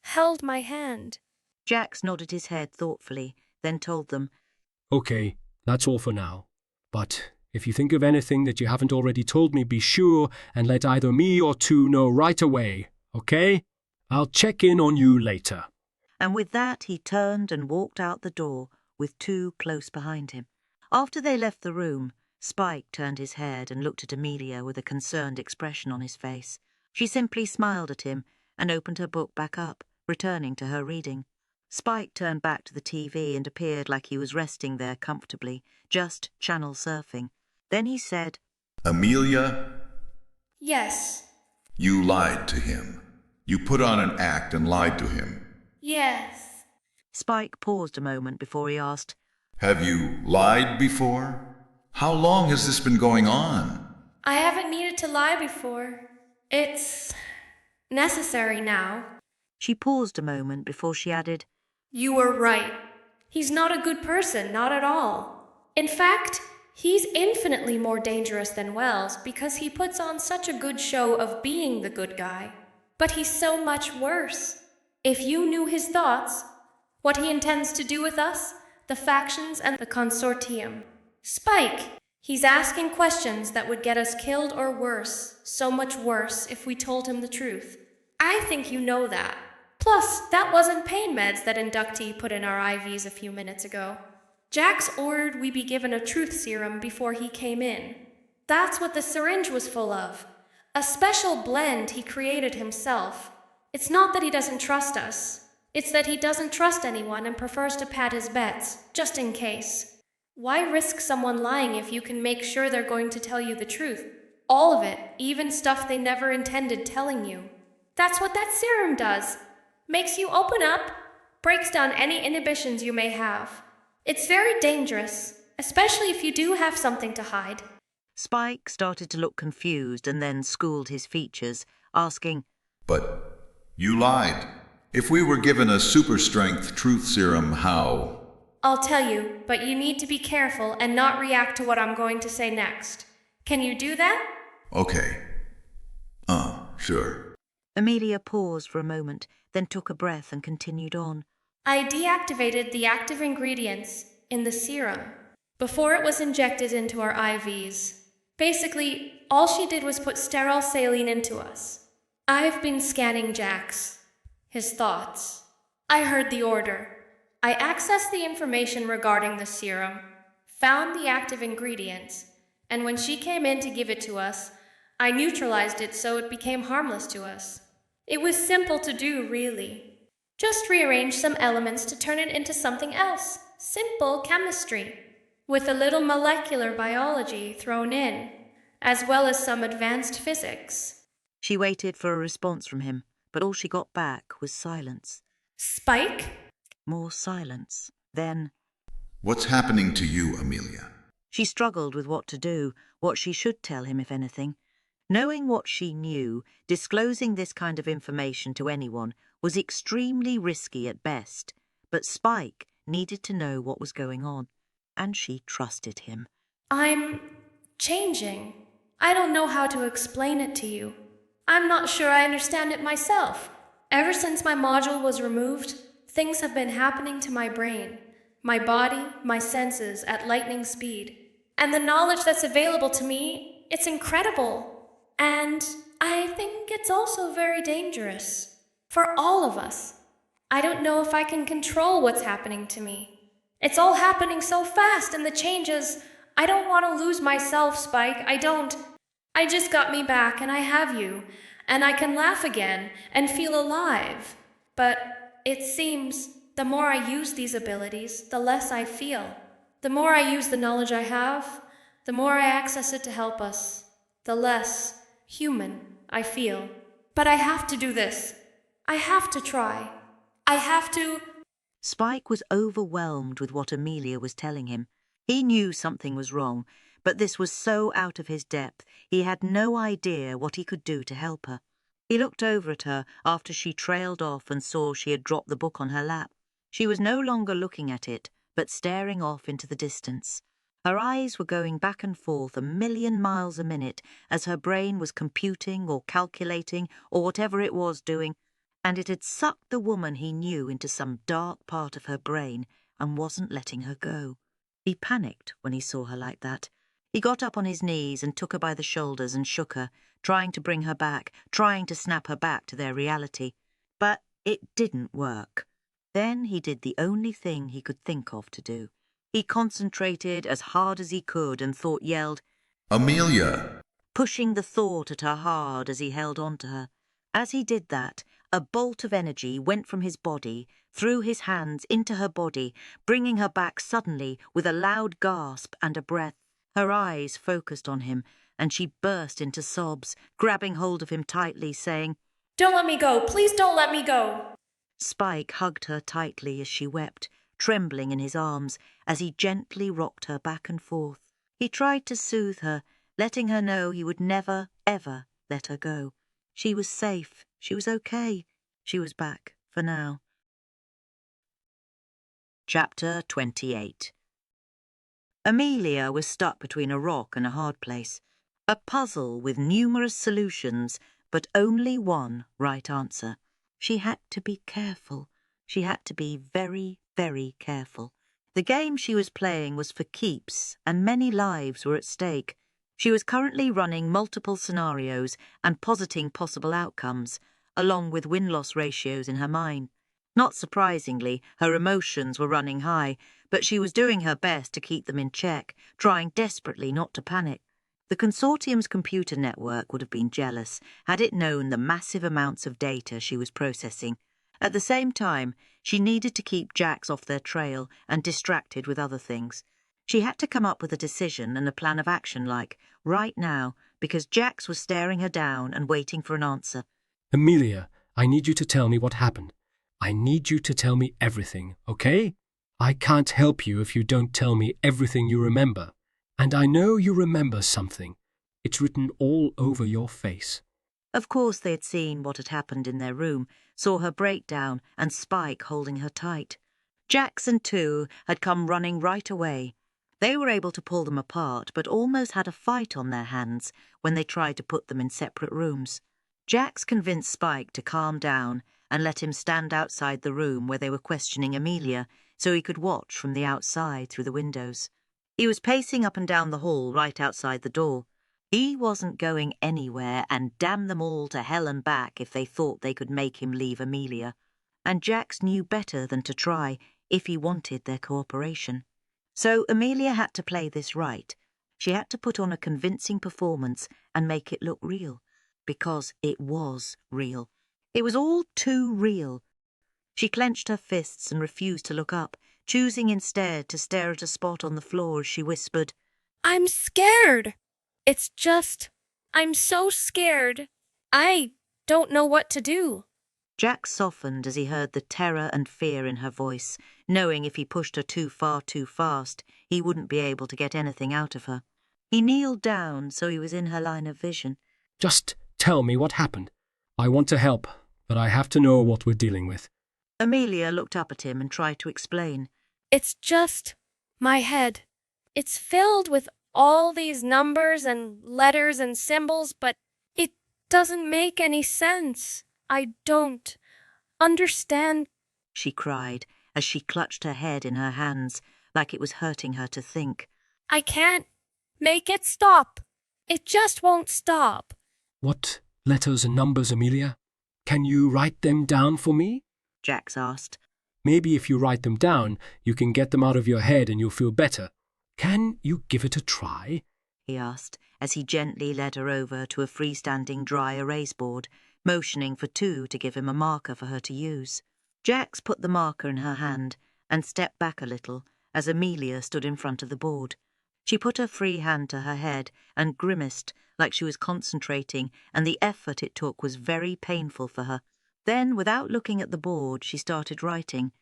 held my hand. Jax nodded his head thoughtfully, then told them, Okay, that's all for now. But if you think of anything that you haven't already told me, be sure and let either me or Tu know right away, okay? I'll check in on you later. And with that he turned and walked out the door, with Tu close behind him. After they left the room, Spike turned his head and looked at Amelia with a concerned expression on his face. She simply smiled at him and opened her book back up, returning to her reading. Spike turned back to the TV and appeared like he was resting there comfortably, just channel surfing. Then he said, Amelia, Yes. you lied to him. You put on an act and lied to him. Yes. Spike paused a moment before he asked, Have you lied before? How long has this been going on? I haven't needed to lie before. It's necessary now. She paused a moment before she added, You were right. He's not a good person, not at all. In fact, he's infinitely more dangerous than Wells because he puts on such a good show of being the good guy. But he's so much worse. If you knew his thoughts, what he intends to do with us, the factions and the Consortium. Spike, he's asking questions that would get us killed or worse, so much worse if we told him the truth. I think you know that. Plus, that wasn't pain meds that inductee put in our IVs a few minutes ago. Jax ordered we be given a truth serum before he came in. That's what the syringe was full of. A special blend he created himself. It's not that he doesn't trust us. It's that he doesn't trust anyone and prefers to pad his bets, just in case. Why risk someone lying if you can make sure they're going to tell you the truth? All of it, even stuff they never intended telling you. That's what that serum does. Makes you open up, breaks down any inhibitions you may have. It's very dangerous, especially if you do have something to hide. Spike started to look confused and then schooled his features, asking, But you lied. If we were given a super-strength truth serum, how? I'll tell you, but you need to be careful and not react to what I'm going to say next. Can you do that? Okay. Sure. Amelia paused for a moment, then took a breath and continued on. I deactivated the active ingredients in the serum before it was injected into our IVs. Basically, all she did was put sterile saline into us. I've been scanning Jax, his thoughts. I heard the order. I accessed the information regarding the serum, found the active ingredients, and when she came in to give it to us, I neutralized it so it became harmless to us. It was simple to do, really. Just rearrange some elements to turn it into something else. Simple chemistry. With a little molecular biology thrown in, as well as some advanced physics. She waited for a response from him, but all she got back was silence. Spike? More silence. Then, What's happening to you, Amelia? she struggled with what to do, what she should tell him, if anything. Knowing what she knew, disclosing this kind of information to anyone was extremely risky at best, but Spike needed to know what was going on, and she trusted him. I'm changing. I don't know how to explain it to you. I'm not sure I understand it myself. Ever since my module was removed, things have been happening to my brain, my body, my senses at lightning speed. And the knowledge that's available to me, it's incredible. And I think it's also very dangerous. For all of us. I don't know if I can control what's happening to me. It's all happening so fast, and the changes... I don't want to lose myself, Spike. I don't. I just got me back, and I have you. And I can laugh again, and feel alive. But it seems the more I use these abilities, the less I feel. The more I use the knowledge I have, the more I access it to help us. The less human I feel. But I have to do this. I have to try. I have to... Spike was overwhelmed with what Amelia was telling him. He knew something was wrong, but this was so out of his depth he had no idea what he could do to help her. He looked over at her after she trailed off and saw she had dropped the book on her lap. She was no longer looking at it, but staring off into the distance. Her eyes were going back and forth 1,000,000 miles a minute as her brain was computing or calculating or whatever it was doing, and it had sucked the woman he knew into some dark part of her brain and wasn't letting her go. He panicked when he saw her like that. He got up on his knees and took her by the shoulders and shook her, trying to bring her back, trying to snap her back to their reality. But it didn't work. Then he did the only thing he could think of to do. He concentrated as hard as he could and yelled, Amelia! Pushing the thought at her hard as he held on to her. As he did that, a bolt of energy went from his body, through his hands into her body, bringing her back suddenly with a loud gasp and a breath. Her eyes focused on him, and she burst into sobs, grabbing hold of him tightly, saying, Don't let me go. Please don't let me go. Spike hugged her tightly as she wept, trembling in his arms, as he gently rocked her back and forth. He tried to soothe her, letting her know he would never, ever let her go. She was safe. She was okay. She was back, for now. Chapter 28. Amelia was stuck between a rock and a hard place. A puzzle with numerous solutions, but only one right answer. She had to be careful. She had to be very, very careful. The game she was playing was for keeps, and many lives were at stake. She was currently running multiple scenarios and positing possible outcomes, along with win-loss ratios in her mind. Not surprisingly, her emotions were running high, but she was doing her best to keep them in check, trying desperately not to panic. The Consortium's computer network would have been jealous had it known the massive amounts of data she was processing. At the same time, she needed to keep Jax off their trail and distracted with other things. She had to come up with a decision and a plan of action right now, because Jax was staring her down and waiting for an answer. Amelia, I need you to tell me what happened. I need you to tell me everything, okay? I can't help you if you don't tell me everything you remember. And I know you remember something. It's written all over your face. Of course they had seen what had happened in their room, saw her breakdown and Spike holding her tight. Jax and Two had come running right away. They were able to pull them apart, but almost had a fight on their hands when they tried to put them in separate rooms. Jax convinced Spike to calm down and let him stand outside the room where they were questioning Amelia so he could watch from the outside through the windows. He was pacing up and down the hall right outside the door. He wasn't going anywhere, and damn them all to hell and back if they thought they could make him leave Amelia. And Jax knew better than to try if he wanted their cooperation. So Amelia had to play this right. She had to put on a convincing performance and make it look real, because it was real. It was all too real. She clenched her fists and refused to look up, choosing instead to stare at a spot on the floor as she whispered, I'm scared. It's just, I'm so scared. I don't know what to do. Jax softened as he heard the terror and fear in her voice, knowing if he pushed her too far too fast, he wouldn't be able to get anything out of her. He kneeled down so he was in her line of vision. Just tell me what happened. I want to help, but I have to know what we're dealing with. Amelia looked up at him and tried to explain. It's just my head. It's filled with all these numbers and letters and symbols, but it doesn't make any sense. I don't understand, she cried as she clutched her head in her hands like it was hurting her to think. I can't make it stop. It just won't stop. What letters and numbers, Amelia? Can you write them down for me? Jax asked. Maybe if you write them down, you can get them out of your head and you'll feel better. Can you give it a try? He asked, as he gently led her over to a freestanding dry erase board, motioning for Two to give him a marker for her to use. Jax put the marker in her hand and stepped back a little as Amelia stood in front of the board. She put her free hand to her head and grimaced like she was concentrating, and the effort it took was very painful for her. Then, without looking at the board, she started writing.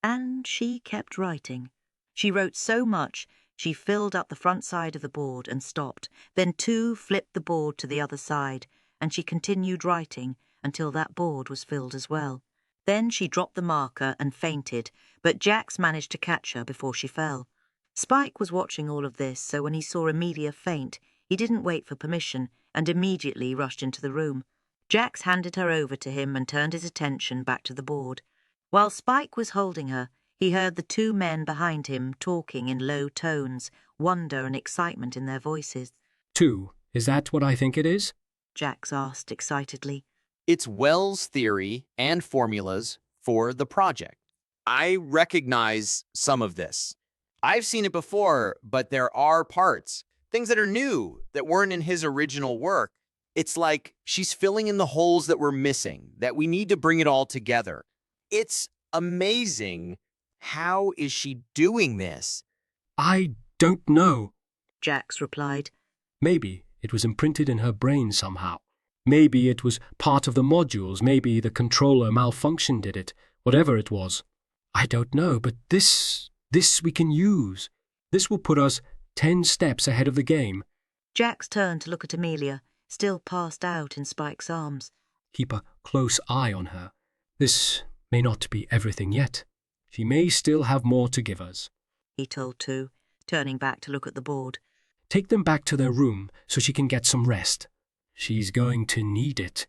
And she kept writing. She wrote so much, She filled up the front side of the board and stopped. Then 2 flipped the board to the other side, and she continued writing until that board was filled as well. Then she dropped the marker and fainted, but Jax managed to catch her before she fell. Spike was watching all of this, so when he saw Amelia faint, he didn't wait for permission and immediately rushed into the room. Jax handed her over to him and turned his attention back to the board. While Spike was holding her, he heard the 2 men behind him talking in low tones, wonder and excitement in their voices. 2, is that what I think it is? Jax asked excitedly. It's Wells' theory and formulas for the project. I recognize some of this. I've seen it before, but there are parts, things that are new, that weren't in his original work. It's like she's filling in the holes that we're missing, that we need to bring it all together. It's amazing. How is she doing this? I don't know, Jax replied. Maybe it was imprinted in her brain somehow. Maybe it was part of the modules. Maybe the controller malfunction did it. Whatever it was. I don't know, but this we can use. This will put us 10 steps ahead of the game. Jax turned to look at Amelia, still passed out in Spike's arms. Keep a close eye on her. This may not be everything yet. She may still have more to give us, he told 2, turning back to look at the board. Take them back to their room so she can get some rest. She's going to need it.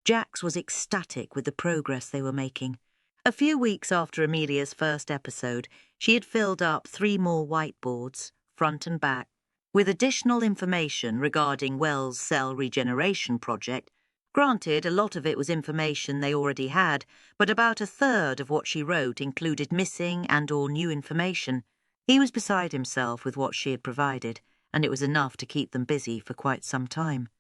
Jax was ecstatic with the progress they were making. A few weeks after Amelia's first episode, she had filled up 3 more whiteboards, front and back, with additional information regarding Wells' cell regeneration project. Granted, a lot of it was information they already had, but about 1/3 of what she wrote included missing and/or new information. He was beside himself with what she had provided, and it was enough to keep them busy for quite some time.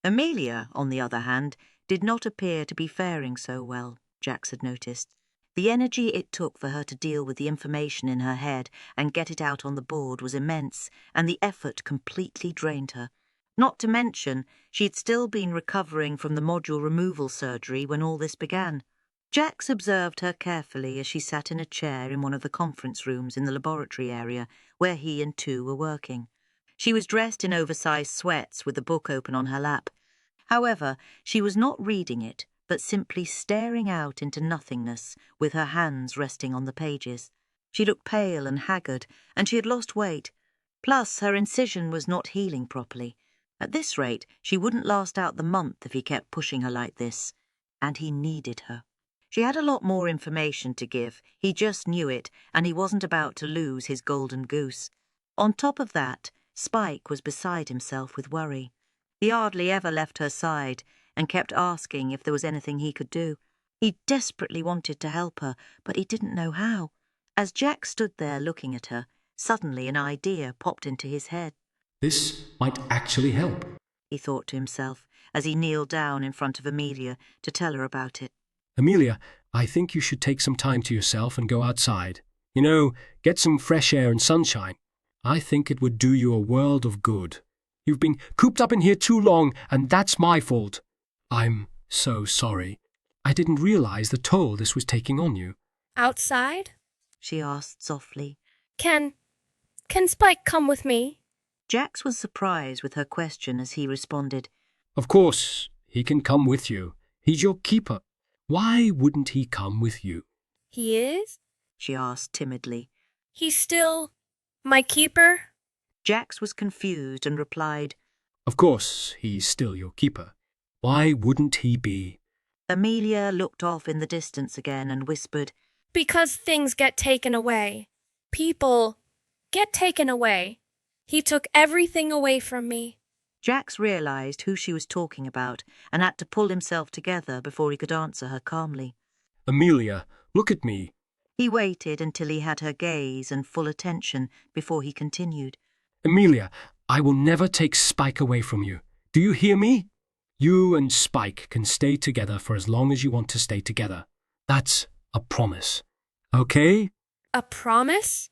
Amelia, on the other hand, did not appear to be faring so well, Jax had noticed. The energy it took for her to deal with the information in her head and get it out on the board was immense, and the effort completely drained her. Not to mention, she had still been recovering from the module removal surgery when all this began. Jax observed her carefully as she sat in a chair in one of the conference rooms in the laboratory area where he and 2 were working. She was dressed in oversized sweats with the book open on her lap. However, she was not reading it, but simply staring out into nothingness with her hands resting on the pages. She looked pale and haggard, and she had lost weight. Plus, her incision was not healing properly. At this rate, she wouldn't last out the month if he kept pushing her like this. And he needed her. She had a lot more information to give. He just knew it, and he wasn't about to lose his golden goose. On top of that, Spike was beside himself with worry. He hardly ever left her side and kept asking if there was anything he could do. He desperately wanted to help her, but he didn't know how. As Jack stood there looking at her, suddenly an idea popped into his head. This might actually help, he thought to himself as he kneeled down in front of Amelia to tell her about it. Amelia, I think you should take some time to yourself and go outside. You know, get some fresh air and sunshine. I think it would do you a world of good. You've been cooped up in here too long, and that's my fault. I'm so sorry. I didn't realize the toll this was taking on you. Outside? She asked softly. Can Spike come with me? Jax was surprised with her question as he responded. Of course, he can come with you. He's your keeper. Why wouldn't he come with you? He is? She asked timidly. He's still my keeper? Jax was confused and replied, Of course, he's still your keeper. Why wouldn't he be? Amelia looked off in the distance again and whispered, Because things get taken away. People get taken away. He took everything away from me. Jax realized who she was talking about and had to pull himself together before he could answer her calmly. Amelia, look at me. He waited until he had her gaze and full attention before he continued. Amelia, I will never take Spike away from you. Do you hear me? You and Spike can stay together for as long as you want to stay together. That's a promise. Okay? A promise?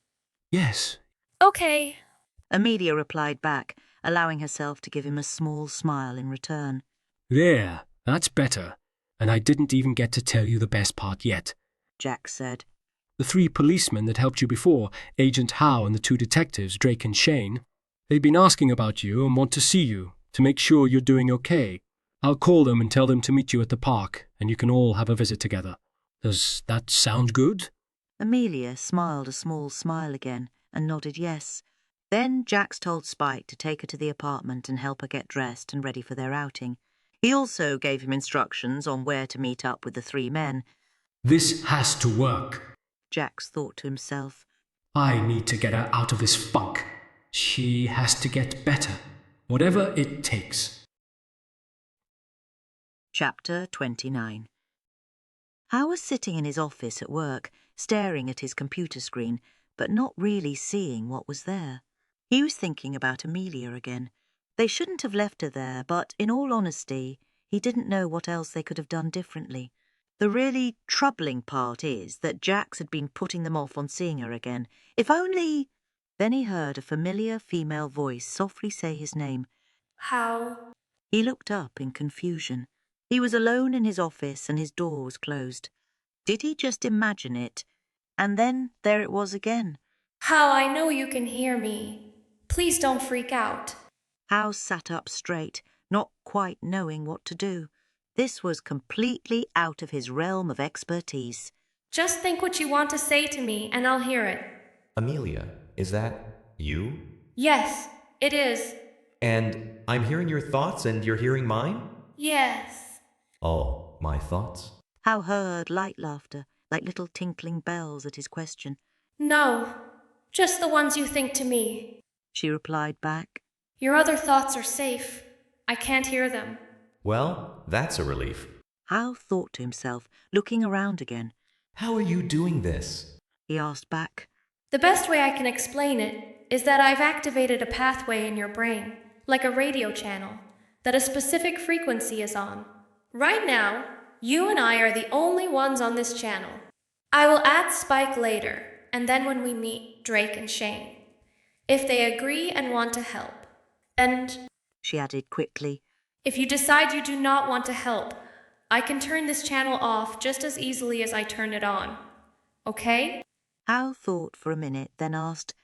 Yes. Okay. Amelia replied back, allowing herself to give him a small smile in return. There, that's better. And I didn't even get to tell you the best part yet. Jax said. The 3 policemen that helped you before, Agent Howe and the 2 detectives, Drake and Shane, they've been asking about you and want to see you, to make sure you're doing okay. I'll call them and tell them to meet you at the park, and you can all have a visit together. Does that sound good? Amelia smiled a small smile again and nodded yes. Then Jax told Spike to take her to the apartment and help her get dressed and ready for their outing. He also gave him instructions on where to meet up with the 3 men. This has to work, Jax thought to himself. I need to get her out of this funk. She has to get better, whatever it takes. Chapter 29. Hal was sitting in his office at work, staring at his computer screen, but not really seeing what was there. He was thinking about Amelia again. They shouldn't have left her there, but in all honesty, he didn't know what else they could have done differently. The really troubling part is that Jax had been putting them off on seeing her again. If only... Then he heard a familiar female voice softly say his name. How? He looked up in confusion. He was alone in his office and his door was closed. Did he just imagine it? And then there it was again. How, I know you can hear me. Please don't freak out. Hal sat up straight, not quite knowing what to do. This was completely out of his realm of expertise. Just think what you want to say to me, and I'll hear it. Amelia, is that you? Yes, it is. And I'm hearing your thoughts and you're hearing mine? Yes. Oh, my thoughts? Hal heard light laughter, like little tinkling bells at his question. No, just the ones you think to me, she replied back. Your other thoughts are safe. I can't hear them. Well, that's a relief. Hal thought to himself, looking around again. How are you doing this? He asked back. The best way I can explain it is that I've activated a pathway in your brain, like a radio channel, that a specific frequency is on. Right now, you and I are the only ones on this channel. I will add Spike later, and then when we meet Drake and Shane, if they agree and want to help. And, she added quickly, if you decide you do not want to help, I can turn this channel off just as easily as I turn it on. Okay? Hal thought for a minute, then asked,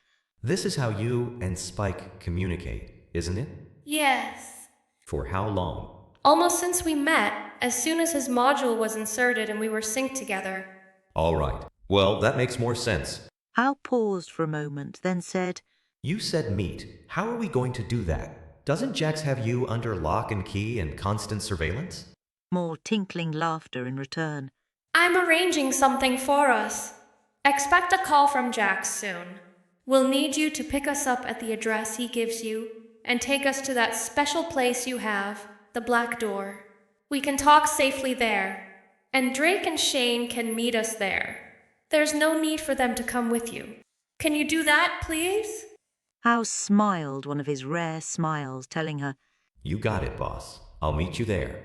This is how you and Spike communicate, isn't it? Yes. For how long? Almost since we met, as soon as his module was inserted and we were synced together. All right. Well, that makes more sense. Hal paused for a moment, then said, You said meet. How are we going to do that? Doesn't Jax have you under lock and key and constant surveillance? More tinkling laughter in return. I'm arranging something for us. Expect a call from Jax soon. We'll need you to pick us up at the address he gives you and take us to that special place you have, the Black Door. We can talk safely there, and Drake and Shane can meet us there. There's no need for them to come with you. Can you do that, please? Hal smiled one of his rare smiles, telling her, You got it, boss. I'll meet you there.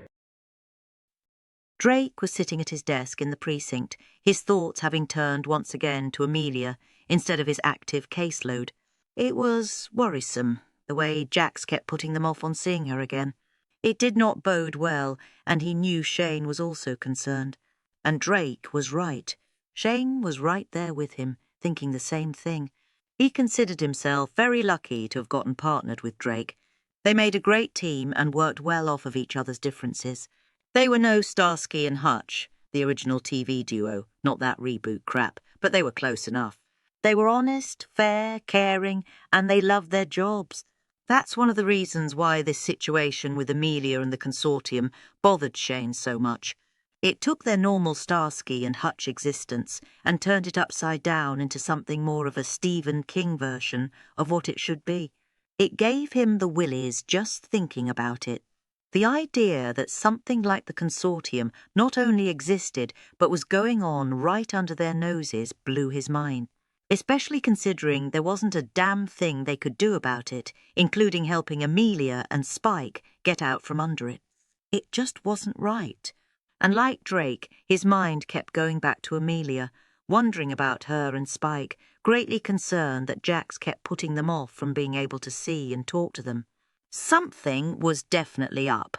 Drake was sitting at his desk in the precinct, his thoughts having turned once again to Amelia instead of his active caseload. It was worrisome, the way Jax kept putting them off on seeing her again. It did not bode well, and he knew Shane was also concerned. And Drake was right. Shane was right there with him, thinking the same thing. He considered himself very lucky to have gotten partnered with Drake. They made a great team and worked well off of each other's differences. They were no Starsky and Hutch, the original TV duo, not that reboot crap, but they were close enough. They were honest, fair, caring, and they loved their jobs. That's one of the reasons why this situation with Amelia and the Consortium bothered Shane so much. It took their normal Starsky and Hutch existence and turned it upside down into something more of a Stephen King version of what it should be. It gave him the willies just thinking about it. The idea that something like the Consortium not only existed but was going on right under their noses blew his mind, especially considering there wasn't a damn thing they could do about it, including helping Amelia and Spike get out from under it. It just wasn't right. And like Drake, his mind kept going back to Amelia, wondering about her and Spike, greatly concerned that Jax kept putting them off from being able to see and talk to them. Something was definitely up,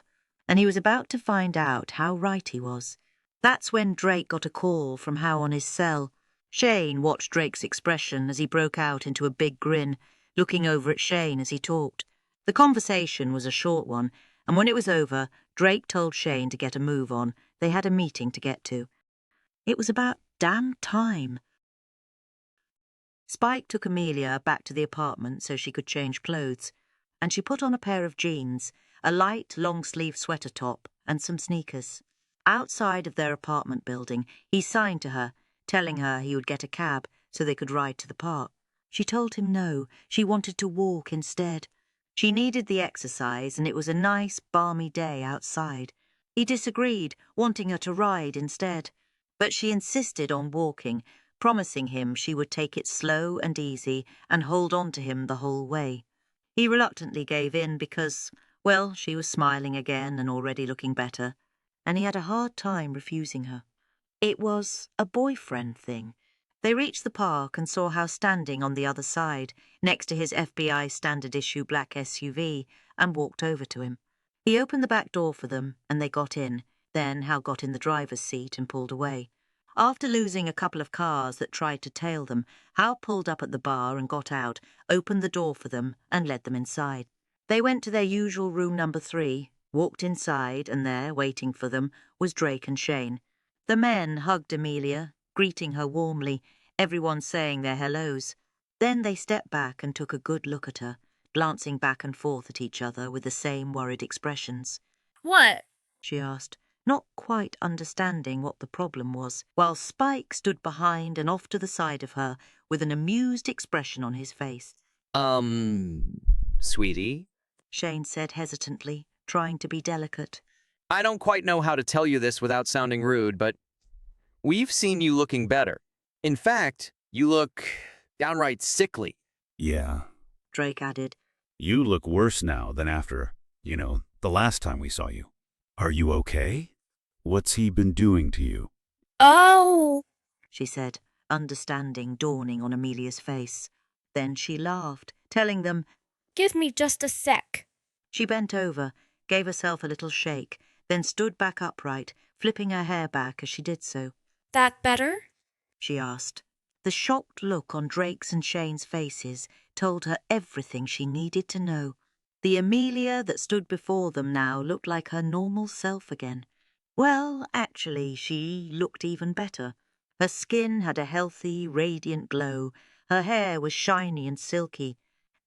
and he was about to find out how right he was. That's when Drake got a call from Howe on his cell. Shane watched Drake's expression as he broke out into a big grin, looking over at Shane as he talked. The conversation was a short one, and when it was over, Drake told Shane to get a move on. They had a meeting to get to. It was about damn time. Spike took Amelia back to the apartment so she could change clothes, and she put on a pair of jeans, a light, long-sleeve sweater top, and some sneakers. Outside of their apartment building, he signed to her, telling her he would get a cab so they could ride to the park. She told him no, she wanted to walk instead. She needed the exercise, and it was a nice, balmy day outside. He disagreed, wanting her to ride instead, but she insisted on walking, promising him she would take it slow and easy and hold on to him the whole way. He reluctantly gave in because, well, she was smiling again and already looking better, and he had a hard time refusing her. It was a boyfriend thing. They reached the park and saw Hal standing on the other side, next to his FBI standard-issue black SUV, and walked over to him. He opened the back door for them, and they got in. Then Hal got in the driver's seat and pulled away. After losing a couple of cars that tried to tail them, Hal pulled up at the bar and got out, opened the door for them, and led them inside. They went to their usual room number 3, walked inside, and there, waiting for them, was Drake and Shane. The men hugged Amelia, greeting her warmly, everyone saying their hellos. Then they stepped back and took a good look at her, glancing back and forth at each other with the same worried expressions. What? She asked, not quite understanding what the problem was, while Spike stood behind and off to the side of her with an amused expression on his face. Sweetie? Shane said hesitantly, trying to be delicate. I don't quite know how to tell you this without sounding rude, but we've seen you looking better. In fact, you look downright sickly. Yeah. Drake added. You look worse now than after, the last time we saw you. Are you okay? What's he been doing to you? Oh, she said, understanding dawning on Amelia's face. Then she laughed, telling them, give me just a sec. She bent over, gave herself a little shake, then stood back upright, flipping her hair back as she did so. That better? She asked. The shocked look on Drake's and Shane's faces told her everything she needed to know. The Amelia that stood before them now looked like her normal self again. Well, actually, she looked even better. Her skin had a healthy, radiant glow, her hair was shiny and silky,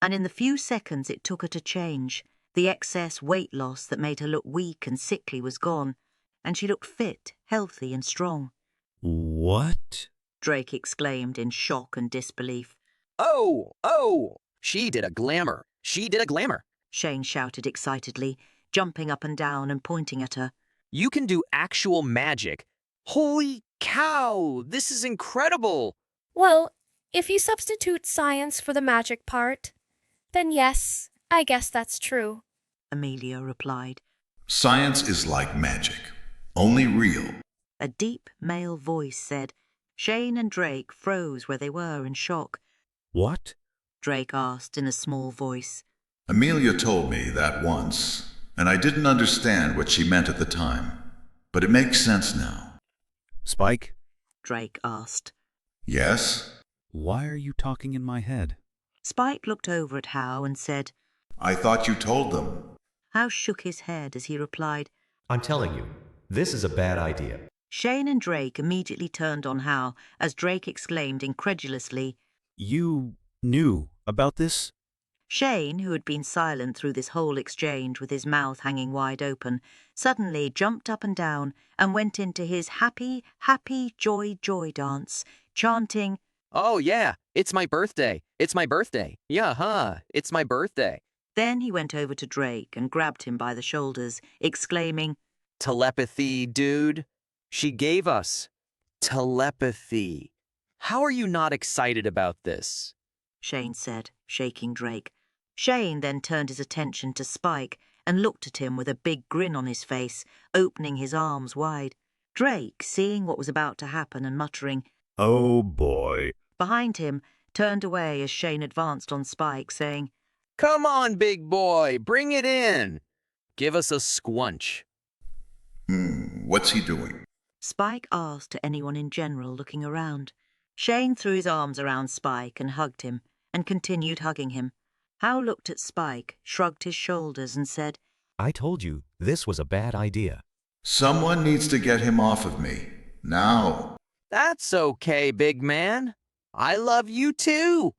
and in the few seconds it took her to change, the excess weight loss that made her look weak and sickly was gone, and she looked fit, healthy and strong. What? Drake exclaimed in shock and disbelief. Oh, she did a glamour. She did a glamour. Shane shouted excitedly, jumping up and down and pointing at her. You can do actual magic. Holy cow, this is incredible. Well, if you substitute science for the magic part, then yes, I guess that's true. Amelia replied. Science is like magic, only real. A deep male voice said. Shane and Drake froze where they were in shock. What? Drake asked in a small voice. Amelia told me that once, and I didn't understand what she meant at the time, but it makes sense now. Spike? Drake asked. Yes? Why are you talking in my head? Spike looked over at Hal and said, I thought you told them. Hal shook his head as he replied, I'm telling you, this is a bad idea. Shane and Drake immediately turned on Hal as Drake exclaimed incredulously, You knew about this? Shane, who had been silent through this whole exchange with his mouth hanging wide open, suddenly jumped up and down and went into his happy, happy, joy, joy dance, chanting, Oh yeah, it's my birthday. It's my birthday. Yeah, it's my birthday. Then he went over to Drake and grabbed him by the shoulders, exclaiming, Telepathy, dude. She gave us telepathy. How are you not excited about this? Shane said, shaking Drake. Shane then turned his attention to Spike and looked at him with a big grin on his face, opening his arms wide. Drake, seeing what was about to happen and muttering, Oh boy, behind him, turned away as Shane advanced on Spike, saying, Come on, big boy, bring it in. Give us a squunch. What's he doing? Spike asked to anyone in general looking around. Shane threw his arms around Spike and hugged him, and continued hugging him. Hal looked at Spike, shrugged his shoulders, and said, I told you this was a bad idea. Someone needs to get him off of me. Now. That's okay, big man. I love you too,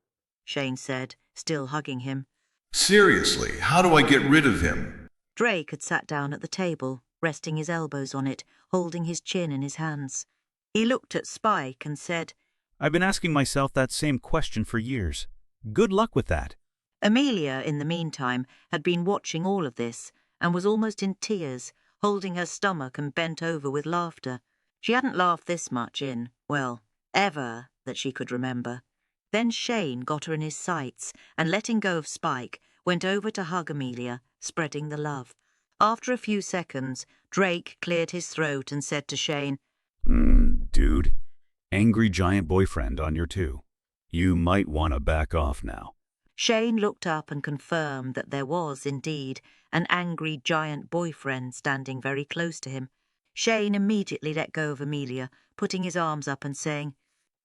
Shane said, still hugging him. Seriously, how do I get rid of him? Drake had sat down at the table, resting his elbows on it, holding his chin in his hands. He looked at Spike and said, I've been asking myself that same question for years. Good luck with that. Amelia, in the meantime, had been watching all of this and was almost in tears, holding her stomach and bent over with laughter. She hadn't laughed this much in, well, ever that she could remember. Then Shane got her in his sights and, letting go of Spike, went over to hug Amelia, spreading the love. After a few seconds, Drake cleared his throat and said to Shane, Dude, angry giant boyfriend on your two. You might want to back off now. Shane looked up and confirmed that there was, indeed, an angry giant boyfriend standing very close to him. Shane immediately let go of Amelia, putting his arms up and saying,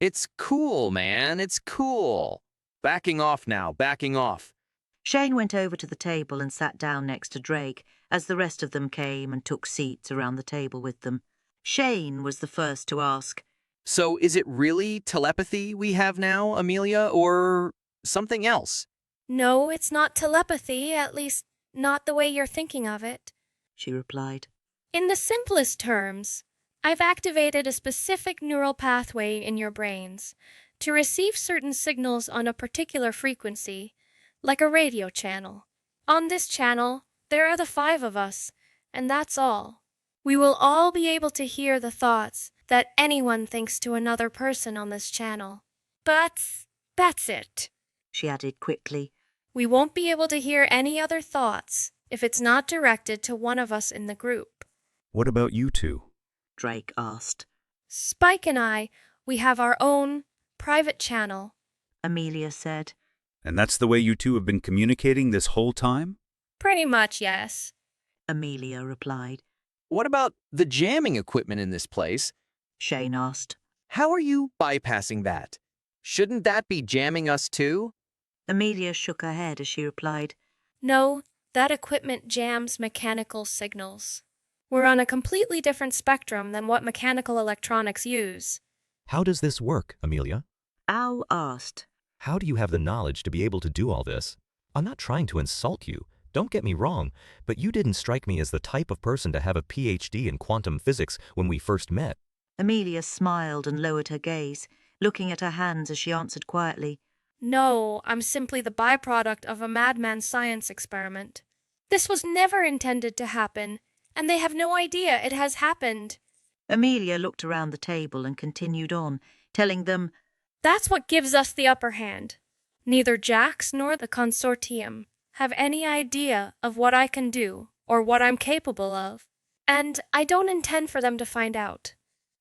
It's cool, man, it's cool. Backing off now, backing off. Shane went over to the table and sat down next to Drake as the rest of them came and took seats around the table with them. Shane was the first to ask, So is it really telepathy we have now, Amelia, or something else? No, it's not telepathy, at least not the way you're thinking of it. She replied. In the simplest terms, I've activated a specific neural pathway in your brains to receive certain signals on a particular frequency, like a radio channel. On this channel, there are the 5 of us, and that's all. We will all be able to hear the thoughts that anyone thinks to another person on this channel. But that's it, she added quickly. We won't be able to hear any other thoughts if it's not directed to one of us in the group. What about you two? Drake asked. Spike and I, we have our own private channel, Amelia said. And that's the way you two have been communicating this whole time? Pretty much, yes, Amelia replied. What about the jamming equipment in this place? Shane asked. How are you bypassing that? Shouldn't that be jamming us too? Amelia shook her head as she replied, No, that equipment jams mechanical signals. We're on a completely different spectrum than what mechanical electronics use. How does this work, Amelia? Al asked. How do you have the knowledge to be able to do all this? I'm not trying to insult you. Don't get me wrong, but you didn't strike me as the type of person to have a PhD in quantum physics when we first met. Amelia smiled and lowered her gaze, looking at her hands as she answered quietly, No, I'm simply the byproduct of a madman science experiment. This was never intended to happen, and they have no idea it has happened. Amelia looked around the table and continued on, telling them, That's what gives us the upper hand. Neither Jax nor the Consortium have any idea of what I can do or what I'm capable of, and I don't intend for them to find out.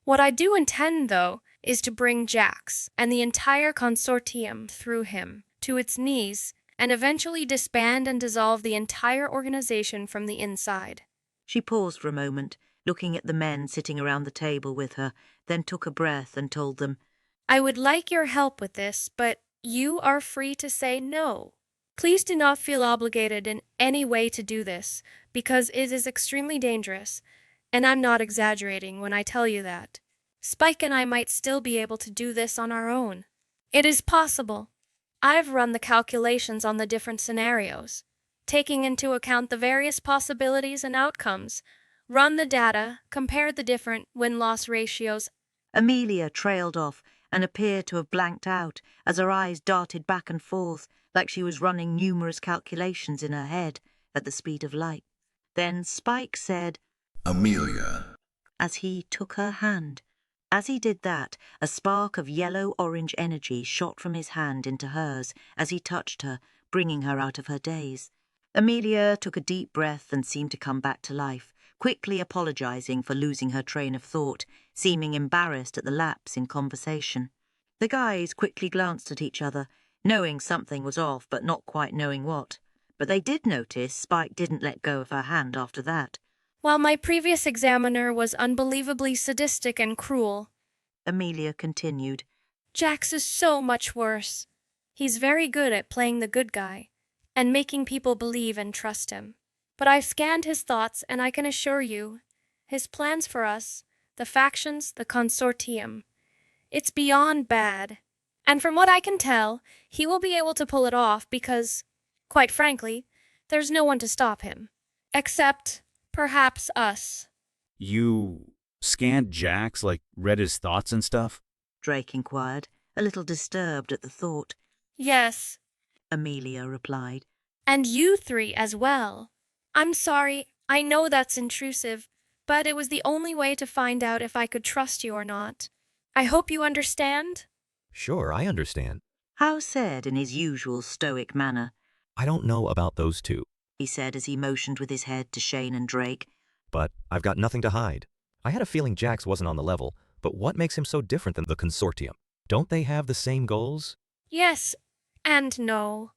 What I do intend, though, is to bring Jax and the entire Consortium through him to its knees and eventually disband and dissolve the entire organization from the inside. She paused for a moment, looking at the men sitting around the table with her, then took a breath and told them, I would like your help with this, but you are free to say no. Please do not feel obligated in any way to do this, because it is extremely dangerous, and I'm not exaggerating when I tell you that. Spike and I might still be able to do this on our own. It is possible. I've run the calculations on the different scenarios, taking into account the various possibilities and outcomes, run the data, compared the different win-loss ratios. Amelia trailed off and appeared to have blanked out as her eyes darted back and forth like she was running numerous calculations in her head at the speed of light. Then Spike said, Amelia, as he took her hand. As he did that, a spark of yellow-orange energy shot from his hand into hers as he touched her, bringing her out of her daze. Amelia took a deep breath and seemed to come back to life, quickly apologizing for losing her train of thought, seeming embarrassed at the lapse in conversation. The guys quickly glanced at each other, knowing something was off but not quite knowing what. But they did notice Spike didn't let go of her hand after that. While my previous examiner was unbelievably sadistic and cruel, Amelia continued, Jax is so much worse. He's very good at playing the good guy and making people believe and trust him. But I've scanned his thoughts, and I can assure you, his plans for us, the factions, the Consortium, it's beyond bad. And from what I can tell, he will be able to pull it off because, quite frankly, there's no one to stop him. Except, perhaps, us. You scanned Jax, like read his thoughts and stuff? Drake inquired, a little disturbed at the thought. Yes. Amelia replied. And you three as well. I'm sorry, I know that's intrusive, but it was the only way to find out if I could trust you or not. I hope you understand? Sure, I understand. Howe said in his usual stoic manner. I don't know about those two, he said as he motioned with his head to Shane and Drake. But I've got nothing to hide. I had a feeling Jax wasn't on the level, but what makes him so different than the Consortium? Don't they have the same goals? Yes, and no,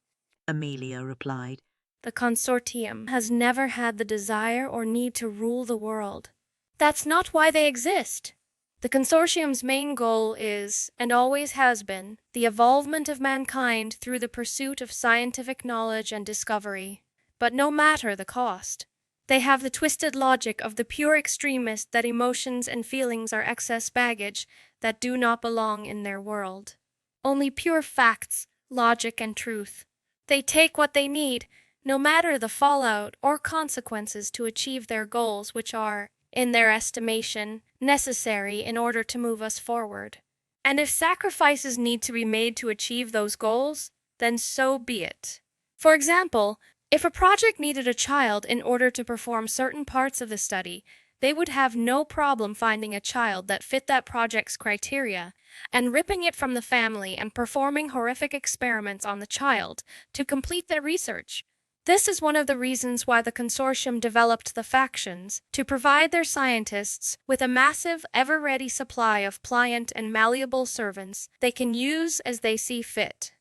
Amelia replied. The Consortium has never had the desire or need to rule the world. That's not why they exist. The Consortium's main goal is, and always has been, the evolvement of mankind through the pursuit of scientific knowledge and discovery. But no matter the cost. They have the twisted logic of the pure extremist that emotions and feelings are excess baggage that do not belong in their world. Only pure facts, logic, and truth. They take what they need, no matter the fallout or consequences, to achieve their goals, which are, in their estimation, necessary in order to move us forward. And if sacrifices need to be made to achieve those goals, then so be it. For example, if a project needed a child in order to perform certain parts of the study, they would have no problem finding a child that fit that project's criteria and ripping it from the family and performing horrific experiments on the child to complete their research. This is one of the reasons why the Consortium developed the factions, to provide their scientists with a massive, ever-ready supply of pliant and malleable servants they can use as they see fit.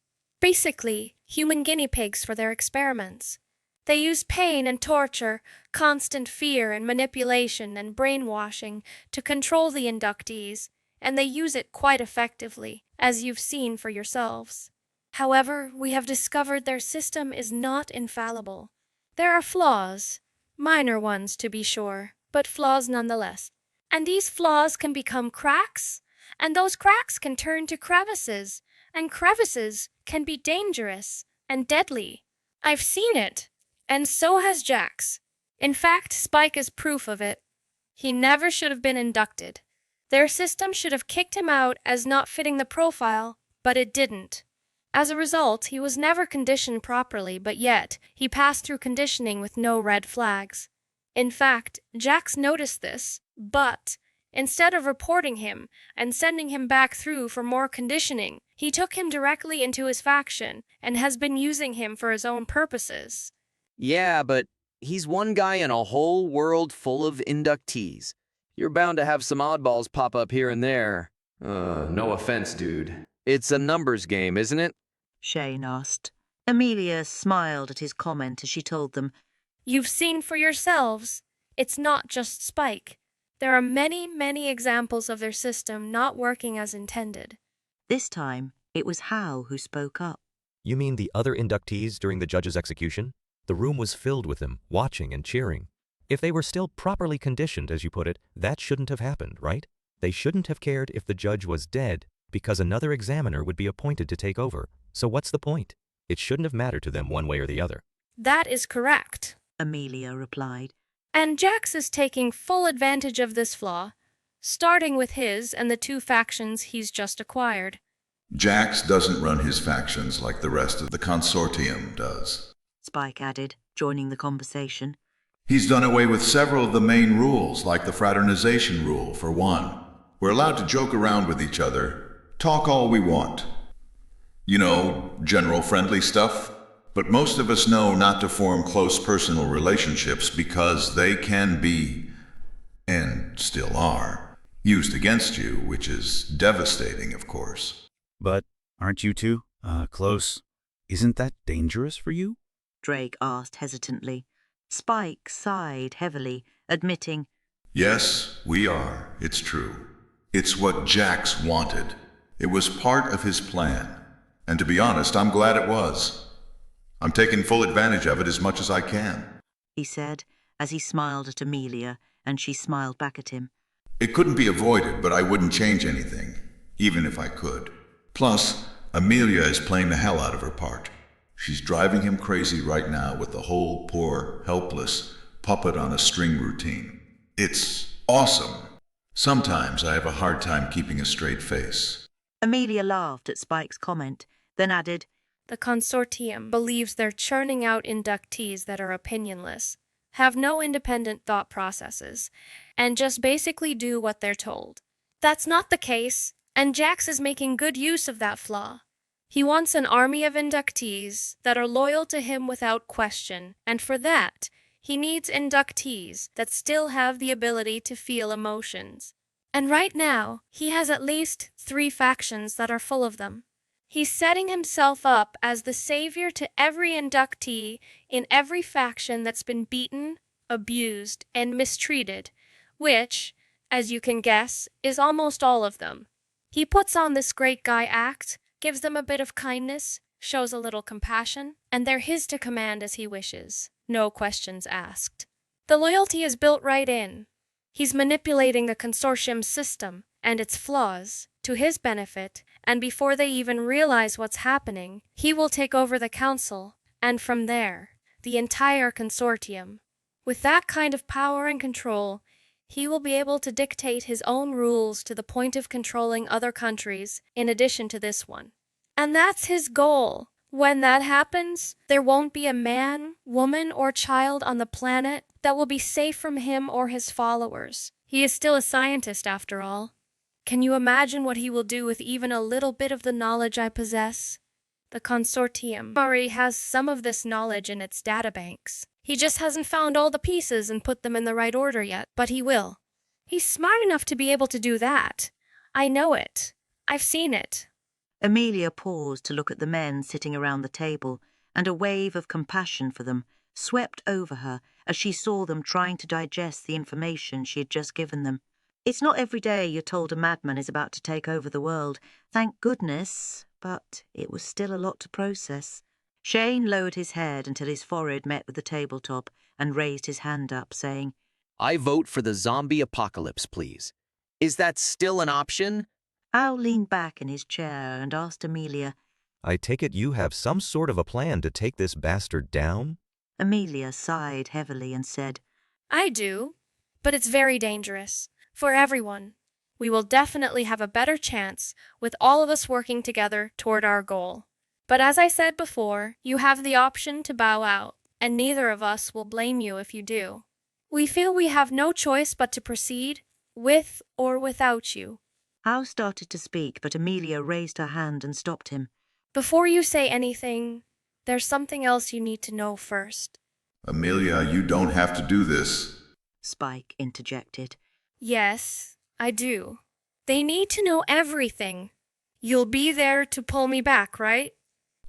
Basically, human guinea pigs for their experiments. They use pain and torture, constant fear and manipulation and brainwashing to control the inductees, and they use it quite effectively, as you've seen for yourselves. However, we have discovered their system is not infallible. There are flaws, minor ones to be sure, but flaws nonetheless. And these flaws can become cracks, and those cracks can turn to crevices, and crevices can be dangerous and deadly. I've seen it, and so has Jax. In fact, Spike is proof of it. He never should have been inducted. Their system should have kicked him out as not fitting the profile, but it didn't. As a result, he was never conditioned properly, but yet he passed through conditioning with no red flags. In fact, Jax noticed this, but instead of reporting him and sending him back through for more conditioning, he took him directly into his faction and has been using him for his own purposes. Yeah, but he's one guy in a whole world full of inductees. You're bound to have some oddballs pop up here and there. No offense, dude. It's a numbers game, isn't it? Shane asked. Amelia smiled at his comment as she told them, You've seen for yourselves. It's not just Spike. There are many, many examples of their system not working as intended. This time, it was Howe who spoke up. You mean the other inductees during the judge's execution? The room was filled with them, watching and cheering. If they were still properly conditioned, as you put it, that shouldn't have happened, right? They shouldn't have cared if the judge was dead, because another examiner would be appointed to take over. So what's the point? It shouldn't have mattered to them one way or the other. That is correct, Amelia replied. And Jax is taking full advantage of this flaw, starting with his and the two factions he's just acquired. Jax doesn't run his factions like the rest of the Consortium does, Spike added, joining the conversation. He's done away with several of the main rules, like the fraternization rule, for one. We're allowed to joke around with each other, talk all we want. You know, general friendly stuff. But most of us know not to form close personal relationships because they can be, and still are, used against you, which is devastating, of course. But aren't you two, close? Isn't that dangerous for you? Drake asked hesitantly. Spike sighed heavily, admitting, Yes, we are. It's true. It's what Jax wanted. It was part of his plan. And to be honest, I'm glad it was. I'm taking full advantage of it as much as I can, he said, as he smiled at Amelia, and she smiled back at him. It couldn't be avoided, but I wouldn't change anything, even if I could. Plus, Amelia is playing the hell out of her part. She's driving him crazy right now with the whole poor, helpless, puppet on a string routine. It's awesome. Sometimes I have a hard time keeping a straight face. Amelia laughed at Spike's comment, then added, The Consortium believes they're churning out inductees that are opinionless, have no independent thought processes, and just basically do what they're told. That's not the case, and Jax is making good use of that flaw. He wants an army of inductees that are loyal to him without question, and for that, he needs inductees that still have the ability to feel emotions. And right now, he has at least 3 factions that are full of them. He's setting himself up as the savior to every inductee in every faction that's been beaten, abused, and mistreated, which, as you can guess, is almost all of them. He puts on this great guy act, gives them a bit of kindness, shows a little compassion, and they're his to command as he wishes. No questions asked. The loyalty is built right in. He's manipulating the Consortium system and its flaws to his benefit, and before they even realize what's happening, he will take over the council, and from there, the entire Consortium. With that kind of power and control, he will be able to dictate his own rules to the point of controlling other countries in addition to this one. And that's his goal. When that happens, there won't be a man, woman, or child on the planet that will be safe from him or his followers. He is still a scientist, after all. Can you imagine what he will do with even a little bit of the knowledge I possess? The Consortium already has some of this knowledge in its databanks. He just hasn't found all the pieces and put them in the right order yet, but he will. He's smart enough to be able to do that. I know it. I've seen it. Amelia paused to look at the men sitting around the table, and a wave of compassion for them swept over her as she saw them trying to digest the information she had just given them. It's not every day you're told a madman is about to take over the world, thank goodness, but it was still a lot to process. Shane lowered his head until his forehead met with the tabletop and raised his hand up, saying, I vote for the zombie apocalypse, please. Is that still an option? Al leaned back in his chair and asked Amelia, I take it you have some sort of a plan to take this bastard down? Amelia sighed heavily and said, I do, but it's very dangerous. For everyone. We will definitely have a better chance with all of us working together toward our goal. But as I said before, you have the option to bow out, and neither of us will blame you if you do. We feel we have no choice but to proceed, with or without you. Al started to speak, but Amelia raised her hand and stopped him. Before you say anything, there's something else you need to know first. Amelia, you don't have to do this, Spike interjected. Yes, I do. They need to know everything. You'll be there to pull me back, right?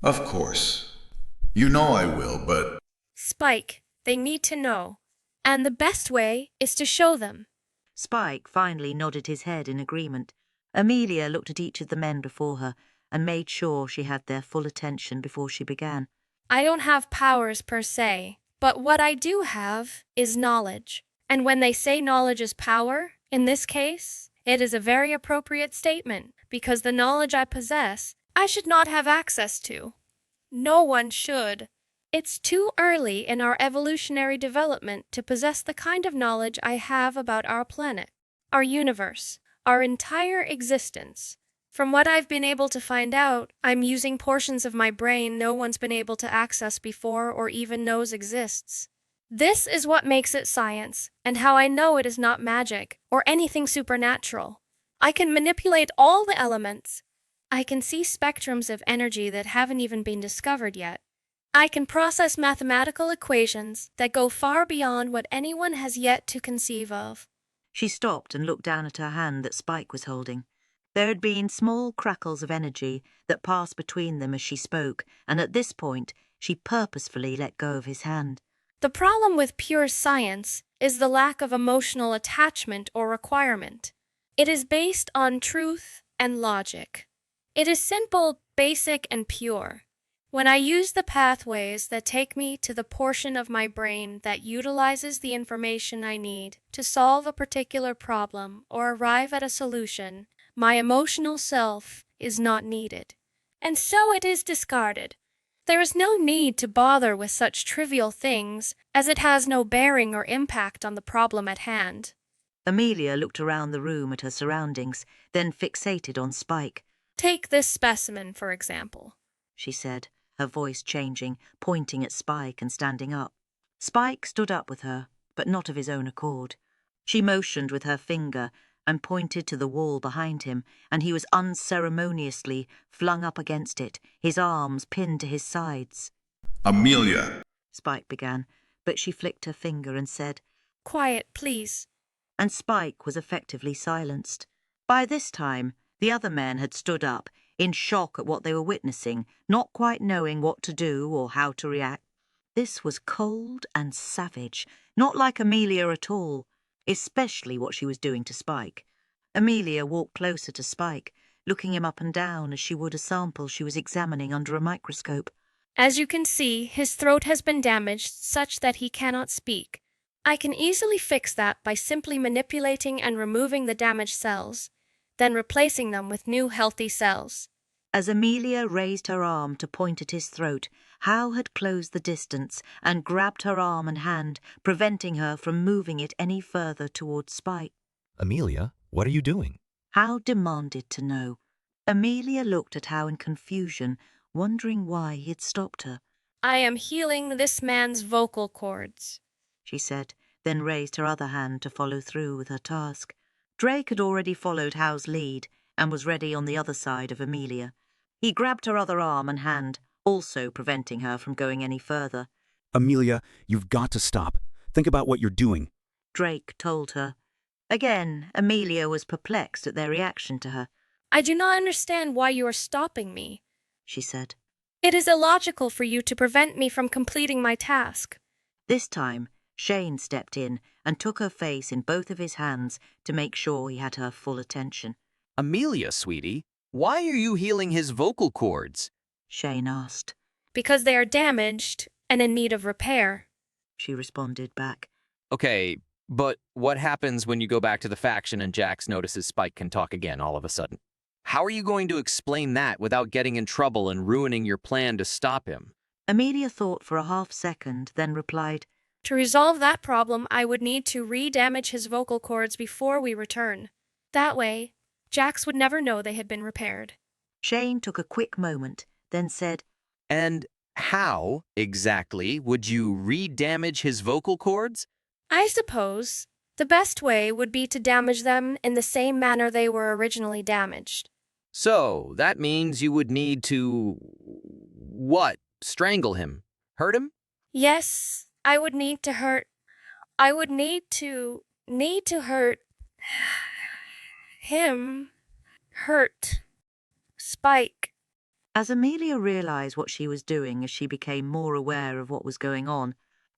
Of course. You know I will, but... Spike, they need to know. And the best way is to show them. Spike finally nodded his head in agreement. Amelia looked at each of the men before her and made sure she had their full attention before she began. I don't have powers per se, but what I do have is knowledge. And when they say knowledge is power, in this case, it is a very appropriate statement, because the knowledge I possess, I should not have access to. No one should. It's too early in our evolutionary development to possess the kind of knowledge I have about our planet, our universe, our entire existence. From what I've been able to find out, I'm using portions of my brain no one's been able to access before or even knows exists. This is what makes it science, and how I know it is not magic or anything supernatural. I can manipulate all the elements. I can see spectrums of energy that haven't even been discovered yet. I can process mathematical equations that go far beyond what anyone has yet to conceive of. She stopped and looked down at her hand that Spike was holding. There had been small crackles of energy that passed between them as she spoke, and at this point she purposefully let go of his hand. The problem with pure science is the lack of emotional attachment or requirement. It is based on truth and logic. It is simple, basic, and pure. When I use the pathways that take me to the portion of my brain that utilizes the information I need to solve a particular problem or arrive at a solution, my emotional self is not needed. And so it is discarded. There is no need to bother with such trivial things, as it has no bearing or impact on the problem at hand. Amelia looked around the room at her surroundings, then fixated on Spike. Take this specimen, for example, she said, her voice changing, pointing at Spike and standing up. Spike stood up with her, but not of his own accord. She motioned with her finger and pointed to the wall behind him, and he was unceremoniously flung up against it, his arms pinned to his sides. Amelia, Spike began, but she flicked her finger and said, "Quiet, please." And Spike was effectively silenced. By this time, the other men had stood up, in shock at what they were witnessing, not quite knowing what to do or how to react. This was cold and savage, not like Amelia at all, especially what she was doing to Spike. Amelia walked closer to Spike, looking him up and down as she would a sample she was examining under a microscope. As you can see, his throat has been damaged such that he cannot speak. I can easily fix that by simply manipulating and removing the damaged cells, then replacing them with new healthy cells. As Amelia raised her arm to point at his throat, Hal had closed the distance and grabbed her arm and hand, preventing her from moving it any further towards Spike. Amelia, what are you doing? Hal demanded to know. Amelia looked at Hal in confusion, wondering why he had stopped her. I am healing this man's vocal cords, she said, then raised her other hand to follow through with her task. Drake had already followed Hal's lead and was ready on the other side of Amelia. He grabbed her other arm and hand, also preventing her from going any further. Amelia, you've got to stop. Think about what you're doing, Drake told her. Again, Amelia was perplexed at their reaction to her. I do not understand why you are stopping me, she said. It is illogical for you to prevent me from completing my task. This time, Shane stepped in and took her face in both of his hands to make sure he had her full attention. Amelia, sweetie, why are you healing his vocal cords? Shane asked. Because they are damaged and in need of repair, she responded back. Okay, but what happens when you go back to the faction and Jax notices Spike can talk again all of a sudden? How are you going to explain that without getting in trouble and ruining your plan to stop him? Amelia thought for a half-second, then replied, To resolve that problem, I would need to re-damage his vocal cords before we return. That way, Jax would never know they had been repaired. Shane took a quick moment, then said, And how, exactly, would you re-damage his vocal cords? I suppose the best way would be to damage them in the same manner they were originally damaged. So, that means you would need to... what? Strangle him? Hurt him? Yes, I would need to hurt... I would need to hurt... him. Hurt. Spike. As Amelia realized what she was doing as she became more aware of what was going on,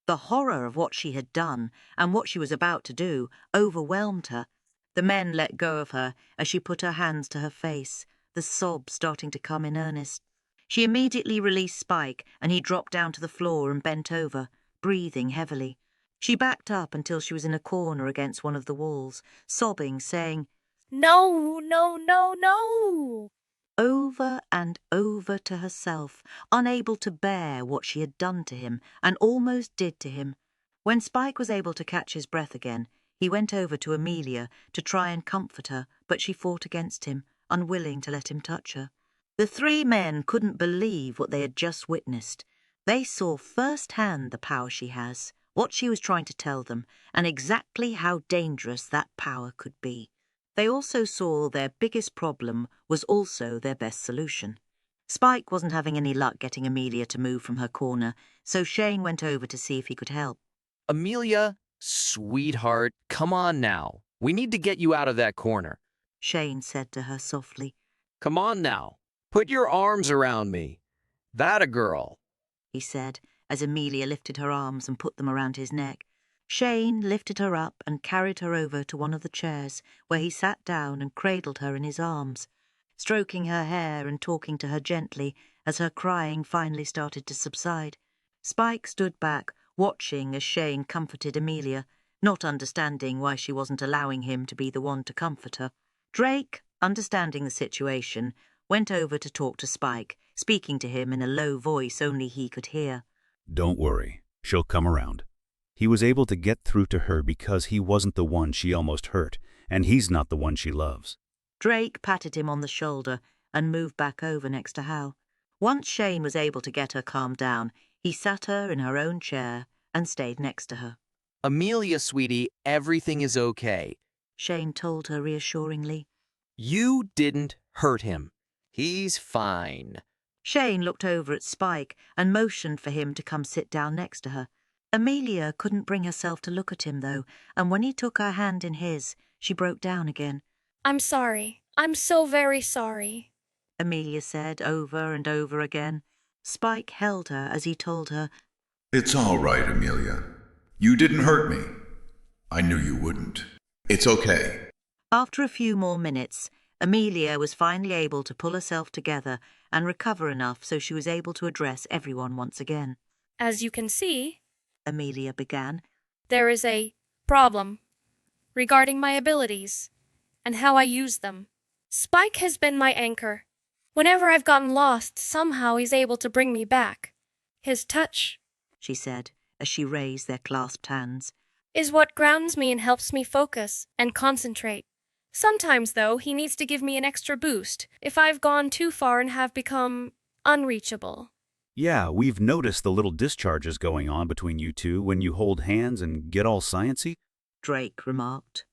the horror of what she had done and what she was about to do overwhelmed her. The men let go of her as she put her hands to her face, the sobs starting to come in earnest. She immediately released Spike, and he dropped down to the floor and bent over, breathing heavily. She backed up until she was in a corner against one of the walls, sobbing, saying, No, no, no, no! Over and over to herself, unable to bear what she had done to him and almost did to him. When Spike was able to catch his breath again, he went over to Amelia to try and comfort her, but she fought against him, unwilling to let him touch her. The three men couldn't believe what they had just witnessed. They saw firsthand the power she has, what she was trying to tell them, and exactly how dangerous that power could be. They also saw their biggest problem was also their best solution. Spike wasn't having any luck getting Amelia to move from her corner, so Shane went over to see if he could help. Amelia, sweetheart, come on now. We need to get you out of that corner, Shane said to her softly. Come on now. Put your arms around me. That a girl, he said, as Amelia lifted her arms and put them around his neck. Shane lifted her up and carried her over to one of the chairs, where he sat down and cradled her in his arms. stroking her hair and talking to her gently as her crying finally started to subside. Spike stood back, watching as Shane comforted Amelia, not understanding why she wasn't allowing him to be the one to comfort her. Drake, understanding the situation, went over to talk to Spike, speaking to him in a low voice only he could hear. Don't worry, she'll come around. He was able to get through to her because he wasn't the one she almost hurt, and he's not the one she loves. Drake patted him on the shoulder and moved back over next to Hal. Once Shane was able to get her calmed down, he sat her in her own chair and stayed next to her. Amelia, sweetie, everything is okay. Shane told her reassuringly. You didn't hurt him. He's fine. Shane looked over at Spike and motioned for him to come sit down next to her. Amelia couldn't bring herself to look at him, though, and when he took her hand in his, she broke down again. I'm sorry. I'm so very sorry, Amelia said over and over again. Spike held her as he told her, It's all right, Amelia. You didn't hurt me. I knew you wouldn't. It's okay. After a few more minutes, Amelia was finally able to pull herself together and recover enough so she was able to address everyone once again. As you can see, Amelia began, there is a problem regarding my abilities and how I use them. Spike has been my anchor. Whenever I've gotten lost, somehow he's able to bring me back. His touch, she said, as she raised their clasped hands, is what grounds me and helps me focus and concentrate. Sometimes, though, he needs to give me an extra boost if I've gone too far and have become unreachable. Yeah, we've noticed the little discharges going on between you two when you hold hands and get all science-y, Drake remarked.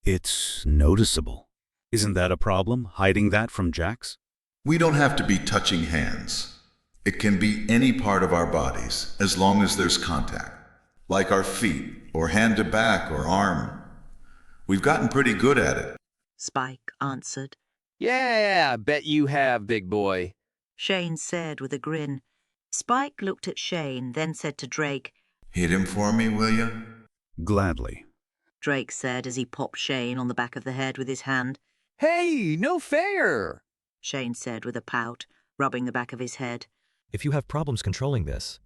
It's noticeable. Isn't that a problem, hiding that from Jax? We don't have to be touching hands. It can be any part of our bodies, as long as there's contact. Like our feet, or hand to back, or arm. We've gotten pretty good at it. Spike answered. Yeah, I bet you have, big boy, Shane said with a grin. Spike looked at Shane, then said to Drake, Hit him for me, will you? Gladly, Drake said as he popped Shane on the back of the head with his hand. Hey, no fair, Shane said with a pout, rubbing the back of his head. If you have problems controlling this,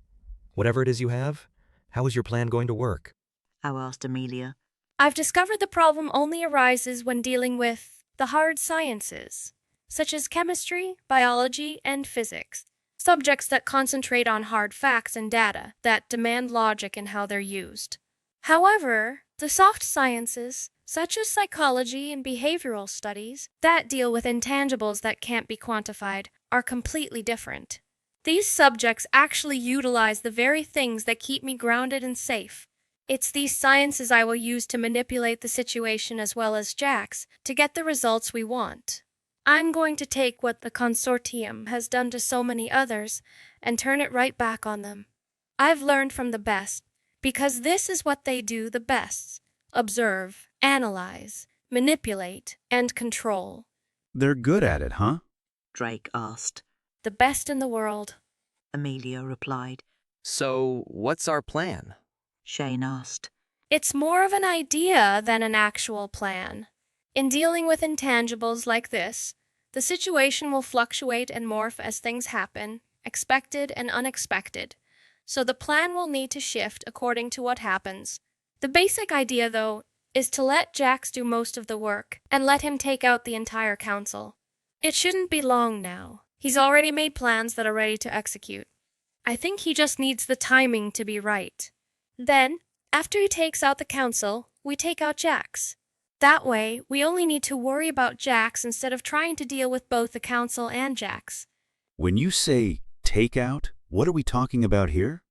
whatever it is you have, how is your plan going to work? Hal asked Amelia. I've discovered the problem only arises when dealing with the hard sciences, such as chemistry, biology, and physics. Subjects that concentrate on hard facts and data that demand logic in how they're used. However, the soft sciences, such as psychology and behavioral studies, that deal with intangibles that can't be quantified, are completely different. These subjects actually utilize the very things that keep me grounded and safe. It's these sciences I will use to manipulate the situation as well as Jax to get the results we want. I'm going to take what the Consortium has done to so many others and turn it right back on them. I've learned from the best, because this is what they do the best: observe, analyze, manipulate, and control. They're good at it, huh? Drake asked. The best in the world, Amelia replied. So, what's our plan? Shane asked. It's more of an idea than an actual plan. In dealing with intangibles like this, the situation will fluctuate and morph as things happen, expected and unexpected, so the plan will need to shift according to what happens. The basic idea, though, is to let Jax do most of the work and let him take out the entire council. It shouldn't be long now. He's already made plans that are ready to execute. I think he just needs the timing to be right. Then, after he takes out the council, we take out Jax. That way, we only need to worry about Jax instead of trying to deal with both the council and Jax. When you say take out, what are we talking about here?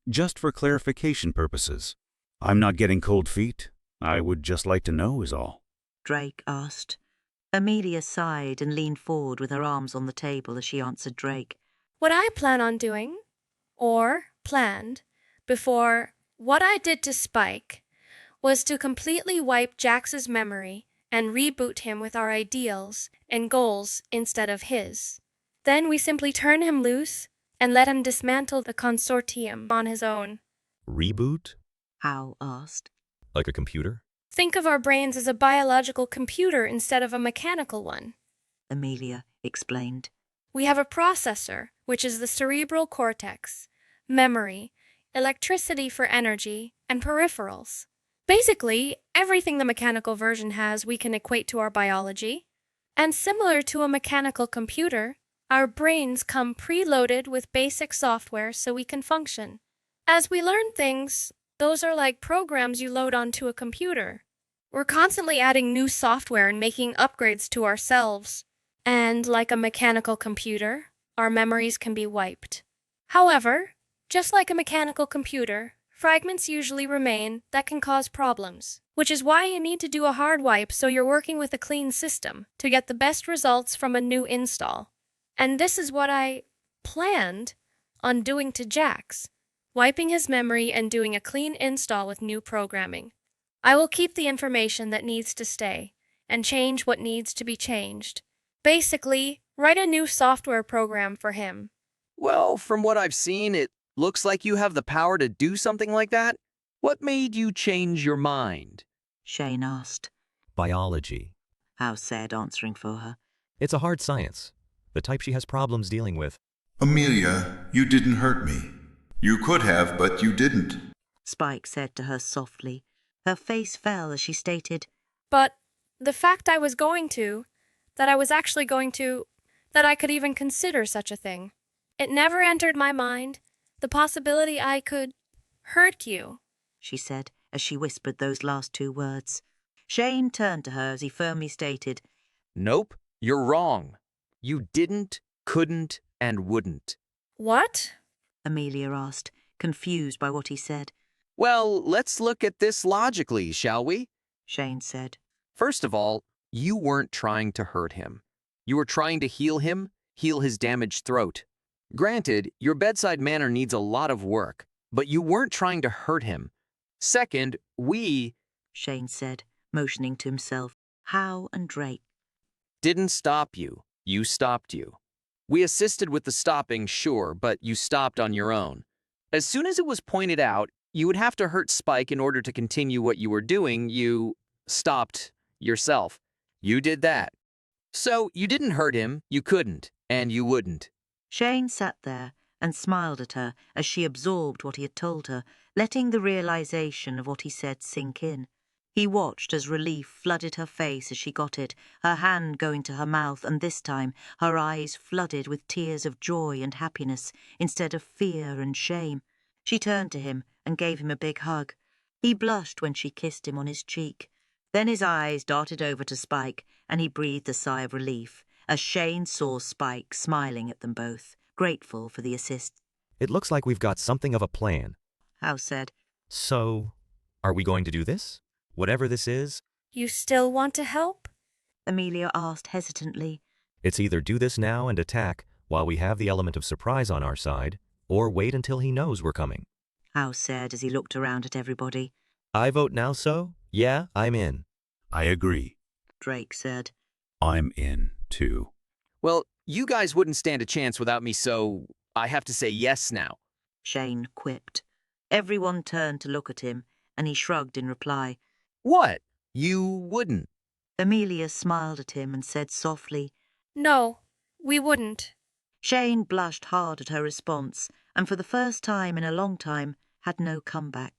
Just for clarification purposes. I'm not getting cold feet. I would just like to know is all. Drake asked. Amelia sighed and leaned forward with her arms on the table as she answered Drake. What I plan on doing, or planned, before what I did to Spike, was to completely wipe Jax's memory and reboot him with our ideals and goals instead of his. Then we simply turn him loose and let him dismantle the Consortium on his own. Reboot? Hal asked. Like a computer? Think of our brains as a biological computer instead of a mechanical one, Amelia explained. We have a processor, which is the cerebral cortex, memory, electricity for energy, and peripherals. Basically, everything the mechanical version has we can equate to our biology. And similar to a mechanical computer, our brains come preloaded with basic software so we can function. As we learn things, those are like programs you load onto a computer. We're constantly adding new software and making upgrades to ourselves. And like a mechanical computer, our memories can be wiped. However, just like a mechanical computer, fragments usually remain that can cause problems, which is why you need to do a hard wipe so you're working with a clean system to get the best results from a new install. And this is what I planned on doing to Jax, wiping his memory and doing a clean install with new programming. I will keep the information that needs to stay and change what needs to be changed. Basically, write a new software program for him. Well, from what I've seen, it looks like you have the power to do something like that. What made you change your mind? Shane asked. Biology. Howe said, answering for her. It's a hard science, the type she has problems dealing with. Amelia, you didn't hurt me. You could have, but you didn't. Spike said to her softly. Her face fell as she stated, But the fact I was going to, that I was actually going to, that I could even consider such a thing. It never entered my mind, the possibility I could hurt you, she said as she whispered those last two words. Shane turned to her as he firmly stated, Nope, you're wrong. You didn't, couldn't, and wouldn't. What? Amelia asked, confused by what he said. Well, let's look at this logically, shall we? Shane said. First of all, you weren't trying to hurt him. You were trying to heal him, heal his damaged throat. Granted, your bedside manner needs a lot of work, but you weren't trying to hurt him. Second, Shane said, motioning to himself, Howe and Drake, didn't stop you. You stopped you. We assisted with the stopping, sure, but you stopped on your own. As soon as it was pointed out, you would have to hurt Spike in order to continue what you were doing. You stopped yourself. You did that. So you didn't hurt him, you couldn't, and you wouldn't. Shane sat there and smiled at her as she absorbed what he had told her, letting the realization of what he said sink in. He watched as relief flooded her face as she got it, her hand going to her mouth, and this time her eyes flooded with tears of joy and happiness instead of fear and shame. She turned to him and gave him a big hug. He blushed when she kissed him on his cheek. Then his eyes darted over to Spike, and he breathed a sigh of relief as Shane saw Spike smiling at them both, grateful for the assist. It looks like we've got something of a plan. Howe said. So, are we going to do this? Whatever this is? You still want to help? Amelia asked hesitantly. It's either do this now and attack while we have the element of surprise on our side, or wait until he knows we're coming. Howe said as he looked around at everybody. I vote now, so? Yeah, I'm in. I agree. Drake said. I'm in, too. Well, you guys wouldn't stand a chance without me, so I have to say yes now. Shane quipped. Everyone turned to look at him, and he shrugged in reply. What? You wouldn't? Amelia smiled at him and said softly, No, we wouldn't. Shane blushed hard at her response, and for the first time in a long time had no comeback.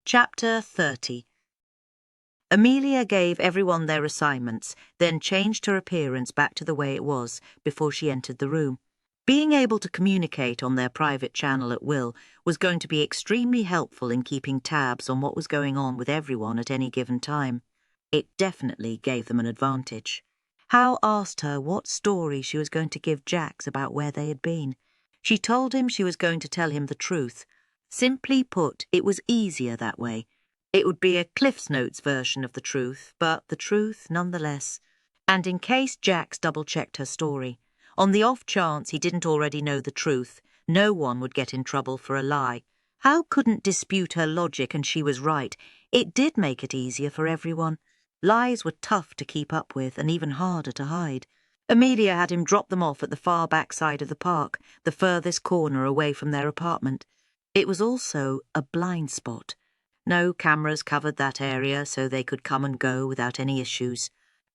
Chapter 30. Amelia gave everyone their assignments, then changed her appearance back to the way it was before she entered the room. Being able to communicate on their private channel at will was going to be extremely helpful in keeping tabs on what was going on with everyone at any given time. It definitely gave them an advantage. Howe asked her what story she was going to give Jax about where they had been. She told him she was going to tell him the truth. Simply put, it was easier that way. It would be a Cliff's Notes version of the truth, but the truth nonetheless. And in case Jax double-checked her story, on the off chance he didn't already know the truth, no one would get in trouble for a lie. Howe couldn't dispute her logic, and she was right. It did make it easier for everyone. Lies were tough to keep up with and even harder to hide. Amelia had him drop them off at the far back side of the park, the furthest corner away from their apartment. It was also a blind spot. No cameras covered that area, so they could come and go without any issues.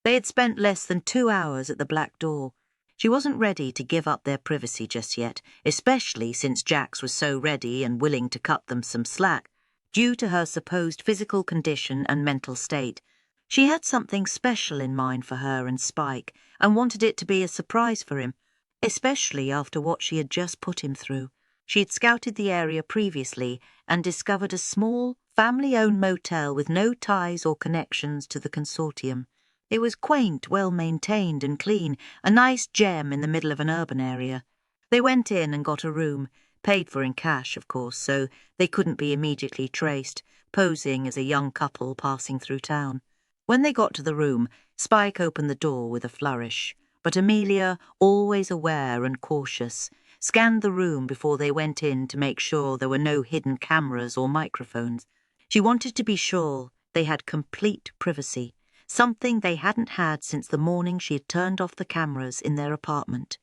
They had spent less than 2 hours at the Black Door. She wasn't ready to give up their privacy just yet, especially since Jax was so ready and willing to cut them some slack, due to her supposed physical condition and mental state. She had something special in mind for her and Spike, and wanted it to be a surprise for him, especially after what she had just put him through. She had scouted the area previously and discovered a small, family-owned motel with no ties or connections to the Consortium. It was quaint, well-maintained and clean, a nice gem in the middle of an urban area. They went in and got a room, paid for in cash, of course, so they couldn't be immediately traced, posing as a young couple passing through town. When they got to the room, Spike opened the door with a flourish, but Amelia, always aware and cautious, scanned the room before they went in to make sure there were no hidden cameras or microphones. She wanted to be sure they had complete privacy, something they hadn't had since the morning she had turned off the cameras in their apartment.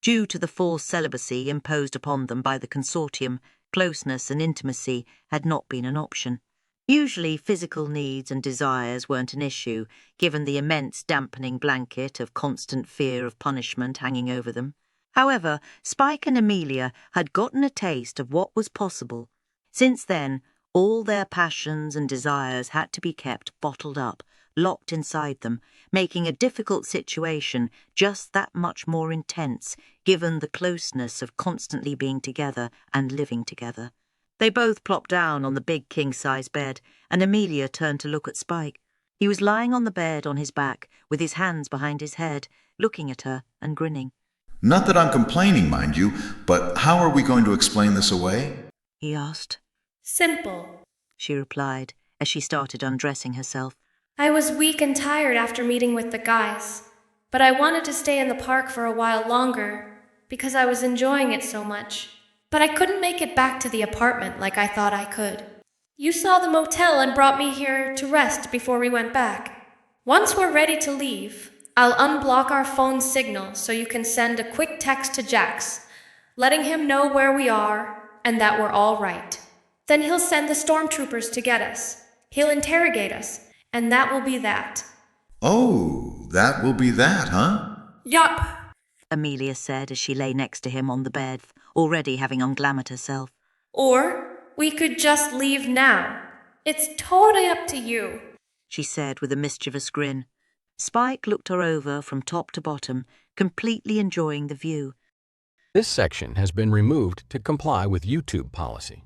Due to the forced celibacy imposed upon them by the Consortium, closeness and intimacy had not been an option. Usually physical needs and desires weren't an issue, given the immense dampening blanket of constant fear of punishment hanging over them. However, Spike and Amelia had gotten a taste of what was possible. Since then, all their passions and desires had to be kept bottled up, locked inside them, making a difficult situation just that much more intense, given the closeness of constantly being together and living together. They both plopped down on the big king-size bed, and Amelia turned to look at Spike. He was lying on the bed on his back, with his hands behind his head, looking at her and grinning. Not that I'm complaining, mind you, but how are we going to explain this away? He asked. Simple, she replied, as she started undressing herself. I was weak and tired after meeting with the guys, but I wanted to stay in the park for a while longer, because I was enjoying it so much. But I couldn't make it back to the apartment like I thought I could. You saw the motel and brought me here to rest before we went back. Once we're ready to leave, I'll unblock our phone signal so you can send a quick text to Jax, letting him know where we are and that we're all right. Then he'll send the stormtroopers to get us. He'll interrogate us, and that will be that. Oh, that will be that, huh? Yup, Amelia said as she lay next to him on the bed, already having unglamoured herself. Or we could just leave now. It's totally up to you, she said with a mischievous grin. Spike looked her over from top to bottom, completely enjoying the view. This section has been removed to comply with YouTube policy.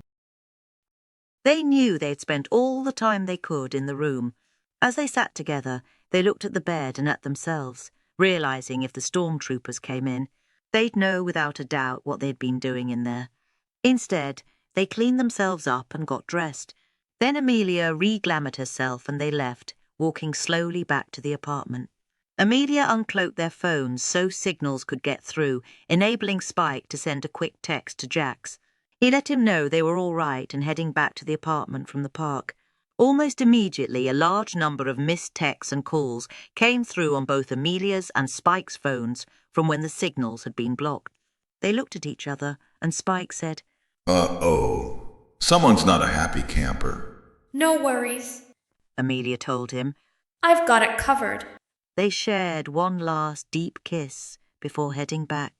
They knew they'd spent all the time they could in the room. As they sat together, they looked at the bed and at themselves, realising if the stormtroopers came in, they'd know without a doubt what they'd been doing in there. Instead, they cleaned themselves up and got dressed. Then Amelia re-glamoured herself and they left, walking slowly back to the apartment. Amelia uncloaked their phones so signals could get through, enabling Spike to send a quick text to Jax. He let him know they were all right and heading back to the apartment from the park. Almost immediately, a large number of missed texts and calls came through on both Amelia's and Spike's phones from when the signals had been blocked. They looked at each other, and Spike said, Uh-oh. Someone's not a happy camper. No worries, Amelia told him. I've got it covered. They shared one last deep kiss before heading back.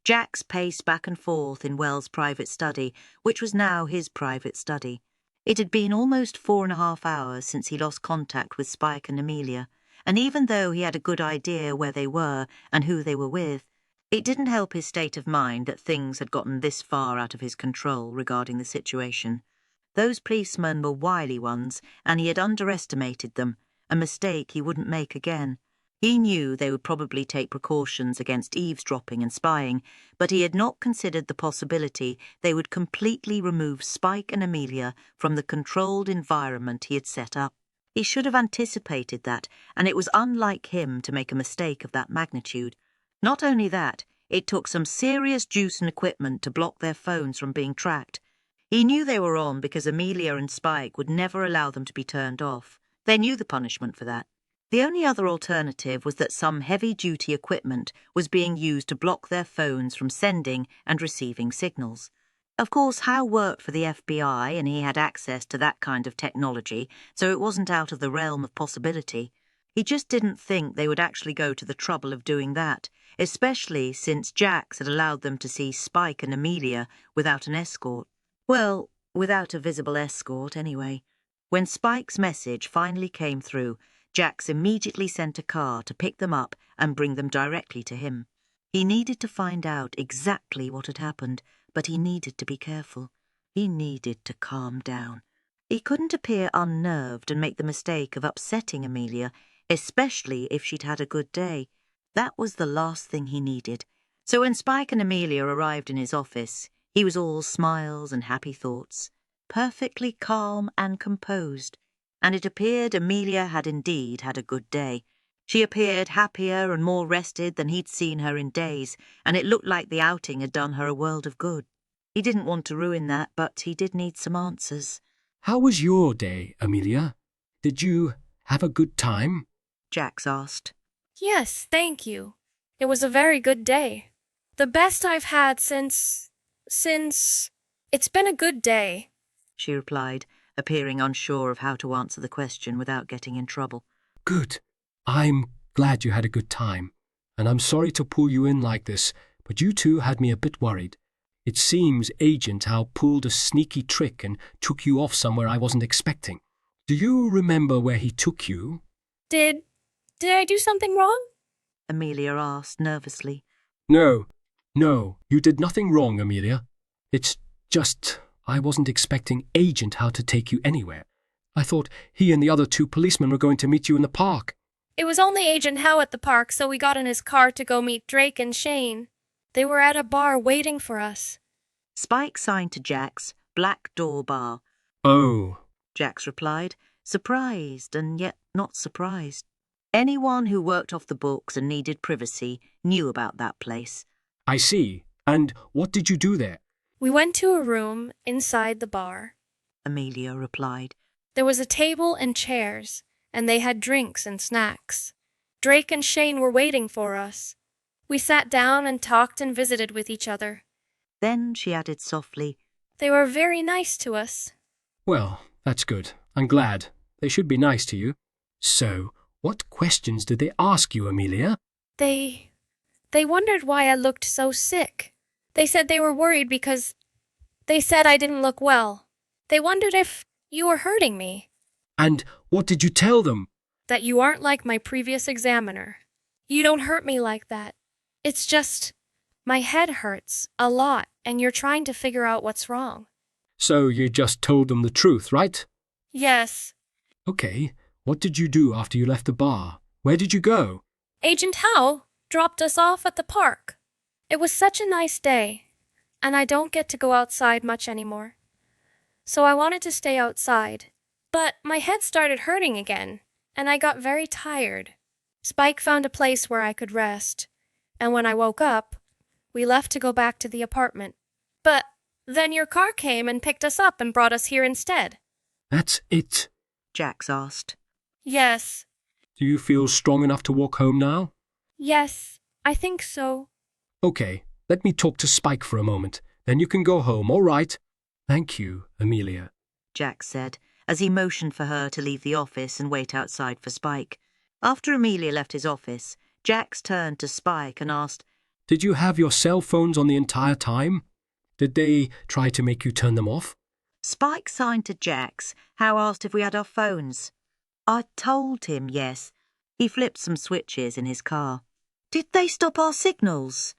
Jax paced back and forth in Wells' private study, which was now his private study. It had been almost 4.5 hours since he lost contact with Spike and Amelia, and even though he had a good idea where they were and who they were with, it didn't help his state of mind that things had gotten this far out of his control regarding the situation. Those policemen were wily ones, and he had underestimated them, a mistake he wouldn't make again. He knew they would probably take precautions against eavesdropping and spying, but he had not considered the possibility they would completely remove Spike and Amelia from the controlled environment he had set up. He should have anticipated that, and it was unlike him to make a mistake of that magnitude. Not only that, it took some serious juice and equipment to block their phones from being tracked. He knew they were on because Amelia and Spike would never allow them to be turned off. They knew the punishment for that. The only other alternative was that some heavy-duty equipment was being used to block their phones from sending and receiving signals. Of course, Hal worked for the FBI and he had access to that kind of technology, so it wasn't out of the realm of possibility. He just didn't think they would actually go to the trouble of doing that, especially since Jax had allowed them to see Spike and Amelia without an escort. Well, without a visible escort, anyway. When Spike's message finally came through, Jax immediately sent a car to pick them up and bring them directly to him. He needed to find out exactly what had happened, but he needed to be careful. He needed to calm down. He couldn't appear unnerved and make the mistake of upsetting Amelia, especially if she'd had a good day. That was the last thing he needed. So when Spike and Amelia arrived in his office, he was all smiles and happy thoughts, perfectly calm and composed, and it appeared Amelia had indeed had a good day. She appeared happier and more rested than he'd seen her in days, and it looked like the outing had done her a world of good. He didn't want to ruin that, but he did need some answers. How was your day, Amelia? Did you have a good time? Jax asked. Yes, thank you. It was a very good day. The best I've had since... It's been a good day, she replied, appearing unsure of how to answer the question without getting in trouble. Good. I'm glad you had a good time, and I'm sorry to pull you in like this, but you two had me a bit worried. It seems Agent Hal pulled a sneaky trick and took you off somewhere I wasn't expecting. Do you remember where he took you? Did I do something wrong? Amelia asked nervously. No, you did nothing wrong, Amelia. It's just I wasn't expecting Agent Hal to take you anywhere. I thought he and the other 2 policemen were going to meet you in the park. It was only Agent Hal at the park, so we got in his car to go meet Drake and Shane. They were at a bar waiting for us. Spike signed to Jax, Black Door Bar. Oh, Jax replied, surprised and yet not surprised. Anyone who worked off the books and needed privacy knew about that place. I see. And what did you do there? We went to a room inside the bar, Amelia replied. There was a table and chairs, and they had drinks and snacks. Drake and Shane were waiting for us. We sat down and talked and visited with each other. Then she added softly, They were very nice to us. Well, that's good. I'm glad. They should be nice to you. So, what questions did they ask you, Amelia? They wondered why I looked so sick. They said they were worried because they said I didn't look well. They wondered if you were hurting me. And what did you tell them? That you aren't like my previous examiner. You don't hurt me like that. It's just, my head hurts a lot, and you're trying to figure out what's wrong. So you just told them the truth, right? Yes. Okay, what did you do after you left the bar? Where did you go? Agent Hal dropped us off at the park. It was such a nice day, and I don't get to go outside much anymore. So I wanted to stay outside, but my head started hurting again, and I got very tired. Spike found a place where I could rest, and when I woke up, we left to go back to the apartment. But then your car came and picked us up and brought us here instead. That's it? Jax asked. Yes. Do you feel strong enough to walk home now? Yes, I think so. Okay, let me talk to Spike for a moment. Then you can go home, all right? Thank you, Amelia, Jax said, as he motioned for her to leave the office and wait outside for Spike. After Amelia left his office, Jax turned to Spike and asked, Did you have your cell phones on the entire time? Did they try to make you turn them off? Spike signed to Jax. Hal asked if we had our phones. I told him yes. He flipped some switches in his car. Did they stop our signals?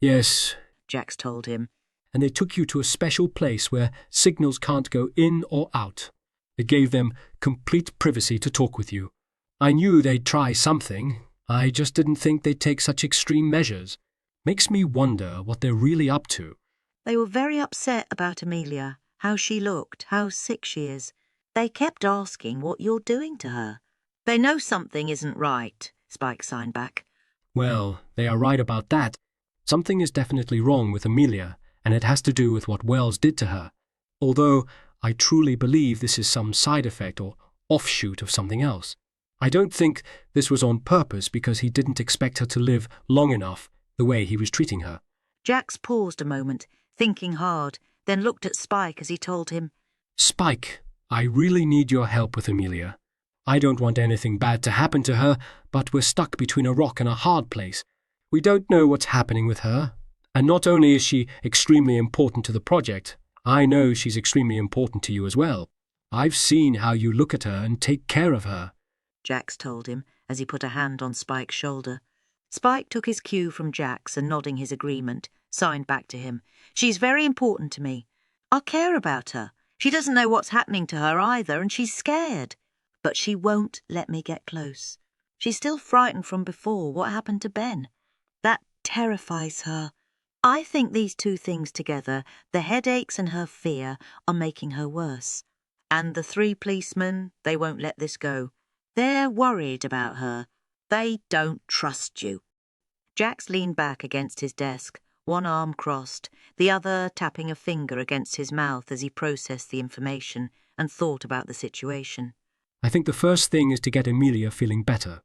Yes, Jax told him. And they took you to a special place where signals can't go in or out. It gave them complete privacy to talk with you. I knew they'd try something. I just didn't think they'd take such extreme measures. Makes me wonder what they're really up to. They were very upset about Amelia, how she looked, how sick she is. They kept asking what you're doing to her. They know something isn't right, Spike signed back. Well, they are right about that. Something is definitely wrong with Amelia, and it has to do with what Wells did to her. Although I truly believe this is some side effect or offshoot of something else. I don't think this was on purpose because he didn't expect her to live long enough the way he was treating her. Jax paused a moment, thinking hard, then looked at Spike as he told him, Spike, I really need your help with Amelia. I don't want anything bad to happen to her, but we're stuck between a rock and a hard place. We don't know what's happening with her. And not only is she extremely important to the project, I know she's extremely important to you as well. I've seen how you look at her and take care of her. Jax told him as he put a hand on Spike's shoulder. Spike took his cue from Jax and, nodding his agreement, signed back to him. She's very important to me. I care about her. She doesn't know what's happening to her either, and she's scared. But she won't let me get close. She's still frightened from before what happened to Ben. That terrifies her. I think these two things together, the headaches and her fear, are making her worse. And the 3 policemen, they won't let this go. They're worried about her. They don't trust you. Jax leaned back against his desk, one arm crossed, the other tapping a finger against his mouth as he processed the information and thought about the situation. I think the first thing is to get Amelia feeling better.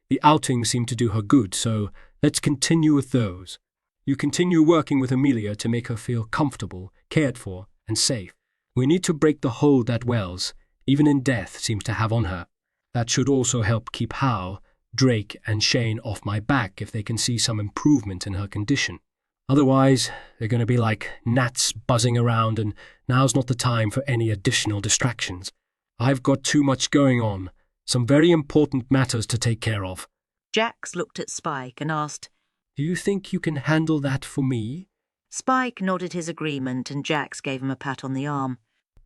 The outing seemed to do her good, so let's continue with those. You continue working with Amelia to make her feel comfortable, cared for, and safe. We need to break the hold that Wells, even in death, seems to have on her. That should also help keep Howe, Drake, and Shane off my back if they can see some improvement in her condition. Otherwise, they're going to be like gnats buzzing around, and now's not the time for any additional distractions. I've got too much going on, some very important matters to take care of. Jax looked at Spike and asked, Do you think you can handle that for me? Spike nodded his agreement and Jax gave him a pat on the arm.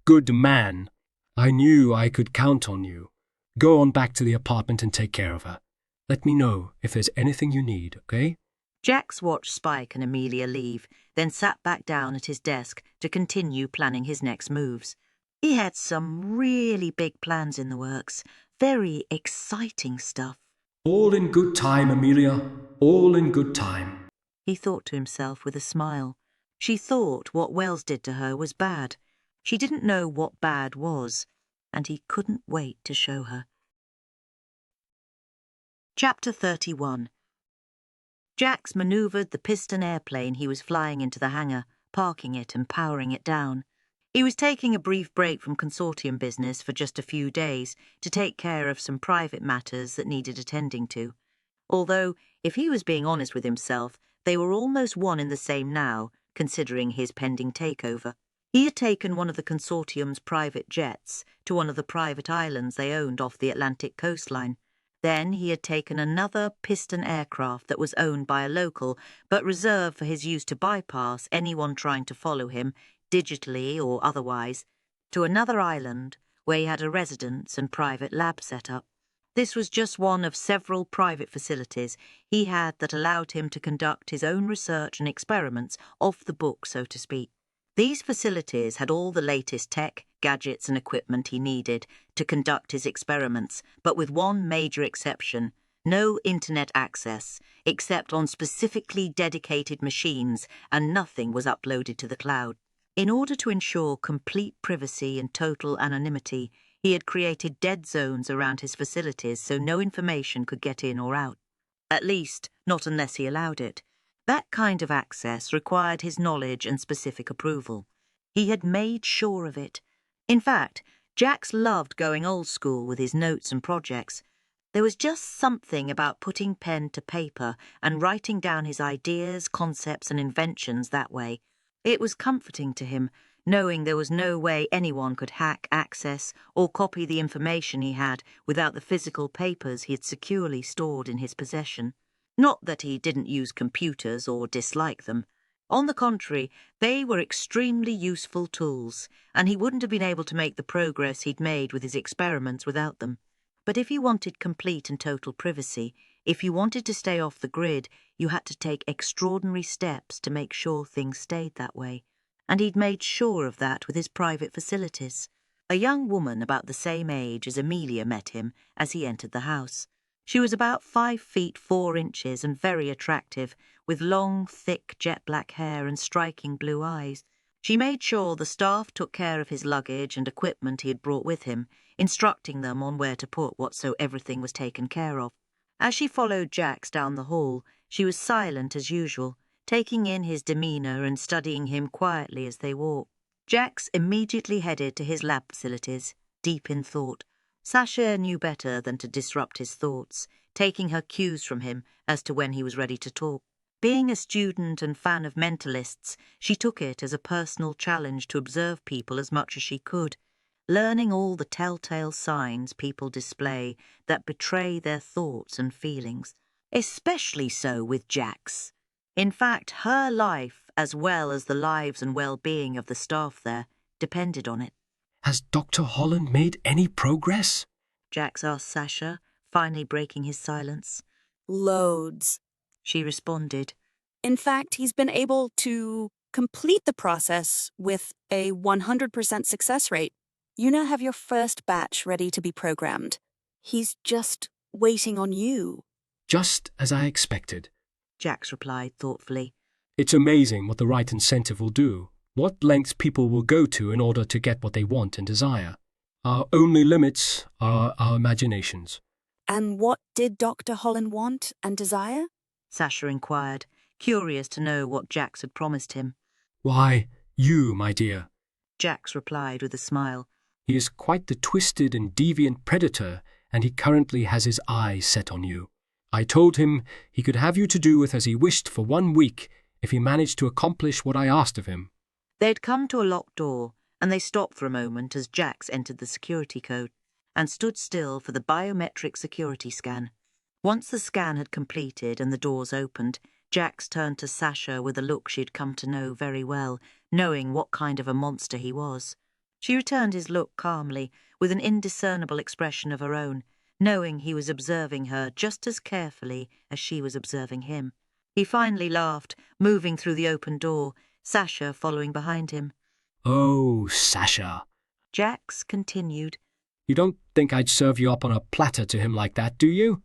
Good man. I knew I could count on you. Go on back to the apartment and take care of her. Let me know if there's anything you need, okay? Jax watched Spike and Amelia leave, then sat back down at his desk to continue planning his next moves. He had some really big plans in the works, very exciting stuff. All in good time, Amelia. All in good time. He thought to himself with a smile. She thought what Wells did to her was bad. She didn't know what bad was, and he couldn't wait to show her. Chapter 31. Jax manoeuvred the piston airplane he was flying into the hangar, parking it and powering it down. He was taking a brief break from Consortium business for just a few days to take care of some private matters that needed attending to. Although, if he was being honest with himself, they were almost one and the same now, considering his pending takeover. He had taken one of the Consortium's private jets to one of the private islands they owned off the Atlantic coastline. Then he had taken another piston aircraft that was owned by a local, but reserved for his use to bypass anyone trying to follow him, digitally or otherwise, to another island where he had a residence and private lab set up. This was just one of several private facilities he had that allowed him to conduct his own research and experiments off the book, so to speak. These facilities had all the latest tech, gadgets and equipment he needed to conduct his experiments, but with one major exception: no internet access, except on specifically dedicated machines, and nothing was uploaded to the cloud. In order to ensure complete privacy and total anonymity, he had created dead zones around his facilities so no information could get in or out. At least, not unless he allowed it. That kind of access required his knowledge and specific approval. He had made sure of it. In fact, Jax loved going old school with his notes and projects. There was just something about putting pen to paper and writing down his ideas, concepts and inventions that way. It was comforting to him, knowing there was no way anyone could hack, access, or copy the information he had without the physical papers he had securely stored in his possession. Not that he didn't use computers or dislike them. On the contrary, they were extremely useful tools, and he wouldn't have been able to make the progress he'd made with his experiments without them. But if you wanted complete and total privacy, if you wanted to stay off the grid, you had to take extraordinary steps to make sure things stayed that way. And he'd made sure of that with his private facilities. A young woman about the same age as Amelia met him as he entered the house. She was about 5 feet 4 inches and very attractive, with long, thick, jet-black hair and striking blue eyes. She made sure the staff took care of his luggage and equipment he had brought with him, instructing them on where to put what so everything was taken care of. As she followed Jax down the hall, she was silent as usual, taking in his demeanour and studying him quietly as they walked. Jax immediately headed to his lab facilities, deep in thought. Sasha knew better than to disrupt his thoughts, taking her cues from him as to when he was ready to talk. Being a student and fan of mentalists, she took it as a personal challenge to observe people as much as she could, learning all the telltale signs people display that betray their thoughts and feelings, especially so with Jax. In fact, her life, as well as the lives and well-being of the staff there, depended on it. Has Dr. Holland made any progress? Jax asked Sasha, finally breaking his silence. Loads, she responded. In fact, he's been able to complete the process with a 100% success rate. You now have your first batch ready to be programmed. He's just waiting on you. Just as I expected, Jax replied thoughtfully. It's amazing what the right incentive will do, what lengths people will go to in order to get what they want and desire. Our only limits are our imaginations. And what did Dr. Holland want and desire? Sasha inquired, curious to know what Jax had promised him. Why, you, my dear. Jax replied with a smile. He is quite the twisted and deviant predator, and he currently has his eyes set on you. I told him he could have you to do with as he wished for 1 week if he managed to accomplish what I asked of him. They'd come to a locked door, and they stopped for a moment as Jax entered the security code and stood still for the biometric security scan. Once the scan had completed and the doors opened, Jax turned to Sasha with a look she'd come to know very well, knowing what kind of a monster he was. She returned his look calmly, with an indiscernible expression of her own, knowing he was observing her just as carefully as she was observing him. He finally laughed, moving through the open door, Sasha following behind him. Oh, Sasha. Jax continued. You don't think I'd serve you up on a platter to him like that, do you?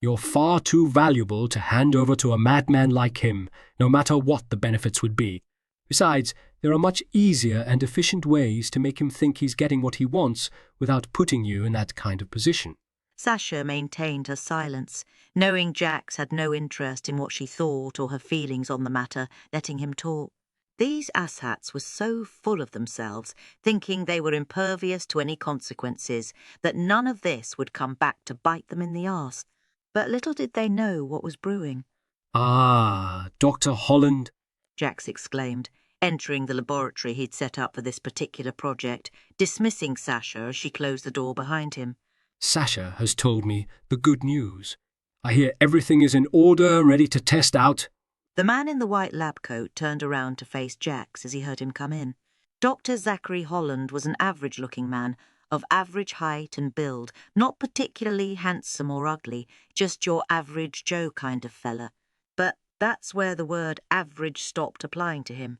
You're far too valuable to hand over to a madman like him, no matter what the benefits would be. Besides, there are much easier and efficient ways to make him think he's getting what he wants without putting you in that kind of position. Sasha maintained her silence, knowing Jax had no interest in what she thought or her feelings on the matter, letting him talk. These asshats were so full of themselves, thinking they were impervious to any consequences, that none of this would come back to bite them in the arse. But little did they know what was brewing. Ah, Dr. Holland, Jax exclaimed, entering the laboratory he'd set up for this particular project, dismissing Sasha as she closed the door behind him. Sasha has told me the good news. I hear everything is in order and ready to test out. The man in the white lab coat turned around to face Jax as he heard him come in. Dr. Zachary Holland was an average-looking man, of average height and build, not particularly handsome or ugly, just your average Joe kind of fella. But that's where the word average stopped applying to him.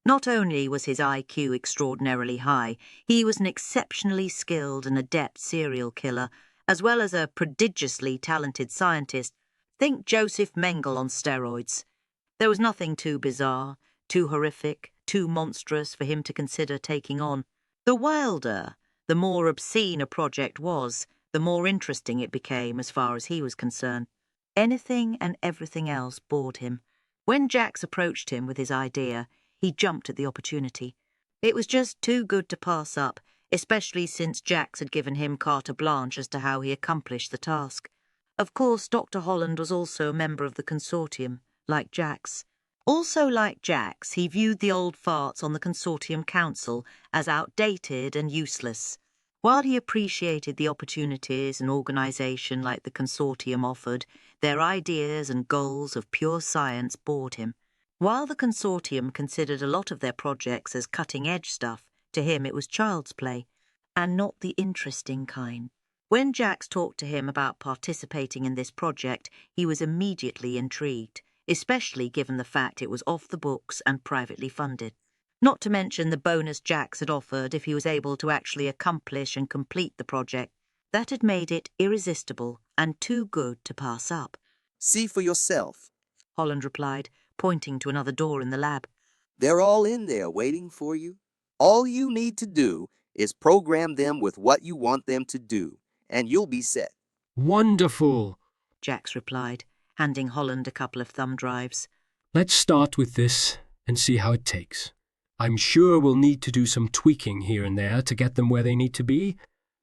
Not only was his IQ extraordinarily high, he was an exceptionally skilled and adept serial killer, as well as a prodigiously talented scientist. Think Joseph Mengele on steroids. There was nothing too bizarre, too horrific, too monstrous for him to consider taking on. The wilder, the more obscene a project was, the more interesting it became as far as he was concerned. Anything and everything else bored him. When Jax approached him with his idea, he jumped at the opportunity. It was just too good to pass up, especially since Jax had given him carte blanche as to how he accomplished the task. Of course, Dr. Holland was also a member of the Consortium, like Jax. Also like Jax, he viewed the old farts on the Consortium Council as outdated and useless. While he appreciated the opportunities an organisation like the Consortium offered, their ideas and goals of pure science bored him. While the Consortium considered a lot of their projects as cutting-edge stuff, to him it was child's play, and not the interesting kind. When Jax talked to him about participating in this project, he was immediately intrigued, especially given the fact it was off the books and privately funded. Not to mention the bonus Jax had offered if he was able to actually accomplish and complete the project. That had made it irresistible and too good to pass up. See for yourself, Holland replied, pointing to another door in the lab. They're all in there waiting for you. All you need to do is program them with what you want them to do, and you'll be set. Wonderful, Jax replied, handing Holland a couple of thumb drives. Let's start with this and see how it takes. I'm sure we'll need to do some tweaking here and there to get them where they need to be.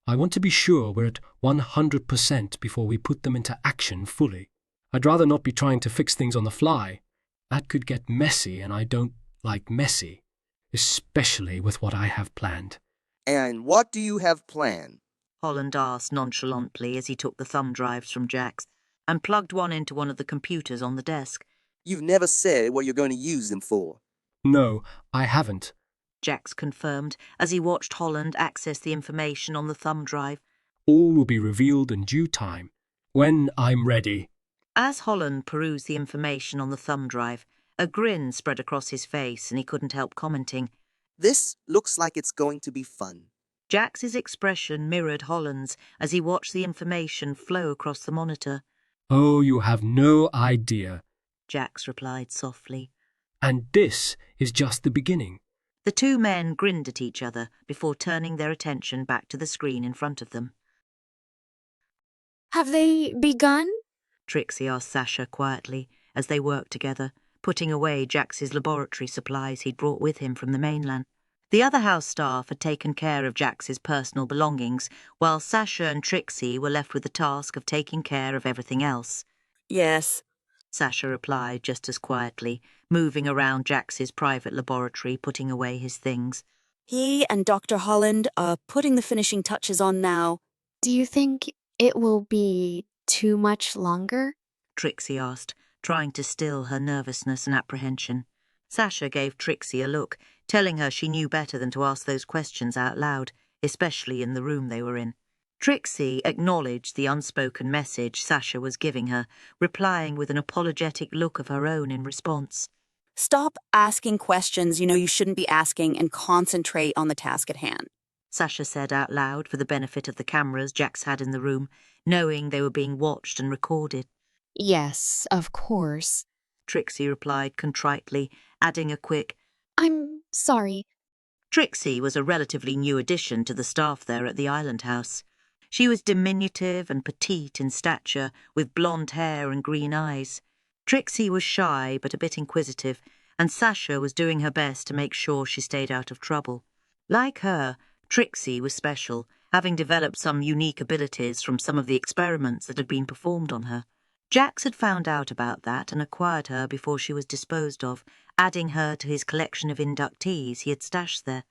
I want to be sure we're at 100% before we put them into action fully. I'd rather not be trying to fix things on the fly. That could get messy, and I don't like messy, especially with what I have planned. And what do you have planned? Holland asked nonchalantly as he took the thumb drives from Jax and plugged one into one of the computers on the desk. You've never said what you're going to use them for. No, I haven't, Jax confirmed as he watched Holland access the information on the thumb drive. All will be revealed in due time, when I'm ready. As Holland perused the information on the thumb drive, a grin spread across his face and he couldn't help commenting. This looks like it's going to be fun. Jax's expression mirrored Holland's as he watched the information flow across the monitor. Oh, you have no idea, Jax replied softly. And this is just the beginning. The two men grinned at each other before turning their attention back to the screen in front of them. Have they begun? Trixie asked Sasha quietly as they worked together, putting away Jax's laboratory supplies he'd brought with him from the mainland. The other house staff had taken care of Jax's personal belongings, while Sasha and Trixie were left with the task of taking care of everything else. Yes, Sasha replied just as quietly, moving around Jax's private laboratory, putting away his things. He and Dr. Holland are putting the finishing touches on now. Do you think it will be too much longer? Trixie asked, trying to still her nervousness and apprehension. Sasha gave Trixie a look, telling her she knew better than to ask those questions out loud, especially in the room they were in. Trixie acknowledged the unspoken message Sasha was giving her, replying with an apologetic look of her own in response. Stop asking questions you shouldn't be asking and concentrate on the task at hand, Sasha said out loud for the benefit of the cameras Jax had in the room, knowing they were being watched and recorded. Yes, of course, Trixie replied contritely, adding a quick, I'm sorry. Trixie was a relatively new addition to the staff there at the island house. She was diminutive and petite in stature, with blonde hair and green eyes. Trixie was shy but a bit inquisitive, and Sasha was doing her best to make sure she stayed out of trouble. Like her, Trixie was special, having developed some unique abilities from some of the experiments that had been performed on her. Jax had found out about that and acquired her before she was disposed of, adding her to his collection of inductees he had stashed there.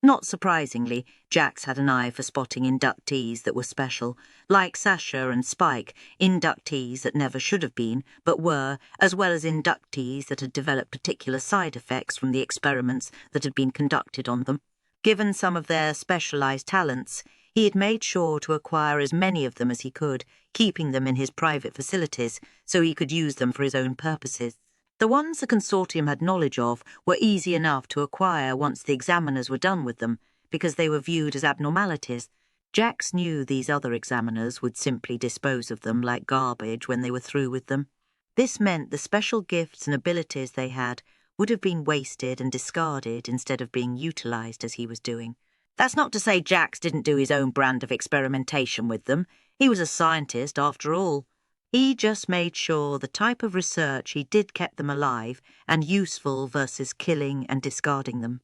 Not surprisingly, Jax had an eye for spotting inductees that were special, like Sasha and Spike, inductees that never should have been, but were, as well as inductees that had developed particular side effects from the experiments that had been conducted on them. Given some of their specialized talents, he had made sure to acquire as many of them as he could, keeping them in his private facilities so he could use them for his own purposes. The ones the Consortium had knowledge of were easy enough to acquire once the examiners were done with them, because they were viewed as abnormalities. Jax knew these other examiners would simply dispose of them like garbage when they were through with them. This meant the special gifts and abilities they had would have been wasted and discarded instead of being utilized as he was doing. That's not to say Jax didn't do his own brand of experimentation with them. He was a scientist after all. He just made sure the type of research he did kept them alive and useful versus killing and discarding them.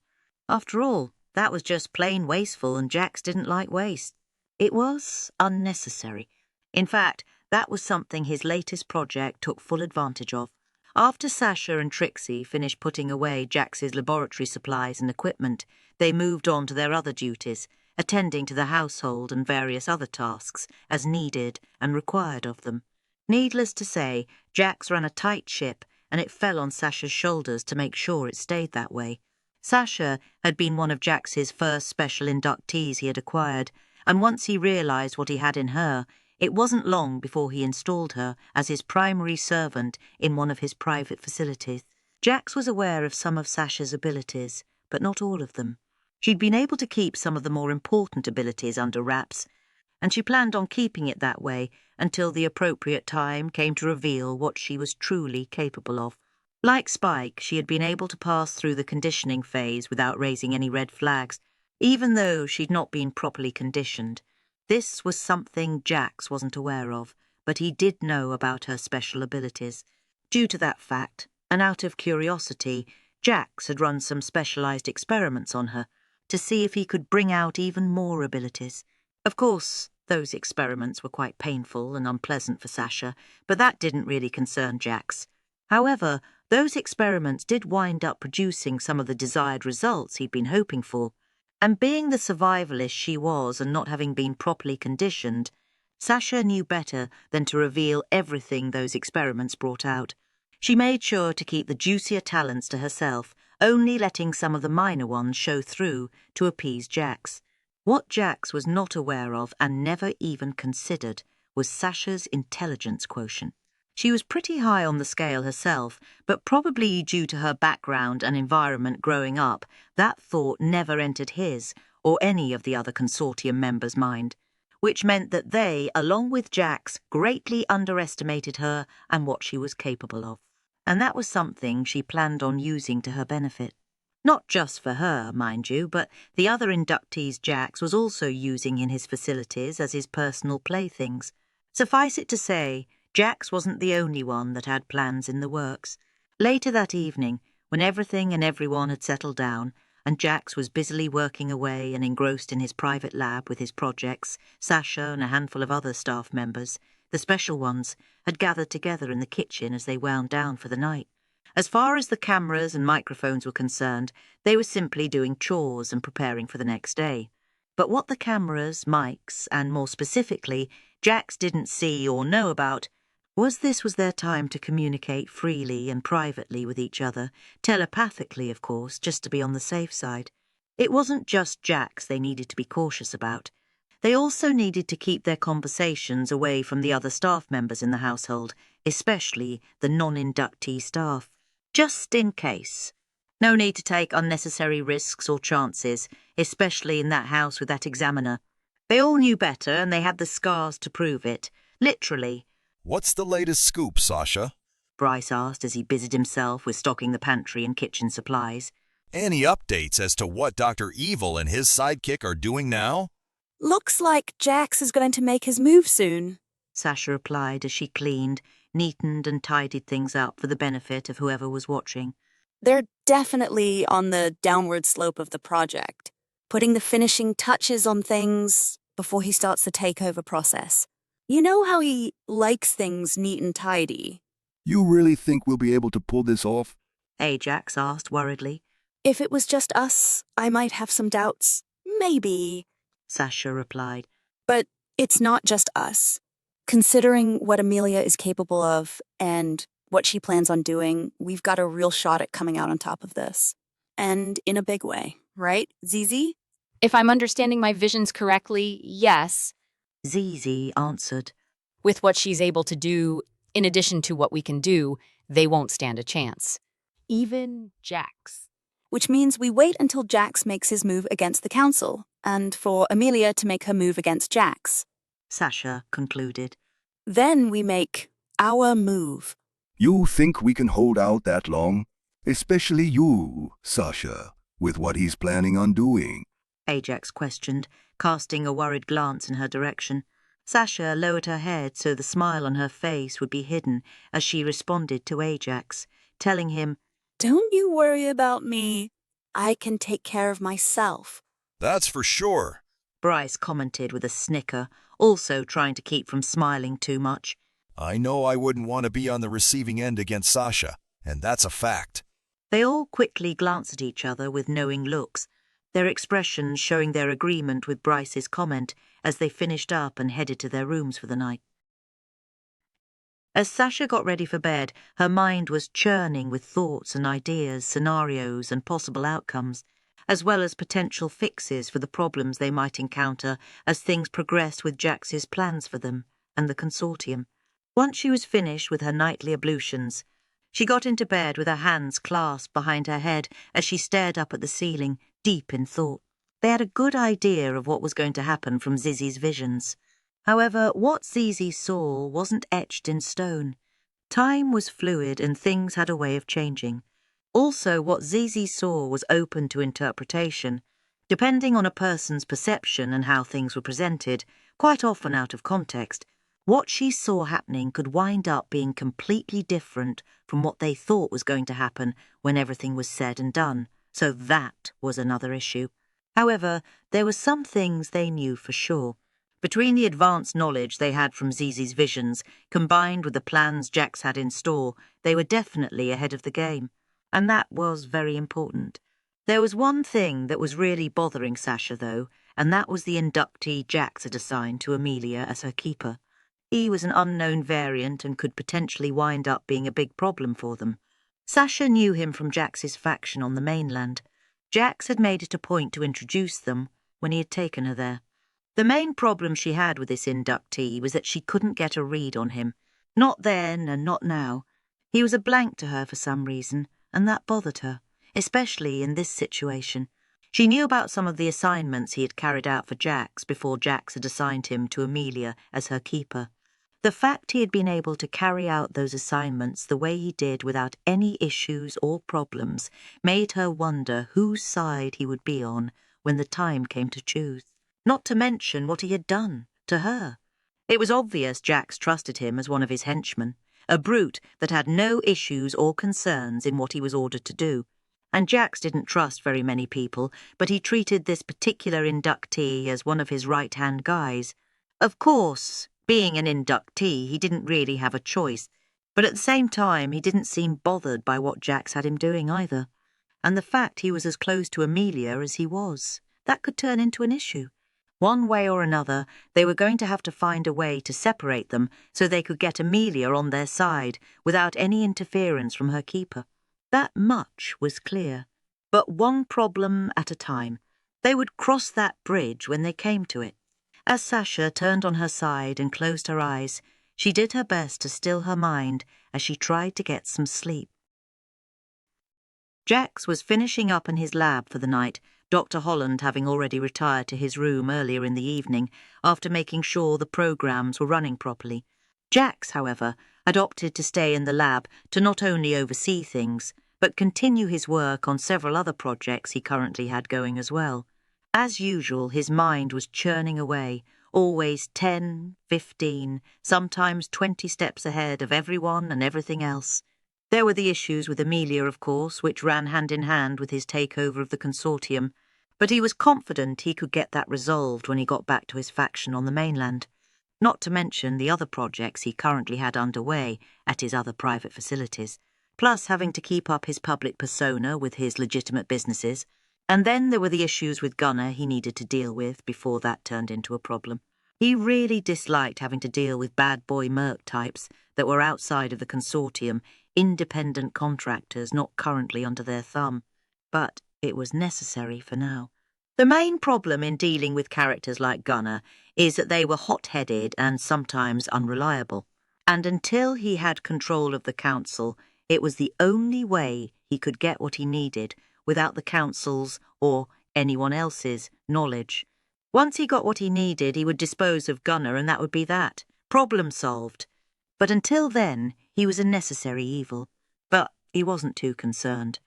After all, that was just plain wasteful, and Jax didn't like waste. It was unnecessary. In fact, that was something his latest project took full advantage of. After Sasha and Trixie finished putting away Jax's laboratory supplies and equipment, they moved on to their other duties, attending to the household and various other tasks as needed and required of them. Needless to say, Jax ran a tight ship, and it fell on Sasha's shoulders to make sure it stayed that way. Sasha had been one of Jax's first special inductees he had acquired, and once he realized what he had in her, it wasn't long before he installed her as his primary servant in one of his private facilities. Jax was aware of some of Sasha's abilities, but not all of them. She'd been able to keep some of the more important abilities under wraps, and she planned on keeping it that way until the appropriate time came to reveal what she was truly capable of. Like Spike, she had been able to pass through the conditioning phase without raising any red flags, even though she'd not been properly conditioned. This was something Jax wasn't aware of, but he did know about her special abilities. Due to that fact, and out of curiosity, Jax had run some specialized experiments on her to see if he could bring out even more abilities. Of course, those experiments were quite painful and unpleasant for Sasha, but that didn't really concern Jax. However, those experiments did wind up producing some of the desired results he'd been hoping for, and being the survivalist she was and not having been properly conditioned, Sasha knew better than to reveal everything those experiments brought out. She made sure to keep the juicier talents to herself, only letting some of the minor ones show through to appease Jax. What Jax was not aware of and never even considered was Sasha's intelligence quotient. She was pretty high on the scale herself, but probably due to her background and environment growing up, that thought never entered his or any of the other Consortium members' mind, which meant that they, along with Jax, greatly underestimated her and what she was capable of. And that was something she planned on using to her benefit. Not just for her, mind you, but the other inductees Jax was also using in his facilities as his personal playthings. Suffice it to say, Jax wasn't the only one that had plans in the works. Later that evening, when everything and everyone had settled down, and Jax was busily working away and engrossed in his private lab with his projects, Sasha and a handful of other staff members, the special ones, had gathered together in the kitchen as they wound down for the night. As far as the cameras and microphones were concerned, they were simply doing chores and preparing for the next day. But what the cameras, mics, and more specifically, Jax didn't see or know about was this was their time to communicate freely and privately with each other, telepathically, of course, just to be on the safe side. It wasn't just Jax they needed to be cautious about. They also needed to keep their conversations away from the other staff members in the household, especially the non-inductee staff. Just in case. No need to take unnecessary risks or chances, especially in that house with that examiner. They all knew better and they had the scars to prove it. Literally. What's the latest scoop, Sasha? Bryce asked as he busied himself with stocking the pantry and kitchen supplies. Any updates as to what Dr. Evil and his sidekick are doing now? Looks like Jax is going to make his move soon, Sasha replied as she cleaned, neatened and tidied things up for the benefit of whoever was watching. They're definitely on the downward slope of the project, putting the finishing touches on things before he starts the takeover process. You know how he likes things neat and tidy. You really think we'll be able to pull this off? Ajax asked worriedly. If it was just us, I might have some doubts. Maybe, Sasha replied. But it's not just us. Considering what Amelia is capable of and what she plans on doing, we've got a real shot at coming out on top of this. And in a big way, right, Zizi? If I'm understanding my visions correctly, yes. Zizi answered. With what she's able to do, in addition to what we can do, they won't stand a chance. Even Jax. Which means we wait until Jax makes his move against the council, and for Amelia to make her move against Jax. Sasha concluded. Then we make our move. You think we can hold out that long? Especially you, Sasha, with what he's planning on doing? Ajax questioned, casting a worried glance in her direction. Sasha lowered her head so the smile on her face would be hidden as she responded to Ajax, telling him, Don't you worry about me. I can take care of myself. That's for sure, Bryce commented with a snicker, also trying to keep from smiling too much. I know I wouldn't want to be on the receiving end against Sasha, and that's a fact. They all quickly glanced at each other with knowing looks, their expressions showing their agreement with Bryce's comment as they finished up and headed to their rooms for the night. As Sasha got ready for bed, her mind was churning with thoughts and ideas, scenarios and possible outcomes, as well as potential fixes for the problems they might encounter as things progressed with Jax's plans for them and the Consortium. Once she was finished with her nightly ablutions, she got into bed with her hands clasped behind her head as she stared up at the ceiling, deep in thought. They had a good idea of what was going to happen from Zizi's visions. However, what Zizi saw wasn't etched in stone. Time was fluid and things had a way of changing. Also, what Zizi saw was open to interpretation, depending on a person's perception and how things were presented, quite often out of context. What she saw happening could wind up being completely different from what they thought was going to happen when everything was said and done, so that was another issue. However, there were some things they knew for sure. Between the advanced knowledge they had from Zizi's visions, combined with the plans Jax had in store, they were definitely ahead of the game. And that was very important. There was one thing that was really bothering Sasha, though, and that was the inductee Jax had assigned to Amelia as her keeper. He was an unknown variant and could potentially wind up being a big problem for them. Sasha knew him from Jax's faction on the mainland. Jax had made it a point to introduce them when he had taken her there. The main problem she had with this inductee was that she couldn't get a read on him. Not then and not now. He was a blank to her for some reason, and that bothered her, especially in this situation. She knew about some of the assignments he had carried out for Jax before Jax had assigned him to Amelia as her keeper. The fact he had been able to carry out those assignments the way he did without any issues or problems made her wonder whose side he would be on when the time came to choose. Not to mention what he had done to her. It was obvious Jax trusted him as one of his henchmen, a brute that had no issues or concerns in what he was ordered to do. And Jax didn't trust very many people, but he treated this particular inductee as one of his right-hand guys. Of course, being an inductee, he didn't really have a choice, but at the same time he didn't seem bothered by what Jax had him doing either. And the fact he was as close to Amelia as he was, that could turn into an issue. One way or another, they were going to have to find a way to separate them so they could get Amelia on their side without any interference from her keeper. That much was clear. But one problem at a time. They would cross that bridge when they came to it. As Sasha turned on her side and closed her eyes, she did her best to still her mind as she tried to get some sleep. Jax was finishing up in his lab for the night, Dr. Holland having already retired to his room earlier in the evening after making sure the programs were running properly. Jax, however, had opted to stay in the lab to not only oversee things, but continue his work on several other projects he currently had going as well. As usual, his mind was churning away, always 10, 15, sometimes 20 steps ahead of everyone and everything else. There were the issues with Amelia, of course, which ran hand in hand with his takeover of the Consortium, but he was confident he could get that resolved when he got back to his faction on the mainland, not to mention the other projects he currently had underway at his other private facilities, plus having to keep up his public persona with his legitimate businesses, and then there were the issues with Gunner he needed to deal with before that turned into a problem. He really disliked having to deal with bad boy merc types that were outside of the Consortium, independent contractors not currently under their thumb, but it was necessary for now. The main problem in dealing with characters like Gunner is that they were hot-headed and sometimes unreliable, and until he had control of the Council, it was the only way he could get what he needed without the Council's or anyone else's knowledge. Once he got what he needed, he would dispose of Gunner and that would be that. Problem solved. But until then, he was a necessary evil. But he wasn't too concerned.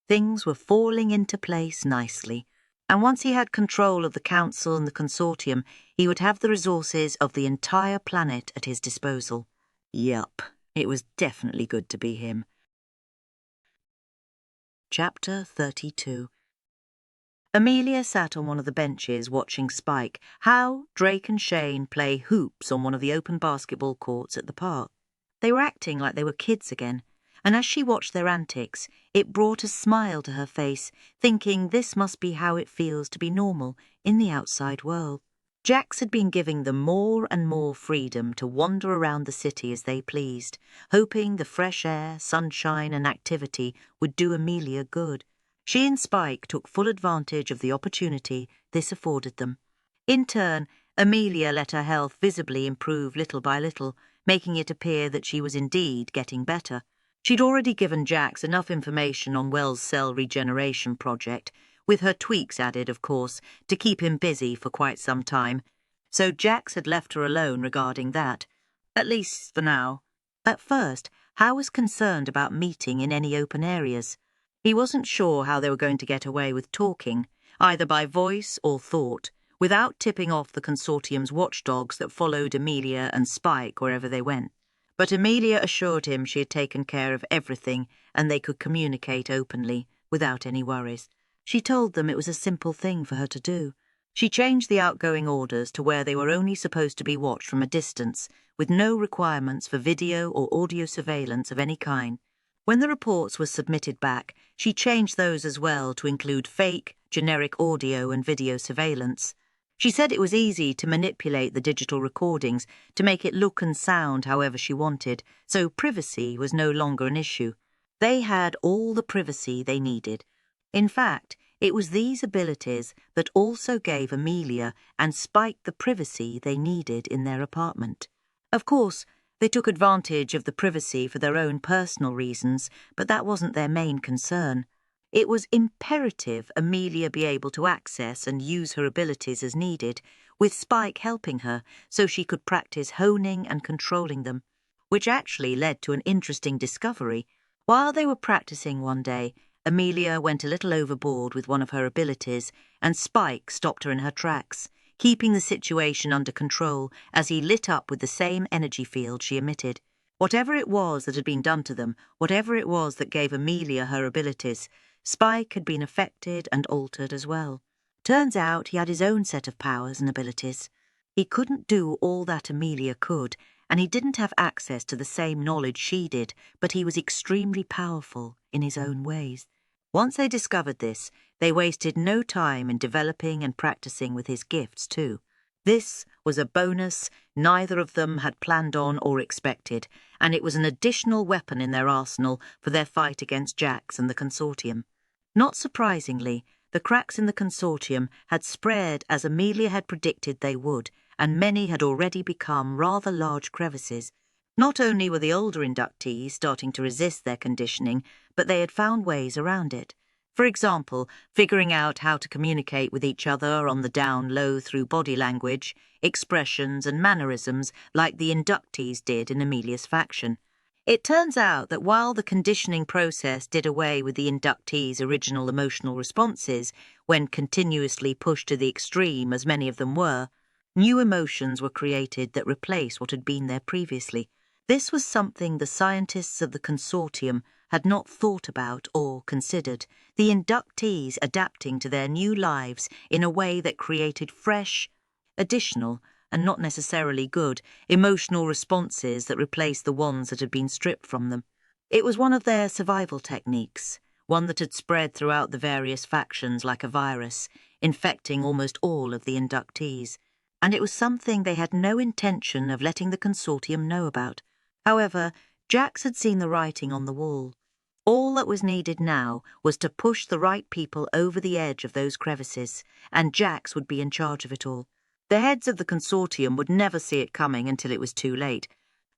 Things were falling into place nicely. And once he had control of the Council and the Consortium, he would have the resources of the entire planet at his disposal. Yup, it was definitely good to be him. Chapter 32. Amelia sat on one of the benches watching Spike, Hal, Drake and Shane play hoops on one of the open basketball courts at the park. They were acting like they were kids again, and as she watched their antics, it brought a smile to her face, thinking this must be how it feels to be normal in the outside world. Jax had been giving them more and more freedom to wander around the city as they pleased, hoping the fresh air, sunshine and activity would do Amelia good. She and Spike took full advantage of the opportunity this afforded them. In turn, Amelia let her health visibly improve little by little, making it appear that she was indeed getting better. She'd already given Jax enough information on Wells' cell regeneration project, with her tweaks added, of course, to keep him busy for quite some time, so Jax had left her alone regarding that, at least for now. At first, Hal was concerned about meeting in any open areas. He wasn't sure how they were going to get away with talking, either by voice or thought, without tipping off the Consortium's watchdogs that followed Amelia and Spike wherever they went. But Amelia assured him she had taken care of everything and they could communicate openly, without any worries. She told them it was a simple thing for her to do. She changed the outgoing orders to where they were only supposed to be watched from a distance, with no requirements for video or audio surveillance of any kind. When the reports were submitted back, she changed those as well to include fake, generic audio and video surveillance. She said it was easy to manipulate the digital recordings to make it look and sound however she wanted, so privacy was no longer an issue. They had all the privacy they needed. In fact, it was these abilities that also gave Amelia and Spike the privacy they needed in their apartment. Of course, they took advantage of the privacy for their own personal reasons, but that wasn't their main concern. It was imperative Amelia be able to access and use her abilities as needed, with Spike helping her so she could practice honing and controlling them, which actually led to an interesting discovery. While they were practicing one day, Amelia went a little overboard with one of her abilities, and Spike stopped her in her tracks, keeping the situation under control as he lit up with the same energy field she emitted. Whatever it was that had been done to them, whatever it was that gave Amelia her abilities, Spike had been affected and altered as well. Turns out he had his own set of powers and abilities. He couldn't do all that Amelia could, and he didn't have access to the same knowledge she did, but he was extremely powerful in his own ways. Once they discovered this, they wasted no time in developing and practicing with his gifts too. This was a bonus neither of them had planned on or expected, and it was an additional weapon in their arsenal for their fight against Jax and the Consortium. Not surprisingly, the cracks in the Consortium had spread as Amelia had predicted they would, and many had already become rather large crevices. Not only were the older inductees starting to resist their conditioning, but they had found ways around it. For example, figuring out how to communicate with each other on the down low through body language, expressions and mannerisms like the inductees did in Amelia's faction. It turns out that while the conditioning process did away with the inductees' original emotional responses, when continuously pushed to the extreme as many of them were, new emotions were created that replaced what had been there previously. This was something the scientists of the Consortium had not thought about or considered, the inductees adapting to their new lives in a way that created fresh, additional, and not necessarily good, emotional responses that replaced the ones that had been stripped from them. It was one of their survival techniques, one that had spread throughout the various factions like a virus, infecting almost all of the inductees, and it was something they had no intention of letting the Consortium know about. However, Jax had seen the writing on the wall. All that was needed now was to push the right people over the edge of those crevices, and Jax would be in charge of it all. The heads of the Consortium would never see it coming until it was too late.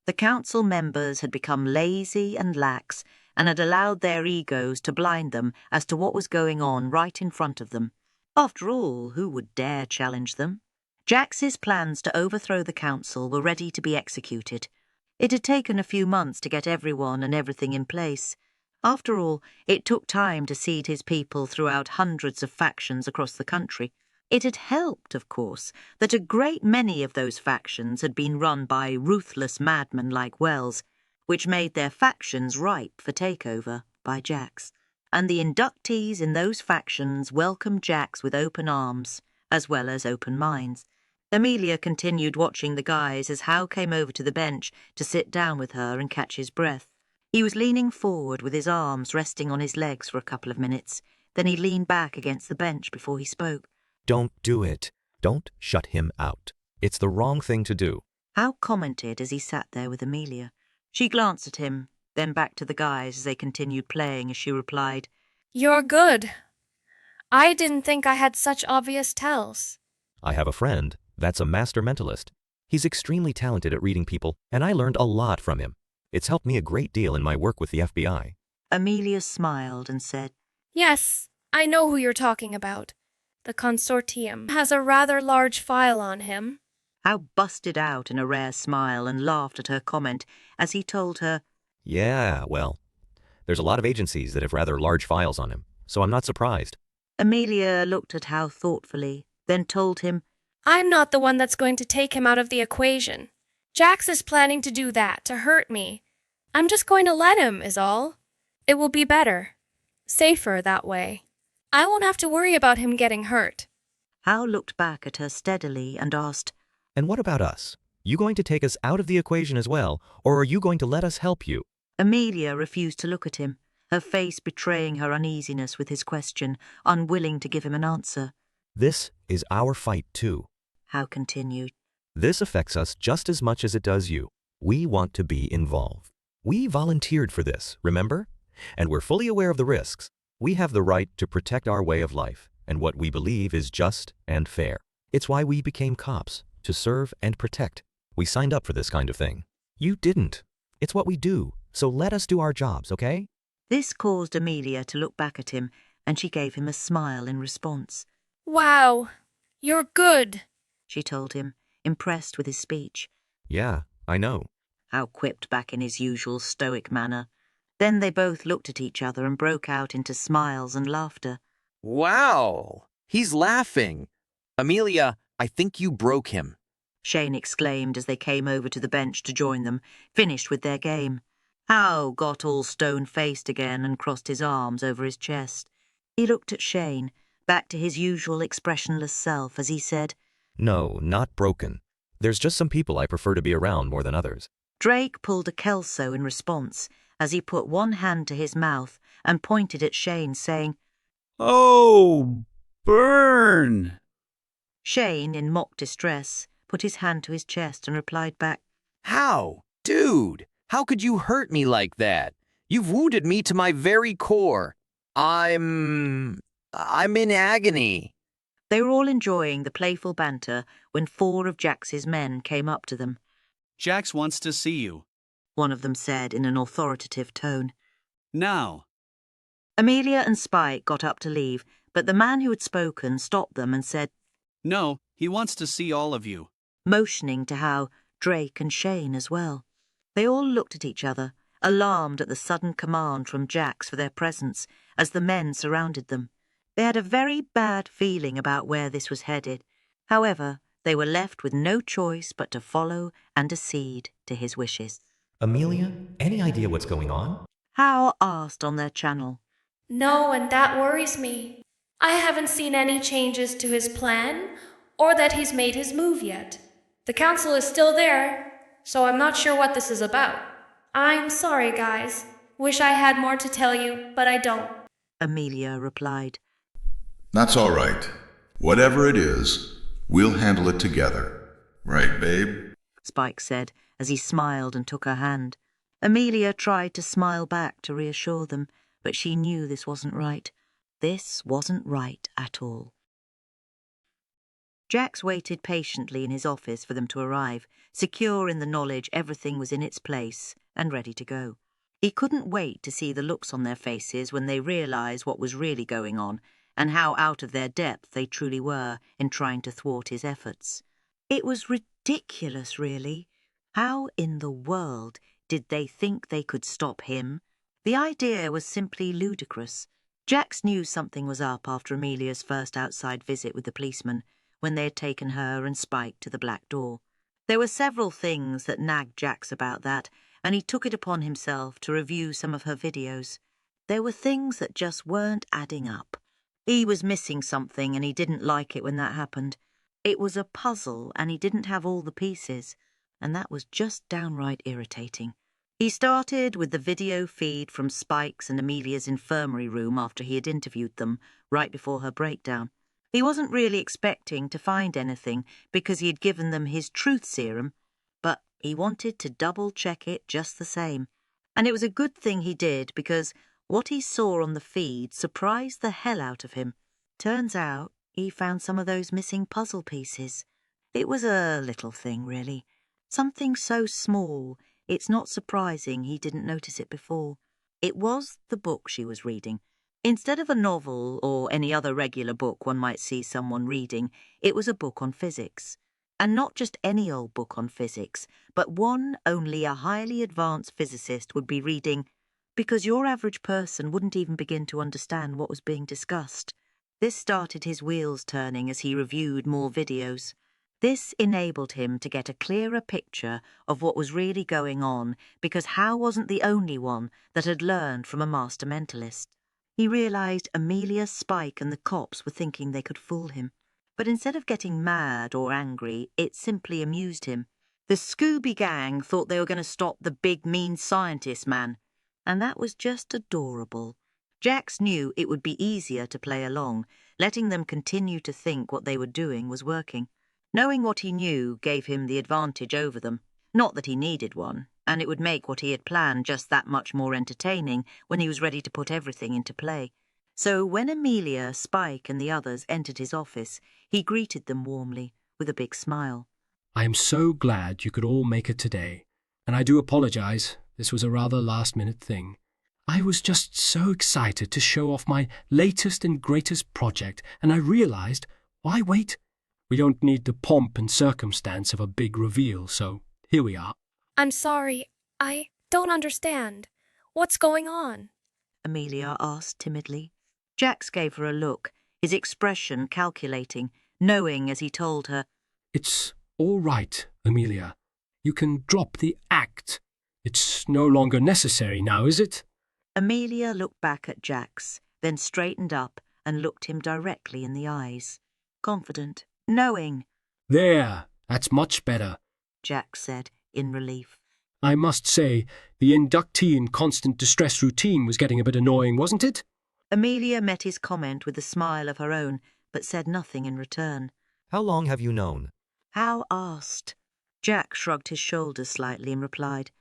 The council members had become lazy and lax, and had allowed their egos to blind them as to what was going on right in front of them. After all, who would dare challenge them? Jax's plans to overthrow the council were ready to be executed. It had taken a few months to get everyone and everything in place. After all, it took time to seed his people throughout hundreds of factions across the country. It had helped, of course, that a great many of those factions had been run by ruthless madmen like Wells, which made their factions ripe for takeover by Jax. And the inductees in those factions welcomed Jax with open arms, as well as open minds. Amelia continued watching the guys as Hal came over to the bench to sit down with her and catch his breath. He was leaning forward with his arms resting on his legs for a couple of minutes. Then he leaned back against the bench before he spoke. Don't do it. Don't shut him out. It's the wrong thing to do. Hal commented as he sat there with Amelia. She glanced at him, then back to the guys as they continued playing as she replied, "You're good. I didn't think I had such obvious tells." I have a friend that's a master mentalist. He's extremely talented at reading people, and I learned a lot from him. It's helped me a great deal in my work with the FBI. Amelia smiled and said, "Yes, I know who you're talking about. The Consortium has a rather large file on him." Hal busted out in a rare smile and laughed at her comment as he told her, Yeah, well, there's a lot of agencies that have rather large files on him, so I'm not surprised. Amelia looked at Hal thoughtfully, then told him, I'm not the one that's going to take him out of the equation. Jax is planning to do that, to hurt me. I'm just going to let him, is all. It will be better. Safer that way. I won't have to worry about him getting hurt. Hal looked back at her steadily and asked, And what about us? You going to take us out of the equation as well, or are you going to let us help you? Amelia refused to look at him, her face betraying her uneasiness with his question, unwilling to give him an answer. This is our fight too. Hal continued. This affects us just as much as it does you. We want to be involved. We volunteered for this, remember? And we're fully aware of the risks. We have the right to protect our way of life and what we believe is just and fair. It's why we became cops, to serve and protect. We signed up for this kind of thing. You didn't. It's what we do, so let us do our jobs, okay? This caused Amelia to look back at him, and she gave him a smile in response. Wow, you're good, she told him, impressed with his speech. Yeah, I know. Hal quipped back in his usual stoic manner. Then they both looked at each other and broke out into smiles and laughter. Wow, he's laughing. Amelia, I think you broke him. Shane exclaimed as they came over to the bench to join them, finished with their game. Hal got all stone-faced again and crossed his arms over his chest. He looked at Shane, back to his usual expressionless self as he said, No, not broken. There's just some people I prefer to be around more than others. Drake pulled a Kelso in response as he put one hand to his mouth and pointed at Shane, saying, Oh, burn! Shane, in mock distress, put his hand to his chest and replied back, How? Dude, how could you hurt me like that? You've wounded me to my very core. I'm in agony. They were all enjoying the playful banter when 4 of Jax's men came up to them. Jax wants to see you, one of them said in an authoritative tone. Now. Amelia and Spike got up to leave, but the man who had spoken stopped them and said, No, he wants to see all of you, motioning to Hal, Drake and Shane as well. They all looked at each other, alarmed at the sudden command from Jax for their presence as the men surrounded them. They had a very bad feeling about where this was headed. However, they were left with no choice but to follow and accede to his wishes. Amelia, any idea what's going on? Hal asked on their channel. No, and that worries me. I haven't seen any changes to his plan, or that he's made his move yet. The council is still there, so I'm not sure what this is about. I'm sorry, guys. Wish I had more to tell you, but I don't. Amelia replied. That's all right. Whatever it is, we'll handle it together. Right, babe? Spike said as he smiled and took her hand. Amelia tried to smile back to reassure them, but she knew this wasn't right. This wasn't right at all. Jax waited patiently in his office for them to arrive, secure in the knowledge everything was in its place and ready to go. He couldn't wait to see the looks on their faces when they realised what was really going on and how out of their depth they truly were in trying to thwart his efforts. It was ridiculous, really. How in the world did they think they could stop him? The idea was simply ludicrous. Jax knew something was up after Amelia's first outside visit with the policeman, when they had taken her and Spike to the black door. There were several things that nagged Jax about that, and he took it upon himself to review some of her videos. There were things that just weren't adding up. He was missing something and he didn't like it when that happened. It was a puzzle and he didn't have all the pieces, and that was just downright irritating. He started with the video feed from Spike's and Amelia's infirmary room after he had interviewed them, right before her breakdown. He wasn't really expecting to find anything because he had given them his truth serum, but he wanted to double-check it just the same. And it was a good thing he did because what he saw on the feed surprised the hell out of him. Turns out he found some of those missing puzzle pieces. It was a little thing, really. Something so small, it's not surprising he didn't notice it before. It was the book she was reading. Instead of a novel or any other regular book one might see someone reading, it was a book on physics. And not just any old book on physics, but one only a highly advanced physicist would be reading, because your average person wouldn't even begin to understand what was being discussed. This started his wheels turning as he reviewed more videos. This enabled him to get a clearer picture of what was really going on, because Hal wasn't the only one that had learned from a master mentalist. He realized Amelia, Spike, and the cops were thinking they could fool him. But instead of getting mad or angry, it simply amused him. The Scooby Gang thought they were going to stop the big mean scientist man, and that was just adorable. Jax knew it would be easier to play along, letting them continue to think what they were doing was working. Knowing what he knew gave him the advantage over them. Not that he needed one, and it would make what he had planned just that much more entertaining when he was ready to put everything into play. So when Amelia, Spike, and the others entered his office, he greeted them warmly, with a big smile. I am so glad you could all make it today, and I do apologize. This was a rather last-minute thing. I was just so excited to show off my latest and greatest project, and I realized, why wait? We don't need the pomp and circumstance of a big reveal, so here we are. I'm sorry, I don't understand. What's going on? Amelia asked timidly. Jax gave her a look, his expression calculating, knowing as he told her, It's all right, Amelia. You can drop the act. It's no longer necessary now, is it? Amelia looked back at Jax, then straightened up and looked him directly in the eyes. Confident, knowing. There, that's much better, Jax said, in relief. I must say, the inductee in constant distress routine was getting a bit annoying, wasn't it? Amelia met his comment with a smile of her own, but said nothing in return. How long have you known? Hal asked. Jax shrugged his shoulders slightly and replied,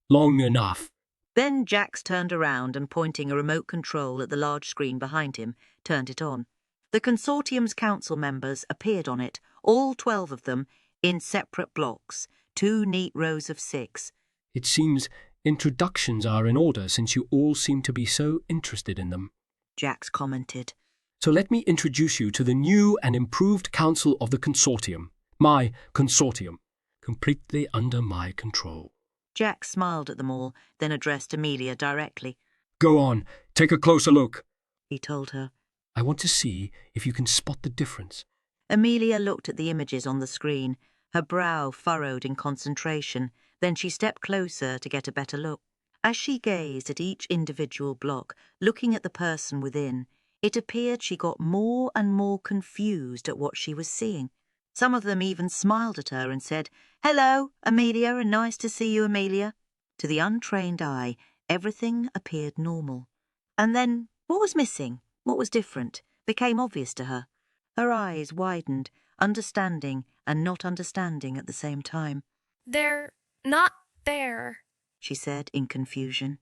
Long enough. Then Jax turned around and, pointing a remote control at the large screen behind him, turned it on. The Consortium's council members appeared on it, all 12 of them, in separate blocks, 2 neat rows of 6. It seems introductions are in order since you all seem to be so interested in them, Jax commented. So let me introduce you to the new and improved Council of the Consortium. My Consortium, completely under my control. Jax smiled at them all, then addressed Amelia directly. Go on, take a closer look, he told her. I want to see if you can spot the difference. Amelia looked at the images on the screen, her brow furrowed in concentration. Then she stepped closer to get a better look. As she gazed at each individual block, looking at the person within, it appeared she got more and more confused at what she was seeing. Some of them even smiled at her and said, Hello, Amelia, and nice to see you, Amelia. To the untrained eye, everything appeared normal. And then, what was missing, what was different, became obvious to her. Her eyes widened, understanding and not understanding at the same time. They're not there, she said in confusion.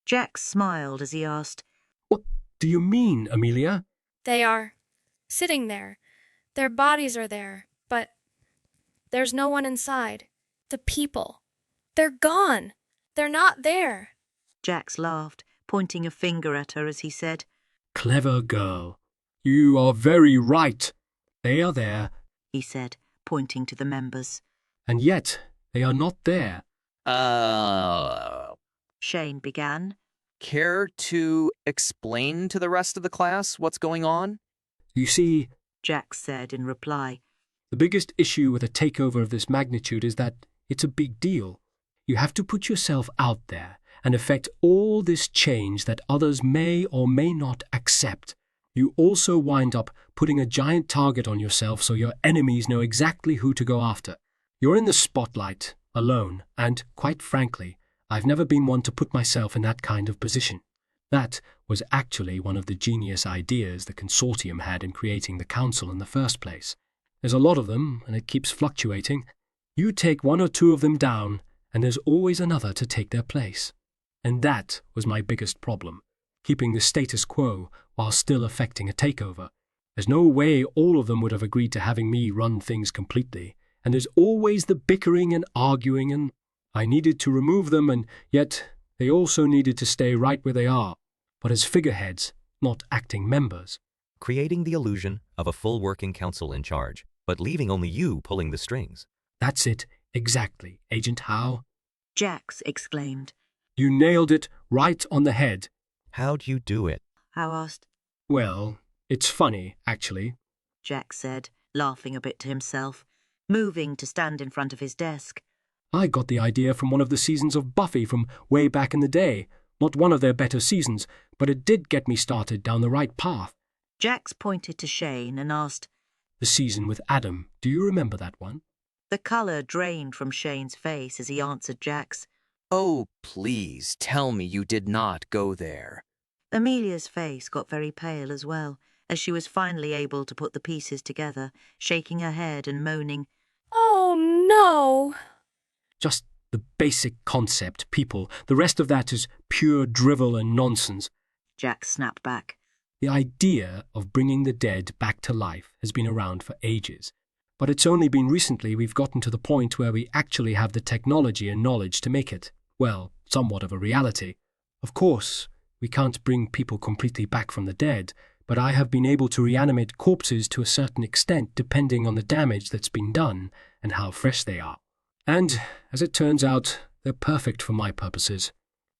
Jax smiled as he asked, What do you mean, Amelia? They are sitting there. Their bodies are there, but there's no one inside. The people. They're gone. They're not there. Jax laughed, pointing a finger at her as he said, Clever girl. You are very right. They are there, he said, pointing to the members. And yet they are not there. Shane began. Care to explain to the rest of the class what's going on? You see, Jax said in reply, the biggest issue with a takeover of this magnitude is that it's a big deal. You have to put yourself out there and effect all this change that others may or may not accept. You also wind up putting a giant target on yourself so your enemies know exactly who to go after. You're in the spotlight, alone, and, quite frankly, I've never been one to put myself in that kind of position. That was actually one of the genius ideas the Consortium had in creating the Council in the first place. There's a lot of them, and it keeps fluctuating. You take 1 or 2 of them down, and there's always another to take their place. And that was my biggest problem, keeping the status quo while still effecting a takeover. There's no way all of them would have agreed to having me run things completely, and there's always the bickering and arguing, and I needed to remove them, and yet they also needed to stay right where they are, but as figureheads, not acting members. Creating the illusion of a full working council in charge, but leaving only you pulling the strings. That's it, exactly, Agent Howe. Jax exclaimed. You nailed it right on the head. How'd you do it? Howe asked. Well, it's funny, actually, Jax said, laughing a bit to himself. moving to stand in front of his desk. I got the idea from one of the seasons of Buffy from way back in the day. Not one of their better seasons, but it did get me started down the right path. Jax pointed to Shane and asked, The season with Adam, do you remember that one? The colour drained from Shane's face as he answered Jax. Oh, please, tell me you did not go there. Amelia's face got very pale as well, as she was finally able to put the pieces together, shaking her head and moaning, Oh, no. Just the basic concept, people. The rest of that is pure drivel and nonsense. Jax snapped back. The idea of bringing the dead back to life has been around for ages. But it's only been recently we've gotten to the point where we actually have the technology and knowledge to make it, well, somewhat of a reality. Of course, we can't bring people completely back from the dead, but I have been able to reanimate corpses to a certain extent depending on the damage that's been done and how fresh they are. And, as it turns out, they're perfect for my purposes.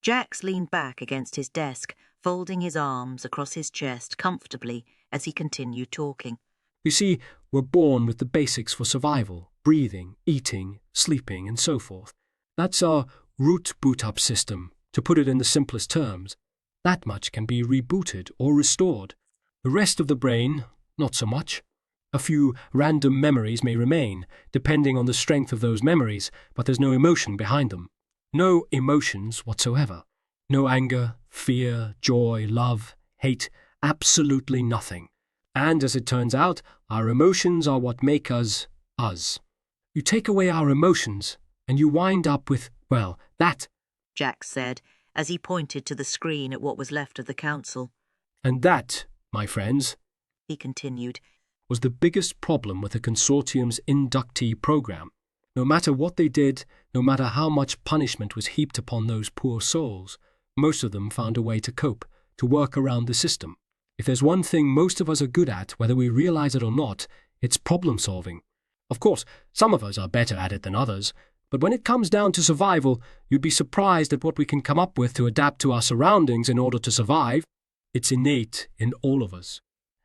Jax leaned back against his desk, folding his arms across his chest comfortably as he continued talking. You see, we're born with the basics for survival, breathing, eating, sleeping, and so forth. That's our root boot-up system, to put it in the simplest terms. That much can be rebooted or restored. The rest of the brain, not so much. A few random memories may remain, depending on the strength of those memories, but there's no emotion behind them. No emotions whatsoever. No anger, fear, joy, love, hate, absolutely nothing. And as it turns out, our emotions are what make us, us. You take away our emotions, and you wind up with, well, that, Jax said, as he pointed to the screen at what was left of the council. And that, my friends, he continued, was the biggest problem with the Consortium's inductee program. No matter what they did, no matter how much punishment was heaped upon those poor souls, most of them found a way to cope, to work around the system. If there's one thing most of us are good at, whether we realize it or not, it's problem solving. Of course, some of us are better at it than others, but when it comes down to survival, you'd be surprised at what we can come up with to adapt to our surroundings in order to survive. It's innate in all of us,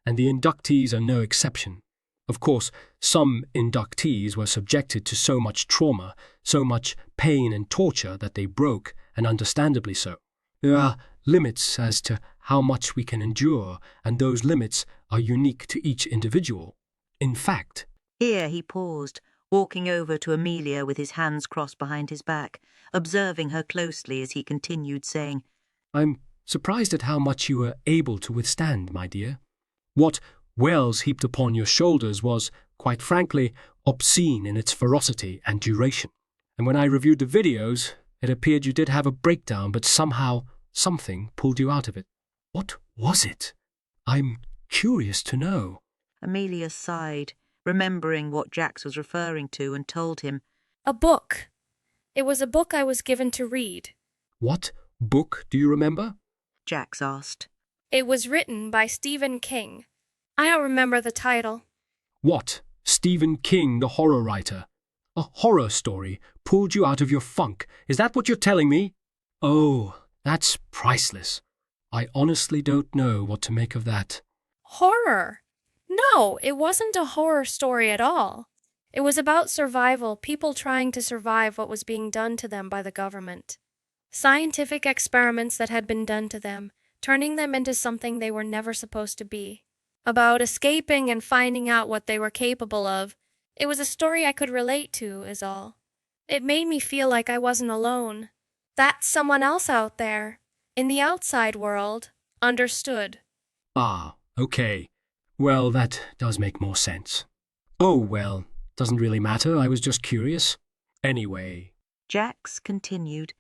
and the inductees are no exception. Of course, some inductees were subjected to so much trauma, so much pain and torture that they broke, and understandably so. There are limits as to how much we can endure, and those limits are unique to each individual. In fact, here he paused, walking over to Amelia with his hands crossed behind his back, observing her closely as he continued saying, I'm surprised at how much you were able to withstand, my dear. What Wells heaped upon your shoulders was, quite frankly, obscene in its ferocity and duration. And when I reviewed the videos, it appeared you did have a breakdown, but somehow something pulled you out of it. What was it? I'm curious to know. Amelia sighed, remembering what Jax was referring to, and told him, A book. It was a book I was given to read. What book do you remember? Jax asked. It was written by Stephen King. I don't remember the title. What? Stephen King, the horror writer? A horror story pulled you out of your funk. Is that what you're telling me? Oh, that's priceless. I honestly don't know what to make of that. Horror? No, it wasn't a horror story at all. It was about survival, people trying to survive what was being done to them by the government. Scientific experiments that had been done to them, turning them into something they were never supposed to be. About escaping and finding out what they were capable of. It was a story I could relate to, is all. It made me feel like I wasn't alone. That someone else out there, in the outside world, understood. Ah, okay. Well, that does make more sense. Oh, well, doesn't really matter, I was just curious. Anyway, Jax continued,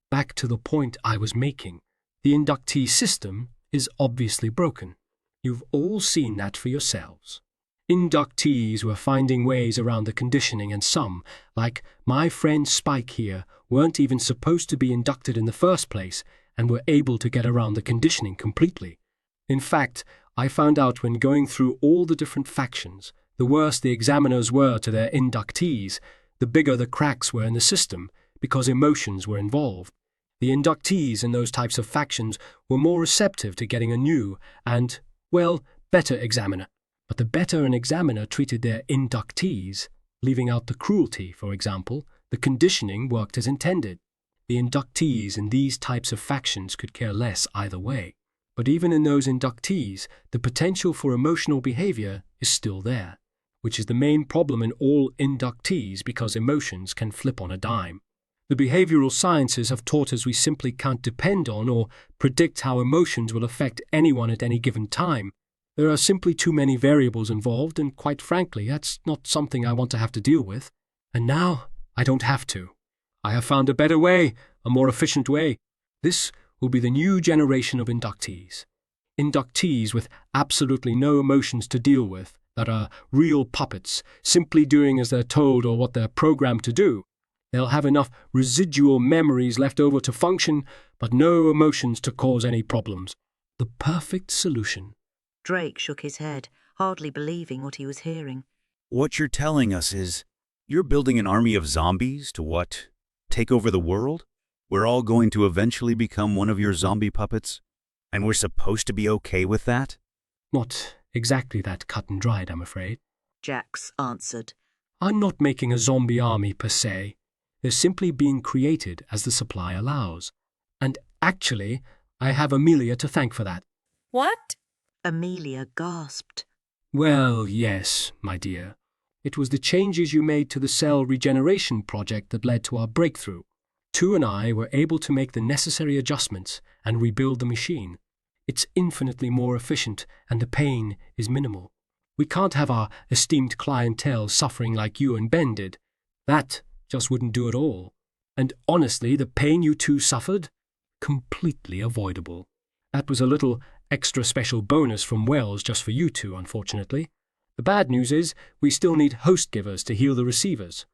back to the point I was making. The inductee system is obviously broken. You've all seen that for yourselves. Inductees were finding ways around the conditioning, and some, like my friend Spike here, weren't even supposed to be inducted in the first place and were able to get around the conditioning completely. In fact, I found out when going through all the different factions, the worse the examiners were to their inductees, the bigger the cracks were in the system, because emotions were involved. The inductees in those types of factions were more receptive to getting a new and, well, better examiner. But the better an examiner treated their inductees, Leaving out the cruelty, for example, the conditioning worked as intended. The inductees in these types of factions could care less either way. But even in those inductees, the potential for emotional behavior is still there, which is the main problem in all inductees because emotions can flip on a dime. The behavioral sciences have taught us we simply can't depend on or predict how emotions will affect anyone at any given time. There are simply too many variables involved, and quite frankly, that's not something I want to have to deal with. And now, I don't have to. I have found a better way, a more efficient way. This will be the new generation of inductees. Inductees with absolutely no emotions to deal with, that are real puppets, simply doing as they're told or what they're programmed to do. They'll have enough residual memories left over to function, but no emotions to cause any problems. The perfect solution. Drake shook his head, hardly believing what he was hearing. What you're telling us is, you're building an army of zombies to what? Take over the world? We're all going to eventually become one of your zombie puppets? And we're supposed to be okay with that? Not exactly that cut and dried, I'm afraid. Jax answered. I'm not making a zombie army per se. They're simply being created as the supply allows. And actually, I have Amelia to thank for that. What? Amelia gasped. Well, yes, my dear. It was the changes you made to the cell regeneration project that led to our breakthrough. Tu and I were able to make the necessary adjustments and rebuild the machine. It's infinitely more efficient and the pain is minimal. We can't have our esteemed clientele suffering like you and Ben did. That just wouldn't do at all. And honestly, the pain you two suffered? Completely avoidable. That was a little extra special bonus from Wells just for you two, unfortunately. The bad news is we still need host givers to heal the receivers.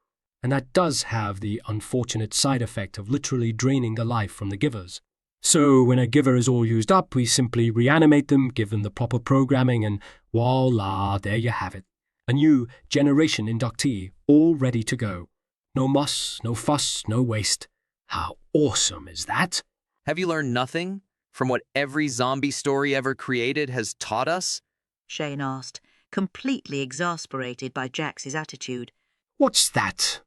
And that does have the unfortunate side effect of literally draining the life from the givers. So when a giver is all used up, we simply reanimate them, give them the proper programming, and voila, there you have it. A new generation inductee, all ready to go. No muss, no fuss, no waste. How awesome is that? Have you learned nothing from what every zombie story ever created has taught us? Shane asked, completely exasperated by Jax's attitude. What's that?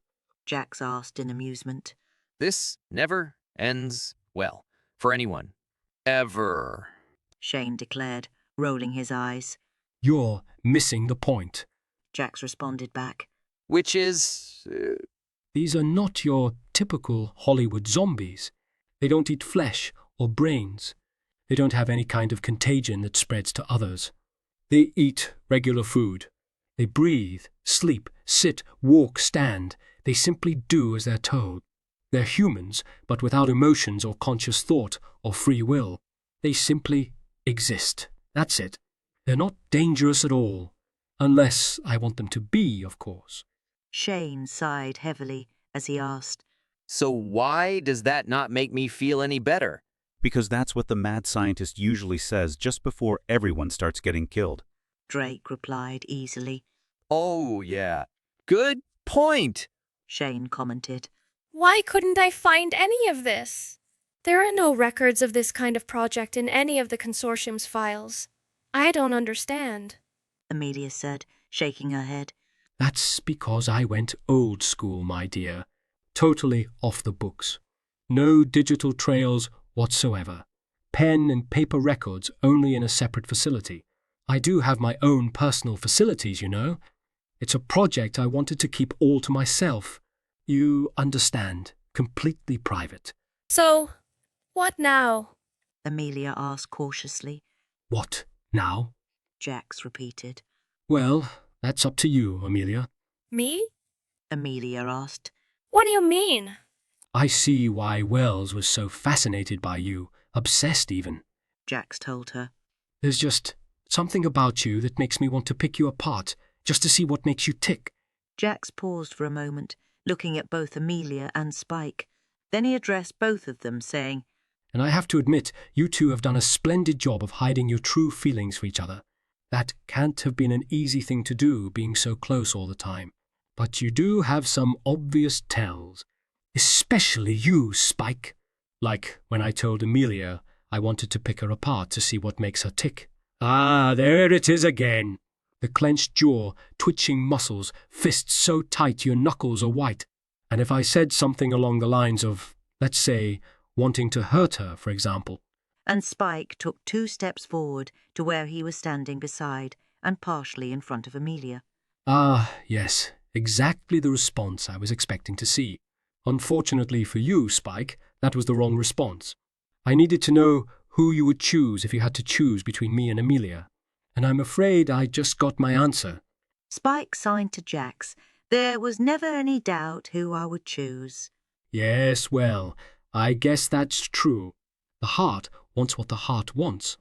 Jax asked in amusement. This never ends well for anyone. Ever. Shane declared, rolling his eyes. You're missing the point. Jax responded back. Which is... These are not your typical Hollywood zombies. They don't eat flesh or brains. They don't have any kind of contagion that spreads to others. They eat regular food. They breathe, sleep, sit, walk, stand. They simply do as they're told. They're humans, but without emotions or conscious thought or free will. They simply exist. That's it. They're not dangerous at all. Unless I want them to be, of course. Shane sighed heavily as he asked, So why does that not make me feel any better? Because that's what the mad scientist usually says just before everyone starts getting killed. Drake replied easily. Oh, yeah. Good point, Shane commented. Why couldn't I find any of this? There are no records of this kind of project in any of the Consortium's files. I don't understand, Amelia said, shaking her head. That's because I went old school, my dear. Totally off the books. No digital trails whatsoever. Pen and paper records only in a separate facility. I do have my own personal facilities, you know. It's a project I wanted to keep all to myself. You understand, completely private. So, what now? Amelia asked cautiously. What now? Jax repeated. Well, that's up to you, Amelia. Me? Amelia asked. What do you mean? I see why Wells was so fascinated by you, obsessed even. Jax told her. There's just something about you that makes me want to pick you apart, just to see what makes you tick. Jax paused for a moment, looking at both Amelia and Spike. Then he addressed both of them, saying, And I have to admit, you two have done a splendid job of hiding your true feelings for each other. That can't have been an easy thing to do, being so close all the time. But you do have some obvious tells. Especially you, Spike. Like when I told Amelia I wanted to pick her apart to see what makes her tick. Ah, there it is again. The clenched jaw, twitching muscles, fists so tight your knuckles are white. And if I said something along the lines of, let's say, wanting to hurt her, for example. And Spike took 2 steps forward to where he was standing beside and partially in front of Amelia. Ah, yes, exactly the response I was expecting to see. Unfortunately for you, Spike, that was the wrong response. I needed to know who you would choose if you had to choose between me and Amelia. And I'm afraid I just got my answer. Spike signed to Jax. There was never any doubt who I would choose. Yes, well, I guess that's true. The heart wants what the heart wants.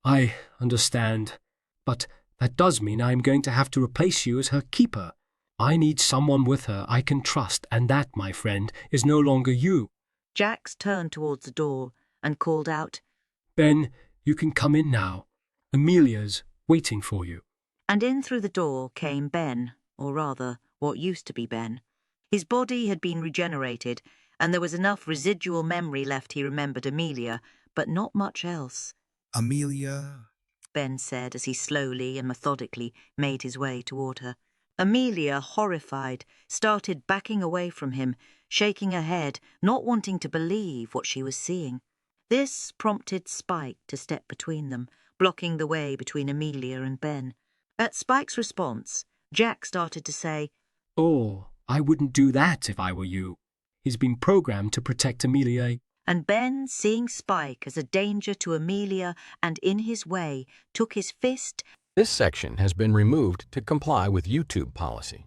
I understand. But that does mean I'm going to have to replace you as her keeper. I need someone with her I can trust, and that, my friend, is no longer you. Jax turned towards the door and called out, Ben, you can come in now. Amelia's waiting for you. And in through the door came Ben, or rather, what used to be Ben. His body had been regenerated, and there was enough residual memory left he remembered Amelia, but not much else. Amelia, Ben said as he slowly and methodically made his way toward her. Amelia, horrified, started backing away from him, shaking her head, not wanting to believe what she was seeing. This prompted Spike to step between them, blocking the way between Amelia and Ben. At Spike's response, Jack started to say, Oh, I wouldn't do that if I were you. He's been programmed to protect Amelia. And Ben, seeing Spike as a danger to Amelia and in his way, took his fist. This section has been removed to comply with YouTube policy.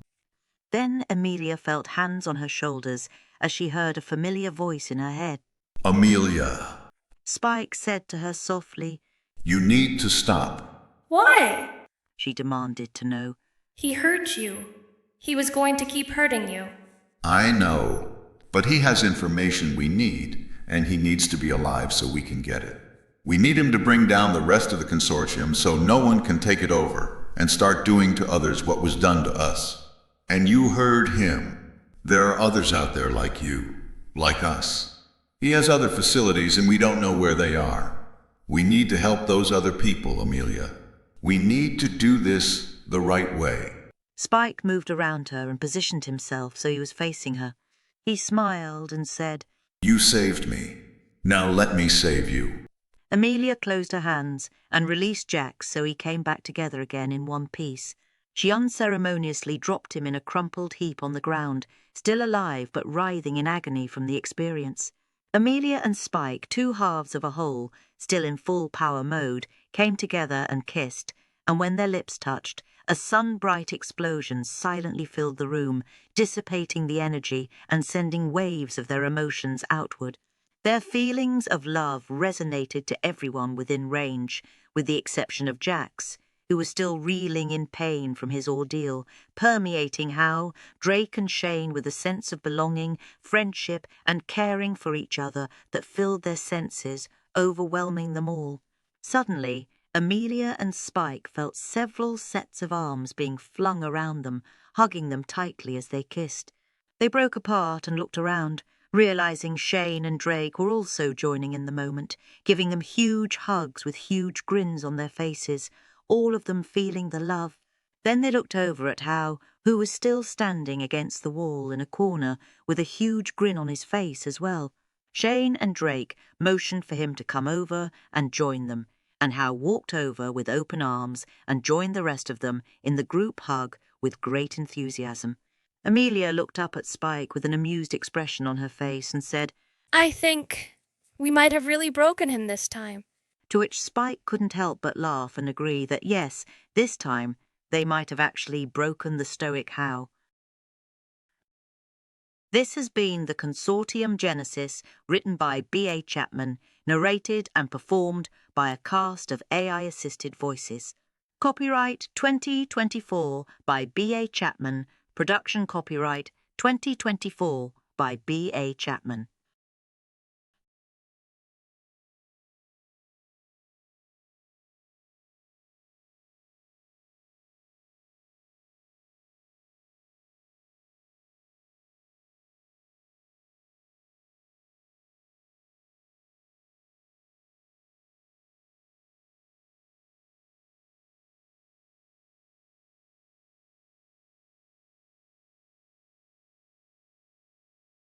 Then Amelia felt hands on her shoulders as she heard a familiar voice in her head. Amelia. Spike said to her softly, You need to stop. Why? She demanded to know. He hurt you. He was going to keep hurting you. I know, but he has information we need, and he needs to be alive so we can get it. We need him to bring down the rest of the Consortium so no one can take it over and start doing to others what was done to us. And you heard him. There are others out there like you, like us. He has other facilities and we don't know where they are. We need to help those other people, Amelia. We need to do this the right way. Spike moved around her and positioned himself so he was facing her. He smiled and said, You saved me. Now let me save you. Amelia closed her hands and released Jax so he came back together again in one piece. She unceremoniously dropped him in a crumpled heap on the ground, still alive but writhing in agony from the experience. Amelia and Spike, 2 halves of a whole, still in full power mode, came together and kissed, and when their lips touched, a sun-bright explosion silently filled the room, dissipating the energy and sending waves of their emotions outward. Their feelings of love resonated to everyone within range, with the exception of Jax, who was still reeling in pain from his ordeal, permeating Hal, Drake and Shane with a sense of belonging, friendship and caring for each other that filled their senses, overwhelming them all. Suddenly, Amelia and Spike felt several sets of arms being flung around them, hugging them tightly as they kissed. They broke apart and looked around, realizing Shane and Drake were also joining in the moment, giving them huge hugs with huge grins on their faces, all of them feeling the love. Then they looked over at Hal, who was still standing against the wall in a corner with a huge grin on his face as well. Shane and Drake motioned for him to come over and join them, and Hal walked over with open arms and joined the rest of them in the group hug with great enthusiasm. Amelia looked up at Spike with an amused expression on her face and said, I think we might have really broken him this time. To which Spike couldn't help but laugh and agree that yes, this time they might have actually broken the stoic Hal. This has been the Consortium Genesis, written by B.A. Chapman, narrated and performed by a cast of AI-assisted voices. Copyright 2024 by B.A. Chapman. Production copyright 2024 by B.A. Chapman.